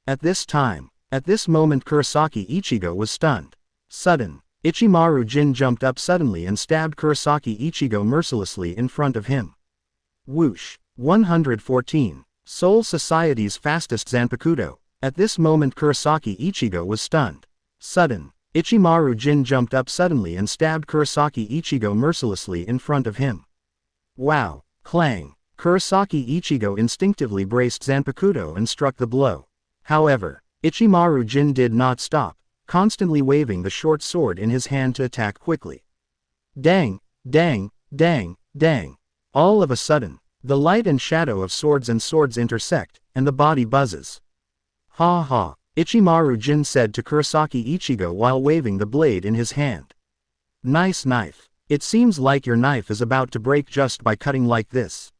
[SPEAKER 1] At this moment Kurosaki Ichigo was stunned. Sudden. Ichimaru Jin jumped up suddenly and stabbed Kurosaki Ichigo mercilessly in front of him. Whoosh. 114. Soul Society's fastest Zanpakuto. At this moment Kurosaki Ichigo was stunned. Sudden. Ichimaru Jin jumped up suddenly and stabbed Kurosaki Ichigo mercilessly in front of him. Wow. Clang. Kurosaki Ichigo instinctively braced Zanpakuto and struck the blow. However, Ichimaru Jin did not stop, constantly waving the short sword in his hand to attack quickly. Dang, dang, dang, dang. All of a sudden, the light and shadow of swords intersect, and the body buzzes. Ha ha, Ichimaru Jin said to Kurosaki Ichigo while waving the blade in his hand. Nice knife. It seems like your knife is about to break just by cutting like this.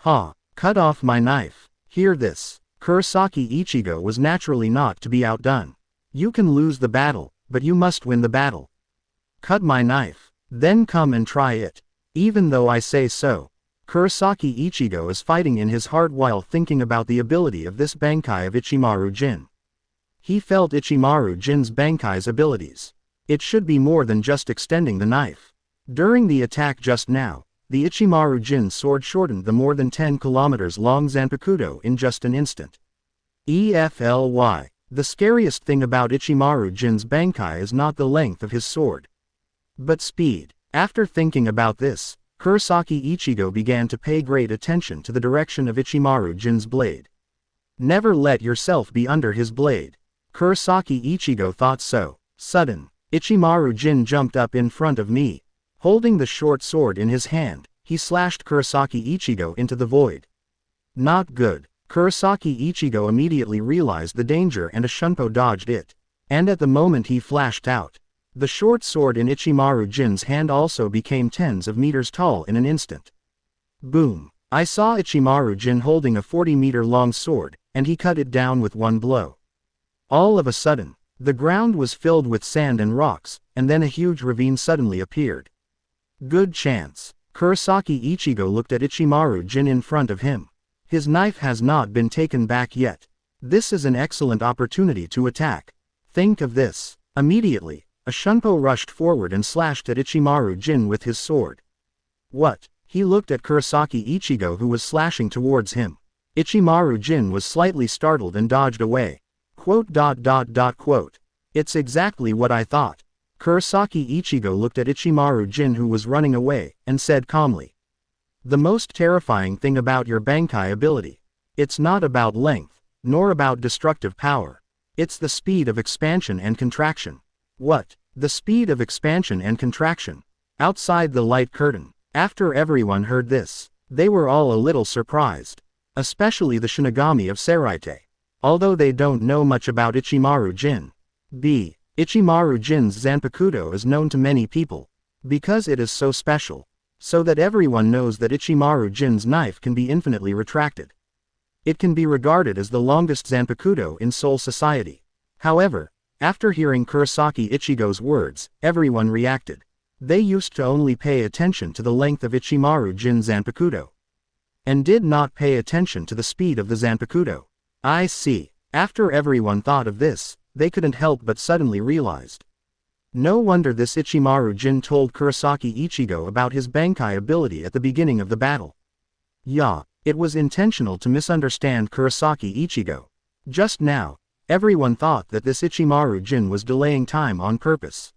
[SPEAKER 1] Ha, cut off my knife. Hear this. Kurosaki Ichigo was naturally not to be outdone. You can lose the battle, but you must win the battle. Cut my knife. Then come and try it. Even though I say so. Kurosaki Ichigo is fighting in his heart while thinking about the ability of this Bankai of Ichimaru Jin. He felt Ichimaru Jin's Bankai's abilities. It should be more than just extending the knife. During the attack just now, the Ichimaru Jin sword shortened the more than 10 kilometers long Zanpakuto in just an instant. EFLY. The scariest thing about Ichimaru Jin's Bankai is not the length of his sword, but speed. After thinking about this, Kurosaki Ichigo began to pay great attention to the direction of Ichimaru Jin's blade. Never let yourself be under his blade. Kurosaki Ichigo thought so. Sudden. Ichimaru Jin jumped up in front of me. Holding the short sword in his hand, he slashed Kurosaki Ichigo into the void. Not good. Kurosaki Ichigo immediately realized the danger and a shunpo dodged it. And at the moment he flashed out, the short sword in Ichimaru Jin's hand also became tens of meters tall in an instant. Boom. I saw Ichimaru Jin holding a 40-meter long sword, and he cut it down with one blow. All of a sudden, the ground was filled with sand and rocks, and then a huge ravine suddenly appeared. Good chance. Kurosaki Ichigo looked at Ichimaru Jin in front of him. His knife has not been taken back yet. This is an excellent opportunity to attack. Think of this. Immediately, a shunpo rushed forward and slashed at Ichimaru Jin with his sword. What? He looked at Kurosaki Ichigo who was slashing towards him. Ichimaru Jin was slightly startled and dodged away. Quote. It's exactly what I thought. Kurosaki Ichigo looked at Ichimaru Jin, who was running away, and said calmly. The most terrifying thing about your Bankai ability. It's not about length, nor about destructive power. It's the speed of expansion and contraction. What? The speed of expansion and contraction? Outside the light curtain. After everyone heard this, they were all a little surprised. Especially the Shinigami of Seraite. Although they don't know much about Ichimaru Jin. Ichimaru Jin's Zanpakuto is known to many people. Because it is so special. So that everyone knows that Ichimaru Jin's knife can be infinitely retracted. It can be regarded as the longest Zanpakuto in Soul Society. However, after hearing Kurosaki Ichigo's words, everyone reacted. They used to only pay attention to the length of Ichimaru Jin's Zanpakuto. And did not pay attention to the speed of the Zanpakuto. I see. After everyone thought of this, they couldn't help but suddenly realized. No wonder this Ichimaru Jin told Kurosaki Ichigo about his Bankai ability at the beginning of the battle. Yeah, it was intentional to misunderstand Kurosaki Ichigo. Just now, everyone thought that this Ichimaru Jin was delaying time on purpose.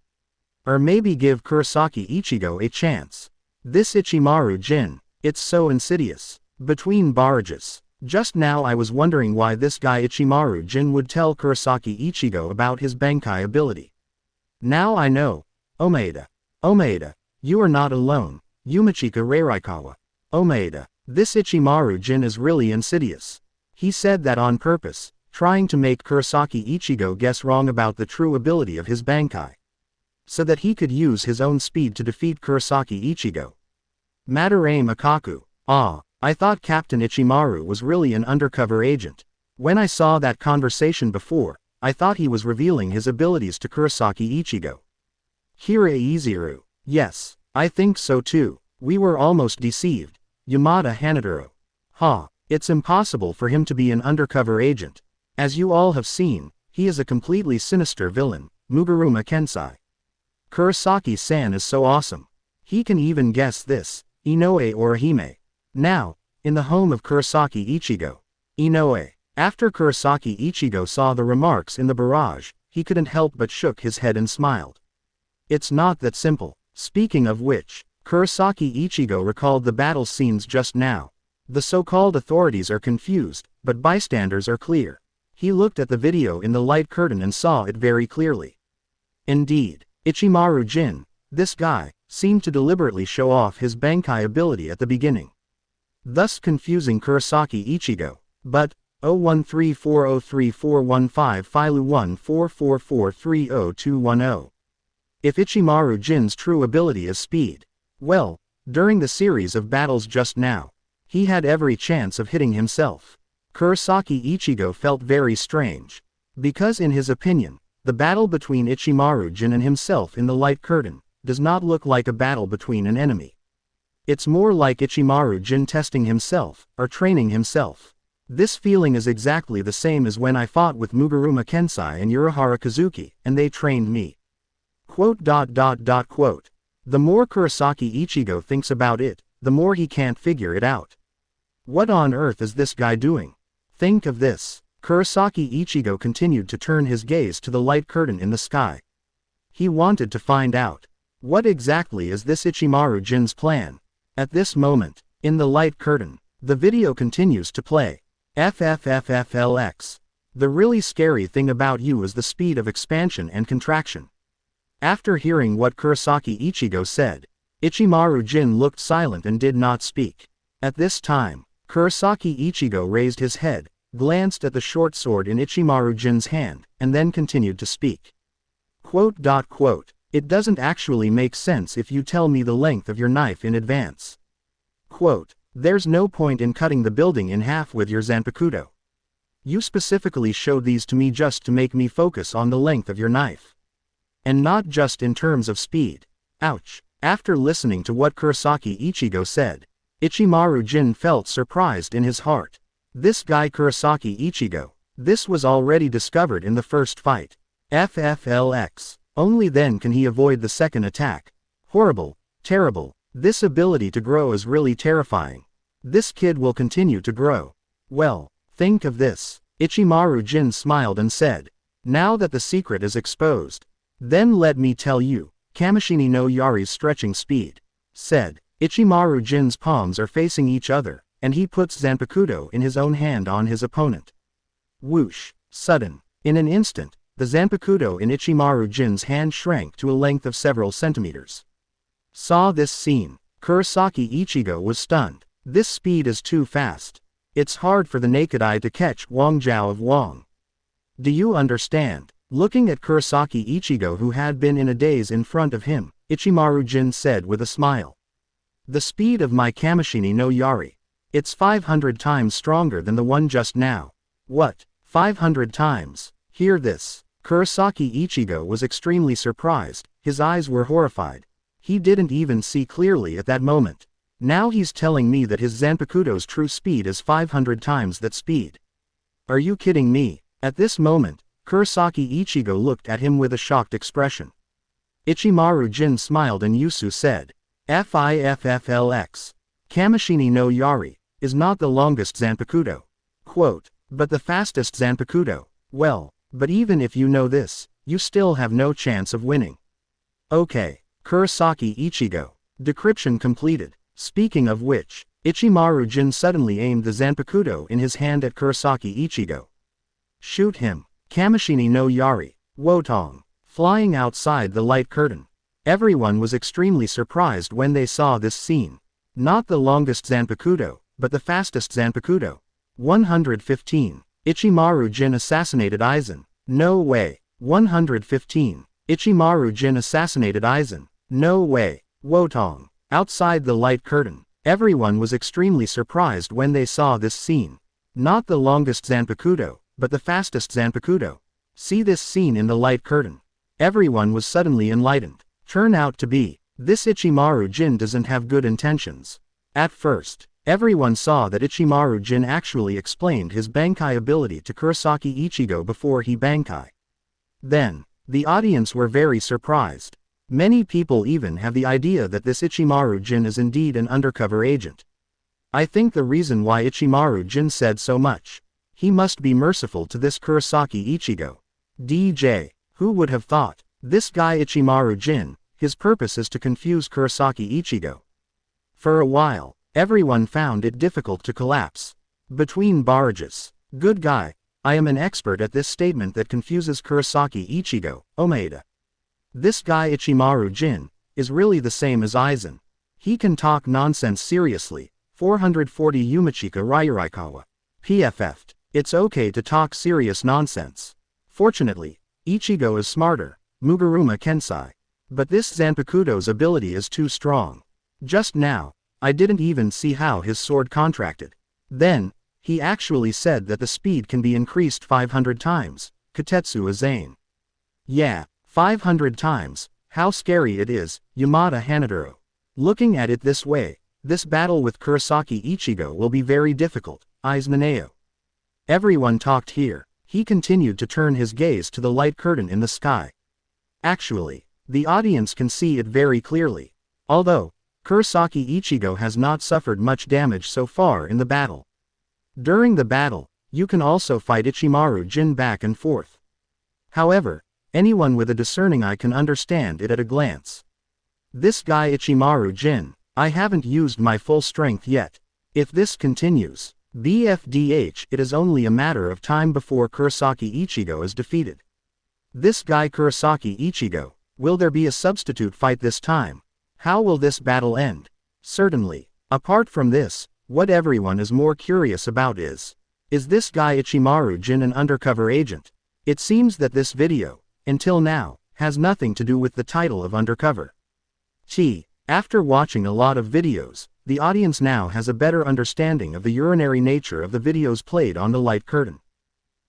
[SPEAKER 1] Or maybe give Kurosaki Ichigo a chance. This Ichimaru Jin, it's so insidious. Between barrages. Just now I was wondering why this guy Ichimaru Jin would tell Kurosaki Ichigo about his Bankai ability. Now I know. Omaeda, you are not alone. Yumachika Reiraikawa. Omaeda, this Ichimaru Jin is really insidious. He said that on purpose, trying to make Kurosaki Ichigo guess wrong about the true ability of his Bankai. So that he could use his own speed to defeat Kurosaki Ichigo. Madarame Makaku. I thought Captain Ichimaru was really an undercover agent. When I saw that conversation before, I thought he was revealing his abilities to Kurosaki Ichigo. Hiraiiziru. Yes, I think so too. We were almost deceived. Yamada Hanaduro. It's impossible for him to be an undercover agent. As you all have seen, he is a completely sinister villain, Muguruma Kensei. Kurosaki-san is so awesome. He can even guess this, Inoue or Hime. Now, in the home of Kurosaki Ichigo. Inoue. After Kurosaki Ichigo saw the remarks in the barrage, he couldn't help but shook his head and smiled. It's not that simple. Speaking of which, Kurosaki Ichigo recalled the battle scenes just now. The so-called authorities are confused, but bystanders are clear. He looked at the video in the light curtain and saw it very clearly. Indeed, Ichimaru Jin, this guy, seemed to deliberately show off his Bankai ability at the beginning. Thus confusing Kurosaki Ichigo. But, 0134034415 Filu 144430210. If Ichimaru Jin's true ability is speed, well, during the series of battles just now, he had every chance of hitting himself. Kurosaki Ichigo felt very strange. Because in his opinion, the battle between Ichimaru Jin and himself in the light curtain does not look like a battle between an enemy. It's more like Ichimaru Jin testing himself, or training himself. This feeling is exactly the same as when I fought with Muguruma Kensei and Urahara Kazuki, and they trained me. The more Kurosaki Ichigo thinks about it, the more he can't figure it out. What on earth is this guy doing? Think of this. Kurosaki Ichigo continued to turn his gaze to the light curtain in the sky. He wanted to find out. What exactly is this Ichimaru Jin's plan? At this moment, in the light curtain, the video continues to play. FFFFLX. The really scary thing about you is the speed of expansion and contraction. After hearing what Kurosaki Ichigo said, Ichimaru Jin looked silent and did not speak. At this time, Kurosaki Ichigo raised his head, glanced at the short sword in Ichimaru Jin's hand, and then continued to speak. It doesn't actually make sense if you tell me the length of your knife in advance. There's no point in cutting the building in half with your Zanpakuto. You specifically showed these to me just to make me focus on the length of your knife. And not just in terms of speed. Ouch. After listening to what Kurosaki Ichigo said, Ichimaru Jin felt surprised in his heart. This guy Kurosaki Ichigo, this was already discovered in the first fight. FFLX. Only then can he avoid the second attack. Horrible, terrible, this ability to grow is really terrifying. This kid will continue to grow. Well, think of this. Ichimaru Jin smiled and said. Now that the secret is exposed, then let me tell you, Kamishini no Yari's stretching speed. Said. Ichimaru Jin's palms are facing each other, and he puts Zanpakuto in his own hand on his opponent. Whoosh. Sudden. In an instant, the Zanpakuto in Ichimaru Jin's hand shrank to a length of several centimeters. Saw this scene. Kurosaki Ichigo was stunned. This speed is too fast. It's hard for the naked eye to catch Wang Zhao of Wang. Do you understand? Looking at Kurosaki Ichigo, who had been in a daze in front of him, Ichimaru Jin said with a smile. The speed of my Kamishini no Yari. It's 500 times stronger than the one just now. What? 500 times? Hear this. Kurosaki Ichigo was extremely surprised, his eyes were horrified. He didn't even see clearly at that moment. Now he's telling me that his Zanpakuto's true speed is 500 times that speed. Are you kidding me? At this moment, Kurosaki Ichigo looked at him with a shocked expression. Ichimaru Jin smiled and Yusu said, FIFFLX. Kamishini no Yari is not the longest Zanpakuto. Quote, but the fastest Zanpakuto. Well, but even if you know this, you still have no chance of winning. Okay. Kurosaki Ichigo. Decryption completed. Speaking of which, Ichimaru Jin suddenly aimed the Zanpakuto in his hand at Kurosaki Ichigo. Shoot him. Kamishini no Yari. Wotong. Flying outside the light curtain. Everyone was extremely surprised when they saw this scene. Not the longest Zanpakuto, but the fastest Zanpakuto. 115. Ichimaru Jin assassinated Aizen. No way. 115. Ichimaru Jin assassinated Aizen. No way. Wotong. Outside the light curtain. Everyone was extremely surprised when they saw this scene. Not the longest Zanpakuto, but the fastest Zanpakuto. See this scene in the light curtain. Everyone was suddenly enlightened. Turn out to be, this Ichimaru Jin doesn't have good intentions. At first, everyone saw that Ichimaru Jin actually explained his Bankai ability to Kurosaki Ichigo before he Bankai. Then, the audience were very surprised. Many people even have the idea that this Ichimaru Jin is indeed an undercover agent. I think the reason why Ichimaru Jin said so much. He must be merciful to this Kurosaki Ichigo. DJ. Who would have thought? This guy Ichimaru Jin, his purpose is to confuse Kurosaki Ichigo. For a while, everyone found it difficult to collapse. Between barrages. Good guy. I am an expert at this statement that confuses Kurosaki Ichigo, Omaeda. This guy Ichimaru Jin, is really the same as Aizen. He can talk nonsense seriously. 440 Yumachika Ryurikawa. PFF'd. It's okay to talk serious nonsense. Fortunately, Ichigo is smarter, Muguruma Kensei. But this Zanpakuto's ability is too strong. Just now, I didn't even see how his sword contracted. Then, he actually said that the speed can be increased 500 times, Katetsu Aizen. Yeah, 500 times, how scary it is, Yamada Hanaduro. Looking at it this way, this battle with Kurosaki Ichigo will be very difficult, Aizen Naneo. Everyone talked here. He continued to turn his gaze to the light curtain in the sky. Actually, the audience can see it very clearly. Although, Kurosaki Ichigo has not suffered much damage so far in the battle. During the battle, you can also fight Ichimaru Jin back and forth. However, anyone with a discerning eye can understand it at a glance. This guy Ichimaru Jin, I haven't used my full strength yet. If this continues, BFDH, it is only a matter of time before Kurosaki Ichigo is defeated. This guy Kurosaki Ichigo, will there be a substitute fight this time? How will this battle end? Certainly. Apart from this, what everyone is more curious about is this guy Ichimaru Jin an undercover agent? It seems that this video, until now, has nothing to do with the title of undercover. After watching a lot of videos, the audience now has a better understanding of the urinary nature of the videos played on the light curtain.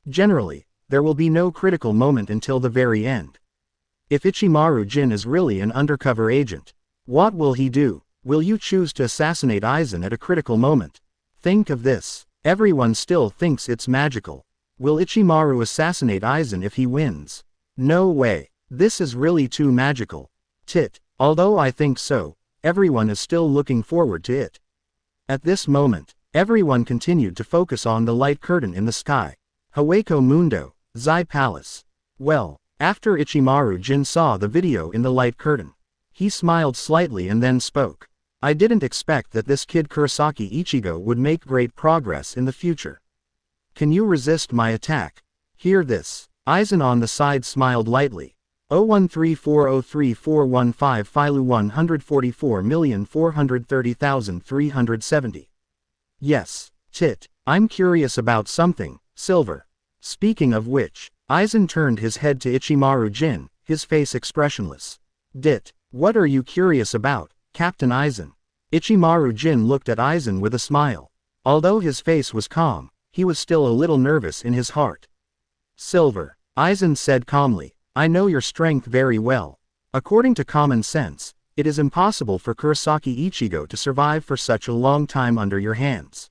[SPEAKER 1] Generally, there will be no critical moment until the very end. If Ichimaru Jin is really an undercover agent, what will he do? Will you choose to assassinate Aizen at a critical moment? Think of this. Everyone still thinks it's magical. Will Ichimaru assassinate Aizen if he wins? No way. This is really too magical. Although I think so, everyone is still looking forward to it. At this moment, Everyone continued to focus on the light curtain in the sky. Hawako Mundo, Zai Palace. Well, after Ichimaru Jin saw the video in the light curtain, he smiled slightly and then spoke. I didn't expect that this kid Kurosaki Ichigo would make great progress in the future. Can you resist my attack? Hear this. Aizen on the side smiled lightly. 013403415 Filu 144,430,370. Yes, Tit, I'm curious about something, Silver. Speaking of which, Aizen turned his head to Ichimaru Jin, his face expressionless. Dit, what are you curious about, Captain Aizen? Ichimaru Jin looked at Aizen with a smile. Although his face was calm, he was still a little nervous in his heart. Silver, Aizen said calmly, I know your strength very well. According to common sense, it is impossible for Kurosaki Ichigo to survive for such a long time under your hands.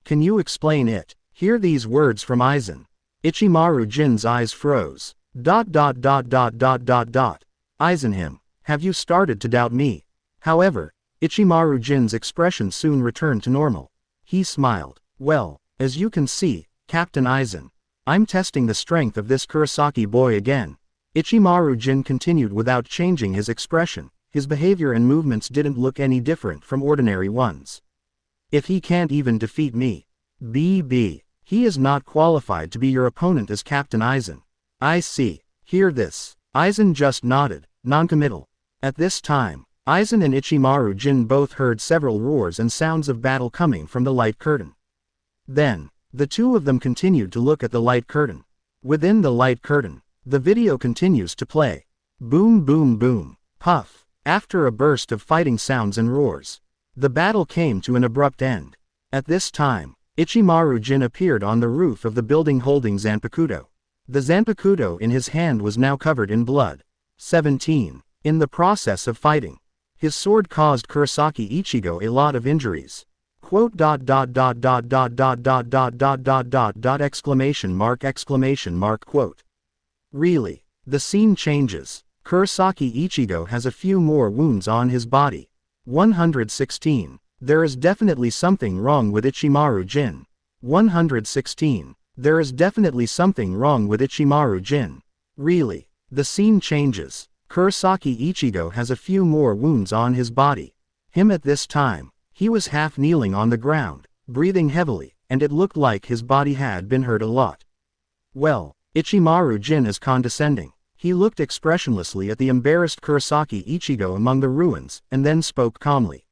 [SPEAKER 1] Can you explain it? Hear these words from Aizen. Ichimaru Jin's eyes froze. Aizen him, have you started to doubt me? However, Ichimaru Jin's expression soon returned to normal. He smiled. Well, as you can see, Captain Aizen, I'm testing the strength of this Kurosaki boy again. Ichimaru Jin continued without changing his expression. His behavior and movements didn't look any different from ordinary ones. If he can't even defeat me, he is not qualified to be your opponent as Captain Aizen. I see. Hear this. Aizen just nodded, noncommittal. At this time, Aizen and Ichimaru Jin both heard several roars and sounds of battle coming from the light curtain. Then, the two of them continued to look at the light curtain. Within the light curtain, the video continues to play. Boom boom boom. Puff. After a burst of fighting sounds and roars, the battle came to an abrupt end. At this time, Ichimaru Jin appeared on the roof of the building holding Zanpakuto. The Zanpakuto in his hand was now covered in blood. 17. In the process of fighting, his sword caused Kurosaki Ichigo a lot of injuries. Quote exclamation mark quote. Really? The scene changes. Kurosaki Ichigo has a few more wounds on his body. 116. There is definitely something wrong with Ichimaru Jin. 116. There is definitely something wrong with Ichimaru Jin. Really? The scene changes. Kurosaki Ichigo has a few more wounds on his body. Him at this time, he was half kneeling on the ground, breathing heavily, and it looked like his body had been hurt a lot. Well, Ichimaru Jin is condescending. He looked expressionlessly at the embarrassed Kurosaki Ichigo among the ruins, and then spoke calmly.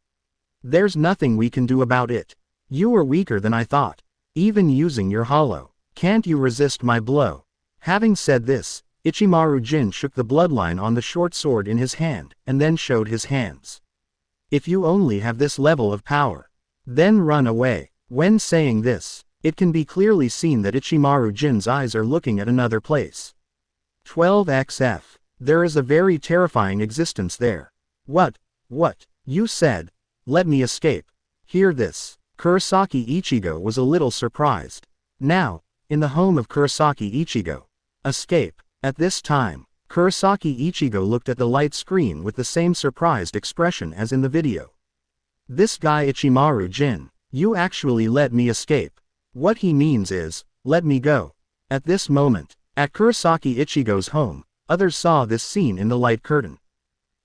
[SPEAKER 1] There's nothing we can do about it. You are weaker than I thought. Even using your hollow, can't you resist my blow? Having said this, Ichimaru Jin shook the bloodline on the short sword in his hand, and then showed his hands. If you only have this level of power, then run away. When saying this, it can be clearly seen that Ichimaru Jin's eyes are looking at another place. 12xf. There is a very terrifying existence there. What? You said, let me escape. Hear this. Kurosaki Ichigo was a little surprised. Now, in the home of Kurosaki Ichigo. Escape. At this time, Kurosaki Ichigo looked at the light screen with the same surprised expression as in the video. This guy Ichimaru Jin, you actually let me escape. What he means is, let me go. At this moment, at Kurosaki Ichigo's home, others saw this scene in the light curtain.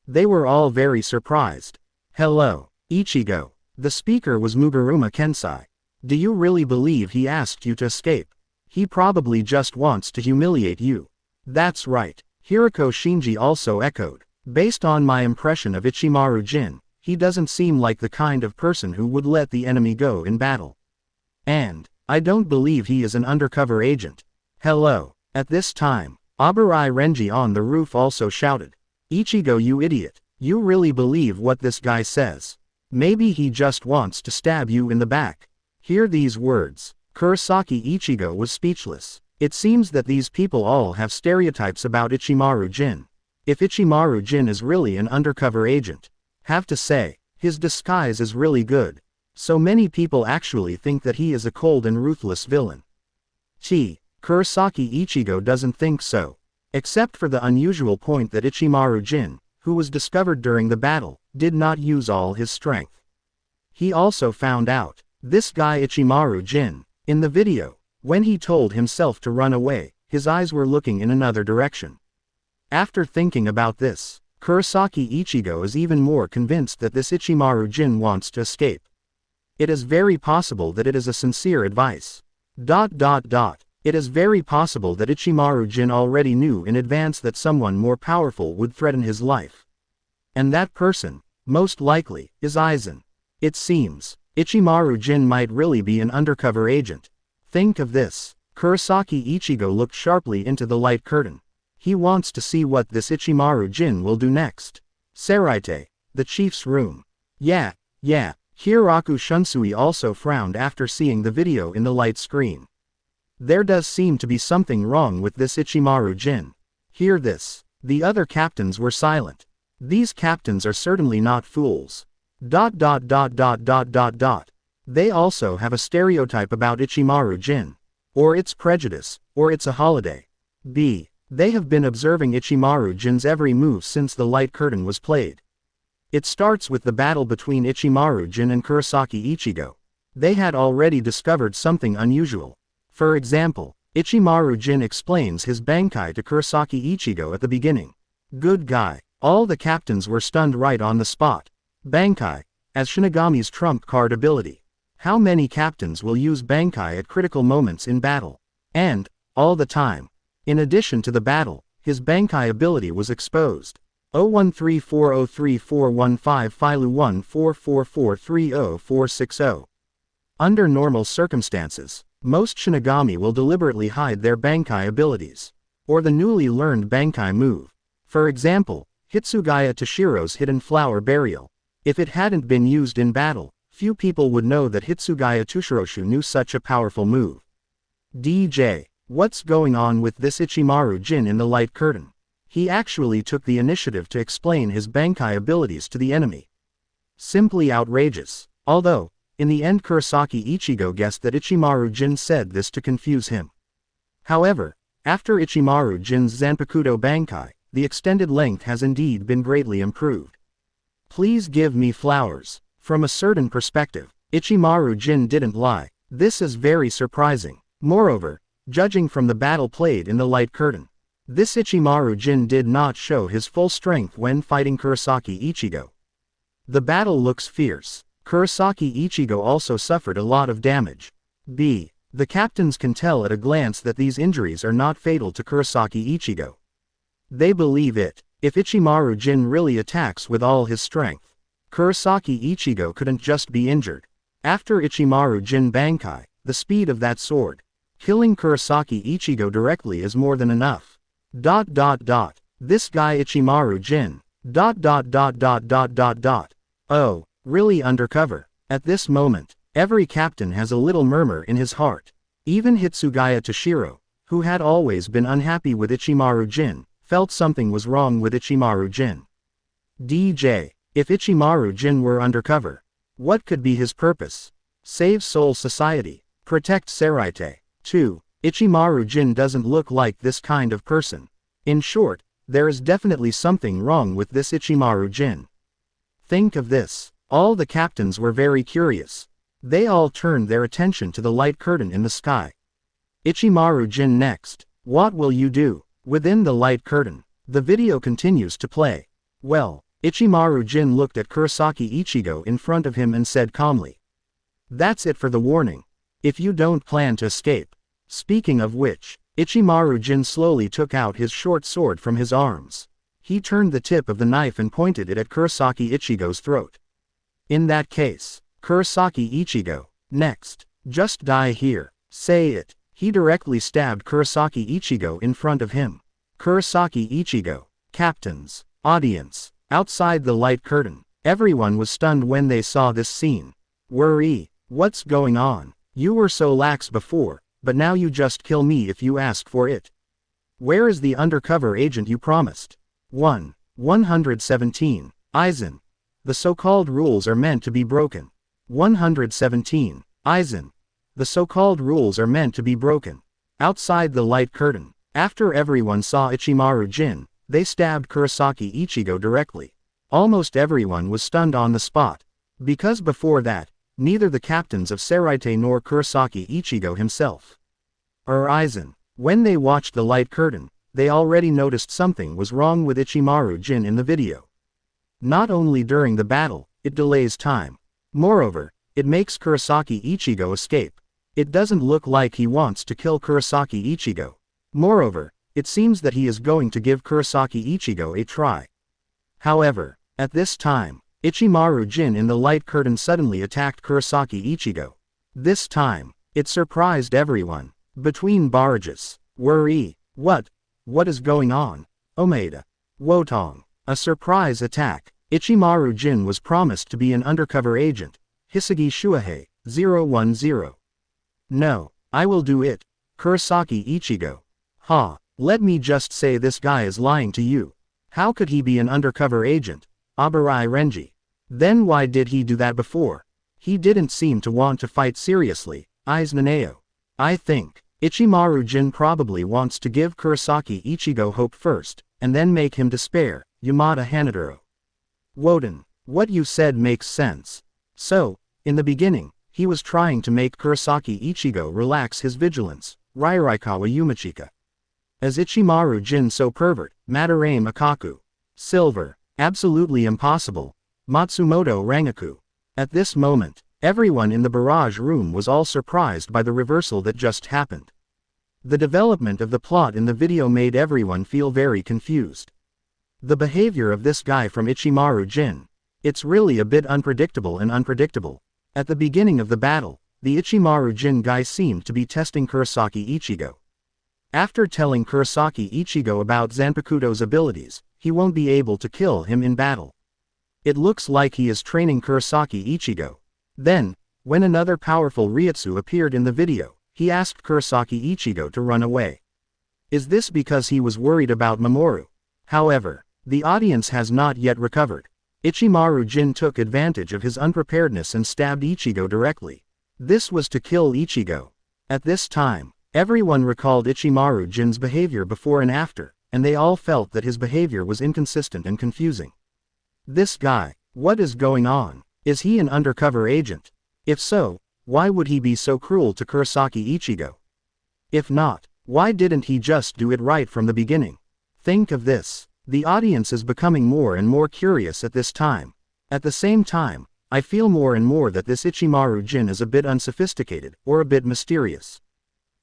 [SPEAKER 1] They were all very surprised. Hello, Ichigo. The speaker was Muguruma Kensei. Do you really believe he asked you to escape? He probably just wants to humiliate you. That's right. Hirako Shinji also echoed. Based on my impression of Ichimaru Jin, he doesn't seem like the kind of person who would let the enemy go in battle. And, I don't believe he is an undercover agent. Hello. At this time, Aburai Renji on the roof also shouted. Ichigo, you idiot. You really believe what this guy says? Maybe he just wants to stab you in the back. Hear these words. Kurosaki Ichigo was speechless. It seems that these people all have stereotypes about Ichimaru Jin. If Ichimaru Jin is really an undercover agent, have to say, his disguise is really good. So many people actually think that he is a cold and ruthless villain. Kurosaki Ichigo doesn't think so. Except for the unusual point that Ichimaru Jin, who was discovered during the battle, did not use all his strength. He also found out This guy Ichimaru Jin. In the video, when he told himself to run away, his eyes were looking in another direction. After thinking about this, Kurosaki Ichigo is even more convinced that this Ichimaru Jin wants to escape. It is very possible that it is a sincere advice. It is very possible that Ichimaru Jin already knew in advance that someone more powerful would threaten his life. And that person, most likely, is Aizen. It seems, Ichimaru Jin might really be an undercover agent. Think of this. Kurosaki Ichigo looked sharply into the light curtain. He wants to see what this Ichimaru Jin will do next. Seraite, the chief's room. Yeah. Hiraku Shunsui also frowned after seeing the video in the light screen. There does seem to be something wrong with this Ichimaru Jin. Hear this. The other captains were silent. These captains are certainly not fools. They also have a stereotype about Ichimaru Jin. Or it's prejudice, or it's a holiday. B. They have been observing Ichimaru Jin's every move since the light curtain was played. It starts with the battle between Ichimaru Jin and Kurosaki Ichigo. They had already discovered something unusual. For example, Ichimaru Jin explains his Bankai to Kurosaki Ichigo at the beginning. Good guy. All the captains were stunned right on the spot. Bankai, as Shinigami's trump card ability. How many captains will use Bankai at critical moments in battle? And, all the time. In addition to the battle, his Bankai ability was exposed. 0134034115 Filu 144430460. Under normal circumstances, most Shinigami will deliberately hide their Bankai abilities. Or the newly learned Bankai move. For example, Hitsugaya Toshiro's Hidden Flower Burial. If it hadn't been used in battle, few people would know that Hitsugaya Toshiroshu knew such a powerful move. DJ. What's going on with this Ichimaru Jin in the light curtain? He actually took the initiative to explain his Bankai abilities to the enemy. Simply outrageous. Although, in the end Kurosaki Ichigo guessed that Ichimaru Jin said this to confuse him. However, after Ichimaru Jin's Zanpakuto Bankai, the extended length has indeed been greatly improved. Please give me flowers. From a certain perspective, Ichimaru Jin didn't lie. This is very surprising. Moreover, judging from the battle played in the light curtain, this Ichimaru Jin did not show his full strength when fighting Kurosaki Ichigo. The battle looks fierce. Kurosaki Ichigo also suffered a lot of damage. B. The captains can tell at a glance that these injuries are not fatal to Kurosaki Ichigo. They believe it. If Ichimaru Jin really attacks with all his strength, Kurosaki Ichigo couldn't just be injured. After Ichimaru Jin Bankai, the speed of that sword, killing Kurosaki Ichigo directly is more than enough. This guy Ichimaru Jin. Oh, really undercover. At this moment, every captain has a little murmur in his heart. Even Hitsugaya Toshiro, who had always been unhappy with Ichimaru Jin, felt something was wrong with Ichimaru Jin. DJ. If Ichimaru Jin were undercover, what could be his purpose? Save Soul Society. Protect Seraite. 2. Ichimaru Jin doesn't look like this kind of person. In short, there is definitely something wrong with this Ichimaru Jin. Think of this. All the captains were very curious. They all turned their attention to the light curtain in the sky. Ichimaru Jin next. What will you do? Within the light curtain, the video continues to play. Well, Ichimaru Jin looked at Kurosaki Ichigo in front of him and said calmly. That's it for the warning. If you don't plan to escape. Speaking of which, Ichimaru Jin slowly took out his short sword from his arms. He turned the tip of the knife and pointed it at Kurosaki Ichigo's throat. In that case, Kurosaki Ichigo, next. Just die here. Say it. He directly stabbed Kurosaki Ichigo in front of him. Kurosaki Ichigo. Captains. Audience. Outside the light curtain, everyone was stunned when they saw this scene. Worry. What's going on? You were so lax before, but now you just kill me if you ask for it. Where is the undercover agent you promised? 117. Aizen. The so-called rules are meant to be broken. 117. Aizen. The so-called rules are meant to be broken. Outside the light curtain, after everyone saw Ichimaru Jin, they stabbed Kurosaki Ichigo directly. Almost everyone was stunned on the spot. Because before that, neither the captains of Seraite nor Kurosaki Ichigo himself. Aizen. When they watched the light curtain, they already noticed something was wrong with Ichimaru Jin in the video. Not only during the battle, it delays time. Moreover, it makes Kurosaki Ichigo escape. It doesn't look like he wants to kill Kurosaki Ichigo. Moreover, it seems that he is going to give Kurosaki Ichigo a try. However, at this time, Ichimaru Jin in the light curtain suddenly attacked Kurosaki Ichigo. This time, it surprised everyone. Between barrages. Worry. What is going on? Omaeda. Wotong. A surprise attack. Ichimaru Jin was promised to be an undercover agent. Hisagi Shuahei, 010. No, I will do it. Kurosaki Ichigo. Ha, let me just say this guy is lying to you. How could he be an undercover agent? Abarai Renji. Then why did he do that before? He didn't seem to want to fight seriously. Aizen. I think Ichimaru Jin probably wants to give Kurosaki Ichigo hope first, and then make him despair. Yamada Hanaduro. Woden. What you said makes sense. So, in the beginning, he was trying to make Kurosaki Ichigo relax his vigilance. Rairaikawa Yumachika. As Ichimaru Jin so pervert, Madarame Akaku. Silver. Absolutely impossible. Matsumoto Rangaku. At this moment, everyone in the barrage room was all surprised by the reversal that just happened. The development of the plot in the video made everyone feel very confused. The behavior of this guy from Ichimaru Jin. It's really a bit unpredictable and unpredictable. At the beginning of the battle, the Ichimaru Jin guy seemed to be testing Kurosaki Ichigo. After telling Kurosaki Ichigo about Zanpakuto's abilities, he won't be able to kill him in battle. It looks like he is training Kurosaki Ichigo. Then, when another powerful Ryutsu appeared in the video, he asked Kurosaki Ichigo to run away. Is this because he was worried about Mamoru? However, the audience has not yet recovered. Ichimaru Jin took advantage of his unpreparedness and stabbed Ichigo directly. This was to kill Ichigo. At this time, everyone recalled Ichimaru Jin's behavior before and after, and they all felt that his behavior was inconsistent and confusing. This guy, what is going on? Is he an undercover agent? If so, why would he be so cruel to Kurosaki Ichigo? If not, why didn't he just do it right from the beginning? Think of this. The audience is becoming more and more curious at this time. At the same time, I feel more and more that this Ichimaru Jin is a bit unsophisticated, or a bit mysterious.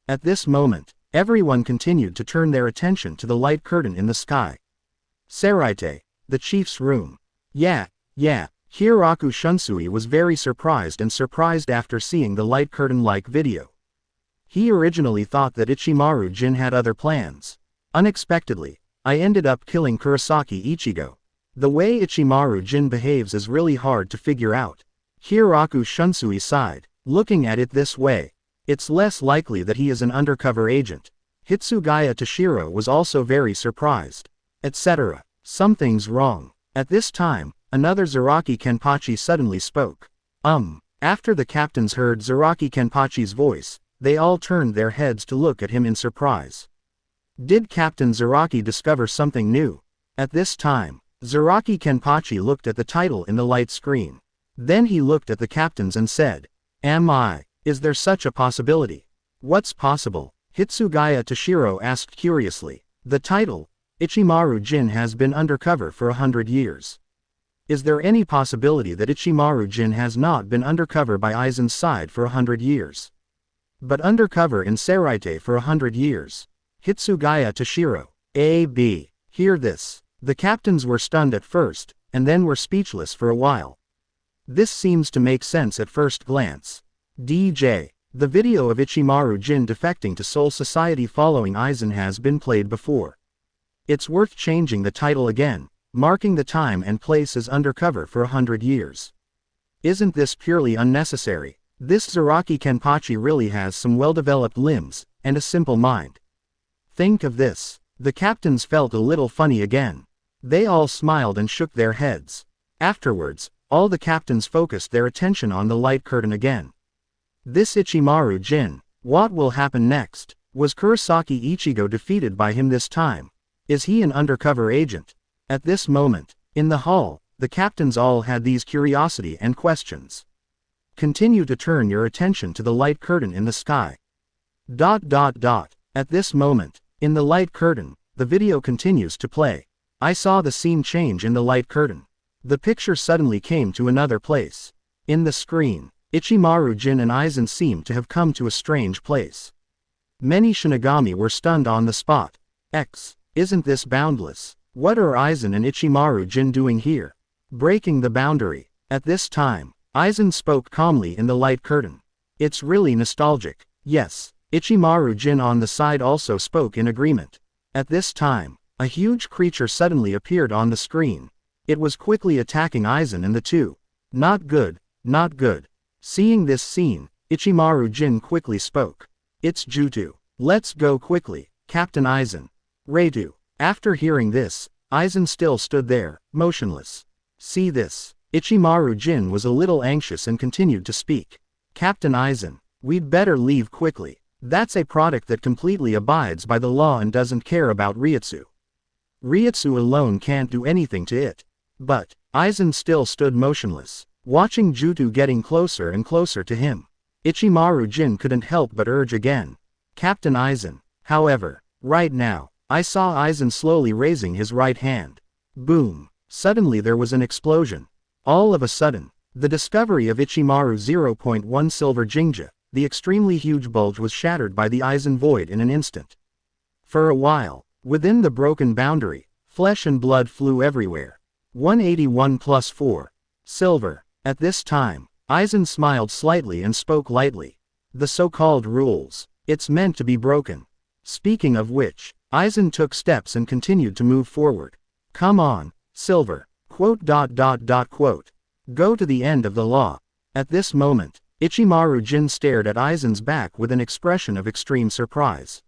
[SPEAKER 1] At this moment, everyone continued to turn their attention to the light curtain in the sky. Seraite, the chief's room. Yeah. Hiraku Shunsui was very surprised after seeing the light curtain-like video. He originally thought that Ichimaru Jin had other plans. Unexpectedly, I ended up killing Kurosaki Ichigo. The way Ichimaru Jin behaves is really hard to figure out. Hiraku Shunsui sighed. Looking at it this way, it's less likely that he is an undercover agent. Hitsugaya Toshiro was also very surprised. Etc. Something's wrong. At this time, another Zaraki Kenpachi suddenly spoke. After the captains heard Zaraki Kenpachi's voice, they all turned their heads to look at him in surprise. Did Captain Zaraki discover something new? At this time, Zaraki Kenpachi looked at the title in the light screen. Then he looked at the captains and said, Is there such a possibility? What's possible? Hitsugaya Toshiro asked curiously. The title, Ichimaru Jin has been undercover for 100 years. Is there any possibility that Ichimaru Jin has not been undercover by Aizen's side for 100 years? But undercover in Seraite for 100 years. Hitsugaya Toshiro. A.B. Hear this. The captains were stunned at first, and then were speechless for a while. This seems to make sense at first glance. DJ. The video of Ichimaru Jin defecting to Soul Society following Aizen has been played before. It's worth changing the title again, marking the time and place as undercover for 100 years. Isn't this purely unnecessary? This Zaraki Kenpachi really has some well-developed limbs, and a simple mind. Think of this. The captains felt a little funny again. They all smiled and shook their heads. Afterwards, all the captains focused their attention on the light curtain again. This Ichimaru Jin, what will happen next? Was Kurosaki Ichigo defeated by him this time? Is he an undercover agent? At this moment, in the hall, the captains all had these curiosity and questions. Continue to turn your attention to the light curtain in the sky. At this moment, in the light curtain, the video continues to play. I saw the scene change in the light curtain. The picture suddenly came to another place. In the screen, Ichimaru, Jin and Aizen seemed to have come to a strange place. Many Shinigami were stunned on the spot. Isn't this boundless? What are Aizen and Ichimaru Jin doing here? Breaking the boundary. At this time, Aizen spoke calmly in the light curtain. It's really nostalgic. Yes, Ichimaru Jin on the side also spoke in agreement. At this time, a huge creature suddenly appeared on the screen. It was quickly attacking Aizen and the two. Not good, not good. Seeing this scene, Ichimaru Jin quickly spoke. It's Jutu. Let's go quickly, Captain Aizen. Reitu. After hearing this, Aizen still stood there, motionless. See this. Ichimaru Jin was a little anxious and continued to speak. Captain Aizen, we'd better leave quickly. That's a product that completely abides by the law and doesn't care about Ryutsu. Ryutsu alone can't do anything to it. But, Aizen still stood motionless, watching Jutu getting closer and closer to him. Ichimaru Jin couldn't help but urge again. Captain Aizen. However, right now, I saw Aizen slowly raising his right hand. Boom. Suddenly there was an explosion. All of a sudden, the discovery of Ichimaru 0.1 Silver Jinja, the extremely huge bulge was shattered by the Aizen void in an instant. For a while, within the broken boundary, flesh and blood flew everywhere. 181 plus 4. Silver. At this time, Aizen smiled slightly and spoke lightly. The so-called rules. It's meant to be broken. Speaking of which, Aizen took steps and continued to move forward. Come on, Silver. Go to the end of the law. At this moment, Ichimaru Jin stared at Aizen's back with an expression of extreme surprise.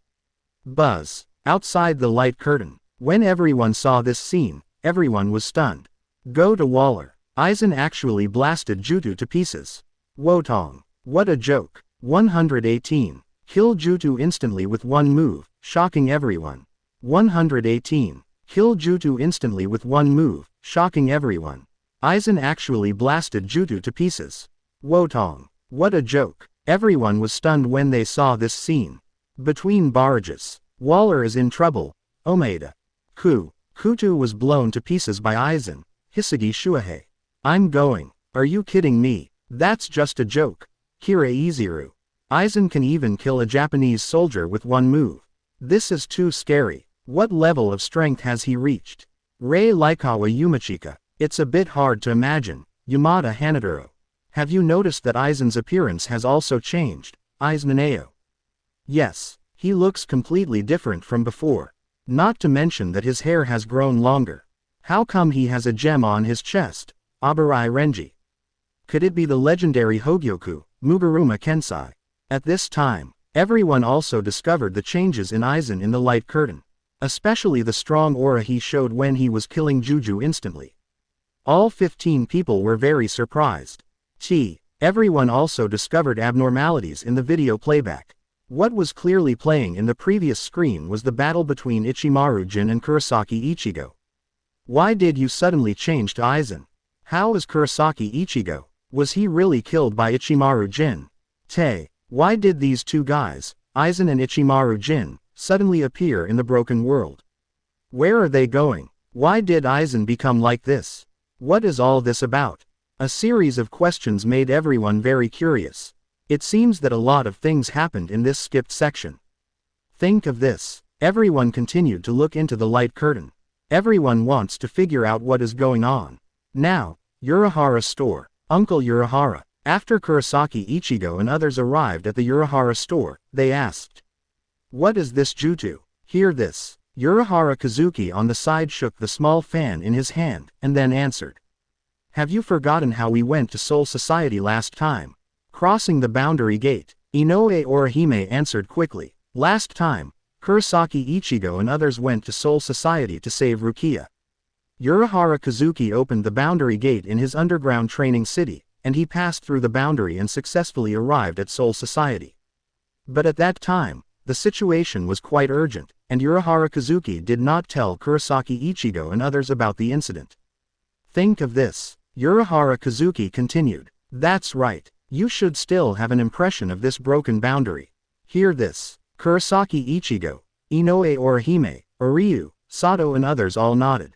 [SPEAKER 1] Buzz. Outside the light curtain. When everyone saw this scene, everyone was stunned. Go to Waller. Aizen actually blasted Jutu to pieces. Wotong. What a joke. 118. Kill Jutu instantly with one move, shocking everyone. 118. Kill Jutu instantly with one move, shocking everyone. Aizen actually blasted Jutu to pieces. Wotong. What a joke. Everyone was stunned when they saw this scene. Between barrages. Waller is in trouble. Omaeda. Kutu was blown to pieces by Aizen. Hisagi Shuhei. I'm going. Are you kidding me? That's just a joke. Kira Iziru. Aizen can even kill a Japanese soldier with one move. This is too scary. What level of strength has he reached? Rei Laikawa Yumachika. It's a bit hard to imagine. Yamada Hanaduro. Have you noticed that Aizen's appearance has also changed? Aizen. Yes, he looks completely different from before. Not to mention that his hair has grown longer. How come he has a gem on his chest? Abarai Renji. Could it be the legendary Hogyoku, Muguruma Kensei? At this time, everyone also discovered the changes in Aizen in the light curtain. Especially the strong aura he showed when he was killing Juju instantly. All 15 people were very surprised. Everyone also discovered abnormalities in the video playback. What was clearly playing in the previous screen was the battle between Ichimaru Jin and Kurosaki Ichigo. Why did you suddenly change to Aizen? How is Kurosaki Ichigo? Was he really killed by Ichimaru Jin? Why did these two guys, Aizen and Ichimaru Jin, suddenly appear in the broken world? Where are they going? Why did Aizen become like this? What is all this about? A series of questions made everyone very curious. It seems that a lot of things happened in this skipped section. Think of this. Everyone continued to look into the light curtain. Everyone wants to figure out what is going on. Now, Urahara store. Uncle Urahara. After Kurosaki Ichigo and others arrived at the Urahara store, they asked, "What is this Jutu?" Hear this. Urahara Kazuki on the side shook the small fan in his hand, and then answered. "Have you forgotten how we went to Soul Society last time? Crossing the boundary gate." Inoue Orihime answered quickly. Last time, Kurosaki Ichigo and others went to Soul Society to save Rukia. Urahara Kazuki opened the boundary gate in his underground training city, and he passed through the boundary and successfully arrived at Soul Society. But at that time, the situation was quite urgent, and Urahara Kazuki did not tell Kurosaki Ichigo and others about the incident. Think of this. Urahara Kazuki continued. That's right. You should still have an impression of this broken boundary. Hear this. Kurosaki Ichigo, Inoue Orihime, Oryu, Sato and others all nodded.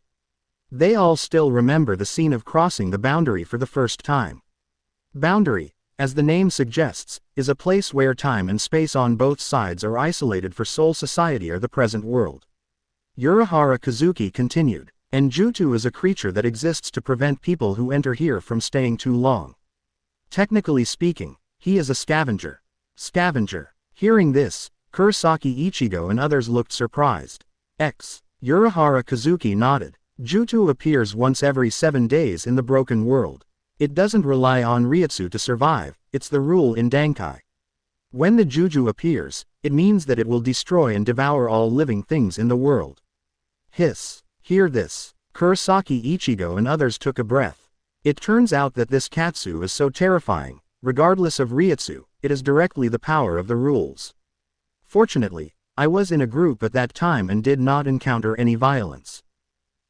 [SPEAKER 1] They all still remember the scene of crossing the boundary for the first time. Boundary, as the name suggests, is a place where time and space on both sides are isolated for soul society or the present world. Urahara Kazuki continued, and Jutu is a creature that exists to prevent people who enter here from staying too long. Technically speaking, he is a scavenger. Scavenger. Hearing this, Kurosaki Ichigo and others looked surprised. Urahara Kazuki nodded. Jutu appears once every 7 days in the broken world. It doesn't rely on Ryutsu to survive, it's the rule in Dankai. When the Juju appears, it means that it will destroy and devour all living things in the world. Hiss. Hear this. Kurosaki Ichigo and others took a breath. It turns out that this Katsu is so terrifying, regardless of Ryutsu, it is directly the power of the rules. Fortunately, I was in a group at that time and did not encounter any violence.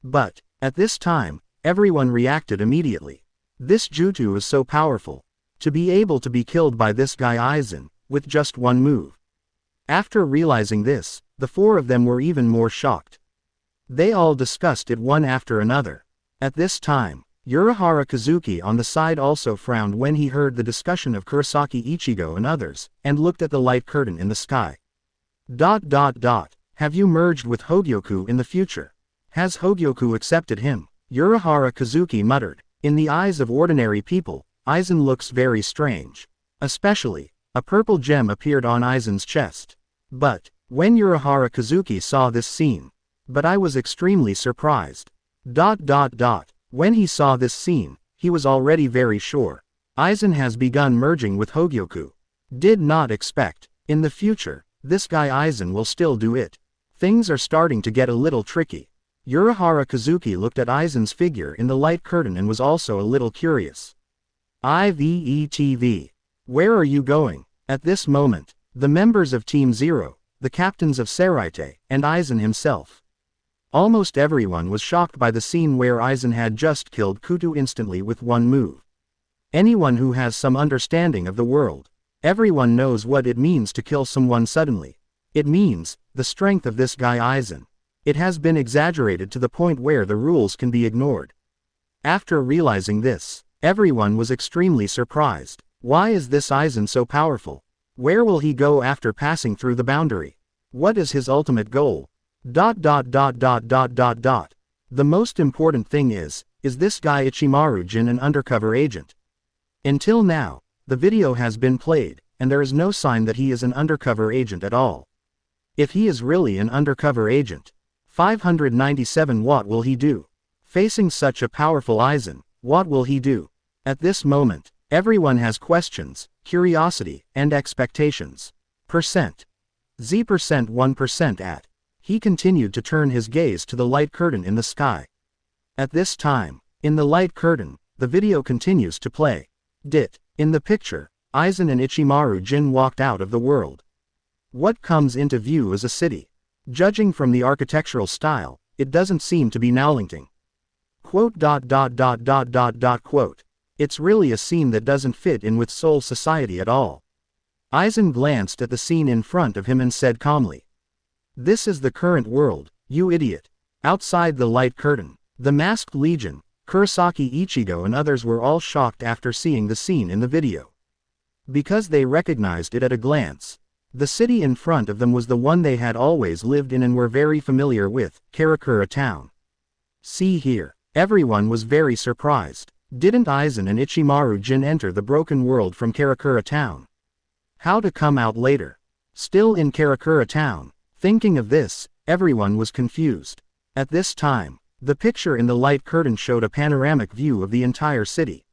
[SPEAKER 1] But, at this time, everyone reacted immediately. This Jutu is so powerful. To be able to be killed by this guy Aizen, with just one move. After realizing this, the 4 of them were even more shocked. They all discussed it one after another. At this time, Urahara Kazuki on the side also frowned when he heard the discussion of Kurosaki Ichigo and others, and looked at the light curtain in the sky. Have you merged with Hogyoku in the future? Has Hogyoku accepted him? Urahara Kazuki muttered. In the eyes of ordinary people, Aizen looks very strange. Especially, a purple gem appeared on Aizen's chest. But, when Urahara Kazuki saw this scene. But I was extremely surprised. When he saw this scene, he was already very sure. Aizen has begun merging with Hogyoku. Did not expect, in the future, this guy Aizen will still do it. Things are starting to get a little tricky. Urahara Kazuki looked at Aizen's figure in the light curtain and was also a little curious. IVETV. Where are you going? At this moment, the members of Team Zero, the captains of Seraite, and Aizen himself. Almost everyone was shocked by the scene where Aizen had just killed Kutu instantly with one move. Anyone who has some understanding of the world. Everyone knows what it means to kill someone suddenly. It means, the strength of this guy Aizen. It has been exaggerated to the point where the rules can be ignored. After realizing this, everyone was extremely surprised. Why is this Aizen so powerful? Where will he go after passing through the boundary? What is his ultimate goal? The most important thing is this guy Ichimaru Jin an undercover agent? Until now, the video has been played, and there is no sign that he is an undercover agent at all. If he is really an undercover agent, 597 what will he do? Facing such a powerful Aizen, what will he do? At this moment, everyone has questions, curiosity, and expectations. Z% 1% at. He continued to turn his gaze to the light curtain in the sky. At this time, in the light curtain, the video continues to play. In the picture, Aizen and Ichimaru Jin walked out of the world. What comes into view is a city. Judging from the architectural style, it doesn't seem to be Nowlington. It's really a scene that doesn't fit in with Soul Society at all. Aizen glanced at the scene in front of him and said calmly. This is the current world, you idiot. Outside the light curtain, the Masked Legion, Kurosaki Ichigo and others were all shocked after seeing the scene in the video. Because they recognized it at a glance. The city in front of them was the one they had always lived in and were very familiar with, Karakura Town. See here, everyone was very surprised. Didn't Aizen and Ichimaru Jin enter the broken world from Karakura Town? How to come out later? Still in Karakura Town. Thinking of this, everyone was confused. At this time, the picture in the light curtain showed a panoramic view of the entire city.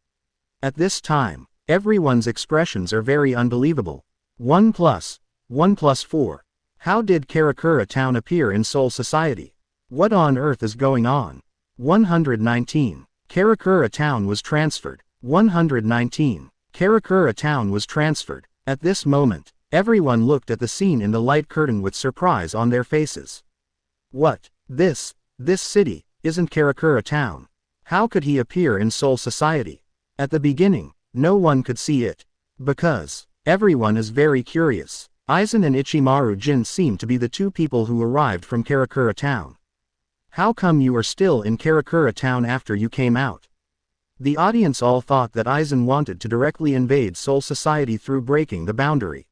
[SPEAKER 1] At this time, everyone's expressions are very unbelievable. 1 plus 4. How did Karakura Town appear in Soul Society? What on earth is going on? 119. Karakura Town was transferred. 119. Karakura Town was transferred. At this moment, everyone looked at the scene in the light curtain with surprise on their faces. What? This city, isn't Karakura Town. How could he appear in Soul Society? At the beginning, no one could see it. Because everyone is very curious. Aizen and Ichimaru Jin seem to be the two people who arrived from Karakura Town. How come you are still in Karakura Town after you came out? The audience all thought that Aizen wanted to directly invade Soul Society through breaking the boundary.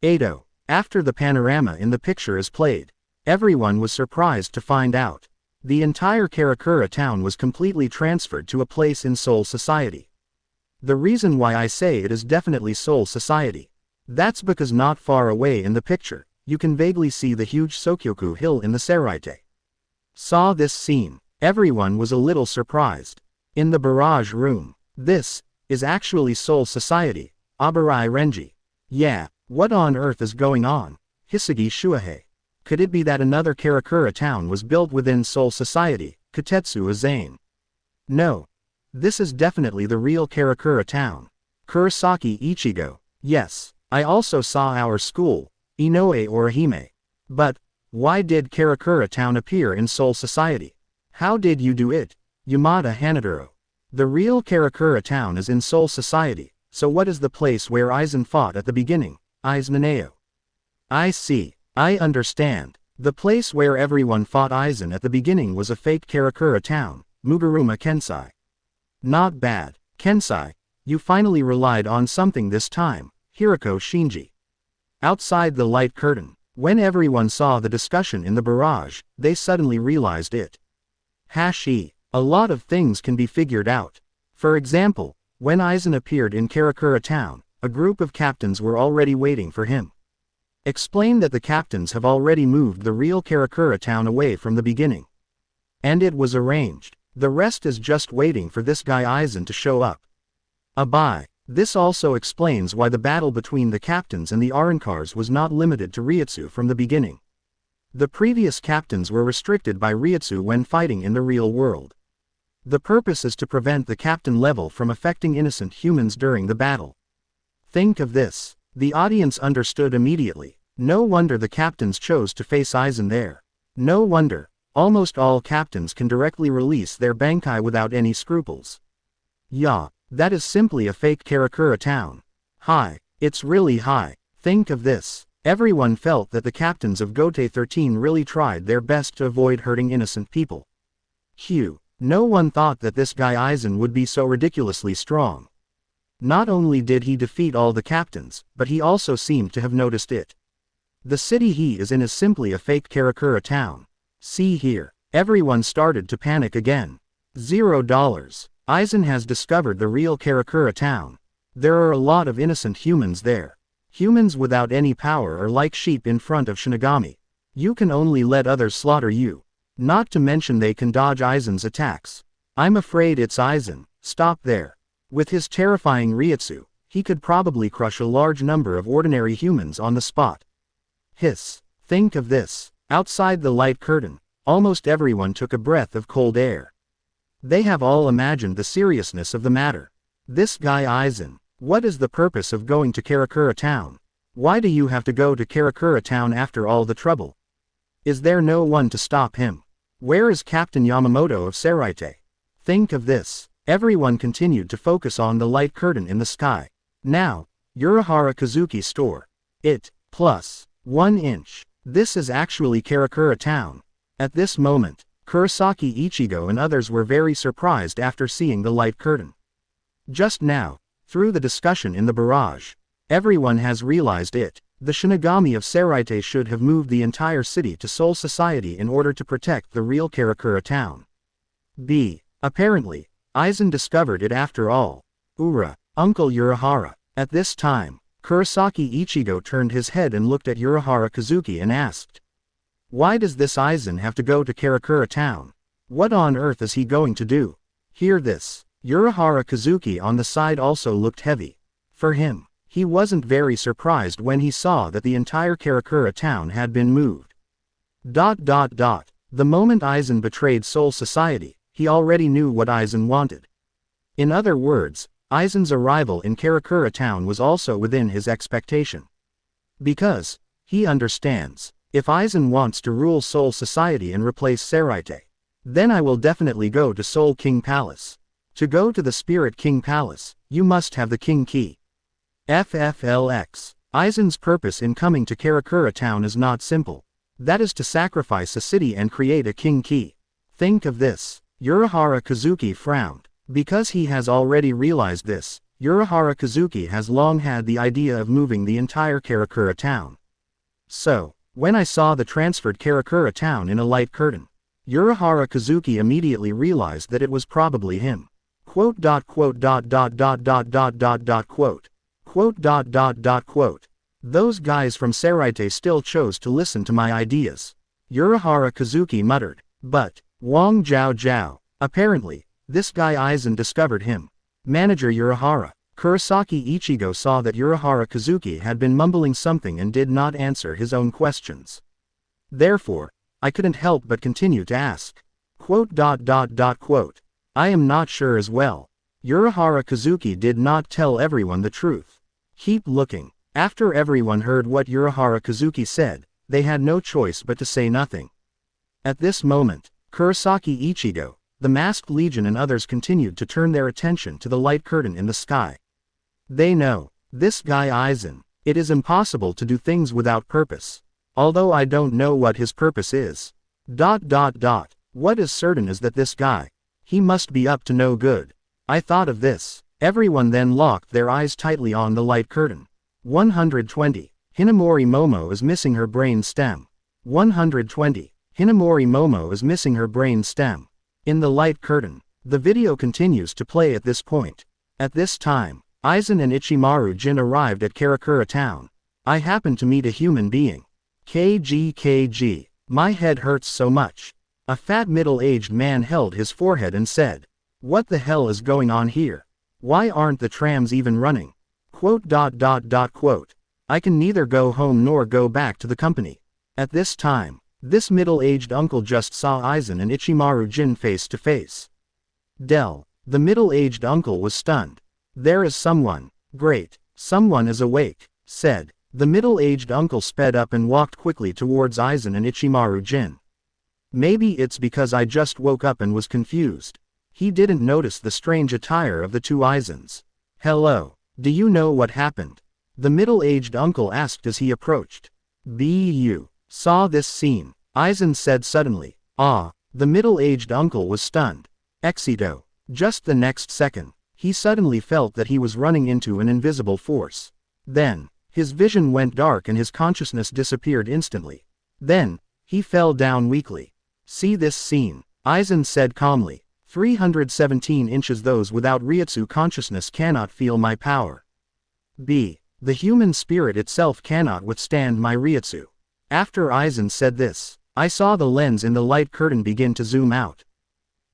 [SPEAKER 1] Edo. After the panorama in the picture is played, everyone was surprised to find out. The entire Karakura Town was completely transferred to a place in Soul Society. The reason why I say it is definitely Soul Society. That's because not far away in the picture, you can vaguely see the huge Sokyoku Hill in the Seraite. Saw this scene, everyone was a little surprised. In the barrage room, this is actually Soul Society, Abarai Renji. Yeah, what on earth is going on? Hisagi Shuahei. Could it be that another Karakura town was built within Soul Society, Katetsu Aizen? No. This is definitely the real Karakura town. Kurosaki Ichigo. Yes. I also saw our school, Inoue Orihime. But why did Karakura Town appear in Soul Society? How did you do it, Yamada Hanadoro? The real Karakura Town is in Soul Society, so what is the place where Aizen fought at the beginning, Aizen? I see, I understand. The place where everyone fought Aizen at the beginning was a fake Karakura Town, Muguruma Kensei. Not bad, Kensei, you finally relied on something this time. Hirako Shinji. Outside the light curtain, when everyone saw the discussion in the barrage, they suddenly realized it. A lot of things can be figured out. For example, when Aizen appeared in Karakura Town, a group of captains were already waiting for him. Explain that the captains have already moved the real Karakura Town away from the beginning. And it was arranged. The rest is just waiting for this guy Aizen to show up. Abai. This also explains why the battle between the captains and the Arankars was not limited to Ryutsu from the beginning. The previous captains were restricted by Ryutsu when fighting in the real world. The purpose is to prevent the captain level from affecting innocent humans during the battle. Think of this. The audience understood immediately. No wonder the captains chose to face Aizen there. No wonder. Almost all captains can directly release their Bankai without any scruples. Yeah. That is simply a fake Karakura Town. Hi. It's really high. Think of this. Everyone felt that the captains of Gote 13 really tried their best to avoid hurting innocent people. No one thought that this guy Aizen would be so ridiculously strong. Not only did he defeat all the captains, but he also seemed to have noticed it. The city he is in is simply a fake Karakura Town. See here. Everyone started to panic again. $0. Aizen has discovered the real Karakura Town. There are a lot of innocent humans there. Humans without any power are like sheep in front of Shinigami. You can only let others slaughter you. Not to mention they can dodge Aizen's attacks. I'm afraid it's Aizen. Stop there. With his terrifying Ryutsu, he could probably crush a large number of ordinary humans on the spot. Hiss. Think of this. Outside the light curtain, almost everyone took a breath of cold air. They have all imagined the seriousness of the matter. This guy Aizen, what is the purpose of going to Karakura Town? Why do you have to go to Karakura Town after all the trouble? Is there no one to stop him? Where is Captain Yamamoto of Seraite? Think of this. Everyone continued to focus on the light curtain in the sky. Now, Urahara Kazuki store. +1 inch. This is actually Karakura Town. At this moment, Kurosaki Ichigo and others were very surprised after seeing the light curtain. Just now, through the discussion in the barrage, everyone has realized it. The Shinigami of Seraite should have moved the entire city to Soul Society in order to protect the real Karakura Town. Apparently, Aizen discovered it after all. Uncle Urahara. At this time, Kurosaki Ichigo turned his head and looked at Urahara Kazuki and asked, "Why does this Aizen have to go to Karakura Town? What on earth is he going to do?" Hear this. Urahara Kazuki on the side also looked heavy. For him, he wasn't very surprised when he saw that the entire Karakura Town had been moved. The moment Aizen betrayed Soul Society, he already knew what Aizen wanted. In other words, Aizen's arrival in Karakura Town was also within his expectation. Because, he understands, if Aizen wants to rule Soul Society and replace Seraite, then I will definitely go to Soul King Palace. To go to the Spirit King Palace, you must have the King Key. FFLX. Aizen's purpose in coming to Karakura town is not simple. That is to sacrifice a city and create a king key. Think of this. Urahara Kazuki frowned. Because he has already realized this, Urahara Kazuki has long had the idea of moving the entire Karakura town. So, when I saw the transferred Karakura town in a light curtain, Urahara Kazuki immediately realized that it was probably him. Quote. Those guys from Seraite still chose to listen to my ideas. Urahara Kazuki muttered. But, Wang Jiao Jiao. Apparently, this guy Aizen discovered him. Manager Urahara. Kurosaki Ichigo saw that Urahara Kazuki had been mumbling something and did not answer his own questions. Therefore, I couldn't help but continue to ask. Quote. I am not sure as well. Urahara Kazuki did not tell everyone the truth. Keep looking. After everyone heard what Urahara Kazuki said, they had no choice but to say nothing. At this moment, Kurosaki Ichigo, the Masked Legion and others continued to turn their attention to the light curtain in the sky. They know, this guy Aizen, it is impossible to do things without purpose. Although I don't know what his purpose is. What is certain is that this guy, he must be up to no good. I thought of this. Everyone then locked their eyes tightly on the light curtain. 120. Hinamori Momo is missing her brain stem. 120. Hinamori Momo is missing her brain stem. In the light curtain, the video continues to play at this point. At this time, Aizen and Ichimaru Jin arrived at Karakura town. I happened to meet a human being. KG. My head hurts so much. A fat middle-aged man held his forehead and said, "What the hell is going on here? Why aren't the trams even running?" Quote. I can neither go home nor go back to the company. At this time, this middle-aged uncle just saw Aizen and Ichimaru Jin face to face. The middle-aged uncle was stunned. There is someone. Great. Someone is awake, said. The middle-aged uncle sped up and walked quickly towards Aizen and Ichimaru Jin. Maybe it's because I just woke up and was confused. He didn't notice the strange attire of the two Aizens. Hello. Do you know what happened? The middle-aged uncle asked as he approached. You saw this scene, Aizen said suddenly. The middle-aged uncle was stunned. Exito. Just the next second, he suddenly felt that he was running into an invisible force. Then, his vision went dark and his consciousness disappeared instantly. Then, he fell down weakly. See this scene, Aizen said calmly. 317 inches. Those without Ryutsu consciousness cannot feel my power. The human spirit itself cannot withstand my Ryutsu. After Aizen said this, I saw the lens in the light curtain begin to zoom out.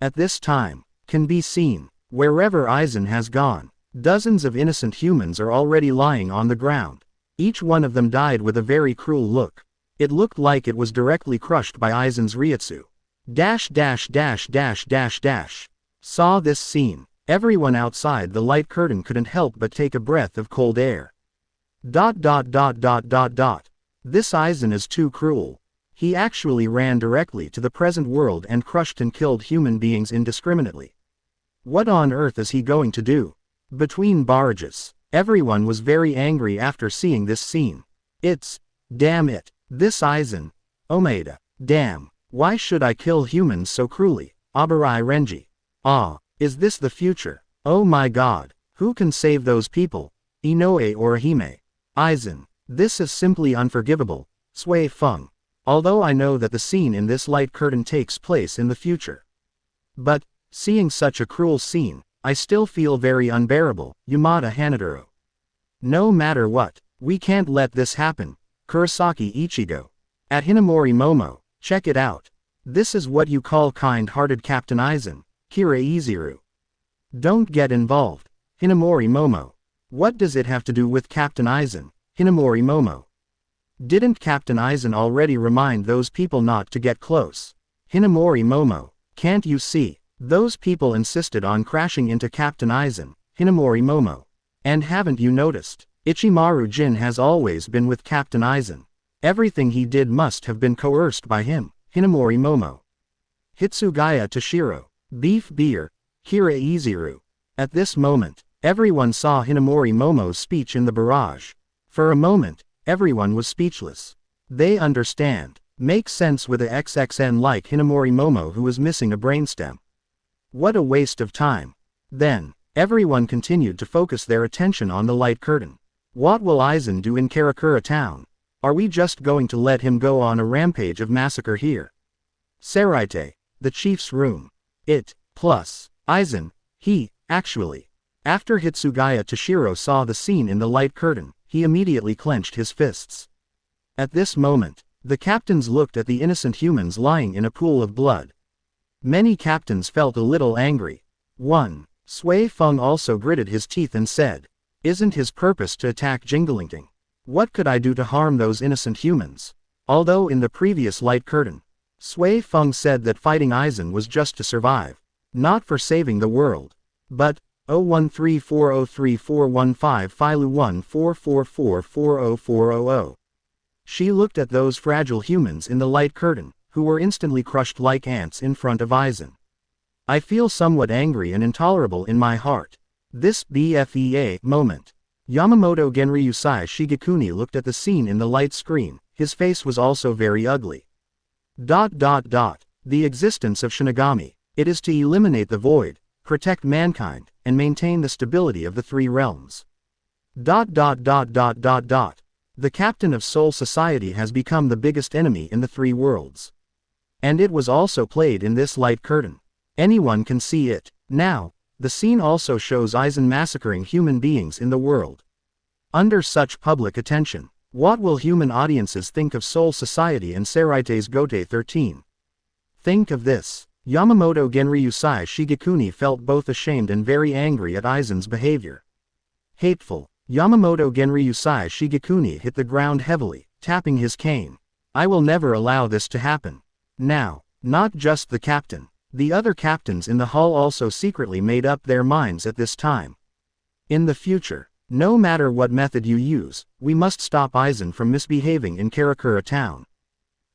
[SPEAKER 1] At this time, can be seen, wherever Aizen has gone, dozens of innocent humans are already lying on the ground. Each one of them died with a very cruel look. It looked like it was directly crushed by Aizen's Ryutsu. Saw this scene. Everyone outside the light curtain couldn't help but take a breath of cold air. This Aizen is too cruel. He actually ran directly to the present world and crushed and killed human beings indiscriminately. What on earth is he going to do? Between barrages, everyone was very angry after seeing this scene. Damn it, this Aizen. Omaeda. Damn. Why should I kill humans so cruelly? Abarai Renji. Is this the future? Oh my god. Who can save those people? Inoue or Hime? Aizen. This is simply unforgivable. Sui Feng. Although I know that the scene in this light curtain takes place in the future. But, seeing such a cruel scene, I still feel very unbearable. Yamada Hanaduro. No matter what, we can't let this happen. Kurosaki Ichigo. At Hinamori Momo. Check it out. This is what you call kind-hearted Captain Aizen, Kira Iziru. Don't get involved. Hinamori Momo. What does it have to do with Captain Aizen, Hinamori Momo? Didn't Captain Aizen already remind those people not to get close? Hinamori Momo. Can't you see? Those people insisted on crashing into Captain Aizen, Hinamori Momo. And haven't you noticed? Ichimaru Jin has always been with Captain Aizen. Everything he did must have been coerced by him, Hinamori Momo. Hitsugaya Toshiro. Beef Beer. Kira Iziru. At this moment, Everyone saw Hinamori Momo's speech in the barrage. For a moment, everyone was speechless. They understand. Makes sense with a XXN like Hinamori Momo who was missing a brainstem. What a waste of time. Then, everyone continued to focus their attention on the light curtain. What will Aizen do in Karakura town? Are we just going to let him go on a rampage of massacre here? Seraite, the chief's room. Aizen, actually. After Hitsugaya Toshiro saw the scene in the light curtain, he immediately clenched his fists. At this moment, the captains looked at the innocent humans lying in a pool of blood. Many captains felt a little angry. One, Sui Feng also gritted his teeth and said, "Isn't his purpose to attack Jinglingting? What could I do to harm those innocent humans?" Although in the previous light curtain, Sui Feng said that fighting Aizen was just to survive, not for saving the world. But, 0134034415 Filu 144440400. She looked at those fragile humans in the light curtain, who were instantly crushed like ants in front of Aizen. I feel somewhat angry and intolerable in my heart. This BFEA moment. Yamamoto Genryusai Shigekuni looked at the scene in the light screen, his face was also very ugly. The existence of Shinigami. It is to eliminate the void, protect mankind, and maintain the stability of the three realms. The captain of Soul Society has become the biggest enemy in the three worlds. And it was also played in this light curtain. Anyone can see it. Now, the scene also shows Aizen massacring human beings in the world. Under such public attention, what will human audiences think of Soul Society and Seraite's Gote 13? Think of this. Yamamoto Genryusai Shigekuni felt both ashamed and very angry at Aizen's behavior. Hateful. Yamamoto Genryusai Shigekuni hit the ground heavily, tapping his cane. I will never allow this to happen. Now, not just the captain. The other captains in the hall also secretly made up their minds at this time. In the future, no matter what method you use, we must stop Aizen from misbehaving in Karakura town.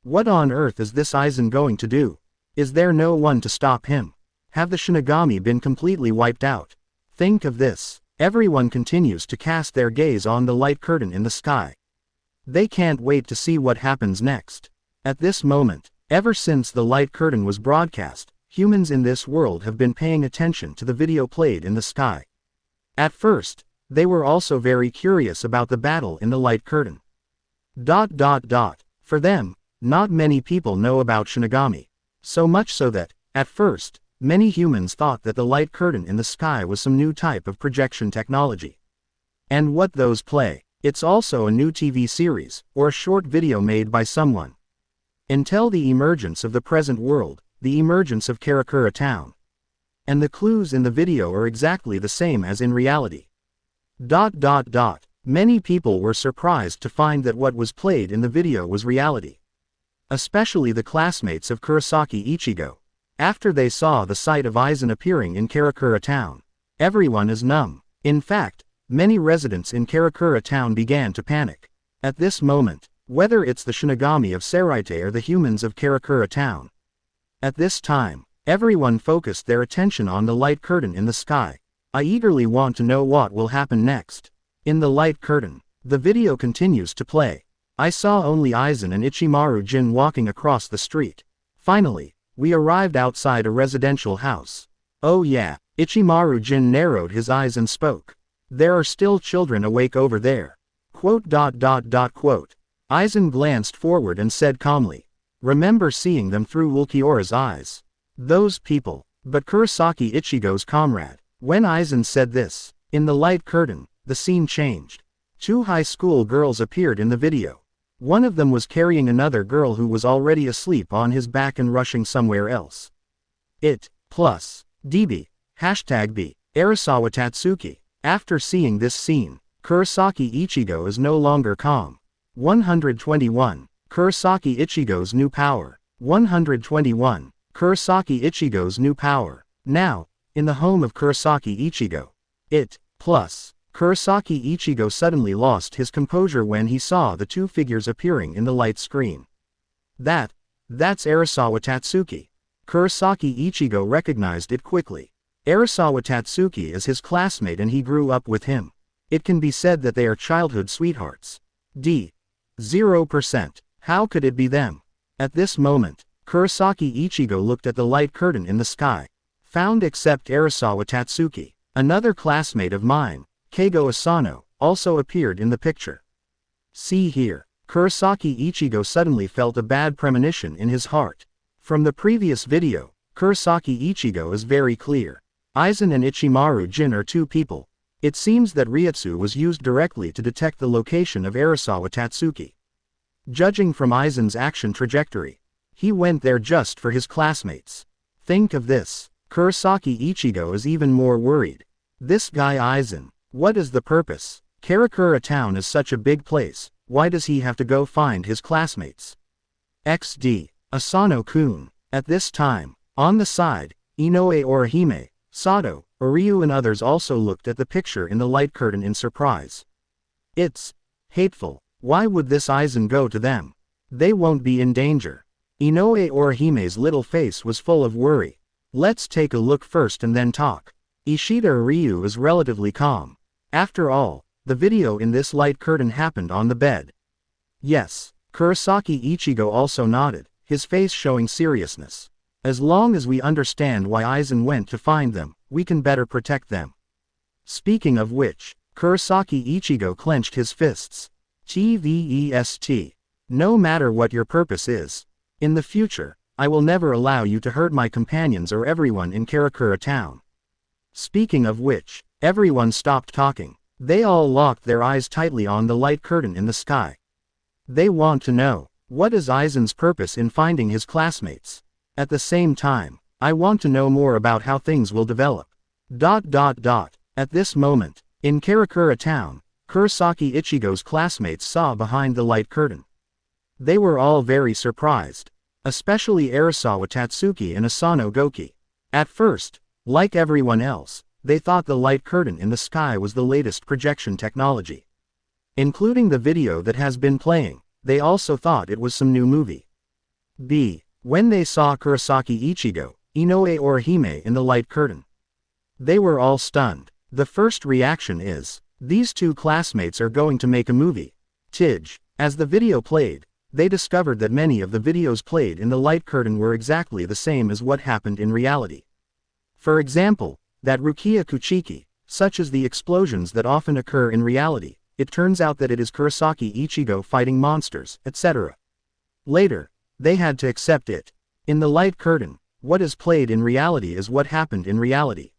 [SPEAKER 1] What on earth is this Aizen going to do? Is there no one to stop him? Have the Shinigami been completely wiped out? Think of this. Everyone continues to cast their gaze on the light curtain in the sky. They can't wait to see what happens next. At this moment, ever since the light curtain was broadcast, humans in this world have been paying attention to the video played in the sky. At first, they were also very curious about the battle in the light curtain. For them, not many people know about Shinigami. So much so that, at first, many humans thought that the light curtain in the sky was some new type of projection technology. And what those play? It's also a new TV series, or a short video made by someone. Until the emergence of the present world, the emergence of Karakura town. And the clues in the video are exactly the same as in reality. Many people were surprised to find that what was played in the video was reality. Especially the classmates of Kurosaki Ichigo. After they saw the sight of Aizen appearing in Karakura town, everyone is numb. In fact, many residents in Karakura town began to panic. At this moment, whether it's the Shinigami of Seraite or the humans of Karakura town. At this time, everyone focused their attention on the light curtain in the sky. I eagerly want to know what will happen next. In the light curtain, the video continues to play. I saw only Aizen and Ichimaru Jin walking across the street. Finally, we arrived outside a residential house. Oh yeah, Ichimaru Jin narrowed his eyes and spoke. There are still children awake over there. Aizen glanced forward and said calmly. Remember seeing them through Ulquiorra's eyes. Those people, but Kurosaki Ichigo's comrade. When Aizen said this, in the light curtain, the scene changed. Two high school girls appeared in the video. One of them was carrying another girl who was already asleep on his back and rushing somewhere else. DB, #B, Arasawa Tatsuki. After seeing this scene, Kurosaki Ichigo is no longer calm. 121. Kurosaki Ichigo's new power. 121. Kurosaki Ichigo's new power. Now, in the home of Kurosaki Ichigo. Kurosaki Ichigo suddenly lost his composure when he saw the two figures appearing in the light screen. That's Arasawa Tatsuki. Kurosaki Ichigo recognized it quickly. Arasawa Tatsuki is his classmate and he grew up with him. It can be said that they are childhood sweethearts. 0%. How could it be them? At this moment, Kurosaki Ichigo looked at the light curtain in the sky. Found except Arasawa Tatsuki. Another classmate of mine, Keigo Asano, also appeared in the picture. See here. Kurosaki Ichigo suddenly felt a bad premonition in his heart. From the previous video, Kurosaki Ichigo is very clear. Aizen and Ichimaru Jin are two people. It seems that Ryutsu was used directly to detect the location of Arasawa Tatsuki. Judging from Aizen's action trajectory, he went there just for his classmates. Think of this. Kurosaki Ichigo is even more worried. This guy Aizen, what is the purpose? Karakura town is such a big place, why does he have to go find his classmates? XD. Asano-kun. At this time, on the side, Inoue Orihime, Sato, Oryu and others also looked at the picture in the light curtain in surprise. It's hateful. Why would this Aizen go to them? They won't be in danger. Inoue Orihime's little face was full of worry. Let's take a look first and then talk. Ishida Ryu is relatively calm. After all, the video in this light curtain happened on the bed. Yes, Kurosaki Ichigo also nodded, his face showing seriousness. As long as we understand why Aizen went to find them, we can better protect them. Speaking of which, Kurosaki Ichigo clenched his fists. TVEST. No matter what your purpose is. In the future, I will never allow you to hurt my companions or everyone in Karakura town. Speaking of which, everyone stopped talking. They all locked their eyes tightly on the light curtain in the sky. They want to know, what is Aizen's purpose in finding his classmates? At the same time, I want to know more about how things will develop. At this moment, in Karakura town, Kurosaki Ichigo's classmates saw behind the light curtain. They were all very surprised. Especially Arasawa Tatsuki and Asano Goki. At first, like everyone else, they thought the light curtain in the sky was the latest projection technology. Including the video that has been playing, they also thought it was some new movie. When they saw Kurosaki Ichigo, Inoue Orihime in the light curtain, they were all stunned. The first reaction is, these two classmates are going to make a movie. As the video played, they discovered that many of the videos played in the light curtain were exactly the same as what happened in reality. For example, that Rukia Kuchiki, such as the explosions that often occur in reality, it turns out that it is Kurosaki Ichigo fighting monsters, etc. Later, they had to accept it. In the light curtain, what is played in reality is what happened in reality.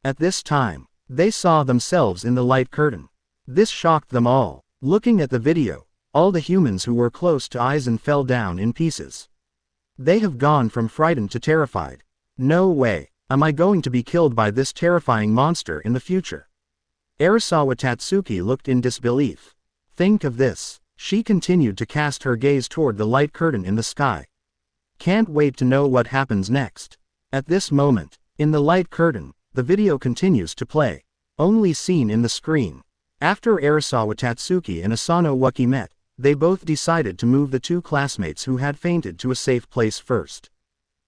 [SPEAKER 1] At this time, they saw themselves in the light curtain. This shocked them all. Looking at the video, all the humans who were close to Aizen fell down in pieces. They have gone from frightened to terrified. No way, am I going to be killed by this terrifying monster in the future? Arasawa Tatsuki looked in disbelief. Think of this. She continued to cast her gaze toward the light curtain in the sky. Can't wait to know what happens next. At this moment, in the light curtain, the video continues to play. Only seen in the screen. After Arasawa Tatsuki and Asano Waki met, they both decided to move the two classmates who had fainted to a safe place first.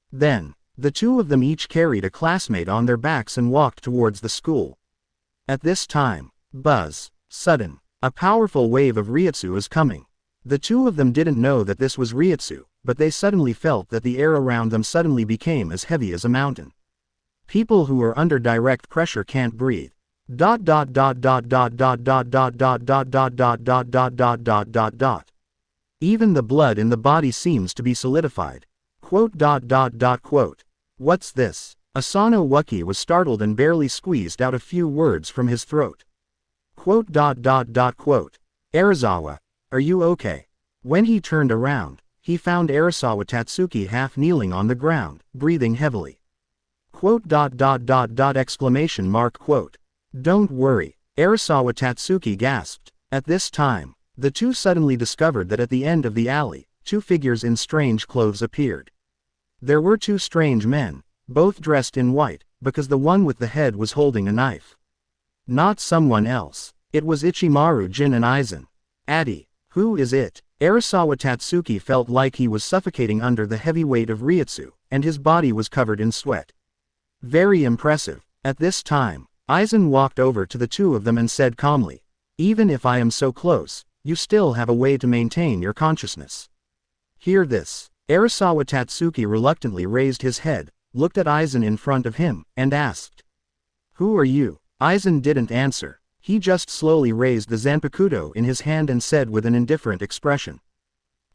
[SPEAKER 1] Then, the two of them each carried a classmate on their backs and walked towards the school. At this time, sudden, a powerful wave of Ryutsu is coming. The two of them didn't know that this was Ryutsu, but they suddenly felt that the air around them suddenly became as heavy as a mountain. People who are under direct pressure can't breathe. Even the blood in the body seems to be solidified. What's this? Asano Waki was startled and barely squeezed out a few words from his throat. Arasawa, are you okay? When he turned around, he found Arasawa Tatsuki half kneeling on the ground, breathing heavily. Don't worry, Arasawa Tatsuki gasped. At this time, the two suddenly discovered that at the end of the alley, two figures in strange clothes appeared. There were two strange men, both dressed in white, because the one with the head was holding a knife. Not someone else, it was Ichimaru Jin and Aizen. Addy, who is it? Arasawa Tatsuki felt like he was suffocating under the heavy weight of Ryutsu, and his body was covered in sweat. Very impressive. At this time, Aizen walked over to the two of them and said calmly, "Even if I am so close, you still have a way to maintain your consciousness." Hear this. Arasawa Tatsuki reluctantly raised his head, looked at Aizen in front of him, and asked, "Who are you?" Aizen didn't answer. He just slowly raised the Zanpakuto in his hand and said with an indifferent expression,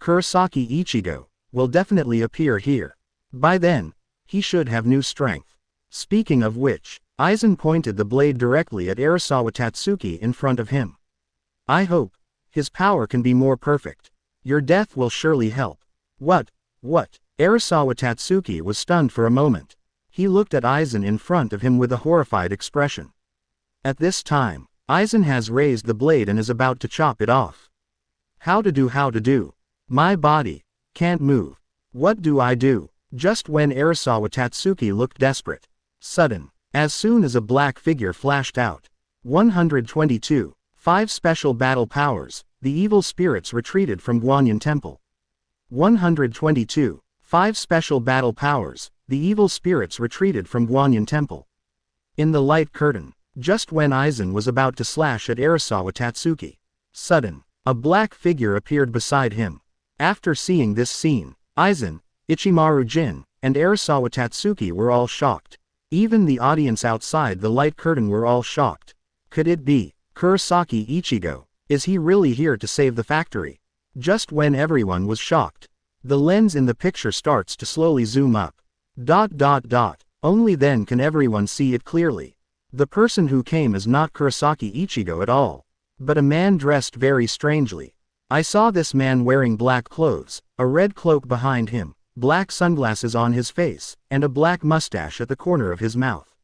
[SPEAKER 1] "Kurosaki Ichigo will definitely appear here. By then, he should have new strength." Speaking of which, Aizen pointed the blade directly at Arasawa Tatsuki in front of him. "I hope his power can be more perfect. Your death will surely help." What? Arasawa Tatsuki was stunned for a moment. He looked at Aizen in front of him with a horrified expression. At this time, Aizen has raised the blade and is about to chop it off. How to do? My body can't move. What do I do? Just when Arasawa Tatsuki looked desperate. Sudden. As soon as a black figure flashed out. 122. 5 special battle powers. The evil spirits retreated from Guanyin Temple. 122. 5 special battle powers. The evil spirits retreated from Guanyin Temple. In the light curtain, just when Aizen was about to slash at Arasawa Tatsuki. Sudden. A black figure appeared beside him. After seeing this scene, Aizen, Ichimaru Jin, and Arasawa Tatsuki were all shocked. Even the audience outside the light curtain were all shocked. Could it be Kurosaki Ichigo? Is he really here to save the factory? Just when everyone was shocked, the lens in the picture starts to slowly zoom up. Only then can everyone see it clearly. The person who came is not Kurosaki Ichigo at all, but a man dressed very strangely. I saw this man wearing black clothes, a red cloak behind him, black sunglasses on his face, and a black mustache at the corner of his mouth.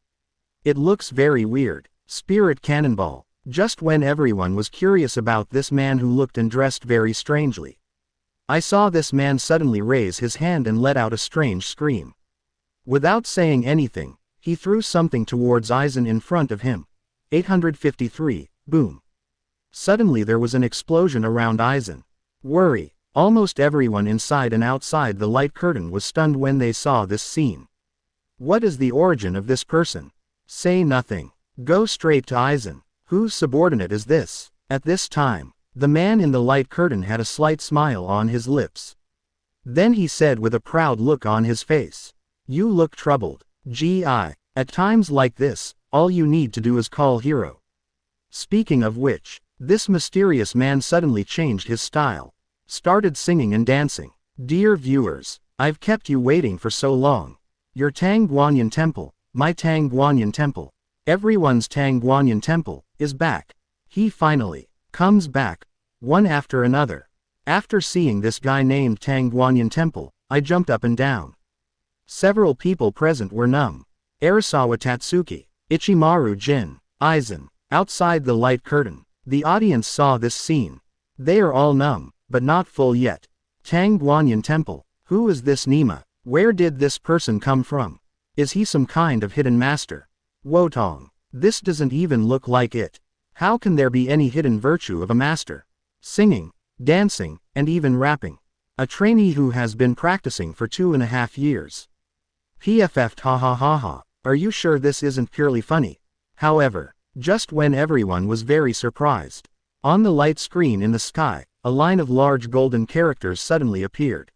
[SPEAKER 1] It looks very weird. Spirit Cannonball. Just when everyone was curious about this man who looked and dressed very strangely, I saw this man suddenly raise his hand and let out a strange scream. Without saying anything, he threw something towards Aizen in front of him. 853, boom. Suddenly there was an explosion around Aizen. Worry. Almost everyone inside and outside the light curtain was stunned when they saw this scene. What is the origin of this person? Say nothing. Go straight to Aizen. Whose subordinate is this? At this time, the man in the light curtain had a slight smile on his lips. Then he said with a proud look on his face, "You look troubled. G.I. At times like this, all you need to do is call hero." Speaking of which, this mysterious man suddenly changed his style. Started singing and dancing. Dear viewers, I've kept you waiting for so long. Your Tang Guanyin Temple, my Tang Guanyin Temple, everyone's Tang Guanyin Temple, is back. He finally comes back, one after another. After seeing this guy named Tang Guanyin Temple, I jumped up and down. Several people present were numb. Arasawa Tatsuki, Ichimaru Jin, Aizen. Outside the light curtain, the audience saw this scene. They are all numb, but not full yet. Tang Guanyin Temple. Who is this Nima? Where did this person come from? Is he some kind of hidden master? Wotong. This doesn't even look like it. How can there be any hidden virtue of a master? Singing, dancing, and even rapping. A trainee who has been practicing for 2.5 years. PFF ha ha ha ha. Are you sure this isn't purely funny? However, just when everyone was very surprised, on the light screen in the sky, a line of large golden characters suddenly appeared.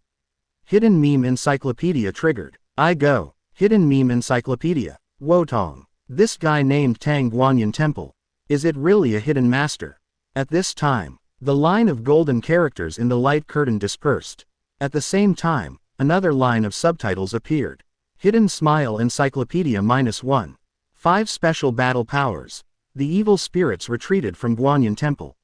[SPEAKER 1] Hidden Meme Encyclopedia triggered. I go. Hidden Meme Encyclopedia. Wotong. This guy named Tang Guanyin Temple. Is it really a hidden master? At this time, the line of golden characters in the light curtain dispersed. At the same time, another line of subtitles appeared. Hidden Smile Encyclopedia -1. 5 special battle powers. The evil spirits retreated from Guanyin Temple.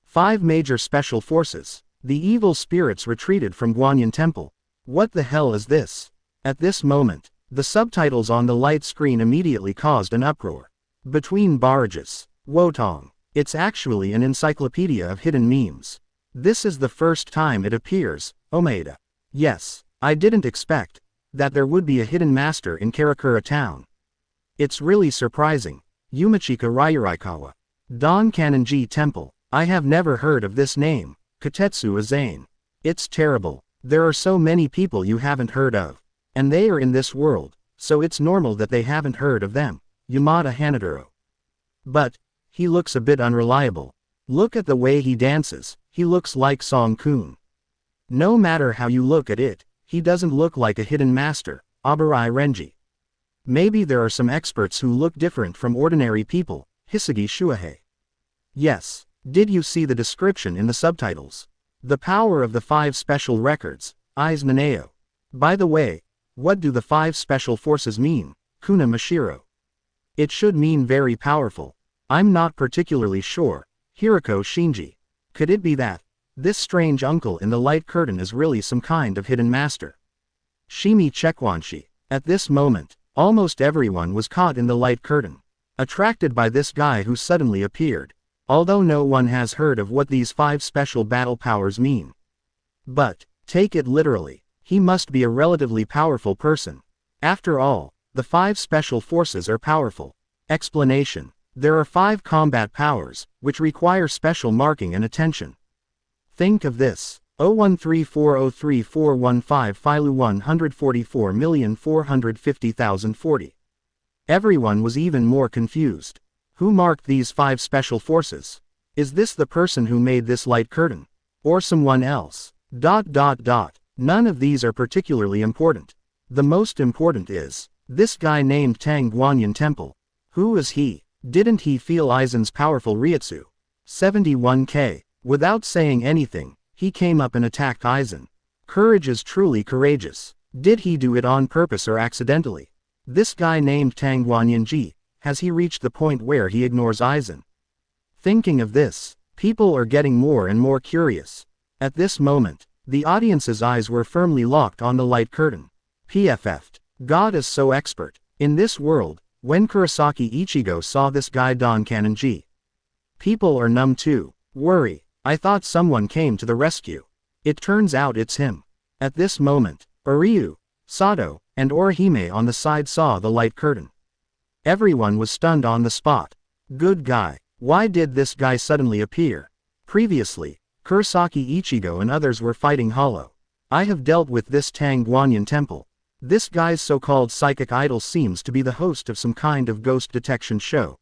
[SPEAKER 1] 5 major special forces. The evil spirits retreated from Guanyin Temple. What the hell is this? At this moment, the subtitles on the light screen immediately caused an uproar. Between barrages. Wotong. It's actually an encyclopedia of hidden memes. This is the first time it appears. Omaeda. Yes, I didn't expect that there would be a hidden master in Karakura town. It's really surprising. Yumachika Ryurikawa. Don Kanonji Temple. I have never heard of this name. Katetsu Aizen. It's terrible. There are so many people you haven't heard of. And they are in this world, so it's normal that they haven't heard of them. Yamada Hanadoro. But, he looks a bit unreliable. Look at the way he dances, he looks like Song-kun. No matter how you look at it, he doesn't look like a hidden master, Abarai Renji. Maybe there are some experts who look different from ordinary people, Hisagi Shuahei. Yes, did you see the description in the subtitles? The power of the 5 special records, Aizen Naneo. By the way, what do the 5 special forces mean, Kuna Mashiro? It should mean very powerful. I'm not particularly sure, Hiroko Shinji. Could it be that this strange uncle in the light curtain is really some kind of hidden master? Shimi Chekwanshi. At this moment, almost everyone was caught in the light curtain, attracted by this guy who suddenly appeared, although no one has heard of what these 5 special battle powers mean. But, take it literally, he must be a relatively powerful person. After all, the 5 special forces are powerful. Explanation. There are 5 combat powers, which require special marking and attention. Think of this. 013403415 Filu 144,450,040. Everyone was even more confused. Who marked these 5 special forces? Is this the person who made this light curtain? Or someone else? None of these are particularly important. The most important is this guy named Tang Guanyin Temple. Who is he? Didn't he feel Aizen's powerful Ryutsu? 71k. Without saying anything, he came up and attacked Aizen. Courage is truly courageous. Did he do it on purpose or accidentally? This guy named Tang Guanyin, has he reached the point where he ignores Aizen? Thinking of this, people are getting more and more curious. At this moment, the audience's eyes were firmly locked on the light curtain. PFF'd. God is so expert. In this world, when Kurosaki Ichigo saw this guy Don Kanonji. People are numb too. Worry. I thought someone came to the rescue. It turns out it's him. At this moment, Uryu, Sato, and Orihime on the side saw the light curtain. Everyone was stunned on the spot. Good guy. Why did this guy suddenly appear? Previously, Kurosaki Ichigo and others were fighting hollow. I have dealt with this Tang Guanyin Temple. This guy's so-called psychic idol seems to be the host of some kind of ghost detection show.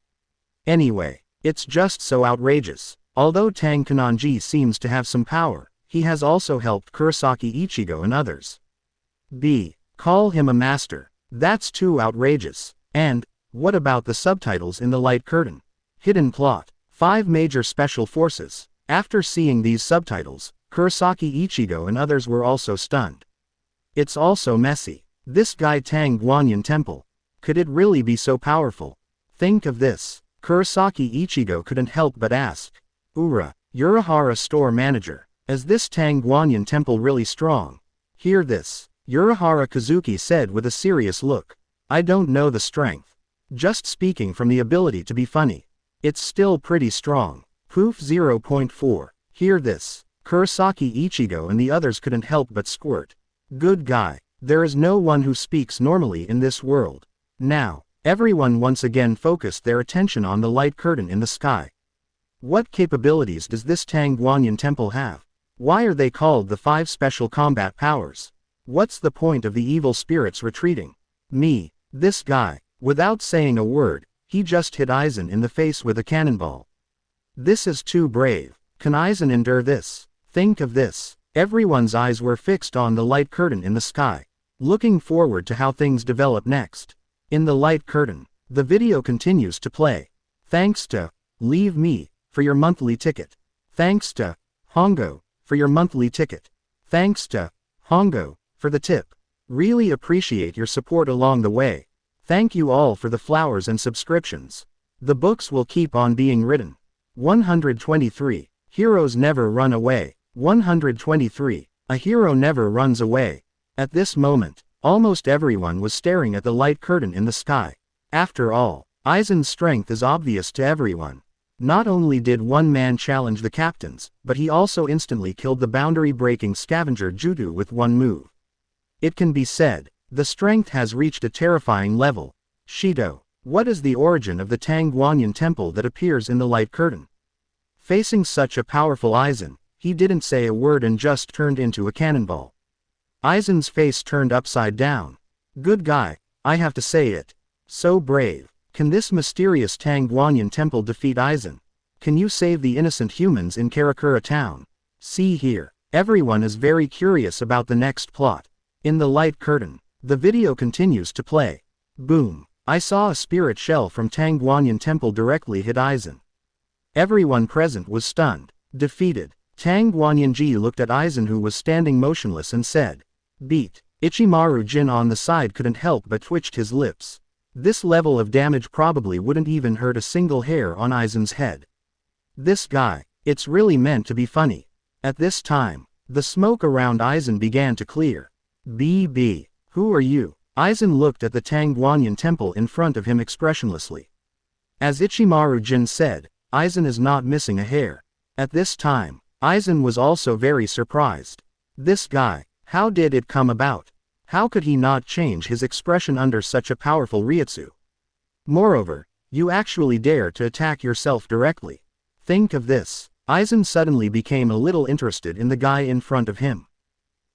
[SPEAKER 1] Anyway, it's just so outrageous. Although Tang Kanonji seems to have some power, he has also helped Kurosaki Ichigo and others. Call him a master. That's too outrageous. And, what about the subtitles in the light curtain? Hidden plot. 5 major special forces. After seeing these subtitles, Kurosaki Ichigo and others were also stunned. It's also messy. This guy Tang Guanyin Temple. Could it really be so powerful? Think of this. Kurosaki Ichigo couldn't help but ask. Ura, Urahara store manager. Is this Tang Guanyin Temple really strong? Hear this. Urahara Kazuki said with a serious look. I don't know the strength. Just speaking from the ability to be funny. It's still pretty strong. Poof 0.4. Hear this. Kurosaki Ichigo and the others couldn't help but squirt. Good guy. There is no one who speaks normally in this world. Now, everyone once again focused their attention on the light curtain in the sky. What capabilities does this Tang Guanyin Temple have? Why are they called the 5 special combat powers? What's the point of the evil spirits retreating? This guy, without saying a word, he just hit Aizen in the face with a cannonball. This is too brave. Can Aizen endure this? Think of this. Everyone's eyes were fixed on the light curtain in the sky, looking forward to how things develop next. In the light curtain, the video continues to play. Thanks to Leave Me for your monthly ticket. Thanks to Hongo for your monthly ticket. Thanks to Hongo for the tip. Really appreciate your support along the way. Thank you all for the flowers and subscriptions. The books will keep on being written. 123. Heroes never run away. 123. A hero never runs away. At this moment, almost everyone was staring at the light curtain in the sky. After all, Aizen's strength is obvious to everyone. Not only did one man challenge the captains, but he also instantly killed the boundary-breaking scavenger Judo with one move. It can be said, the strength has reached a terrifying level. Shido. What is the origin of the Tang Guanyin Temple that appears in the light curtain? Facing such a powerful Aizen, he didn't say a word and just turned into a cannonball. Aizen's face turned upside down. Good guy, I have to say it. So brave. Can this mysterious Tang Guanyin temple defeat Aizen? Can you save the innocent humans in Karakura town? See here. Everyone is very curious about the next plot. In the light curtain, the video continues to play. Boom. I saw a spirit shell from Tang Guanyin temple directly hit Aizen. Everyone present was stunned. Defeated. Tang Guanyin looked at Aizen, who was standing motionless, and said, "Beat." Ichimaru Jin on the side couldn't help but twitched his lips. This level of damage probably wouldn't even hurt a single hair on Aizen's head. This guy, it's really meant to be funny. At this time, the smoke around Aizen began to clear. "BB, who are you?" Aizen looked at the Tang Guanyin temple in front of him expressionlessly. As Ichimaru Jin said, Aizen is not missing a hair. At this time, Aizen was also very surprised. This guy, how did it come about? How could he not change his expression under such a powerful Ryutsu? Moreover, you actually dare to attack yourself directly. Think of this. Aizen suddenly became a little interested in the guy in front of him.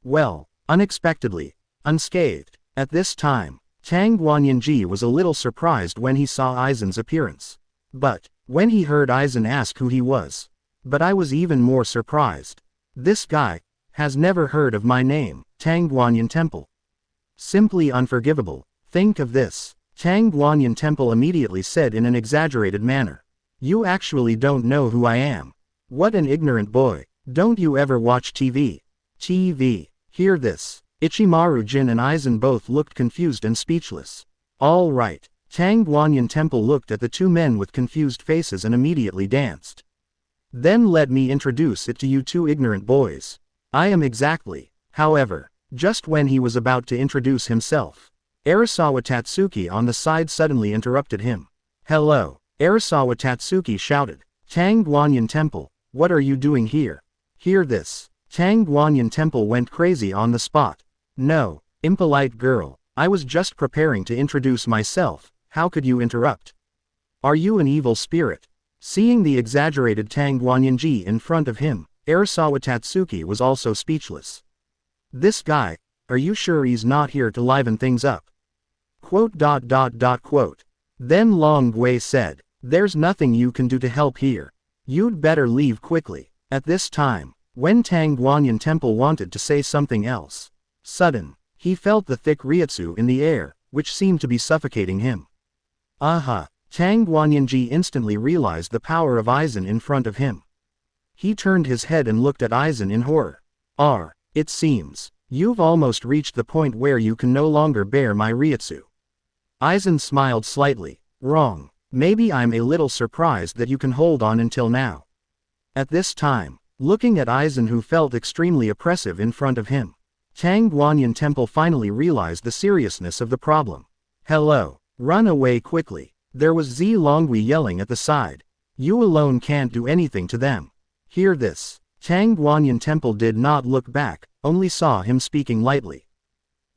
[SPEAKER 1] Well, unexpectedly, unscathed. At this time, Tang Guanyin was a little surprised when he saw Aizen's appearance. But, when he heard Aizen ask who he was. But I was even more surprised. This guy has never heard of my name, Tang Guanyin Temple. Simply unforgivable. Think of this. Tang Guanyin Temple immediately said in an exaggerated manner. You actually don't know who I am. What an ignorant boy. Don't you ever watch TV? TV. Hear this. Ichimaru Jin and Aizen both looked confused and speechless. All right. Tang Guanyin Temple looked at the two men with confused faces and immediately danced. Then let me introduce it to you two ignorant boys. I am exactly. However, just when he was about to introduce himself, Arasawa Tatsuki on the side suddenly interrupted him. Hello. Arasawa Tatsuki shouted. Tang Guanyin Temple, what are you doing here? Hear this. Tang Guanyin Temple went crazy on the spot. No, impolite girl, I was just preparing to introduce myself, how could you interrupt? Are you an evil spirit? Seeing the exaggerated Tang Guanyin in front of him, Arasawa Tatsuki was also speechless. This guy, are you sure he's not here to liven things up? Quote. Then Long Gui said, there's nothing you can do to help here. You'd better leave quickly. At this time, when Tang Guanyin Temple wanted to say something else, he felt the thick Ryutsu in the air, which seemed to be suffocating him. Aha! Tang Guanyin instantly realized the power of Aizen in front of him. He turned his head and looked at Aizen in horror. It seems, you've almost reached the point where you can no longer bear my Ryutsu. Aizen smiled slightly. Wrong. Maybe I'm a little surprised that you can hold on until now. At this time, looking at Aizen, who felt extremely oppressive in front of him, Tang Guanyin Temple finally realized the seriousness of the problem. Hello. Run away quickly. There was Z Longui yelling at the side. You alone can't do anything to them. Hear this. Tang Guanyin Temple did not look back, only saw him speaking lightly.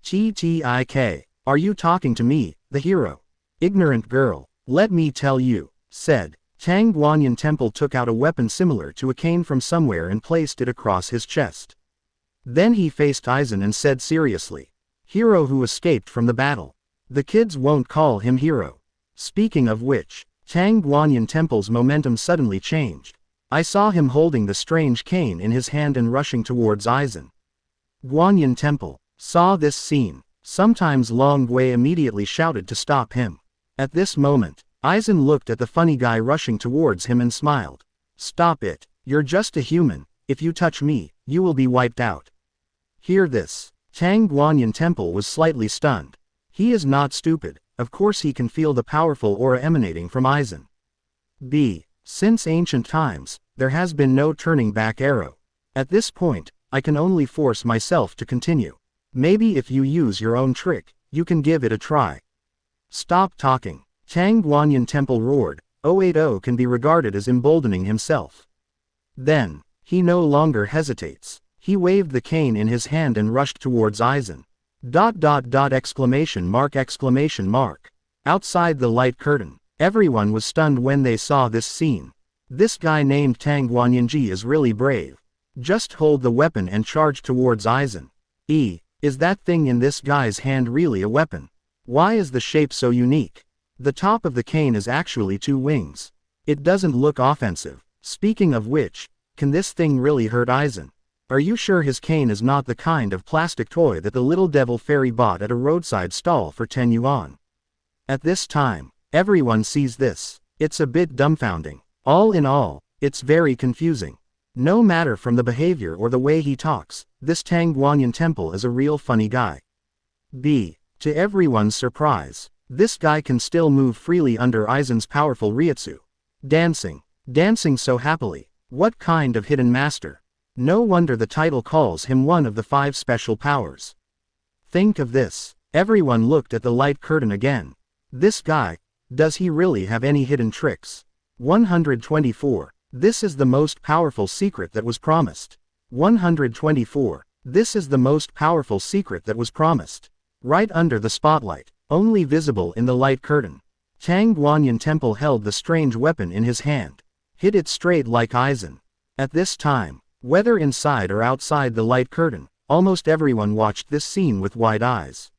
[SPEAKER 1] TTIK. Are you talking to me, the hero? Ignorant girl. Let me tell you, said. Tang Guanyin Temple took out a weapon similar to a cane from somewhere and placed it across his chest. Then he faced Aizen and said seriously. Hero who escaped from the battle. The kids won't call him hero. Speaking of which, Tang Guanyin Temple's momentum suddenly changed. I saw him holding the strange cane in his hand and rushing towards Aizen. Guanyin Temple saw this scene. Sometimes Long Gui immediately shouted to stop him. At this moment, Aizen looked at the funny guy rushing towards him and smiled. Stop it, you're just a human, if you touch me, you will be wiped out. Hear this. Tang Guanyin Temple was slightly stunned. He is not stupid, of course he can feel the powerful aura emanating from Aizen. Since ancient times, there has been no turning back arrow. At this point, I can only force myself to continue. Maybe if you use your own trick, you can give it a try. Stop talking. Tang Guanyin Temple roared. 080 can be regarded as emboldening himself. Then, he no longer hesitates. He waved the cane in his hand and rushed towards Aizen. .. Outside the light curtain, everyone was stunned when they saw this scene. This guy named Tang Guanyin is really brave. Just hold the weapon and charge towards Aizen. Is that thing in this guy's hand really a weapon? Why is the shape so unique? The top of the cane is actually 2 wings. It doesn't look offensive. Speaking of which, can this thing really hurt Aizen? Are you sure his cane is not the kind of plastic toy that the little devil fairy bought at a roadside stall for 10 yuan? At this time, everyone sees this. It's a bit dumbfounding. All in all, it's very confusing. No matter from the behavior or the way he talks, this Tang Guanyin Temple is a real funny guy. To everyone's surprise, this guy can still move freely under Aizen's powerful Ryutsu. Dancing so happily. What kind of hidden master? No wonder the title calls him one of the 5 special powers. Think of this. Everyone looked at the light curtain again. This guy, does he really have any hidden tricks? 124. This is the most powerful secret that was promised. 124. This is the most powerful secret that was promised. Right under the spotlight, only visible in the light curtain, Tang Guanyin Temple held the strange weapon in his hand. Hit it straight like Aizen. At this time, whether inside or outside the light curtain, almost everyone watched this scene with wide eyes.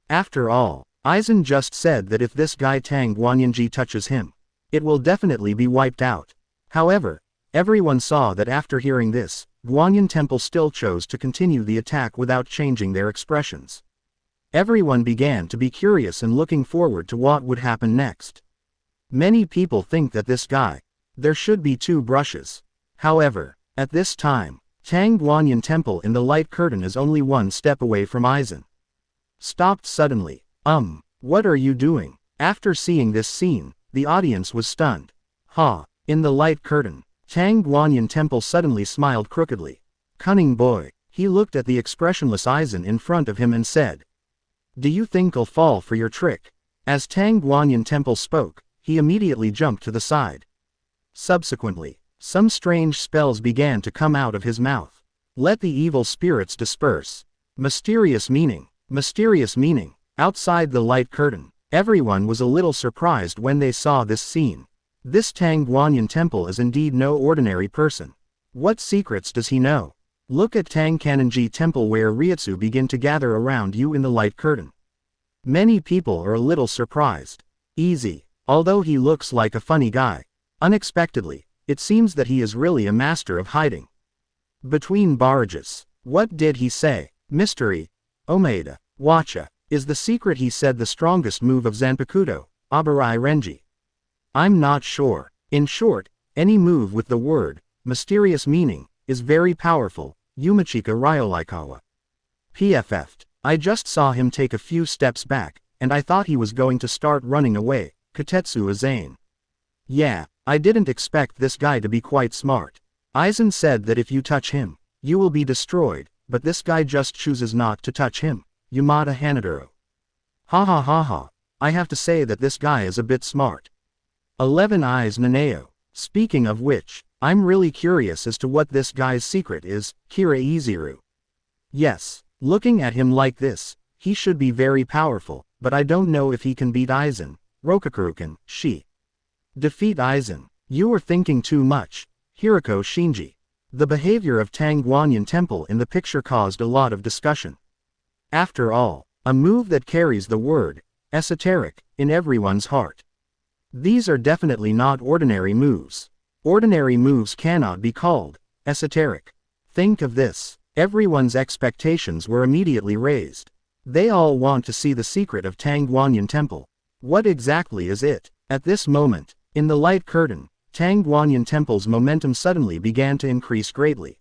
[SPEAKER 1] After all, Aizen just said that if this guy Tang Guanyinji touches him, it will definitely be wiped out. However, everyone saw that after hearing this, Guanyin Temple still chose to continue the attack without changing their expressions. Everyone began to be curious and looking forward to what would happen next. Many people think that this guy, there should be 2 brushes. However, at this time, Tang Guanyin Temple in the light curtain is only 1 step away from Aizen. Stopped suddenly. What are you doing? After seeing this scene, the audience was stunned. In the light curtain, Tang Guanyin Temple suddenly smiled crookedly. Cunning boy. He looked at the expressionless Aizen in front of him and said, "Do you think I'll fall for your trick?" As Tang Guanyin Temple spoke, he immediately jumped to the side. Subsequently, some strange spells began to come out of his mouth. Let the evil spirits disperse. Mysterious meaning. Outside the light curtain, everyone was a little surprised when they saw this scene. This Tang Guanyin Temple is indeed no ordinary person. What secrets does he know? Look at Tang Kanenji Temple where Ryutsu begin to gather around you in the light curtain. Many people are a little surprised. Although he looks like a funny guy, unexpectedly, it seems that he is really a master of hiding. Between barrages. What did he say? Mystery. Omaeda. Wacha. Is the secret he said the strongest move of Zanpakuto, Abarai Renji? I'm not sure. In short, any move with the word, mysterious meaning, is very powerful. Yumachika Ryolaikawa. PFF'd. I just saw him take a few steps back, and I thought he was going to start running away. Katetsu Aizen. Yeah, I didn't expect this guy to be quite smart. Aizen said that if you touch him, you will be destroyed, but this guy just chooses not to touch him. Yamada Hanaduro. Ha. I have to say that this guy is a bit smart. 11 Eyes Naneo. Speaking of which, I'm really curious as to what this guy's secret is. Kira Iziru. Yes, looking at him like this, he should be very powerful, but I don't know if he can beat Aizen. Rokakuruken, she. Defeat Aizen. You are thinking too much. Hirako Shinji. The behavior of Tang Guanyin Temple in the picture caused a lot of discussion. After all, a move that carries the word, esoteric, in everyone's heart. These are definitely not ordinary moves. Ordinary moves cannot be called esoteric. Think of this. Everyone's expectations were immediately raised. They all want to see the secret of Tang Guanyin Temple. What exactly is it? At this moment, in the light curtain, Tang Guanyin Temple's momentum suddenly began to increase greatly.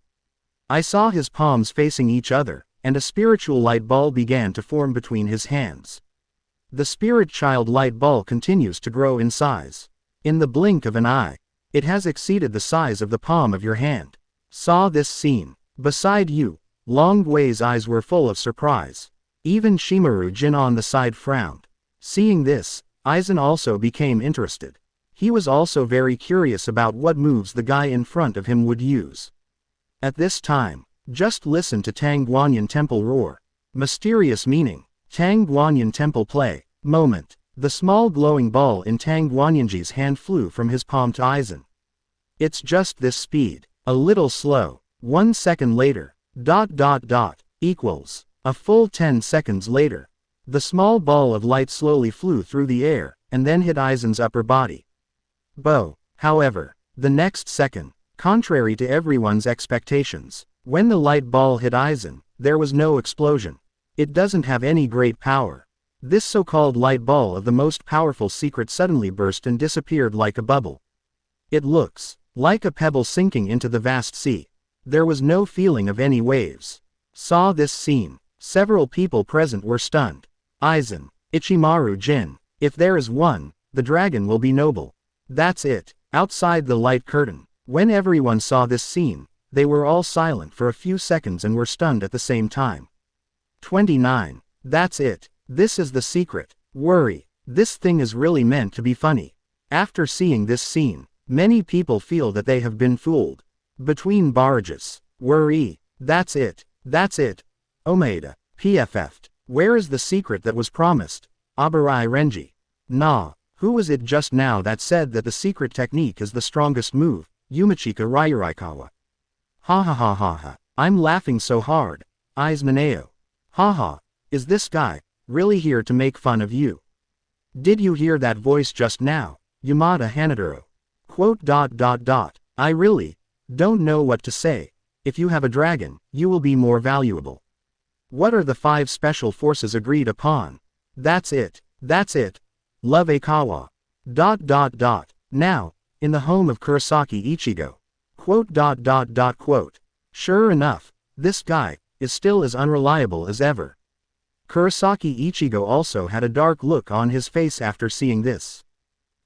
[SPEAKER 1] I saw his palms facing each other, and a spiritual light ball began to form between his hands. The spirit child light ball continues to grow in size. In the blink of an eye, it has exceeded the size of the palm of your hand. Saw this scene. Beside you, Long Gui's eyes were full of surprise. Even Shimaru Jin on the side frowned. Seeing this, Aizen also became interested. He was also very curious about what moves the guy in front of him would use. At this time, just listen to Tang Guanyin Temple roar. Mysterious meaning. Tang Guanyin Temple play. Moment. The small glowing ball in Tang Guanyinji's hand flew from his palm to Aizen. It's just this speed. A little slow. 1 second later. ... equals. A full 10 seconds later. The small ball of light slowly flew through the air, and then hit Aizen's upper body. Bow. However, the next second, contrary to everyone's expectations, when the light ball hit Aizen, there was no explosion. It doesn't have any great power. This so-called light ball of the most powerful secret suddenly burst and disappeared like a bubble. It looks like a pebble sinking into the vast sea. There was no feeling of any waves. Saw this scene. Several people present were stunned. Aizen, Ichimaru Jin, if there is one, the dragon will be noble. That's it. Outside the light curtain, when everyone saw this scene, they were all silent for a few seconds and were stunned at the same time. 29. That's it. This is the secret. Worry. This thing is really meant to be funny. After seeing this scene, many people feel that they have been fooled. Between barrages. Worry. That's it. That's it. Omaeda. PFF'd. Where is the secret that was promised? Abarai Renji. Nah. Who was it just now that said that the secret technique is the strongest move? Yumichika Ryurikawa. Ha ha ha ha ha. I'm laughing so hard. Eyes Naneo. Ha ha. Is this guy really here to make fun of you? Did you hear that voice just now? Yamada Hanaduro. Quote. I really don't know what to say. If you have a dragon, you will be more valuable. What are the 5 special forces agreed upon? That's it. That's it. Love Akawa. Now, in the home of Kurosaki Ichigo. Quote. Sure enough, this guy is still as unreliable as ever. Kurosaki Ichigo also had a dark look on his face after seeing this.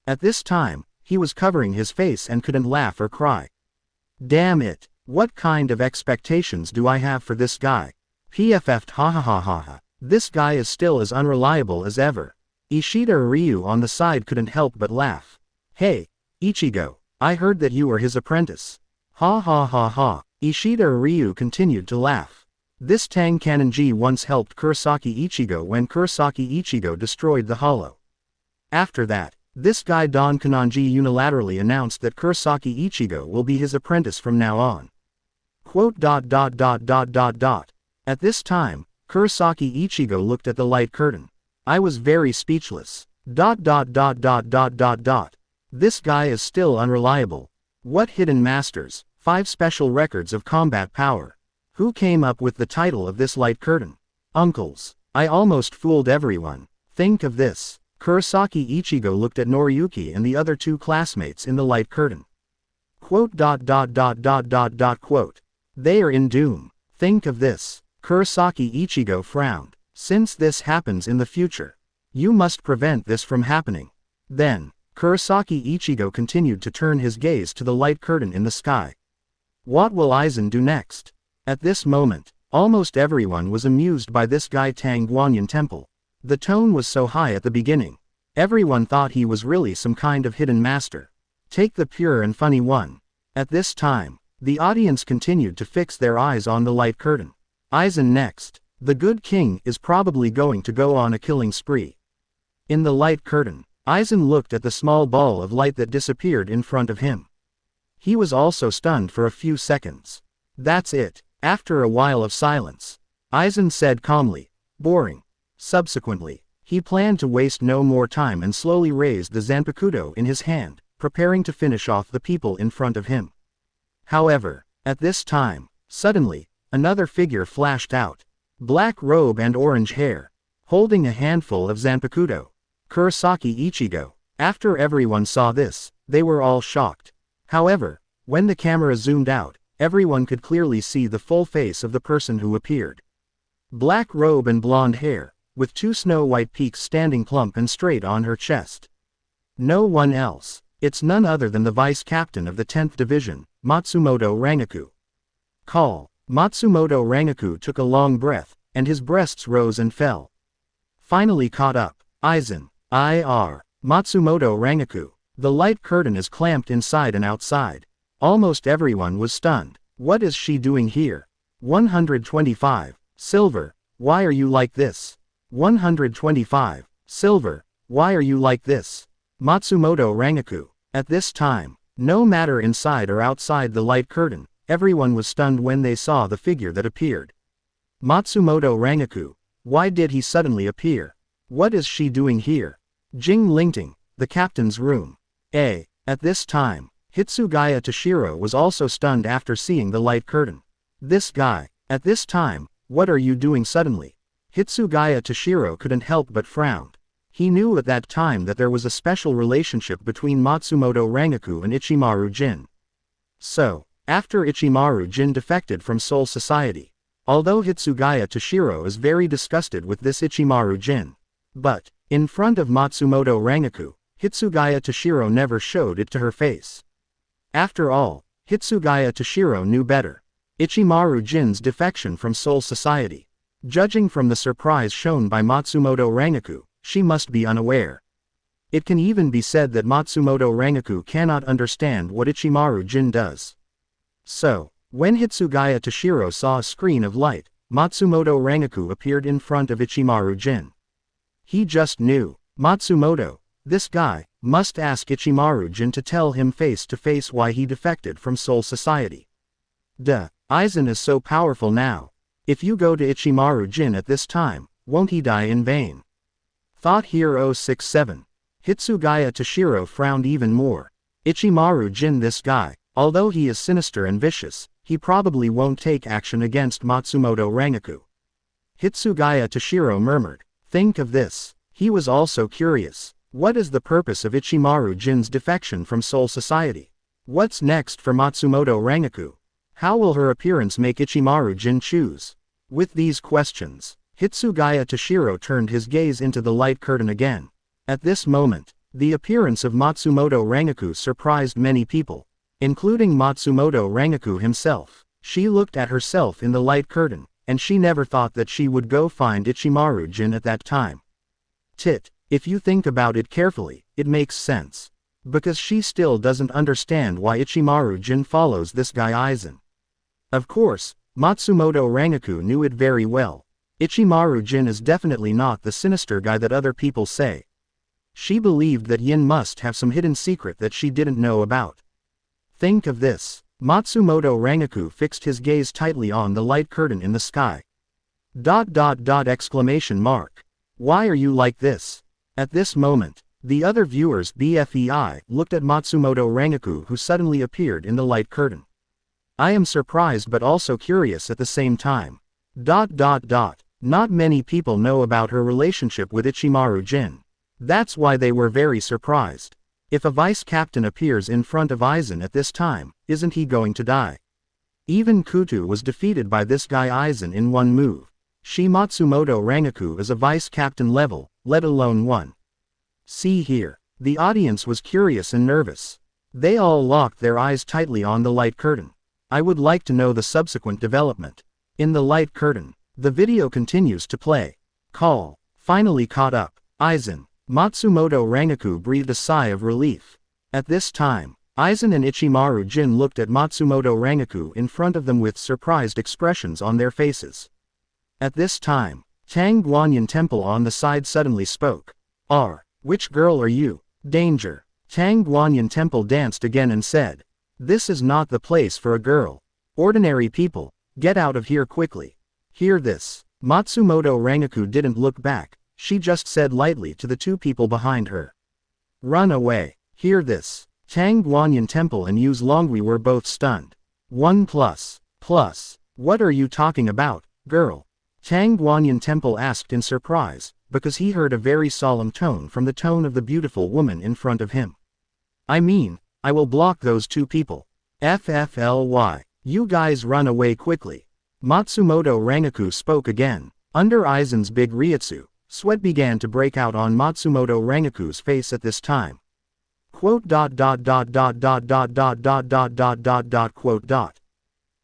[SPEAKER 1] At this time, he was covering his face and couldn't laugh or cry. Damn it, what kind of expectations do I have for this guy? PFF'd ha ha ha ha ha. This guy is still as unreliable as ever. Ishida Ryu on the side couldn't help but laugh. Hey, Ichigo, I heard that you were his apprentice. Ha ha ha ha. Ishida Ryu continued to laugh. This Tang Kanonji once helped Kurosaki Ichigo when Kurosaki Ichigo destroyed the Hollow. After that, this guy Don Kanonji unilaterally announced that Kurosaki Ichigo will be his apprentice from now on. Quote. At this time, Kurosaki Ichigo looked at the light curtain. I was very speechless. This guy is still unreliable. What hidden masters, 5 special records of combat power. Who came up with the title of this light curtain? Uncles. I almost fooled everyone. Think of this. Kurosaki Ichigo looked at Noriyuki and the other 2 classmates in the light curtain. Quote. They are in doom. Think of this. Kurosaki Ichigo frowned. Since this happens in the future, you must prevent this from happening. Then, Kurosaki Ichigo continued to turn his gaze to the light curtain in the sky. What will Aizen do next? At this moment, almost everyone was amused by this guy Tang Guanyin Temple. The tone was so high at the beginning. Everyone thought he was really some kind of hidden master. Take the pure and funny one. At this time, the audience continued to fix their eyes on the light curtain. Aizen next. The good king is probably going to go on a killing spree. In the light curtain, Aizen looked at the small ball of light that disappeared in front of him. He was also stunned for a few seconds. That's it. After a while of silence, Aizen said calmly, boring. Subsequently, he planned to waste no more time and slowly raised the Zanpakuto in his hand, preparing to finish off the people in front of him. However, at this time, suddenly, another figure flashed out. Black robe and orange hair. Holding a handful of Zanpakuto. Kurosaki Ichigo. After everyone saw this, they were all shocked. However, when the camera zoomed out, everyone could clearly see the full face of the person who appeared. Black robe and blonde hair, with 2 snow-white peaks standing plump and straight on her chest. No one else. It's none other than the vice captain of the 10th Division, Matsumoto Rangaku. Call. Matsumoto Rangaku took a long breath, and his breasts rose and fell. Finally caught up. Aizen. Ir. Matsumoto Rangaku. The light curtain is clamped inside and outside. Almost everyone was stunned. What is she doing here? 125. Silver. Why are you like this? 125. Silver. Why are you like this? Matsumoto Rangaku. At this time, no matter inside or outside the light curtain, everyone was stunned when they saw the figure that appeared. Matsumoto Rangaku. Why did he suddenly appear? What is she doing here? Jing Lingting, the captain's room. At this time, Hitsugaya Toshiro was also stunned after seeing the light curtain. This guy. At this time, what are you doing suddenly? Hitsugaya Toshiro couldn't help but frown. He knew at that time that there was a special relationship between Matsumoto Rangaku and Ichimaru Jin. So, after Ichimaru Jin defected from Soul Society. Although Hitsugaya Toshiro is very disgusted with this Ichimaru Jin. But, in front of Matsumoto Rangaku, Hitsugaya Toshiro never showed it to her face. After all, Hitsugaya Toshiro knew better. Ichimaru Jin's defection from Soul Society. Judging from the surprise shown by Matsumoto Rangaku, she must be unaware. It can even be said that Matsumoto Rangaku cannot understand what Ichimaru Jin does. So, when Hitsugaya Toshiro saw a screen of light, Matsumoto Rangaku appeared in front of Ichimaru Jin. He just knew. Matsumoto, this guy, must ask Ichimaru Jin to tell him face to face why he defected from Soul Society. Duh, Aizen is so powerful now. If you go to Ichimaru Jin at this time, won't he die in vain? Thought here 067. Hitsugaya Toshiro frowned even more. Ichimaru Jin, this guy, although he is sinister and vicious, he probably won't take action against Matsumoto Rangaku. Hitsugaya Toshiro murmured. Think of this. He was also curious. What is the purpose of Ichimaru Jin's defection from Soul Society? What's next for Matsumoto Rangaku? How will her appearance make Ichimaru Jin choose? With these questions, Hitsugaya Toshiro turned his gaze into the light curtain again. At this moment, the appearance of Matsumoto Rangaku surprised many people, including Matsumoto Rangaku himself. She looked at herself in the light curtain, and she never thought that she would go find Ichimaru Jin at that time. If you think about it carefully, it makes sense. Because she still doesn't understand why Ichimaru Jin follows this guy Aizen. Of course, Matsumoto Rangaku knew it very well. Ichimaru Jin is definitely not the sinister guy that other people say. She believed that Yin must have some hidden secret that she didn't know about. Think of this. Matsumoto Rangaku fixed his gaze tightly on the light curtain in the sky. .. Why are you like this? At this moment, the other viewers BFEI looked at Matsumoto Rangaku, who suddenly appeared in the light curtain. I am surprised but also curious at the same time. Not many people know about her relationship with Ichimaru Jin. That's why they were very surprised. If a vice captain appears in front of Aizen at this time, isn't he going to die? Even Kutu was defeated by this guy Aizen in one move. Matsumoto Rangaku is a vice captain level, let alone one. See here. The audience was curious and nervous. They all locked their eyes tightly on the light curtain. I would like to know the subsequent development. In the light curtain, the video continues to play. Call. Finally caught up. Aizen. Matsumoto Rangaku breathed a sigh of relief. At this time, Aizen and Ichimaru Jin looked at Matsumoto Rangaku in front of them with surprised expressions on their faces. At this time, Tang Guanyin Temple on the side suddenly spoke. Which girl are you? Danger. Tang Guanyin Temple danced again and said. This is not the place for a girl. Ordinary people, get out of here quickly. Hear this. Matsumoto Rangaku didn't look back, she just said lightly to the two people behind her. Run away. Hear this. Tang Guanyin Temple and Yu's Longui were both stunned. 1 plus. What are you talking about, girl? Tang Guanyin Temple asked in surprise, because he heard a very solemn tone from the tone of the beautiful woman in front of him. I mean, I will block those two people. FFLY. You guys run away quickly. Matsumoto Rangaku spoke again. Under Aizen's big Ryutsu, sweat began to break out on Matsumoto Rangaku's face at this time. Quote.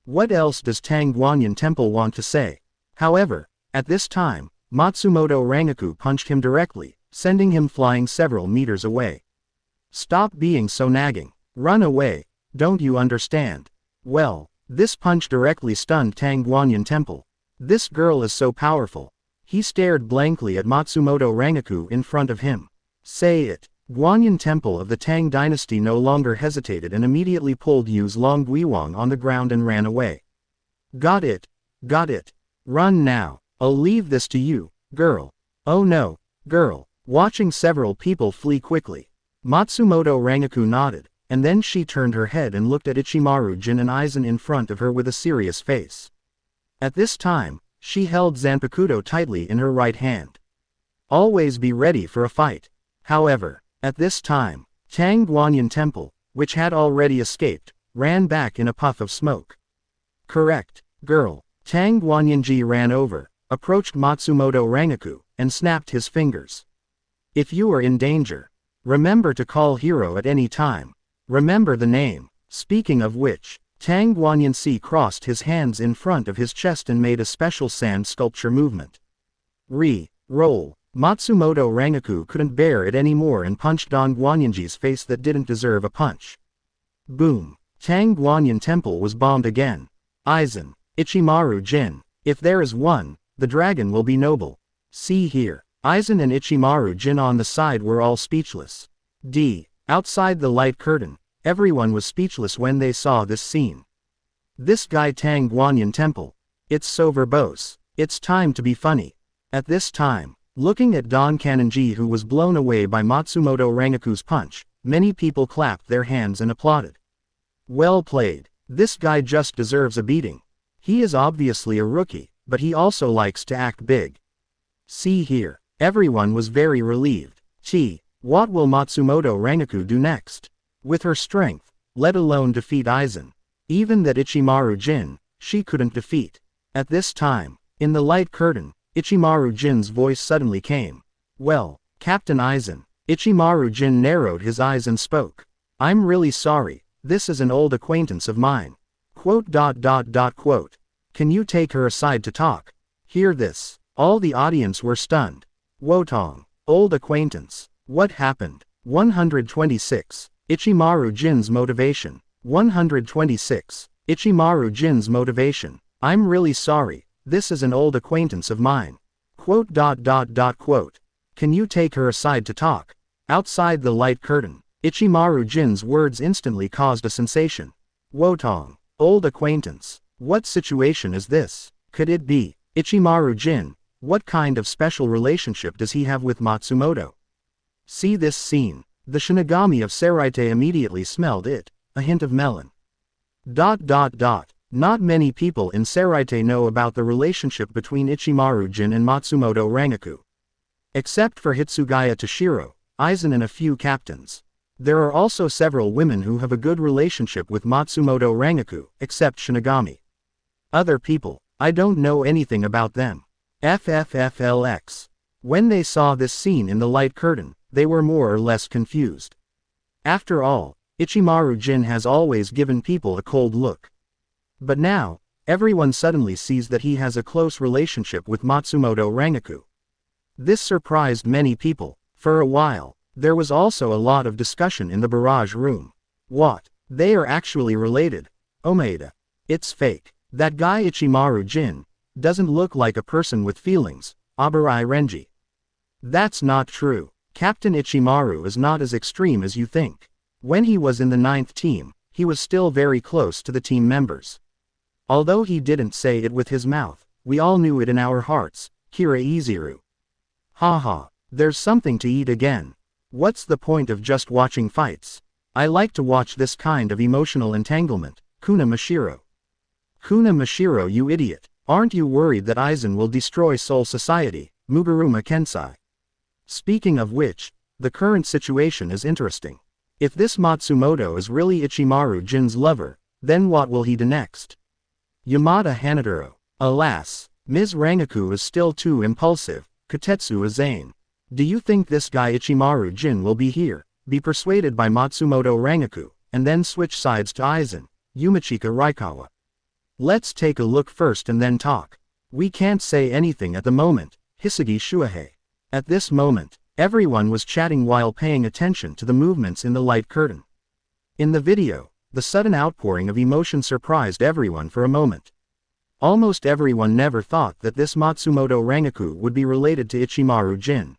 [SPEAKER 1] What else does Tang Guanyin Temple want to say? However, at this time, Matsumoto Rangaku punched him directly, sending him flying several meters away. Stop being so nagging. Run away. Don't you understand? Well, this punch directly stunned Tang Guanyin Temple. This girl is so powerful. He stared blankly at Matsumoto Rangaku in front of him. Say it. Guanyin Temple of the Tang dynasty no longer hesitated and immediately pulled Yu's long guiwang on the ground and ran away. Got it. Run now. I'll leave this to you, girl. Oh no, girl. watching several people flee quickly. Matsumoto Rangaku nodded, and then she turned her head and looked at Ichimaru Jin and Aizen in front of her with a serious face. At this time, she held Zanpakuto tightly in her right hand. Always be ready for a fight. However, at this time, Tang Guanyin Temple, which had already escaped, ran back in a puff of smoke. Correct, girl. Tang Guanyinji ran over, approached Matsumoto Rangaku, and snapped his fingers. If you are in danger, remember to call hero at any time. Remember the name. Speaking of which, Tang Guanyinsi crossed his hands in front of his chest and made a special sand sculpture movement. Roll. Matsumoto Rangaku couldn't bear it anymore and punched Don Guanyinji's face that didn't deserve a punch. Boom. Tang Guanyin Temple was bombed again. Aizen, Ichimaru Jin, if there is one, the dragon will be noble. See here. Aizen and Ichimaru Jin on the side were all speechless. Outside the light curtain, everyone was speechless when they saw this scene. This guy Tang Guanyin Temple. It's so verbose. It's time to be funny. At this time, looking at Don Kanonji who was blown away by Matsumoto Rangaku's punch, many people clapped their hands and applauded. Well played. This guy just deserves a beating. He is obviously a rookie, but he also likes to act big. See here. Everyone was very relieved. What will Matsumoto Rangaku do next? With her strength, let alone defeat Aizen. Even that Ichimaru Jin, she couldn't defeat. At this time, in the light curtain, Ichimaru Jin's voice suddenly came. Well, Captain Aizen. Ichimaru Jin narrowed his eyes and spoke. I'm really sorry, this is an old acquaintance of mine. Can you take her aside to talk? Hear this. All the audience were stunned. Wotong. Old acquaintance. What happened? 126. Ichimaru Jin's motivation. 126. Ichimaru Jin's motivation. I'm really sorry, this is an old acquaintance of mine. Can you take her aside to talk? Outside the light curtain, Ichimaru Jin's words instantly caused a sensation. Wotong. Old acquaintance. What situation is this? Could it be Ichimaru Jin? What kind of special relationship does he have with Matsumoto? See this scene. The Shinigami of Seraite immediately smelled it, a hint of melon. Not many people in Seraite know about the relationship between Ichimaru Jin and Matsumoto Rangaku. Except for Hitsugaya Toshiro, Aizen and a few captains. There are also several women who have a good relationship with Matsumoto Rangaku, except Shinigami. Other people, I don't know anything about them. FFFLX. When they saw this scene in the light curtain, they were more or less confused. After all, Ichimaru Jin has always given people a cold look. But now, everyone suddenly sees that he has a close relationship with Matsumoto Rangaku. This surprised many people. For a while, there was also a lot of discussion in the barrage room. What? They are actually related. Omaeda. It's fake. That guy Ichimaru Jin doesn't look like a person with feelings. Abarai Renji. That's not true. Captain Ichimaru is not as extreme as you think. When he was in the 9th team, he was still very close to the team members. Although he didn't say it with his mouth, we all knew it in our hearts. Kira Iziru. Haha, there's something to eat again. What's the point of just watching fights? I like to watch this kind of emotional entanglement. Kuna Mashiro. Kuna Mashiro, you idiot. Aren't you worried that Aizen will destroy Soul Society? Muguruma Kensei. Speaking of which, the current situation is interesting. If this Matsumoto is really Ichimaru Jin's lover, then what will he do next? Yamada Hanataro. Alas, Ms. Rangaku is still too impulsive. Katetsu Aizen. Do you think this guy Ichimaru Jin will be persuaded by Matsumoto Rangaku, and then switch sides to Aizen? Yumachika Raikawa. Let's take a look first and then talk. We can't say anything at the moment. Hisagi Shuahei. At this moment, everyone was chatting while paying attention to the movements in the light curtain. In the video, the sudden outpouring of emotion surprised everyone for a moment. Almost everyone never thought that this Matsumoto Rangaku would be related to Ichimaru Jin.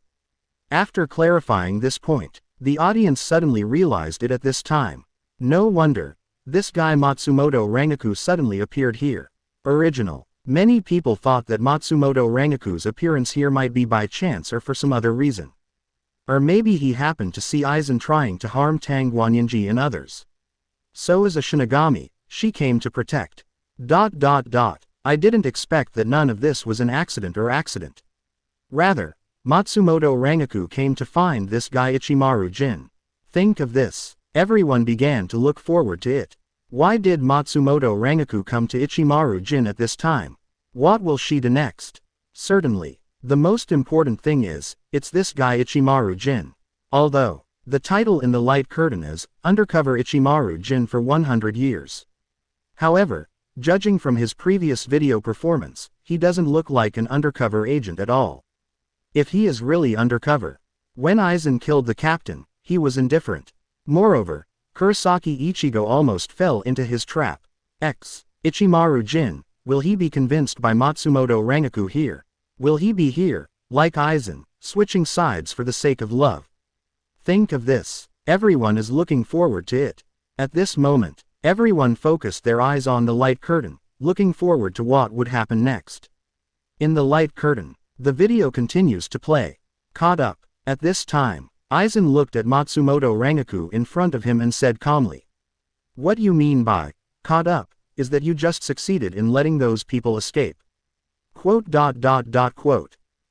[SPEAKER 1] After clarifying this point, the audience suddenly realized it at this time. No wonder, this guy Matsumoto Rangaku suddenly appeared here. Original. Many people thought that Matsumoto Rangaku's appearance here might be by chance or for some other reason. Or maybe he happened to see Aizen trying to harm Tang Guanyanji and others. So as a Shinigami, she came to protect. I didn't expect that none of this was an accident. Rather, Matsumoto Rangaku came to find this guy Ichimaru Jin. Think of this. Everyone began to look forward to it. Why did Matsumoto Rangaku come to Ichimaru Jin at this time? What will she do next? Certainly, the most important thing is, it's this guy Ichimaru Jin. Although, the title in the light curtain is, Undercover Ichimaru Jin for 100 years. However, judging from his previous video performance, he doesn't look like an undercover agent at all. If he is really undercover. When Aizen killed the captain, he was indifferent. Moreover, Kurosaki Ichigo almost fell into his trap. Ichimaru Jin, will he be convinced by Matsumoto Rangaku here? Will he be here, like Aizen, switching sides for the sake of love? Think of this. Everyone is looking forward to it. At this moment, everyone focused their eyes on the light curtain, looking forward to what would happen next. In the light curtain, the video continues to play. Caught up. At this time, Aizen looked at Matsumoto Rangaku in front of him and said calmly. What you mean by, caught up, is that you just succeeded in letting those people escape.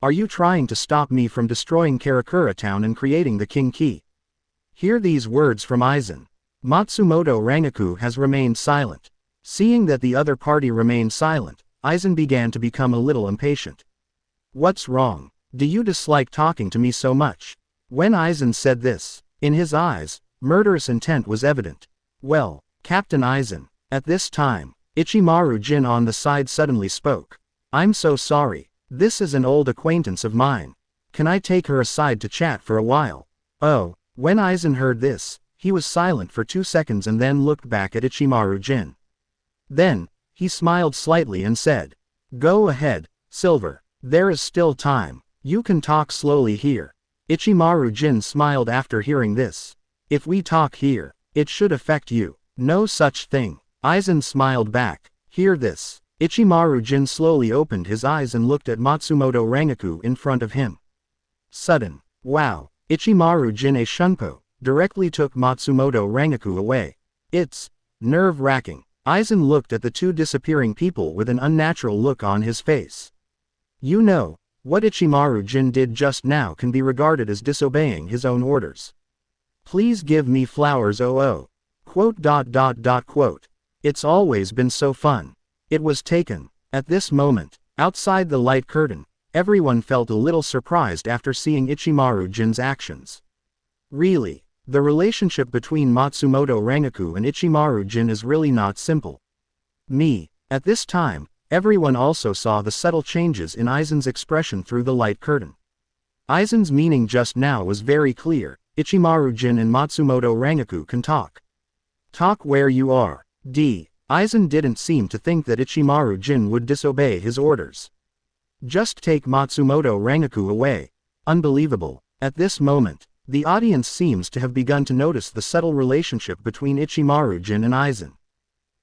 [SPEAKER 1] Are you trying to stop me from destroying Karakura town and creating the King Key? Hear these words from Aizen. Matsumoto Rangaku has remained silent. Seeing that the other party remained silent, Aizen began to become a little impatient. What's wrong? Do you dislike talking to me so much? When Aizen said this, in his eyes, murderous intent was evident. Well, Captain Aizen. At this time, Ichimaru Jin on the side suddenly spoke. I'm so sorry. This is an old acquaintance of mine. Can I take her aside to chat for a while? Oh, when Aizen heard this, he was silent for 2 seconds and then looked back at Ichimaru Jin. Then, he smiled slightly and said, Go ahead, Silver. There is still time. You can talk slowly here. Ichimaru Jin smiled after hearing this. If we talk here, it should affect you. No such thing. Aizen smiled back. Hear this. Ichimaru Jin slowly opened his eyes and looked at Matsumoto Rangaku in front of him. Sudden. Wow. Ichimaru Jin a Shunpo directly took Matsumoto Rangaku away. It's nerve-wracking. Aizen looked at the two disappearing people with an unnatural look on his face. You know, what Ichimaru Jin did just now can be regarded as disobeying his own orders. Please give me flowers It's always been so fun. It was taken. At this moment, outside the light curtain, everyone felt a little surprised after seeing Ichimaru Jin's actions. Really, the relationship between Matsumoto Rangaku and Ichimaru Jin is really not simple. At this time, everyone also saw the subtle changes in Aizen's expression through the light curtain. Aizen's meaning just now was very clear. Ichimaru Jin and Matsumoto Rangaku can talk. Talk where you are. Aizen didn't seem to think that Ichimaru Jin would disobey his orders. Just take Matsumoto Rangaku away. Unbelievable. At this moment, the audience seems to have begun to notice the subtle relationship between Ichimaru Jin and Aizen.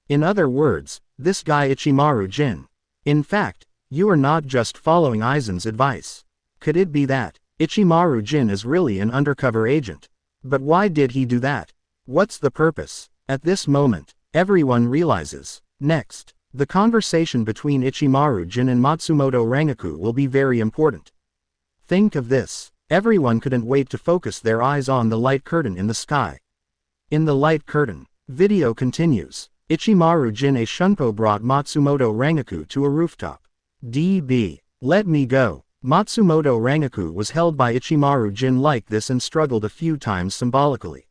[SPEAKER 1] In other words, this guy Ichimaru Jin. In fact, you are not just following Aizen's advice. Could it be that Ichimaru Jin is really an undercover agent? But why did he do that? What's the purpose? At this moment, everyone realizes. Next, the conversation between Ichimaru Jin and Matsumoto Rangaku will be very important. Think of this. Everyone couldn't wait to focus their eyes on the light curtain in the sky. In the light curtain, video continues. Ichimaru Jin a Shunpo brought Matsumoto Rangaku to a rooftop. Let me go. Matsumoto Rangaku was held by Ichimaru Jin like this and struggled a few times symbolically.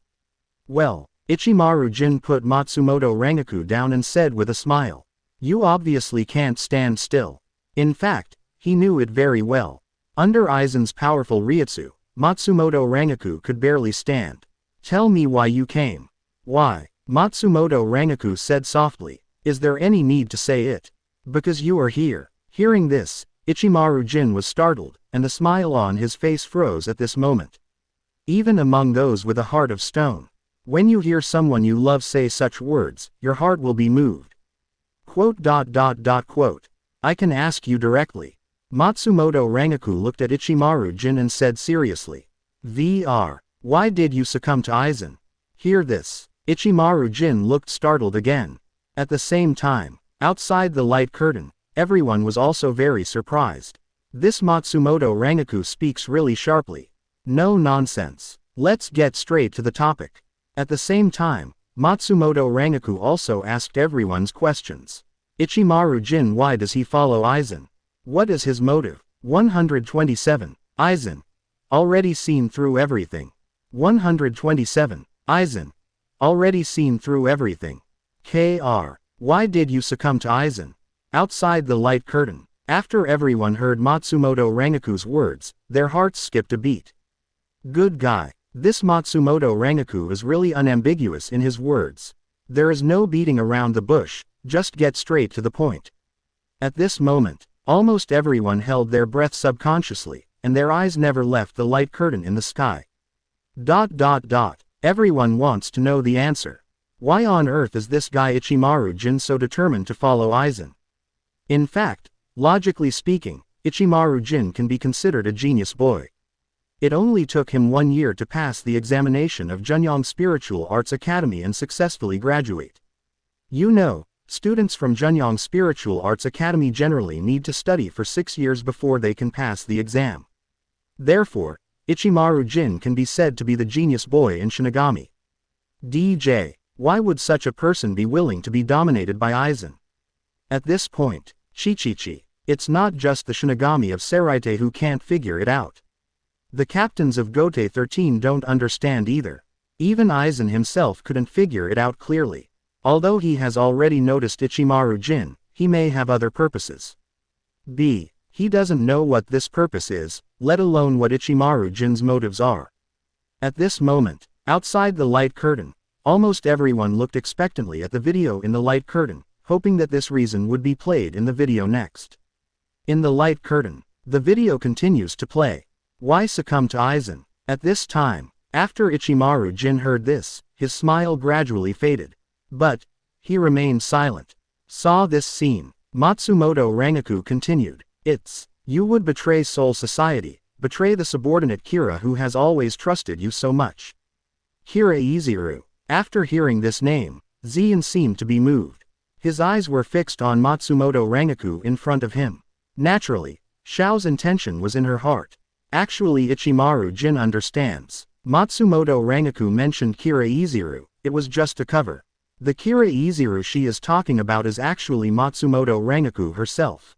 [SPEAKER 1] Well, Ichimaru Jin put Matsumoto Rangaku down and said with a smile, You obviously can't stand still. In fact, he knew it very well. Under Aizen's powerful Ryutsu, Matsumoto Rangaku could barely stand. Tell me why you came. Why? Matsumoto Rangaku said softly. Is there any need to say it? Because you are here. Hearing this, Ichimaru Jin was startled, and the smile on his face froze at this moment. Even among those with a heart of stone, when you hear someone you love say such words, your heart will be moved. I can ask you directly. Matsumoto Rangaku looked at Ichimaru Jin and said seriously. VR. Why did you succumb to Aizen? Hear this. Ichimaru Jin looked startled again. At the same time, outside the light curtain, everyone was also very surprised. This Matsumoto Rangaku speaks really sharply. No nonsense. Let's get straight to the topic. At the same time, Matsumoto Rangaku also asked everyone's questions. Ichimaru Jin, why does he follow Aizen? What is his motive? 127. Aizen. Already seen through everything. 127. Aizen. Already seen through everything. Kr. Why did you succumb to Aizen? Outside the light curtain, after everyone heard Matsumoto Rangaku's words, their hearts skipped a beat. Good guy. This Matsumoto Rangaku is really unambiguous in his words. There is no beating around the bush, just get straight to the point. At this moment, almost everyone held their breath subconsciously, and their eyes never left the light curtain in the sky. Everyone wants to know the answer. Why on earth is this guy Ichimaru Jin so determined to follow Aizen? In fact, logically speaking, Ichimaru Jin can be considered a genius boy. It only took him 1 year to pass the examination of Junyang Spiritual Arts Academy and successfully graduate. You know, students from Junyang Spiritual Arts Academy generally need to study for 6 years before they can pass the exam. Therefore, Ichimaru Jin can be said to be the genius boy in Shinigami. DJ. Why would such a person be willing to be dominated by Aizen? At this point, Chichichi, it's not just the Shinigami of Seraite who can't figure it out. The captains of Gote 13 don't understand either. Even Aizen himself couldn't figure it out clearly. Although he has already noticed Ichimaru Jin, he may have other purposes. B. He doesn't know what this purpose is, let alone what Ichimaru Jin's motives are. At this moment, outside the light curtain, almost everyone looked expectantly at the video in the light curtain, hoping that this reason would be played in the video next. In the light curtain, the video continues to play. Why succumb to Aizen? At this time, after Ichimaru Jin heard this, his smile gradually faded. But he remained silent. Saw this scene. Matsumoto Rangaku continued. You would betray Soul Society, betray the subordinate Kira who has always trusted you so much. Kira Izuru. After hearing this name, Zien seemed to be moved. His eyes were fixed on Matsumoto Rangaku in front of him. Naturally, Xiao's intention was in her heart. Actually, Ichimaru Jin understands. Matsumoto Rangaku mentioned Kira Izuru, it was just a cover. The Kira Izuru she is talking about is actually Matsumoto Rangaku herself.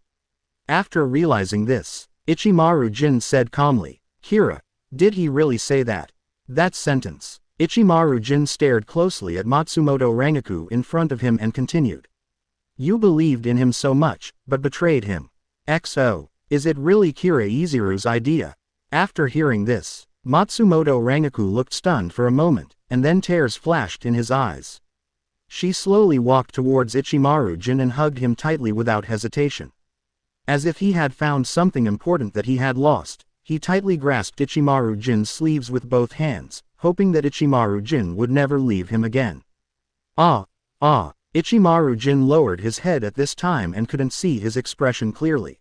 [SPEAKER 1] After realizing this, Ichimaru Jin said calmly, Kira, did he really say that? That sentence. Ichimaru Jin stared closely at Matsumoto Rangaku in front of him and continued. You believed in him so much, but betrayed him. XO, is it really Kira Izuru's idea? After hearing this, Matsumoto Rangaku looked stunned for a moment, and then tears flashed in his eyes. She slowly walked towards Ichimaru Jin and hugged him tightly without hesitation. As if he had found something important that he had lost, he tightly grasped Ichimaru Jin's sleeves with both hands, hoping that Ichimaru Jin would never leave him again. Ichimaru Jin lowered his head at this time and couldn't see his expression clearly.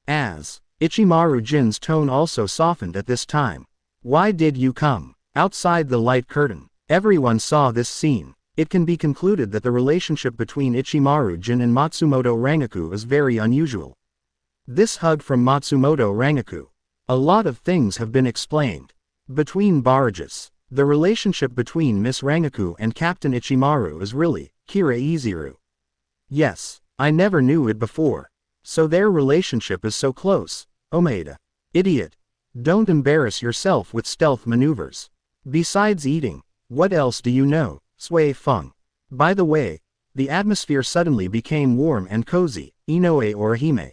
[SPEAKER 1] As Ichimaru Jin's tone also softened at this time. Why did you come? Outside the light curtain, everyone saw this scene. It can be concluded that the relationship between Ichimaru Jin and Matsumoto Rangaku is very unusual. This hug from Matsumoto Rangaku. A lot of things have been explained. Between barrages, the relationship between Miss Rangaku and Captain Ichimaru is really Kira Izuru. Yes, I never knew it before. So their relationship is so close. Omaeda. Idiot. Don't embarrass yourself with stealth maneuvers. Besides eating, what else do you know, Sui Feng? By the way, the atmosphere suddenly became warm and cozy, Inoue Orihime.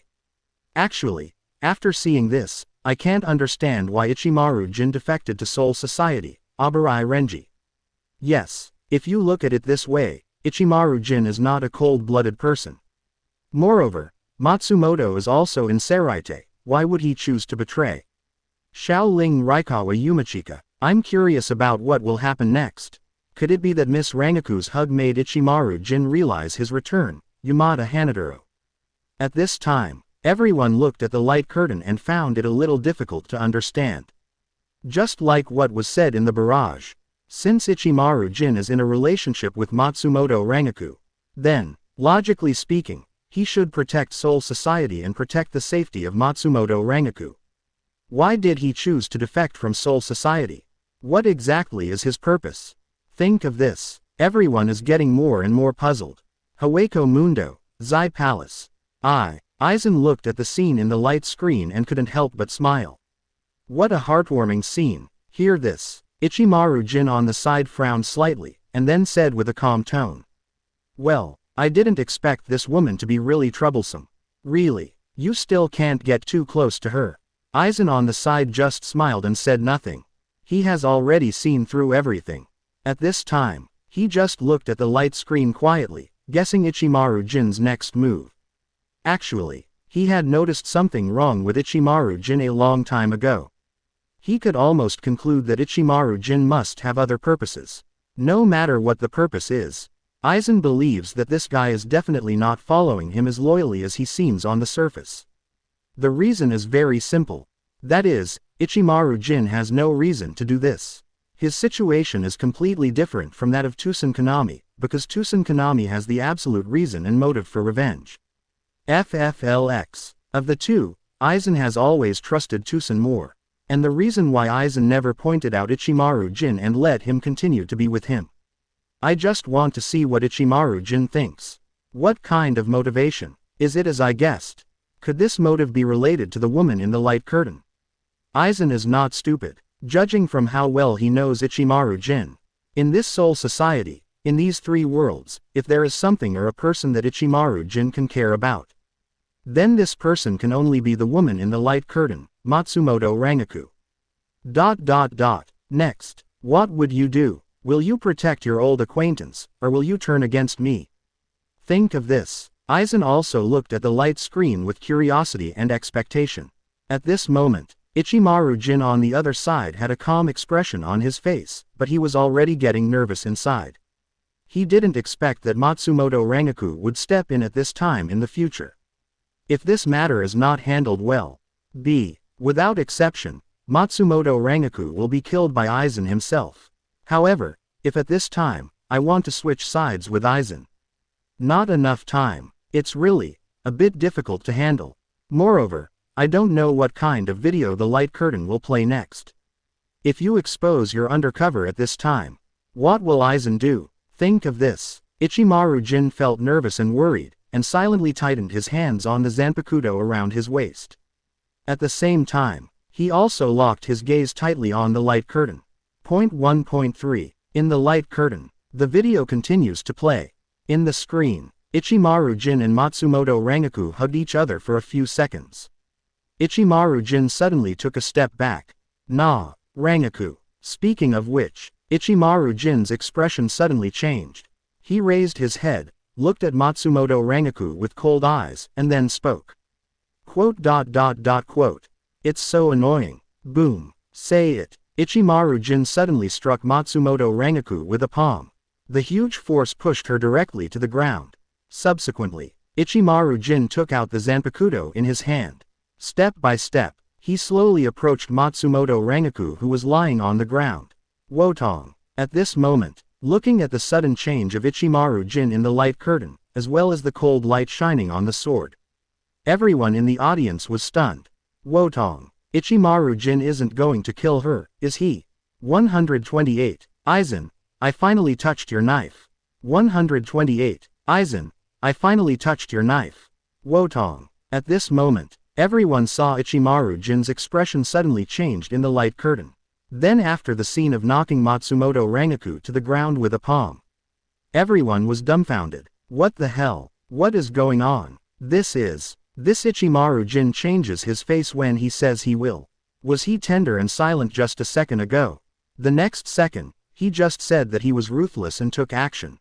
[SPEAKER 1] Actually, after seeing this, I can't understand why Ichimaru Jin defected to Soul Society, Abarai Renji. Yes, if you look at it this way, Ichimaru Jin is not a cold-blooded person. Moreover, Matsumoto is also in Seraite, why would he choose to betray? Shaoling Raikawa Yumachika, I'm curious about what will happen next. Could it be that Miss Rangaku's hug made Ichimaru Jin realize his return, Yamada Hanaduro? At this time, everyone looked at the light curtain and found it a little difficult to understand. Just like what was said in the barrage. Since Ichimaru Jin is in a relationship with Matsumoto Rangaku, then, logically speaking, he should protect Soul Society and protect the safety of Matsumoto Rangaku. Why did he choose to defect from Soul Society? What exactly is his purpose? Think of this. Everyone is getting more and more puzzled. Hueco Mundo, Zai Palace. Aizen looked at the scene in the light screen and couldn't help but smile. What a heartwarming scene. Hear this. Ichimaru Jin on the side frowned slightly, and then said with a calm tone. Well, I didn't expect this woman to be really troublesome. Really, you still can't get too close to her. Aizen on the side just smiled and said nothing. He has already seen through everything. At this time, he just looked at the light screen quietly, guessing Ichimaru Jin's next move. Actually, he had noticed something wrong with Ichimaru Jin a long time ago. He could almost conclude that Ichimaru Jin must have other purposes. No matter what the purpose is, Aizen believes that this guy is definitely not following him as loyally as he seems on the surface. The reason is very simple. That is, Ichimaru Jin has no reason to do this. His situation is completely different from that of Tusen Kanami, because Tusen Kanami has the absolute reason and motive for revenge. FFLX. Of the two, Aizen has always trusted Tusen more. And the reason why Aizen never pointed out Ichimaru Jin and let him continue to be with him. I just want to see what Ichimaru Jin thinks. What kind of motivation? Is it as I guessed? Could this motive be related to the woman in the light curtain? Aizen is not stupid, judging from how well he knows Ichimaru Jin. In this Soul Society, in these three worlds, if there is something or a person that Ichimaru Jin can care about, then this person can only be the woman in the light curtain, Matsumoto Rangaku. Next, what would you do? Will you protect your old acquaintance, or will you turn against me? Think of this. Aizen also looked at the light screen with curiosity and expectation. At this moment, Ichimaru Jin on the other side had a calm expression on his face, but he was already getting nervous inside. He didn't expect that Matsumoto Rangaku would step in at this time in the future. If this matter is not handled well, without exception, Matsumoto Rangaku will be killed by Aizen himself. However, if at this time, I want to switch sides with Aizen. Not enough time. It's really a bit difficult to handle. Moreover, I don't know what kind of video the light curtain will play next. If you expose your undercover at this time, what will Aizen do? Think of this. Ichimaru Jin felt nervous and worried, and silently tightened his hands on the zanpakuto around his waist. At the same time, he also locked his gaze tightly on the light curtain. 1.3. In the light curtain, the video continues to play. In the screen, Ichimaru Jin and Matsumoto Rangaku hugged each other for a few seconds. Ichimaru Jin suddenly took a step back. Nah, Rangaku. Speaking of which, Ichimaru Jin's expression suddenly changed. He raised his head, looked at Matsumoto Rangaku with cold eyes, and then spoke. It's so annoying. Boom. Say it. Ichimaru Jin suddenly struck Matsumoto Rangaku with a palm. The huge force pushed her directly to the ground. Subsequently, Ichimaru Jin took out the zanpakuto in his hand. Step by step, he slowly approached Matsumoto Rangaku, who was lying on the ground. Wotong. At this moment, looking at the sudden change of Ichimaru Jin in the light curtain, as well as the cold light shining on the sword, everyone in the audience was stunned. Wotong. Ichimaru Jin isn't going to kill her, is he? 128. Aizen, I finally touched your knife. 128. Aizen, I finally touched your knife. Wotong. At this moment, everyone saw Ichimaru Jin's expression suddenly changed in the light curtain. Then after the scene of knocking Matsumoto Rangaku to the ground with a palm, everyone was dumbfounded. What the hell? What is going on? This Ichimaru Jin changes his face when he says he will. Was he tender and silent just a second ago? The next second, he just said that he was ruthless and took action.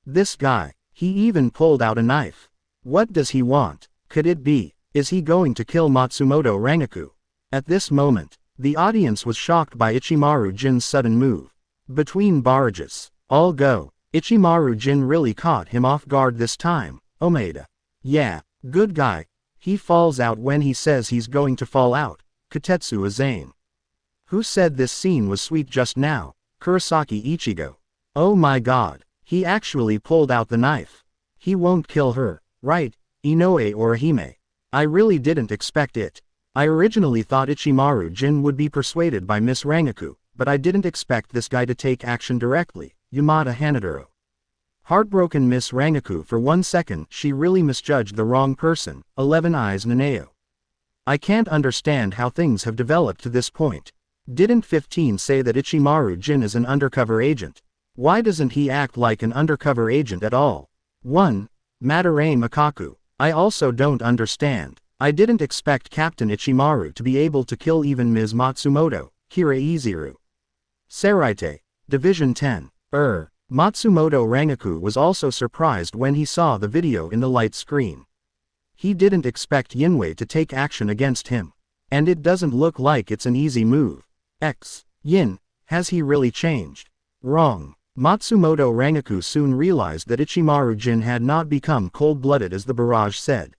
[SPEAKER 1] This guy, he even pulled out a knife. What does he want? Could it be? Is he going to kill Matsumoto Rangaku? At this moment, the audience was shocked by Ichimaru Jin's sudden move. Between barrages, all go. Ichimaru Jin really caught him off guard this time. Omaeda. Yeah, good guy. He falls out when he says he's going to fall out. Katetsu Aizen. Who said this scene was sweet just now? Kurosaki Ichigo. Oh my god. He actually pulled out the knife. He won't kill her, right? Inoue or Hime. I really didn't expect it. I originally thought Ichimaru Jin would be persuaded by Miss Rangaku, but I didn't expect this guy to take action directly. Yamada Hanaduro. Heartbroken Miss Rangaku. For 1 second she really misjudged the wrong person. 11 Eyes Naneo. I can't understand how things have developed to this point. Didn't 15 say that Ichimaru Jin is an undercover agent? Why doesn't he act like an undercover agent at all? 1. Madarame Makaku. I also don't understand. I didn't expect Captain Ichimaru to be able to kill even Ms. Matsumoto. Kira Izuru. Seraite. Division 10. Matsumoto Rangaku was also surprised when he saw the video in the light screen. He didn't expect Yinwei to take action against him. And it doesn't look like it's an easy move. Yin, has he really changed? Wrong. Matsumoto Rangaku soon realized that Ichimaru Jin had not become cold-blooded as the barrage said.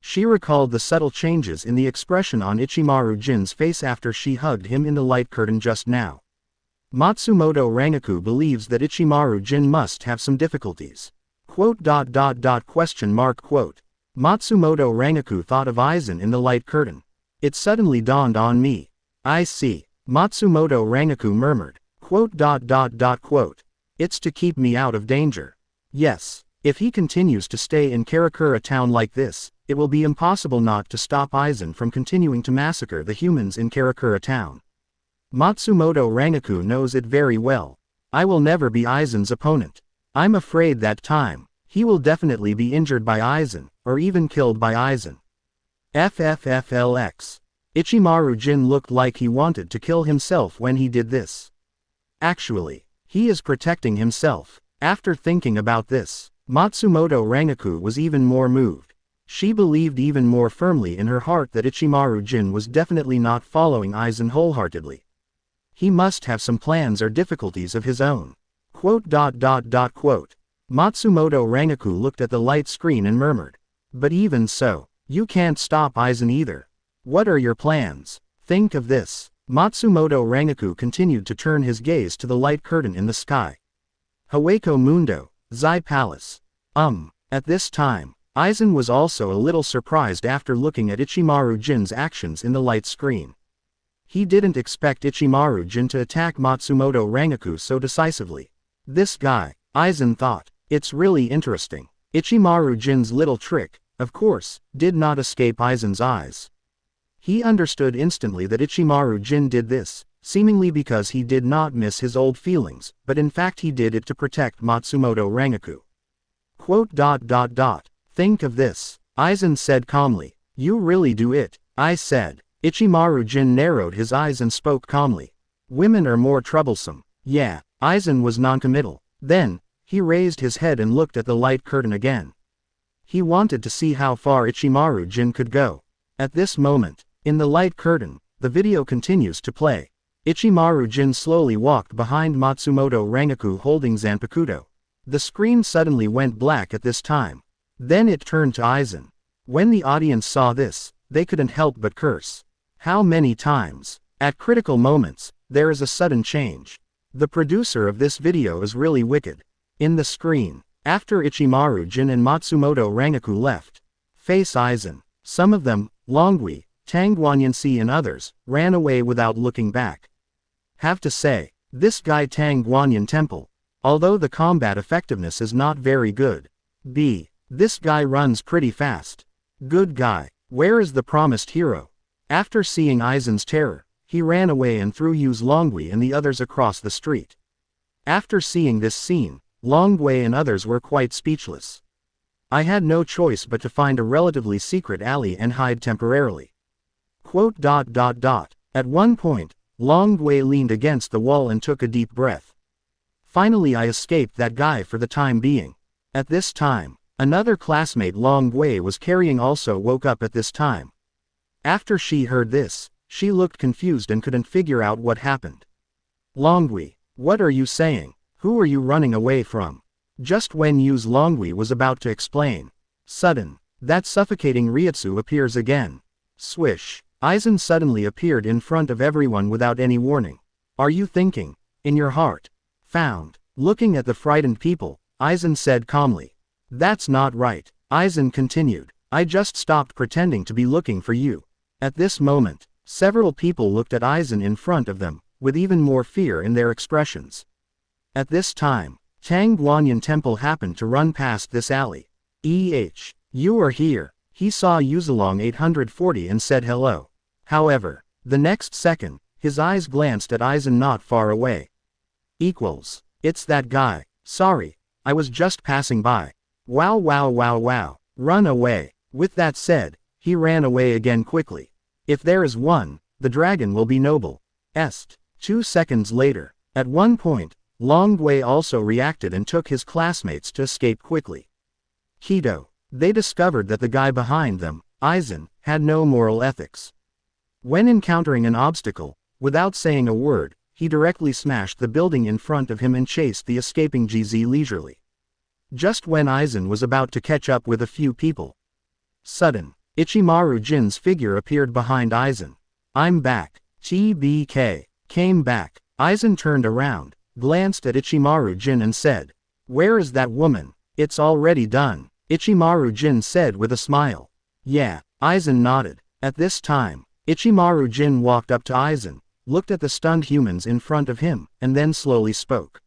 [SPEAKER 1] She recalled the subtle changes in the expression on Ichimaru Jin's face after she hugged him in the light curtain just now. Matsumoto Rangaku believes that Ichimaru Jin must have some difficulties. Matsumoto Rangaku thought of Aizen in the light curtain. It suddenly dawned on me. I see. Matsumoto Rangaku murmured. It's to keep me out of danger. Yes. If he continues to stay in Karakura town like this, it will be impossible not to stop Aizen from continuing to massacre the humans in Karakura town. Matsumoto Rangaku knows it very well. I will never be Aizen's opponent. I'm afraid that time, he will definitely be injured by Aizen, or even killed by Aizen. FFFLX. Ichimaru Jin looked like he wanted to kill himself when he did this. Actually, he is protecting himself. After thinking about this, Matsumoto Rangaku was even more moved. She believed even more firmly in her heart that Ichimaru Jin was definitely not following Aizen wholeheartedly. He must have some plans or difficulties of his own. Matsumoto Rangaku looked at the light screen and murmured. But even so, you can't stop Aizen either. What are your plans? Think of this. Matsumoto Rangaku continued to turn his gaze to the light curtain in the sky. Haweko Mundo, Zai Palace. At this time, Aizen was also a little surprised after looking at Ichimaru Jin's actions in the light screen. He didn't expect Ichimaru Jin to attack Matsumoto Rangaku so decisively. This guy, Aizen thought, it's really interesting. Ichimaru Jin's little trick, of course, did not escape Aizen's eyes. He understood instantly that Ichimaru Jin did this, seemingly because he did not miss his old feelings, but in fact he did it to protect Matsumoto Rangaku. Think of this, Aizen said calmly. You really do it, I said. Ichimaru Jin narrowed his eyes and spoke calmly. Women are more troublesome. Yeah, Aizen was noncommittal. Then, he raised his head and looked at the light curtain again. He wanted to see how far Ichimaru Jin could go. At this moment, in the light curtain, the video continues to play. Ichimaru Jin slowly walked behind Matsumoto Rangaku holding Zanpakuto. The screen suddenly went black at this time. Then it turned to Aizen. When the audience saw this, they couldn't help but curse. How many times? At critical moments, there is a sudden change. The producer of this video is really wicked. In the screen, after Ichimaru Jin and Matsumoto Rangaku left, face Aizen. Some of them, Longui, Tang Guanyansi and others, ran away without looking back. Have to say, this guy Tang Guanyan Temple, although the combat effectiveness is not very good. This guy runs pretty fast. Good guy. Where is the promised hero? After seeing Aizen's terror, he ran away and threw Yu's Longui and the others across the street. After seeing this scene, Longui and others were quite speechless. I had no choice but to find a relatively secret alley and hide temporarily. At one point, Longui leaned against the wall and took a deep breath. Finally I escaped that guy for the time being. At this time, another classmate Longui was carrying also woke up at this time. After she heard this, she looked confused and couldn't figure out what happened. Longui, what are you saying? Who are you running away from? Just when Yu's Longui was about to explain. Sudden, that suffocating Ryutsu appears again. Swish. Aizen suddenly appeared in front of everyone without any warning. Are you thinking? In your heart. Found. Looking at the frightened people, Aizen said calmly. That's not right. Aizen continued. I just stopped pretending to be looking for you. At this moment, several people looked at Aizen in front of them, with even more fear in their expressions. At this time, Tang Guanyin Temple happened to run past this alley. You are here. He saw Yuzulong 840 and said hello. However, the next second, his eyes glanced at Aizen not far away. It's that guy. Sorry, I was just passing by. Wow wow wow wow. Run away. With that said, he ran away again quickly. If there is one, the dragon will be noble. 2 seconds later, at one point, Long Gui also reacted and took his classmates to escape quickly. Kido. They discovered that the guy behind them, Aizen, had no moral ethics. When encountering an obstacle, without saying a word, he directly smashed the building in front of him and chased the escaping GZ leisurely. Just when Aizen was about to catch up with a few people. Sudden, Ichimaru Jin's figure appeared behind Aizen. I'm back. TBK. Came back. Aizen turned around, glanced at Ichimaru Jin and said, where is that woman? It's already done. Ichimaru Jin said with a smile. Yeah, Aizen nodded. At this time, Ichimaru Jin walked up to Aizen, looked at the stunned humans in front of him, and then slowly spoke.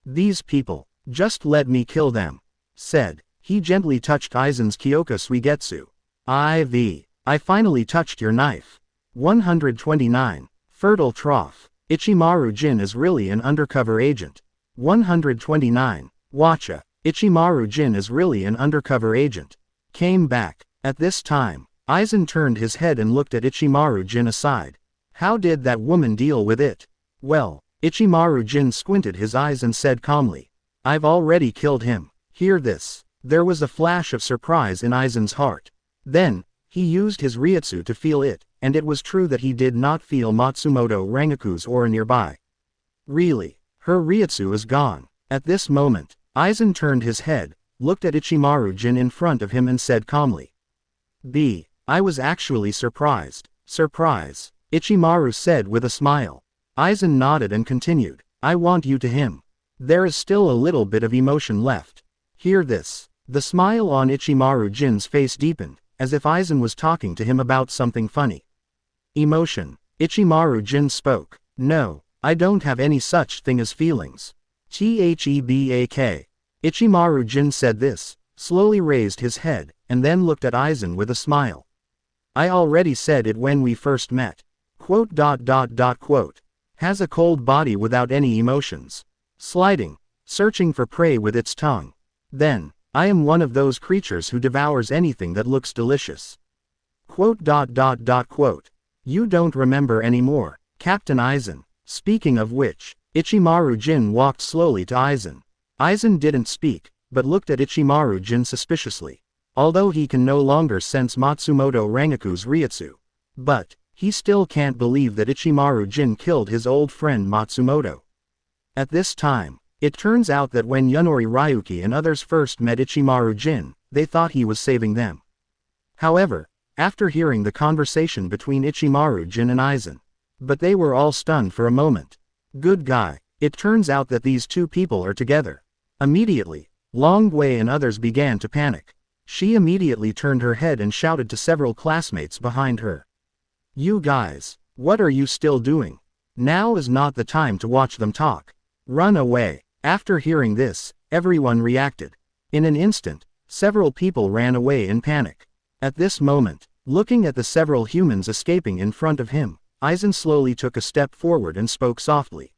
[SPEAKER 1] These people, just let me kill them. Said, he gently touched Aizen's Kyoka Suigetsu. I finally touched your knife. 129. Fertile Trough. Ichimaru Jin is really an undercover agent. 129. Watcha. Ichimaru Jin is really an undercover agent. Came back. At this time, Aizen turned his head and looked at Ichimaru Jin aside. How did that woman deal with it? Well, Ichimaru Jin squinted his eyes and said calmly. I've already killed him. Hear this. There was a flash of surprise in Aizen's heart. Then, he used his Ryutsu to feel it, and it was true that he did not feel Matsumoto Rangaku's aura nearby. Really, her Ryutsu is gone. At this moment, Aizen turned his head, looked at Ichimaru Jin in front of him and said calmly. I was actually surprised. Surprise, Ichimaru said with a smile. Aizen nodded and continued. I want you to him. There is still a little bit of emotion left. Hear this. The smile on Ichimaru Jin's face deepened, as if Aizen was talking to him about something funny. Emotion. Ichimaru Jin spoke. No, I don't have any such thing as feelings. Thebak. Ichimaru Jin said this, slowly raised his head, and then looked at Aizen with a smile. I already said it when we first met. Has a cold body without any emotions. Sliding, searching for prey with its tongue. Then, I am one of those creatures who devours anything that looks delicious. You don't remember anymore, Captain Aizen. Speaking of which, Ichimaru Jin walked slowly to Aizen. Aizen didn't speak, but looked at Ichimaru Jin suspiciously. Although he can no longer sense Matsumoto Rangaku's Ryutsu. But, he still can't believe that Ichimaru Jin killed his old friend Matsumoto. At this time, it turns out that when Yunori Ryuki and others first met Ichimaru Jin, they thought he was saving them. However, after hearing the conversation between Ichimaru Jin and Aizen, but they were all stunned for a moment. Good guy, it turns out that these two people are together. Immediately, Long Gui and others began to panic. She immediately turned her head and shouted to several classmates behind her. You guys, what are you still doing? Now is not the time to watch them talk. Run away. After hearing this, everyone reacted. In an instant, several people ran away in panic. At this moment, looking at the several humans escaping in front of him, Aizen slowly took a step forward and spoke softly.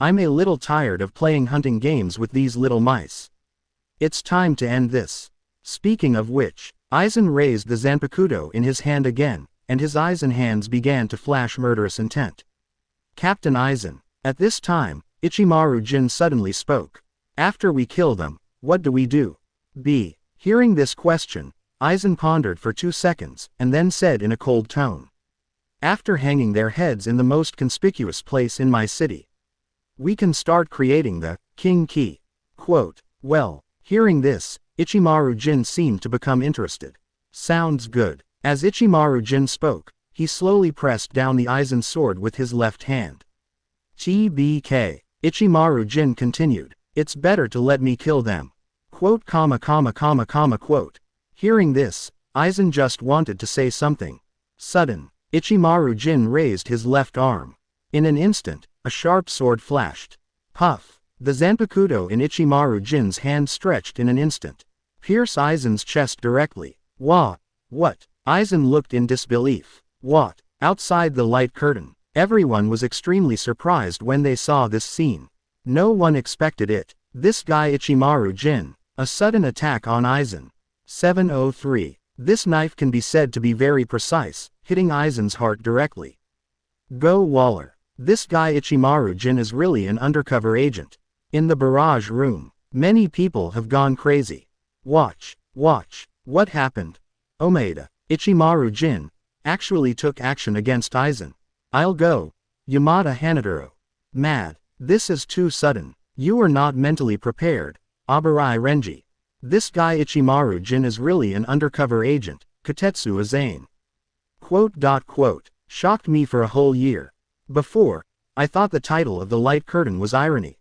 [SPEAKER 1] I'm a little tired of playing hunting games with these little mice. It's time to end this. Speaking of which, Aizen raised the Zanpakuto in his hand again, and his eyes and hands began to flash murderous intent. Captain Aizen. At this time, Ichimaru Jin suddenly spoke. After we kill them, what do we do? Hearing this question, Aizen pondered for 2 seconds, and then said in a cold tone. After hanging their heads in the most conspicuous place in my city, we can start creating the King Key. Well, hearing this, Ichimaru Jin seemed to become interested. Sounds good. As Ichimaru Jin spoke, he slowly pressed down the Aizen sword with his left hand. TBK. Ichimaru Jin continued, "It's better to let me kill them." Quote, quote. Hearing this, Aizen just wanted to say something. Sudden, Ichimaru Jin raised his left arm. In an instant, a sharp sword flashed. Puff! The Zanpakuto in Ichimaru Jin's hand stretched in an instant. Pierce Aizen's chest directly. What? Aizen looked in disbelief. What? Outside the light curtain, everyone was extremely surprised when they saw this scene. No one expected it. This guy Ichimaru Jin. A sudden attack on Aizen. 703. This knife can be said to be very precise, hitting Aizen's heart directly. Go Waller. This guy Ichimaru Jin is really an undercover agent. In the barrage room, many people have gone crazy. Watch. What happened? Omaeda, Ichimaru Jin, actually took action against Aizen. I'll go. Yamada Hanadoro. Mad. This is too sudden. You are not mentally prepared. Abarai Renji. This guy Ichimaru Jin is really an undercover agent. Katetsu Aizen. Quote. Shocked me for a whole year. Before, I thought the title of the light curtain was irony.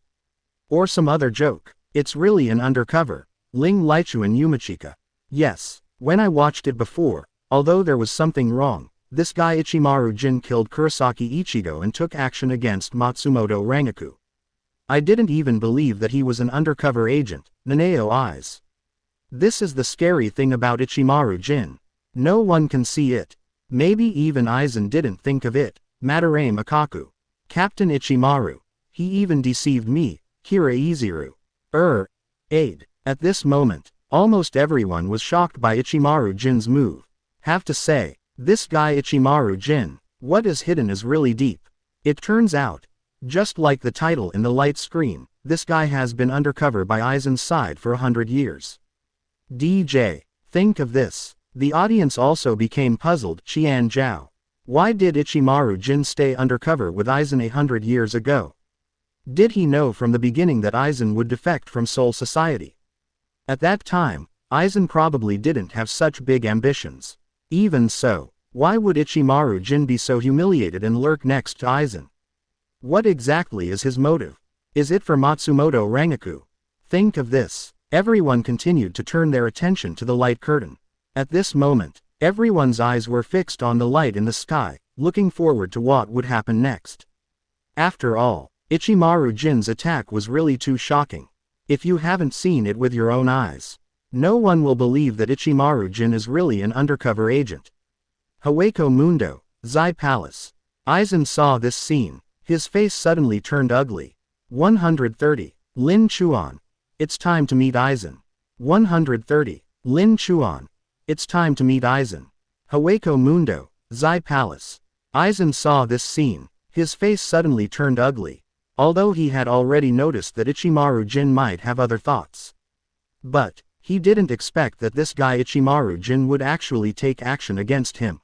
[SPEAKER 1] Or some other joke. It's really an undercover. Ling Lichuan Yumachika. Yes, when I watched it before, although there was something wrong, this guy Ichimaru Jin killed Kurosaki Ichigo and took action against Matsumoto Rangaku. I didn't even believe that he was an undercover agent. Naneo eyes. This is the scary thing about Ichimaru Jin. No one can see it. Maybe even Aizen didn't think of it. Madarame Makaku. Captain Ichimaru. He even deceived me. Kira Izuru. Aid. At this moment, almost everyone was shocked by Ichimaru Jin's move. Have to say, this guy Ichimaru Jin, what is hidden is really deep. It turns out, just like the title in the light screen, this guy has been undercover by Aizen's side for 100 years. DJ. Think of this. The audience also became puzzled. Qian Zhao. Why did Ichimaru Jin stay undercover with Aizen 100 years ago? Did he know from the beginning that Aizen would defect from Soul Society? At that time, Aizen probably didn't have such big ambitions. Even so, why would Ichimaru Jin be so humiliated and lurk next to Aizen? What exactly is his motive? Is it for Matsumoto Rangaku? Think of this. Everyone continued to turn their attention to the light curtain. At this moment, everyone's eyes were fixed on the light in the sky, looking forward to what would happen next. After all, Ichimaru Jin's attack was really too shocking. If you haven't seen it with your own eyes, no one will believe that Ichimaru Jin is really an undercover agent. Hueco Mundo, Zai Palace. Aizen saw this scene. His face suddenly turned ugly. 130. Lin Chuan. It's time to meet Aizen. 130. Lin Chuan. It's time to meet Aizen. Hueco Mundo, Zai Palace. Aizen saw this scene. His face suddenly turned ugly. Although he had already noticed that Ichimaru Jin might have other thoughts. But, he didn't expect that this guy Ichimaru Jin would actually take action against him.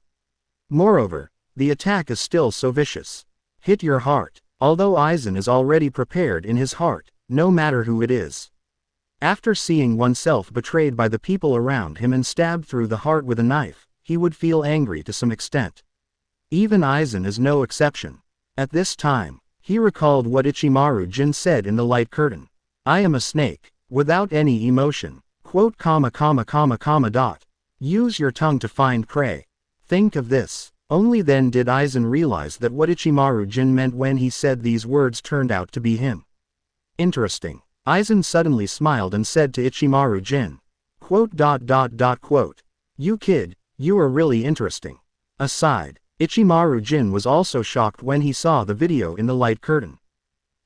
[SPEAKER 1] Moreover, the attack is still so vicious. Hit your heart. Although Aizen is already prepared in his heart, no matter who it is. After seeing oneself betrayed by the people around him and stabbed through the heart with a knife, he would feel angry to some extent. Even Aizen is no exception. At this time, he recalled what Ichimaru Jin said in the light curtain. I am a snake, without any emotion. Quote, dot. Use your tongue to find prey. Think of this. Only then did Aizen realize that what Ichimaru Jin meant when he said these words turned out to be him. Interesting. Aizen suddenly smiled and said to Ichimaru Jin. Quote, quote. You kid, you are really interesting. Aside. Ichimaru Jin was also shocked when he saw the video in the light curtain.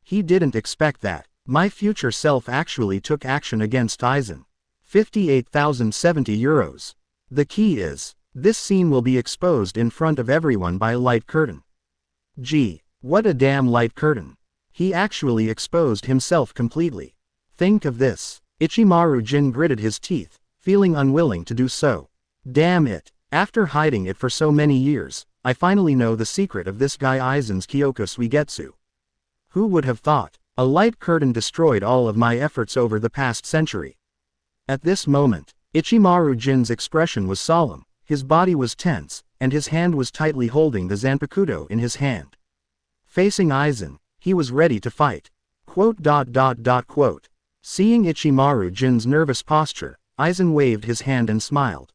[SPEAKER 1] He didn't expect that. My future self actually took action against Aizen. 58,070 euros. The key is, this scene will be exposed in front of everyone by a light curtain. Gee, what a damn light curtain. He actually exposed himself completely. Think of this. Ichimaru Jin gritted his teeth, feeling unwilling to do so. Damn it. After hiding it for so many years, I finally know the secret of this guy Aizen's Kyoko Suigetsu. Who would have thought? A light curtain destroyed all of my efforts over the past century. At this moment, Ichimaru Jin's expression was solemn, His body was tense, and his hand was tightly holding the Zanpakuto in his hand. Facing Aizen, he was ready to fight. Seeing Ichimaru Jin's nervous posture, Aizen waved his hand and smiled.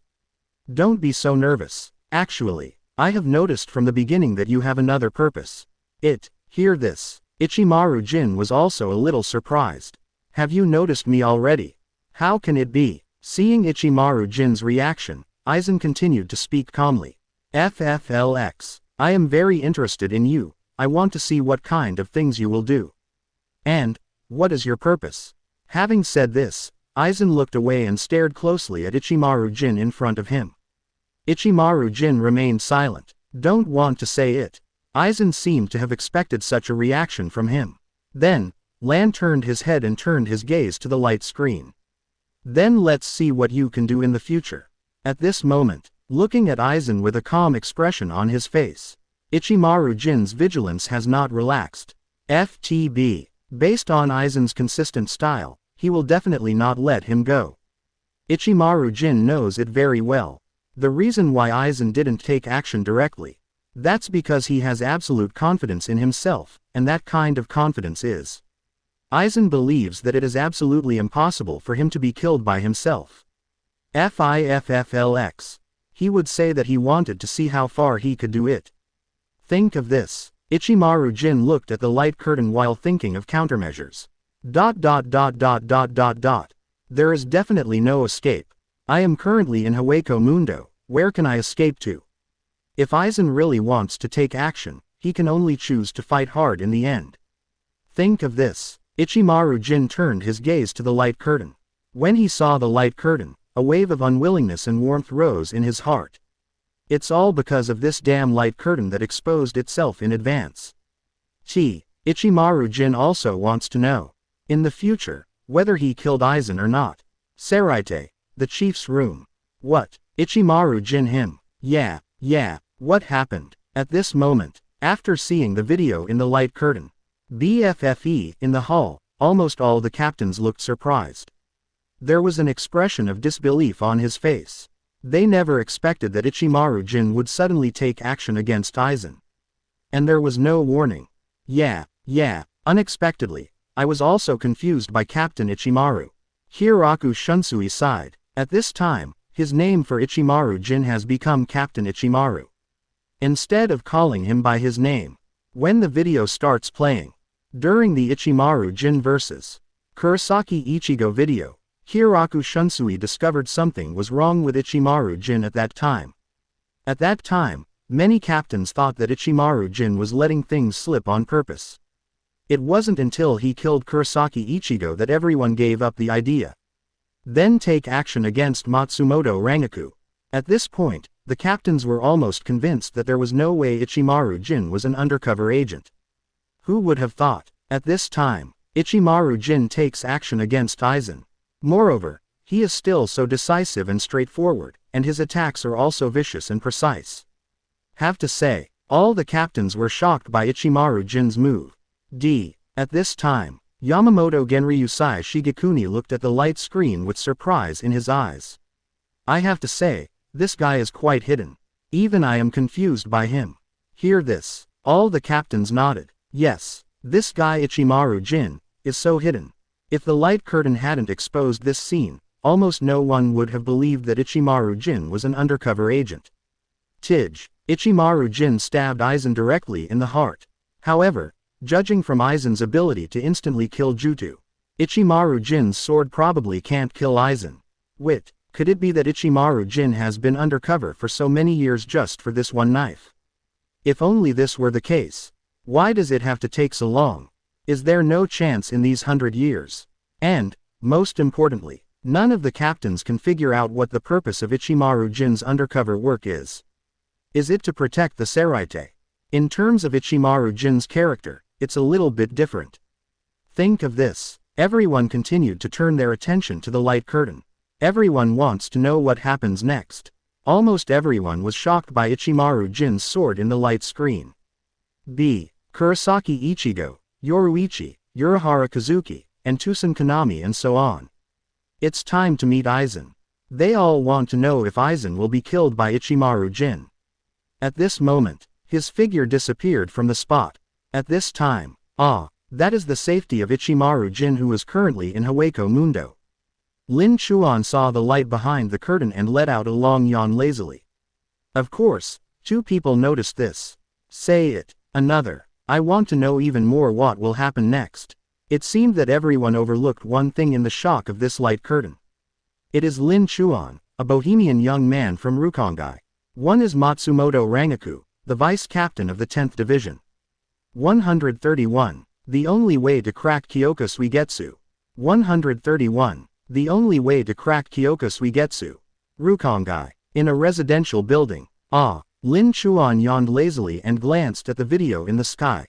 [SPEAKER 1] Don't be so nervous. Actually, I have noticed from the beginning that you have another purpose. Hear this. Ichimaru Jin was also a little surprised. Have you noticed me already? How can it be? Seeing Ichimaru Jin's reaction, Aizen continued to speak calmly. FFLX. I am very interested in you. I want to see what kind of things you will do. And, what is your purpose? Having said this, Aizen looked away and stared closely at Ichimaru Jin in front of him. Ichimaru Jin remained silent. Don't want to say it. Aizen seemed to have expected such a reaction from him. Then, Lan turned his head and turned his gaze to the light screen. Then let's see what you can do in the future. At this moment, looking at Aizen with a calm expression on his face, Ichimaru Jin's vigilance has not relaxed. FTB. Based on Aizen's consistent style, he will definitely not let him go. Ichimaru Jin knows it very well. The reason why Aizen didn't take action directly. That's because he has absolute confidence in himself, and that kind of confidence is. Aizen believes that it is absolutely impossible for him to be killed by himself. FIFFLX. He would say that he wanted to see how far he could do it. Think of this. Ichimaru Jin looked at the light curtain while thinking of countermeasures. There is definitely no escape. I am currently in Hueco Mundo, where can I escape to? If Aizen really wants to take action, he can only choose to fight hard in the end. Think of this. Ichimaru Jin turned his gaze to the light curtain. When he saw the light curtain, a wave of unwillingness and warmth rose in his heart. It's all because of this damn light curtain that exposed itself in advance. Ichimaru Jin also wants to know, in the future, whether he killed Aizen or not. Seraite, the chief's room. What? Ichimaru Jin him. Yeah, what happened? At this moment, after seeing the video in the light curtain, BFFE in the hall, almost all the captains looked surprised. There was an expression of disbelief on his face. They never expected that Ichimaru Jin would suddenly take action against Aizen. And there was no warning. Yeah, unexpectedly, I was also confused by Captain Ichimaru. Hiraku Shunsui sighed. At this time, his name for Ichimaru Jin has become Captain Ichimaru. Instead of calling him by his name. When the video starts playing, during the Ichimaru Jin vs. Kurosaki Ichigo video, Hiraku Shunsui discovered something was wrong with Ichimaru Jin at that time. At that time, many captains thought that Ichimaru Jin was letting things slip on purpose. It wasn't until he killed Kurosaki Ichigo that everyone gave up the idea. Then take action against Matsumoto Rangaku. At this point, the captains were almost convinced that there was no way Ichimaru Jin was an undercover agent. Who would have thought? At this time, Ichimaru Jin takes action against Aizen. Moreover, he is still so decisive and straightforward, and his attacks are also vicious and precise. Have to say, all the captains were shocked by Ichimaru Jin's move. At this time, Yamamoto Genryusai Shigekuni looked at the light screen with surprise in his eyes. I have to say, this guy is quite hidden. Even I am confused by him. Hear this. All the captains nodded. Yes, this guy Ichimaru Jin is so hidden. If the light curtain hadn't exposed this scene, almost no one would have believed that Ichimaru Jin was an undercover agent. Ichimaru Jin stabbed Aizen directly in the heart. However, judging from Aizen's ability to instantly kill Jutsu, Ichimaru Jin's sword probably can't kill Aizen. Could it be that Ichimaru Jin has been undercover for so many years just for this one knife? If only this were the case. Why does it have to take so long? Is there no chance in these 100 years? And, most importantly, none of the captains can figure out what the purpose of Ichimaru Jin's undercover work is. Is it to protect the Seraite? In terms of Ichimaru Jin's character, it's a little bit different. Think of this. Everyone continued to turn their attention to the light curtain. Everyone wants to know what happens next. Almost everyone was shocked by Ichimaru Jin's sword in the light screen. Kurosaki Ichigo, Yoruichi, Urahara Kazuki, and Tusen Kanami and so on. It's time to meet Aizen. They all want to know if Aizen will be killed by Ichimaru Jin. At this moment, his figure disappeared from the spot. At this time, that is the safety of Ichimaru Jin, who is currently in Hueco Mundo. Lin Chuan saw the light behind the curtain and let out a long yawn lazily. Of course, two people noticed this. Say it. Another. I want to know even more what will happen next. It seemed that everyone overlooked one thing in the shock of this light curtain. It is Lin Chuan, a bohemian young man from Rukongai. One is Matsumoto Rangaku, the vice captain of the 10th Division. 131. The only way to crack Kyoka Suigetsu. 131. The only way to crack Kyoka Suigetsu. Rukongai. In a residential building. Lin Chuan yawned lazily and glanced at the video in the sky.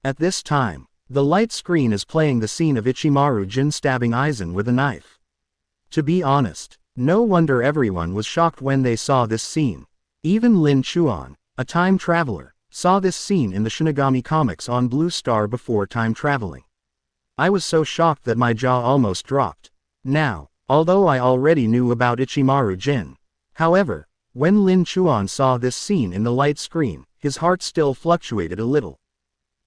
[SPEAKER 1] At this time, the light screen is playing the scene of Ichimaru Jin stabbing Aizen with a knife. To be honest, no wonder everyone was shocked when they saw this scene. Even Lin Chuan, a time traveler, saw this scene in the Shinigami comics on Blue Star before time traveling. I was so shocked that my jaw almost dropped. Now, although I already knew about Ichimaru Jin. However, when Lin Chuan saw this scene in the light screen, his heart still fluctuated a little.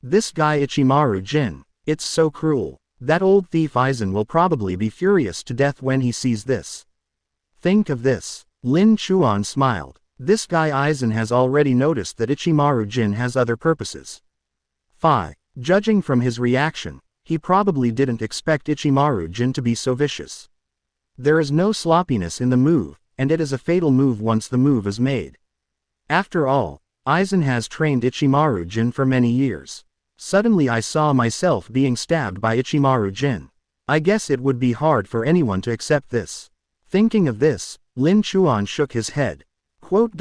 [SPEAKER 1] This guy Ichimaru Jin, it's so cruel. That old thief Aizen will probably be furious to death when he sees this. Think of this. Lin Chuan smiled. This guy Aizen has already noticed that Ichimaru Jin has other purposes. Judging from his reaction, he probably didn't expect Ichimaru Jin to be so vicious. There is no sloppiness in the move, and it is a fatal move once the move is made. After all, Aizen has trained Ichimaru Jin for many years. Suddenly I saw myself being stabbed by Ichimaru Jin. I guess it would be hard for anyone to accept this. Thinking of this, Lin Chuan shook his head. Quote.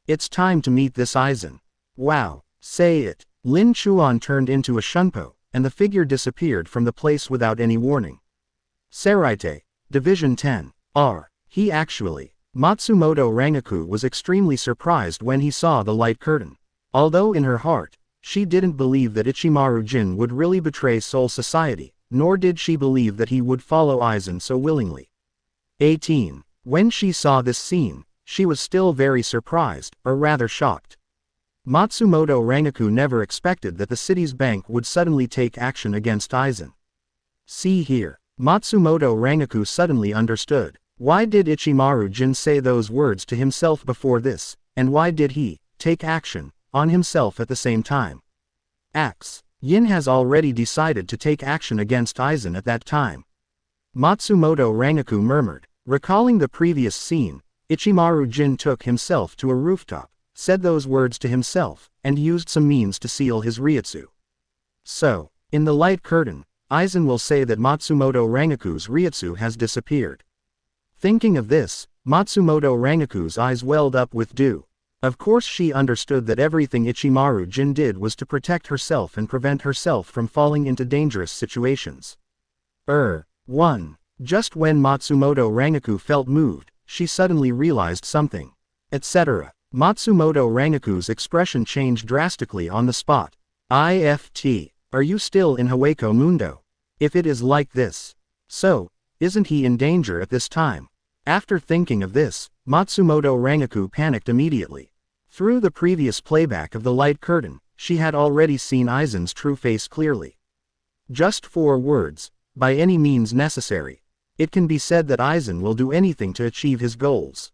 [SPEAKER 1] It's time to meet this Aizen. Wow, say it. Lin Chuan turned into a shunpo, and the figure disappeared from the place without any warning. Seraite. Division 10. He actually. Matsumoto Rangaku was extremely surprised when he saw the light curtain. Although in her heart, she didn't believe that Ichimaru Jin would really betray Soul Society, nor did she believe that he would follow Aizen so willingly. 18. When she saw this scene, she was still very surprised, or rather shocked. Matsumoto Rangaku never expected that the city's bank would suddenly take action against Aizen. See here. Matsumoto Rangaku suddenly understood. Why did Ichimaru Jin say those words to himself before this, and why did he take action on himself at the same time? Yin has already decided to take action against Aizen at that time. Matsumoto Rangaku murmured. Recalling the previous scene, Ichimaru Jin took himself to a rooftop, said those words to himself, and used some means to seal his ryutsu. So, in the light curtain, Aizen will say that Matsumoto Rangaku's ryutsu has disappeared. Thinking of this, Matsumoto Rangaku's eyes welled up with dew. Of course she understood that everything Ichimaru Jin did was to protect herself and prevent herself from falling into dangerous situations. 1. Just when Matsumoto Rangaku felt moved, she suddenly realized something. Etc. Matsumoto Rangaku's expression changed drastically on the spot. IFT. Are you still in Hueco Mundo? If it is like this. So, isn't he in danger at this time? After thinking of this, Matsumoto Rangaku panicked immediately. Through the previous playback of the light curtain, she had already seen Aizen's true face clearly. Just 4 words, by any means necessary. It can be said that Aizen will do anything to achieve his goals.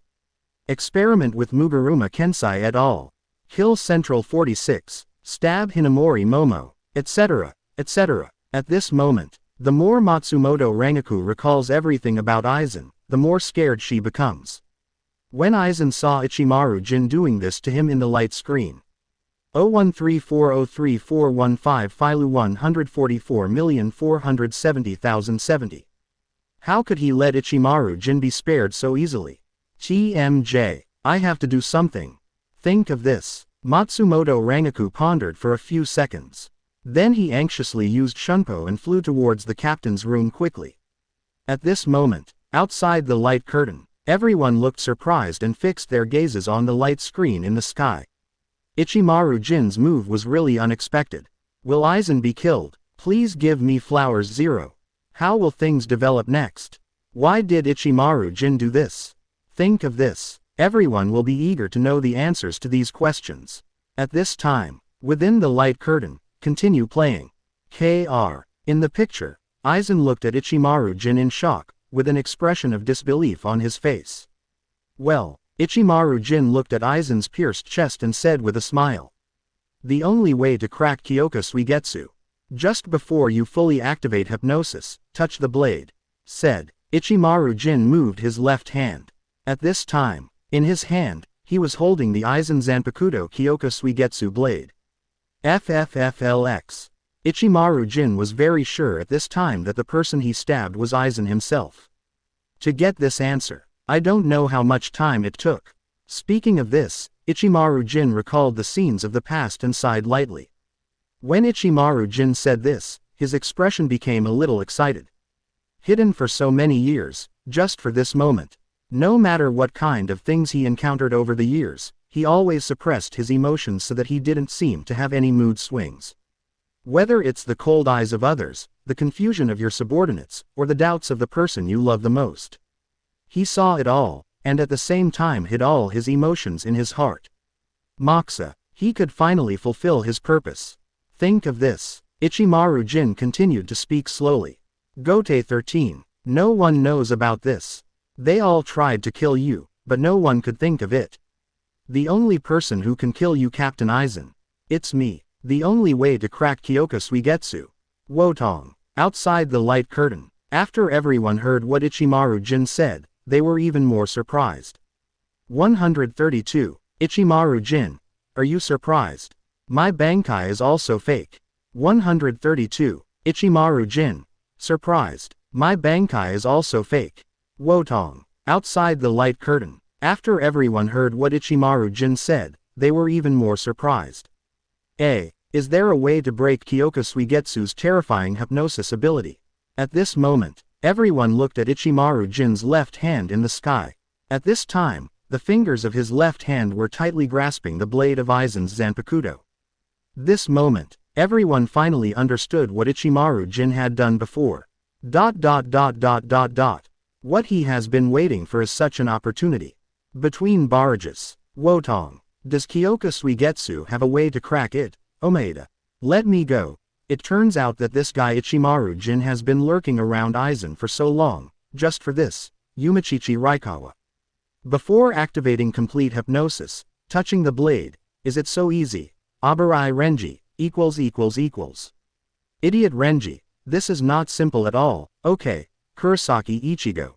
[SPEAKER 1] Experiment with Muguruma Kensei et al. Kill Central 46, stab Hinamori Momo, etc., etc. At this moment, the more Matsumoto Rangaku recalls everything about Aizen, the more scared she becomes. When Aizen saw Ichimaru Jin doing this to him in the light screen. 0134034415 Filu 144,470,070. How could he let Ichimaru Jin be spared so easily? TMJ. I have to do something. Think of this. Matsumoto Rangaku pondered for a few seconds. Then he anxiously used Shunpo and flew towards the captain's room quickly. At this moment, outside the light curtain, everyone looked surprised and fixed their gazes on the light screen in the sky. Ichimaru Jin's move was really unexpected. Will Aizen be killed? Please give me flowers 0. How will things develop next? Why did Ichimaru Jin do this? Think of this. Everyone will be eager to know the answers to these questions. At this time, within the light curtain, continue playing. Kr. In the picture, Aizen looked at Ichimaru Jin in shock, with an expression of disbelief on his face. Well, Ichimaru Jin looked at Aizen's pierced chest and said with a smile. The only way to crack Kyoka Suigetsu. Just before you fully activate hypnosis, touch the blade. Said. Ichimaru Jin moved his left hand. At this time, in his hand, he was holding the Aizen Zanpakuto Kyoka Suigetsu blade. FFFLX. Ichimaru Jin was very sure at this time that the person he stabbed was Aizen himself. To get this answer, I don't know how much time it took. Speaking of this, Ichimaru Jin recalled the scenes of the past and sighed lightly. When Ichimaru Jin said this, his expression became a little excited. Hidden for so many years, just for this moment. No matter what kind of things he encountered over the years, he always suppressed his emotions so that he didn't seem to have any mood swings. Whether it's the cold eyes of others, the confusion of your subordinates, or the doubts of the person you love the most. He saw it all, and at the same time hid all his emotions in his heart. Moxa, he could finally fulfill his purpose. Think of this. Ichimaru Jin continued to speak slowly. Gote 13. No one knows about this. They all tried to kill you, but no one could think of it. The only person who can kill you, Captain Aizen. It's me. The only way to crack Kyoka Suigetsu. Wotong. Outside the light curtain. After everyone heard what Ichimaru Jin said, they were even more surprised. 132. Ichimaru Jin. Are you surprised? My Bankai is also fake. 132. Ichimaru Jin. Surprised. My Bankai is also fake. Wotong. Outside the light curtain. After everyone heard what Ichimaru Jin said, they were even more surprised. Is there a way to break Kyoka Suigetsu's terrifying hypnosis ability? At this moment, everyone looked at Ichimaru Jin's left hand in the sky. At this time, the fingers of his left hand were tightly grasping the blade of Aizen's Zanpakuto. This moment, everyone finally understood what Ichimaru Jin had done before. What he has been waiting for is such an opportunity. Between barrages. Wotong. Does Kyoka Suigetsu have a way to crack it, Omaeda? Let me go. It turns out that this guy Ichimaru Jin has been lurking around Aizen for so long, just for this, Yumichichi Raikawa. Before activating complete hypnosis, touching the blade, is it so easy? Abarai Renji, ===. Idiot Renji, this is not simple at all, okay, Kurosaki Ichigo.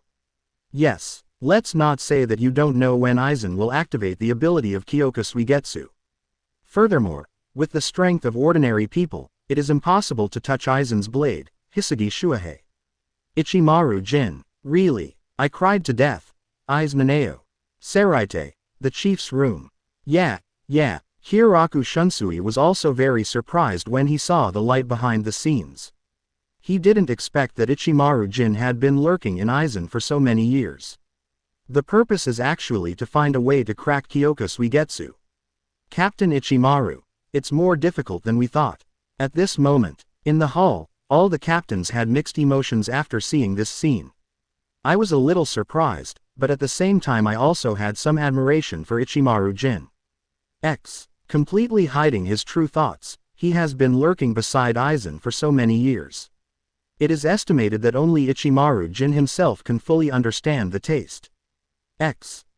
[SPEAKER 1] Yes, let's not say that you don't know when Aizen will activate the ability of Kyoka Suigetsu. Furthermore, with the strength of ordinary people, it is impossible to touch Aizen's blade, Hisagi Shuahei. Ichimaru Jin, really, I cried to death. Aizen Naneo. Seraite, the chief's room. Yeah. Hiraku Shunsui was also very surprised when he saw the light behind the scenes. He didn't expect that Ichimaru Jin had been lurking in Aizen for so many years. The purpose is actually to find a way to crack Kyoka Suigetsu. Captain Ichimaru, it's more difficult than we thought. At this moment, in the hall, all the captains had mixed emotions after seeing this scene. I was a little surprised, but at the same time I also had some admiration for Ichimaru Jin. Completely hiding his true thoughts, he has been lurking beside Aizen for so many years. It is estimated that only Ichimaru Jin himself can fully understand the taste.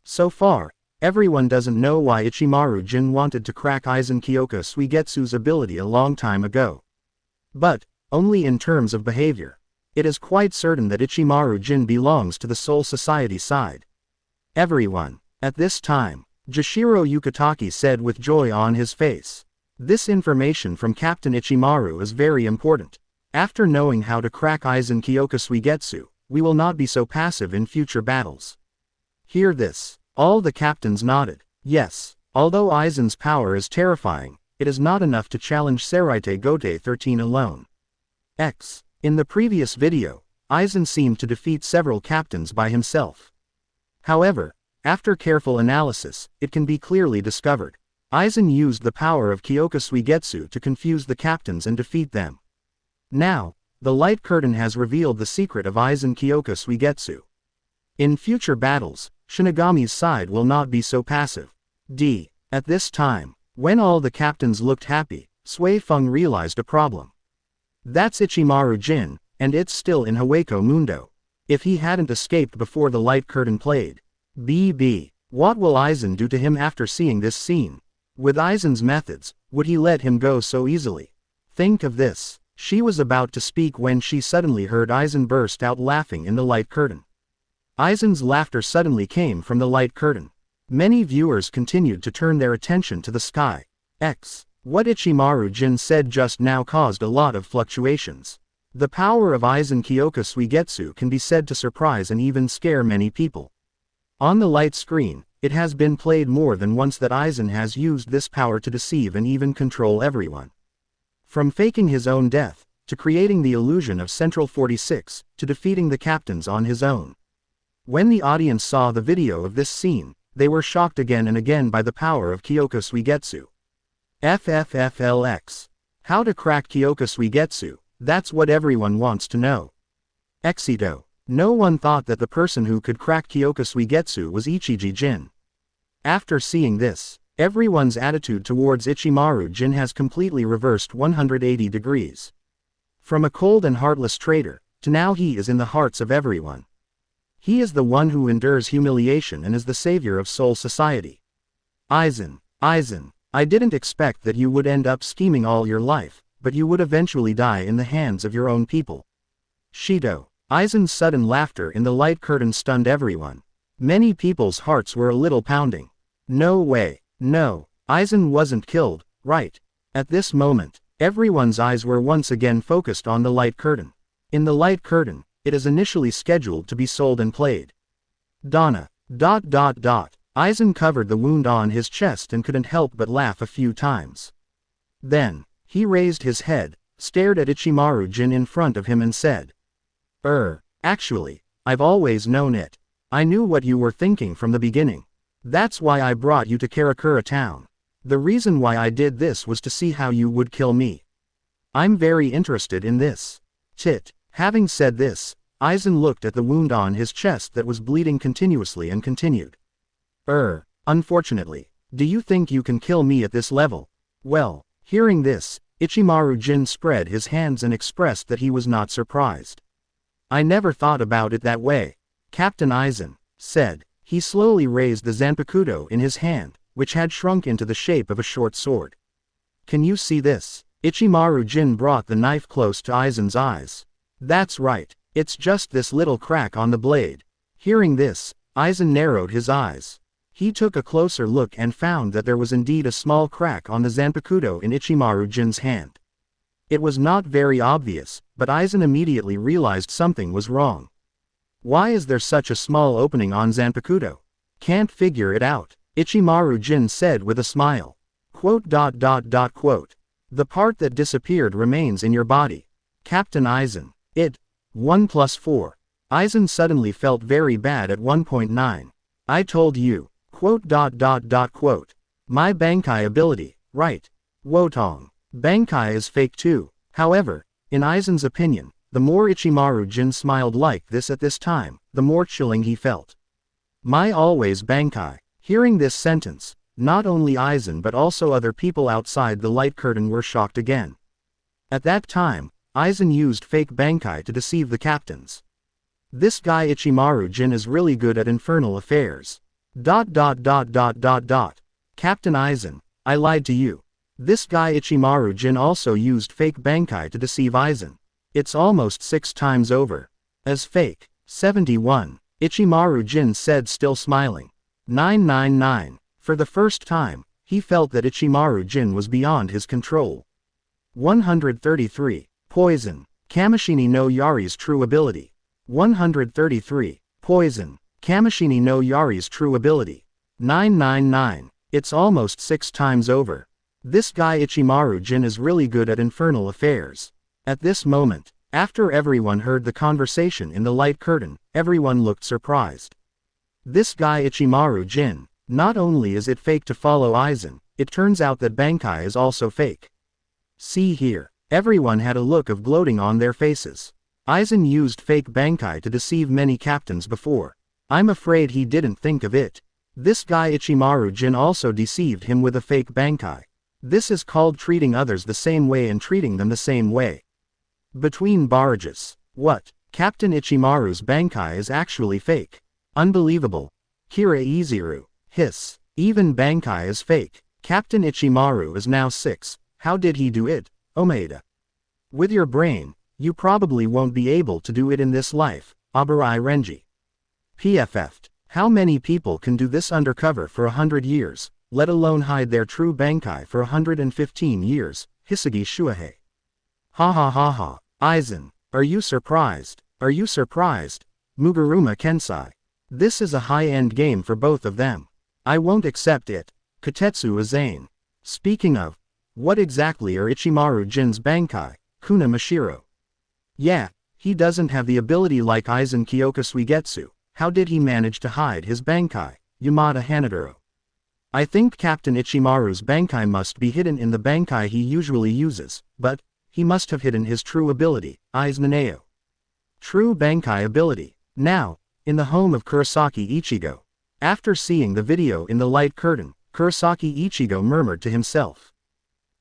[SPEAKER 1] So far, everyone doesn't know why Ichimaru Jin wanted to crack Aizen Kyoka Suigetsu's ability a long time ago. But, only in terms of behavior. It is quite certain that Ichimaru Jin belongs to the Soul Society side. Everyone. At this time, Jashiro Yukitaki said with joy on his face. This information from Captain Ichimaru is very important. After knowing how to crack Aizen Kyoka Suigetsu, we will not be so passive in future battles. Hear this. All the captains nodded. Yes, although Aizen's power is terrifying, it is not enough to challenge Seraite Gote 13 alone. In the previous video, Aizen seemed to defeat several captains by himself. However, after careful analysis, it can be clearly discovered. Aizen used the power of Kyoka Suigetsu to confuse the captains and defeat them. Now, the light curtain has revealed the secret of Aizen Kyoka Suigetsu. In future battles, Shinigami's side will not be so passive. At this time, when all the captains looked happy, Sui Feng realized a problem. That's Ichimaru Jin, and it's still in Hueco Mundo. If he hadn't escaped before the light curtain played. What will Aizen do to him after seeing this scene? With Aizen's methods, would he let him go so easily? Think of this. She was about to speak when she suddenly heard Aizen burst out laughing in the light curtain. Aizen's laughter suddenly came from the light curtain. Many viewers continued to turn their attention to the sky. What Ichimaru Jin said just now caused a lot of fluctuations. The power of Aizen Kyoka Suigetsu can be said to surprise and even scare many people. On the light screen, it has been played more than once that Aizen has used this power to deceive and even control everyone. From faking his own death, to creating the illusion of Central 46, to defeating the captains on his own. When the audience saw the video of this scene, they were shocked again and again by the power of Kyoka Suigetsu. FFFLX. How to crack Kyoka Suigetsu, that's what everyone wants to know. Exito. No one thought that the person who could crack Kyoka Suigetsu was Ichiji Jin. After seeing this, everyone's attitude towards Ichimaru Jin has completely reversed 180 degrees. From a cold and heartless traitor, to now he is in the hearts of everyone. He is the one who endures humiliation and is the savior of Soul Society. Aizen, I didn't expect that you would end up scheming all your life, but you would eventually die in the hands of your own people. Shido. Aizen's sudden laughter in the light curtain stunned everyone. Many people's hearts were a little pounding. No way. No, Aizen wasn't killed, right? At this moment, everyone's eyes were once again focused on the light curtain. In the light curtain, it is initially scheduled to be sold and played. Donna. Aizen covered the wound on his chest and couldn't help but laugh a few times. Then, he raised his head, stared at Ichimaru Jin in front of him and said, Actually, I've always known it. I knew what you were thinking from the beginning. That's why I brought you to Karakura town. The reason why I did this was to see how you would kill me. I'm very interested in this. Having said this, Aizen looked at the wound on his chest that was bleeding continuously and continued. Unfortunately. Do you think you can kill me at this level? Well, hearing this, Ichimaru Jin spread his hands and expressed that he was not surprised. I never thought about it that way. Captain Aizen said. He slowly raised the Zanpakuto in his hand, which had shrunk into the shape of a short sword. Can you see this? Ichimaru Jin brought the knife close to Aizen's eyes. That's right, it's just this little crack on the blade. Hearing this, Aizen narrowed his eyes. He took a closer look and found that there was indeed a small crack on the Zanpakuto in Ichimaru Jin's hand. It was not very obvious, but Aizen immediately realized something was wrong. Why is there such a small opening on Zanpakuto? Can't figure it out, Ichimaru Jin said with a smile. The part that disappeared remains in your body. Captain Aizen. 1 + 4. Aizen suddenly felt very bad at 1.9. I told you. My Bankai ability, right? Wotong. Bankai is fake too. However, in Aizen's opinion, the more Ichimaru Jin smiled like this at this time, the more chilling he felt. My always Bankai. Hearing this sentence, not only Aizen but also other people outside the light curtain were shocked again. At that time, Aizen used fake Bankai to deceive the captains. This guy Ichimaru Jin is really good at infernal affairs. Captain Aizen, I lied to you. This guy Ichimaru Jin also used fake Bankai to deceive Aizen. It's almost 6 times over. As fake. 71. Ichimaru Jin said, still smiling. 999. For the first time, he felt that Ichimaru Jin was beyond his control. 133. Poison. Kamishini no Yari's true ability. 133. Poison. Kamishini no Yari's true ability. 999. It's almost 6 times over. This guy Ichimaru Jin is really good at infernal affairs. At this moment, after everyone heard the conversation in the light curtain, everyone looked surprised. This guy Ichimaru Jin, not only is it fake to follow Aizen, it turns out that Bankai is also fake. See here, everyone had a look of gloating on their faces. Aizen used fake Bankai to deceive many captains before. I'm afraid he didn't think of it. This guy Ichimaru Jin also deceived him with a fake bankai. This is called treating others the same way and treating them the same way. Between barrages. What? Captain Ichimaru's bankai is actually fake. Unbelievable. Kira Iziru. Hiss. Even bankai is fake. Captain Ichimaru is now 6. How did he do it, Omaeda? With your brain, you probably won't be able to do it in this life, Abarai Renji. PFF'd. How many people can do this undercover for 100 years, let alone hide their true bankai for 115 years, Hisagi Shuahei. Ha ha ha ha. Aizen. Are you surprised? Are you surprised? Muguruma Kensei. This is a high-end game for both of them. I won't accept it. Katetsu Aizen. Speaking of, what exactly are Ichimaru Jin's bankai, Kuna Mashiro? Yeah, he doesn't have the ability like Aizen Kyoka Suigetsu. How did he manage to hide his bankai, Yamada Hanadoro? I think Captain Ichimaru's bankai must be hidden in the bankai he usually uses, but he must have hidden his true ability, Aizen. True bankai ability. Now, in the home of Kurosaki Ichigo. After seeing the video in the light curtain, Kurosaki Ichigo murmured to himself.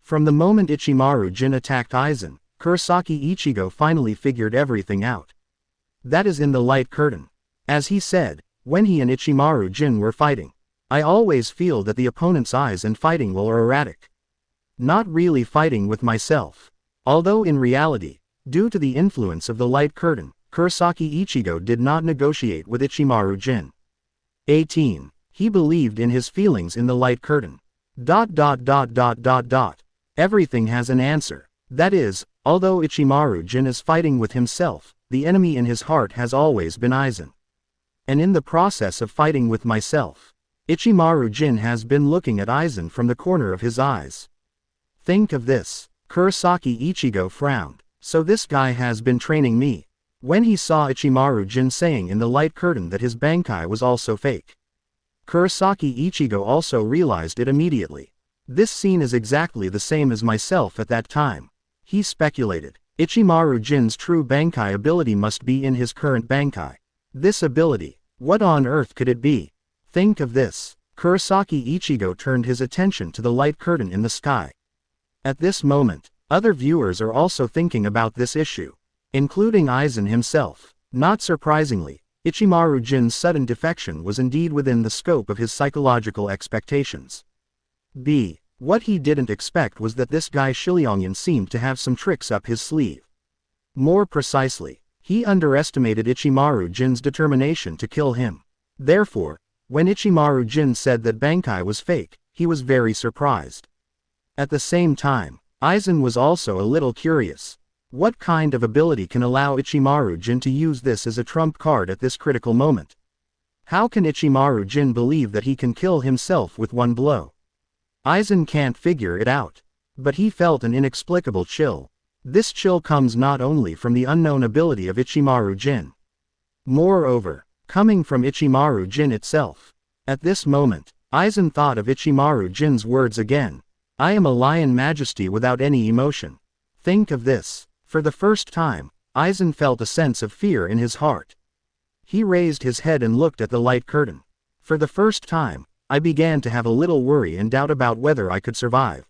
[SPEAKER 1] From the moment Ichimaru Jin attacked Aizen, Kurosaki Ichigo finally figured everything out. That is in the light curtain. As he said, when he and Ichimaru Jin were fighting, I always feel that the opponent's eyes and fighting will are erratic. Not really fighting with myself. Although in reality, due to the influence of the light curtain, Kurosaki Ichigo did not negotiate with Ichimaru Jin. 18. He believed in his feelings in the light curtain. Everything has an answer. That is, although Ichimaru Jin is fighting with himself, the enemy in his heart has always been Aizen. And in the process of fighting with myself, Ichimaru Jin has been looking at Aizen from the corner of his eyes. Think of this. Kurosaki Ichigo frowned. So this guy has been training me. When he saw Ichimaru Jin saying in the light curtain that his bankai was also fake, Kurosaki Ichigo also realized it immediately. This scene is exactly the same as myself at that time. He speculated. Ichimaru Jin's true bankai ability must be in his current bankai. This ability, what on earth could it be? Think of this. Kurosaki Ichigo turned his attention to the light curtain in the sky. At this moment, other viewers are also thinking about this issue, including Aizen himself. Not surprisingly, Ichimaru Jin's sudden defection was indeed within the scope of his psychological expectations. B. What he didn't expect was that this guy Shiliongyan seemed to have some tricks up his sleeve. More precisely, he underestimated Ichimaru Jin's determination to kill him. Therefore, when Ichimaru Jin said that bankai was fake, he was very surprised. At the same time, Aizen was also a little curious. What kind of ability can allow Ichimaru Jin to use this as a trump card at this critical moment? How can Ichimaru Jin believe that he can kill himself with one blow? Aizen can't figure it out. But he felt an inexplicable chill. This chill comes not only from the unknown ability of Ichimaru Jin. Moreover, coming from Ichimaru Jin itself. At this moment, Aizen thought of Ichimaru Jin's words again. I am a lion majesty without any emotion. Think of this. For the first time, Aizen felt a sense of fear in his heart. He raised his head and looked at the light curtain. For the first time, I began to have a little worry and doubt about whether I could survive.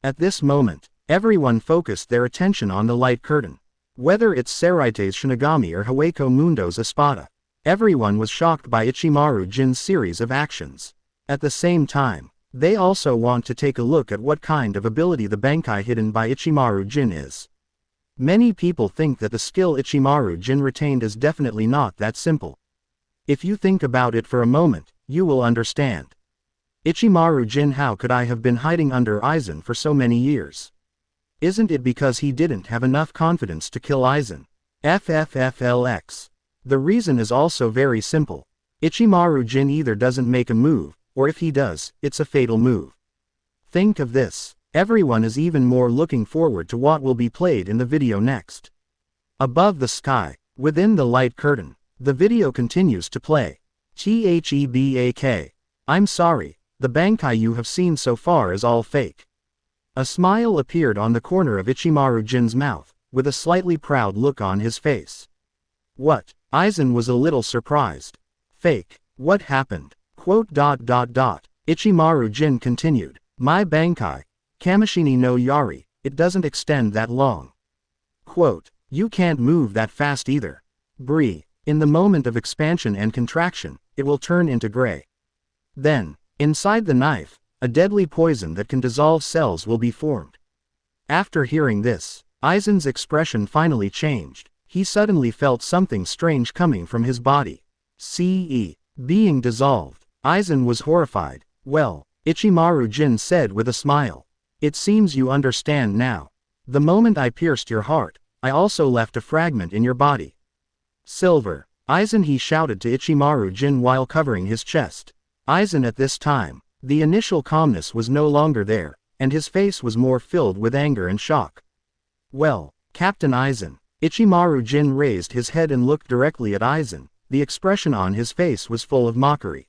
[SPEAKER 1] At this moment, everyone focused their attention on the light curtain. Whether it's Saraite's Shinigami or Haweko Mundo's Espada, everyone was shocked by Ichimaru Jin's series of actions. At the same time, they also want to take a look at what kind of ability the bankai hidden by Ichimaru Jin is. Many people think that the skill Ichimaru Jin retained is definitely not that simple. If you think about it for a moment, you will understand. Ichimaru Jin, how could I have been hiding under Aizen for so many years? Isn't it because he didn't have enough confidence to kill Aizen? FFFLX. The reason is also very simple. Ichimaru Jin either doesn't make a move, or if he does, it's a fatal move. Think of this. Everyone is even more looking forward to what will be played in the video next. Above the sky, within the light curtain, the video continues to play. THEBAK. I'm sorry, the bankai you have seen so far is all fake. A smile appeared on the corner of Ichimaru Jin's mouth, with a slightly proud look on his face. What? Aizen was a little surprised. Fake. What happened? Ichimaru Jin continued. My Bankai. Kamishini no Yari, it doesn't extend that long. You can't move that fast either. Bree. In the moment of expansion and contraction, it will turn into gray. Then, inside the knife, a deadly poison that can dissolve cells will be formed. After hearing this, Aizen's expression finally changed. He suddenly felt something strange coming from his body. Being dissolved. Aizen was horrified. Well, Ichimaru Jin said with a smile. It seems you understand now. The moment I pierced your heart, I also left a fragment in your body. Silver. Aizen, he shouted to Ichimaru Jin while covering his chest. Aizen at this time, the initial calmness was no longer there, and his face was more filled with anger and shock. Well, Captain Aizen. Ichimaru Jin raised his head and looked directly at Aizen. The expression on his face was full of mockery.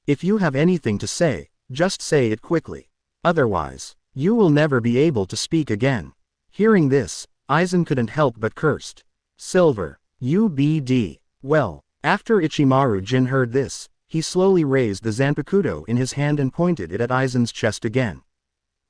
[SPEAKER 1] If you have anything to say, just say it quickly. Otherwise, you will never be able to speak again. Hearing this, Aizen couldn't help but cursed. Silver. UBD. Well, after Ichimaru Jin heard this, he slowly raised the Zanpakuto in his hand and pointed it at Aizen's chest again.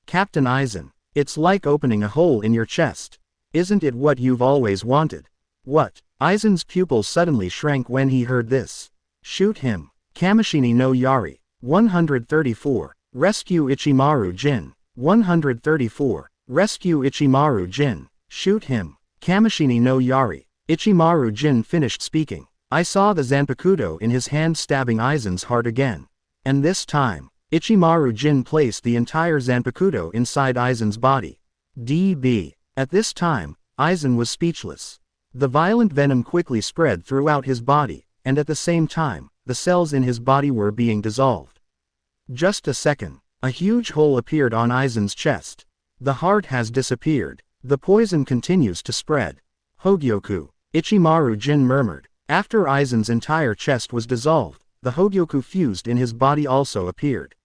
[SPEAKER 1] Captain Aizen, it's like opening a hole in your chest. Isn't it what you've always wanted? What? Aizen's pupils suddenly shrank when he heard this. Shoot him. Kamishini no Yari. 134. Rescue Ichimaru Jin. 134. Rescue Ichimaru Jin. Shoot him. Kamishini no Yari. Ichimaru Jin finished speaking. I saw the Zanpakuto in his hand stabbing Aizen's heart again. And this time, Ichimaru Jin placed the entire Zanpakuto inside Aizen's body. DB. At this time, Aizen was speechless. The violent venom quickly spread throughout his body, and at the same time, the cells in his body were being dissolved. Just a second, a huge hole appeared on Aizen's chest. The heart has disappeared. The poison continues to spread. Hogyoku. Ichimaru Jin murmured. After Aizen's entire chest was dissolved, the Hogyoku fused in his body also appeared.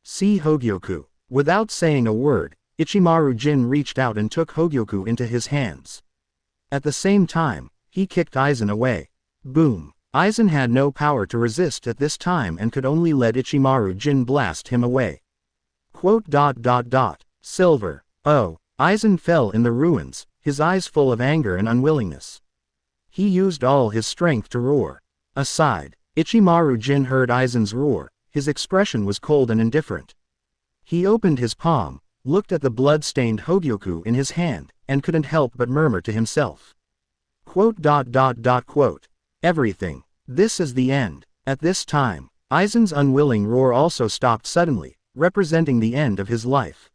[SPEAKER 1] See Hogyoku. Without saying a word, Ichimaru Jin reached out and took Hogyoku into his hands. At the same time, he kicked Aizen away. Boom. Aizen had no power to resist at this time and could only let Ichimaru Jin blast him away. Silver. Oh. Aizen fell in the ruins, his eyes full of anger and unwillingness. He used all his strength to roar. Aside, Ichimaru Jin heard Aizen's roar. His expression was cold and indifferent. He opened his palm, looked at the blood-stained Hogyoku in his hand, and couldn't help but murmur to himself. Everything. This is the end. At this time, Aizen's unwilling roar also stopped suddenly, representing the end of his life.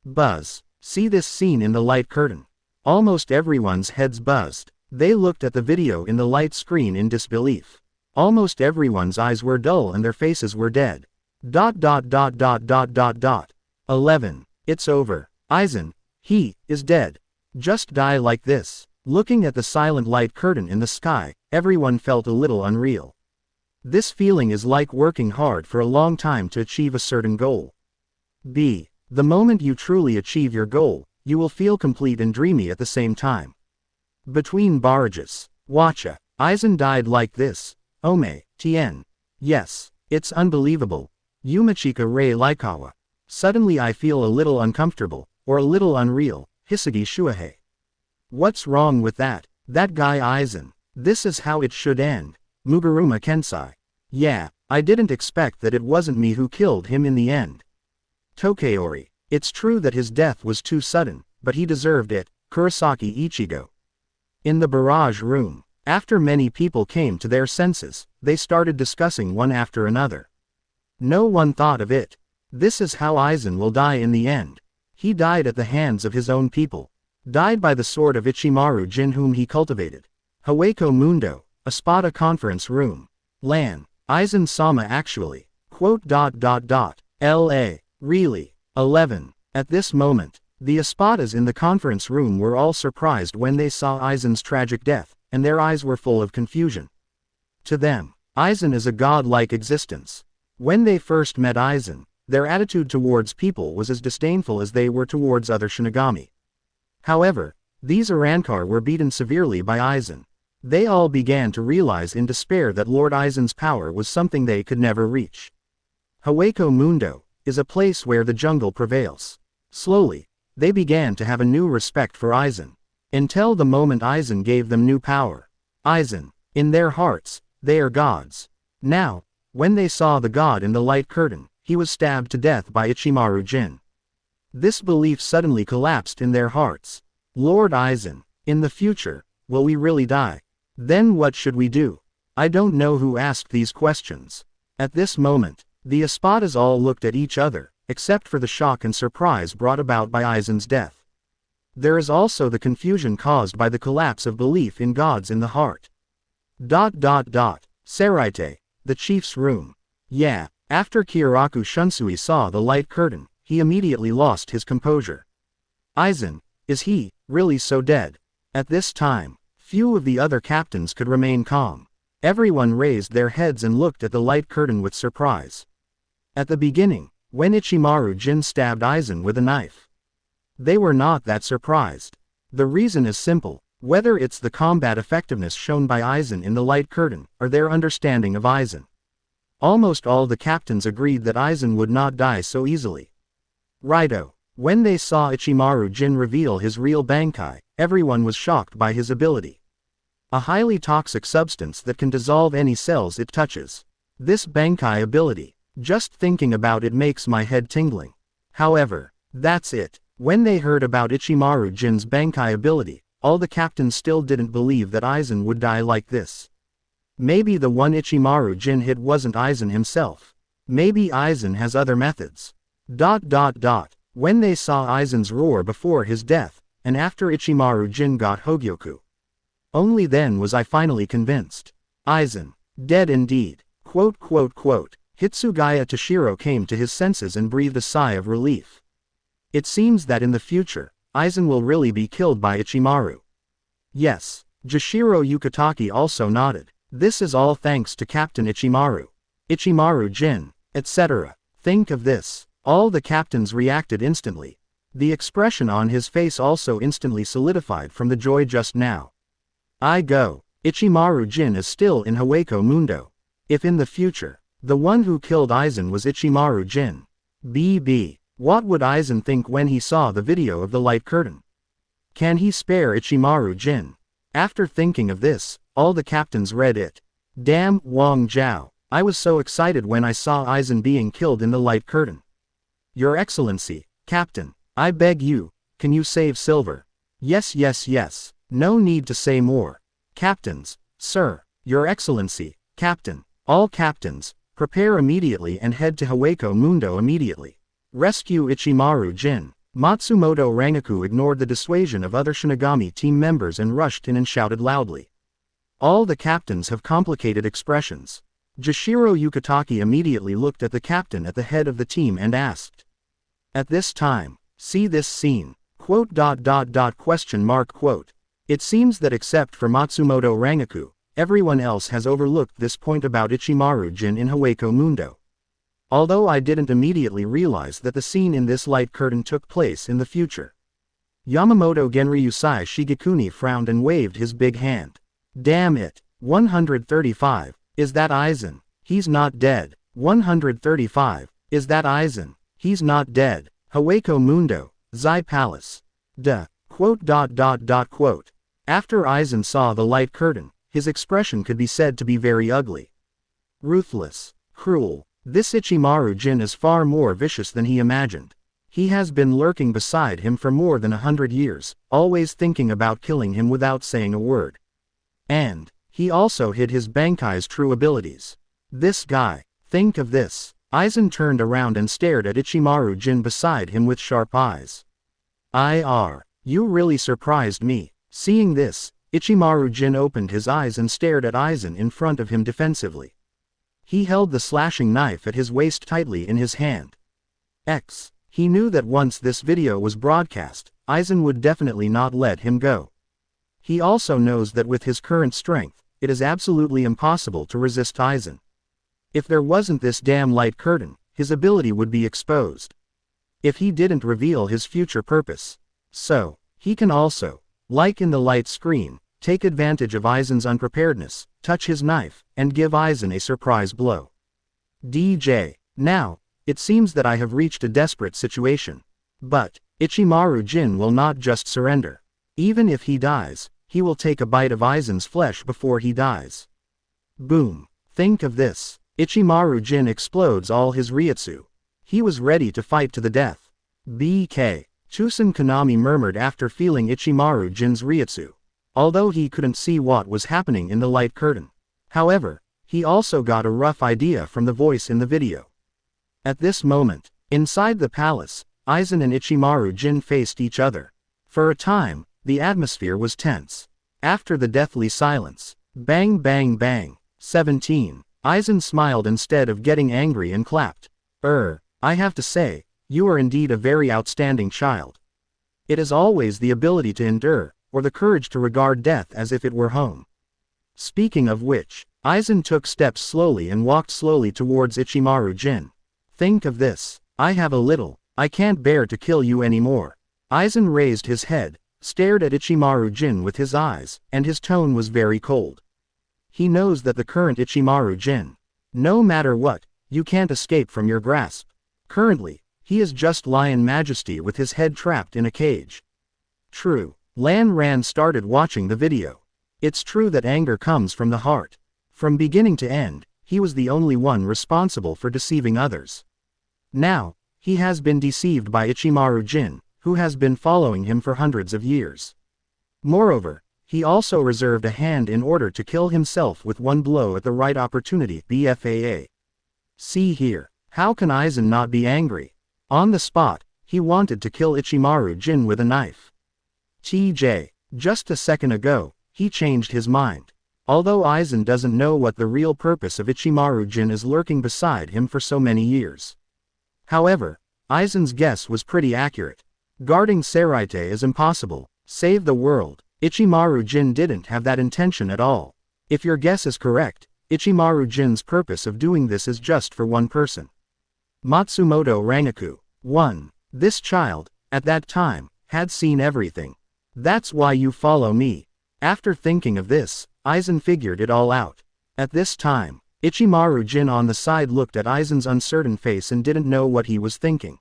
[SPEAKER 1] Buzz. See this scene in the light curtain. Almost everyone's heads buzzed. They looked at the video in the light screen in disbelief. Almost everyone's eyes were dull and their faces were dead. 11. It's over. Aizen. He is dead. Just die like this. Looking at the silent light curtain in the sky, everyone felt a little unreal. This feeling is like working hard for a long time to achieve a certain goal. The moment you truly achieve your goal, you will feel complete and dreamy at the same time. Between barrages. Watcha. Aizen died like this. Ome, Tien. Yes, it's unbelievable. Yumachika Rei Laikawa. Suddenly I feel a little uncomfortable, or a little unreal. Hisagi Shuahei. What's wrong with that? That guy Aizen. This is how it should end. Muguruma Kensei. Yeah, I didn't expect that it wasn't me who killed him in the end. Tokeori. It's true that his death was too sudden, but he deserved it. Kurosaki Ichigo. In the barrage room, after many people came to their senses, they started discussing one after another. No one thought of it. This is how Aizen will die in the end. He died at the hands of his own people. Died by the sword of Ichimaru Jin whom he cultivated. Haweko Mundo, Espada conference room. Lan. Aizen-sama actually. L.A. Really. 11. At this moment, the Espadas in the conference room were all surprised when they saw Aizen's tragic death, and their eyes were full of confusion. To them, Aizen is a god-like existence. When they first met Aizen, their attitude towards people was as disdainful as they were towards other Shinigami. However, these Arankar were beaten severely by Aizen. They all began to realize in despair that Lord Aizen's power was something they could never reach. Hueco Mundo is a place where the jungle prevails. Slowly, they began to have a new respect for Aizen. Until the moment Aizen gave them new power. Aizen, in their hearts, they are gods. Now, when they saw the god in the light curtain, he was stabbed to death by Ichimaru Jin. This belief suddenly collapsed in their hearts. Lord Aizen, in the future, will we really die? Then what should we do? I don't know who asked these questions. At this moment, the Espadas all looked at each other, except for the shock and surprise brought about by Aizen's death. There is also the confusion caused by the collapse of belief in gods in the heart. Seraite, the chief's room. Yeah, after Kyoraku Shunsui saw the light curtain, he immediately lost his composure. Aizen, is he really so dead? At this time, few of the other captains could remain calm. Everyone raised their heads and looked at the light curtain with surprise. At the beginning, when Ichimaru Jin stabbed Aizen with a knife, they were not that surprised. The reason is simple, whether it's the combat effectiveness shown by Aizen in the light curtain, or their understanding of Aizen. Almost all the captains agreed that Aizen would not die so easily. Righto. When they saw Ichimaru Jin reveal his real Bankai, everyone was shocked by his ability. A highly toxic substance that can dissolve any cells it touches. This Bankai ability, just thinking about it makes my head tingling. However, that's it. When they heard about Ichimaru Jin's Bankai ability, all the captains still didn't believe that Aizen would die like this. Maybe the one Ichimaru Jin hit wasn't Aizen himself. Maybe Aizen has other methods. When they saw Aizen's roar before his death, and after Ichimaru Jin got Hogyoku. Only then was I finally convinced. Aizen, dead indeed. Hitsugaya Toshiro came to his senses and breathed a sigh of relief. It seems that in the future, Aizen will really be killed by Ichimaru. Yes, Jashiro Yukitaki also nodded. This is all thanks to Captain Ichimaru. Ichimaru Jin, etc. Think of this. All the captains reacted instantly. The expression on his face also instantly solidified from the joy just now. Ichimaru Jin is still in Hueco Mundo. If in the future, the one who killed Aizen was Ichimaru Jin. What would Aizen think when he saw the video of the light curtain? Can he spare Ichimaru Jin? After thinking of this, all the captains read it. Damn, Wang Zhao, I was so excited when I saw Aizen being killed in the light curtain. Your Excellency, Captain, I beg you, can you save Silver? Yes. No need to say more. Captains, sir, Your Excellency, Captain, all captains, prepare immediately and head to Hueco Mundo immediately. Rescue Ichimaru Jin. Matsumoto Rangaku ignored the dissuasion of other Shinigami team members and rushed in and shouted loudly. All the captains have complicated expressions. Jashiro Yukitaki immediately looked at the captain at the head of the team and asked. At this time, see this scene. Quote. It seems that except for Matsumoto Rangaku, everyone else has overlooked this point about Ichimaru Jin in Hueco Mundo. Although I didn't immediately realize that the scene in this light curtain took place in the future. Yamamoto Genryusai Shigekuni frowned and waved his big hand. Damn it. 135. Is that Aizen? He's not dead. 135. Is that Aizen? He's not dead. Hueco Mundo, Zai Palace. Quote. After Aizen saw the light curtain, his expression could be said to be very ugly. Ruthless. Cruel. This Ichimaru Jin is far more vicious than he imagined. He has been lurking beside him for more than 100 years, always thinking about killing him without saying a word. And he also hid his Bankai's true abilities. This guy. Think of this. Aizen turned around and stared at Ichimaru Jin beside him with sharp eyes. You really surprised me. Seeing this, Ichimaru Jin opened his eyes and stared at Aizen in front of him defensively. He held the slashing knife at his waist tightly in his hand. He knew that once this video was broadcast, Aizen would definitely not let him go. He also knows that with his current strength, it is absolutely impossible to resist Aizen. If there wasn't this damn light curtain, his ability would be exposed. If he didn't reveal his future purpose. So, he can also, like in the light screen, take advantage of Aizen's unpreparedness, touch his knife, and give Aizen a surprise blow. DJ. Now, it seems that I have reached a desperate situation. But, Ichimaru Jin will not just surrender. Even if he dies, he will take a bite of Aizen's flesh before he dies. Boom. Think of this. Ichimaru Jin explodes all his Ryutsu. He was ready to fight to the death. BK. Chusen Konami murmured after feeling Ichimaru Jin's Ryutsu. Although he couldn't see what was happening in the light curtain. However, he also got a rough idea from the voice in the video. At this moment, inside the palace, Aizen and Ichimaru Jin faced each other. For a time, the atmosphere was tense. After the deathly silence, bang bang bang, 17, Aizen smiled instead of getting angry and clapped. I have to say, you are indeed a very outstanding child. It is always the ability to endure, or the courage to regard death as if it were home. Speaking of which, Aizen took steps slowly and walked slowly towards Ichimaru Jin. Think of this. I have a little. I can't bear to kill you anymore. Aizen raised his head, stared at Ichimaru Jin with his eyes, and his tone was very cold. He knows that the current Ichimaru Jin. No matter what, you can't escape from your grasp. Currently, he is just Lion Majesty with his head trapped in a cage. True. Lan Ran started watching the video. It's true that anger comes from the heart. From beginning to end, he was the only one responsible for deceiving others. Now, he has been deceived by Ichimaru Jin, who has been following him for hundreds of years. Moreover, he also reserved a hand in order to kill himself with one blow at the right opportunity. BFAA. See here. How can Aizen not be angry? On the spot, he wanted to kill Ichimaru Jin with a knife. TJ. Just a second ago, he changed his mind. Although Aizen doesn't know what the real purpose of Ichimaru Jin is lurking beside him for so many years. However, Aizen's guess was pretty accurate. Guarding Seraite is impossible. Save the world. Ichimaru Jin didn't have that intention at all. If your guess is correct, Ichimaru Jin's purpose of doing this is just for one person. Matsumoto Rangaku. 1. This child, at that time, had seen everything. That's why you follow me. After thinking of this, Aizen figured it all out. At this time, Ichimaru Jin on the side looked at Aizen's uncertain face and didn't know what he was thinking.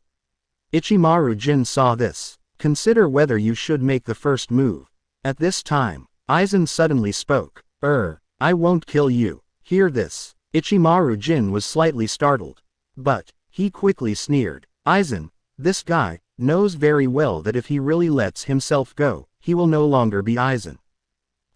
[SPEAKER 1] Ichimaru Jin saw this. Consider whether you should make the first move. At this time, Aizen suddenly spoke. I won't kill you. Hear this. Ichimaru Jin was slightly startled. But, he quickly sneered. Aizen, this guy, knows very well that if he really lets himself go, he will no longer be Aizen.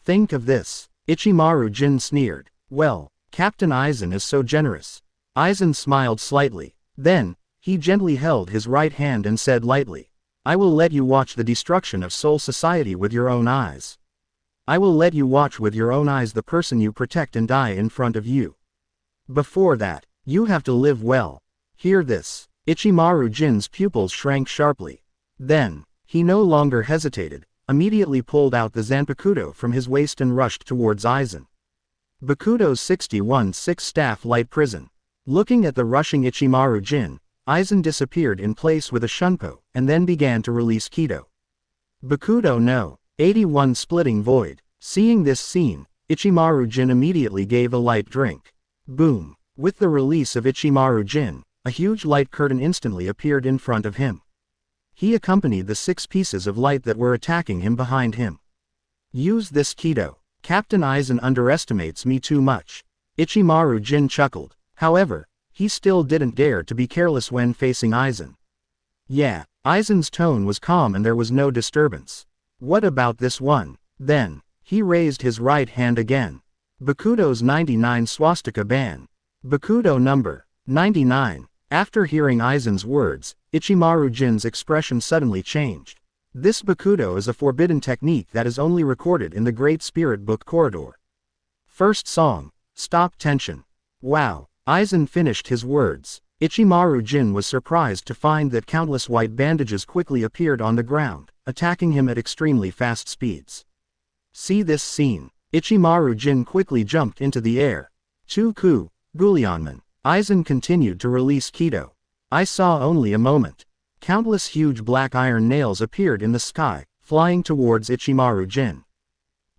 [SPEAKER 1] Think of this. Ichimaru Jin sneered. Well, Captain Aizen is so generous. Aizen smiled slightly. Then, he gently held his right hand and said lightly. I will let you watch the destruction of Soul Society with your own eyes. I will let you watch with your own eyes the person you protect and die in front of you. Before that, you have to live well. Hear this. Ichimaru Jin's pupils shrank sharply. Then, he no longer hesitated, immediately pulled out the Zanpakuto from his waist and rushed towards Aizen. Bakudo's 61-6 Staff Light Prison. Looking at the rushing Ichimaru Jin, Aizen disappeared in place with a Shunpo, and then began to release Kido. Bakudo no. 81 Splitting Void. Seeing this scene, Ichimaru Jin immediately gave a light drink. Boom. With the release of Ichimaru Jin, a huge light curtain instantly appeared in front of him. He accompanied the 6 pieces of light that were attacking him behind him. Use this Kido. Captain Aizen underestimates me too much. Ichimaru Jin chuckled. However, he still didn't dare to be careless when facing Aizen. Yeah, Aizen's tone was calm and there was no disturbance. What about this one? Then, he raised his right hand again. Bakudo's 99 Swastika Ban. Bakudo number 99. After hearing Aizen's words, Ichimaru Jin's expression suddenly changed. This Bakudo is a forbidden technique that is only recorded in the Great Spirit Book Corridor. First song. Stop tension. Wow. Aizen finished his words. Ichimaru Jin was surprised to find that countless white bandages quickly appeared on the ground, attacking him at extremely fast speeds. See this scene. Ichimaru Jin quickly jumped into the air. Tuku, Gulionman. Aizen continued to release Kido. I saw only a moment. Countless huge black iron nails appeared in the sky, flying towards Ichimaru Jin.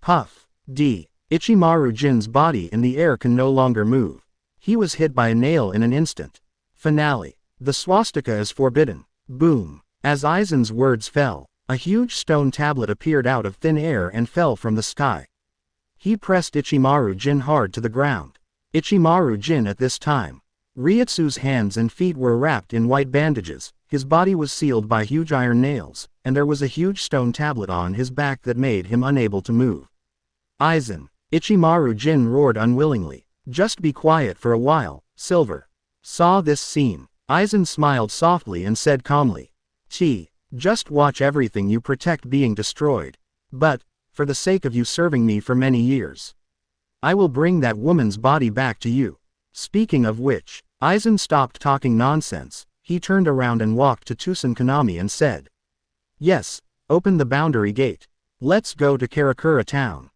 [SPEAKER 1] Puff. Ichimaru Jin's body in the air can no longer move. He was hit by a nail in an instant. Finale. The swastika is forbidden. Boom. As Aizen's words fell, a huge stone tablet appeared out of thin air and fell from the sky. He pressed Ichimaru Jin hard to the ground. Ichimaru Jin at this time. Ryutsu's hands and feet were wrapped in white bandages, his body was sealed by huge iron nails, and there was a huge stone tablet on his back that made him unable to move. Aizen. Ichimaru Jin roared unwillingly. Just be quiet for a while, Silver. Saw this scene. Aizen smiled softly and said calmly. Just watch everything you protect being destroyed. But, for the sake of you serving me for many years, I will bring that woman's body back to you. Speaking of which, Aizen stopped talking nonsense, he turned around and walked to Tusen Kanami and said. Yes, open the boundary gate. Let's go to Karakura town.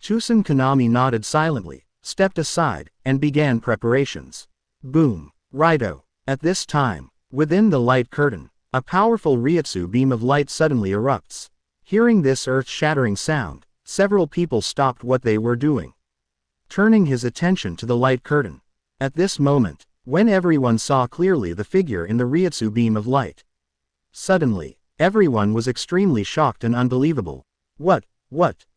[SPEAKER 1] Tusen Kanami nodded silently, stepped aside, and began preparations. Boom. Righto. At this time, within the light curtain, a powerful Ryutsu beam of light suddenly erupts. Hearing this earth-shattering sound, several people stopped what they were doing, turning his attention to the light curtain. At this moment, when everyone saw clearly the figure in the Ryutsu beam of light, suddenly, everyone was extremely shocked and unbelievable. What,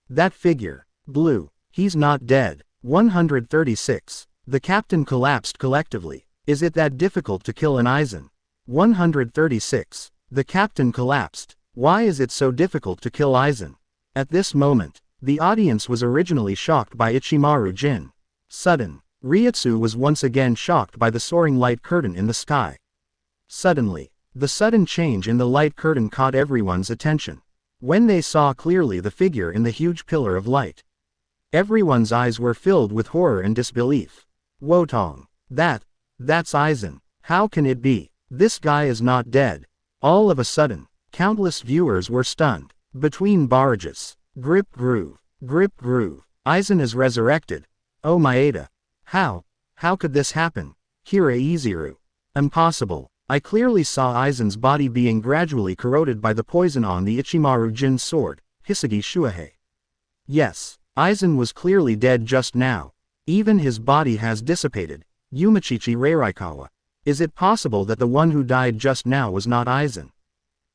[SPEAKER 1] that figure, blue, he's not dead. 136. The captain collapsed collectively. Is it that difficult to kill an Aizen? 136. The captain collapsed. Why is it so difficult to kill Aizen? At this moment, the audience was originally shocked by Ichimaru Jin. Sudden. Ryutsu was once again shocked by the soaring light curtain in the sky. Suddenly, the sudden change in the light curtain caught everyone's attention. When they saw clearly the figure in the huge pillar of light, everyone's eyes were filled with horror and disbelief. Wotong. That's Aizen. How can it be? This guy is not dead. All of a sudden, countless viewers were stunned. Between barrages. Grip groove. Aizen is resurrected. Omaeda. How could this happen? Hiraizuru. Impossible. I clearly saw Aizen's body being gradually corroded by the poison on the Ichimaru Jin's sword, Hisagi Shuhei. Yes, Aizen was clearly dead just now. Even his body has dissipated. Yumachichi Reiraikawa. Is it possible that the one who died just now was not Aizen?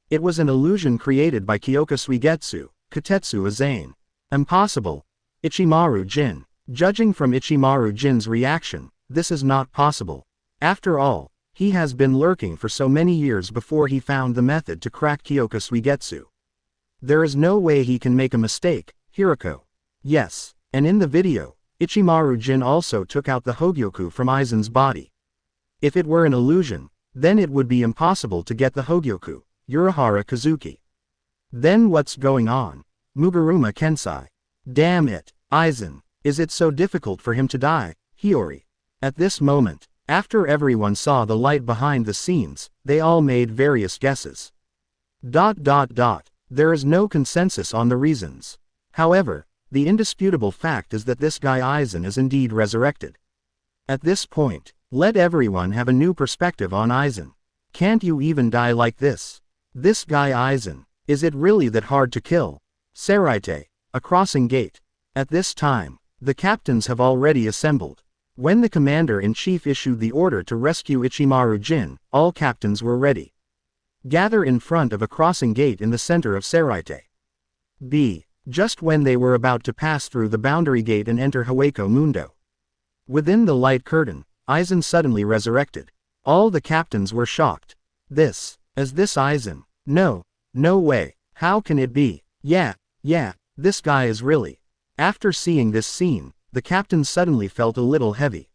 [SPEAKER 1] It was an illusion created by Kyoka Suigetsu, Katetsu Aizen. Impossible. Ichimaru Jin. Judging from Ichimaru Jin's reaction, this is not possible. After all, he has been lurking for so many years before he found the method to crack Kyoka Suigetsu. There is no way he can make a mistake, Hirako. Yes, and in the video, Ichimaru Jin also took out the Hogyoku from Aizen's body. If it were an illusion, then it would be impossible to get the Hogyoku, Urahara Kazuki. Then what's going on? Muguruma Kensei. Damn it, Aizen. Is it so difficult for him to die, Hiyori? At this moment, after everyone saw the light behind the scenes, they all made various guesses. There is no consensus on the reasons. However, the indisputable fact is that this guy Aizen is indeed resurrected. At this point, let everyone have a new perspective on Aizen. Can't you even die like this? This guy Aizen, is it really that hard to kill? Seraite, a crossing gate. At this time, the captains have already assembled. When the commander-in-chief issued the order to rescue Ichimaru Jin, all captains were ready. Gather in front of a crossing gate in the center of Seraite. Just when they were about to pass through the boundary gate and enter Hueco Mundo. Within the light curtain, Aizen suddenly resurrected. All the captains were shocked. Is this Aizen? No way. How can it be? Yeah, this guy is really. After seeing this scene, the captains suddenly felt a little heavy.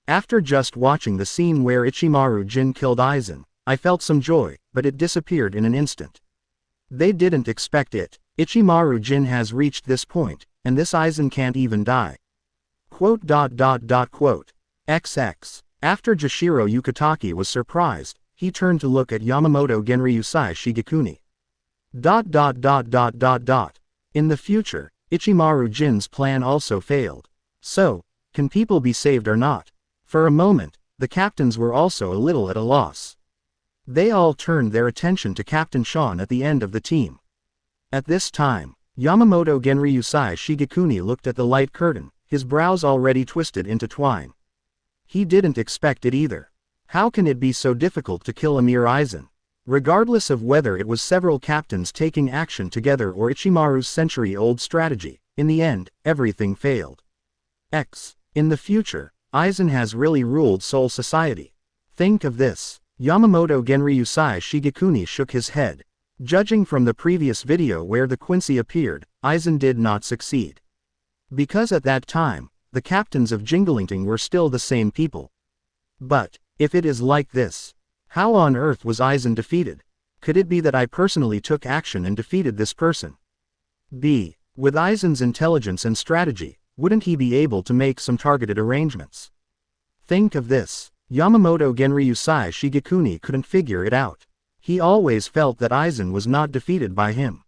[SPEAKER 1] After just watching the scene where Ichimaru Jin killed Aizen, I felt some joy, but it disappeared in an instant. They didn't expect it. Ichimaru Jin has reached this point, and this Aizen can't even die. XX. After Jashiro Yukitake was surprised, he turned to look at Yamamoto Genryusai Shigekuni. In the future, Ichimaru Jin's plan also failed. So, can people be saved or not? For a moment, the captains were also a little at a loss. They all turned their attention to Captain Sean at the end of the team. At this time, Yamamoto Genryusai Shigekuni looked at the light curtain, his brows already twisted into twine. He didn't expect it either. How can it be so difficult to kill Emir Aizen? Regardless of whether it was several captains taking action together or Ichimaru's century-old strategy, in the end, everything failed. In the future, Aizen has really ruled Soul Society. Think of this. Yamamoto Genryusai Shigekuni shook his head. Judging from the previous video where the Quincy appeared, Aizen did not succeed. Because at that time, the captains of Jinglingting were still the same people. But, if it is like this, how on earth was Aizen defeated? Could it be that I personally took action and defeated this person? B. With Aizen's intelligence and strategy, wouldn't he be able to make some targeted arrangements? Think of this. Yamamoto Genryusai Shigekuni couldn't figure it out. He always felt that Aizen was not defeated by him.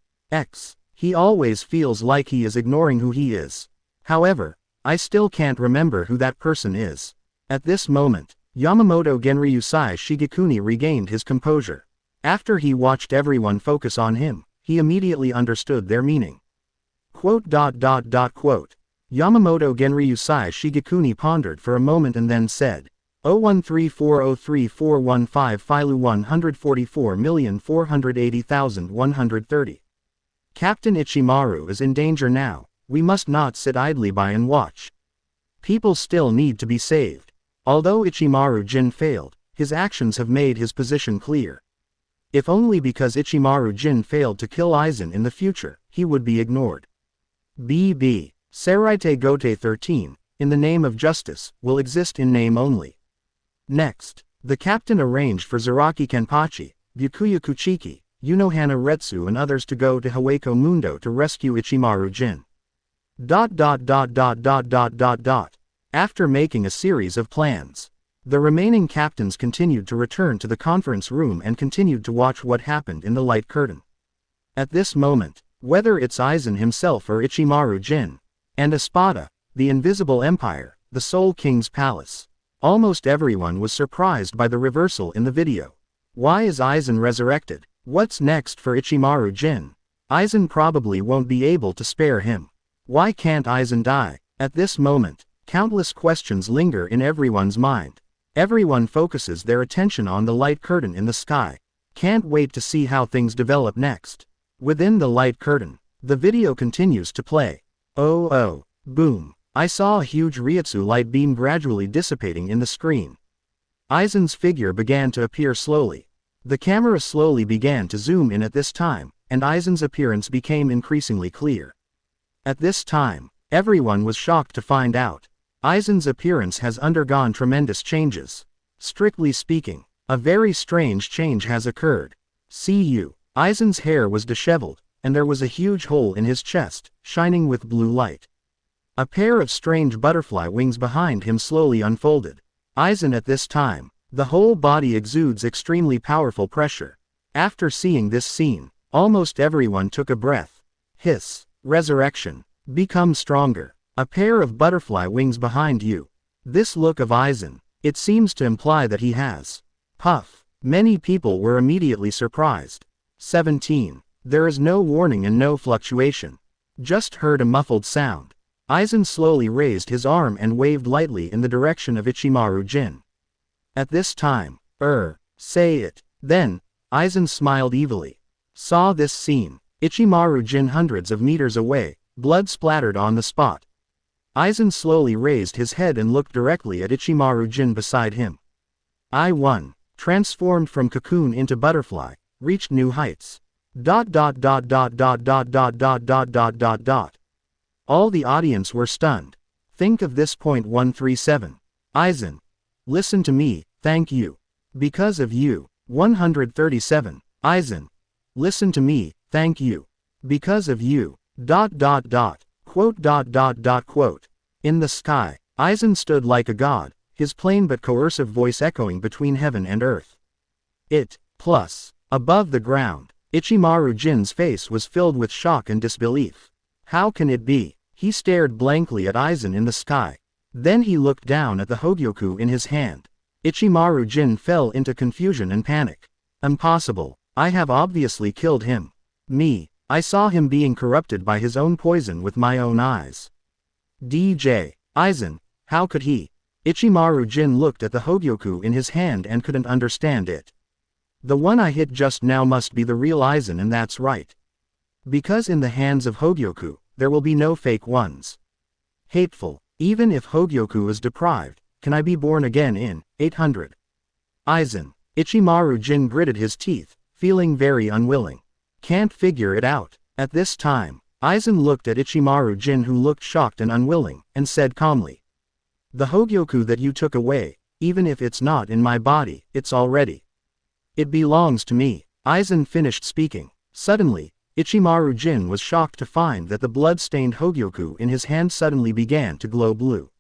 [SPEAKER 1] He always feels like he is ignoring who he is. However, I still can't remember who that person is. At this moment, Yamamoto Genryusai Shigekuni regained his composure. After he watched everyone focus on him, he immediately understood their meaning. Yamamoto Genryusai Shigekuni pondered for a moment and then said, 013403415 Filu 144,480,130. Captain Ichimaru is in danger now, we must not sit idly by and watch. People still need to be saved. Although Ichimaru Jin failed, his actions have made his position clear. If only because Ichimaru Jin failed to kill Aizen in the future, he would be ignored. BB. Seraite Gote 13, in the name of justice, will exist in name only. Next, the captain arranged for Zaraki Kenpachi, Byakuya Kuchiki, Unohana Retsu and others to go to Hawako Mundo to rescue Ichimaru Jin. After making a series of plans, the remaining captains continued to return to the conference room and continued to watch what happened in the light curtain. At this moment, whether it's Aizen himself or Ichimaru Jin, and Espada, the Invisible Empire, the Soul King's palace, almost everyone was surprised by the reversal in the video. Why is Aizen resurrected? What's next for Ichimaru Jin? Aizen probably won't be able to spare him. Why can't Aizen die? At this moment, countless questions linger in everyone's mind. Everyone focuses their attention on the light curtain in the sky. Can't wait to see how things develop next. Within the light curtain, the video continues to play. Oh, boom. I saw a huge Ryutsu light beam gradually dissipating in the screen. Aizen's figure began to appear slowly. The camera slowly began to zoom in at this time, and Aizen's appearance became increasingly clear. At this time, everyone was shocked to find out. Aizen's appearance has undergone tremendous changes. Strictly speaking, a very strange change has occurred. Aizen's hair was disheveled, and there was a huge hole in his chest, shining with blue light. A pair of strange butterfly wings behind him slowly unfolded. Aizen at this time, the whole body exudes extremely powerful pressure. After seeing this scene, almost everyone took a breath. Hiss. Resurrection. Become stronger. A pair of butterfly wings behind you. This look of Aizen, it seems to imply that he has. Puff. Many people were immediately surprised. 17. There is no warning and no fluctuation. Just heard a muffled sound. Aizen slowly raised his arm and waved lightly in the direction of Ichimaru Jin. At this time, say it. Then, Aizen smiled evilly. Saw this scene. Ichimaru Jin hundreds of meters away, blood splattered on the spot. Aizen slowly raised his head and looked directly at Ichimaru Jin beside him. I-1, transformed from cocoon into butterfly, reached new heights. All the audience were stunned. Think of this. 137. Aizen. Listen to me, thank you. Because of you. 137. Aizen. Listen to me, thank you. Because of you. Quote. In the sky, Aizen stood like a god, his plain but coercive voice echoing between heaven and earth. Above the ground, Ichimaru Jin's face was filled with shock and disbelief. How can it be? He stared blankly at Aizen in the sky. Then he looked down at the Hogyoku in his hand. Ichimaru Jin fell into confusion and panic. Impossible. I have obviously killed him. Me. I saw him being corrupted by his own poison with my own eyes. DJ. Aizen, how could he? Ichimaru Jin looked at the Hogyoku in his hand and couldn't understand it. The one I hit just now must be the real Aizen, and that's right. Because in the hands of Hogyoku, there will be no fake ones. Hateful. Even if Hogyoku is deprived, can I be born again in 800? Aizen. Ichimaru Jin gritted his teeth, feeling very unwilling. Can't figure it out. At this time, Aizen looked at Ichimaru Jin, who looked shocked and unwilling, and said calmly. The Hogyoku that you took away, even if it's not in my body, it's already. It belongs to me. Aizen finished speaking. Suddenly, Ichimaru Jin was shocked to find that the blood-stained Hogyoku in his hand suddenly began to glow blue.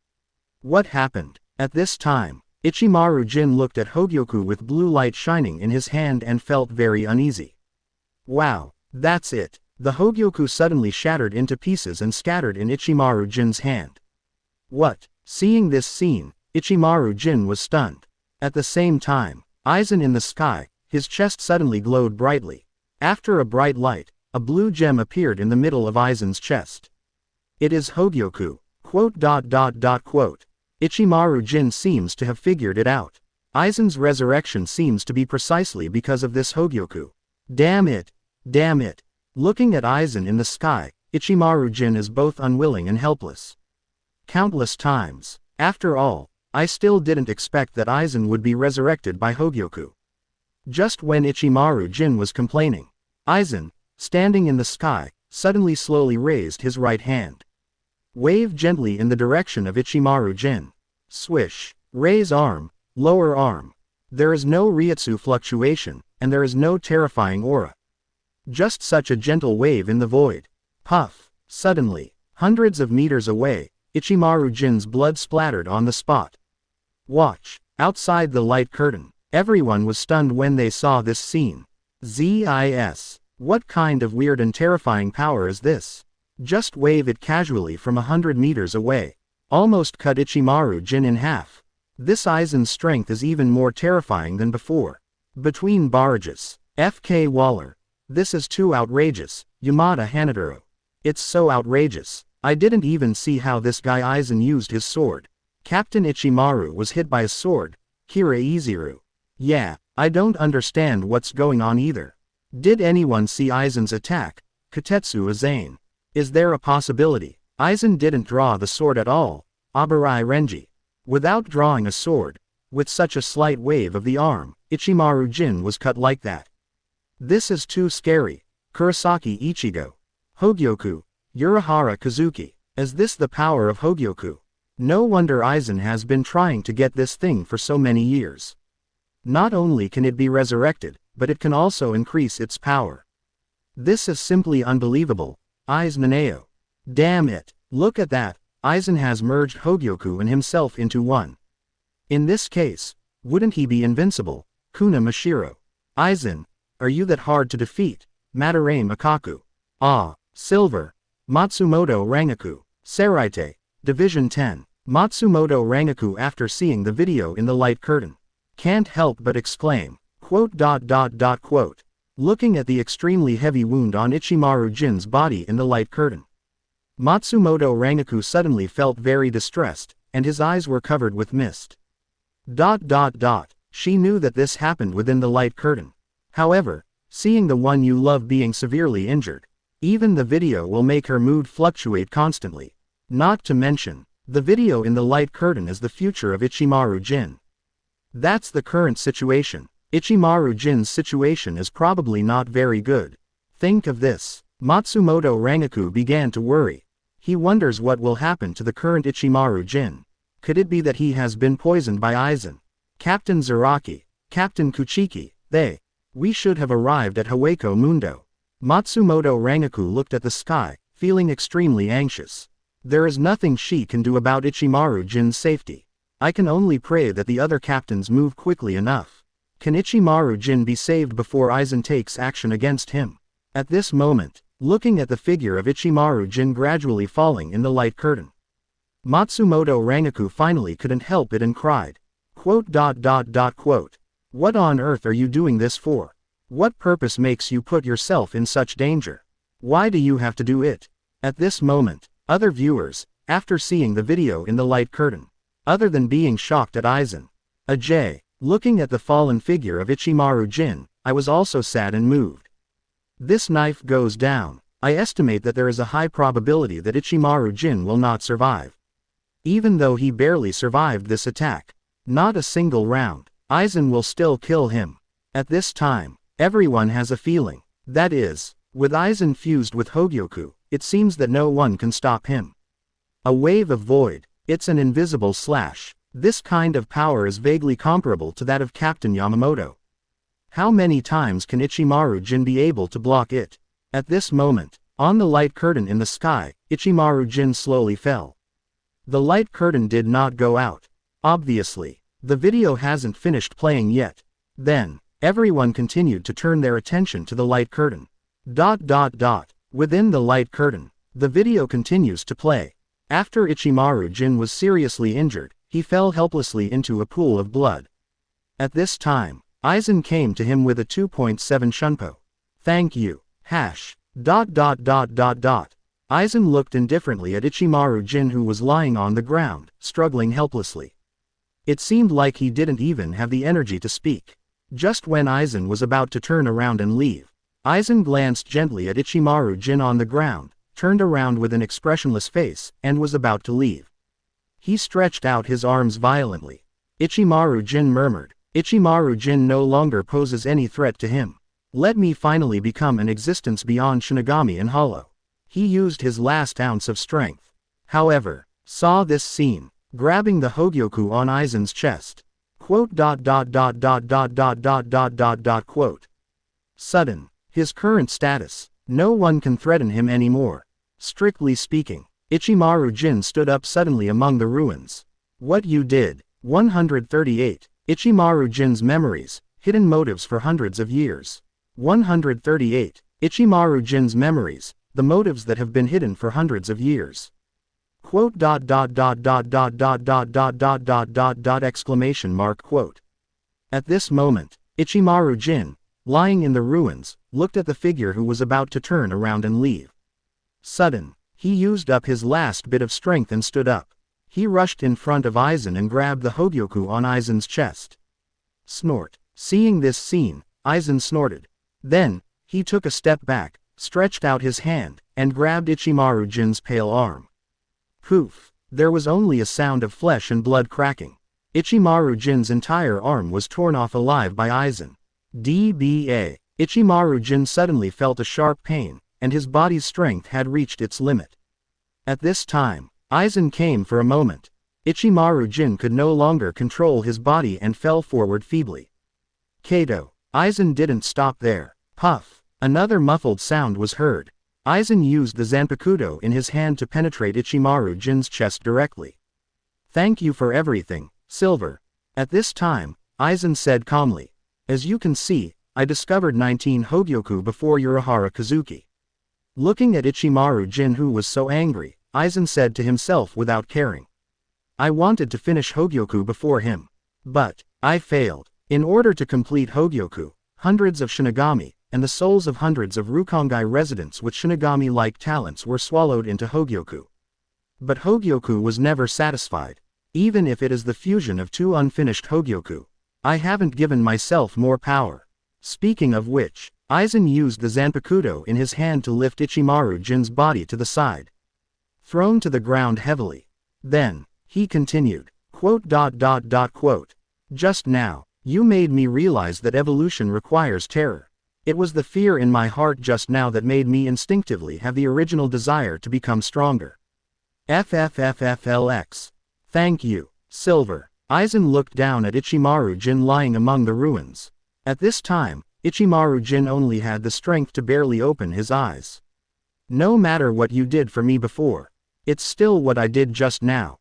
[SPEAKER 1] What happened? At this time, Ichimaru Jin looked at Hogyoku with blue light shining in his hand and felt very uneasy. Wow, that's it. The Hogyoku suddenly shattered into pieces and scattered in Ichimaru Jin's hand. What? Seeing this scene, Ichimaru Jin was stunned. At the same time, Aizen in the sky, his chest suddenly glowed brightly. After a bright light, a blue gem appeared in the middle of Aizen's chest. It is Hogyoku. Ichimaru Jin seems to have figured it out. Aizen's resurrection seems to be precisely because of this Hogyoku. Damn it! Damn it! Looking at Aizen in the sky, Ichimaru Jin is both unwilling and helpless. Countless times. After all, I still didn't expect that Aizen would be resurrected by Hogyoku. Just when Ichimaru Jin was complaining, Aizen, standing in the sky, suddenly slowly raised his right hand. Wave gently in the direction of Ichimaru Jin. Swish. Raise arm, lower arm. There is no Ryutsu fluctuation, and there is no terrifying aura. Just such a gentle wave in the void. Puff. Suddenly, hundreds of meters away, Ichimaru Jin's blood splattered on the spot. Watch. Outside the light curtain, everyone was stunned when they saw this scene. Zis. What kind of weird and terrifying power is this? Just wave it casually from 100 meters away. Almost cut Ichimaru Jin in half. This Aizen's strength is even more terrifying than before. Between barrages. FK Waller. This is too outrageous, Yamada Hanaduro. It's so outrageous. I didn't even see how this guy Aizen used his sword. Captain Ichimaru was hit by a sword, Kira Izuru. Yeah, I don't understand what's going on either. Did anyone see Aizen's attack? Katetsu Aizen. Is there a possibility Aizen didn't draw the sword at all? Abarai Renji. Without drawing a sword, with such a slight wave of the arm, Ichimaru Jin was cut like that. This is too scary. Kurosaki Ichigo. Hogyoku. Urahara Kazuki. Is this the power of Hogyoku? No wonder Aizen has been trying to get this thing for so many years. Not only can it be resurrected, but it can also increase its power. This is simply unbelievable. Aizen Naneo. Damn it. Look at that. Aizen has merged Hogyoku and himself into one. In this case, wouldn't he be invincible? Kuna Mashiro. Aizen, are you that hard to defeat? Madarame Makaku. Ah, Silver. Matsumoto Rangaku. Seraite. Division 10. Matsumoto Rangaku, after seeing the video in the light curtain, can't help but exclaim, looking at the extremely heavy wound on Ichimaru Jin's body in the light curtain. Matsumoto Rangaku suddenly felt very distressed, and his eyes were covered with mist. She knew that this happened within the light curtain. However, seeing the one you love being severely injured, even the video will make her mood fluctuate constantly. Not to mention, the video in the light curtain is the future of Ichimaru Jin. That's the current situation. Ichimaru Jin's situation is probably not very good. Think of this. Matsumoto Rangaku began to worry. He wonders what will happen to the current Ichimaru Jin. Could it be that he has been poisoned by Aizen? Captain Zaraki, Captain Kuchiki, we should have arrived at Haweko Mundo. Matsumoto Rangaku looked at the sky, feeling extremely anxious. There is nothing she can do about Ichimaru Jin's safety. I can only pray that the other captains move quickly enough. Can Ichimaru Jin be saved before Aizen takes action against him? At this moment, looking at the figure of Ichimaru Jin gradually falling in the light curtain, Matsumoto Rangaku finally couldn't help it and cried. What on earth are you doing this for? What purpose makes you put yourself in such danger? Why do you have to do it? At this moment, other viewers, after seeing the video in the light curtain, other than being shocked at Aizen, looking at the fallen figure of Ichimaru Jin, I was also sad and moved. This knife goes down. I estimate that there is a high probability that Ichimaru Jin will not survive. Even though he barely survived this attack, not a single round, Aizen will still kill him. At this time, everyone has a feeling. That is, with Aizen fused with Hogyoku, it seems that no one can stop him. A wave of void. It's an invisible slash. This kind of power is vaguely comparable to that of Captain Yamamoto. How many times can Ichimaru Jin be able to block it? At this moment, on the light curtain in the sky, Ichimaru Jin slowly fell. The light curtain did not go out. Obviously, the video hasn't finished playing yet. Then, everyone continued to turn their attention to the light curtain. Within the light curtain, the video continues to play. After Ichimaru Jin was seriously injured, he fell helplessly into a pool of blood. At this time, Aizen came to him with a 2.7 shunpo. Thank you. Aizen looked indifferently at Ichimaru Jin, who was lying on the ground, struggling helplessly. It seemed like he didn't even have the energy to speak. Just when Aizen was about to turn around and leave, Aizen glanced gently at Ichimaru Jin on the ground, turned around with an expressionless face, and was about to leave. He stretched out his arms violently. Ichimaru Jin murmured, "Ichimaru Jin no longer poses any threat to him. Let me finally become an existence beyond Shinigami and Hollow." He used his last ounce of strength. However, saw this scene, grabbing the Hogyoku on Aizen's chest. Sudden, his current status, no one can threaten him anymore. Strictly speaking, Ichimaru Jin stood up suddenly among the ruins. What you did. 138. Ichimaru Jin's memories, hidden motives for hundreds of years. 138. Ichimaru Jin's memories, the motives that have been hidden for hundreds of years. Exclamation mark. At this moment, Ichimaru Jin, lying in the ruins, looked at the figure who was about to turn around and leave. Sudden, he used up his last bit of strength and stood up. He rushed in front of Aizen and grabbed the Hogyoku on Aizen's chest. Snort. Seeing this scene, Aizen snorted. Then, he took a step back, stretched out his hand, and grabbed Ichimaru Jin's pale arm. Poof! There was only a sound of flesh and blood cracking. Ichimaru Jin's entire arm was torn off alive by Aizen. Ichimaru Jin suddenly felt a sharp pain, and his body's strength had reached its limit. At this time, Aizen came for a moment. Ichimaru Jin could no longer control his body and fell forward feebly. Kato. Aizen didn't stop there. Puff. Another muffled sound was heard. Aizen used the Zanpakuto in his hand to penetrate Ichimaru Jin's chest directly. "Thank you for everything, Silver." At this time, Aizen said calmly, "As you can see, I discovered 19 Hogyoku before Urahara Kazuki." Looking at Ichimaru Jin, who was so angry, Aizen said to himself without caring, "I wanted to finish Hogyoku before him. But, I failed. In order to complete Hogyoku, hundreds of Shinigami, and the souls of hundreds of Rukongai residents with Shinigami-like talents were swallowed into Hogyoku. But Hogyoku was never satisfied. Even if it is the fusion of two unfinished Hogyoku, I haven't given myself more power." Speaking of which, Aizen used the Zanpakuto in his hand to lift Ichimaru Jin's body to the side. Thrown to the ground heavily. Then, he continued, "Just now, you made me realize that evolution requires terror. It was the fear in my heart just now that made me instinctively have the original desire to become stronger. FFFFLX. Thank you, Silver." Aizen looked down at Ichimaru Jin lying among the ruins. At this time, Ichimaru Jin only had the strength to barely open his eyes. "No matter what you did for me before, it's still what I did just now.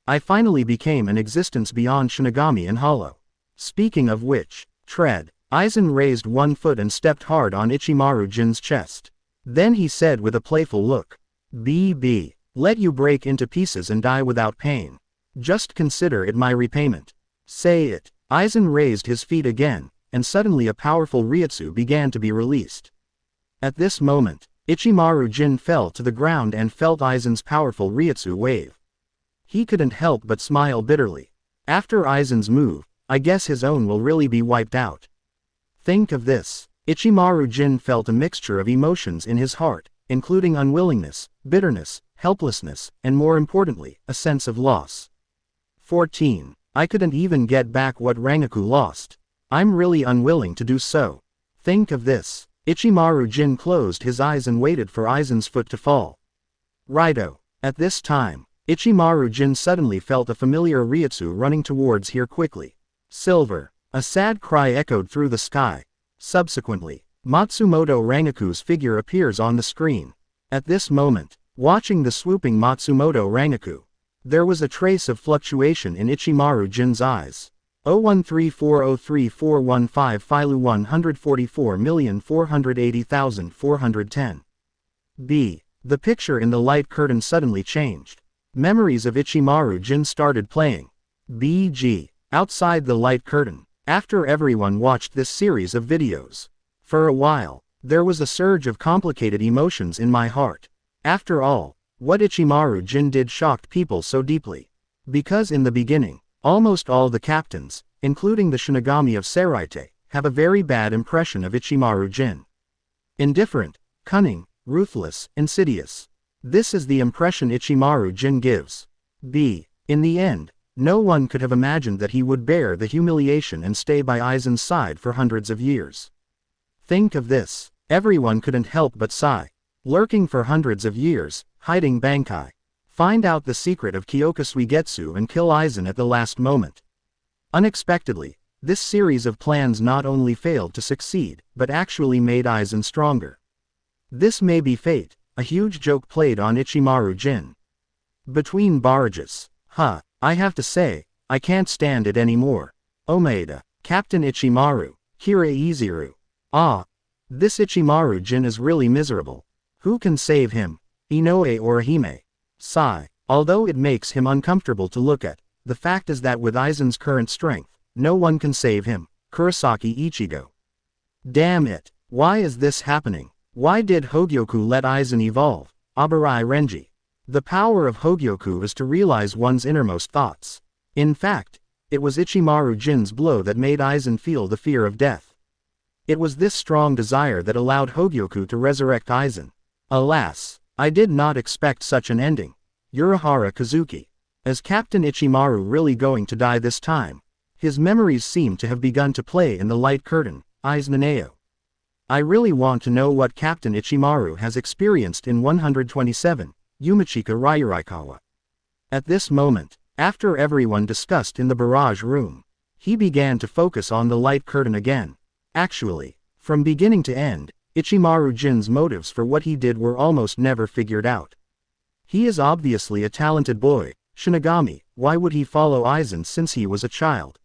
[SPEAKER 1] I finally became an existence beyond Shinigami and Hollow. Speaking of which, tread." Aizen raised one foot and stepped hard on Ichimaru Jin's chest. Then he said with a playful look, "BB, let you break into pieces and die without pain. Just consider it my repayment. Say it." Aizen raised his feet again, and suddenly a powerful Ryutsu began to be released. At this moment, Ichimaru Jin fell to the ground and felt Aizen's powerful Ryutsu wave. He couldn't help but smile bitterly. After Aizen's move, I guess his own will really be wiped out. Think of this. Ichimaru Jin felt a mixture of emotions in his heart, including unwillingness, bitterness, helplessness, and more importantly, a sense of loss. 14. I couldn't even get back what Rangaku lost. I'm really unwilling to do so. Think of this. Ichimaru Jin closed his eyes and waited for Aizen's foot to fall. Righto. At this time, Ichimaru Jin suddenly felt a familiar Ryutsu running towards here quickly. Silver. A sad cry echoed through the sky. Subsequently, Matsumoto Rangaku's figure appears on the screen. At this moment, watching the swooping Matsumoto Rangaku, there was a trace of fluctuation in Ichimaru Jin's eyes. 013403415 Filu 144,480,410. B. The picture in the light curtain suddenly changed. Memories of Ichimaru Jin started playing. BG. Outside the light curtain. After everyone watched this series of videos, for a while, there was a surge of complicated emotions in my heart. After all, what Ichimaru Jin did shocked people so deeply. Because in the beginning, almost all the captains, including the Shinigami of Seraite, have a very bad impression of Ichimaru Jin. Indifferent, cunning, ruthless, insidious. This is the impression Ichimaru Jin gives. B. In the end, no one could have imagined that he would bear the humiliation and stay by Aizen's side for hundreds of years. Think of this. Everyone couldn't help but sigh. Lurking for hundreds of years, hiding Bankai. Find out the secret of Kyoka Suigetsu and kill Aizen at the last moment. Unexpectedly, this series of plans not only failed to succeed, but actually made Aizen stronger. This may be fate, a huge joke played on Ichimaru Jin. Between barrages. I have to say, I can't stand it anymore. Omaeda, Captain Ichimaru, Hiraiiziru. This Ichimaru Jin is really miserable. Who can save him? Inoue or Hime? Sigh. Although it makes him uncomfortable to look at, the fact is that with Aizen's current strength, no one can save him. Kurosaki Ichigo. Damn it. Why is this happening? Why did Hogyoku let Aizen evolve? Abarai Renji. The power of Hogyoku is to realize one's innermost thoughts. In fact, it was Ichimaru Jin's blow that made Aizen feel the fear of death. It was this strong desire that allowed Hogyoku to resurrect Aizen. Alas, I did not expect such an ending. Urahara Kazuki. Is Captain Ichimaru really going to die this time? His memories seem to have begun to play in the light curtain. Aizen. I really want to know what Captain Ichimaru has experienced in 127. Yumachika Ryurikawa. At this moment, after everyone discussed in the barrage room, he began to focus on the light curtain again. Actually, from beginning to end, Ichimaru Jin's motives for what he did were almost never figured out. He is obviously a talented boy, Shinigami. Why would he follow Aizen since he was a child?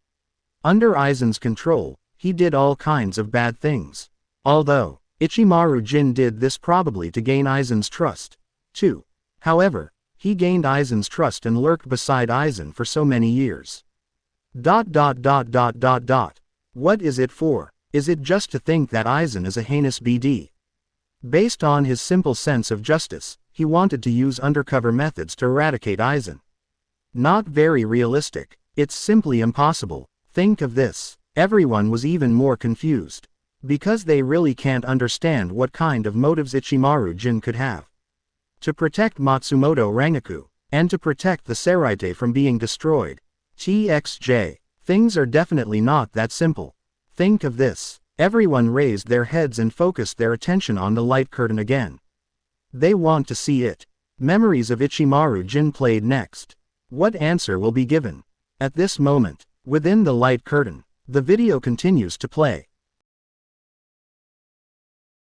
[SPEAKER 1] Under Aizen's control, he did all kinds of bad things. Although, Ichimaru Jin did this probably to gain Aizen's trust, too. However, he gained Aizen's trust and lurked beside Aizen for so many years. What is it for? Is it just to think that Aizen is a heinous BD? Based on his simple sense of justice, he wanted to use undercover methods to eradicate Aizen. Not very realistic. It's simply impossible. Think of this. Everyone was even more confused. Because they really can't understand what kind of motives Ichimaru Jin could have. To protect Matsumoto Rangaku, and to protect the Seraite from being destroyed. TXJ. Things are definitely not that simple. Think of this. Everyone raised their heads and focused their attention on the light curtain again. They want to see it. Memories of Ichimaru Jin played next. What answer will be given? At this moment, within the light curtain, the video continues to play.